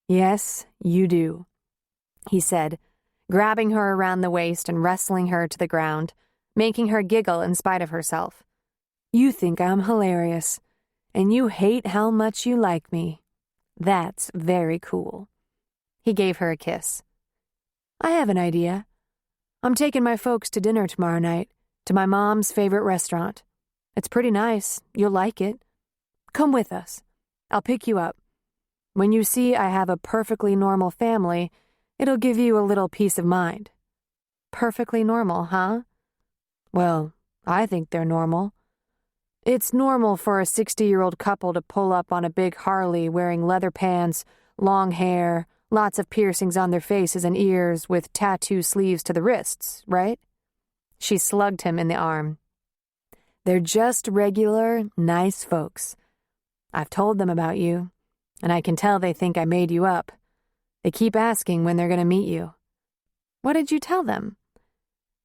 [SPEAKER 2] Yes, you do, he said, grabbing her around the waist and wrestling her to the ground, making her giggle in spite of herself. You think I'm hilarious, and you hate how much you like me. That's very cool. He gave her a kiss. I have an idea. I'm taking my folks to dinner tomorrow night, to my mom's favorite restaurant. It's pretty nice. You'll like it. Come with us. I'll pick you up. When you see I have a perfectly normal family, it'll give you a little peace of mind. Perfectly normal, huh? Well, I think they're normal. It's normal for a 60-year-old couple to pull up on a big Harley wearing leather pants, long hair, lots of piercings on their faces and ears with tattoo sleeves to the wrists, right? She slugged him in the arm. They're just regular, nice folks. I've told them about you, and I can tell they think I made you up. They keep asking when they're going to meet you. What did you tell them?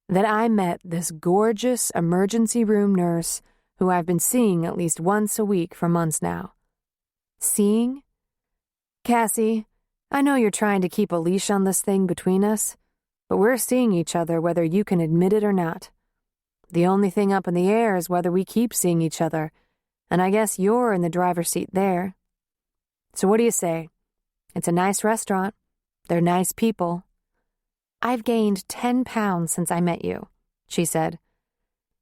[SPEAKER 2] That I met this gorgeous emergency room nurse who I've been seeing at least once a week for months now. Seeing? Cassie, I know you're trying to keep a leash on this thing between us, but we're seeing each other whether you can admit it or not. The only thing up in the air is whether we keep seeing each other, and I guess you're in the driver's seat there. So what do you say? It's a nice restaurant. They're nice people. I've gained 10 pounds since I met you, she said.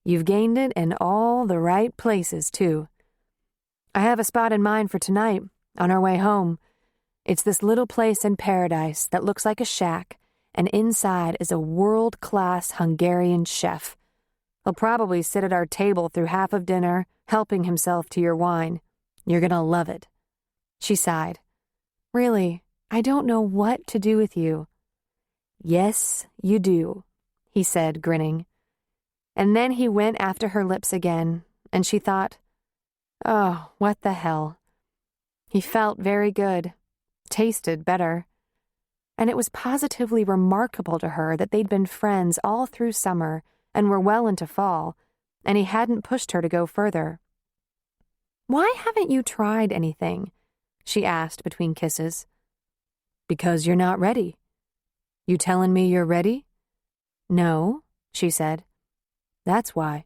[SPEAKER 2] You've gained it in all the right places, too. I have a spot in mind for tonight, on our way home. It's this little place in paradise that looks like a shack, and inside is a world-class Hungarian chef. He'll probably sit at our table through half of dinner, helping himself to your wine. You're gonna love it. She sighed. Really, I don't know what to do with you. Yes, you do, he said, grinning. And then he went after her lips again, and she thought, oh, what the hell. He felt very good, tasted better. And it was positively remarkable to her that they'd been friends all through summer and were well into fall, and he hadn't pushed her to go further. Why haven't you tried anything? She asked between kisses. Because you're not ready. You telling me you're ready? No, she said. That's why.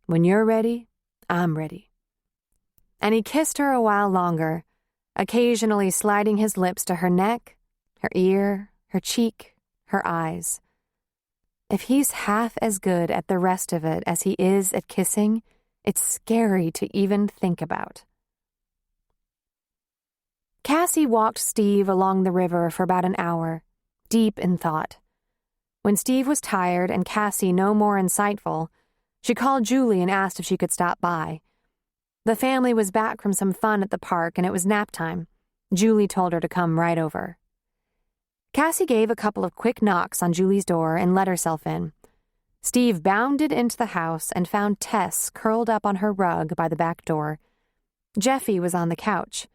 [SPEAKER 2] When you're ready, I'm ready. And he kissed her a while longer, occasionally sliding his lips to her neck, her ear, her cheek, her eyes. If he's half as good at the rest of it as he is at kissing, it's scary to even think about. Cassie walked Steve along the river for about an hour, deep in thought. When Steve was tired and Cassie no more insightful, she called Julie and asked if she could stop by. The family was back from some fun at the park and it was nap time. Julie told her to come right over. Cassie gave a couple of quick knocks on Julie's door and let herself in. Steve bounded into the house and found Tess curled up on her rug by the back door. Jeffy was on the couch.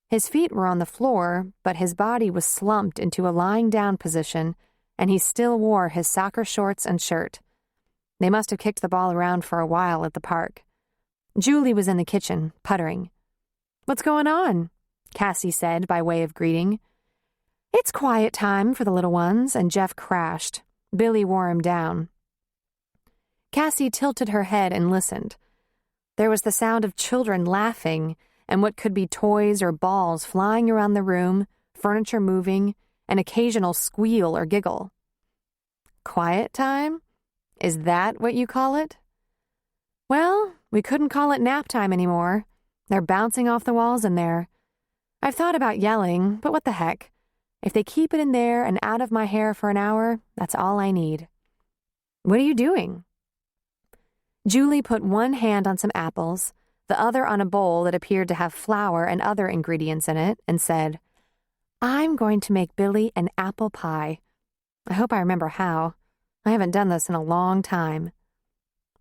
[SPEAKER 2] His feet were on the floor, but his body was slumped into a lying-down position, and he still wore his soccer shorts and shirt. They must have kicked the ball around for a while at the park. Julie was in the kitchen, puttering. "What's going on?" Cassie said by way of greeting. "It's quiet time for the little ones," and Jeff crashed. Billy wore him down. Cassie tilted her head and listened. There was the sound of children laughing and what could be toys or balls flying around the room, furniture moving, an occasional squeal or giggle. Quiet time? Is that what you call it? Well, we couldn't call it nap time anymore. They're bouncing off the walls in there. I've thought about yelling, but what the heck? If they keep it in there and out of my hair for an hour, that's all I need. What are you doing? Julie put one hand on some apples, the other on a bowl that appeared to have flour and other ingredients in it, and said, I'm going to make Billy an apple pie. I hope I remember how. I haven't done this in a long time.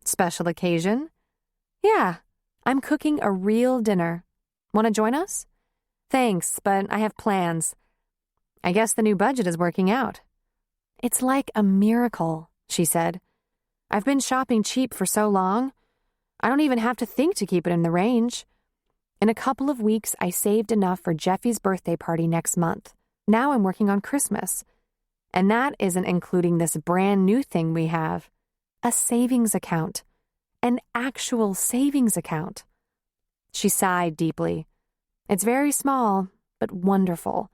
[SPEAKER 2] Special occasion? Yeah, I'm cooking a real dinner. Want to join us? Thanks, but I have plans. I guess the new budget is working out. It's like a miracle, she said. I've been shopping cheap for so long. I don't even have to think to keep it in the range. In a couple of weeks, I saved enough for Jeffy's birthday party next month. Now I'm working on Christmas. And that isn't including this brand new thing we have. A savings account. An actual savings account. She sighed deeply. It's very small, but wonderful.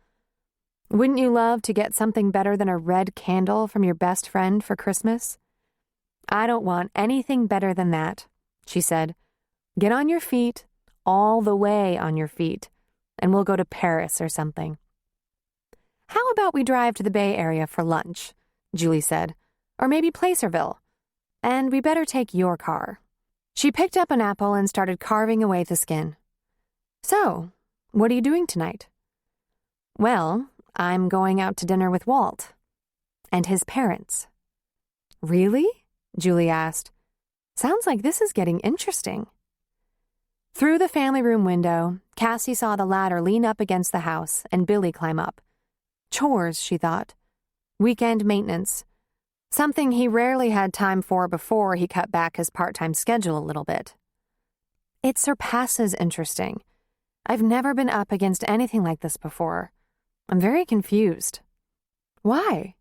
[SPEAKER 2] Wouldn't you love to get something better than a red candle from your best friend for Christmas? I don't want anything better than that, she said. Get on your feet, all the way on your feet, and we'll go to Paris or something. How about we drive to the Bay Area for lunch, Julie said, or maybe Placerville. And we better take your car. She picked up an apple and started carving away the skin. So, what are you doing tonight? Well, I'm going out to dinner with Walt and his parents. Really? Julie asked. Sounds like this is getting interesting. Through the family room window, Cassie saw the ladder lean up against the house and Billy climb up. Chores, she thought. Weekend maintenance. Something he rarely had time for before he cut back his part-time schedule a little bit. It surpasses interesting. I've never been up against anything like this before. I'm very confused. Why?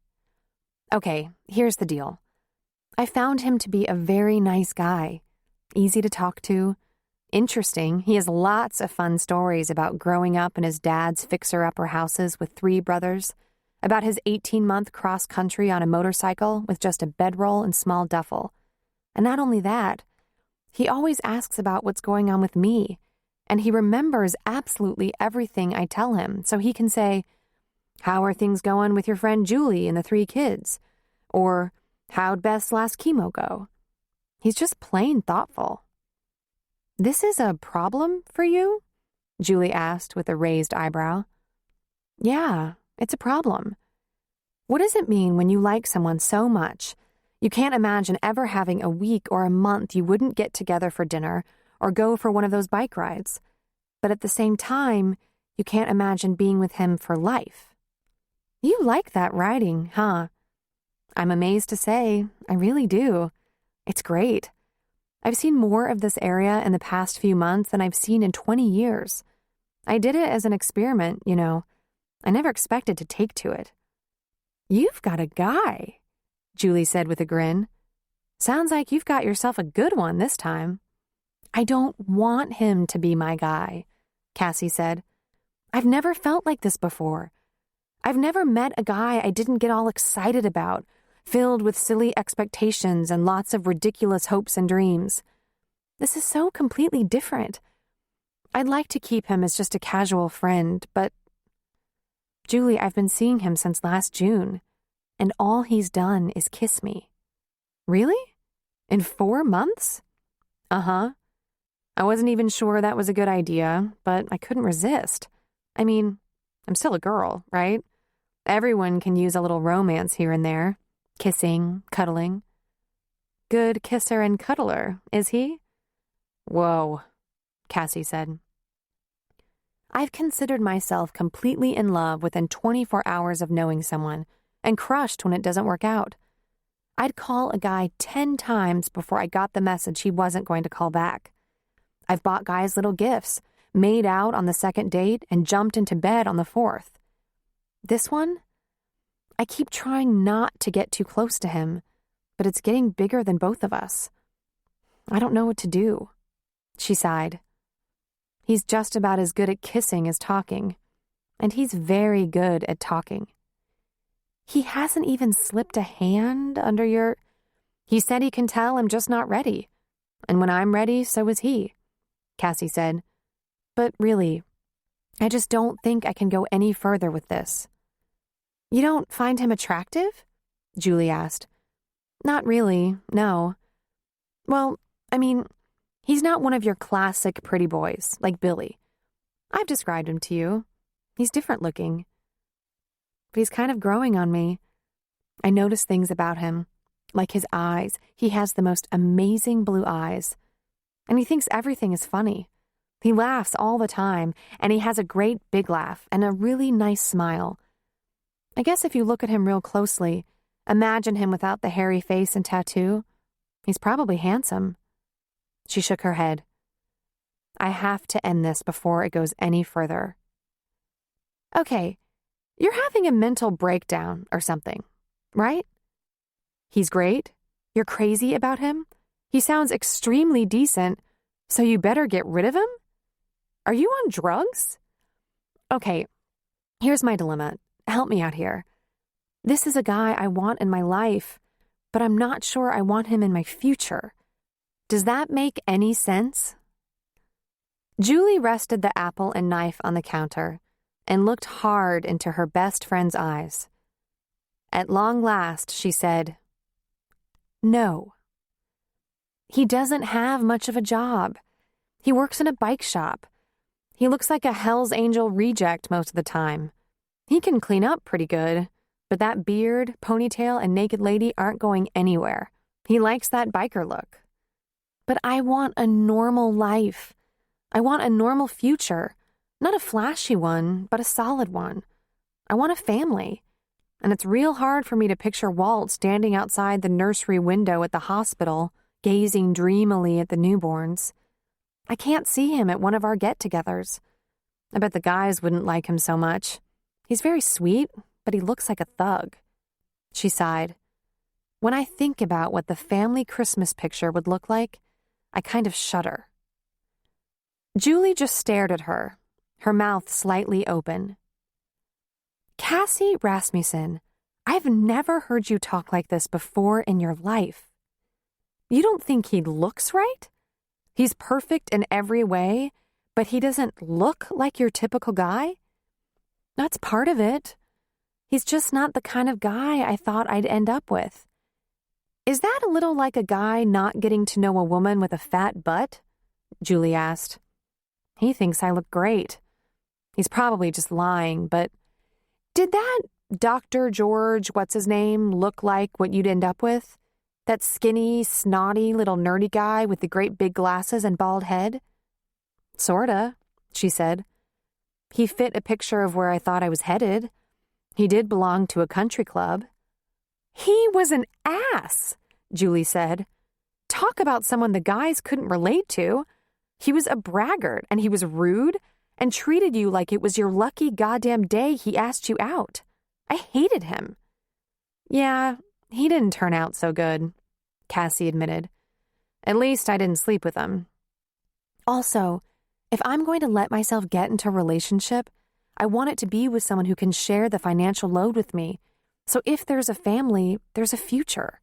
[SPEAKER 2] Okay, here's the deal. I found him to be a very nice guy. Easy to talk to. Interesting. He has lots of fun stories about growing up in his dad's fixer-upper houses with 3 brothers, about his 18-month cross-country on a motorcycle with just a bedroll and small duffel. And not only that, he always asks about what's going on with me, and he remembers absolutely everything I tell him, so he can say, how are things going with your friend Julie and the 3 kids? Or, how'd Beth's last chemo go? He's just plain thoughtful. This is a problem for you? Julie asked with a raised eyebrow. Yeah, it's a problem. What does it mean when you like someone so much, you can't imagine ever having a week or a month you wouldn't get together for dinner or go for one of those bike rides, but at the same time, you can't imagine being with him for life? You like that riding, huh? I'm amazed to say, I really do. It's great. I've seen more of this area in the past few months than I've seen in 20 years. I did it as an experiment, you know. I never expected to take to it. You've got a guy, Julie said with a grin. Sounds like you've got yourself a good one this time. I don't want him to be my guy, Cassie said. I've never felt like this before. I've never met a guy I didn't get all excited about, filled with silly expectations and lots of ridiculous hopes and dreams. This is so completely different. I'd like to keep him as just a casual friend, but... Julie, I've been seeing him since last June, and all he's done is kiss me. Really? In 4 months? Uh-huh. I wasn't even sure that was a good idea, but I couldn't resist. I mean, I'm still a girl, right? Everyone can use a little romance here and there. Kissing, cuddling. Good kisser and cuddler, is he? Whoa, Cassie said. I've considered myself completely in love within 24 hours of knowing someone, and crushed when it doesn't work out. I'd call a guy 10 times before I got the message he wasn't going to call back. I've bought guys little gifts, made out on the 2nd date, and jumped into bed on the 4th. This one? I keep trying not to get too close to him. but it's getting bigger than both of us. I don't know what to do." She sighed. "He's just about as good at kissing as talking, and he's very good at talking. He hasn't even slipped a hand under your—" "He said he can tell I'm just not ready. And when I'm ready, so is he," Cassie said. "But really, I just don't think I can go any further with this." "You don't find him attractive?" Julie asked. "Not really, no. Well, I mean, he's not one of your classic pretty boys, like Billy. I've described him to you. He's different looking. But he's kind of growing on me. I notice things about him, like his eyes. He has the most amazing blue eyes. And he thinks everything is funny. He laughs all the time, and he has a great big laugh and a really nice smile. I guess if you look at him real closely, imagine him without the hairy face and tattoo, he's probably handsome." She shook her head. "I have to end this before it goes any further." "Okay, you're having a mental breakdown or something, right? He's great. You're crazy about him. He sounds extremely decent, so you better get rid of him? Are you on drugs? Okay, here's my dilemma. Help me out here. This is a guy I want in my life, but I'm not sure I want him in my future. Does that make any sense?" Julie rested the apple and knife on the counter and looked hard into her best friend's eyes. At long last, she said, "No. He doesn't have much of a job. He works in a bike shop. He looks like a Hell's Angel reject most of the time. He can clean up pretty good, but that beard, ponytail, and naked lady aren't going anywhere. He likes that biker look. But I want a normal life. I want a normal future. Not a flashy one, but a solid one. I want a family. And it's real hard for me to picture Walt standing outside the nursery window at the hospital, gazing dreamily at the newborns. I can't see him at one of our get-togethers. I bet the guys wouldn't like him so much. He's very sweet, but he looks like a thug." She sighed. "When I think about what the family Christmas picture would look like, I kind of shudder." Julie just stared at her, her mouth slightly open. "Cassie Rasmussen, I've never heard you talk like this before in your life. You don't think he looks right? He's perfect in every way, but he doesn't look like your typical guy? That's part of it. He's just not the kind of guy I thought I'd end up with. Is that a little like a guy not getting to know a woman with a fat butt?" Julie asked. "He thinks I look great. He's probably just lying, but did that Dr. George, what's his name, look like what you'd end up with? That skinny, snotty little nerdy guy with the great big glasses and bald head?" "Sorta," she said. "He fit a picture of where I thought I was headed. He did belong to a country club." "He was an ass," Julie said. "Talk about someone the guys couldn't relate to. He was a braggart, and he was rude, and treated you like it was your lucky goddamn day he asked you out. I hated him." "Yeah, he didn't turn out so good," Cassie admitted. "At least I didn't sleep with him. Also, if I'm going to let myself get into a relationship, I want it to be with someone who can share the financial load with me. So if there's a family, there's a future.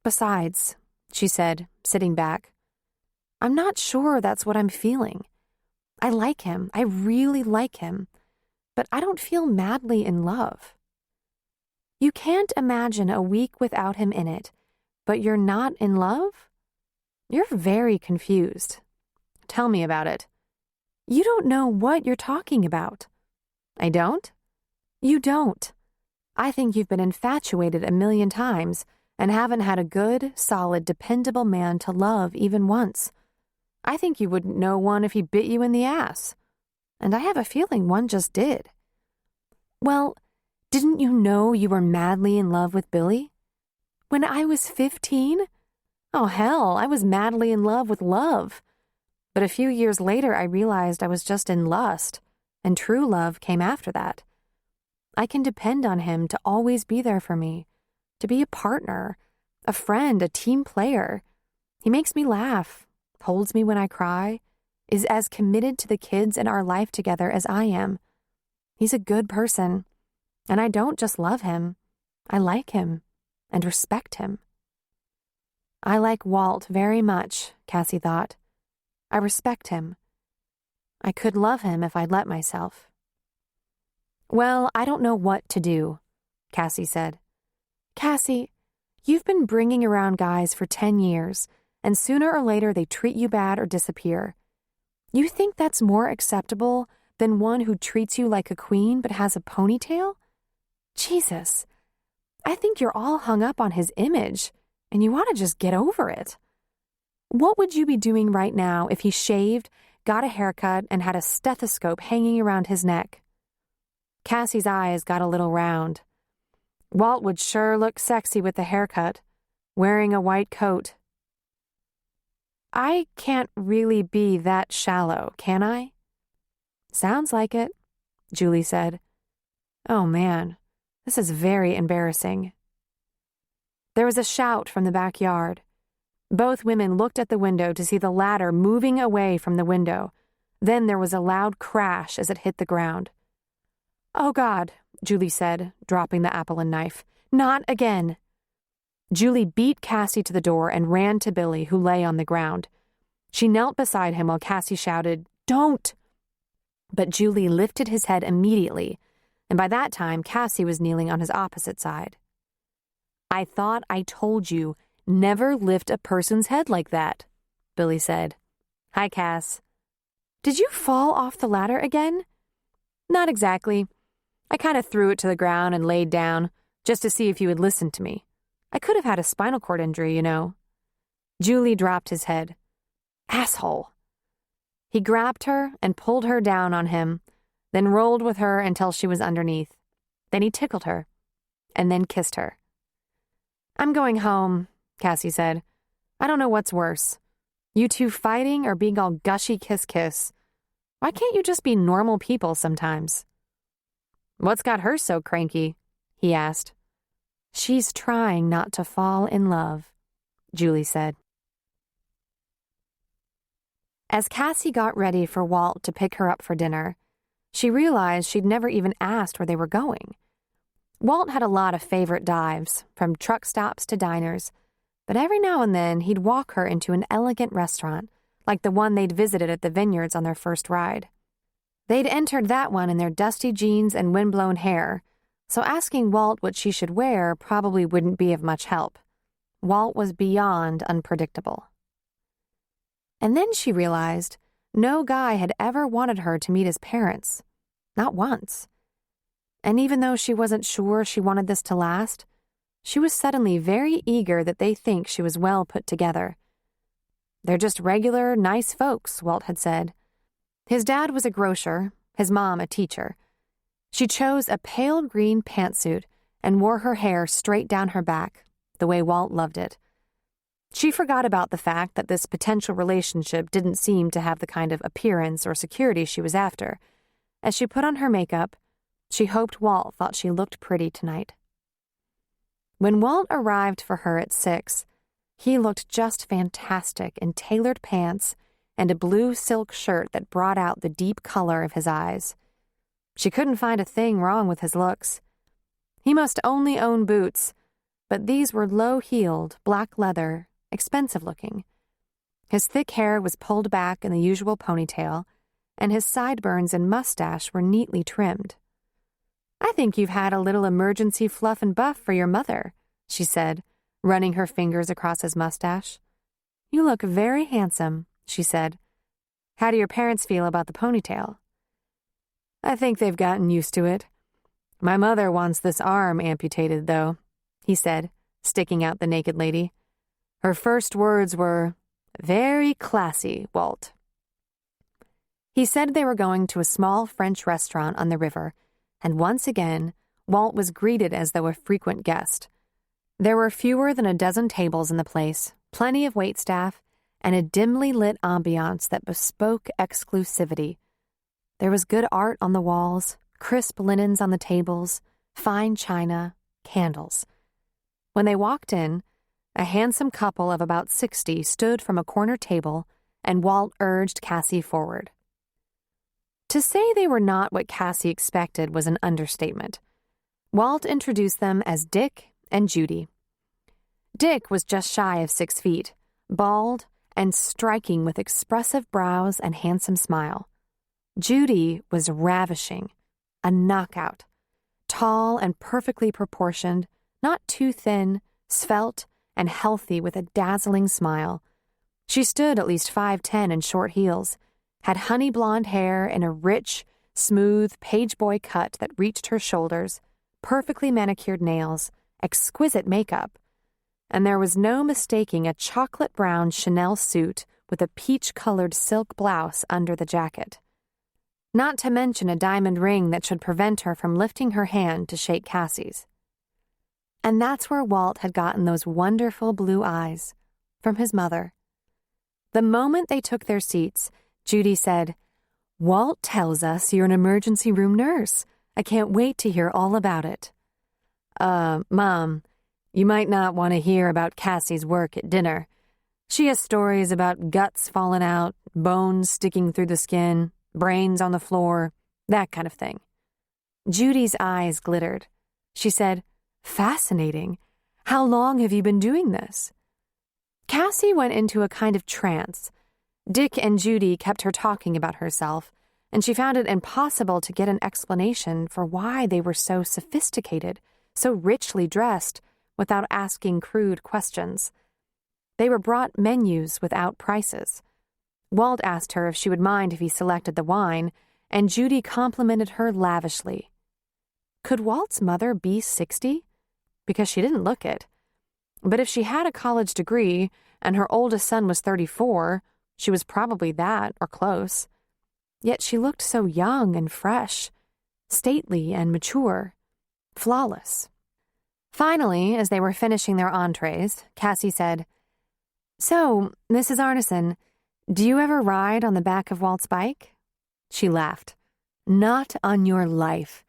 [SPEAKER 2] Besides," she said, sitting back, "I'm not sure that's what I'm feeling. I like him. I really like him. But I don't feel madly in love." "You can't imagine a week without him in it, but you're not in love? You're very confused. Tell me about it." "You don't know what you're talking about." "I don't?" "You don't. I think you've been infatuated a million times and haven't had a good, solid, dependable man to love even once. I think you wouldn't know one if he bit you in the ass. And I have a feeling one just did." "Well, didn't you know you were madly in love with Billy? When I was 15? Oh, hell, I was madly in love with love. But a few years later, I realized I was just in lust, and true love came after that. I can depend on him to always be there for me, to be a partner, a friend, a team player. He makes me laugh, holds me when I cry, is as committed to the kids and our life together as I am. He's a good person, and I don't just love him. I like him and respect him. I like Walt very much, Cassie thought. I respect him. I could love him if I'd let myself. Well, I don't know what to do, Cassie said. Cassie, you've been bringing around guys for 10 years, and sooner or later they treat you bad or disappear. You think that's more acceptable than one who treats you like a queen but has a ponytail? Jesus, I think you're all hung up on his image, and you ought to just get over it. What would you be doing right now if he shaved, got a haircut, and had a stethoscope hanging around his neck? Cassie's eyes got a little round. Walt would sure look sexy with the haircut, wearing a white coat. I can't really be that shallow, can I? Sounds like it, Julie said. Oh man, this is very embarrassing. There was a shout from the backyard. Both women looked at the window to see the ladder moving away from the window. Then there was a loud crash as it hit the ground. Oh God, Julie said, dropping the apple and knife. Not again. Julie beat Cassie to the door and ran to Billy, who lay on the ground. She knelt beside him while Cassie shouted, "Don't!" But Julie lifted his head immediately, and by that time Cassie was kneeling on his opposite side. I thought I told you, never lift a person's head like that, Billy said. Hi, Cass. Did you fall off the ladder again? Not exactly. I kind of threw it to the ground and laid down, just to see if you would listen to me. I could have had a spinal cord injury, you know. Julie dropped his head. Asshole. He grabbed her and pulled her down on him, then rolled with her until she was underneath. Then he tickled her, and then kissed her. I'm going home, Cassie said. I don't know what's worse. You two fighting or being all gushy kiss-kiss? Why can't you just be normal people sometimes? What's got her so cranky? He asked. She's trying not to fall in love, Julie said. As Cassie got ready for Walt to pick her up for dinner, she realized she'd never even asked where they were going. Walt had a lot of favorite dives, from truck stops to diners, but every now and then he'd walk her into an elegant restaurant, like the one they'd visited at the vineyards on their first ride. They'd entered that one in their dusty jeans and windblown hair, so asking Walt what she should wear probably wouldn't be of much help. Walt was beyond unpredictable. And then she realized no guy had ever wanted her to meet his parents. Not once. And even though she wasn't sure she wanted this to last, she was suddenly very eager that they think she was well put together. They're just regular, nice folks, Walt had said. His dad was a grocer, his mom a teacher. She chose a pale green pantsuit and wore her hair straight down her back, the way Walt loved it. She forgot about the fact that this potential relationship didn't seem to have the kind of appearance or security she was after. As she put on her makeup, she hoped Walt thought she looked pretty tonight. When Walt arrived for her at 6, he looked just fantastic in tailored pants and a blue silk shirt that brought out the deep color of his eyes. She couldn't find a thing wrong with his looks. He must only own boots, but these were low-heeled, black leather, expensive-looking. His thick hair was pulled back in the usual ponytail, and his sideburns and mustache were neatly trimmed. I think you've had a little emergency fluff and buff for your mother, she said, running her fingers across his mustache. You look very handsome, she said. How do your parents feel about the ponytail? I think they've gotten used to it. My mother wants this arm amputated, though, he said, sticking out the naked lady. Her first words were, very classy, Walt. He said they were going to a small French restaurant on the river, and once again, Walt was greeted as though a frequent guest. There were fewer than a dozen tables in the place, plenty of waitstaff, and a dimly lit ambiance that bespoke exclusivity. There was good art on the walls, crisp linens on the tables, fine china, candles. When they walked in, A handsome couple of about 60 stood from a corner table, and Walt urged Cassie forward. To say they were not what Cassie expected was an understatement. Walt introduced them as Dick and Judy. Dick was just shy of 6 feet, bald and striking with expressive brows and handsome smile. Judy was ravishing, a knockout, tall and perfectly proportioned, not too thin, svelte, and healthy with a dazzling smile. She stood at least 5'10" in short heels, had honey blonde hair in a rich, smooth pageboy cut that reached her shoulders, perfectly manicured nails, exquisite makeup, and there was no mistaking a chocolate brown Chanel suit with a peach-colored silk blouse under the jacket. Not to mention a diamond ring that should prevent her from lifting her hand to shake Cassie's. And that's where Walt had gotten those wonderful blue eyes, from his mother. The moment they took their seats, Judy said, "Walt tells us you're an emergency room nurse. I can't wait to hear all about it." Mom, you might not want to hear about Cassie's work at dinner. She has stories about guts falling out, bones sticking through the skin, brains on the floor, that kind of thing. Judy's eyes glittered. She said, "Fascinating. How long have you been doing this?" Cassie went into a kind of trance. Dick and Judy kept her talking about herself, and she found it impossible to get an explanation for why they were so sophisticated, so richly dressed, without asking crude questions. They were brought menus without prices. Walt asked her if she would mind if he selected the wine, and Judy complimented her lavishly. Could Walt's mother be 60? Because she didn't look it. But if she had a college degree and her oldest son was 34, she was probably that or close. Yet she looked so young and fresh, stately and mature, flawless. Finally, as they were finishing their entrees, Cassie said, "So, Mrs. Arneson, do you ever ride on the back of Walt's bike?" She laughed. "Not on your life.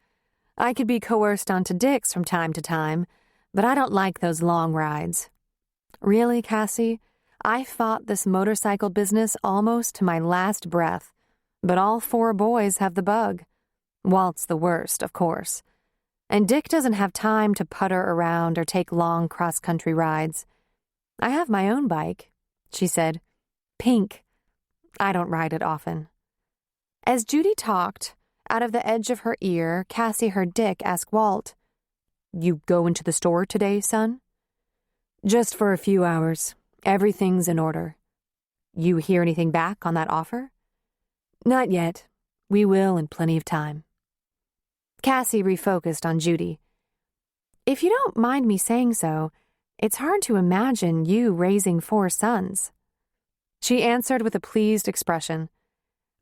[SPEAKER 2] I could be coerced onto Dick's from time to time, but I don't like those long rides." "Really, Cassie? I fought this motorcycle business almost to my last breath, but all 4 boys have the bug. Walt's the worst, of course. And Dick doesn't have time to putter around or take long cross-country rides. I have my own bike," she said. "Pink. I don't ride it often." As Judy talked, out of the edge of her ear, Cassie heard Dick ask Walt, "You go into the store today, son?" "Just for a few hours. Everything's in order." "You hear anything back on that offer?" "Not yet. We will in plenty of time." Cassie refocused on Judy. "If you don't mind me saying so, it's hard to imagine you raising 4 sons." She answered with a pleased expression.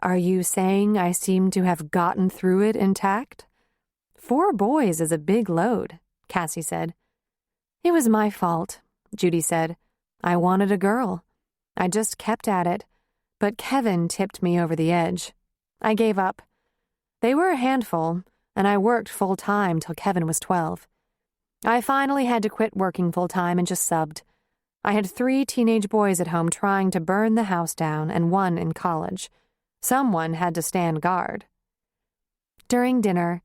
[SPEAKER 2] "Are you saying I seem to have gotten through it intact?" 4 boys is a big load," Cassie said. "It was my fault," Judy said. "I wanted a girl. I just kept at it, but Kevin tipped me over the edge. I gave up. They were a handful, and I worked full-time till Kevin was 12. I finally had to quit working full-time and just subbed. I had 3 teenage boys at home trying to burn the house down and 1 in college. Someone had to stand guard." During dinner,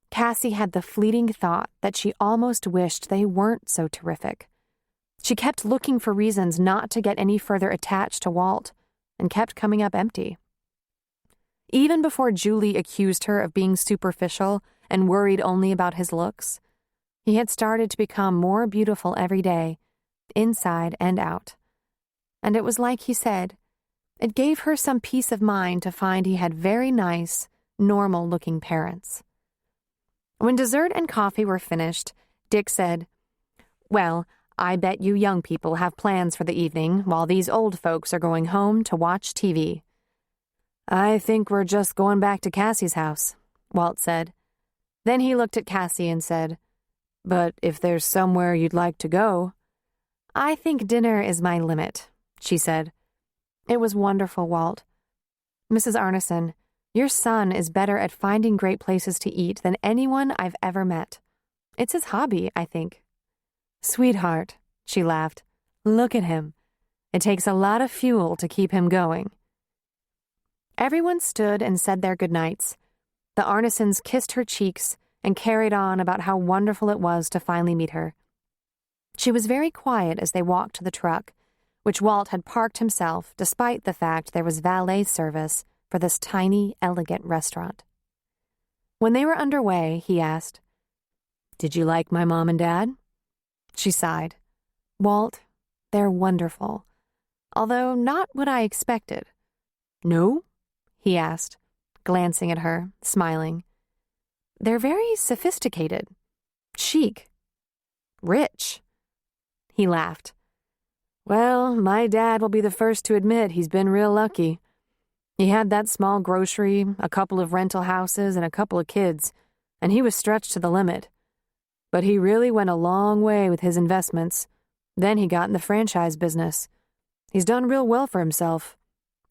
[SPEAKER 2] Cassie had the fleeting thought that she almost wished they weren't so terrific. She kept looking for reasons not to get any further attached to Walt, and kept coming up empty. Even before Julie accused her of being superficial and worried only about his looks, he had started to become more beautiful every day, inside and out. And it was like he said, it gave her some peace of mind to find he had very nice, normal-looking parents. When dessert and coffee were finished, Dick said, "Well, I bet you young people have plans for the evening while these old folks are going home to watch TV." "I think we're just going back to Cassie's house," Walt said. Then he looked at Cassie and said, "But if there's somewhere you'd like to go." "I think dinner is my limit," she said. "It was wonderful, Walt. Mrs. Arneson, your son is better at finding great places to eat than anyone I've ever met. It's his hobby, I think." "Sweetheart," she laughed, Look at him. It takes a lot of fuel to keep him going. Everyone stood and said their goodnights. The Arnesons kissed her cheeks and carried on about how wonderful it was to finally meet her. She was very quiet as they walked to the truck, which Walt had parked himself despite the fact there was valet service for this tiny, elegant restaurant. When they were underway, he asked, "Did you like my mom and dad?" She sighed. "Walt, they're wonderful, although not what I expected." "No?" he asked, glancing at her, smiling. "They're very sophisticated, chic, rich." He laughed. "Well, my dad will be the first to admit he's been real lucky. He had that small grocery, a couple of rental houses, and a couple of kids, and he was stretched to the limit. But he really went a long way with his investments. Then he got in the franchise business. He's done real well for himself.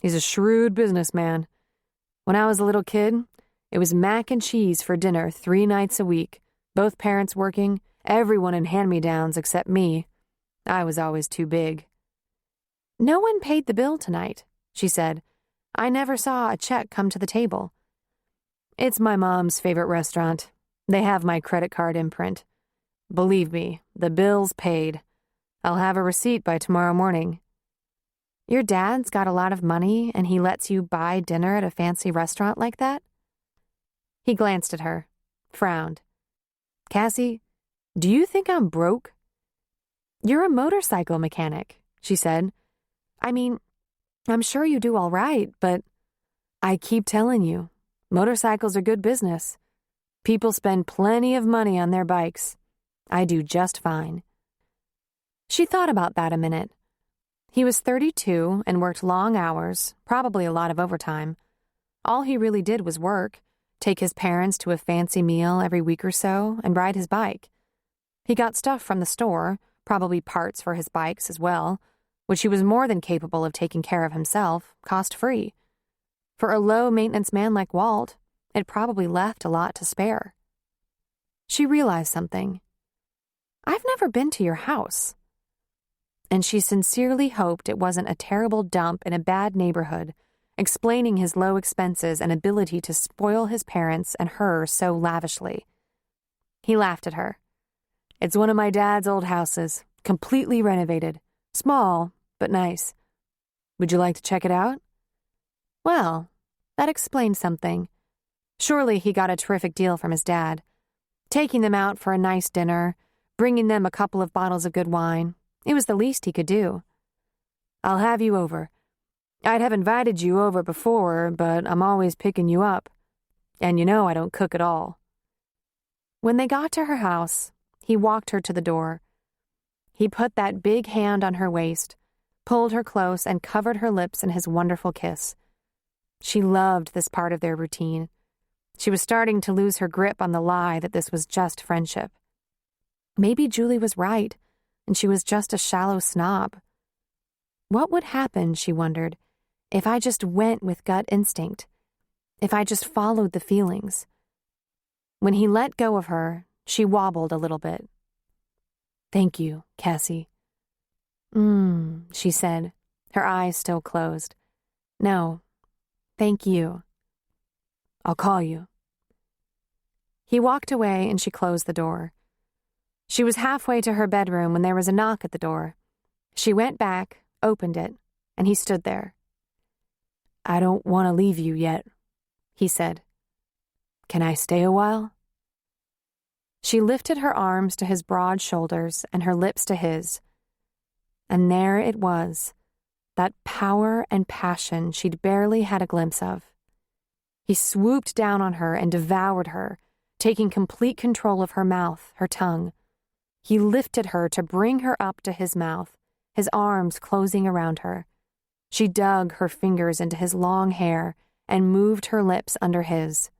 [SPEAKER 2] He's a shrewd businessman. When I was a little kid, it was mac and cheese for dinner 3 nights a week, both parents working, everyone in hand-me-downs except me. I was always too big." "No one paid the bill tonight," she said. "I never saw a check come to the table." "It's my mom's favorite restaurant. They have my credit card imprint. Believe me, the bill's paid. I'll have a receipt by tomorrow morning." "Your dad's got a lot of money and he lets you buy dinner at a fancy restaurant like that?" He glanced at her, frowned. "Cassie, do you think I'm broke?" "You're a motorcycle mechanic," she said. "I mean, I'm sure you do all right, but I keep telling you, motorcycles are good business. People spend plenty of money on their bikes. I do just fine." She thought about that a minute. He was 32 and worked long hours, probably a lot of overtime. All he really did was work, take his parents to a fancy meal every week or so, and ride his bike. He got stuff from the store, probably parts for his bikes as well, which he was more than capable of taking care of himself, cost-free. For a low-maintenance man like Walt, it probably left a lot to spare. She realized something. "I've never been to your house." And she sincerely hoped it wasn't a terrible dump in a bad neighborhood, explaining his low expenses and ability to spoil his parents and her so lavishly. He laughed at her. "It's one of my dad's old houses, completely renovated. Small, but nice. Would you like to check it out?" Well, that explained something. Surely he got a terrific deal from his dad. Taking them out for a nice dinner, bringing them a couple of bottles of good wine, it was the least he could do. "I'll have you over. I'd have invited you over before, but I'm always picking you up. And you know I don't cook at all." When they got to her house, he walked her to the door. He put that big hand on her waist, pulled her close, and covered her lips in his wonderful kiss. She loved this part of their routine. She was starting to lose her grip on the lie that this was just friendship. Maybe Julie was right, and she was just a shallow snob. What would happen, she wondered, if I just went with gut instinct? If I just followed the feelings? When he let go of her, she wobbled a little bit. "Thank you, Cassie." She said, her eyes still closed. "No, thank you. I'll call you." He walked away and she closed the door. She was halfway to her bedroom when there was a knock at the door. She went back, opened it, and he stood there. "I don't want to leave you yet," he said. "Can I stay a while?" She lifted her arms to his broad shoulders and her lips to his. And there it was, that power and passion she'd barely had a glimpse of. He swooped down on her and devoured her, taking complete control of her mouth, her tongue. He lifted her to bring her up to his mouth, his arms closing around her. She dug her fingers into his long hair and moved her lips under his.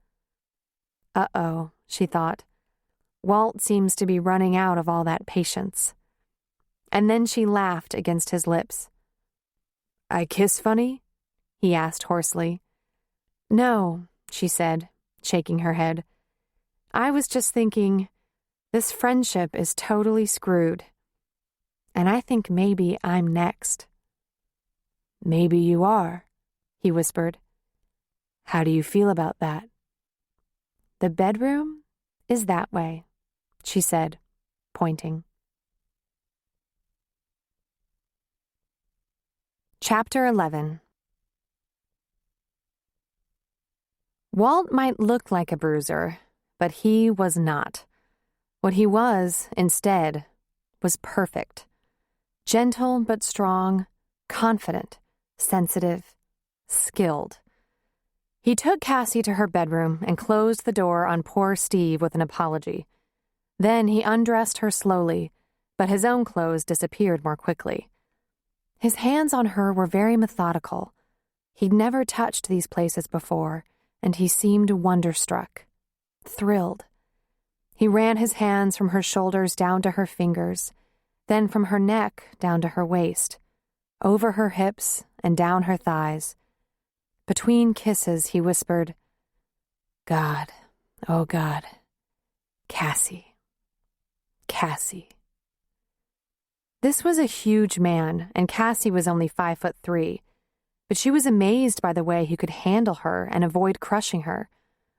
[SPEAKER 2] Uh-oh, she thought. Walt seems to be running out of all that patience. And then she laughed against his lips. "I kiss funny?" he asked hoarsely. "No," she said, shaking her head. "I was just thinking, this friendship is totally screwed." and I think maybe I'm next." "Maybe you are," he whispered. "How do you feel about that?" "The bedroom is that way," she said, pointing. Chapter 11. Walt might look like a bruiser, but he was not. What he was, instead, was perfect. Gentle but strong, confident, sensitive, skilled. He took Cassie to her bedroom and closed the door on poor Steve with an apology. Then he undressed her slowly, but his own clothes disappeared more quickly. His hands on her were very methodical. He'd never touched these places before, and he seemed wonderstruck, thrilled. He ran his hands from her shoulders down to her fingers, then from her neck down to her waist, over her hips and down her thighs. Between kisses, he whispered, "God, oh God, Cassie, Cassie." This was a huge man, and Cassie was only 5'3", but she was amazed by the way he could handle her and avoid crushing her,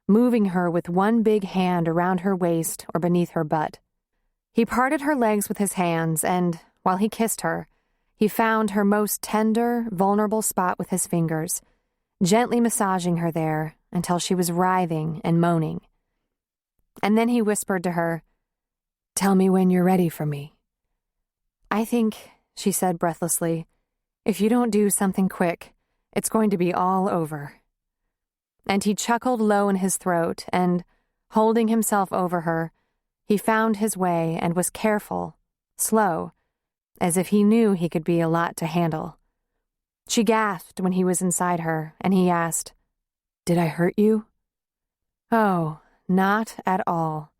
[SPEAKER 2] moving her with one big hand around her waist or beneath her butt. He parted her legs with his hands, and, while he kissed her, he found her most tender, vulnerable spot with his fingers, gently massaging her there until she was writhing and moaning. And then he whispered to her, "Tell me when you're ready for me." "I think," she said breathlessly, "if you don't do something quick, it's going to be all over." And he chuckled low in his throat, and, holding himself over her, he found his way and was careful, slow, as if he knew he could be a lot to handle. She gasped when he was inside her, and he asked, "Did I hurt you?" "Oh, not at all."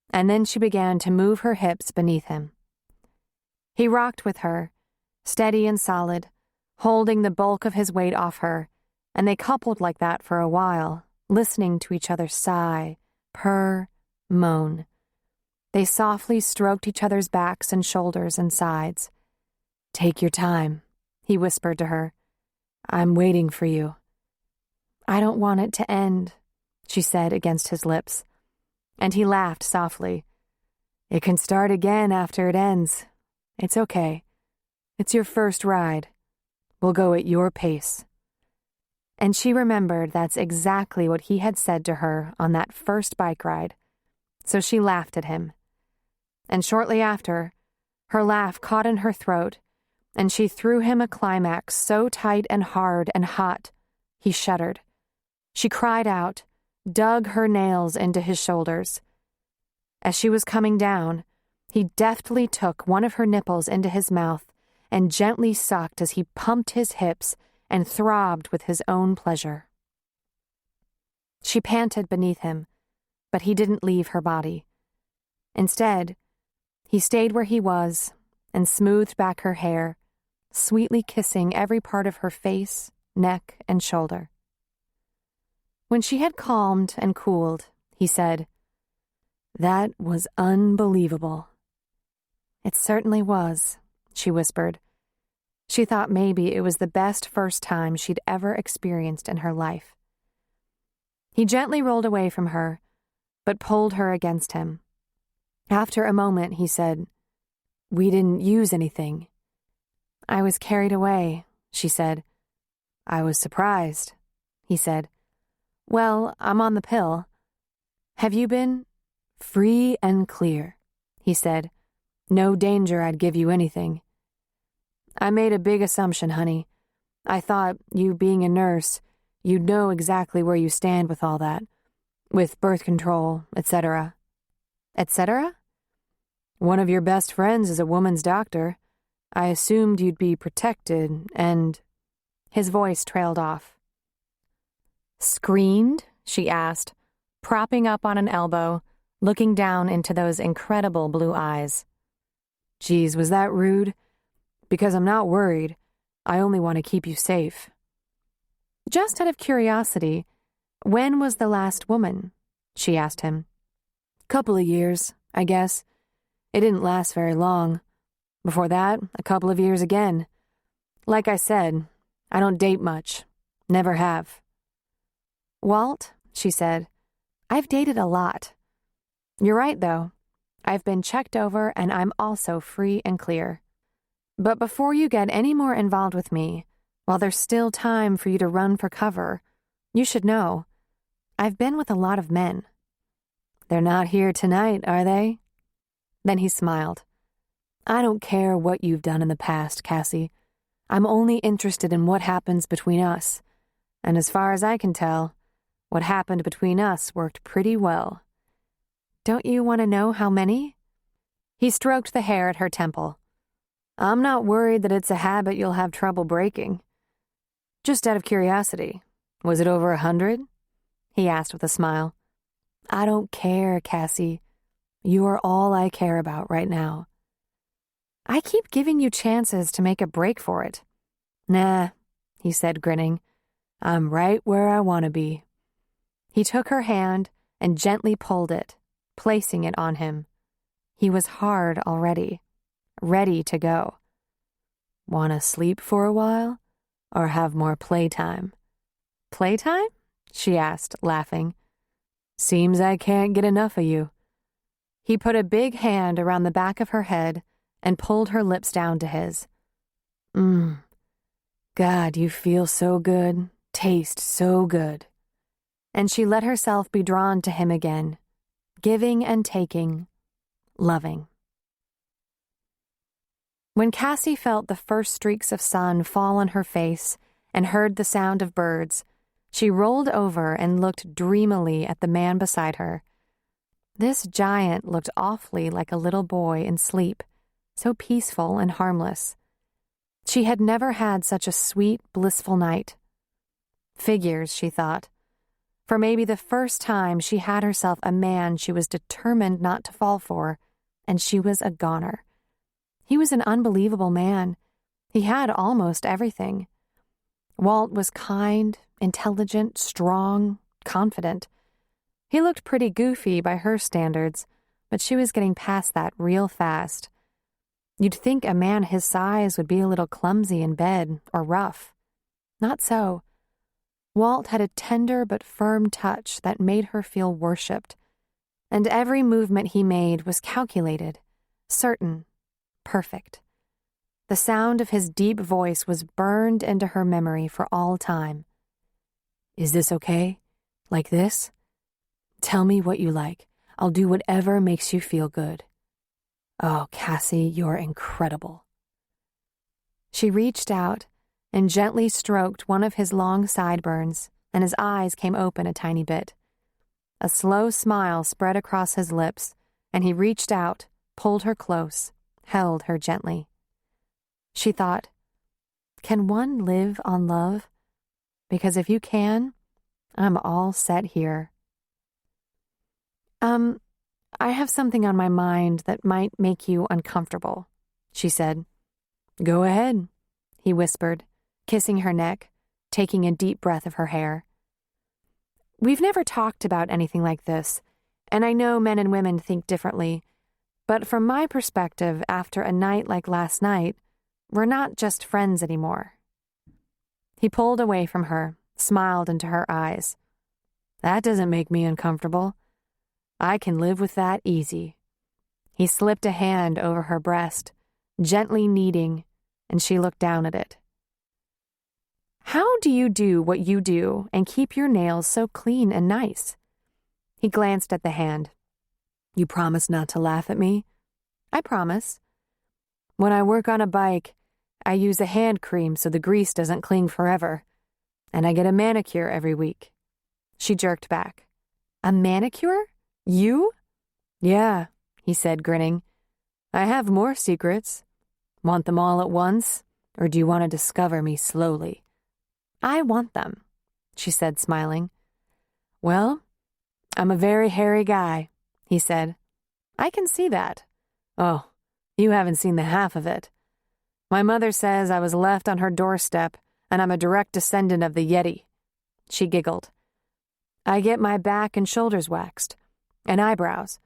[SPEAKER 2] And then she began to move her hips beneath him. He rocked with her, steady and solid, holding the bulk of his weight off her, and they coupled like that for a while, listening to each other sigh, purr, moan. They softly stroked each other's backs and shoulders and sides. "Take your time," he whispered to her. "I'm waiting for you." "I don't want it to end," she said against his lips. And he laughed softly. "It can start again after it ends. It's okay. It's your first ride. We'll go at your pace." And she remembered that's exactly what he had said to her on that first bike ride. So she laughed at him. And shortly after, her laugh caught in her throat, and she threw him a climax so tight and hard and hot, he shuddered. She cried out, dug her nails into his shoulders. As she was coming down, he deftly took one of her nipples into his mouth and gently sucked as he pumped his hips and throbbed with his own pleasure. She panted beneath him, but he didn't leave her body. Instead, he stayed where he was and smoothed back her hair, sweetly kissing every part of her face, neck, and shoulder. When she had calmed and cooled, he said, "That was unbelievable." "It certainly was," she whispered. She thought maybe it was the best first time she'd ever experienced in her life. He gently rolled away from her, but pulled her against him. After a moment, he said, "We didn't use anything." "I was carried away," she said. "I was surprised," he said. "Well, I'm on the pill." "Have you been?" "Free and clear," he said. "No danger I'd give you anything." "I made a big assumption, honey. I thought, you being a nurse, you'd know exactly where you stand with all that. With birth control, etc." "Etc.?" "One of your best friends is a woman's doctor. I assumed you'd be protected and—" His voice trailed off. "Screened?" she asked, propping up on an elbow, looking down into those incredible blue eyes. "Geez, was that rude? Because I'm not worried. I only want to keep you safe." "Just out of curiosity, when was the last woman?" she asked him. "Couple of years, I guess. It didn't last very long. Before that, a couple of years again. Like I said, I don't date much. Never have. Walt, she said, I've dated a lot. You're right, though. I've been checked over and I'm also free and clear. But before you get any more involved with me, while there's still time for you to run for cover, you should know, I've been with a lot of men. They're not here tonight, are they? Then he smiled. I don't care what you've done in the past, Cassie. I'm only interested in what happens between us. And as far as I can tell, what happened between us worked pretty well. Don't you want to know how many? He stroked the hair at her temple. I'm not worried that it's a habit you'll have trouble breaking. Just out of curiosity, was it over 100? He asked with a smile. I don't care, Cassie. You are all I care about right now. I keep giving you chances to make a break for it. Nah, he said, grinning. I'm right where I want to be. He took her hand and gently pulled it, placing it on him. He was hard already, ready to go. Want to sleep for a while, or have more playtime? Playtime? She asked, laughing. Seems I can't get enough of you. He put a big hand around the back of her head and pulled her lips down to his. God, you feel so good, taste so good. And she let herself be drawn to him again, giving and taking, loving. When Cassie felt the first streaks of sun fall on her face and heard the sound of birds, she rolled over and looked dreamily at the man beside her. This giant looked awfully like a little boy in sleep, so peaceful and harmless. She had never had such a sweet, blissful night. Figures, she thought. For maybe the first time she had herself a man she was determined not to fall for, and she was a goner. He was an unbelievable man. He had almost everything. Walt was kind, intelligent, strong, confident. He looked pretty goofy by her standards, but she was getting past that real fast. You'd think a man his size would be a little clumsy in bed or rough. Not so. Walt had a tender but firm touch that made her feel worshipped, and every movement he made was calculated, certain, perfect. The sound of his deep voice was burned into her memory for all time. Is this okay? Like this? Tell me what you like. I'll do whatever makes you feel good. Oh, Cassie, you're incredible. She reached out and gently stroked one of his long sideburns, and his eyes came open a tiny bit. A slow smile spread across his lips, and he reached out, pulled her close, held her gently. She thought, can one live on love? Because if you can, I'm all set here. I have something on my mind that might make you uncomfortable, she said. Go ahead, he whispered, kissing her neck, taking a deep breath of her hair. We've never talked about anything like this, and I know men and women think differently, but from my perspective, after a night like last night, we're not just friends anymore. He pulled away from her, smiled into her eyes. That doesn't make me uncomfortable. I can live with that easy. He slipped a hand over her breast, gently kneading, and she looked down at it. How do you do what you do and keep your nails so clean and nice? He glanced at the hand. You promise not to laugh at me? I promise. When I work on a bike, I use a hand cream so the grease doesn't cling forever. And I get a manicure every week. She jerked back. A manicure? You? Yeah, he said, grinning. I have more secrets. Want them all at once, or do you want to discover me slowly? I want them, she said, smiling. Well, I'm a very hairy guy, he said. I can see that. Oh, you haven't seen the half of it. My mother says I was left on her doorstep, and I'm a direct descendant of the Yeti. She giggled. I get my back and shoulders waxed, and eyebrows.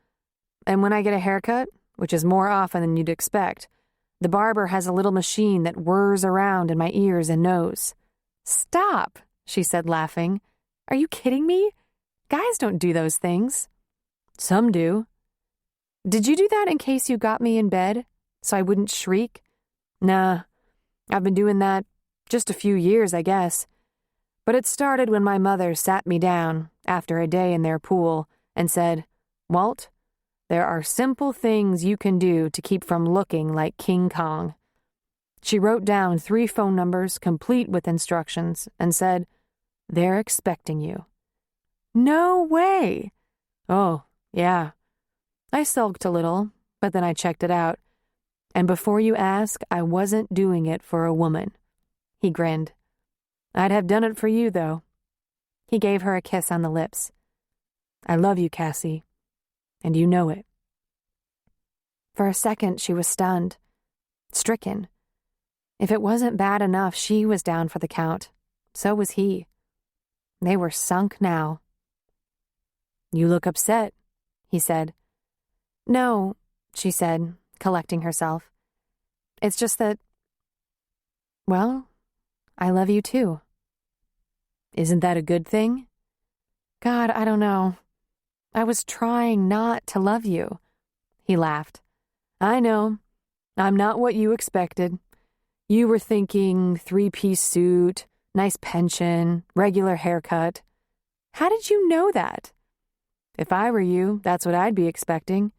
[SPEAKER 2] And when I get a haircut, which is more often than you'd expect, The barber has a little machine that whirs around in my ears and nose. Stop, she said, laughing. Are you kidding me? Guys don't do those things. Some do. Did you do that in case you got me in bed, so I wouldn't shriek? Nah, I've been doing that just a few years, I guess. But it started when my mother sat me down after a day in their pool and said, Walt, there are simple things you can do to keep from looking like King Kong. She wrote down 3 phone numbers complete with instructions and said, They're expecting you. No way! Oh, yeah. I sulked a little, but then I checked it out. And before you ask, I wasn't doing it for a woman. He grinned. I'd have done it for you, though. He gave her a kiss on the lips. I love you, Cassie, and you know it. For a second, she was stunned, stricken. If it wasn't bad enough, she was down for the count. So was he. They were sunk now. You look upset, he said. No, she said, collecting herself. It's just that, well, I love you too. Isn't that a good thing? God, I don't know. I was trying not to love you. He laughed. I know. I'm not what you expected. You were thinking 3-piece suit, nice pension, regular haircut. How did you know that? If I were you, that's what I'd be expecting.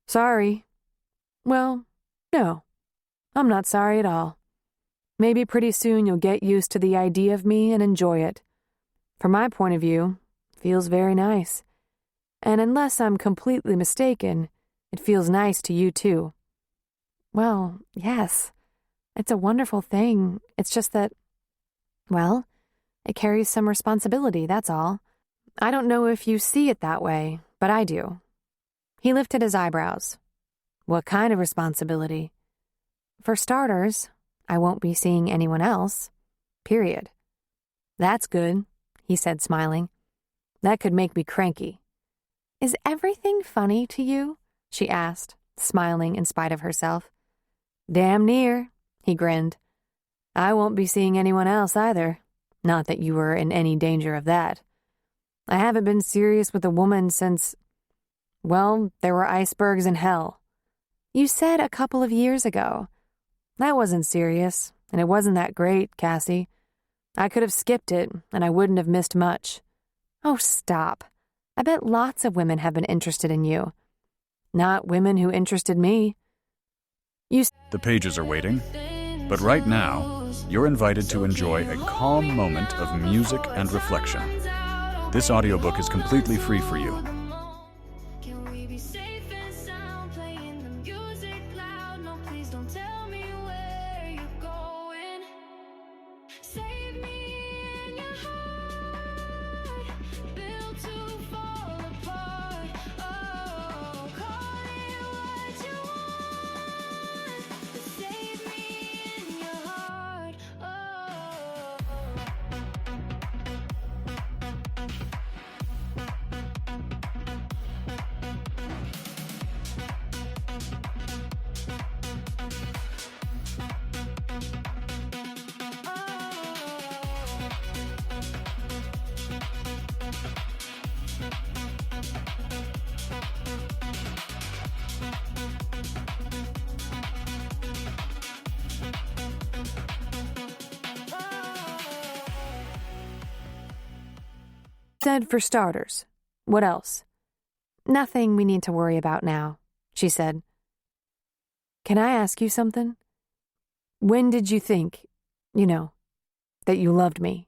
[SPEAKER 2] Sorry. Well, no. I'm not sorry at all. Maybe pretty soon you'll get used to the idea of me and enjoy it. From my point of view, it feels very nice. And unless I'm completely mistaken, it feels nice to you too. Well, yes. It's a wonderful thing. It's just that, well, it carries some responsibility, that's all. I don't know if you see it that way, but I do. He lifted his eyebrows. What kind of responsibility? For starters, I won't be seeing anyone else. Period. That's good, he said, smiling. That could make me cranky. Is everything funny to you? She asked, smiling in spite of herself. Damn near, he grinned. I won't be seeing anyone else either. Not that you were in any danger of that. I haven't been serious with a woman since, well, there were icebergs in hell. You said a couple of years ago. That wasn't serious, and it wasn't that great, Cassie. I could have skipped it, and I wouldn't have missed much. Oh, stop. I bet lots of women have been interested in you. Not women who interested me.
[SPEAKER 3] The pages are waiting, but right now, you're invited to enjoy a calm moment of music and reflection. This audiobook is completely free for you.
[SPEAKER 4] Can we be safe and sound, playing the music loud? No, please don't tell me where you're going. Save me in your heart, built to fall apart. Oh, call it what you want, but save me in your heart. Oh.
[SPEAKER 2] Said for starters. What else? Nothing we need to worry about now, she said. Can I ask you something? When did you think, that you loved me?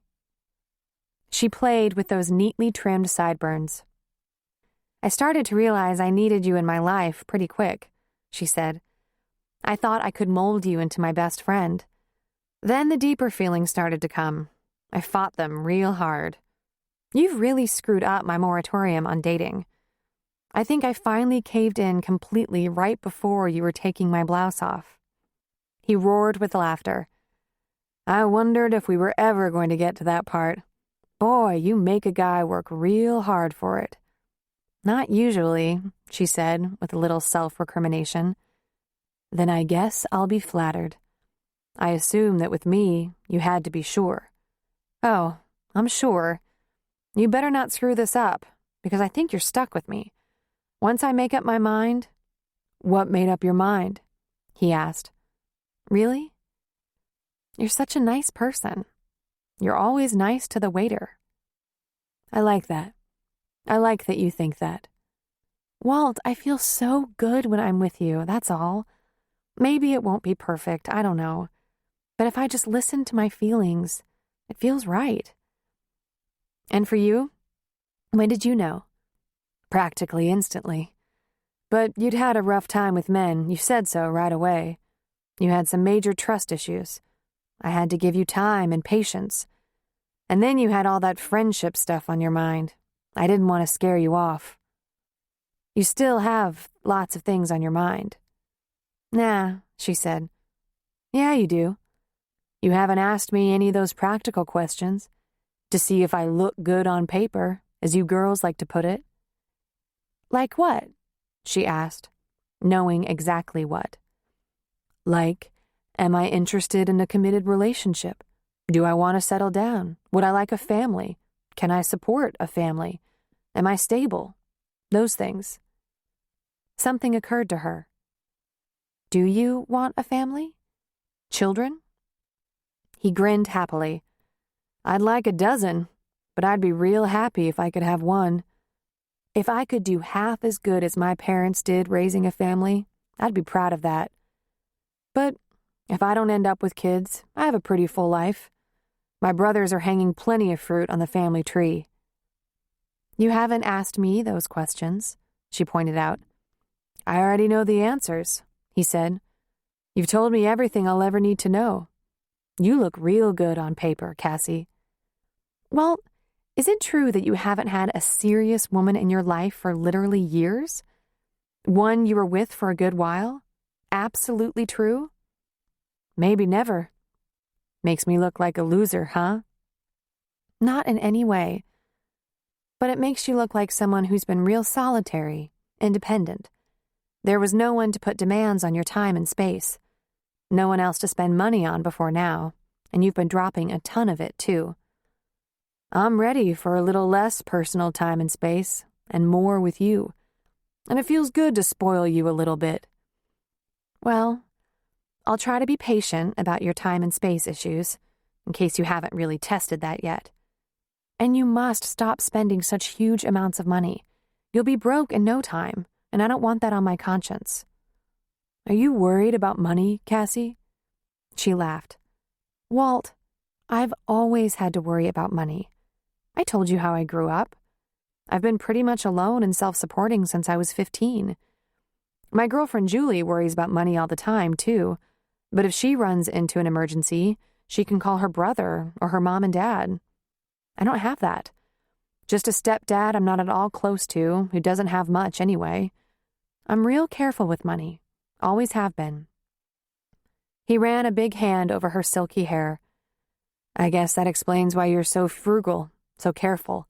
[SPEAKER 2] She played with those neatly trimmed sideburns. I started to realize I needed you in my life pretty quick, she said. I thought I could mold you into my best friend. Then the deeper feelings started to come. I fought them real hard. You've really screwed up my moratorium on dating. I think I finally caved in completely right before you were taking my blouse off. He roared with laughter. I wondered if we were ever going to get to that part. Boy, you make a guy work real hard for it. Not usually, she said with a little self-recrimination. Then I guess I'll be flattered. I assume that with me, you had to be sure. Oh, I'm sure. You better not screw this up, because I think you're stuck with me. Once I make up my mind... What made up your mind? He asked. Really? You're such a nice person. You're always nice to the waiter. I like that. I like that you think that. Walt, I feel so good when I'm with you, that's all. Maybe it won't be perfect, I don't know. But if I just listen to my feelings, it feels right. And for you? When did you know? Practically instantly. But you'd had a rough time with men, you said so right away. You had some major trust issues. I had to give you time and patience. And then you had all that friendship stuff on your mind. I didn't want to scare you off. You still have lots of things on your mind. Nah, she said. Yeah, you do. You haven't asked me any of those practical questions to see if I look good on paper, as you girls like to put it. Like what? She asked, knowing exactly what. Like, am I interested in a committed relationship? Do I want to settle down? Would I like a family? Can I support a family? Am I stable? Those things. Something occurred to her. Do you want a family? Children? He grinned happily. I'd like a dozen, but I'd be real happy if I could have one. If I could do half as good as my parents did raising a family, I'd be proud of that. But if I don't end up with kids, I have a pretty full life. My brothers are hanging plenty of fruit on the family tree. You haven't asked me those questions, she pointed out. I already know the answers, he said. You've told me everything I'll ever need to know. You look real good on paper, Cassie. Well, is it true that you haven't had a serious woman in your life for literally years? One you were with for a good while? Absolutely true? Maybe never. Makes me look like a loser, huh? Not in any way. But it makes you look like someone who's been real solitary, independent. There was no one to put demands on your time and space. No one else to spend money on before now, and you've been dropping a ton of it, too. I'm ready for a little less personal time and space, and more with you. And it feels good to spoil you a little bit. Well, I'll try to be patient about your time and space issues, in case you haven't really tested that yet. And you must stop spending such huge amounts of money. You'll be broke in no time, and I don't want that on my conscience. Are you worried about money, Cassie? She laughed. Walt, I've always had to worry about money. I told you how I grew up. I've been pretty much alone and self-supporting since I was 15. My girlfriend Julie worries about money all the time, too. But if she runs into an emergency, she can call her brother or her mom and dad. I don't have that. Just a stepdad I'm not at all close to, who doesn't have much anyway. I'm real careful with money. Always have been. He ran a big hand over her silky hair. I guess that explains why you're so frugal, so careful.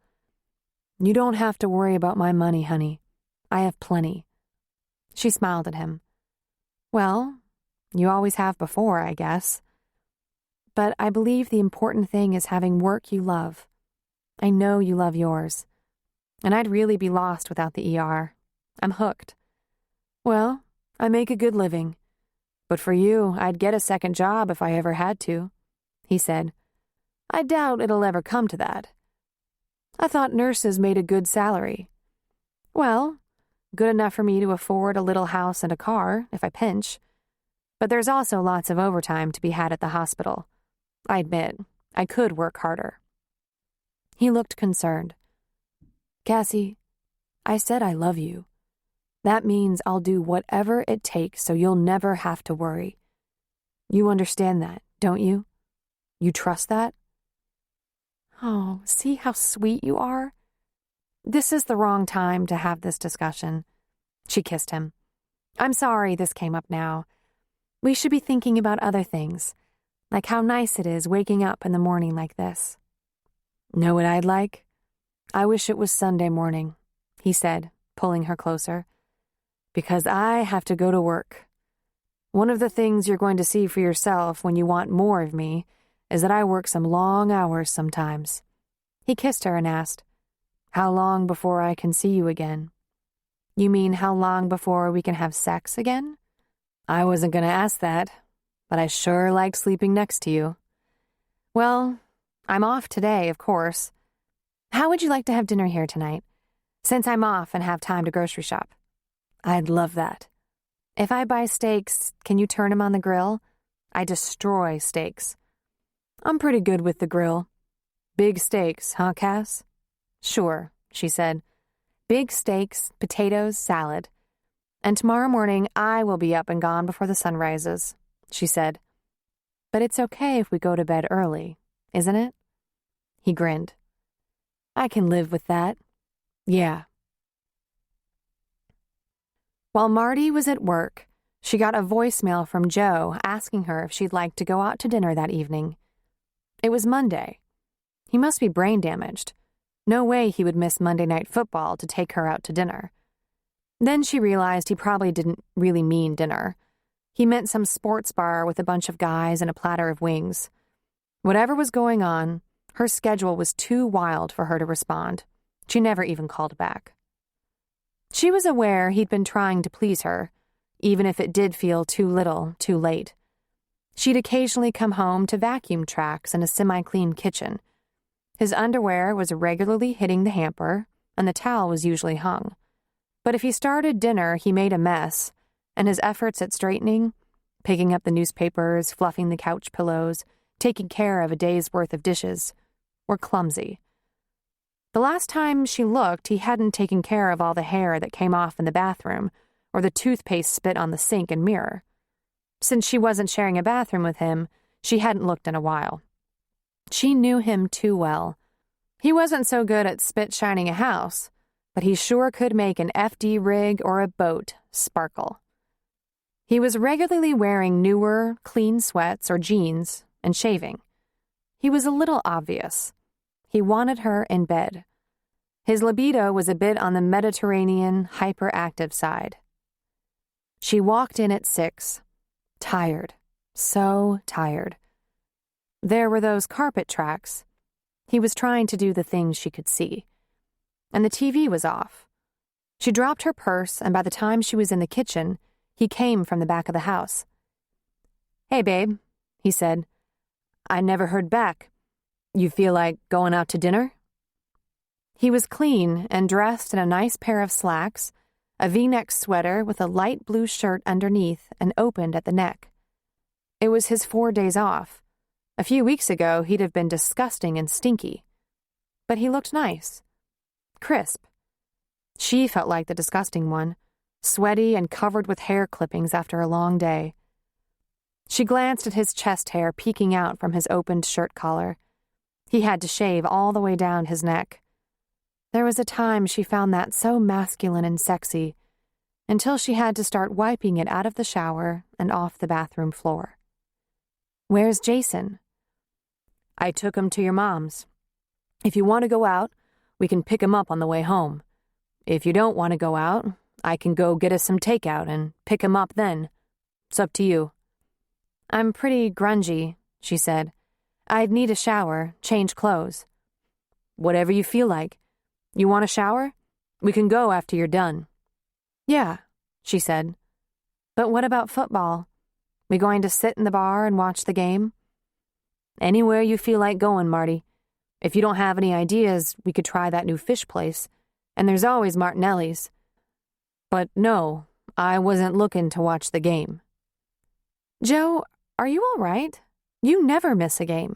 [SPEAKER 2] You don't have to worry about my money, honey. I have plenty. She smiled at him. Well, you always have before, I guess. But I believe the important thing is having work you love. I know you love yours. And I'd really be lost without the ER. I'm hooked. Well, I make a good living. But for you, I'd get a second job if I ever had to, he said. I doubt it'll ever come to that. I thought nurses made a good salary. Well, good enough for me to afford a little house and a car, if I pinch. But there's also lots of overtime to be had at the hospital. I admit, I could work harder. He looked concerned. Cassie, I said I love you. That means I'll do whatever it takes so you'll never have to worry. You understand that, don't you? You trust that? Oh, see how sweet you are? This is the wrong time to have this discussion. She kissed him. I'm sorry this came up now. We should be thinking about other things, like how nice it is waking up in the morning like this. Know what I'd like? I wish it was Sunday morning, he said, pulling her closer. Because I have to go to work. One of the things you're going to see for yourself when you want more of me is that I work some long hours sometimes." He kissed her and asked, "How long before I can see you again?" "You mean how long before we can have sex again?" "I wasn't going to ask that, but I sure like sleeping next to you." "Well, I'm off today, of course. How would you like to have dinner here tonight, since I'm off and have time to grocery shop?" "I'd love that." "If I buy steaks, can you turn them on the grill? I destroy steaks." "I'm pretty good with the grill." "Big steaks, huh, Cass?" "Sure," she said. "Big steaks, potatoes, salad. And tomorrow morning I will be up and gone before the sun rises," she said. "But it's okay if we go to bed early, isn't it?" He grinned. "I can live with that. Yeah." While Marty was at work, she got a voicemail from Joe asking her if she'd like to go out to dinner that evening. It was Monday. He must be brain damaged. No way he would miss Monday Night Football to take her out to dinner. Then she realized he probably didn't really mean dinner. He meant some sports bar with a bunch of guys and a platter of wings. Whatever was going on, her schedule was too wild for her to respond. She never even called back. She was aware he'd been trying to please her, even if it did feel too little, too late. She'd occasionally come home to vacuum tracks and a semi-clean kitchen. His underwear was regularly hitting the hamper, and the towel was usually hung. But if he started dinner, he made a mess, and his efforts at straightening, picking up the newspapers, fluffing the couch pillows, taking care of a day's worth of dishes, were clumsy. The last time she looked, he hadn't taken care of all the hair that came off in the bathroom, or the toothpaste spit on the sink and mirror. Since she wasn't sharing a bathroom with him, she hadn't looked in a while. She knew him too well. He wasn't so good at spit-shining a house, but he sure could make an FD rig or a boat sparkle. He was regularly wearing newer, clean sweats or jeans and shaving. He was a little obvious. He wanted her in bed. His libido was a bit on the Mediterranean, hyperactive side. She walked in at 6, tired, so tired. There were those carpet tracks. He was trying to do the things she could see. And the TV was off. She dropped her purse, and by the time she was in the kitchen, he came from the back of the house. "Hey, babe," he said. "I never heard back. You feel like going out to dinner?" He was clean and dressed in a nice pair of slacks, a V-neck sweater with a light blue shirt underneath and opened at the neck. It was his 4 days off. A few weeks ago, he'd have been disgusting and stinky. But he looked nice. Crisp. She felt like the disgusting one, sweaty and covered with hair clippings after a long day. She glanced at his chest hair peeking out from his opened shirt collar. He had to shave all the way down his neck. There was a time she found that so masculine and sexy, until she had to start wiping it out of the shower and off the bathroom floor. "Where's Jason?" "I took him to your mom's. If you want to go out, we can pick him up on the way home. If you don't want to go out, I can go get us some takeout and pick him up then. It's up to you." "I'm pretty grungy," she said. "I'd need a shower, change clothes." "Whatever you feel like. You want a shower? We can go after you're done." "Yeah," she said. "But what about football? We going to sit in the bar and watch the game?" "Anywhere you feel like going, Marty. If you don't have any ideas, we could try that new fish place. And there's always Martinelli's. But no, I wasn't looking to watch the game." "Joe, are you all right? You never miss a game."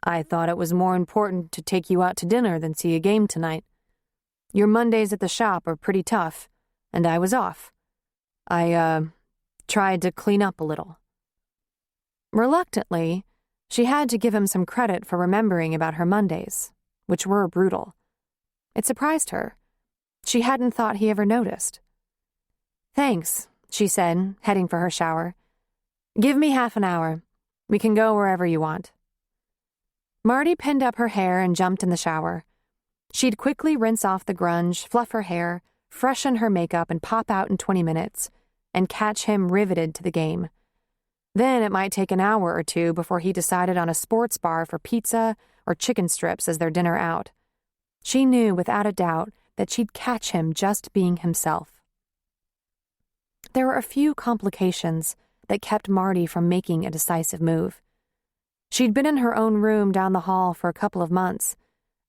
[SPEAKER 2] "I thought it was more important to take you out to dinner than see a game tonight. Your Mondays at the shop are pretty tough, and I was off. I tried to clean up a little." Reluctantly, she had to give him some credit for remembering about her Mondays, which were brutal. It surprised her. She hadn't thought he ever noticed. "Thanks," she said, heading for her shower. "Give me half an hour. We can go wherever you want." Marty pinned up her hair and jumped in the shower. She'd quickly rinse off the grunge, fluff her hair, freshen her makeup, and pop out in 20 minutes, and catch him riveted to the game. Then it might take an hour or two before he decided on a sports bar for pizza or chicken strips as their dinner out. She knew without a doubt that she'd catch him just being himself. There were a few complications that kept Marty from making a decisive move. She'd been in her own room down the hall for a couple of months,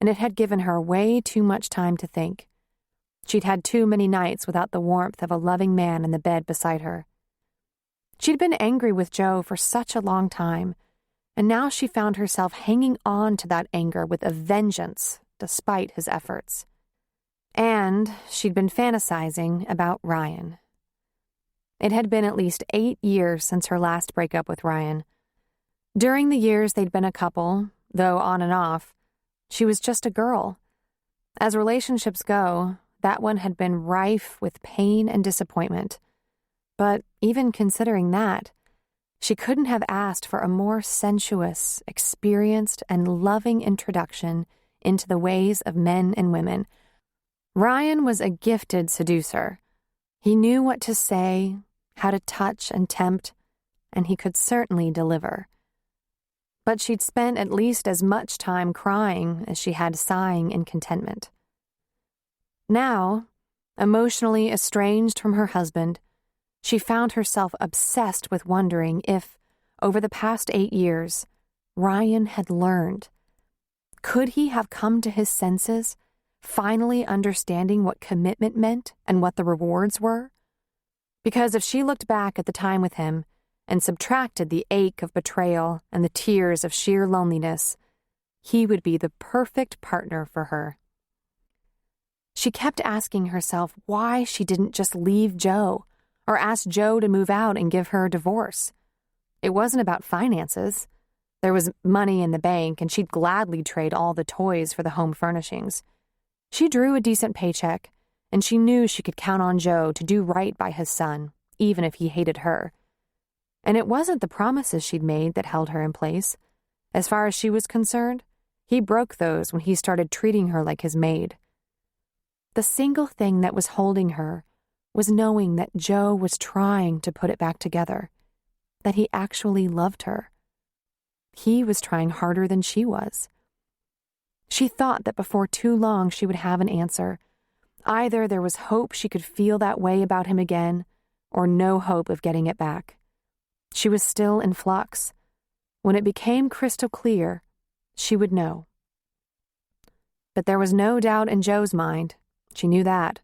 [SPEAKER 2] and it had given her way too much time to think. She'd had too many nights without the warmth of a loving man in the bed beside her. She'd been angry with Joe for such a long time, and now she found herself hanging on to that anger with a vengeance despite his efforts. And she'd been fantasizing about Ryan. It had been at least 8 years since her last breakup with Ryan. During the years they'd been a couple, though on and off, she was just a girl. As relationships go, that one had been rife with pain and disappointment. But even considering that, she couldn't have asked for a more sensuous, experienced, and loving introduction into the ways of men and women. Ryan was a gifted seducer. He knew what to say, how to touch and tempt, and he could certainly deliver. But she'd spent at least as much time crying as she had sighing in contentment. Now, emotionally estranged from her husband, she found herself obsessed with wondering if, over the past 8 years, Ryan had learned. Could he have come to his senses, finally understanding what commitment meant and what the rewards were? Because if she looked back at the time with him and subtracted the ache of betrayal and the tears of sheer loneliness, he would be the perfect partner for her. She kept asking herself why she didn't just leave Joe or ask Joe to move out and give her a divorce. It wasn't about finances. There was money in the bank, and she'd gladly trade all the toys for the home furnishings. She drew a decent paycheck, and she knew she could count on Joe to do right by his son, even if he hated her. And it wasn't the promises she'd made that held her in place. As far as she was concerned, he broke those when he started treating her like his maid. The single thing that was holding her was knowing that Joe was trying to put it back together, that he actually loved her. He was trying harder than she was. She thought that before too long she would have an answer. Either there was hope she could feel that way about him again, or no hope of getting it back. She was still in flux. When it became crystal clear, she would know. But there was no doubt in Joe's mind. She knew that.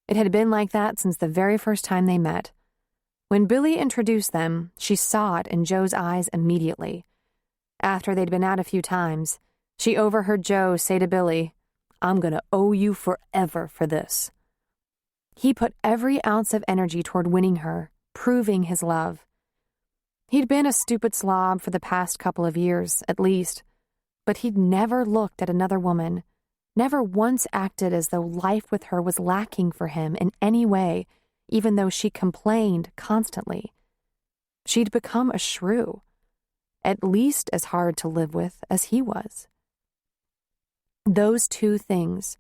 [SPEAKER 2] It had been like that since the very first time they met. When Billy introduced them, she saw it in Joe's eyes immediately. After they'd been out a few times, she overheard Joe say to Billy, "I'm going to owe you forever for this." He put every ounce of energy toward winning her, proving his love. He'd been a stupid slob for the past couple of years, at least, but he'd never looked at another woman, never once acted as though life with her was lacking for him in any way, even though she complained constantly. She'd become a shrew, at least as hard to live with as he was. Those two things,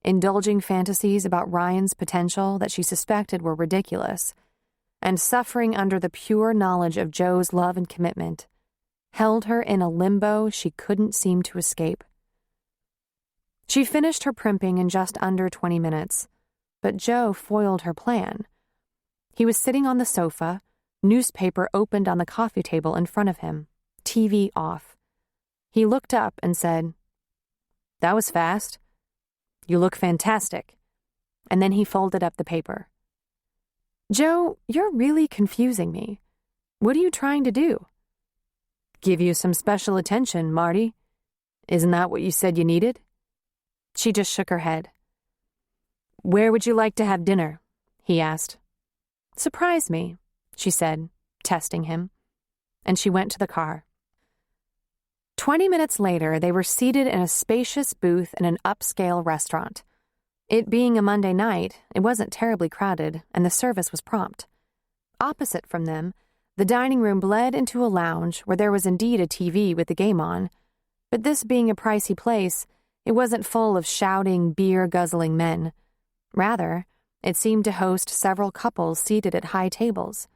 [SPEAKER 2] indulging fantasies about Ryan's potential that she suspected were ridiculous, and suffering under the pure knowledge of Joe's love and commitment, held her in a limbo she couldn't seem to escape. She finished her primping in just under 20 minutes, but Joe foiled her plan. He was sitting on the sofa, newspaper opened on the coffee table in front of him, TV off. He looked up and said, "That was fast. You look fantastic." And then he folded up the paper. "Joe, you're really confusing me. What are you trying to do?" "Give you some special attention, Marty. Isn't that what you said you needed?" She just shook her head. "Where would you like to have dinner?" he asked. "Surprise me," she said, testing him, and she went to the car. 20 minutes later, they were seated in a spacious booth in an upscale restaurant. It being a Monday night, it wasn't terribly crowded, and the service was prompt. Opposite from them, the dining room bled into a lounge where there was indeed a TV with the game on, but this being a pricey place, it wasn't full of shouting, beer-guzzling men. Rather, It seemed to host several couples seated at high tables,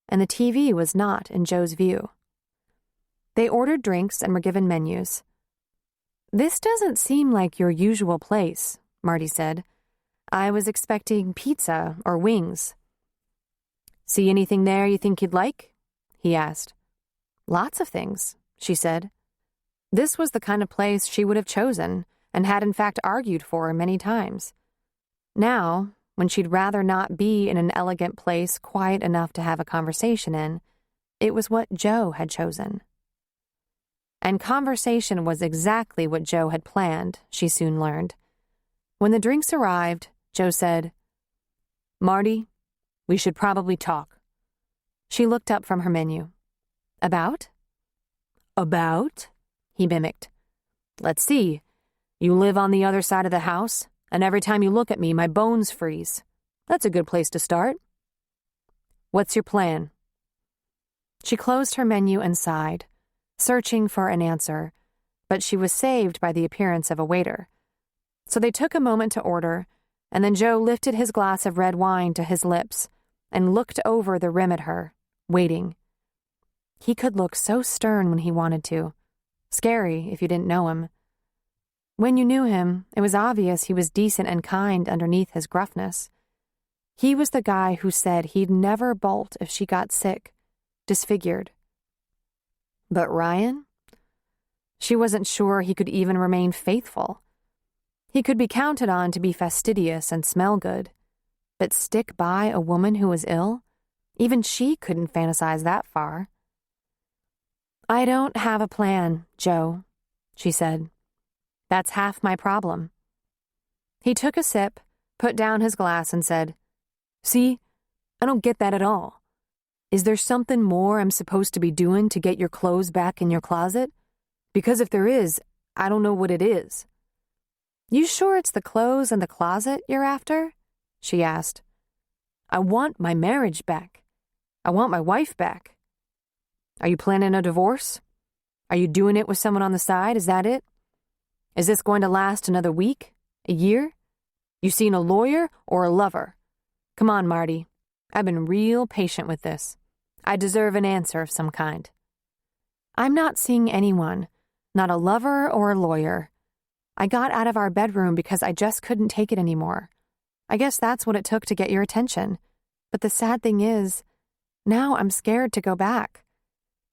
[SPEAKER 2] and the TV was not in Joe's view. They ordered drinks and were given menus. "This doesn't seem like your usual place," Marty said. "I was expecting pizza or wings." "See anything there you think you'd like?" he asked. "Lots of things," she said. This was the kind of place she would have chosen and had in fact argued for many times. Now, when she'd rather not be in an elegant place quiet enough to have a conversation in, it was what Joe had chosen. And conversation was exactly what Joe had planned, she soon learned. When the drinks arrived, Joe said, "Marty, we should probably talk." She looked up from her menu. "About?" "About?" he mimicked. "Let's see. You live on the other side of the house, and every time you look at me, my bones freeze. That's a good place to start. What's your plan?" She closed her menu and sighed, searching for an answer, but she was saved by the appearance of a waiter. So they took a moment to order, and then Joe lifted his glass of red wine to his lips and looked over the rim at her, waiting. He could look so stern when he wanted to. Scary if you didn't know him. When you knew him, it was obvious he was decent and kind underneath his gruffness. He was the guy who said he'd never bolt if she got sick, disfigured. But Ryan? She wasn't sure he could even remain faithful. He could be counted on to be fastidious and smell good, but stick by a woman who was ill? Even she couldn't fantasize that far. "I don't have a plan, Joe," she said. "That's half my problem." He took a sip, put down his glass, and said, "See, I don't get that at all. Is there something more I'm supposed to be doing to get your clothes back in your closet? Because if there is, I don't know what it is." "You sure it's the clothes and the closet you're after?" she asked. "I want my marriage back. I want my wife back." "Are you planning a divorce? Are you doing it with someone on the side? Is that it? Is this going to last another week? A year? You seen a lawyer or a lover? Come on, Marty. I've been real patient with this. I deserve an answer of some kind." "I'm not seeing anyone, not a lover or a lawyer. I got out of our bedroom because I just couldn't take it anymore. I guess that's what it took to get your attention. But the sad thing is, now I'm scared to go back.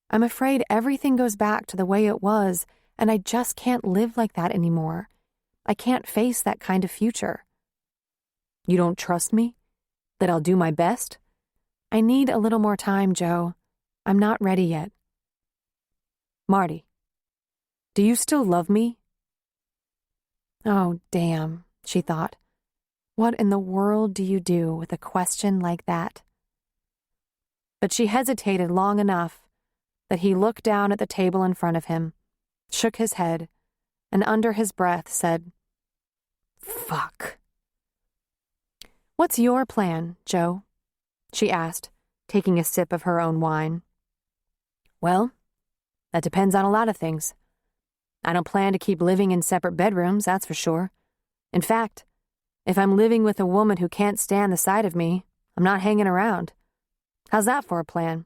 [SPEAKER 2] I'm afraid everything goes back to the way it was, and I just can't live like that anymore. I can't face that kind of future." "You don't trust me? That I'll do my best?" "I need a little more time, Joe. I'm not ready yet." "Marty, do you still love me?" Oh, damn, she thought. What in the world do you do with a question like that? But she hesitated long enough that he looked down at the table in front of him, shook his head, and under his breath said, "Fuck." "What's your plan, Joe?" she asked, taking a sip of her own wine. "Well, that depends on a lot of things. I don't plan to keep living in separate bedrooms, that's for sure. In fact, if I'm living with a woman who can't stand the sight of me, I'm not hanging around. How's that for a plan?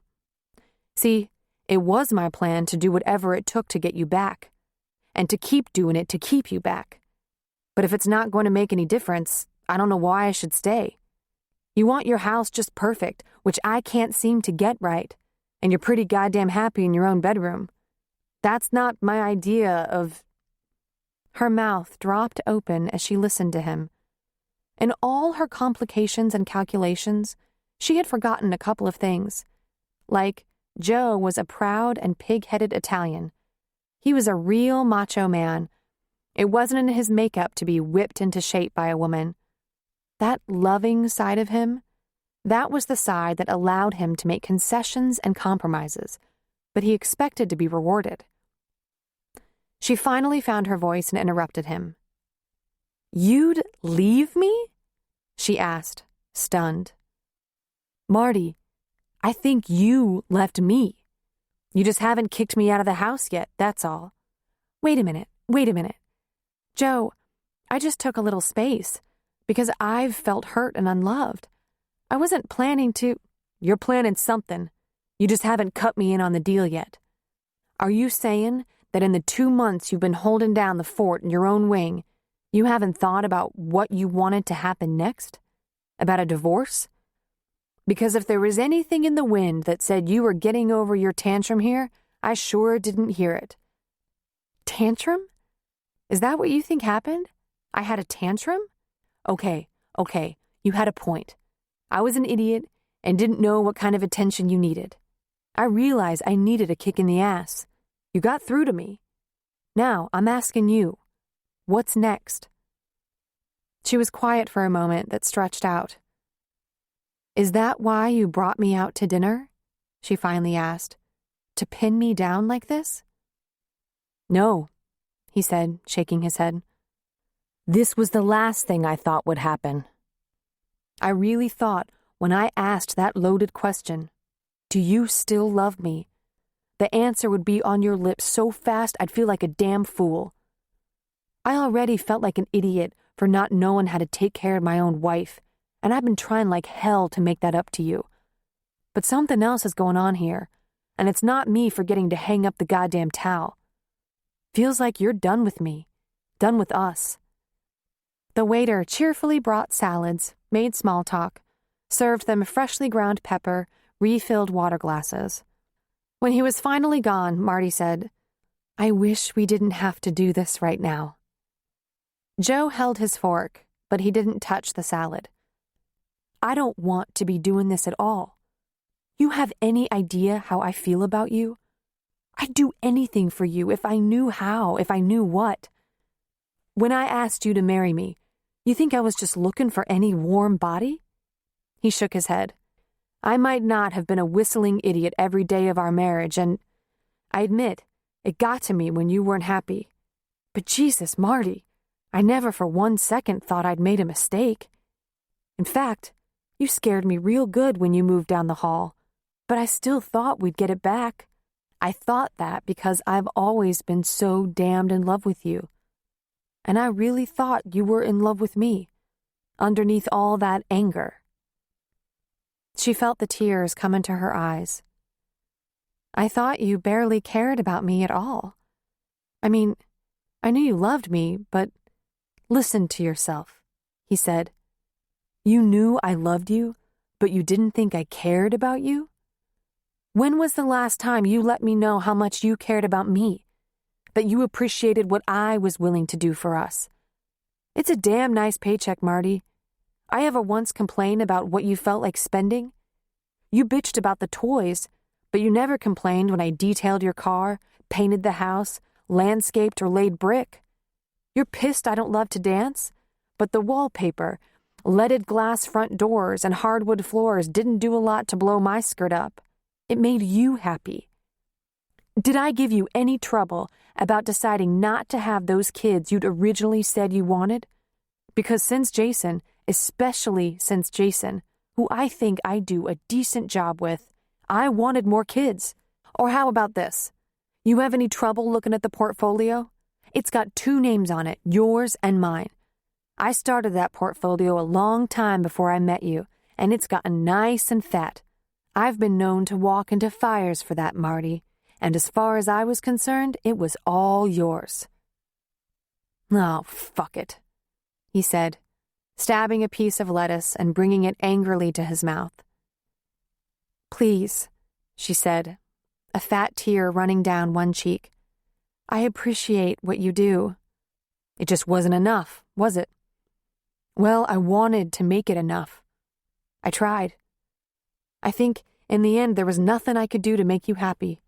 [SPEAKER 2] See, it was my plan to do whatever it took to get you back, and to keep doing it to keep you back. But if it's not going to make any difference, I don't know why I should stay. You want your house just perfect, which I can't seem to get right, and you're pretty goddamn happy in your own bedroom. That's not my idea of..." Her mouth dropped open as she listened to him. In all her complications and calculations, she had forgotten a couple of things. Like, Joe was a proud and pig-headed Italian. He was a real macho man. It wasn't in his makeup to be whipped into shape by a woman. That loving side of him, that was the side that allowed him to make concessions and compromises, but he expected to be rewarded. She finally found her voice and interrupted him. "You'd leave me?" she asked, stunned. "Marty, I think you left me. You just haven't kicked me out of the house yet, that's all. Wait a minute. Joe, I just took a little space, because I've felt hurt and unloved. I wasn't planning to. You're planning something. You just haven't cut me in on the deal yet. Are you saying that in the 2 months you've been holding down the fort in your own wing, you haven't thought about what you wanted to happen next? About a divorce? Because if there was anything in the wind that said you were getting over your tantrum here, I sure didn't hear it. Tantrum? Is that what you think happened? I had a tantrum? Okay, you had a point. I was an idiot and didn't know what kind of attention you needed. I realized I needed a kick in the ass. You got through to me. Now, I'm asking you, what's next? She was quiet for a moment that stretched out. Is that why you brought me out to dinner? She finally asked. To pin me down like this? No, he said, shaking his head. This was the last thing I thought would happen. I really thought when I asked that loaded question, do you still love me? The answer would be on your lips so fast I'd feel like a damn fool. I already felt like an idiot for not knowing how to take care of my own wife, and I've been trying like hell to make that up to you. But something else is going on here, and it's not me forgetting to hang up the goddamn towel. Feels like you're done with me, done with us. The waiter cheerfully brought salads, made small talk, served them freshly ground pepper, refilled water glasses. When he was finally gone, Marty said, I wish we didn't have to do this right now. Joe held his fork, but he didn't touch the salad. I don't want to be doing this at all. You have any idea how I feel about you? I'd do anything for you if I knew how, if I knew what. When I asked you to marry me, you think I was just looking for any warm body? He shook his head. I might not have been a whistling idiot every day of our marriage, and I admit, it got to me when you weren't happy. But Jesus, Marty, I never for 1 second thought I'd made a mistake. In fact, you scared me real good when you moved down the hall, but I still thought we'd get it back. I thought that because I've always been so damned in love with you. And I really thought you were in love with me, underneath all that anger. She felt the tears come into her eyes. I thought you barely cared about me at all. I mean, I knew you loved me, but listen to yourself, he said. You knew I loved you, but you didn't think I cared about you? When was the last time you let me know how much you cared about me? That you appreciated what I was willing to do for us? It's a damn nice paycheck, Marty. I ever once complained about what you felt like spending? You bitched about the toys, but you never complained when I detailed your car, painted the house, landscaped or laid brick. You're pissed I don't love to dance, but the wallpaper, leaded glass front doors, and hardwood floors didn't do a lot to blow my skirt up. It made you happy. Did I give you any trouble about deciding not to have those kids you'd originally said you wanted? Because since Jason, especially since Jason, who I think I do a decent job with, I wanted more kids. Or how about this? You have any trouble looking at the portfolio? It's got 2 names on it, yours and mine. I started that portfolio a long time before I met you, and it's gotten nice and fat. I've been known to walk into fires for that, Marty, and as far as I was concerned, it was all yours. Oh, fuck it, he said, stabbing a piece of lettuce and bringing it angrily to his mouth. Please, she said, a fat tear running down one cheek. I appreciate what you do. It just wasn't enough, was it? Well, I wanted to make it enough. I tried. I think, in the end, there was nothing I could do to make you happy,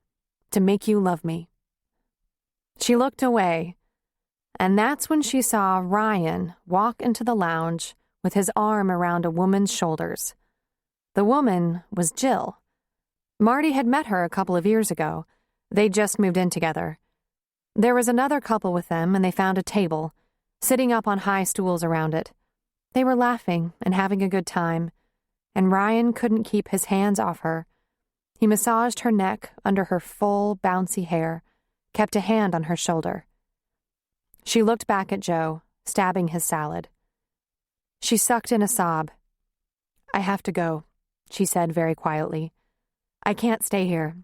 [SPEAKER 2] to make you love me. She looked away, and that's when she saw Ryan walk into the lounge with his arm around a woman's shoulders. The woman was Jill. Marty had met her a couple of years ago. They'd just moved in together. There was another couple with them, and they found a table, sitting up on high stools around it. They were laughing and having a good time, and Ryan couldn't keep his hands off her. He massaged her neck under her full, bouncy hair, kept a hand on her shoulder. She looked back at Joe, stabbing his salad. She sucked in a sob. "I have to go," she said very quietly. "I can't stay here.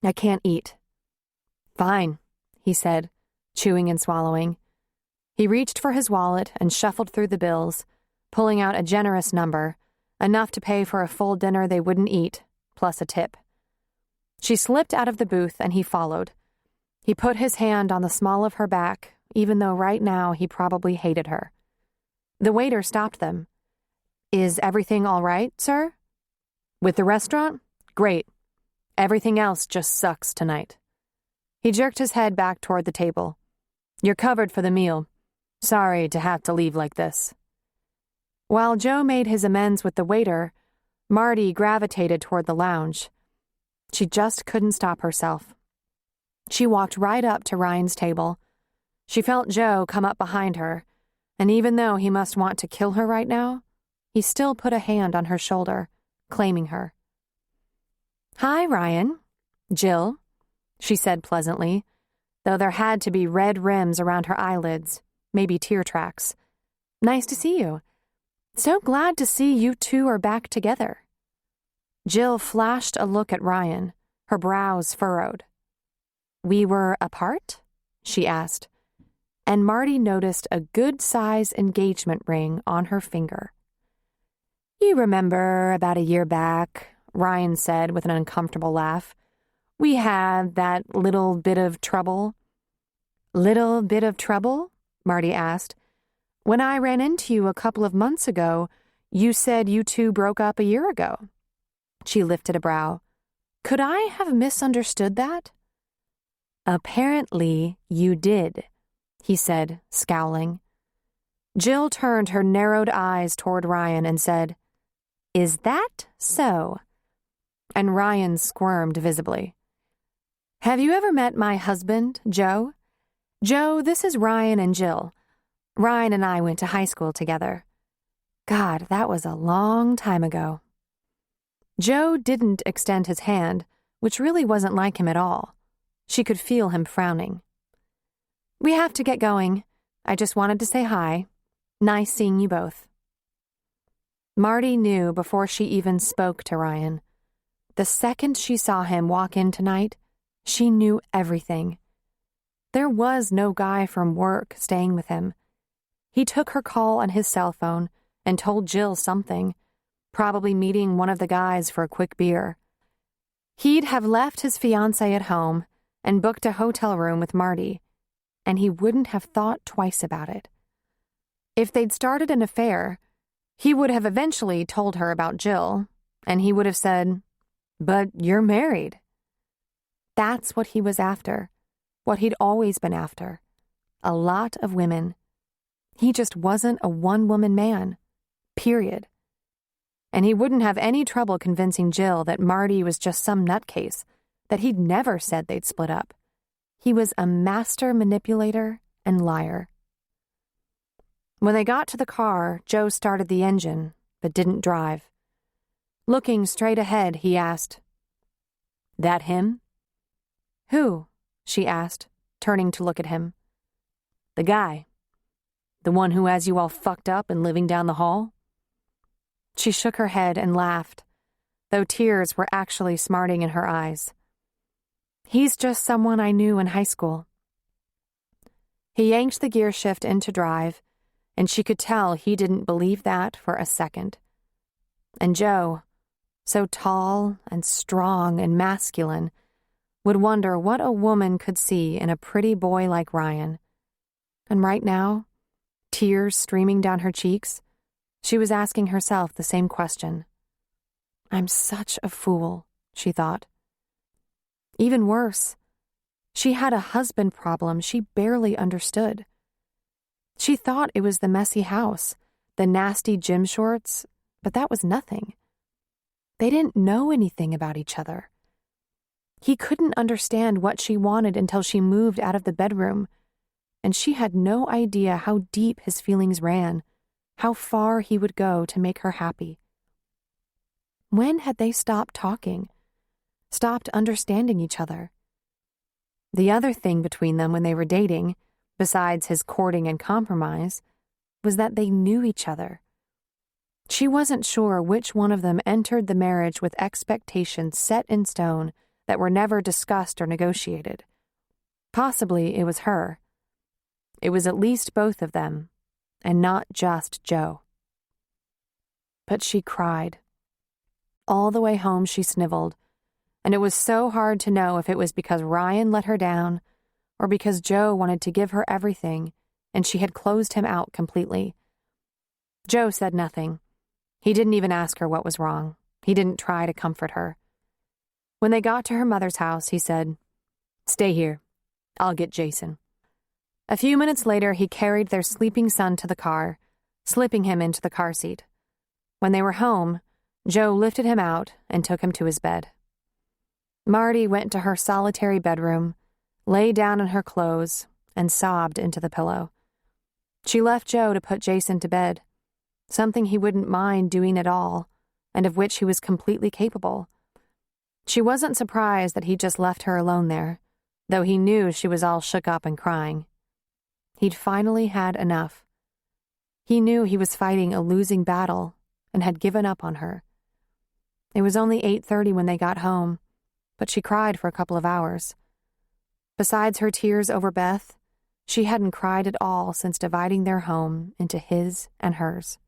[SPEAKER 2] I can't eat." "Fine," he said, chewing and swallowing. He reached for his wallet and shuffled through the bills, pulling out a generous number, enough to pay for a full dinner they wouldn't eat, plus a tip. She slipped out of the booth and he followed. He put his hand on the small of her back, even though right now he probably hated her. The waiter stopped them. "Is everything all right, sir?" "With the restaurant? Great. Everything else just sucks tonight." He jerked his head back toward the table. "You're covered for the meal. Sorry to have to leave like this." While Joe made his amends with the waiter, Marty gravitated toward the lounge. She just couldn't stop herself. She walked right up to Ryan's table. She felt Joe come up behind her, and even though he must want to kill her right now, he still put a hand on her shoulder, claiming her. "Hi, Ryan. Jill," she said pleasantly, though there had to be red rims around her eyelids, maybe tear tracks. "Nice to see you. So glad to see you two are back together." Jill flashed a look at Ryan, her brows furrowed. "We were apart?" she asked, and Marty noticed a good-size engagement ring on her finger. "You remember about a year back," Ryan said with an uncomfortable laugh. "We had that little bit of trouble." "Little bit of trouble?" Marty asked. "When I ran into you a couple of months ago, you said you two broke up a year ago." She lifted a brow. "Could I have misunderstood that?" "Apparently you did," he said, scowling. Jill turned her narrowed eyes toward Ryan and said, "Is that so?" And Ryan squirmed visibly. "Have you ever met my husband, Joe? Joe, this is Ryan and Jill. Ryan and I went to high school together. God, that was a long time ago." Joe didn't extend his hand, which really wasn't like him at all. She could feel him frowning. "We have to get going. I just wanted to say hi. Nice seeing you both." Marty knew before she even spoke to Ryan. The second she saw him walk in tonight, she knew everything. There was no guy from work staying with him. He took her call on his cell phone and told Jill something, probably meeting one of the guys for a quick beer. He'd have left his fiancée at home and booked a hotel room with Marty, and he wouldn't have thought twice about it. If they'd started an affair, he would have eventually told her about Jill, and he would have said, "But you're married." That's what he was after, what he'd always been after. A lot of women. He just wasn't a one-woman man. Period. And he wouldn't have any trouble convincing Jill that Marty was just some nutcase, that he'd never said they'd split up. He was a master manipulator and liar. When they got to the car, Joe started the engine, but didn't drive. Looking straight ahead, he asked, "That him?" "Who?" she asked, turning to look at him. "The guy. The one who has you all fucked up and living down the hall?" She shook her head and laughed, though tears were actually smarting in her eyes. "He's just someone I knew in high school." He yanked the gear shift into drive, and she could tell he didn't believe that for a second. And Joe, so tall and strong and masculine, would wonder what a woman could see in a pretty boy like Ryan. And right now, tears streaming down her cheeks, she was asking herself the same question. I'm such a fool, she thought. Even worse, she had a husband problem she barely understood. She thought it was the messy house, the nasty gym shorts, but that was nothing. They didn't know anything about each other. He couldn't understand what she wanted until she moved out of the bedroom, and she had no idea how deep his feelings ran, how far he would go to make her happy. When had they stopped talking, stopped understanding each other? The other thing between them when they were dating, besides his courting and compromise, was that they knew each other. She wasn't sure which one of them entered the marriage with expectations set in stone that were never discussed or negotiated. Possibly it was her. It was at least both of them, and not just Joe. But she cried. All the way home she sniveled, and it was so hard to know if it was because Ryan let her down or because Joe wanted to give her everything and she had closed him out completely. Joe said nothing. He didn't even ask her what was wrong. He didn't try to comfort her. When they got to her mother's house, he said, "Stay here. I'll get Jason." A few minutes later, he carried their sleeping son to the car, slipping him into the car seat. When they were home, Joe lifted him out and took him to his bed. Marty went to her solitary bedroom, lay down in her clothes, and sobbed into the pillow. She left Joe to put Jason to bed, something he wouldn't mind doing at all, and of which he was completely capable. She wasn't surprised that he just left her alone there, though he knew she was all shook up and crying. He'd finally had enough. He knew he was fighting a losing battle and had given up on her. It was only 8:30 when they got home, but she cried for a couple of hours. Besides her tears over Beth, she hadn't cried at all since dividing their home into his and hers.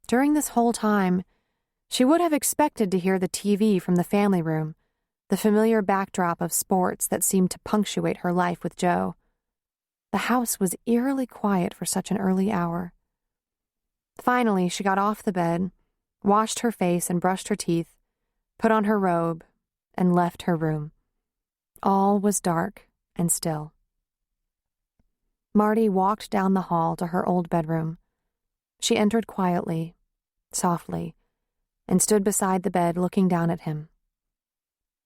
[SPEAKER 2] During this whole time, she would have expected to hear the TV from the family room, the familiar backdrop of sports that seemed to punctuate her life with Joe. The house was eerily quiet for such an early hour. Finally, she got off the bed, washed her face and brushed her teeth, put on her robe, and left her room. All was dark and still. Marty walked down the hall to her old bedroom. She entered quietly, softly, and stood beside the bed looking down at him.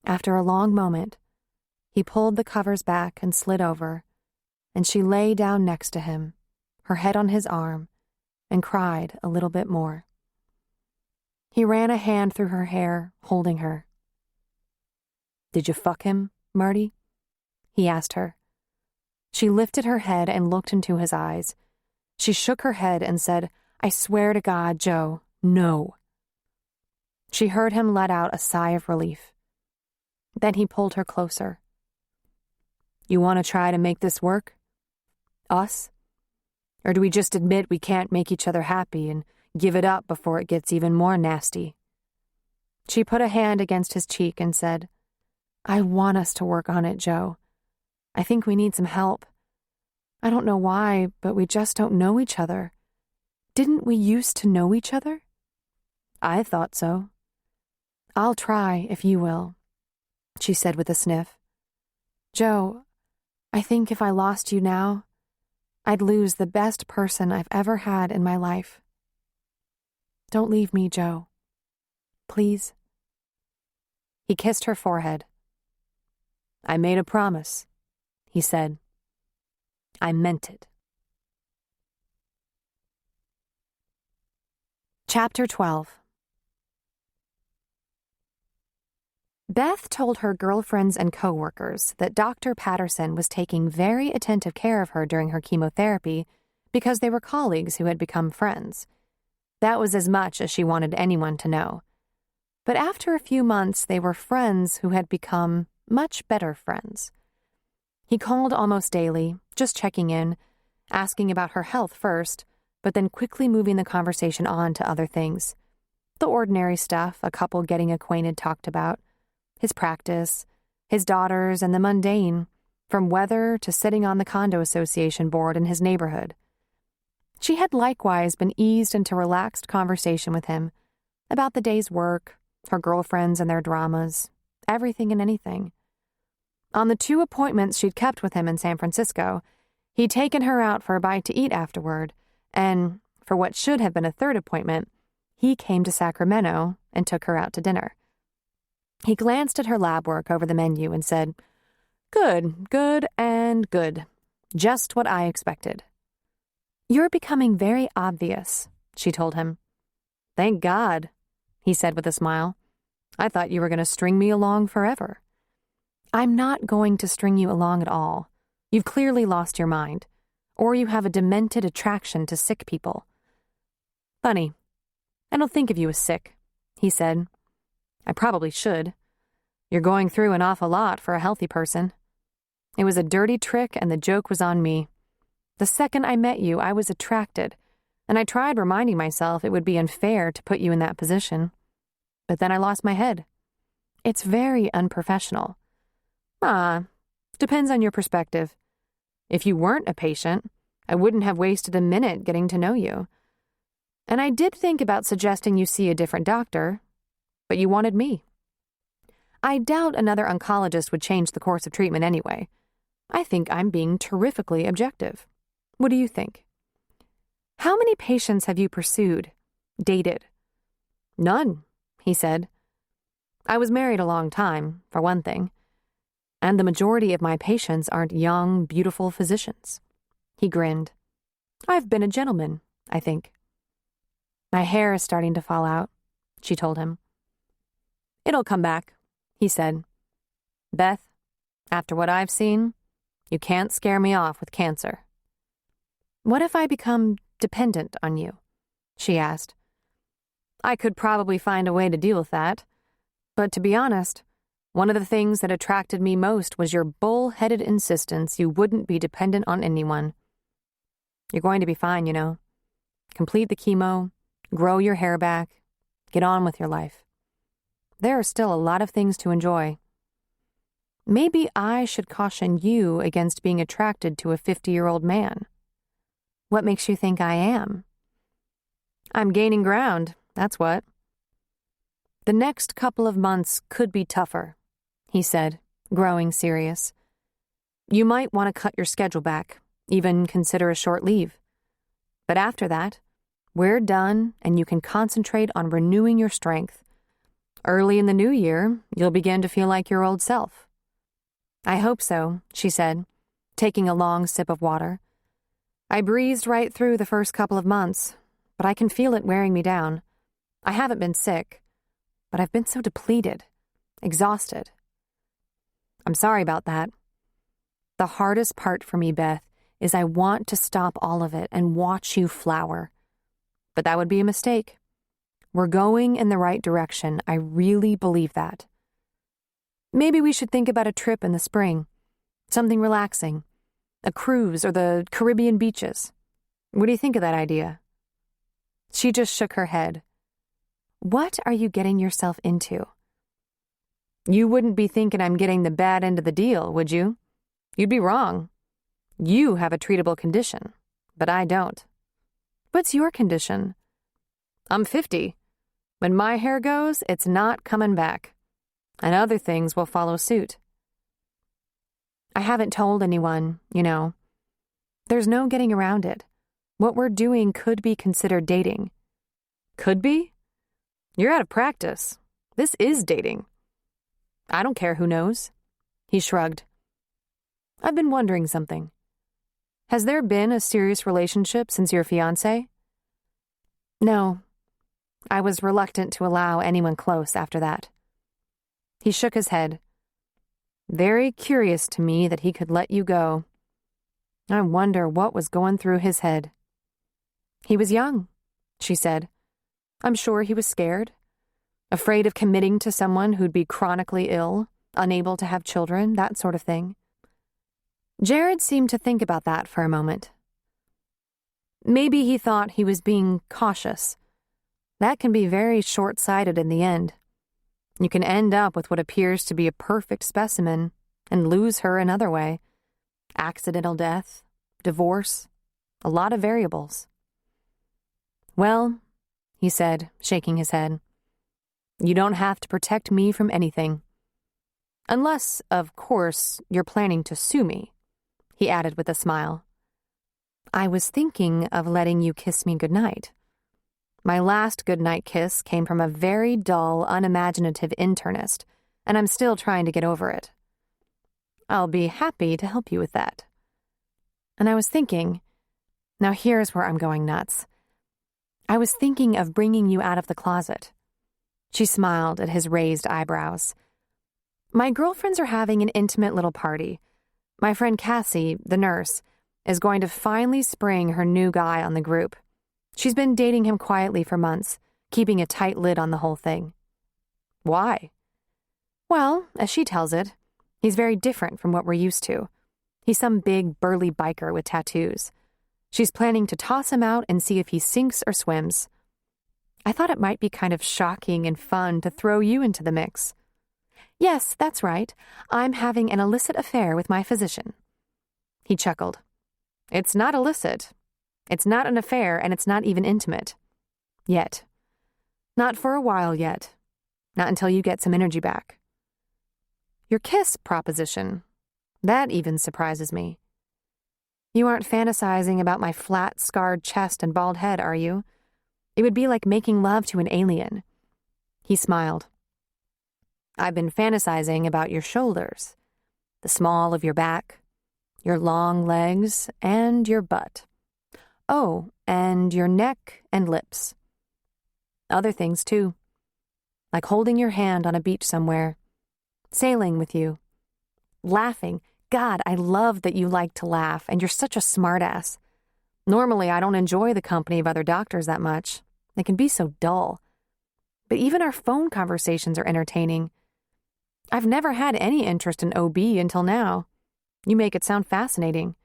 [SPEAKER 2] After a long moment, he pulled the covers back and slid over, and she lay down next to him, her head on his arm, and cried a little bit more. He ran a hand through her hair, holding her. "Did you fuck him, Marty?" he asked her. She lifted her head and looked into his eyes. She shook her head and said, "I swear to God, Joe, no." She heard him let out a sigh of relief. Then he pulled her closer. "You want to try to make this work? Us? Or do we just admit we can't make each other happy and give it up before it gets even more nasty?" She put a hand against his cheek and said, "I want us to work on it, Joe. I think we need some help. I don't know why, but we just don't know each other. Didn't we used to know each other?" "I thought so." "I'll try if you will," she said with a sniff. "Joe, I think if I lost you now, I'd lose the best person I've ever had in my life. Don't leave me, Joe. Please." He kissed her forehead. "I made a promise," he said. "I meant it." Chapter 12. Beth told her girlfriends and coworkers that Dr. Patterson was taking very attentive care of her during her chemotherapy because they were colleagues who had become friends. That was as much as she wanted anyone to know. But after a few months, they were friends who had become much better friends. He called almost daily, just checking in, asking about her health first, but then quickly moving the conversation on to other things. The ordinary stuff a couple getting acquainted talked about. His practice, his daughters, and the mundane, from weather to sitting on the condo association board in his neighborhood. She had likewise been eased into relaxed conversation with him about the day's work, her girlfriends and their dramas, everything and anything. On the 2 appointments she'd kept with him in San Francisco, he'd taken her out for a bite to eat afterward, and, for what should have been a 3rd appointment, he came to Sacramento and took her out to dinner. He glanced at her lab work over the menu and said, "Good, good, and good. Just what I expected." "You're becoming very obvious," she told him. "Thank God," he said with a smile. "I thought you were going to string me along forever." "I'm not going to string you along at all. You've clearly lost your mind, or you have a demented attraction to sick people." "Funny. "I don't think of you as sick," he said. "I probably should. You're going through an awful lot for a healthy person. It was a dirty trick, and the joke was on me. The second I met you, I was attracted, and I tried reminding myself it would be unfair to put you in that position. But then I lost my head. It's very unprofessional." Depends on your perspective. If you weren't a patient, I wouldn't have wasted a minute getting to know you. And I did think about suggesting you see a different doctor, but you wanted me. I doubt another oncologist would change the course of treatment anyway. I think I'm being terrifically objective. What do you think? How many patients have you pursued, dated? None, he said. I was married a long time, for one thing. And the majority of my patients aren't young, beautiful physicians. He grinned. I've been a gentleman, I think. My hair is starting to fall out, she told him. It'll come back, he said. Beth, after what I've seen, you can't scare me off with cancer. What if I become dependent on you? She asked. I could probably find a way to deal with that. But to be honest, one of the things that attracted me most was your bull-headed insistence you wouldn't be dependent on anyone. You're going to be fine, you know. Complete the chemo, grow your hair back, get on with your life. There are still a lot of things to enjoy. Maybe I should caution you against being attracted to a 50-year-old man. What makes you think I am? I'm gaining ground, that's what. The next couple of months could be tougher, he said, growing serious. You might want to cut your schedule back, even consider a short leave. But after that, we're done and you can concentrate on renewing your strength. Early in the new year, you'll begin to feel like your old self. I hope so, she said, taking a long sip of water. I breezed right through the first couple of months, but I can feel it wearing me down. I haven't been sick, but I've been so depleted, exhausted. I'm sorry about that. The hardest part for me, Beth, is I want to stop all of it and watch you flower. But that would be a mistake. We're going in the right direction. I really believe that. Maybe we should think about a trip in the spring. Something relaxing. A cruise or the Caribbean beaches. What do you think of that idea? She just shook her head. What are you getting yourself into? You wouldn't be thinking I'm getting the bad end of the deal, would you? You'd be wrong. You have a treatable condition, but I don't. What's your condition? I'm 50. When my hair goes, it's not coming back. And other things will follow suit. I haven't told anyone, you know. There's no getting around it. What we're doing could be considered dating. Could be? You're out of practice. This is dating. I don't care who knows. He shrugged. I've been wondering something. Has there been a serious relationship since your fiancé? No. I was reluctant to allow anyone close after that. He shook his head. Very curious to me that he could let you go. I wonder what was going through his head. He was young, she said. I'm sure he was scared. Afraid of committing to someone who'd be chronically ill, unable to have children, that sort of thing. Jared seemed to think about that for a moment. Maybe he thought he was being cautious. That can be very short-sighted in the end. You can end up with what appears to be a perfect specimen and lose her another way. Accidental death, divorce, a lot of variables. Well, he said, shaking his head, you don't have to protect me from anything. Unless, of course, you're planning to sue me, he added with a smile. I was thinking of letting you kiss me goodnight. My last goodnight kiss came from a very dull, unimaginative internist, and I'm still trying to get over it. I'll be happy to help you with that. And I was thinking, now here's where I'm going nuts. I was thinking of bringing you out of the closet. She smiled at his raised eyebrows. My girlfriends are having an intimate little party. My friend Cassie, the nurse, is going to finally spring her new guy on the group. She's been dating him quietly for months, keeping a tight lid on the whole thing. Why? Well, as she tells it, he's very different from what we're used to. He's some big, burly biker with tattoos. She's planning to toss him out and see if he sinks or swims. I thought it might be kind of shocking and fun to throw you into the mix. Yes, that's right. I'm having an illicit affair with my physician. He chuckled. It's not illicit. It's not an affair, and it's not even intimate. Yet. Not for a while yet. Not until you get some energy back. Your kiss proposition. That even surprises me. You aren't fantasizing about my flat, scarred chest and bald head, are you? It would be like making love to an alien. He smiled. I've been fantasizing about your shoulders, the small of your back, your long legs, and your butt. Oh, and your neck and lips. Other things, too. Like holding your hand on a beach somewhere, sailing with you, laughing. God, I love that you like to laugh, and you're such a smartass. Normally, I don't enjoy the company of other doctors that much. They can be so dull. But even our phone conversations are entertaining. I've never had any interest in OB until now. You make it sound fascinating.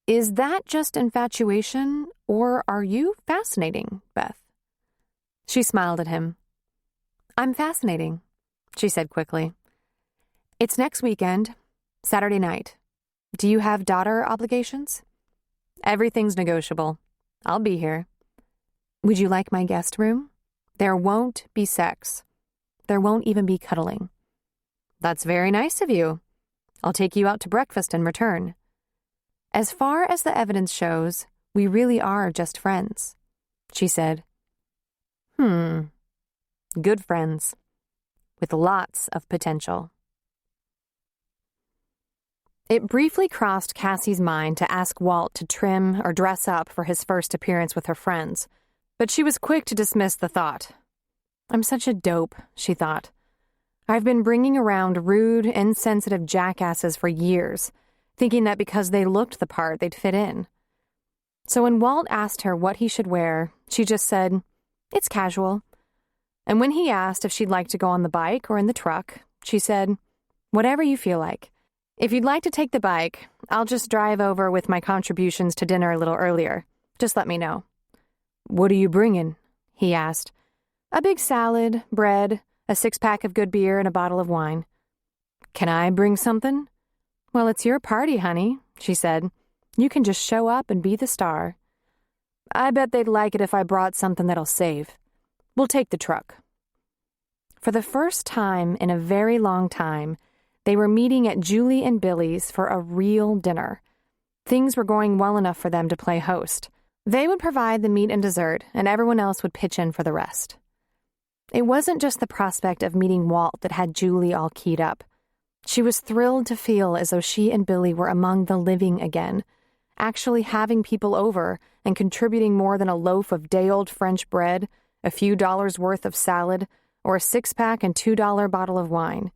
[SPEAKER 2] Is that just infatuation, or are you fascinating, Beth? She smiled at him. I'm fascinating, she said quickly. It's next weekend, Saturday night. Do you have daughter obligations? Everything's negotiable. I'll be here. Would you like my guest room? There won't be sex. There won't even be cuddling. That's very nice of you. I'll take you out to breakfast in return. As far as the evidence shows, we really are just friends, she said. Good friends. With lots of potential. It briefly crossed Cassie's mind to ask Walt to trim or dress up for his first appearance with her friends, but she was quick to dismiss the thought. I'm such a dope, she thought. I've been bringing around rude, insensitive jackasses for years, thinking that because they looked the part, they'd fit in. So when Walt asked her what he should wear, she just said, it's casual. And when he asked if she'd like to go on the bike or in the truck, she said, whatever you feel like. If you'd like to take the bike, I'll just drive over with my contributions to dinner a little earlier. Just let me know. What are you bringing? He asked. A big salad, bread, a 6-pack of good beer, and a bottle of wine. Can I bring something? Well, it's your party, honey, she said. You can just show up and be the star. I bet they'd like it if I brought something that'll save. We'll take the truck. For the first time in a very long time, they were meeting at Julie and Billy's for a real dinner. Things were going well enough for them to play host. They would provide the meat and dessert, and everyone else would pitch in for the rest. It wasn't just the prospect of meeting Walt that had Julie all keyed up. She was thrilled to feel as though she and Billy were among the living again, actually having people over and contributing more than a loaf of day-old French bread, a few dollars worth of salad, or a 6-pack and $2 bottle of wine.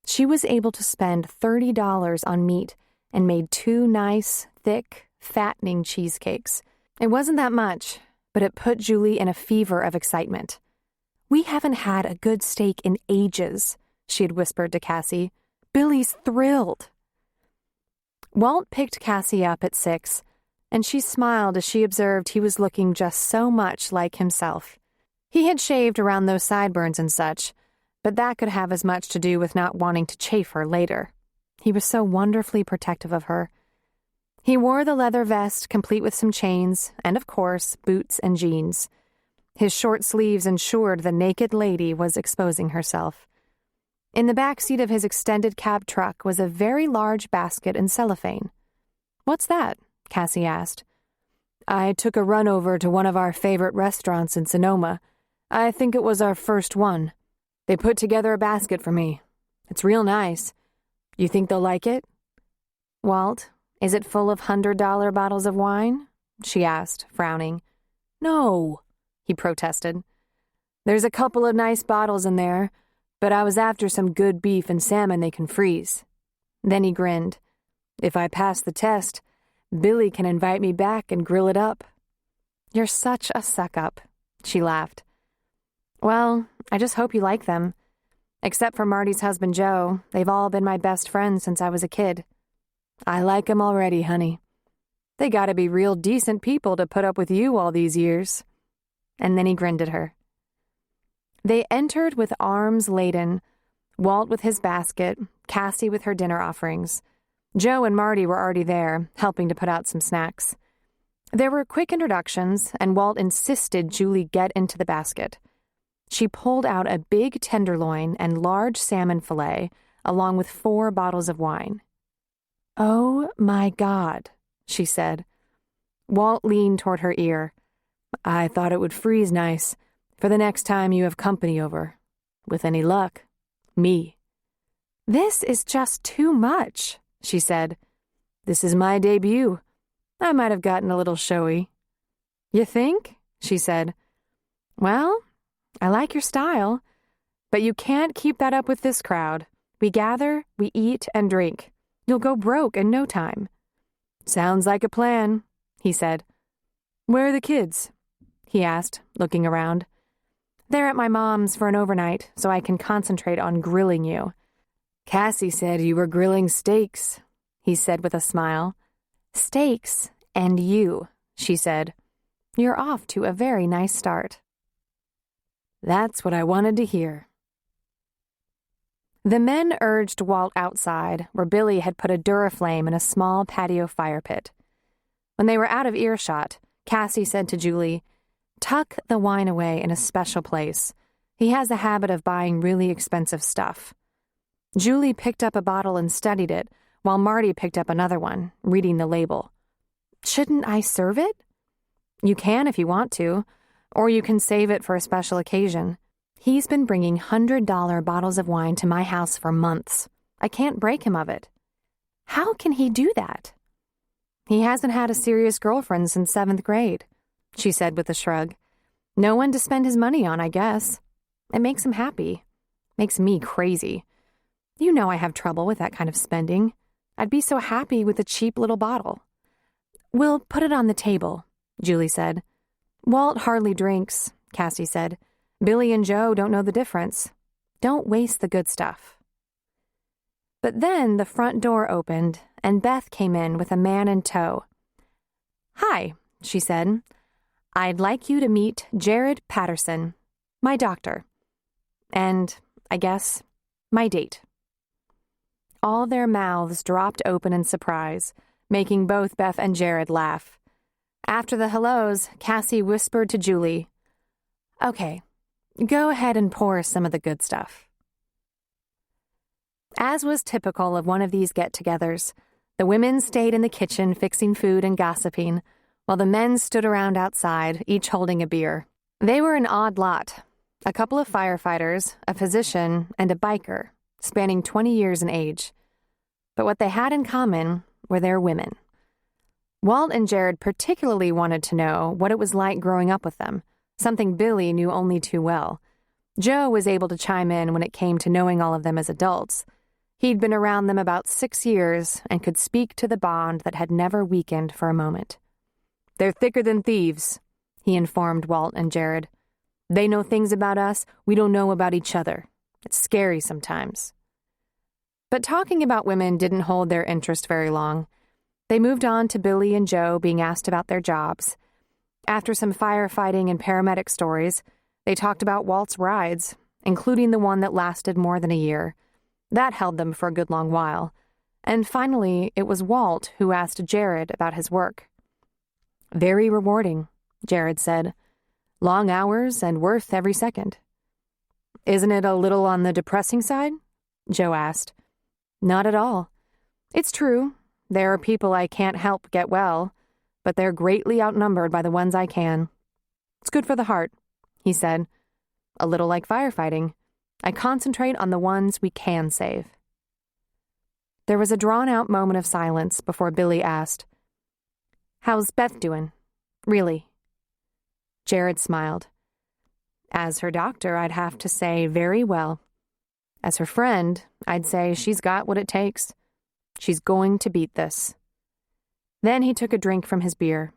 [SPEAKER 2] She was able to spend $30 on meat and made 2 nice, thick, fattening cheesecakes. It wasn't that much, but it put Julie in a fever of excitement. We haven't had a good steak in ages, she had whispered to Cassie. Billy's thrilled. Walt picked Cassie up at 6, and she smiled as she observed he was looking just so much like himself. He had shaved around those sideburns and such, but that could have as much to do with not wanting to chafe her later. He was so wonderfully protective of her. He wore the leather vest, complete with some chains, and, of course, boots and jeans. His short sleeves ensured the naked lady was exposing herself. In the back seat of his extended cab truck was a very large basket in cellophane. What's that? Cassie asked. I took a run over to one of our favorite restaurants in Sonoma. I think it was our first one. They put together a basket for me. It's real nice. You think they'll like it? Walt, is it full of $100 bottles of wine? She asked, frowning. No, he protested. There's a couple of nice bottles in there, but I was after some good beef and salmon they can freeze. Then he grinned. If I pass the test, Billy can invite me back and grill it up. You're such a suck-up, she laughed. Well, I just hope you like them. Except for Marty's husband, Joe, they've all been my best friends since I was a kid. I like 'em already, honey. They gotta be real decent people to put up with you all these years. And then he grinned at her. They entered with arms laden, Walt with his basket, Cassie with her dinner offerings. Joe and Marty were already there, helping to put out some snacks. There were quick introductions, and Walt insisted Julie get into the basket. She pulled out a big tenderloin and large salmon fillet, along with 4 bottles of wine. "Oh, my God," she said. Walt leaned toward her ear. "I thought it would freeze nice for the next time you have company over. With any luck, me." "This is just too much," she said. "This is my debut. I might have gotten a little showy." "You think?" she said. "Well, I like your style, but you can't keep that up with this crowd. We gather, we eat, and drink. You'll go broke in no time." "Sounds like a plan," he said. "Where are the kids?" he asked, looking around. "They're at my mom's for an overnight, so I can concentrate on grilling you." "Cassie said you were grilling steaks," he said with a smile. "Steaks and you," she said. "You're off to a very nice start." "That's what I wanted to hear." The men urged Walt outside, where Billy had put a Duraflame in a small patio fire pit. When they were out of earshot, Cassie said to Julie, "Tuck the wine away in a special place. He has a habit of buying really expensive stuff." Julie picked up a bottle and studied it, while Marty picked up another one, reading the label. "Shouldn't I serve it?" "You can if you want to, or you can save it for a special occasion. He's been bringing $100 bottles of wine to my house for months. I can't break him of it." "How can he do that?" "He hasn't had a serious girlfriend since 7th grade, she said with a shrug. "No one to spend his money on, I guess. It makes him happy. Makes me crazy. You know I have trouble with that kind of spending. I'd be so happy with a cheap little bottle." "We'll put it on the table," Julie said. "Walt hardly drinks," Cassie said. "Billy and Joe don't know the difference. Don't waste the good stuff." But then the front door opened, and Beth came in with a man in tow. "Hi," she said. "I'd like you to meet Jared Patterson, my doctor. And, I guess, my date." All their mouths dropped open in surprise, making both Beth and Jared laugh. After the hellos, Cassie whispered to Julie, "Okay, go ahead and pour some of the good stuff." As was typical of one of these get-togethers, the women stayed in the kitchen fixing food and gossiping, while the men stood around outside, each holding a beer. They were an odd lot, a couple of firefighters, a physician, and a biker, spanning 20 years in age. But what they had in common were their women. Walt and Jared particularly wanted to know what it was like growing up with them, something Billy knew only too well. Joe was able to chime in when it came to knowing all of them as adults. He'd been around them about 6 years and could speak to the bond that had never weakened for a moment. "They're thicker than thieves," he informed Walt and Jared. "They know things about us we don't know about each other. It's scary sometimes." But talking about women didn't hold their interest very long. They moved on to Billy and Joe being asked about their jobs. After some firefighting and paramedic stories, they talked about Walt's rides, including the one that lasted more than a year. That held them for a good long while. And finally, it was Walt who asked Jared about his work. "Very rewarding," Jared said. "Long hours and worth every second." "Isn't it a little on the depressing side?" Joe asked. "Not at all. It's true. There are people I can't help get well, but they're greatly outnumbered by the ones I can. It's good for the heart," he said. "A little like firefighting. I concentrate on the ones we can save." There was a drawn-out moment of silence before Billy asked, "How's Beth doing? Really?" Jared smiled. "As her doctor, I'd have to say very well. As her friend, I'd say she's got what it takes. She's going to beat this." Then he took a drink from his beer.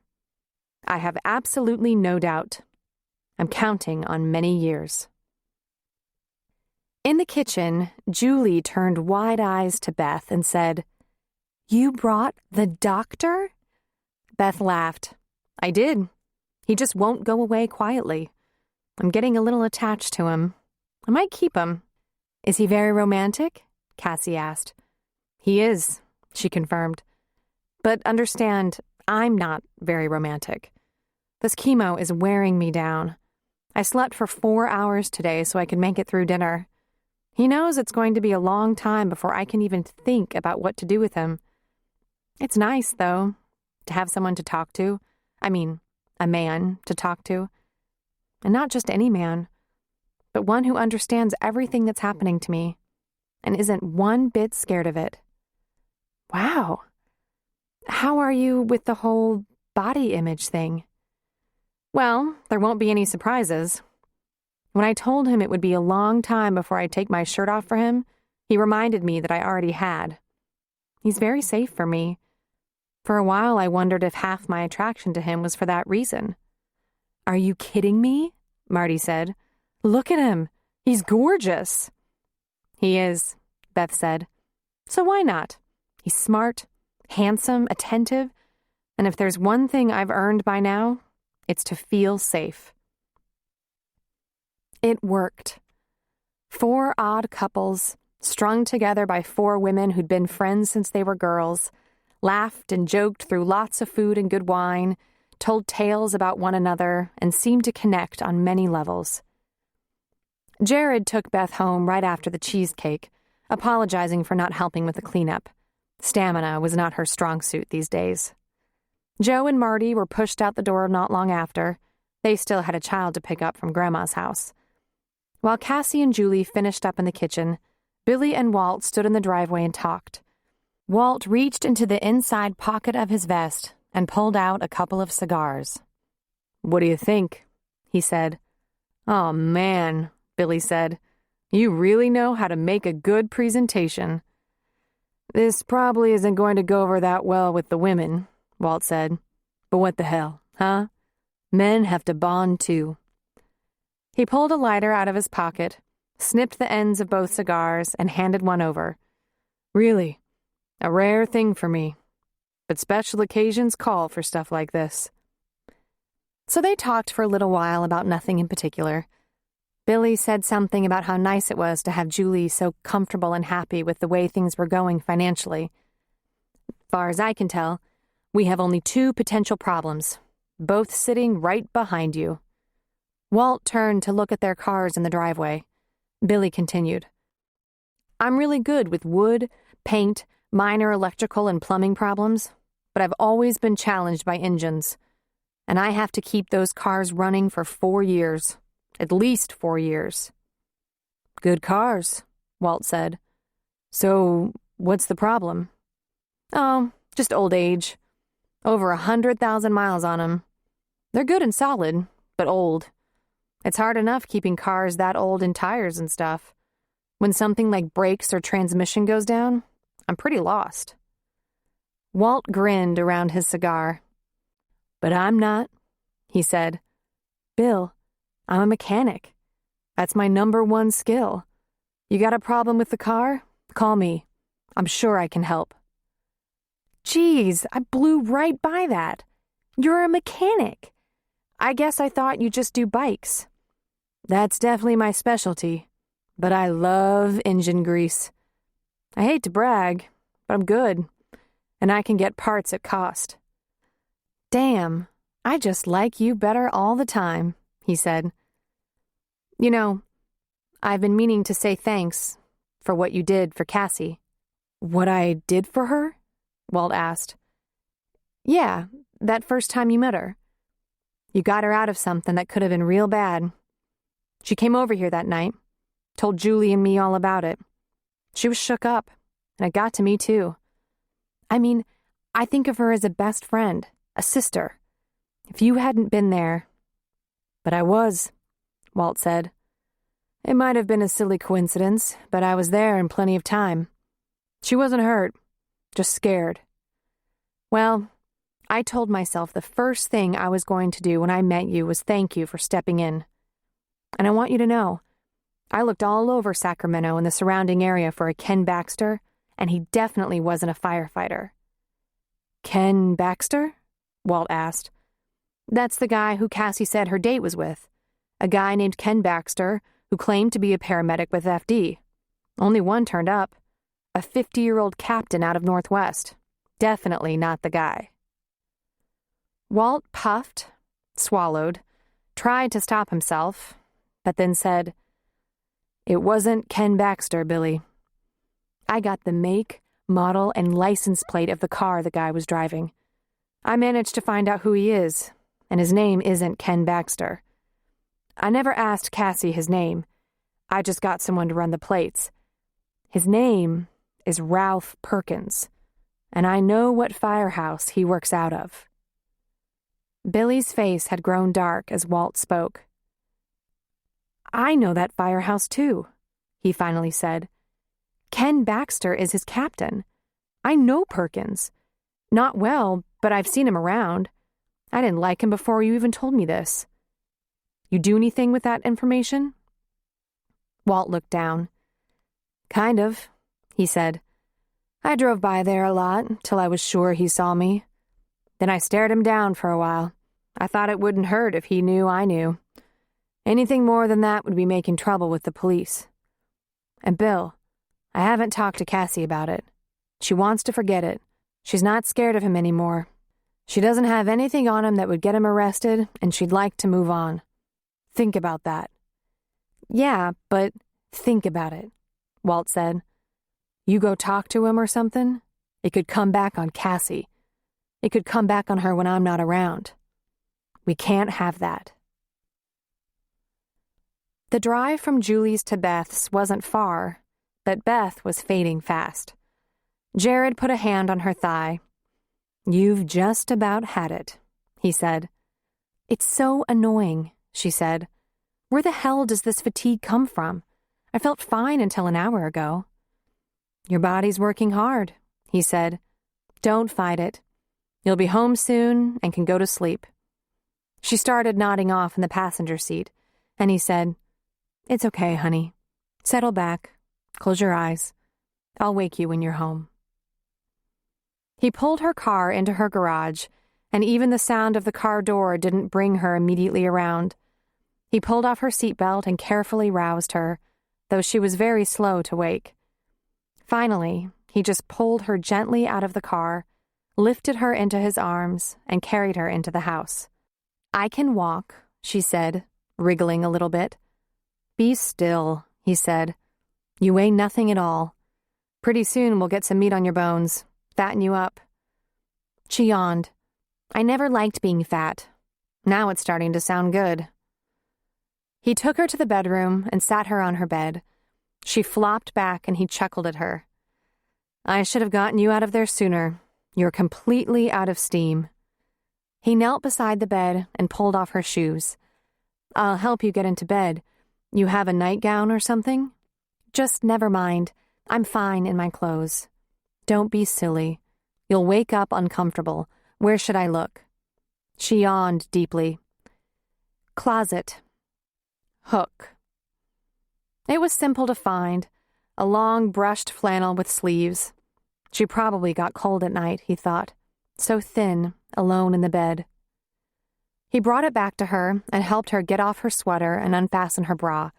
[SPEAKER 2] "I have absolutely no doubt. I'm counting on many years." In the kitchen, Julie turned wide eyes to Beth and said, "You brought the doctor?" Beth laughed. "I did. He just won't go away quietly. I'm getting a little attached to him. I might keep him." "Is he very romantic?" Cassie asked. "He is," she confirmed. "But understand, I'm not very romantic. This chemo is wearing me down. I slept for 4 hours today so I could make it through dinner. He knows it's going to be a long time before I can even think about what to do with him. It's nice, though, to have someone to talk to. I mean, a man to talk to. And not just any man, but one who understands everything that's happening to me and isn't one bit scared of it." "Wow. How are you with the whole body image thing?" "Well, there won't be any surprises. When I told him it would be a long time before I'd take my shirt off for him, he reminded me that I already had. He's very safe for me. For a while, I wondered if half my attraction to him was for that reason." "Are you kidding me?" Marty said. "Look at him. He's gorgeous." "He is," Beth said. "So why not? He's smart, handsome, attentive, and if there's one thing I've earned by now, it's to feel safe." It worked. 4 odd couples, strung together by 4 women who'd been friends since they were girls, laughed and joked through lots of food and good wine, told tales about one another, and seemed to connect on many levels. Jared took Beth home right after the cheesecake, apologizing for not helping with the cleanup. Stamina was not her strong suit these days. Joe and Marty were pushed out the door not long after. They still had a child to pick up from Grandma's house. While Cassie and Julie finished up in the kitchen, Billy and Walt stood in the driveway and talked. Walt reached into the inside pocket of his vest and pulled out a couple of cigars. "What do you think?" he said. "Oh, man," Billy said. "You really know how to make a good presentation." "This probably isn't going to go over that well with the women," Walt said. "But what the hell, huh? Men have to bond too." He pulled a lighter out of his pocket, snipped the ends of both cigars, and handed one over. "Really, a rare thing for me. But special occasions call for stuff like this." So they talked for a little while about nothing in particular. Billy said something about how nice it was to have Julie so comfortable and happy with the way things were going financially. "Far as I can tell, we have only 2 potential problems, both sitting right behind you." Walt turned to look at their cars in the driveway. Billy continued. "I'm really good with wood, paint, minor electrical and plumbing problems, but I've always been challenged by engines, and I have to keep those cars running for 4 years, at least 4 years." "Good cars," Walt said. "So, what's the problem?" "Oh, just old age. Over 100,000 miles on them. They're good and solid, but old. It's hard enough keeping cars that old in tires and stuff. When something like brakes or transmission goes down, I'm pretty lost." Walt grinned around his cigar. "But I'm not," he said. "Bill, I'm a mechanic. That's my #1 skill. You got a problem with the car? Call me. I'm sure I can help." "Geez, I blew right by that. You're a mechanic. I guess I thought you just do bikes." "That's definitely my specialty, but I love engine grease. I hate to brag, but I'm good, and I can get parts at cost." "Damn, I just like you better all the time," he said. "You know, I've been meaning to say thanks for what you did for Cassie." "What I did for her?" Walt asked. "Yeah, that first time you met her. You got her out of something that could have been real bad. She came over here that night, told Julie and me all about it. She was shook up, and it got to me too. I mean, I think of her as a best friend, a sister. If you hadn't been there..." "But I was," Walt said. "It might have been a silly coincidence, but I was there in plenty of time. She wasn't hurt, just scared. Well, I told myself the first thing I was going to do when I met you was thank you for stepping in. And I want you to know, I looked all over Sacramento and the surrounding area for a Ken Baxter, and he definitely wasn't a firefighter. Ken Baxter? Walt asked. That's the guy who Cassie said her date was with. A guy named Ken Baxter who claimed to be a paramedic with FD. Only one turned up. A 50-year-old captain out of Northwest. Definitely not the guy. Walt puffed, swallowed, tried to stop himself, but then said, "It wasn't Ken Baxter, Billy. I got the make, model, and license plate of the car the guy was driving. I managed to find out who he is, and his name isn't Ken Baxter. I never asked Cassie his name. I just got someone to run the plates. His name is Ralph Perkins, and I know what firehouse he works out of." Billy's face had grown dark as Walt spoke. "I know that firehouse, too," he finally said. "Ken Baxter is his captain. I know Perkins. Not well, but I've seen him around. I didn't like him before you even told me this. You do anything with that information?" Walt looked down. "Kind of," he said. "I drove by there a lot till I was sure he saw me. Then I stared him down for a while. I thought it wouldn't hurt if he knew I knew. Anything more than that would be making trouble with the police. And Bill, I haven't talked to Cassie about it. She wants to forget it. She's not scared of him anymore. She doesn't have anything on him that would get him arrested, and she'd like to move on. Think about that." "Yeah, but think about it," Walt said. "You go talk to him or something, it could come back on Cassie. It could come back on her when I'm not around. We can't have that." The drive from Julie's to Beth's wasn't far, but Beth was fading fast. Jared put a hand on her thigh. "You've just about had it," he said. "It's so annoying," she said. "Where the hell does this fatigue come from? I felt fine until an hour ago." "Your body's working hard," he said. "Don't fight it. You'll be home soon and can go to sleep." She started nodding off in the passenger seat, and he said, "It's okay, honey. Settle back. Close your eyes. I'll wake you when you're home." He pulled her car into her garage, and even the sound of the car door didn't bring her immediately around. He pulled off her seatbelt and carefully roused her, though she was very slow to wake. Finally, he just pulled her gently out of the car, lifted her into his arms, and carried her into the house. "I can walk," she said, wriggling a little bit. "Be still," he said. "You weigh nothing at all. Pretty soon we'll get some meat on your bones, fatten you up." She yawned. "I never liked being fat. Now it's starting to sound good." He took her to the bedroom and sat her on her bed. She flopped back and he chuckled at her. "I should have gotten you out of there sooner. You're completely out of steam." He knelt beside the bed and pulled off her shoes. "I'll help you get into bed. You have a nightgown or something?" "Just never mind. I'm fine in my clothes." "Don't be silly. You'll wake up uncomfortable. Where should I look?" She yawned deeply. "Closet. Hook." It was simple to find, a long brushed flannel with sleeves. She probably got cold at night, he thought, so thin, alone in the bed. He brought it back to her and helped her get off her sweater and unfasten her bra.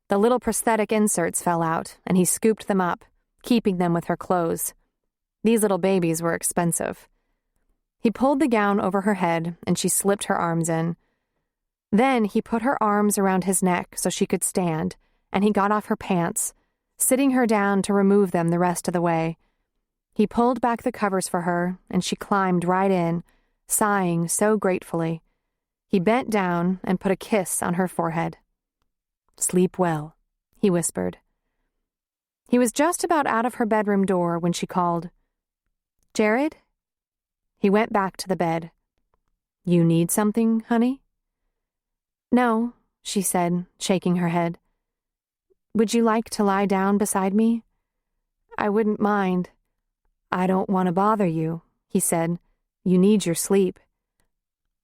[SPEAKER 2] The little prosthetic inserts fell out, and he scooped them up, keeping them with her clothes. These little babies were expensive. He pulled the gown over her head, and she slipped her arms in. Then he put her arms around his neck so she could stand, and he got off her pants, sitting her down to remove them the rest of the way. He pulled back the covers for her, and she climbed right in, sighing so gratefully. He bent down and put a kiss on her forehead. "Sleep well," he whispered. He was just about out of her bedroom door when she called, "Jared?" He went back to the bed. "You need something, honey?" "No," she said, shaking her head. "Would you like to lie down beside me?" "I wouldn't mind." "I don't want to bother you," he said. "You need your sleep."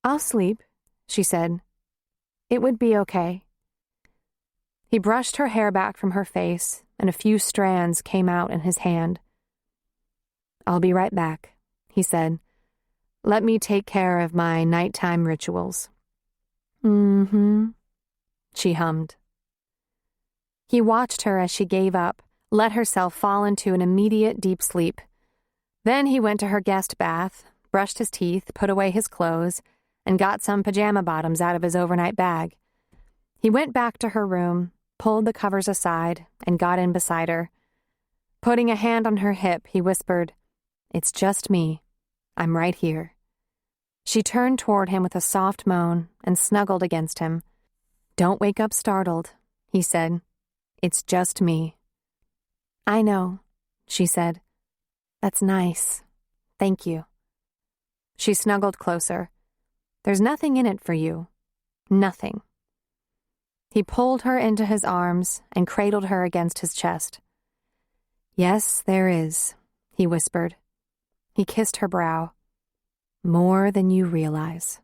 [SPEAKER 2] "I'll sleep," she said. "It would be okay." He brushed her hair back from her face, and a few strands came out in his hand. "I'll be right back," he said. "Let me take care of my nighttime rituals." "Mm-hmm," she hummed. He watched her as she gave up, let herself fall into an immediate deep sleep. Then he went to her guest bath, brushed his teeth, put away his clothes, and got some pajama bottoms out of his overnight bag. He went back to her room, pulled the covers aside, and got in beside her. Putting a hand on her hip, he whispered, "It's just me. I'm right here." She turned toward him with a soft moan and snuggled against him. "Don't wake up startled," he said. "It's just me." "I know," she said. "That's nice. Thank you." She snuggled closer. "There's nothing in it for you. Nothing." He pulled her into his arms and cradled her against his chest. "Yes, there is," he whispered. He kissed her brow. "More than you realize."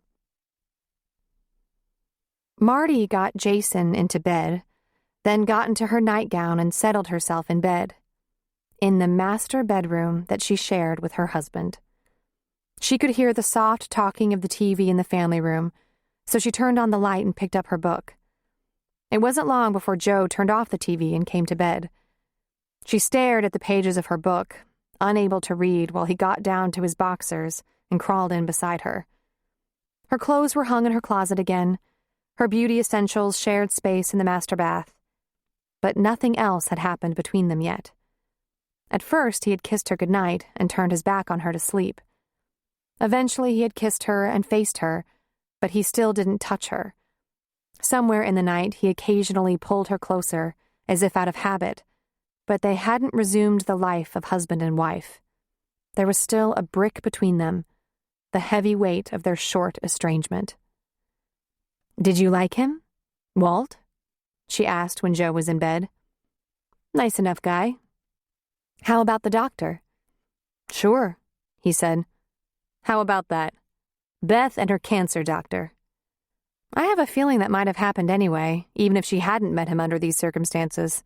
[SPEAKER 2] Marty got Jason into bed, then got into her nightgown and settled herself in bed, in the master bedroom that she shared with her husband. She could hear the soft talking of the TV in the family room, so she turned on the light and picked up her book. It wasn't long before Joe turned off the TV and came to bed. She stared at the pages of her book, unable to read while he got down to his boxers and crawled in beside her. Her clothes were hung in her closet again. Her beauty essentials shared space in the master bath. But nothing else had happened between them yet. At first, he had kissed her goodnight and turned his back on her to sleep. Eventually, he had kissed her and faced her, but he still didn't touch her. Somewhere in the night, he occasionally pulled her closer, as if out of habit, but they hadn't resumed the life of husband and wife. There was still a brick between them, the heavy weight of their short estrangement. "Did you like him, Walt?" she asked when Joe was in bed. "Nice enough guy." "How about the doctor?" "Sure," he said. "How about that? Beth and her cancer doctor." "I have a feeling that might have happened anyway, even if she hadn't met him under these circumstances.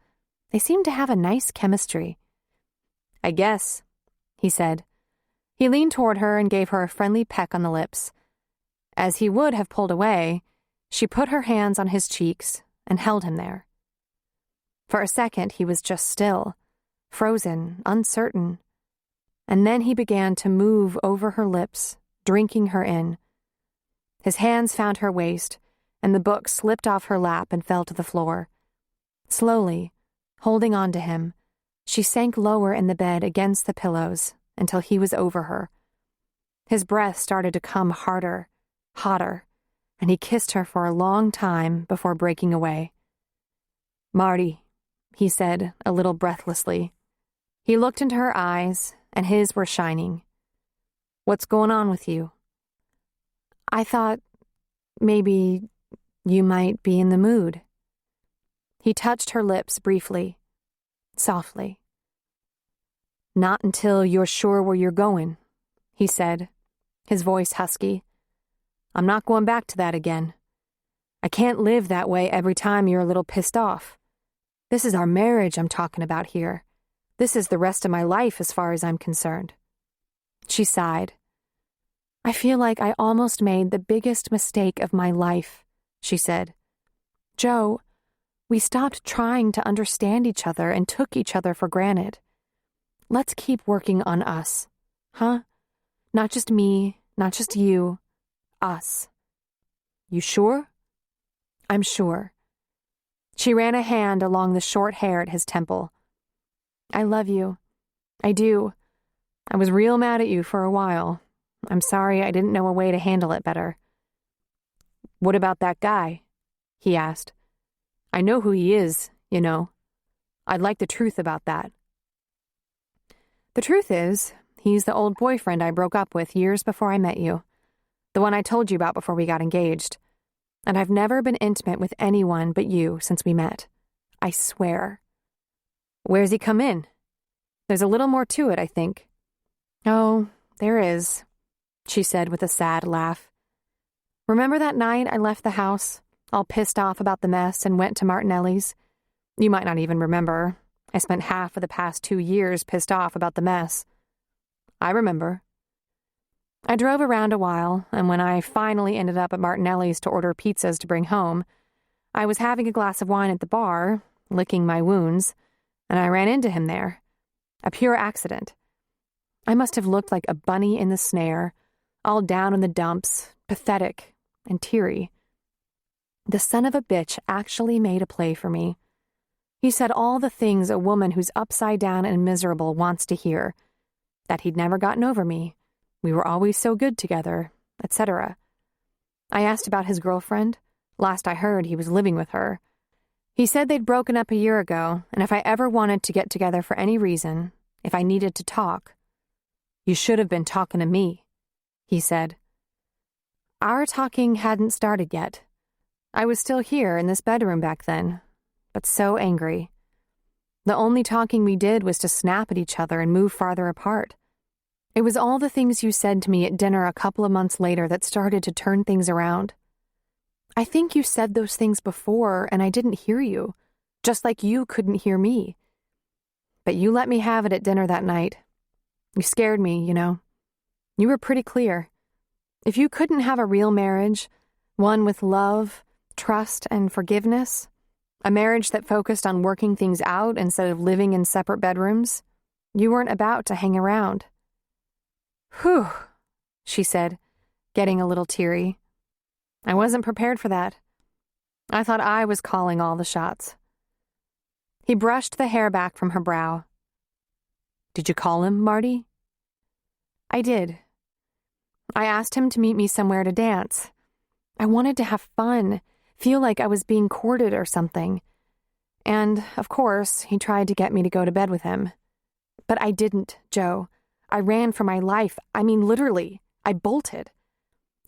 [SPEAKER 2] They seem to have a nice chemistry." "I guess," he said. He leaned toward her and gave her a friendly peck on the lips. As he would have pulled away, she put her hands on his cheeks and held him there. For a second, he was just still, frozen, uncertain. And then he began to move over her lips, drinking her in. His hands found her waist, and the book slipped off her lap and fell to the floor. Slowly, holding on to him, she sank lower in the bed against the pillows until he was over her. His breath started to come harder, hotter, and he kissed her for a long time before breaking away. "Marty," he said, a little breathlessly. He looked into her eyes, and his were shining. "What's going on with you?" "I thought maybe you might be in the mood." He touched her lips briefly, softly. "Not until you're sure where you're going," he said, his voice husky. "I'm not going back to that again. I can't live that way every time you're a little pissed off. This is our marriage I'm talking about here. This is the rest of my life as far as I'm concerned." She sighed. "I feel like I almost made the biggest mistake of my life," she said. "Joe, we stopped trying to understand each other and took each other for granted. Let's keep working on us, huh? Not just me, not just you, us." "You sure?" "I'm sure." She ran a hand along the short hair at his temple. "I love you. I do. I was real mad at you for a while. I'm sorry I didn't know a way to handle it better." "What about that guy?" he asked. "I know who he is, you know. I'd like the truth about that." "The truth is, he's the old boyfriend I broke up with years before I met you. The one I told you about before we got engaged. And I've never been intimate with anyone but you since we met. I swear." "Where's he come in?" "There's a little more to it, I think." "Oh, there is," she said with a sad laugh. "Remember that night I left the house, all pissed off about the mess, and went to Martinelli's? You might not even remember. I spent half of the past 2 years pissed off about the mess. I remember. I drove around a while, and when I finally ended up at Martinelli's to order pizzas to bring home, I was having a glass of wine at the bar, licking my wounds, and I ran into him there. A pure accident. I must have looked like a bunny in the snare, all down in the dumps, pathetic and teary. The son of a bitch actually made a play for me. He said all the things a woman who's upside down and miserable wants to hear. That he'd never gotten over me. We were always so good together, etc. I asked about his girlfriend. Last I heard, he was living with her. He said they'd broken up a year ago, and if I ever wanted to get together for any reason, if I needed to talk, "You should have been talking to me," he said. Our talking hadn't started yet. I was still here in this bedroom back then, but so angry. The only talking we did was to snap at each other and move farther apart. It was all the things you said to me at dinner a couple of months later that started to turn things around. I think you said those things before and I didn't hear you, just like you couldn't hear me. But you let me have it at dinner that night. You scared me, you know. You were pretty clear. If you couldn't have a real marriage, one with love, trust, and forgiveness, a marriage that focused on working things out instead of living in separate bedrooms, you weren't about to hang around. "Whew," she said, getting a little teary. I wasn't prepared for that. I thought I was calling all the shots. He brushed the hair back from her brow. "Did you call him, Marty?" I did. I asked him to meet me somewhere to dance. I wanted to have fun, feel like I was being courted or something. And, of course, he tried to get me to go to bed with him. But I didn't, Joe. I ran for my life. I mean, literally. I bolted.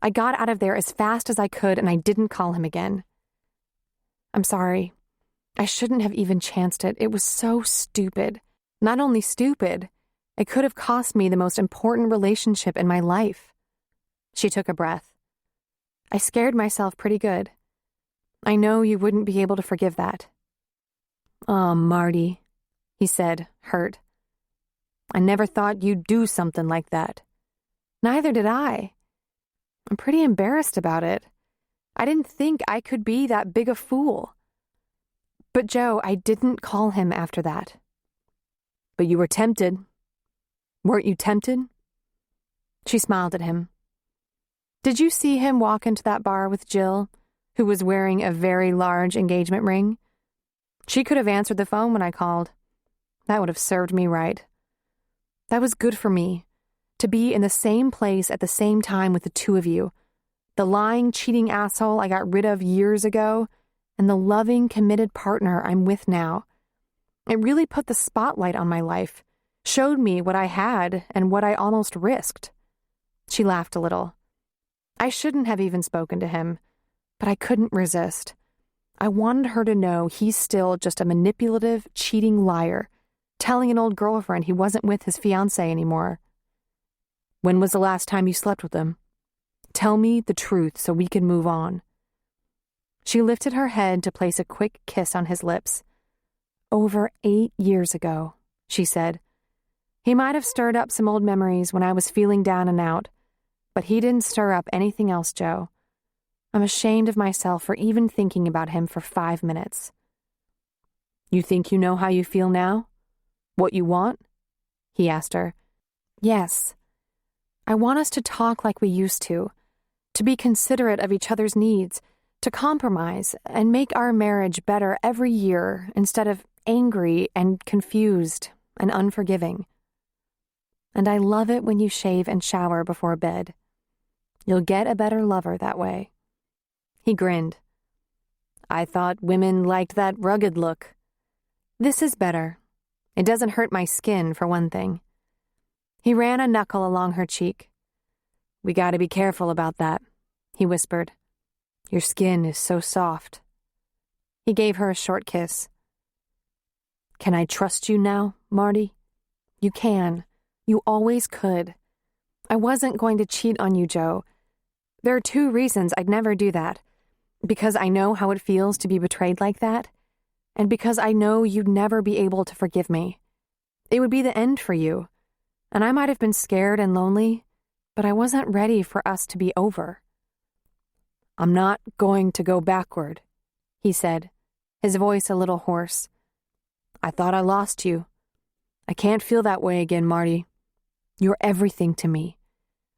[SPEAKER 2] I got out of there as fast as I could, and I didn't call him again. I'm sorry. I shouldn't have even chanced it. It was so stupid. Not only stupid, it could have cost me the most important relationship in my life. She took a breath. I scared myself pretty good. I know you wouldn't be able to forgive that. "Oh, Marty," he said, hurt. "I never thought you'd do something like that." Neither did I. I'm pretty embarrassed about it. I didn't think I could be that big a fool. But Joe, I didn't call him after that. "But you were tempted. Weren't you tempted?" She smiled at him. "Did you see him walk into that bar with Jill, who was wearing a very large engagement ring? She could have answered the phone when I called. That would have served me right. That was good for me, to be in the same place at the same time with the two of you, the lying, cheating asshole I got rid of years ago, and the loving, committed partner I'm with now. It really put the spotlight on my life, showed me what I had and what I almost risked." She laughed a little. I shouldn't have even spoken to him, but I couldn't resist. I wanted her to know he's still just a manipulative, cheating liar, telling an old girlfriend he wasn't with his fiancée anymore. "When was the last time you slept with him? Tell me the truth so we can move on." She lifted her head to place a quick kiss on his lips. "Over 8 years ago," she said. "He might have stirred up some old memories when I was feeling down and out, but he didn't stir up anything else, Joe. I'm ashamed of myself for even thinking about him for 5 minutes." "You think you know how you feel now? What you want?" he asked her. "Yes. I want us to talk like we used to be considerate of each other's needs, to compromise and make our marriage better every year instead of angry and confused and unforgiving. And I love it when you shave and shower before bed. You'll get a better lover that way." He grinned. "I thought women liked that rugged look." "This is better. It doesn't hurt my skin, for one thing." He ran a knuckle along her cheek. "We gotta be careful about that," he whispered. "Your skin is so soft." He gave her a short kiss. "Can I trust you now, Marty?" "You can. You always could. I wasn't going to cheat on you, Joe. There are 2 reasons I'd never do that. Because I know how it feels to be betrayed like that, and because I know you'd never be able to forgive me. It would be the end for you, and I might have been scared and lonely, but I wasn't ready for us to be over. I'm not going to go backward, he said, his voice a little hoarse. I thought I lost you. I can't feel that way again, Marty. You're everything to me.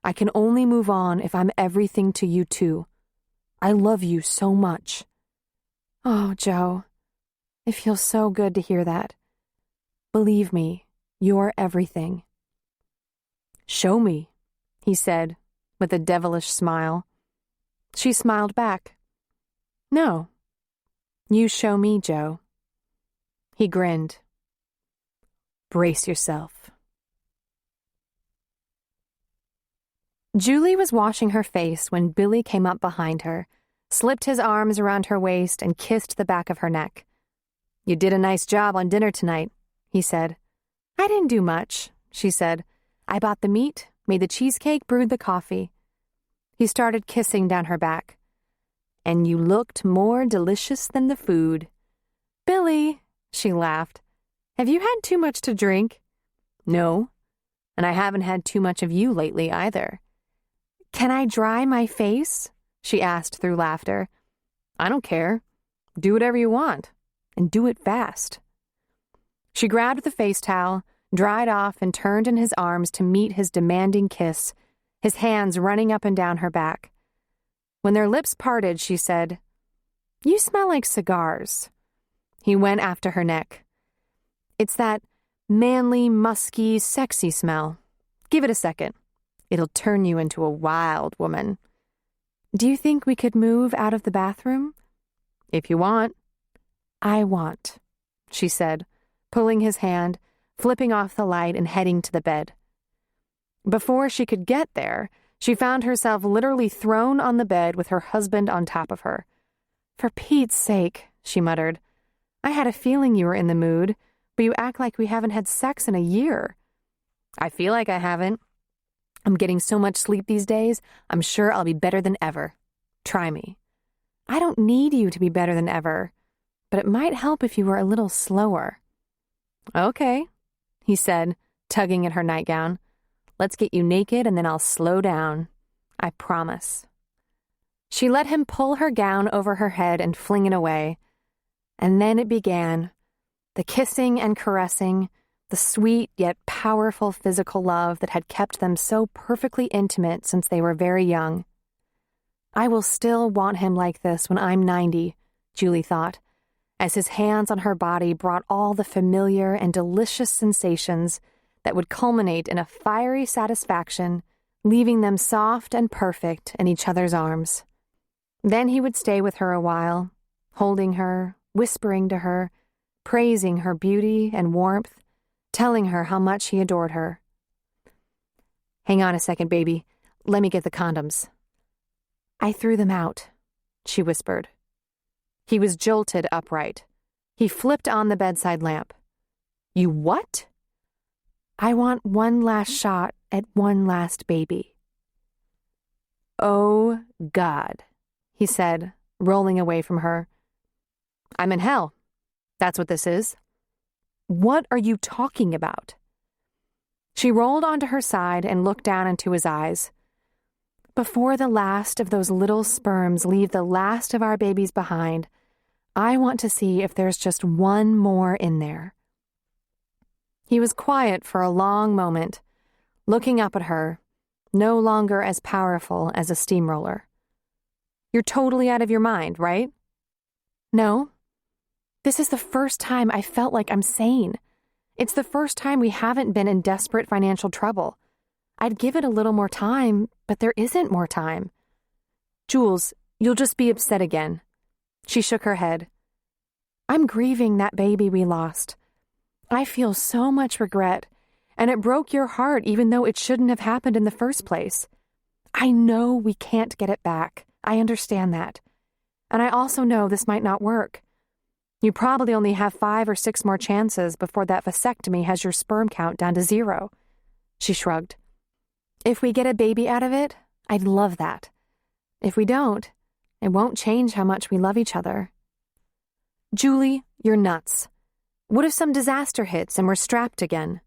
[SPEAKER 2] I can only move on if I'm everything to you too. I love you so much. Oh, Joe, it feels so good to hear that. Believe me, you're everything. Show me, he said, with a devilish smile. She smiled back. No. You show me, Joe. He grinned. Brace yourself. Julie was washing her face when Billy came up behind her, slipped his arms around her waist, and kissed the back of her neck. You did a nice job on dinner tonight, he said. I didn't do much, she said. I bought the meat, made the cheesecake, brewed the coffee. He started kissing down her back. And you looked more delicious than the food. Billy, she laughed. Have you had too much to drink? No, and I haven't had too much of you lately either. Can I dry my face? She asked through laughter. I don't care. Do whatever you want, and do it fast. She grabbed the face towel, dried off, and turned in his arms to meet his demanding kiss, his hands running up and down her back. When their lips parted, she said, You smell like cigars. He went after her neck. It's that manly, musky, sexy smell. Give it a second. It'll turn you into a wild woman. Do you think we could move out of the bathroom? If you want. I want, she said, pulling his hand, flipping off the light and heading to the bed. Before she could get there, she found herself literally thrown on the bed with her husband on top of her. For Pete's sake, she muttered. I had a feeling you were in the mood, but you act like we haven't had sex in a year. I feel like I haven't. I'm getting so much sleep these days, I'm sure I'll be better than ever. Try me. I don't need you to be better than ever, but it might help if you were a little slower. Okay, he said, tugging at her nightgown. Let's get you naked and then I'll slow down. I promise. She let him pull her gown over her head and fling it away. And then it began. The kissing and caressing, the sweet yet powerful physical love that had kept them so perfectly intimate since they were very young. I will still want him like this when I'm 90, Julie thought, as his hands on her body brought all the familiar and delicious sensations that would culminate in a fiery satisfaction, leaving them soft and perfect in each other's arms. Then he would stay with her a while, holding her, whispering to her, praising her beauty and warmth, telling her how much he adored her. Hang on a second, baby. Let me get the condoms. I threw them out, she whispered. He was jolted upright. He flipped on the bedside lamp. You what? I want one last shot at one last baby. Oh, God, he said, rolling away from her. I'm in hell. That's what this is. What are you talking about? She rolled onto her side and looked down into his eyes. Before the last of those little sperms leave the last of our babies behind, I want to see if there's just one more in there. He was quiet for a long moment, looking up at her, no longer as powerful as a steamroller. You're totally out of your mind, right? No. This is the first time I felt like I'm sane. It's the first time we haven't been in desperate financial trouble. I'd give it a little more time, but there isn't more time. Jules, you'll just be upset again. She shook her head. I'm grieving that baby we lost. I feel so much regret, and it broke your heart even though it shouldn't have happened in the first place. I know we can't get it back. I understand that. And I also know this might not work. You probably only have 5 or 6 more chances before that vasectomy has your sperm count down to 0. She shrugged. If we get a baby out of it, I'd love that. If we don't, it won't change how much we love each other. Julie, you're nuts. What if some disaster hits and we're strapped again?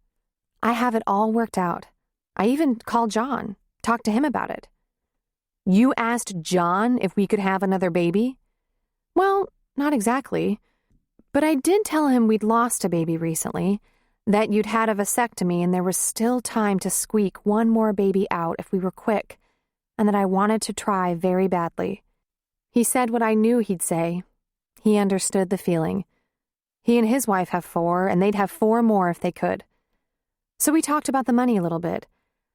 [SPEAKER 2] I have it all worked out. I even called John, talked to him about it. You asked John if we could have another baby? Well, not exactly. But I did tell him we'd lost a baby recently, that you'd had a vasectomy and there was still time to squeak one more baby out if we were quick, and that I wanted to try very badly. He said what I knew he'd say. He understood the feeling. He and his wife have 4, and they'd have 4 more if they could. So we talked about the money a little bit.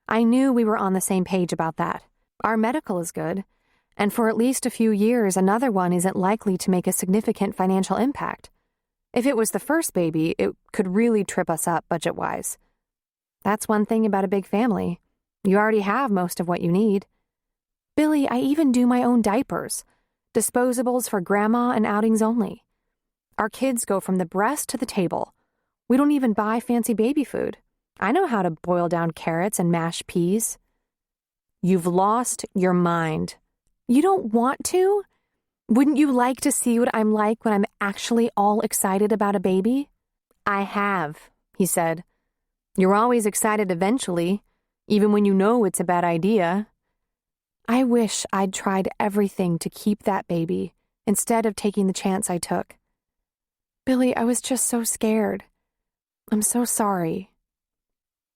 [SPEAKER 2] I knew we were on the same page about that. Our medical is good, and for at least a few years, another one isn't likely to make a significant financial impact. If it was the first baby, it could really trip us up budget-wise. That's one thing about a big family. You already have most of what you need. Billy, I even do my own diapers. Disposables for grandma and outings only. Our kids go from the breast to the table. We don't even buy fancy baby food. I know how to boil down carrots and mash peas. You've lost your mind. You don't want to? Wouldn't you like to see what I'm like when I'm actually all excited about a baby? I have, he said. You're always excited eventually, even when you know it's a bad idea. I wish I'd tried everything to keep that baby instead of taking the chance I took. Billy, I was just so scared. I'm so sorry.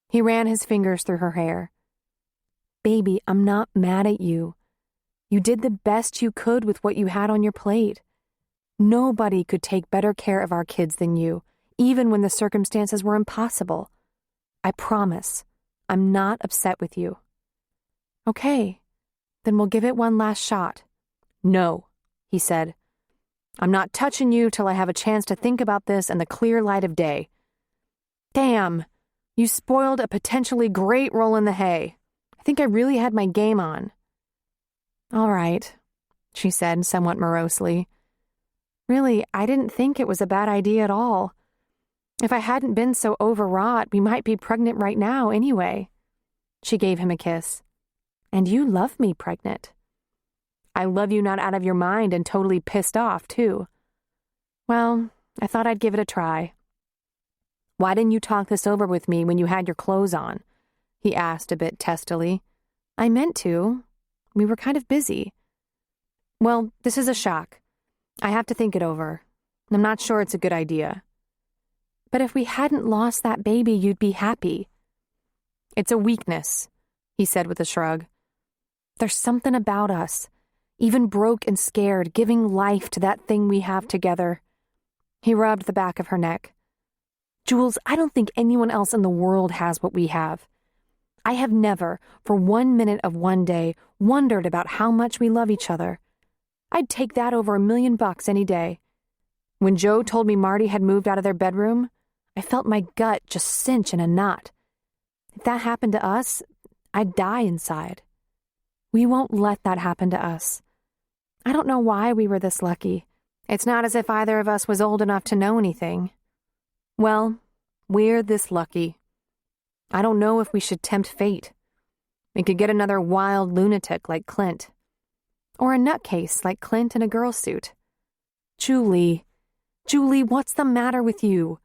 [SPEAKER 2] He ran his fingers through her hair. Baby, I'm not mad at you. You did the best you could with what you had on your plate. Nobody could take better care of our kids than you, even when the circumstances were impossible. I promise, I'm not upset with you. Okay, then we'll give it one last shot. No, he said. I'm not touching you till I have a chance to think about this in the clear light of day. Damn, you spoiled a potentially great roll in the hay. I think I really had my game on. All right, she said somewhat morosely. Really, I didn't think it was a bad idea at all. If I hadn't been so overwrought, we might be pregnant right now anyway. She gave him a kiss. And you love me pregnant. I love you not out of your mind and totally pissed off, too. Well, I thought I'd give it a try. Why didn't you talk this over with me when you had your clothes on? He asked a bit testily. I meant to. We were kind of busy. Well, this is a shock. I have to think it over. I'm not sure it's a good idea. But if we hadn't lost that baby, you'd be happy. It's a weakness, he said with a shrug. There's something about us, even broke and scared, giving life to that thing we have together. He rubbed the back of her neck. Jules, I don't think anyone else in the world has what we have. I have never, for 1 minute of one day, wondered about how much we love each other. I'd take that over $1 million any day. When Joe told me Marty had moved out of their bedroom, I felt my gut just cinch in a knot. If that happened to us, I'd die inside. We won't let that happen to us. I don't know why we were this lucky. It's not as if either of us was old enough to know anything. Well, we're this lucky. I don't know if we should tempt fate. We could get another wild lunatic like Clint. Or a nutcase like Clint in a girl suit. Julie, what's the matter with you?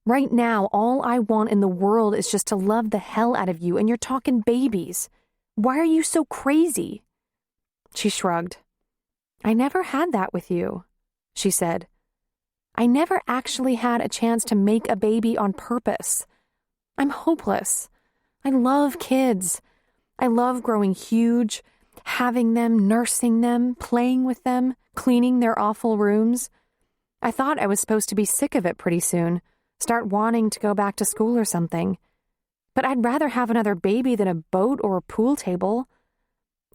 [SPEAKER 2] Right now, all I want in the world is just to love the hell out of you, and you're talking babies. Why are you so crazy? She shrugged. I never had that with you, she said. I never actually had a chance to make a baby on purpose. I'm hopeless. I love kids. I love growing huge, having them, nursing them, playing with them, cleaning their awful rooms. I thought I was supposed to be sick of it pretty soon, start wanting to go back to school or something. But I'd rather have another baby than a boat or a pool table.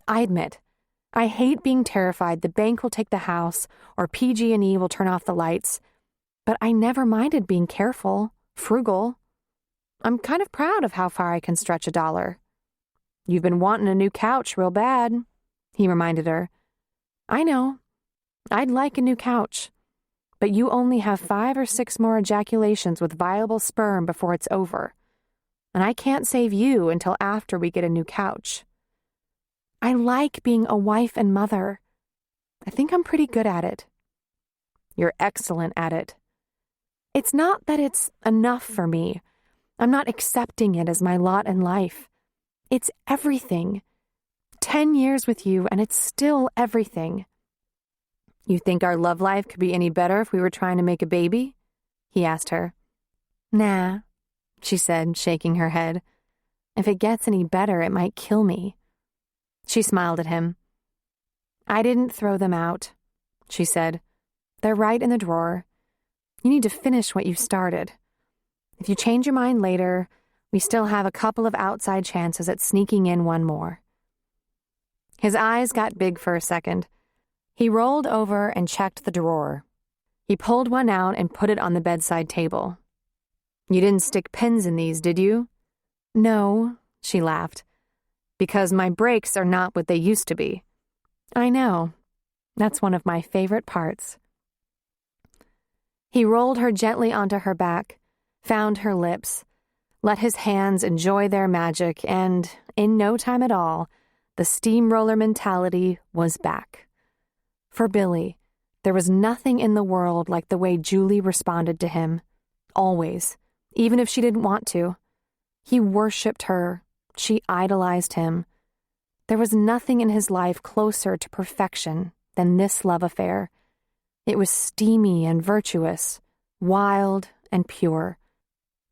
[SPEAKER 2] I admit, I hate being terrified the bank will take the house or PG&E will turn off the lights. But I never minded being careful, frugal. I'm kind of proud of how far I can stretch $1. You've been wanting a new couch real bad, he reminded her. I know. I'd like a new couch. But you only have 5 or 6 more ejaculations with viable sperm before it's over. And I can't save you until after we get a new couch. I like being a wife and mother. I think I'm pretty good at it. You're excellent at it. It's not that it's enough for me. I'm not accepting it as my lot in life. It's everything. 10 years with you, and it's still everything. You think our love life could be any better if we were trying to make a baby? He asked her. Nah, she said, shaking her head. If it gets any better, it might kill me. She smiled at him. I didn't throw them out, she said. They're right in the drawer. You need to finish what you started. If you change your mind later, we still have a couple of outside chances at sneaking in one more. His eyes got big for a second. He rolled over and checked the drawer. He pulled one out and put it on the bedside table. You didn't stick pins in these, did you? No, she laughed. Because my brakes are not what they used to be. I know. That's one of my favorite parts. He rolled her gently onto her back, found her lips, let his hands enjoy their magic, and, in no time at all, the steamroller mentality was back. For Billy, there was nothing in the world like the way Julie responded to him. Always, even if she didn't want to. He worshipped her. She idolized him. There was nothing in his life closer to perfection than this love affair. It was steamy and virtuous, wild and pure.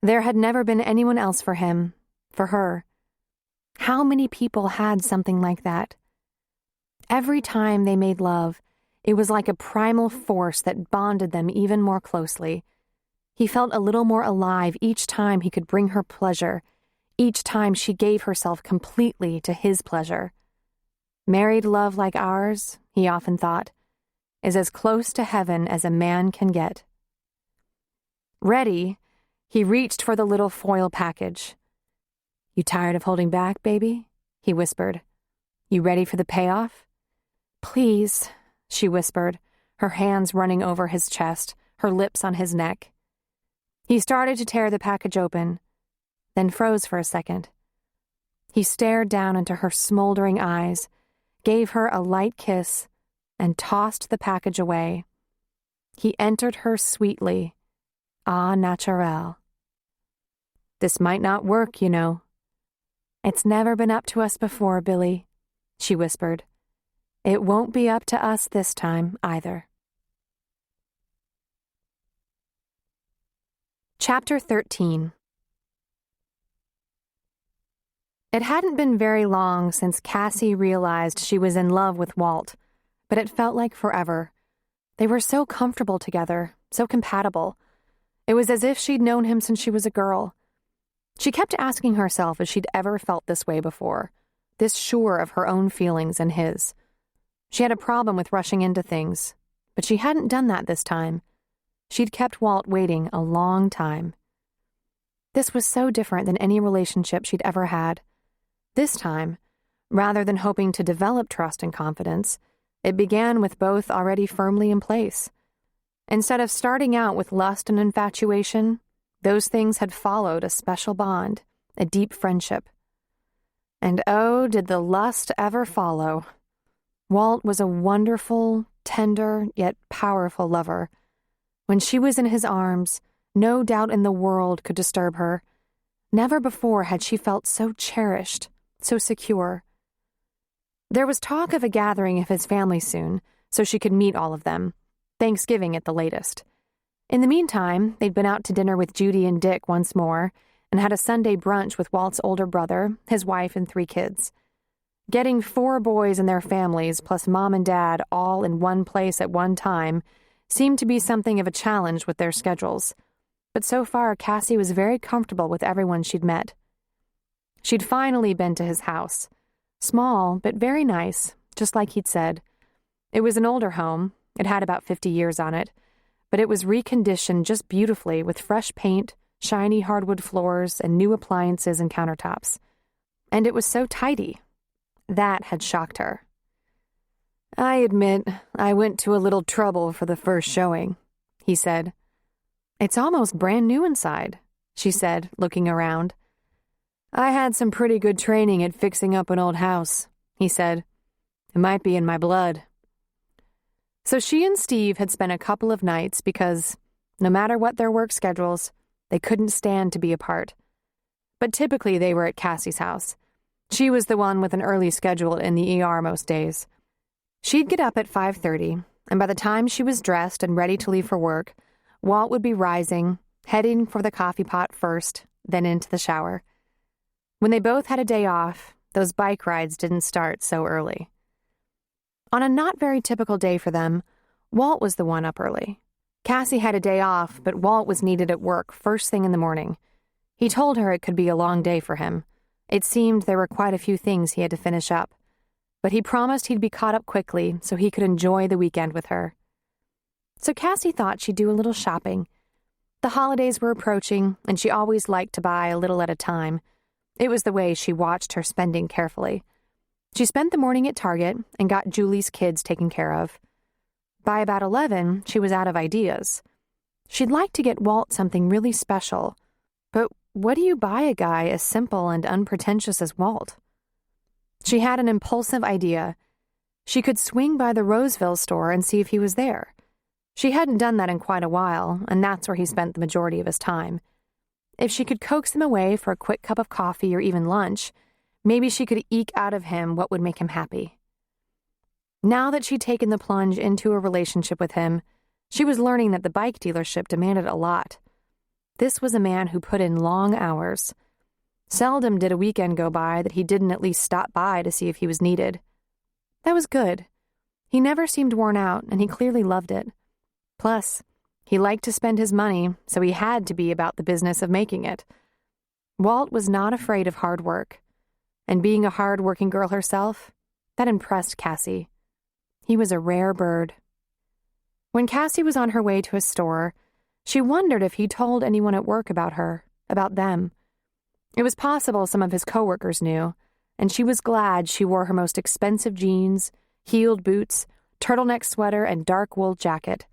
[SPEAKER 2] There had never been anyone else for him, for her. How many people had something like that? Every time they made love, it was like a primal force that bonded them even more closely. He felt a little more alive each time he could bring her pleasure, each time she gave herself completely to his pleasure. Married love like ours, he often thought, is as close to heaven as a man can get. Ready, he reached for the little foil package. You tired of holding back, baby? He whispered. You ready for the payoff? Please, she whispered, her hands running over his chest, her lips on his neck. He started to tear the package open, then froze for a second. He stared down into her smoldering eyes, gave her a light kiss, and tossed the package away. He entered her sweetly, au naturel. This might not work, you know. It's never been up to us before, Billy, she whispered. It won't be up to us this time, either. Chapter 13. It hadn't been very long since Cassie realized she was in love with Walt, but it felt like forever. They were so comfortable together, so compatible. It was as if she'd known him since she was a girl. She kept asking herself if she'd ever felt this way before, this sure of her own feelings and his. She had a problem with rushing into things, but she hadn't done that this time. She'd kept Walt waiting a long time. This was so different than any relationship she'd ever had. This time, rather than hoping to develop trust and confidence, it began with both already firmly in place. Instead of starting out with lust and infatuation, those things had followed a special bond, a deep friendship. And oh, did the lust ever follow. Walt was a wonderful, tender, yet powerful lover. When she was in his arms, no doubt in the world could disturb her. Never before had she felt so cherished, so secure. There was talk of a gathering of his family soon, so she could meet all of them. Thanksgiving at the latest. In the meantime, they'd been out to dinner with Judy and Dick once more, and had a Sunday brunch with Walt's older brother, his wife, and 3 kids. Getting 4 boys and their families, plus Mom and Dad, all in one place at one time, seemed to be something of a challenge with their schedules. But so far, Cassie was very comfortable with everyone she'd met. She'd finally been to his house. Small, but very nice, just like he'd said. It was an older home. It had about 50 years on it, but it was reconditioned just beautifully with fresh paint, shiny hardwood floors, and new appliances and countertops. And it was so tidy. That had shocked her. I admit, I went to a little trouble for the first showing, he said. It's almost brand new inside, she said, looking around. I had some pretty good training at fixing up an old house, he said. It might be in my blood. So she and Steve had spent a couple of nights because, no matter what their work schedules, they couldn't stand to be apart. But typically they were at Cassie's house. She was the one with an early schedule in the ER most days. She'd get up at 5:30, and by the time she was dressed and ready to leave for work, Walt would be rising, heading for the coffee pot first, then into the shower. When they both had a day off, those bike rides didn't start so early. On a not very typical day for them, Walt was the one up early. Cassie had a day off, but Walt was needed at work first thing in the morning. He told her it could be a long day for him. It seemed there were quite a few things he had to finish up, but he promised he'd be caught up quickly so he could enjoy the weekend with her. So Cassie thought she'd do a little shopping. The holidays were approaching, and she always liked to buy a little at a time. It was the way she watched her spending carefully. She spent the morning at Target and got Julie's kids taken care of. By about 11, she was out of ideas. She'd like to get Walt something really special, but what do you buy a guy as simple and unpretentious as Walt? She had an impulsive idea. She could swing by the Roseville store and see if he was there. She hadn't done that in quite a while, and that's where he spent the majority of his time. If she could coax him away for a quick cup of coffee or even lunch, maybe she could eke out of him what would make him happy. Now that she'd taken the plunge into a relationship with him, she was learning that the bike dealership demanded a lot. This was a man who put in long hours. Seldom did a weekend go by that he didn't at least stop by to see if he was needed. That was good. He never seemed worn out, and he clearly loved it. Plus, he liked to spend his money, so he had to be about the business of making it. Walt was not afraid of hard work, and being a hard-working girl herself, that impressed Cassie. He was a rare bird. When Cassie was on her way to his store, she wondered if he told anyone at work about her, about them. It was possible some of his coworkers knew, and she was glad she wore her most expensive jeans, heeled boots, turtleneck sweater, and dark wool jacket.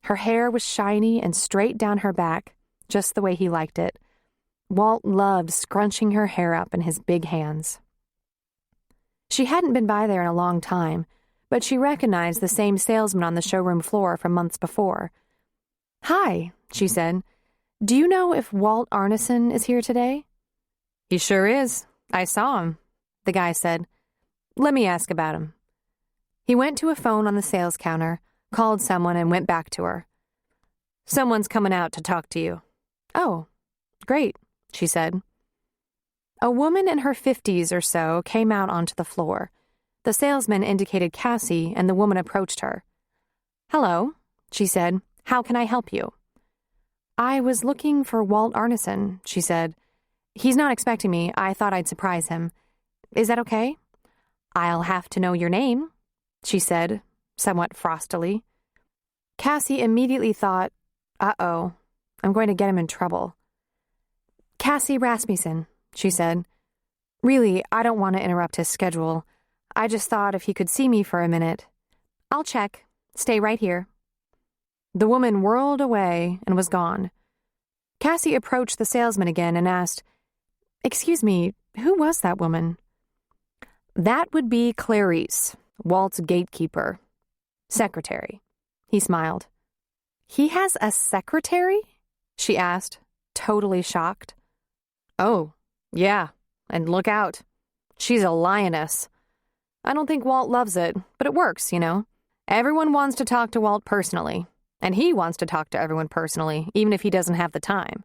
[SPEAKER 2] Her hair was shiny and straight down her back, just the way he liked it. Walt loved scrunching her hair up in his big hands. She hadn't been by there in a long time, but she recognized the same salesman on the showroom floor from months before. "Hi," she said. "Do you know if Walt Arneson is here today?" "He sure is. I saw him," the guy said. "Let me ask about him." He went to a phone on the sales counter, called someone, and went back to her. "Someone's coming out to talk to you." "Oh, great," she said. A woman in her 50s or so came out onto the floor. The salesman indicated Cassie, and the woman approached her. "Hello," she said. "How can I help you?" "I was looking for Walt Arneson," she said. "He's not expecting me. I thought I'd surprise him. Is that okay?" "I'll have to know your name," she said, somewhat frostily. Cassie immediately thought, uh-oh, I'm going to get him in trouble. "Cassie Rasmussen," she said. "Really, I don't want to interrupt his schedule. I just thought if he could see me for a minute." "I'll check. Stay right here." The woman whirled away and was gone. Cassie approached the salesman again and asked, "Excuse me, who was that woman?" "That would be Clarice, Walt's gatekeeper. Secretary." He smiled. "He has a secretary?" she asked, totally shocked. "Oh, yeah, and look out. She's a lioness. I don't think Walt loves it, but it works, you know. Everyone wants to talk to Walt personally, and he wants to talk to everyone personally, even if he doesn't have the time."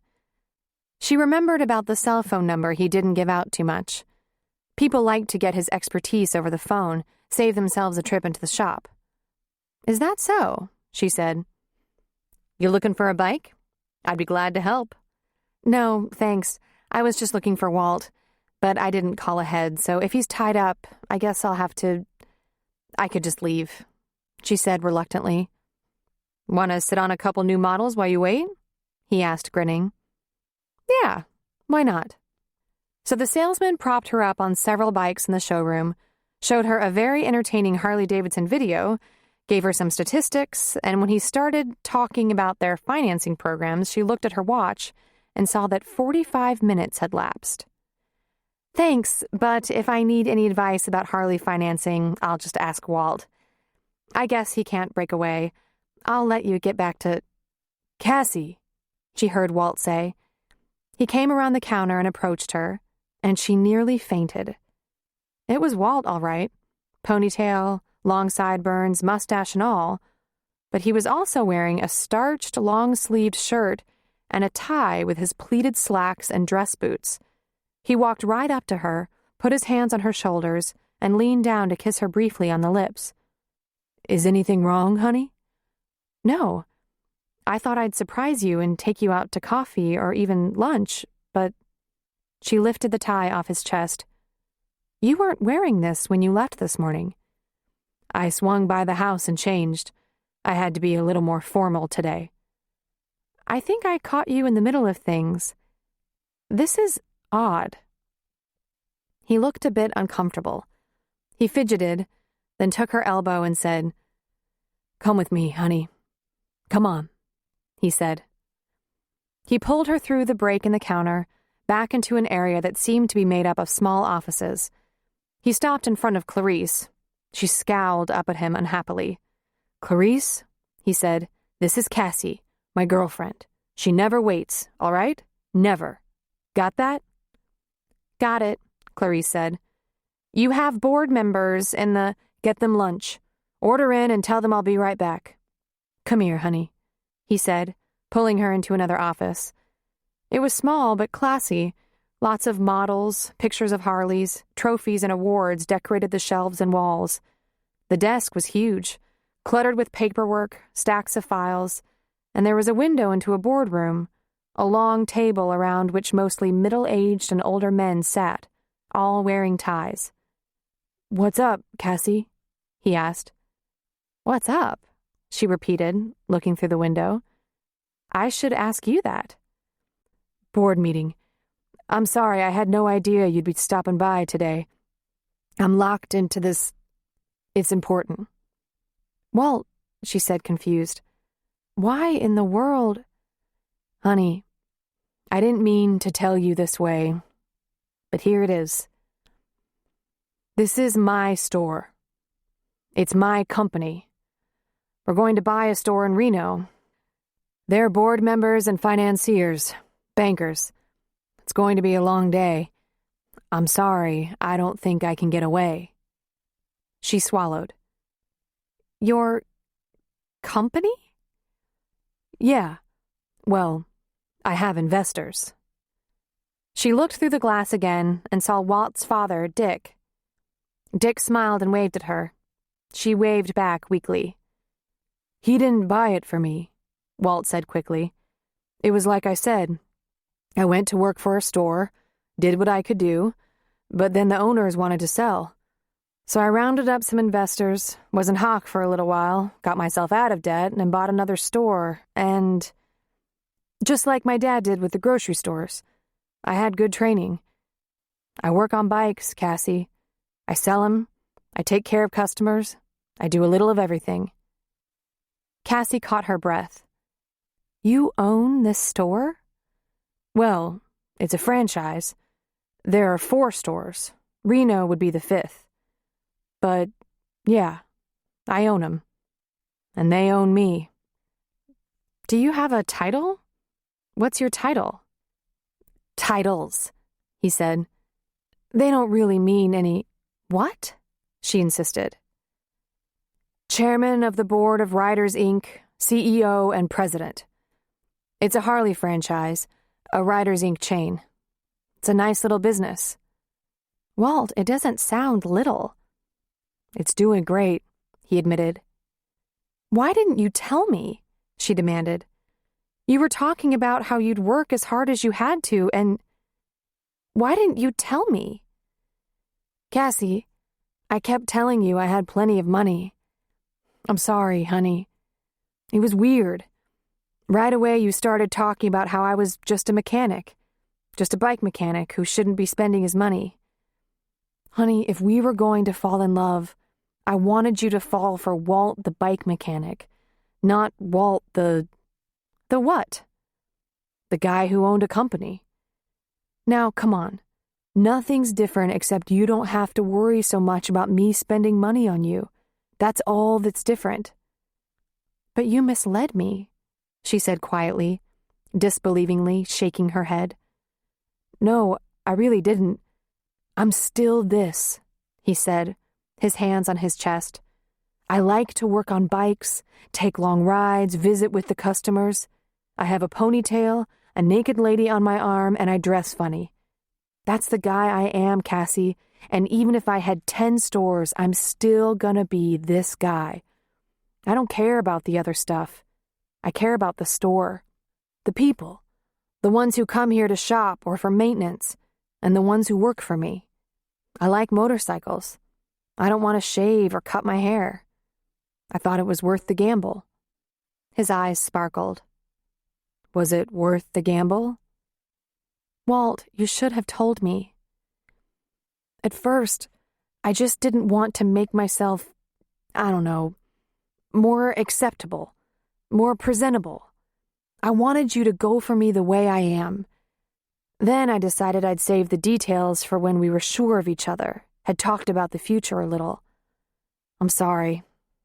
[SPEAKER 2] She remembered about the cell phone number he didn't give out too much. People liked to get his expertise over the phone, save themselves a trip into the shop. "Is that so?" she said. "You looking for a bike? I'd be glad to help." "No, thanks. I was just looking for Walt, but I didn't call ahead, so if he's tied up, I guess I'll have to... I could just leave," she said reluctantly. "Want to sit on a couple new models while you wait?" he asked, grinning. "Yeah, why not?" So the salesman propped her up on several bikes in the showroom, showed her a very entertaining Harley-Davidson video, gave her some statistics, and when he started talking about their financing programs, she looked at her watch and saw that 45 minutes had lapsed. "Thanks, but if I need any advice about Harley financing, I'll just ask Walt. I guess he can't break away. I'll let you get back to...
[SPEAKER 5] Cassie,
[SPEAKER 2] she heard Walt say. He came around the counter and approached her, and she nearly fainted. It was Walt, all right. Ponytail, long sideburns, mustache and all. But he was also wearing a starched, long-sleeved shirt and a tie with his pleated slacks and dress boots. He walked right up to her, put his hands on her shoulders, and leaned down to kiss her briefly on the lips.
[SPEAKER 5] Is anything wrong, honey?
[SPEAKER 2] No. I thought I'd surprise you and take you out to coffee or even lunch, but... She lifted the tie off his chest. You weren't wearing this when you left this morning.
[SPEAKER 5] I swung by the house and changed. I had to be a little more formal today.
[SPEAKER 2] I think I caught you in the middle of things. This is odd. He looked a bit uncomfortable. He fidgeted, then took her elbow and said,
[SPEAKER 5] Come with me, honey. Come on, he said.
[SPEAKER 2] He pulled her through the break in the counter, back into an area that seemed to be made up of small offices. He stopped in front of Clarice. She scowled up at him unhappily.
[SPEAKER 5] Clarice, he said, this is Cassie, my girlfriend. She never waits, all right? Never. Got that?
[SPEAKER 2] Got it, Clarice said. You have board members in the...
[SPEAKER 5] Get them lunch. Order in and tell them I'll be right back. Come here, honey,
[SPEAKER 2] he said, pulling her into another office. It was small but classy. Lots of models, pictures of Harleys, trophies and awards decorated the shelves and walls. The desk was huge, cluttered with paperwork, stacks of files, and there was a window into a boardroom, a long table around which mostly middle-aged and older men sat, all wearing ties.
[SPEAKER 5] What's up, Cassie? He asked.
[SPEAKER 2] What's up? She repeated, looking through the window. I should ask you that.
[SPEAKER 5] Board meeting. I'm sorry, I had no idea you'd be stopping by today. I'm locked into this. It's important.
[SPEAKER 2] Walt, she said, confused. Why in the world?
[SPEAKER 5] Honey, I didn't mean to tell you this way, but here it is. This is my store. It's my company. We're going to buy a store in Reno. They're board members and financiers, bankers. It's going to be a long day. I'm sorry, I don't think I can get away.
[SPEAKER 2] She swallowed. Your company?
[SPEAKER 5] Yeah. Well, I have investors.
[SPEAKER 2] She looked through the glass again and saw Walt's father, Dick. Dick smiled and waved at her. She waved back weakly.
[SPEAKER 5] He didn't buy it for me, Walt said quickly. It was like I said. I went to work for a store, did what I could do, but then the owners wanted to sell. So I rounded up some investors, was in hock for a little while, got myself out of debt, and bought another store, and... Just like my dad did with the grocery stores. I had good training. I work on bikes, Cassie. I sell them. I take care of customers. I do a little of everything.
[SPEAKER 2] Cassie caught her breath. You own this store?
[SPEAKER 5] Well, it's a franchise. There are 4 stores. Reno would be the 5th. But, yeah, I own them. And they own me.
[SPEAKER 2] Do you have a title? What's your title?
[SPEAKER 5] Titles, he said. They don't really mean any...
[SPEAKER 2] What? She insisted.
[SPEAKER 5] Chairman of the Board of Riders, Inc., CEO and President. It's a Harley franchise, a Riders, Inc. chain. It's a nice little business.
[SPEAKER 2] Walt, it doesn't sound little.
[SPEAKER 5] It's doing great, he admitted.
[SPEAKER 2] Why didn't you tell me? She demanded. You were talking about how you'd work as hard as you had to, and... Why didn't you tell me?
[SPEAKER 5] Cassie, I kept telling you I had plenty of money. I'm sorry, honey. It was weird. Right away you started talking about how I was just a mechanic, just a bike mechanic who shouldn't be spending his money. Honey, if we were going to fall in love, I wanted you to fall for Walt the bike mechanic, not Walt the...
[SPEAKER 2] The what?
[SPEAKER 5] The guy who owned a company. Now, come on. Nothing's different except you don't have to worry so much about me spending money on you. That's all that's different. But you misled me, she said quietly, disbelievingly, shaking her head. No, I really didn't. I'm still this, he said, his hands on his chest. I like to work on bikes, take long rides, visit with the customers. I have a ponytail, a naked lady on my arm, and I dress funny. That's the guy I am, Cassie, and even if I had 10 stores, I'm still gonna be this guy. I don't care about the other stuff. I care about the store, the people, the ones who come here to shop or for maintenance, and the ones who work for me. I like motorcycles. I don't want to shave or cut my hair. I thought it was worth the gamble. His eyes sparkled. Was it worth the gamble? Walt, you should have told me. At first, I just didn't want to make myself, I don't know, more acceptable, more presentable. I wanted you to go for me the way I am. Then I decided I'd save the details for when we were sure of each other, had talked about the future a little. I'm sorry.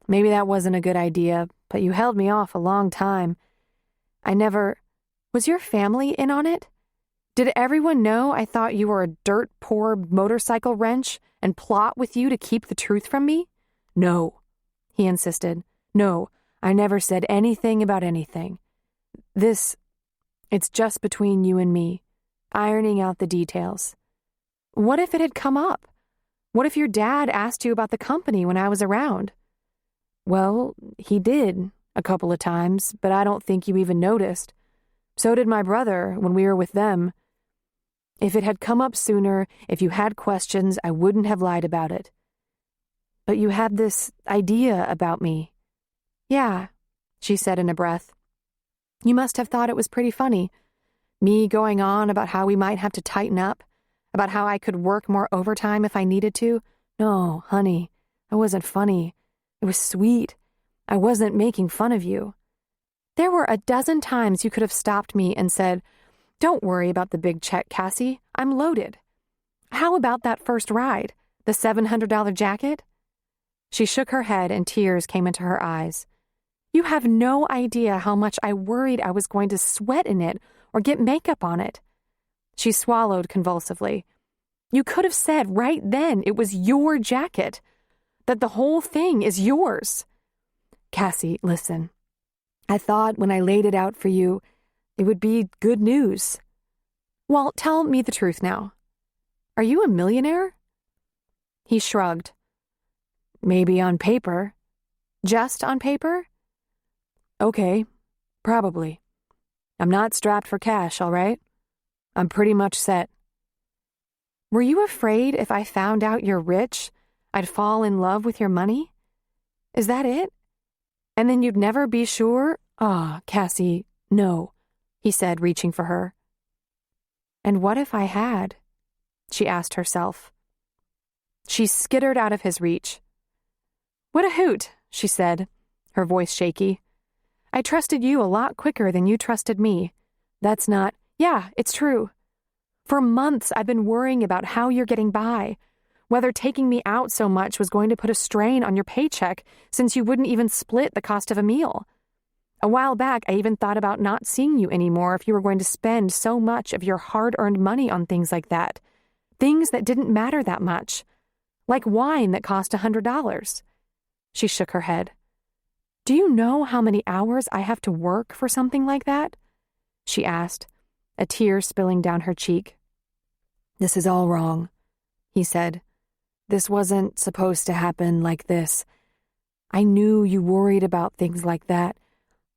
[SPEAKER 5] Maybe that wasn't a good idea, but you held me off a long time. Was your family in on it? Did everyone know I thought you were a dirt-poor motorcycle wrench and plot with you to keep the truth from me? No, he insisted. No, I never said anything about anything. It's just between you and me, ironing out the details. What if it had come up? What if your dad asked you about the company when I was around? Well, he did, a couple of times, but I don't think you even noticed. So did my brother when we were with them. If it had come up sooner, if you had questions, I wouldn't have lied about it. But you had this idea about me. Yeah, she said in a breath. You must have thought it was pretty funny. Me going on about how we might have to tighten up, about how I could work more overtime if I needed to. No, honey, that wasn't funny. It was sweet. I wasn't making fun of you. There were a dozen times you could have stopped me and said, "Don't worry about the big check, Cassie. I'm loaded." How about that first ride, the $700 jacket? She shook her head and tears came into her eyes. You have no idea how much I worried I was going to sweat in it or get makeup on it. She swallowed convulsively. You could have said right then it was your jacket, that the whole thing is yours. Cassie, listen. I thought when I laid it out for you, it would be good news. Walt, tell me the truth now. Are you a millionaire? He shrugged. Maybe on paper. Just on paper? Okay, probably. I'm not strapped for cash, all right? I'm pretty much set. Were you afraid if I found out you're rich, I'd fall in love with your money? Is that it? And then you'd never be sure? Ah, Cassie, no, he said, reaching for her. And what if I had? She asked herself. She skittered out of his reach. What a hoot, she said, her voice shaky. I trusted you a lot quicker than you trusted me. That's not... Yeah, it's true. For months, I've been worrying about how you're getting by, whether taking me out so much was going to put a strain on your paycheck since you wouldn't even split the cost of a meal. A while back, I even thought about not seeing you anymore if you were going to spend so much of your hard-earned money on things like that. Things that didn't matter that much. Like wine that cost $100. She shook her head. Do you know how many hours I have to work for something like that? She asked, a tear spilling down her cheek. This is all wrong, he said. This wasn't supposed to happen like this. I knew you worried about things like that,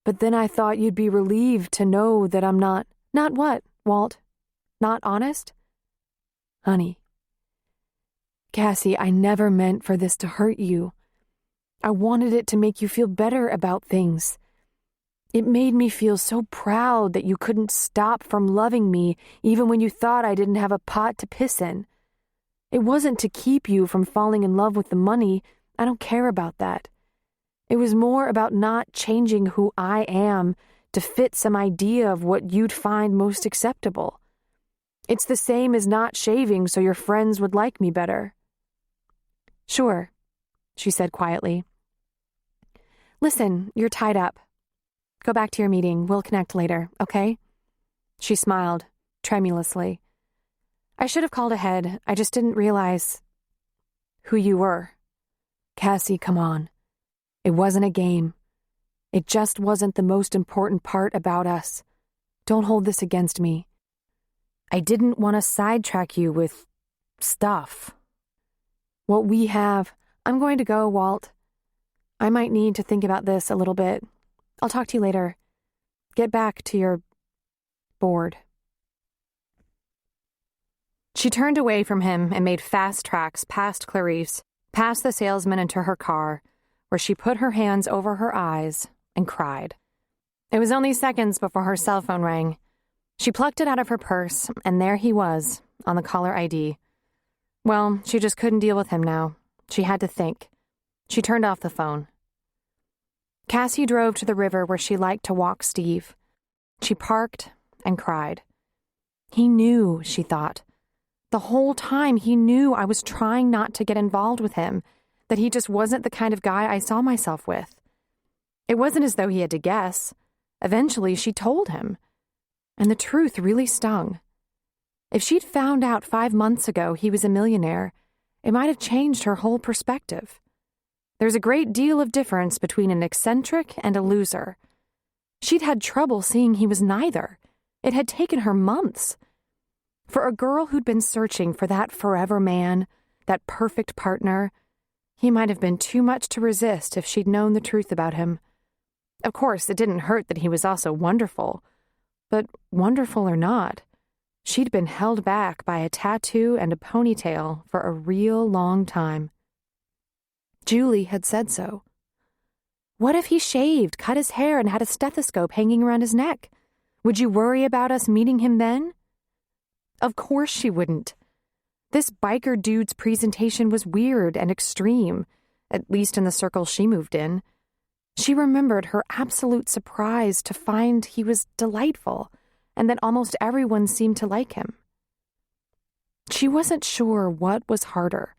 [SPEAKER 5] but then I thought you'd be relieved to know that I'm not... Not what, Walt? Not honest? Honey. Cassie, I never meant for this to hurt you. I wanted it to make you feel better about things. It made me feel so proud that you couldn't stop from loving me even when you thought I didn't have a pot to piss in. It wasn't to keep you from falling in love with the money. I don't care about that. It was more about not changing who I am to fit some idea of what you'd find most acceptable. It's the same as not shaving so your friends would like me better. Sure, she said quietly,
[SPEAKER 2] Listen, you're tied up. Go back to your meeting. We'll connect later, okay? She smiled, tremulously. I should have called ahead. I just didn't realize who you were. Cassie, come on. It wasn't a game. It just wasn't the most important part about us. Don't hold this against me. I didn't want to sidetrack you with stuff. What we have... I'm going to go, Walt. I might need to think about this a little bit. I'll talk to you later. Get back to your board. She turned away from him and made fast tracks past Clarice, past the salesman into her car, where she put her hands over her eyes and cried. It was only seconds before her cell phone rang. She plucked it out of her purse, and there he was, on the caller ID. Well, she just couldn't deal with him now. She had to think. She turned off the phone. Cassie drove to the river where she liked to walk Steve. She parked and cried. He knew, she thought. The whole time he knew I was trying not to get involved with him, that he just wasn't the kind of guy I saw myself with. It wasn't as though he had to guess. Eventually, she told him. And the truth really stung. If she'd found out 5 months ago he was a millionaire, it might have changed her whole perspective. There's a great deal of difference between an eccentric and a loser. She'd had trouble seeing he was neither. It had taken her months. For a girl who'd been searching for that forever man, that perfect partner, he might have been too much to resist if she'd known the truth about him. Of course, it didn't hurt that he was also wonderful. But wonderful or not, she'd been held back by a tattoo and a ponytail for a real long time. Julie had said so. What if he shaved, cut his hair, and had a stethoscope hanging around his neck? Would you worry about us meeting him then? Of course she wouldn't. This biker dude's presentation was weird and extreme, at least in the circle she moved in. She remembered her absolute surprise to find he was delightful, and that almost everyone seemed to like him. She wasn't sure what was harder.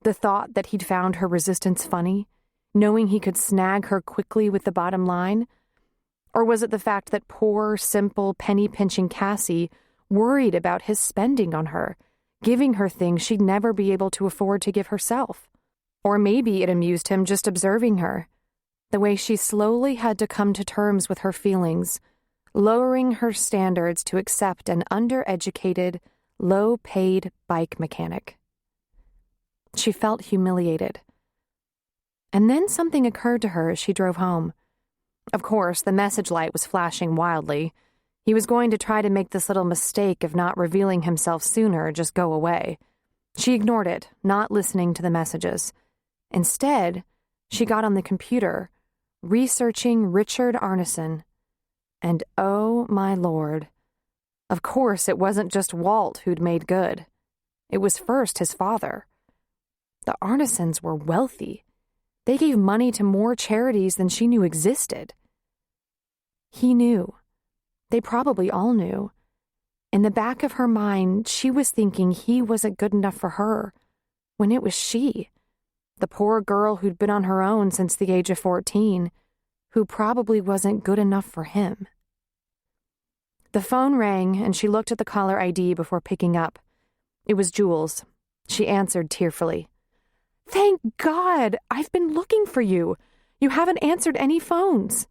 [SPEAKER 2] The thought that he'd found her resistance funny, knowing he could snag her quickly with the bottom line? Or was it the fact that poor, simple, penny-pinching Cassie worried about his spending on her, giving her things she'd never be able to afford to give herself? Or maybe it amused him just observing her, the way she slowly had to come to terms with her feelings, lowering her standards to accept an undereducated, low-paid bike mechanic. She felt humiliated. And then something occurred to her as she drove home. Of course, the message light was flashing wildly. He was going to try to make this little mistake of not revealing himself sooner just go away. She ignored it, not listening to the messages. Instead, she got on the computer, researching Richard Arneson. And oh, my Lord. Of course, it wasn't just Walt who'd made good. It was first his father. The Arnesons were wealthy. They gave money to more charities than she knew existed. He knew. They probably all knew. In the back of her mind, she was thinking he wasn't good enough for her, when it was she, the poor girl who'd been on her own since the age of 14, who probably wasn't good enough for him. The phone rang, and she looked at the caller ID before picking up. It was Jules. She answered tearfully. Thank God! I've been looking for you. You haven't answered any phones.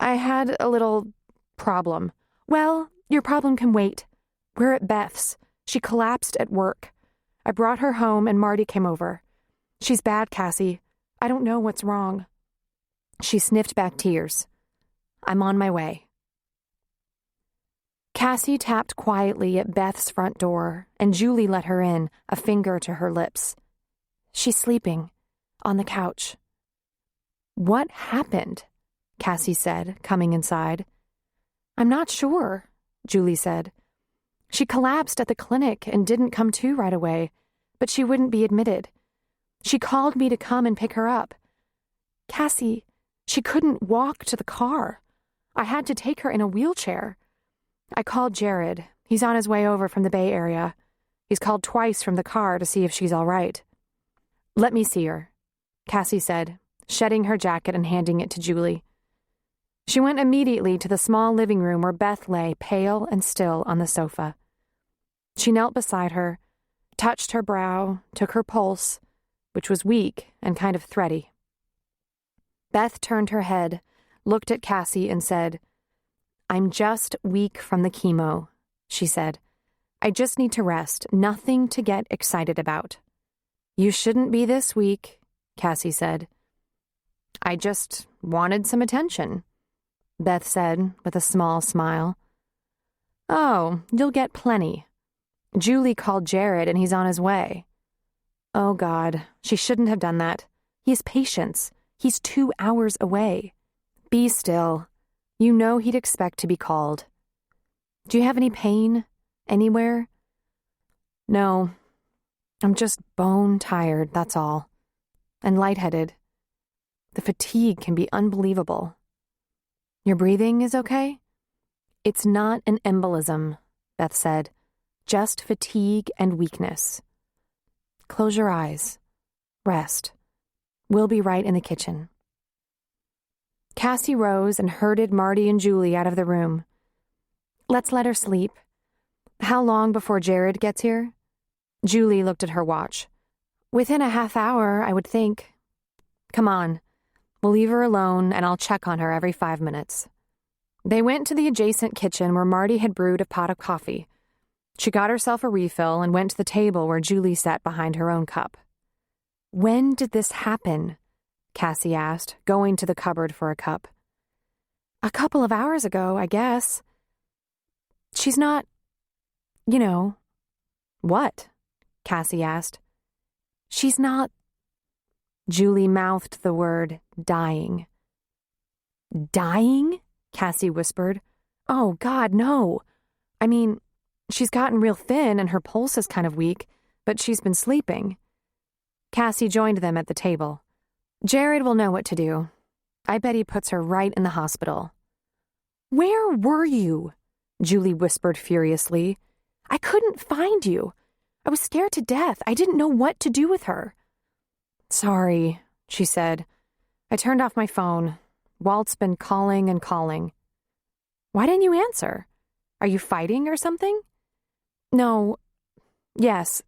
[SPEAKER 2] I had a little problem. Well, your problem can wait. We're at Beth's. She collapsed at work. I brought her home and Marty came over. She's bad, Cassie. I don't know what's wrong. She sniffed back tears. I'm on my way. Cassie tapped quietly at Beth's front door, and Julie let her in, a finger to her lips. She's sleeping, on the couch. What happened? Cassie said, coming inside. I'm not sure, Julie said. She collapsed at the clinic and didn't come to right away, but she wouldn't be admitted. She called me to come and pick her up. Cassie, she couldn't walk to the car. I had to take her in a wheelchair. I called Jared. He's on his way over from the Bay Area. He's called twice from the car to see if she's all right. Let me see her, Cassie said, shedding her jacket and handing it to Julie. She went immediately to the small living room where Beth lay pale and still on the sofa. She knelt beside her, touched her brow, took her pulse, which was weak and kind of thready. Beth turned her head, looked at Cassie, and said, "I'm just weak from the chemo," she said. "I just need to rest, nothing to get excited about." "You shouldn't be this weak," Cassie said. "I just wanted some attention," Beth said with a small smile. "Oh, you'll get plenty. Julie called Jared and he's on his way." Oh, God, she shouldn't have done that. He has patience. He's 2 hours away. Be still. You know he'd expect to be called. "Do you have any pain? Anywhere?" "No. I'm just bone tired, that's all. And lightheaded. The fatigue can be unbelievable." "Your breathing is okay?" "It's not an embolism," Beth said. "Just fatigue and weakness. Close your eyes. Rest. We'll be right in the kitchen." Cassie rose and herded Marty and Julie out of the room. "Let's let her sleep. How long before Jared gets here?" Julie looked at her watch. "Within a half hour, I would think. Come on. We'll leave her alone, and I'll check on her every 5 minutes." They went to the adjacent kitchen where Marty had brewed a pot of coffee. She got herself a refill and went to the table where Julie sat behind her own cup. "When did this happen?" Cassie asked, going to the cupboard for a cup. "A couple of hours ago, I guess. She's not, you know." "What?" Cassie asked. "She's not..." Julie mouthed the word dying. "Dying?" Cassie whispered. "Oh, God, no. I mean, she's gotten real thin and her pulse is kind of weak, but she's been sleeping." Cassie joined them at the table. "Jared will know what to do. I bet he puts her right in the hospital." "Where were you?" Julie whispered furiously. "I couldn't find you. I was scared to death. I didn't know what to do with her." "Sorry," she said. "I turned off my phone. Walt's been calling and calling." "Why didn't you answer? Are you fighting or something?" "No. Yes.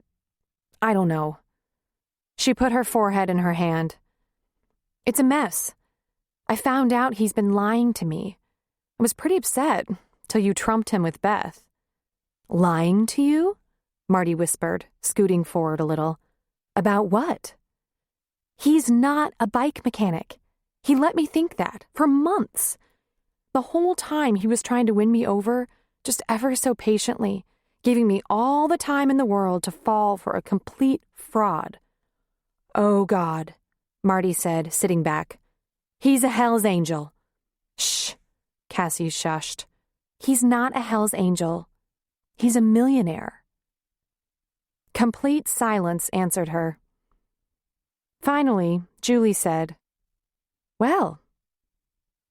[SPEAKER 2] I don't know." She put her forehead in her hand. "It's a mess. I found out he's been lying to me. I was pretty upset till you trumped him with Beth." "Lying to you?" Marty whispered, scooting forward a little. "About what?" "He's not a bike mechanic. He let me think that for months. The whole time he was trying to win me over, just ever so patiently, giving me all the time in the world to fall for a complete fraud." "Oh, God," Marty said, sitting back. "He's a Hell's Angel." "Shh," Cassie shushed. "He's not a Hell's Angel. He's a millionaire." Complete silence answered her. Finally, Julie said, "Well,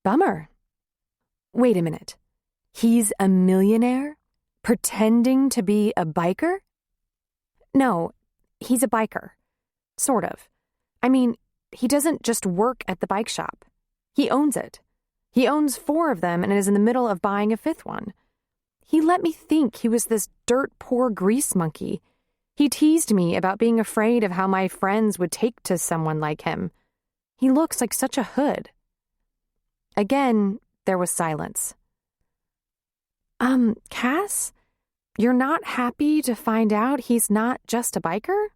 [SPEAKER 2] bummer. Wait a minute. He's a millionaire? Pretending to be a biker?" "No, he's a biker. Sort of. I mean, he doesn't just work at the bike shop. He owns it. He owns 4 of them and is in the middle of buying a 5th one. He let me think he was this dirt-poor grease monkey. He teased me about being afraid of how my friends would take to someone like him. He looks like such a hood." Again, there was silence. Cass, you're not happy to find out he's not just a biker?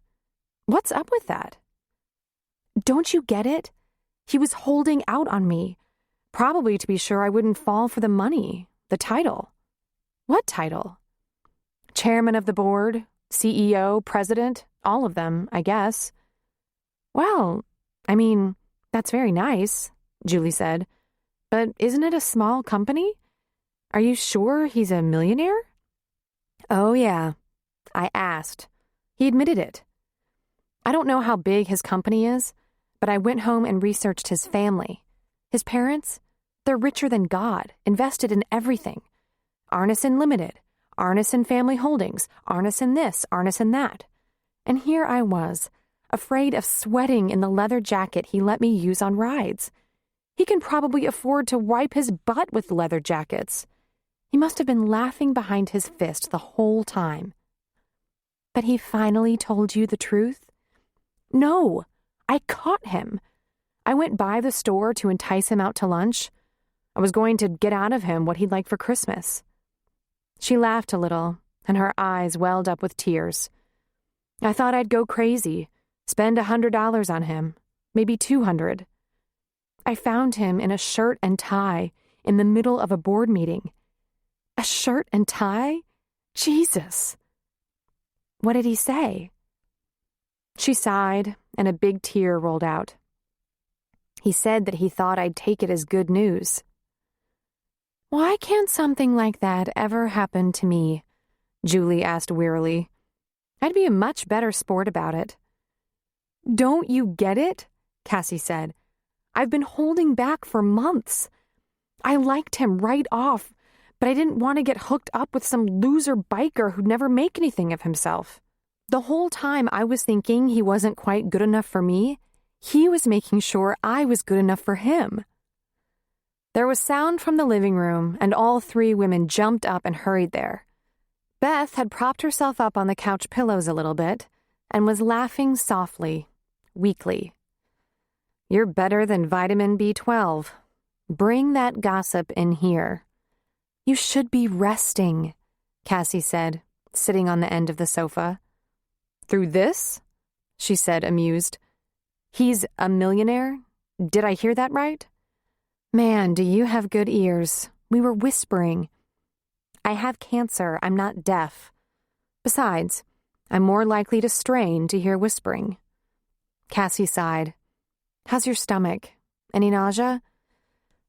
[SPEAKER 2] What's up with that?" "Don't you get it? He was holding out on me, probably to be sure I wouldn't fall for the money, the title." "What title?" "Chairman of the board, CEO, president, all of them, I guess." "Well, I mean, that's very nice," Julie said. "But isn't it a small company? Are you sure he's a millionaire?" "Oh, yeah. I asked. He admitted it. I don't know how big his company is, but I went home and researched his family. His parents, they're richer than God, invested in everything. Arneson Limited, Arneson Family Holdings, Arneson this, Arneson that. And here I was, afraid of sweating in the leather jacket he let me use on rides. He can probably afford to wipe his butt with leather jackets. He must have been laughing behind his fist the whole time. But he finally told you the truth? No, I caught him. I went by the store to entice him out to lunch. I was going to get out of him what he'd like for Christmas. She laughed a little, and her eyes welled up with tears. I thought I'd go crazy, spend $100 on him, maybe $200. I found him in a shirt and tie in the middle of a board meeting. A shirt and tie? Jesus! What did he say? She sighed, and a big tear rolled out. He said that he thought I'd take it as good news. Why can't something like that ever happen to me? Julie asked wearily. I'd be a much better sport about it. Don't you get it? Cassie said. I've been holding back for months. I liked him right off, but I didn't want to get hooked up with some loser biker who'd never make anything of himself. The whole time I was thinking he wasn't quite good enough for me, he was making sure I was good enough for him. There was sound from the living room, and all three women jumped up and hurried there. Beth had propped herself up on the couch pillows a little bit and was laughing softly, weakly. You're better than vitamin B12. Bring that gossip in here. You should be resting, Cassie said, sitting on the end of the sofa. Through this? She said, amused. He's a millionaire? Did I hear that right? Man, do you have good ears. We were whispering. I have cancer. I'm not deaf. Besides, I'm more likely to strain to hear whispering. Cassie sighed. How's your stomach? Any nausea?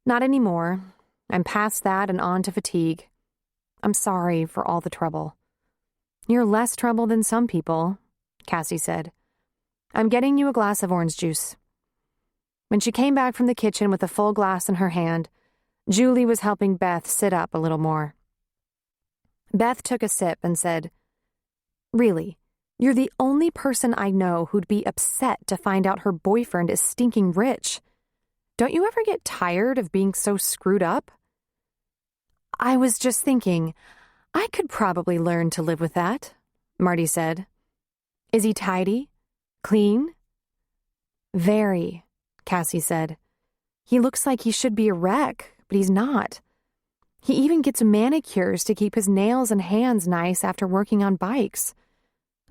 [SPEAKER 2] Not anymore. I'm past that and on to fatigue. I'm sorry for all the trouble. You're less trouble than some people, Cassie said. I'm getting you a glass of orange juice. When she came back from the kitchen with a full glass in her hand, Julie was helping Beth sit up a little more. Beth took a sip and said, Really, you're the only person I know who'd be upset to find out her boyfriend is stinking rich. Don't you ever get tired of being so screwed up? I was just thinking, I could probably learn to live with that, Marty said. Is he tidy? Clean? Very, Cassie said. He looks like he should be a wreck, but he's not. He even gets manicures to keep his nails and hands nice after working on bikes.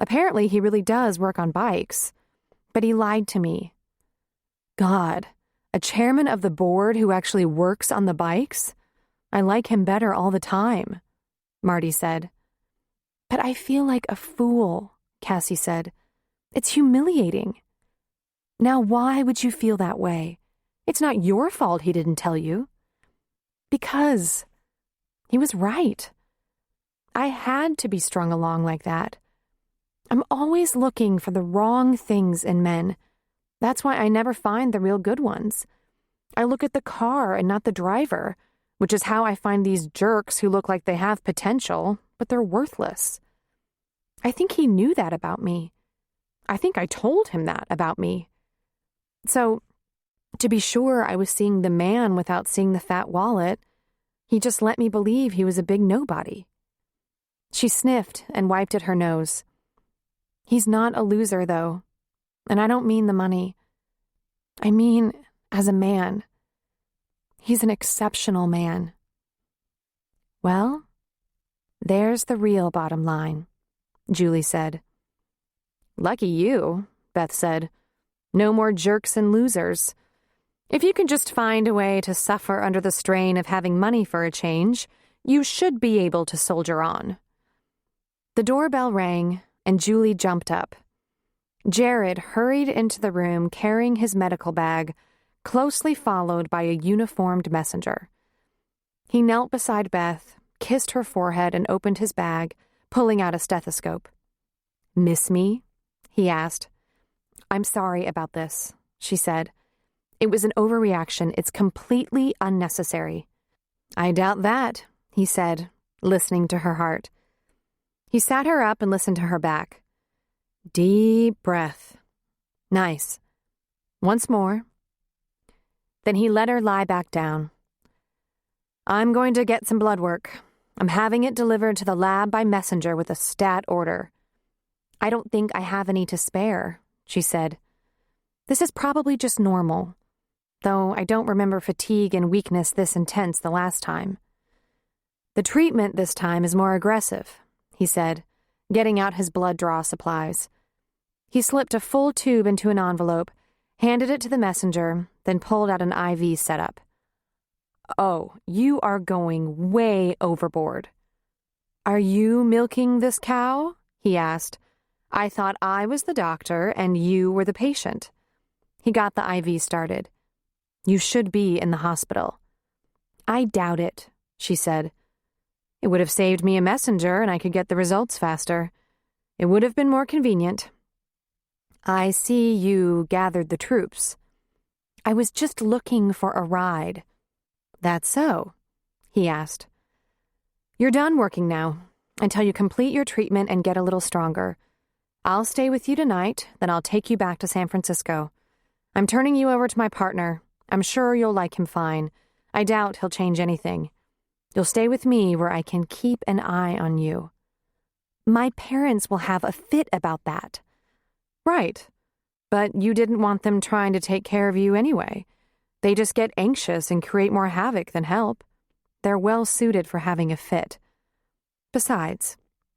[SPEAKER 2] Apparently, he really does work on bikes, but he lied to me. God, a chairman of the board who actually works on the bikes? I like him better all the time, Marty said. But I feel like a fool, Cassie said. It's humiliating. Now, why would you feel that way? It's not your fault he didn't tell you. Because he was right. I had to be strung along like that. I'm always looking for the wrong things in men. That's why I never find the real good ones. I look at the car and not the driver, which is how I find these jerks who look like they have potential, but they're worthless. I think he knew that about me. I think I told him that about me. So, to be sure I was seeing the man without seeing the fat wallet, he just let me believe he was a big nobody. She sniffed and wiped at her nose. He's not a loser, though, and I don't mean the money. I mean, as a man. He's an exceptional man. Well, there's the real bottom line, Julie said. Lucky you, Beth said. No more jerks and losers. If you can just find a way to suffer under the strain of having money for a change, you should be able to soldier on. The doorbell rang, and Julie jumped up. Jared hurried into the room carrying his medical bag, closely followed by a uniformed messenger. He knelt beside Beth, kissed her forehead, and opened his bag, pulling out a stethoscope. Miss me? He asked. I'm sorry about this, she said. It was an overreaction. It's completely unnecessary. I doubt that, he said, listening to her heart. He sat her up and listened to her back. Deep breath. Nice. Once more. Then he let her lie back down. I'm going to get some blood work. I'm having it delivered to the lab by messenger with a stat order. I don't think I have any to spare, she said. This is probably just normal, though I don't remember fatigue and weakness this intense the last time. The treatment this time is more aggressive, he said, getting out his blood draw supplies. He slipped a full tube into an envelope, handed it to the messenger, then pulled out an IV setup. Oh, you are going way overboard. Are you milking this cow? He asked. I thought I was the doctor and you were the patient. He got the IV started. You should be in the hospital. I doubt it, she said. It would have saved me a messenger and I could get the results faster. It would have been more convenient. I see you gathered the troops. I was just looking for a ride. That's so? He asked. You're done working now, until you complete your treatment and get a little stronger. I'll stay with you tonight, then I'll take you back to San Francisco. I'm turning you over to my partner. I'm sure you'll like him fine. I doubt he'll change anything. You'll stay with me where I can keep an eye on you. My parents will have a fit about that. Right. But you didn't want them trying to take care of you anyway. They just get anxious and create more havoc than help. They're well suited for having a fit. Besides,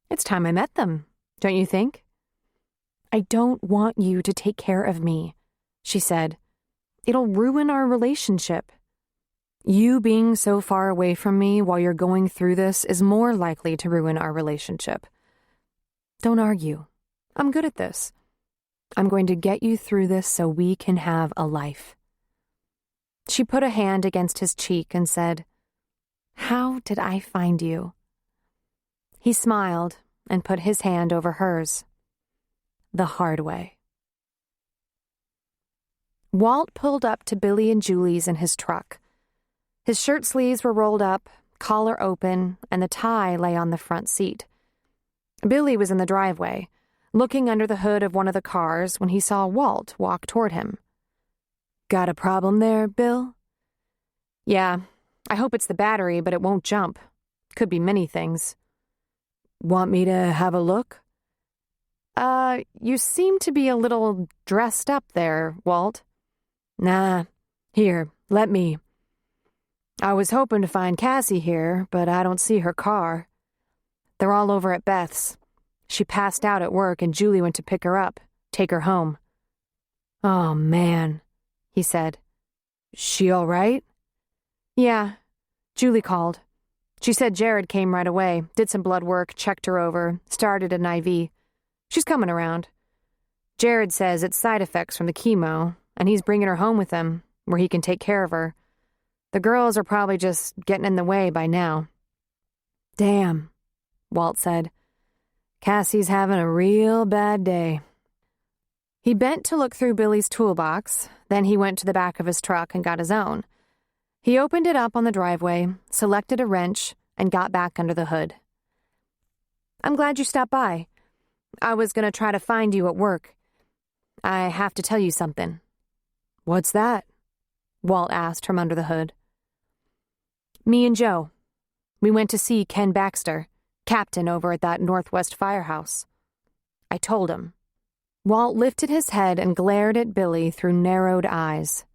[SPEAKER 2] it's time I met them, don't you think? I don't want you to take care of me, she said. It'll ruin our relationship. You being so far away from me while you're going through this is more likely to ruin our relationship. Don't argue. I'm good at this. I'm going to get you through this so we can have a life. She put a hand against his cheek and said, How did I find you? He smiled and put his hand over hers. The hard way. Walt pulled up to Billy and Julie's in his truck. His shirt sleeves were rolled up, collar open, and the tie lay on the front seat. Billy was in the driveway, looking under the hood of one of the cars when he saw Walt walk toward him. Got a problem there, Bill? Yeah, I hope it's the battery, but it won't jump. Could be many things. Want me to have a look? You seem to be a little dressed up there, Walt. Nah, here, let me. I was hoping to find Cassie here, but I don't see her car. They're all over at Beth's. She passed out at work and Julie went to pick her up, take her home. Oh, man, he said. She all right? Yeah, Julie called. She said Jared came right away, did some blood work, checked her over, started an IV. She's coming around. Jared says it's side effects from the chemo, and he's bringing her home with him, where he can take care of her. The girls are probably just getting in the way by now. Damn, Walt said. Cassie's having a real bad day. He bent to look through Billy's toolbox, then he went to the back of his truck and got his own. He opened it up on the driveway, selected a wrench, and got back under the hood. I'm glad you stopped by. I was going to try to find you at work. I have to tell you something. What's that? Walt asked from under the hood. Me and Joe. We went to see Ken Baxter, captain over at that Northwest firehouse. I told him. Walt lifted his head and glared at Billy through narrowed eyes.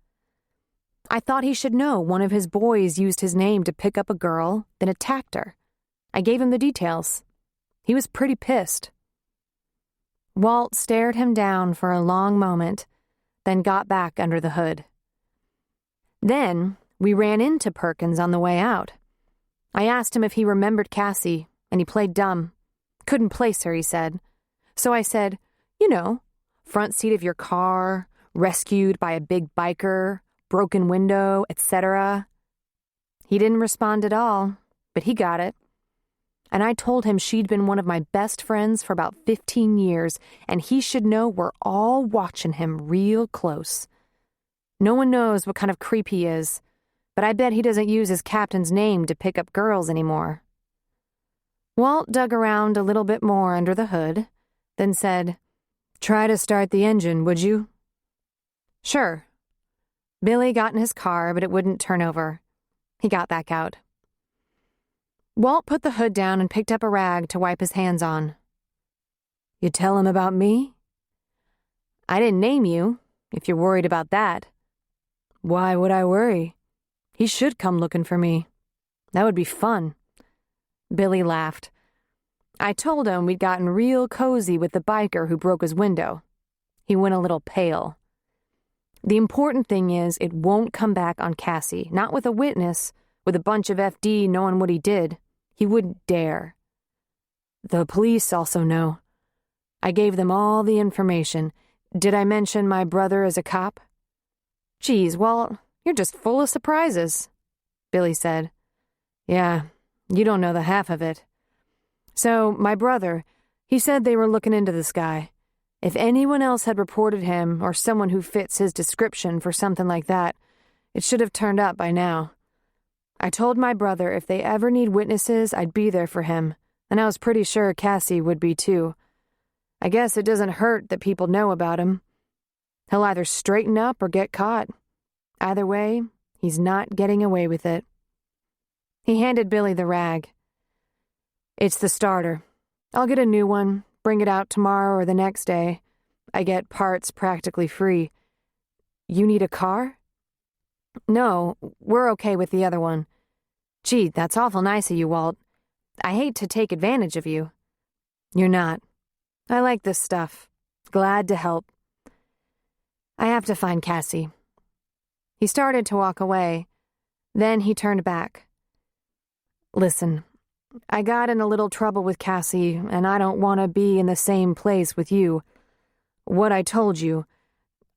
[SPEAKER 2] I thought he should know one of his boys used his name to pick up a girl, then attacked her. I gave him the details. He was pretty pissed. Walt stared him down for a long moment, then got back under the hood. Then we ran into Perkins on the way out. I asked him if he remembered Cassie, and he played dumb. Couldn't place her, he said. So I said, you know, front seat of your car, rescued by a big biker, broken window, etc. He didn't respond at all, but he got it. And I told him she'd been one of my best friends for about 15 years, and he should know we're all watching him real close. No one knows what kind of creep he is, but I bet he doesn't use his captain's name to pick up girls anymore. Walt dug around a little bit more under the hood, then said, Try to start the engine, would you? Sure. Billy got in his car, but it wouldn't turn over. He got back out. Walt put the hood down and picked up a rag to wipe his hands on.
[SPEAKER 5] You tell him about me?
[SPEAKER 2] I didn't name you, if you're worried about that.
[SPEAKER 5] Why would I worry? He should come looking for me. That would be fun.
[SPEAKER 2] Billy laughed. I told him we'd gotten real cozy with the biker who broke his window. He went a little pale. The important thing is it won't come back on Cassie, not with a witness, with a bunch of FD knowing what he did. He wouldn't dare.
[SPEAKER 5] The police also know. I gave them all the information. Did I mention my brother is a cop?
[SPEAKER 2] Geez, Walt, you're just full of surprises, Billy said.
[SPEAKER 5] Yeah, you don't know the half of it. So, my brother, he said they were looking into this guy. If anyone else had reported him or someone who fits his description for something like that, it should have turned up by now. I told my brother if they ever need witnesses, I'd be there for him, and I was pretty sure Cassie would be too. I guess it doesn't hurt that people know about him. He'll either straighten up or get caught. Either way, he's not getting away with it.
[SPEAKER 2] He handed Billy the rag.
[SPEAKER 5] It's the starter. I'll get a new one, bring it out tomorrow or the next day. I get parts practically free. You need a car?
[SPEAKER 2] No, we're okay with the other one. Gee, that's awful nice of you, Walt. I hate to take advantage of you.
[SPEAKER 5] You're not. I like this stuff. Glad to help.
[SPEAKER 2] I have to find Cassie. He started to walk away. Then he turned back.
[SPEAKER 5] Listen, I got in a little trouble with Cassie, and I don't want to be in the same place with you. What I told you,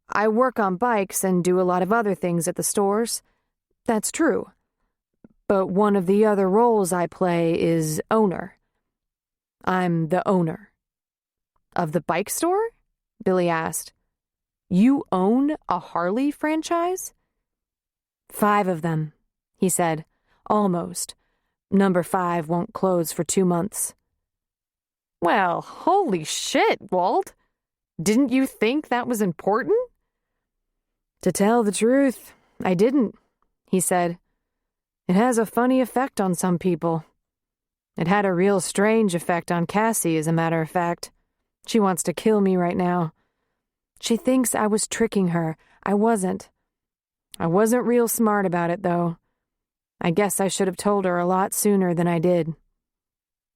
[SPEAKER 5] I work on bikes and do a lot of other things at the stores. That's true. But one of the other roles I play is owner. I'm the owner.
[SPEAKER 2] Of the bike store? Billy asked. You own a Harley franchise?
[SPEAKER 5] 5 of them, he said. Almost. Number 5 won't close for 2 months.
[SPEAKER 2] Well, holy shit, Walt. Didn't you think that was important?
[SPEAKER 5] To tell the truth, I didn't, he said. It has a funny effect on some people. It had a real strange effect on Cassie, as a matter of fact. She wants to kill me right now. She thinks I was tricking her. I wasn't. I wasn't real smart about it, though. I guess I should have told her a lot sooner than I did.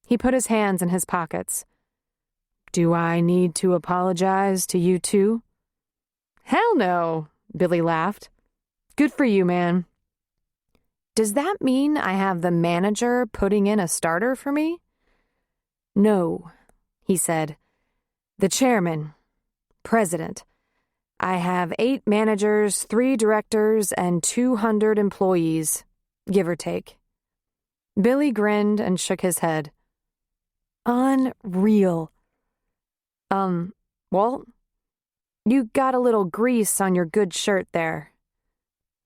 [SPEAKER 2] He put his hands in his pockets.
[SPEAKER 5] Do I need to apologize to you too?
[SPEAKER 2] Hell no, Billy laughed.
[SPEAKER 5] Good for you, man.
[SPEAKER 2] Does that mean I have the manager putting in a starter for me?
[SPEAKER 5] No, he said. The chairman, president. I have 8 managers, 3 directors, and 200 employees, give or take.
[SPEAKER 2] Billy grinned and shook his head.
[SPEAKER 5] Unreal.
[SPEAKER 2] Walt? You got a little grease on your good shirt there.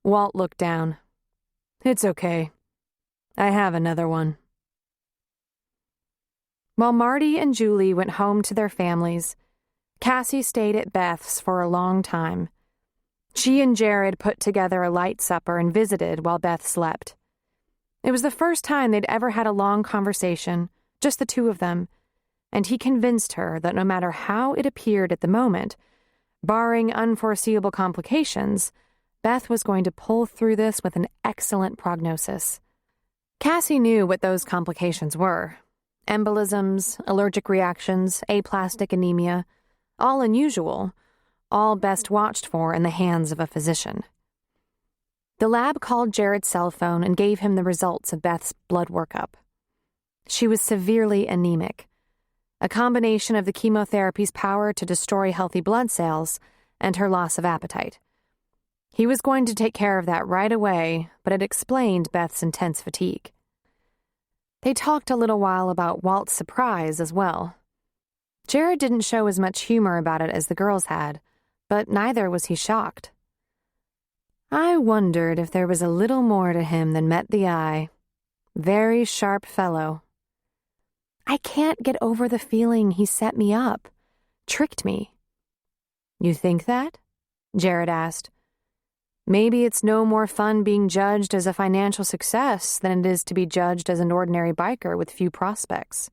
[SPEAKER 5] Walt looked down. It's okay. I have another one.
[SPEAKER 2] While Marty and Julie went home to their families, Cassie stayed at Beth's for a long time. She and Jared put together a light supper and visited while Beth slept. It was the first time they'd ever had a long conversation, just the two of them, and he convinced her that no matter how it appeared at the moment, barring unforeseeable complications, Beth was going to pull through this with an excellent prognosis. Cassie knew what those complications were. Embolisms, allergic reactions, aplastic anemia, all unusual, all best watched for in the hands of a physician. The lab called Jared's cell phone and gave him the results of Beth's blood workup. She was severely anemic, a combination of the chemotherapy's power to destroy healthy blood cells and her loss of appetite. He was going to take care of that right away, but it explained Beth's intense fatigue. They talked a little while about Walt's surprise as well. Jared didn't show as much humor about it as the girls had, but neither was he shocked. I wondered if there was a little more to him than met the eye. Very sharp fellow. I can't get over the feeling he set me up, tricked me.
[SPEAKER 5] You think that?
[SPEAKER 2] Jared asked. Maybe it's no more fun being judged as a financial success than it is to be judged as an ordinary biker with few prospects.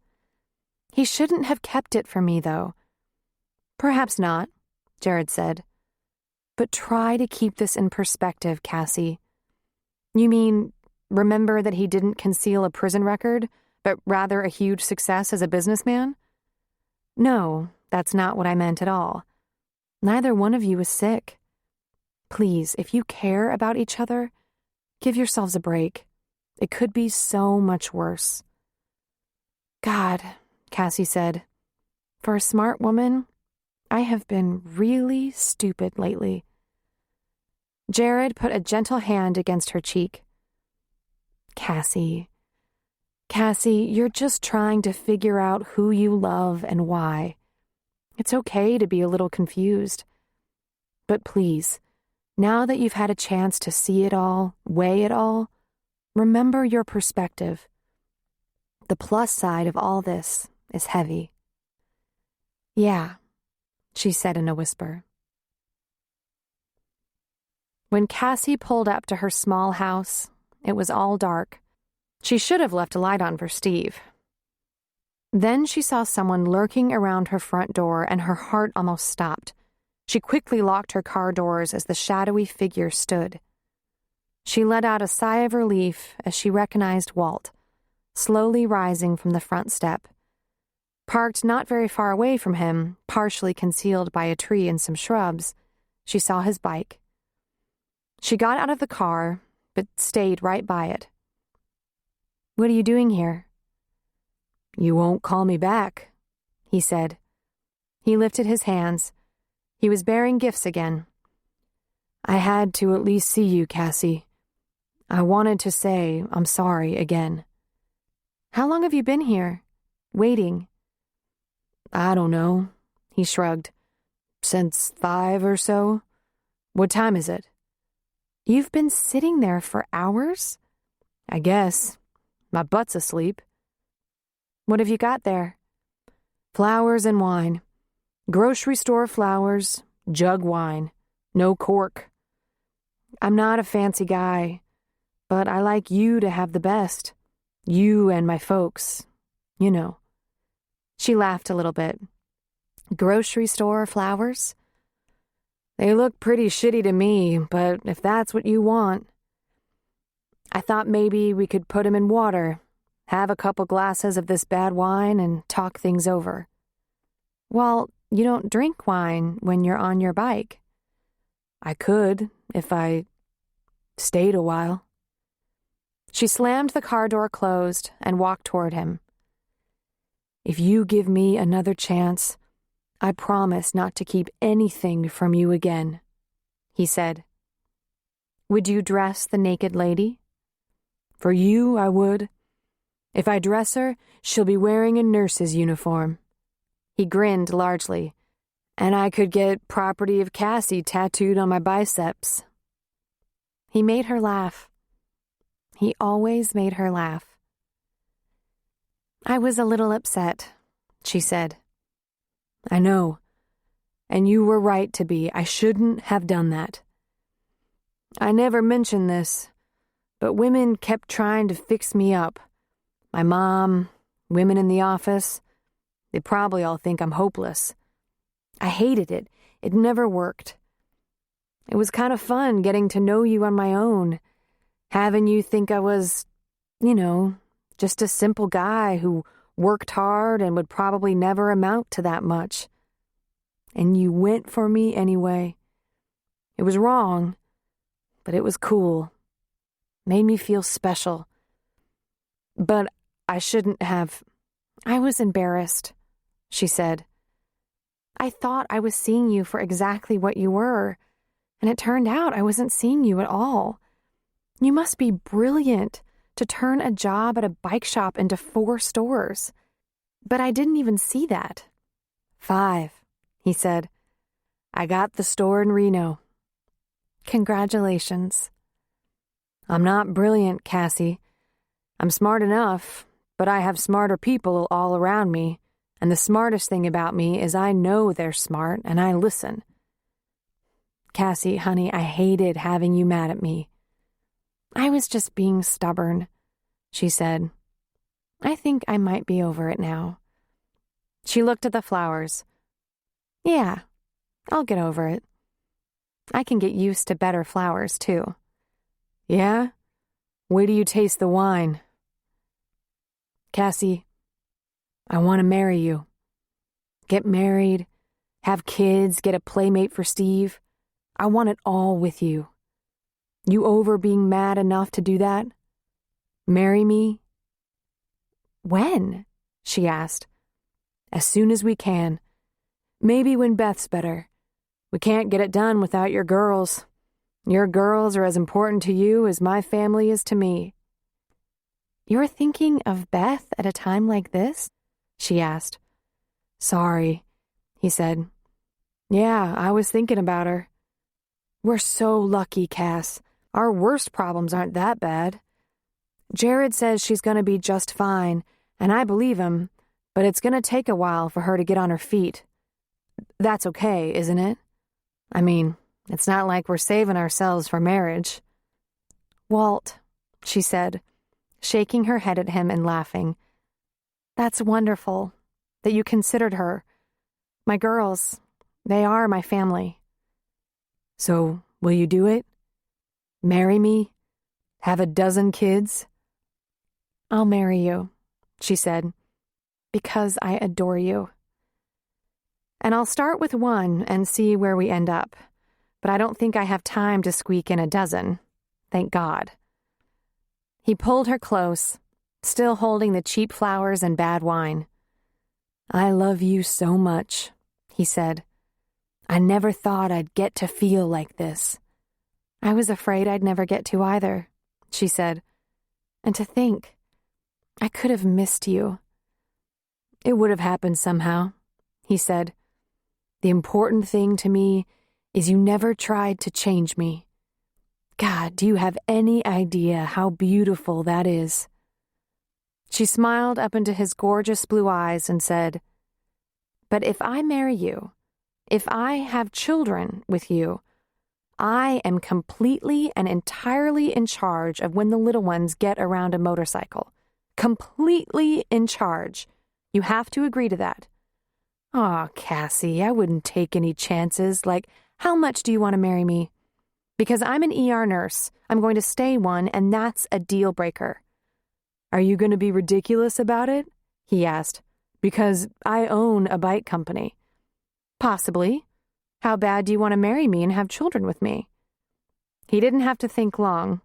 [SPEAKER 2] He shouldn't have kept it from me, though. Perhaps not, Jared said. But try to keep this in perspective, Cassie. You mean, remember that he didn't conceal a prison record, but rather a huge success as a businessman? No, that's not what I meant at all. Neither one of you is sick. Please, if you care about each other, give yourselves a break. It could be so much worse. God, Cassie said, for a smart woman, I have been really stupid lately. Jared put a gentle hand against her cheek. Cassie, you're just trying to figure out who you love and why. It's okay to be a little confused. But please, now that you've had a chance to see it all, weigh it all, remember your perspective. The plus side of all this is heavy. Yeah, she said in a whisper. When Cassie pulled up to her small house, it was all dark. She should have left a light on for Steve. Then she saw someone lurking around her front door, and her heart almost stopped. She quickly locked her car doors as the shadowy figure stood. She let out a sigh of relief as she recognized Walt, slowly rising from the front step. Parked not very far away from him, partially concealed by a tree and some shrubs, she saw his bike. She got out of the car, but stayed right by it. What are you doing here? You won't call me back, he said. He lifted his hands. He was bearing gifts again. I had to at least see you, Cassie. I wanted to say I'm sorry again. How long have you been here? Waiting? I don't know, he shrugged. Since 5 or so. What time is it? You've been sitting there for hours? I guess. My butt's asleep. What have you got there? Flowers and wine. Grocery store flowers, jug wine. No cork. I'm not a fancy guy, but I like you to have the best. You and my folks. You know. She laughed a little bit. Grocery store flowers? They look pretty shitty to me, but if that's what you want. I thought maybe we could put 'em in water, have a couple glasses of this bad wine, and talk things over. Well, you don't drink wine when you're on your bike. I could, if I stayed a while. She slammed the car door closed and walked toward him. If you give me another chance, I promise not to keep anything from you again, he said. Would you dress the naked lady? For you, I would. If I dress her, she'll be wearing a nurse's uniform. He grinned largely, and I could get Property of Cassie tattooed on my biceps. He made her laugh. He always made her laugh. I was a little upset, she said. I know, and you were right to be. I shouldn't have done that. I never mentioned this, but women kept trying to fix me up. My mom, women in the office, they probably all think I'm hopeless. I hated it. It never worked. It was kind of fun getting to know you on my own, having you think I was, just a simple guy who worked hard and would probably never amount to that much. And you went for me anyway. It was wrong, but it was cool. Made me feel special. But I shouldn't have. I was embarrassed, she said. I thought I was seeing you for exactly what you were, and it turned out I wasn't seeing you at all. You must be brilliant to turn a job at a bike shop into 4 stores. But I didn't even see that. 5, he said. I got the store in Reno. Congratulations. I'm not brilliant, Cassie. I'm smart enough, but I have smarter people all around me, and the smartest thing about me is I know they're smart and I listen.
[SPEAKER 5] Cassie, honey, I hated having you mad at me. I was just being stubborn, she said. I think I might be over it now. She looked at the flowers. Yeah, I'll get over it. I can get used to better flowers, too. Yeah? Wait till you taste the wine. Cassie, I want to marry you. Get married, have kids, get a playmate for Steve. I want it all with you. You over being mad enough to do that? Marry me? When? She asked. As soon as we can. Maybe when Beth's better. We can't get it done without your girls. Your girls are as important to you as my family is to me. You're thinking of Beth at a time like this? She asked. Sorry, he said. Yeah, I was thinking about her. We're so lucky, Cass. Our worst problems aren't that bad. Jared says she's going to be just fine, and I believe him, but it's going to take a while for her to get on her feet. That's okay, isn't it? I mean, it's not like we're saving ourselves for marriage. Walt, she said, shaking her head at him and laughing. That's wonderful that you considered her. My girls, they are my family. So, will you do it? Marry me? Have a dozen kids? I'll marry you, she said, because I adore you. And I'll start with one and see where we end up. But I don't think I have time to squeak in a dozen. Thank God. He pulled her close, still holding the cheap flowers and bad wine. I love you so much, he said. I never thought I'd get to feel like this. I was afraid I'd never get to either, she said. And to think, I could have missed you. It would have happened somehow, he said. The important thing to me is you never tried to change me. God, do you have any idea how beautiful that is? She smiled up into his gorgeous blue eyes and said, But if I marry you, if I have children with you, I am completely and entirely in charge of when the little ones get around a motorcycle. Completely in charge. You have to agree to that. Aw, Cassie, I wouldn't take any chances. Like, how much do you want to marry me? Because I'm an ER nurse. I'm going to stay one, and that's a deal breaker. Are you going to be ridiculous about it? He asked. Because I own a bike company. Possibly. How bad do you want to marry me and have children with me? He didn't have to think long.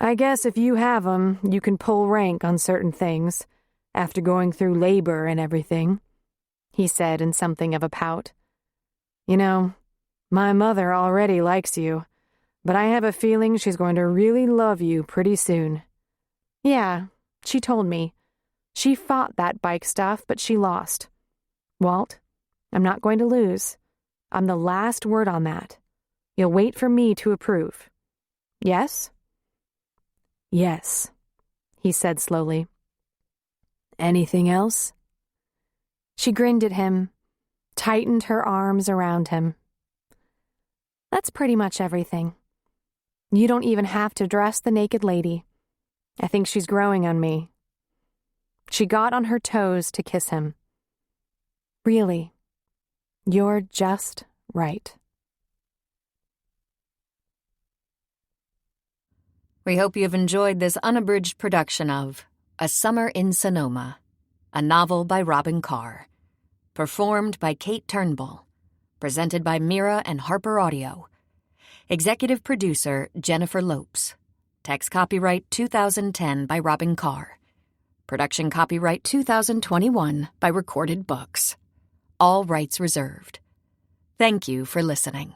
[SPEAKER 5] I guess if you have 'em, you can pull rank on certain things, after going through labor and everything, he said in something of a pout. You know, my mother already likes you, but I have a feeling she's going to really love you pretty soon. Yeah, she told me. She fought that bike stuff, but she lost. Walt, I'm not going to lose. I'm the last word on that. You'll wait for me to approve. Yes? Yes, he said slowly. Anything else? She grinned at him, tightened her arms around him. That's pretty much everything. You don't even have to dress the naked lady. I think she's growing on me. She got on her toes to kiss him. Really, you're just right.
[SPEAKER 1] We hope you've enjoyed this unabridged production of A Summer in Sonoma, a novel by Robin Carr, performed by Kate Turnbull, presented by Mira and Harper Audio. Executive producer Jennifer Lopes. Text copyright 2010 by Robin Carr. Production copyright 2021 by Recorded Books. All rights reserved. Thank you for listening.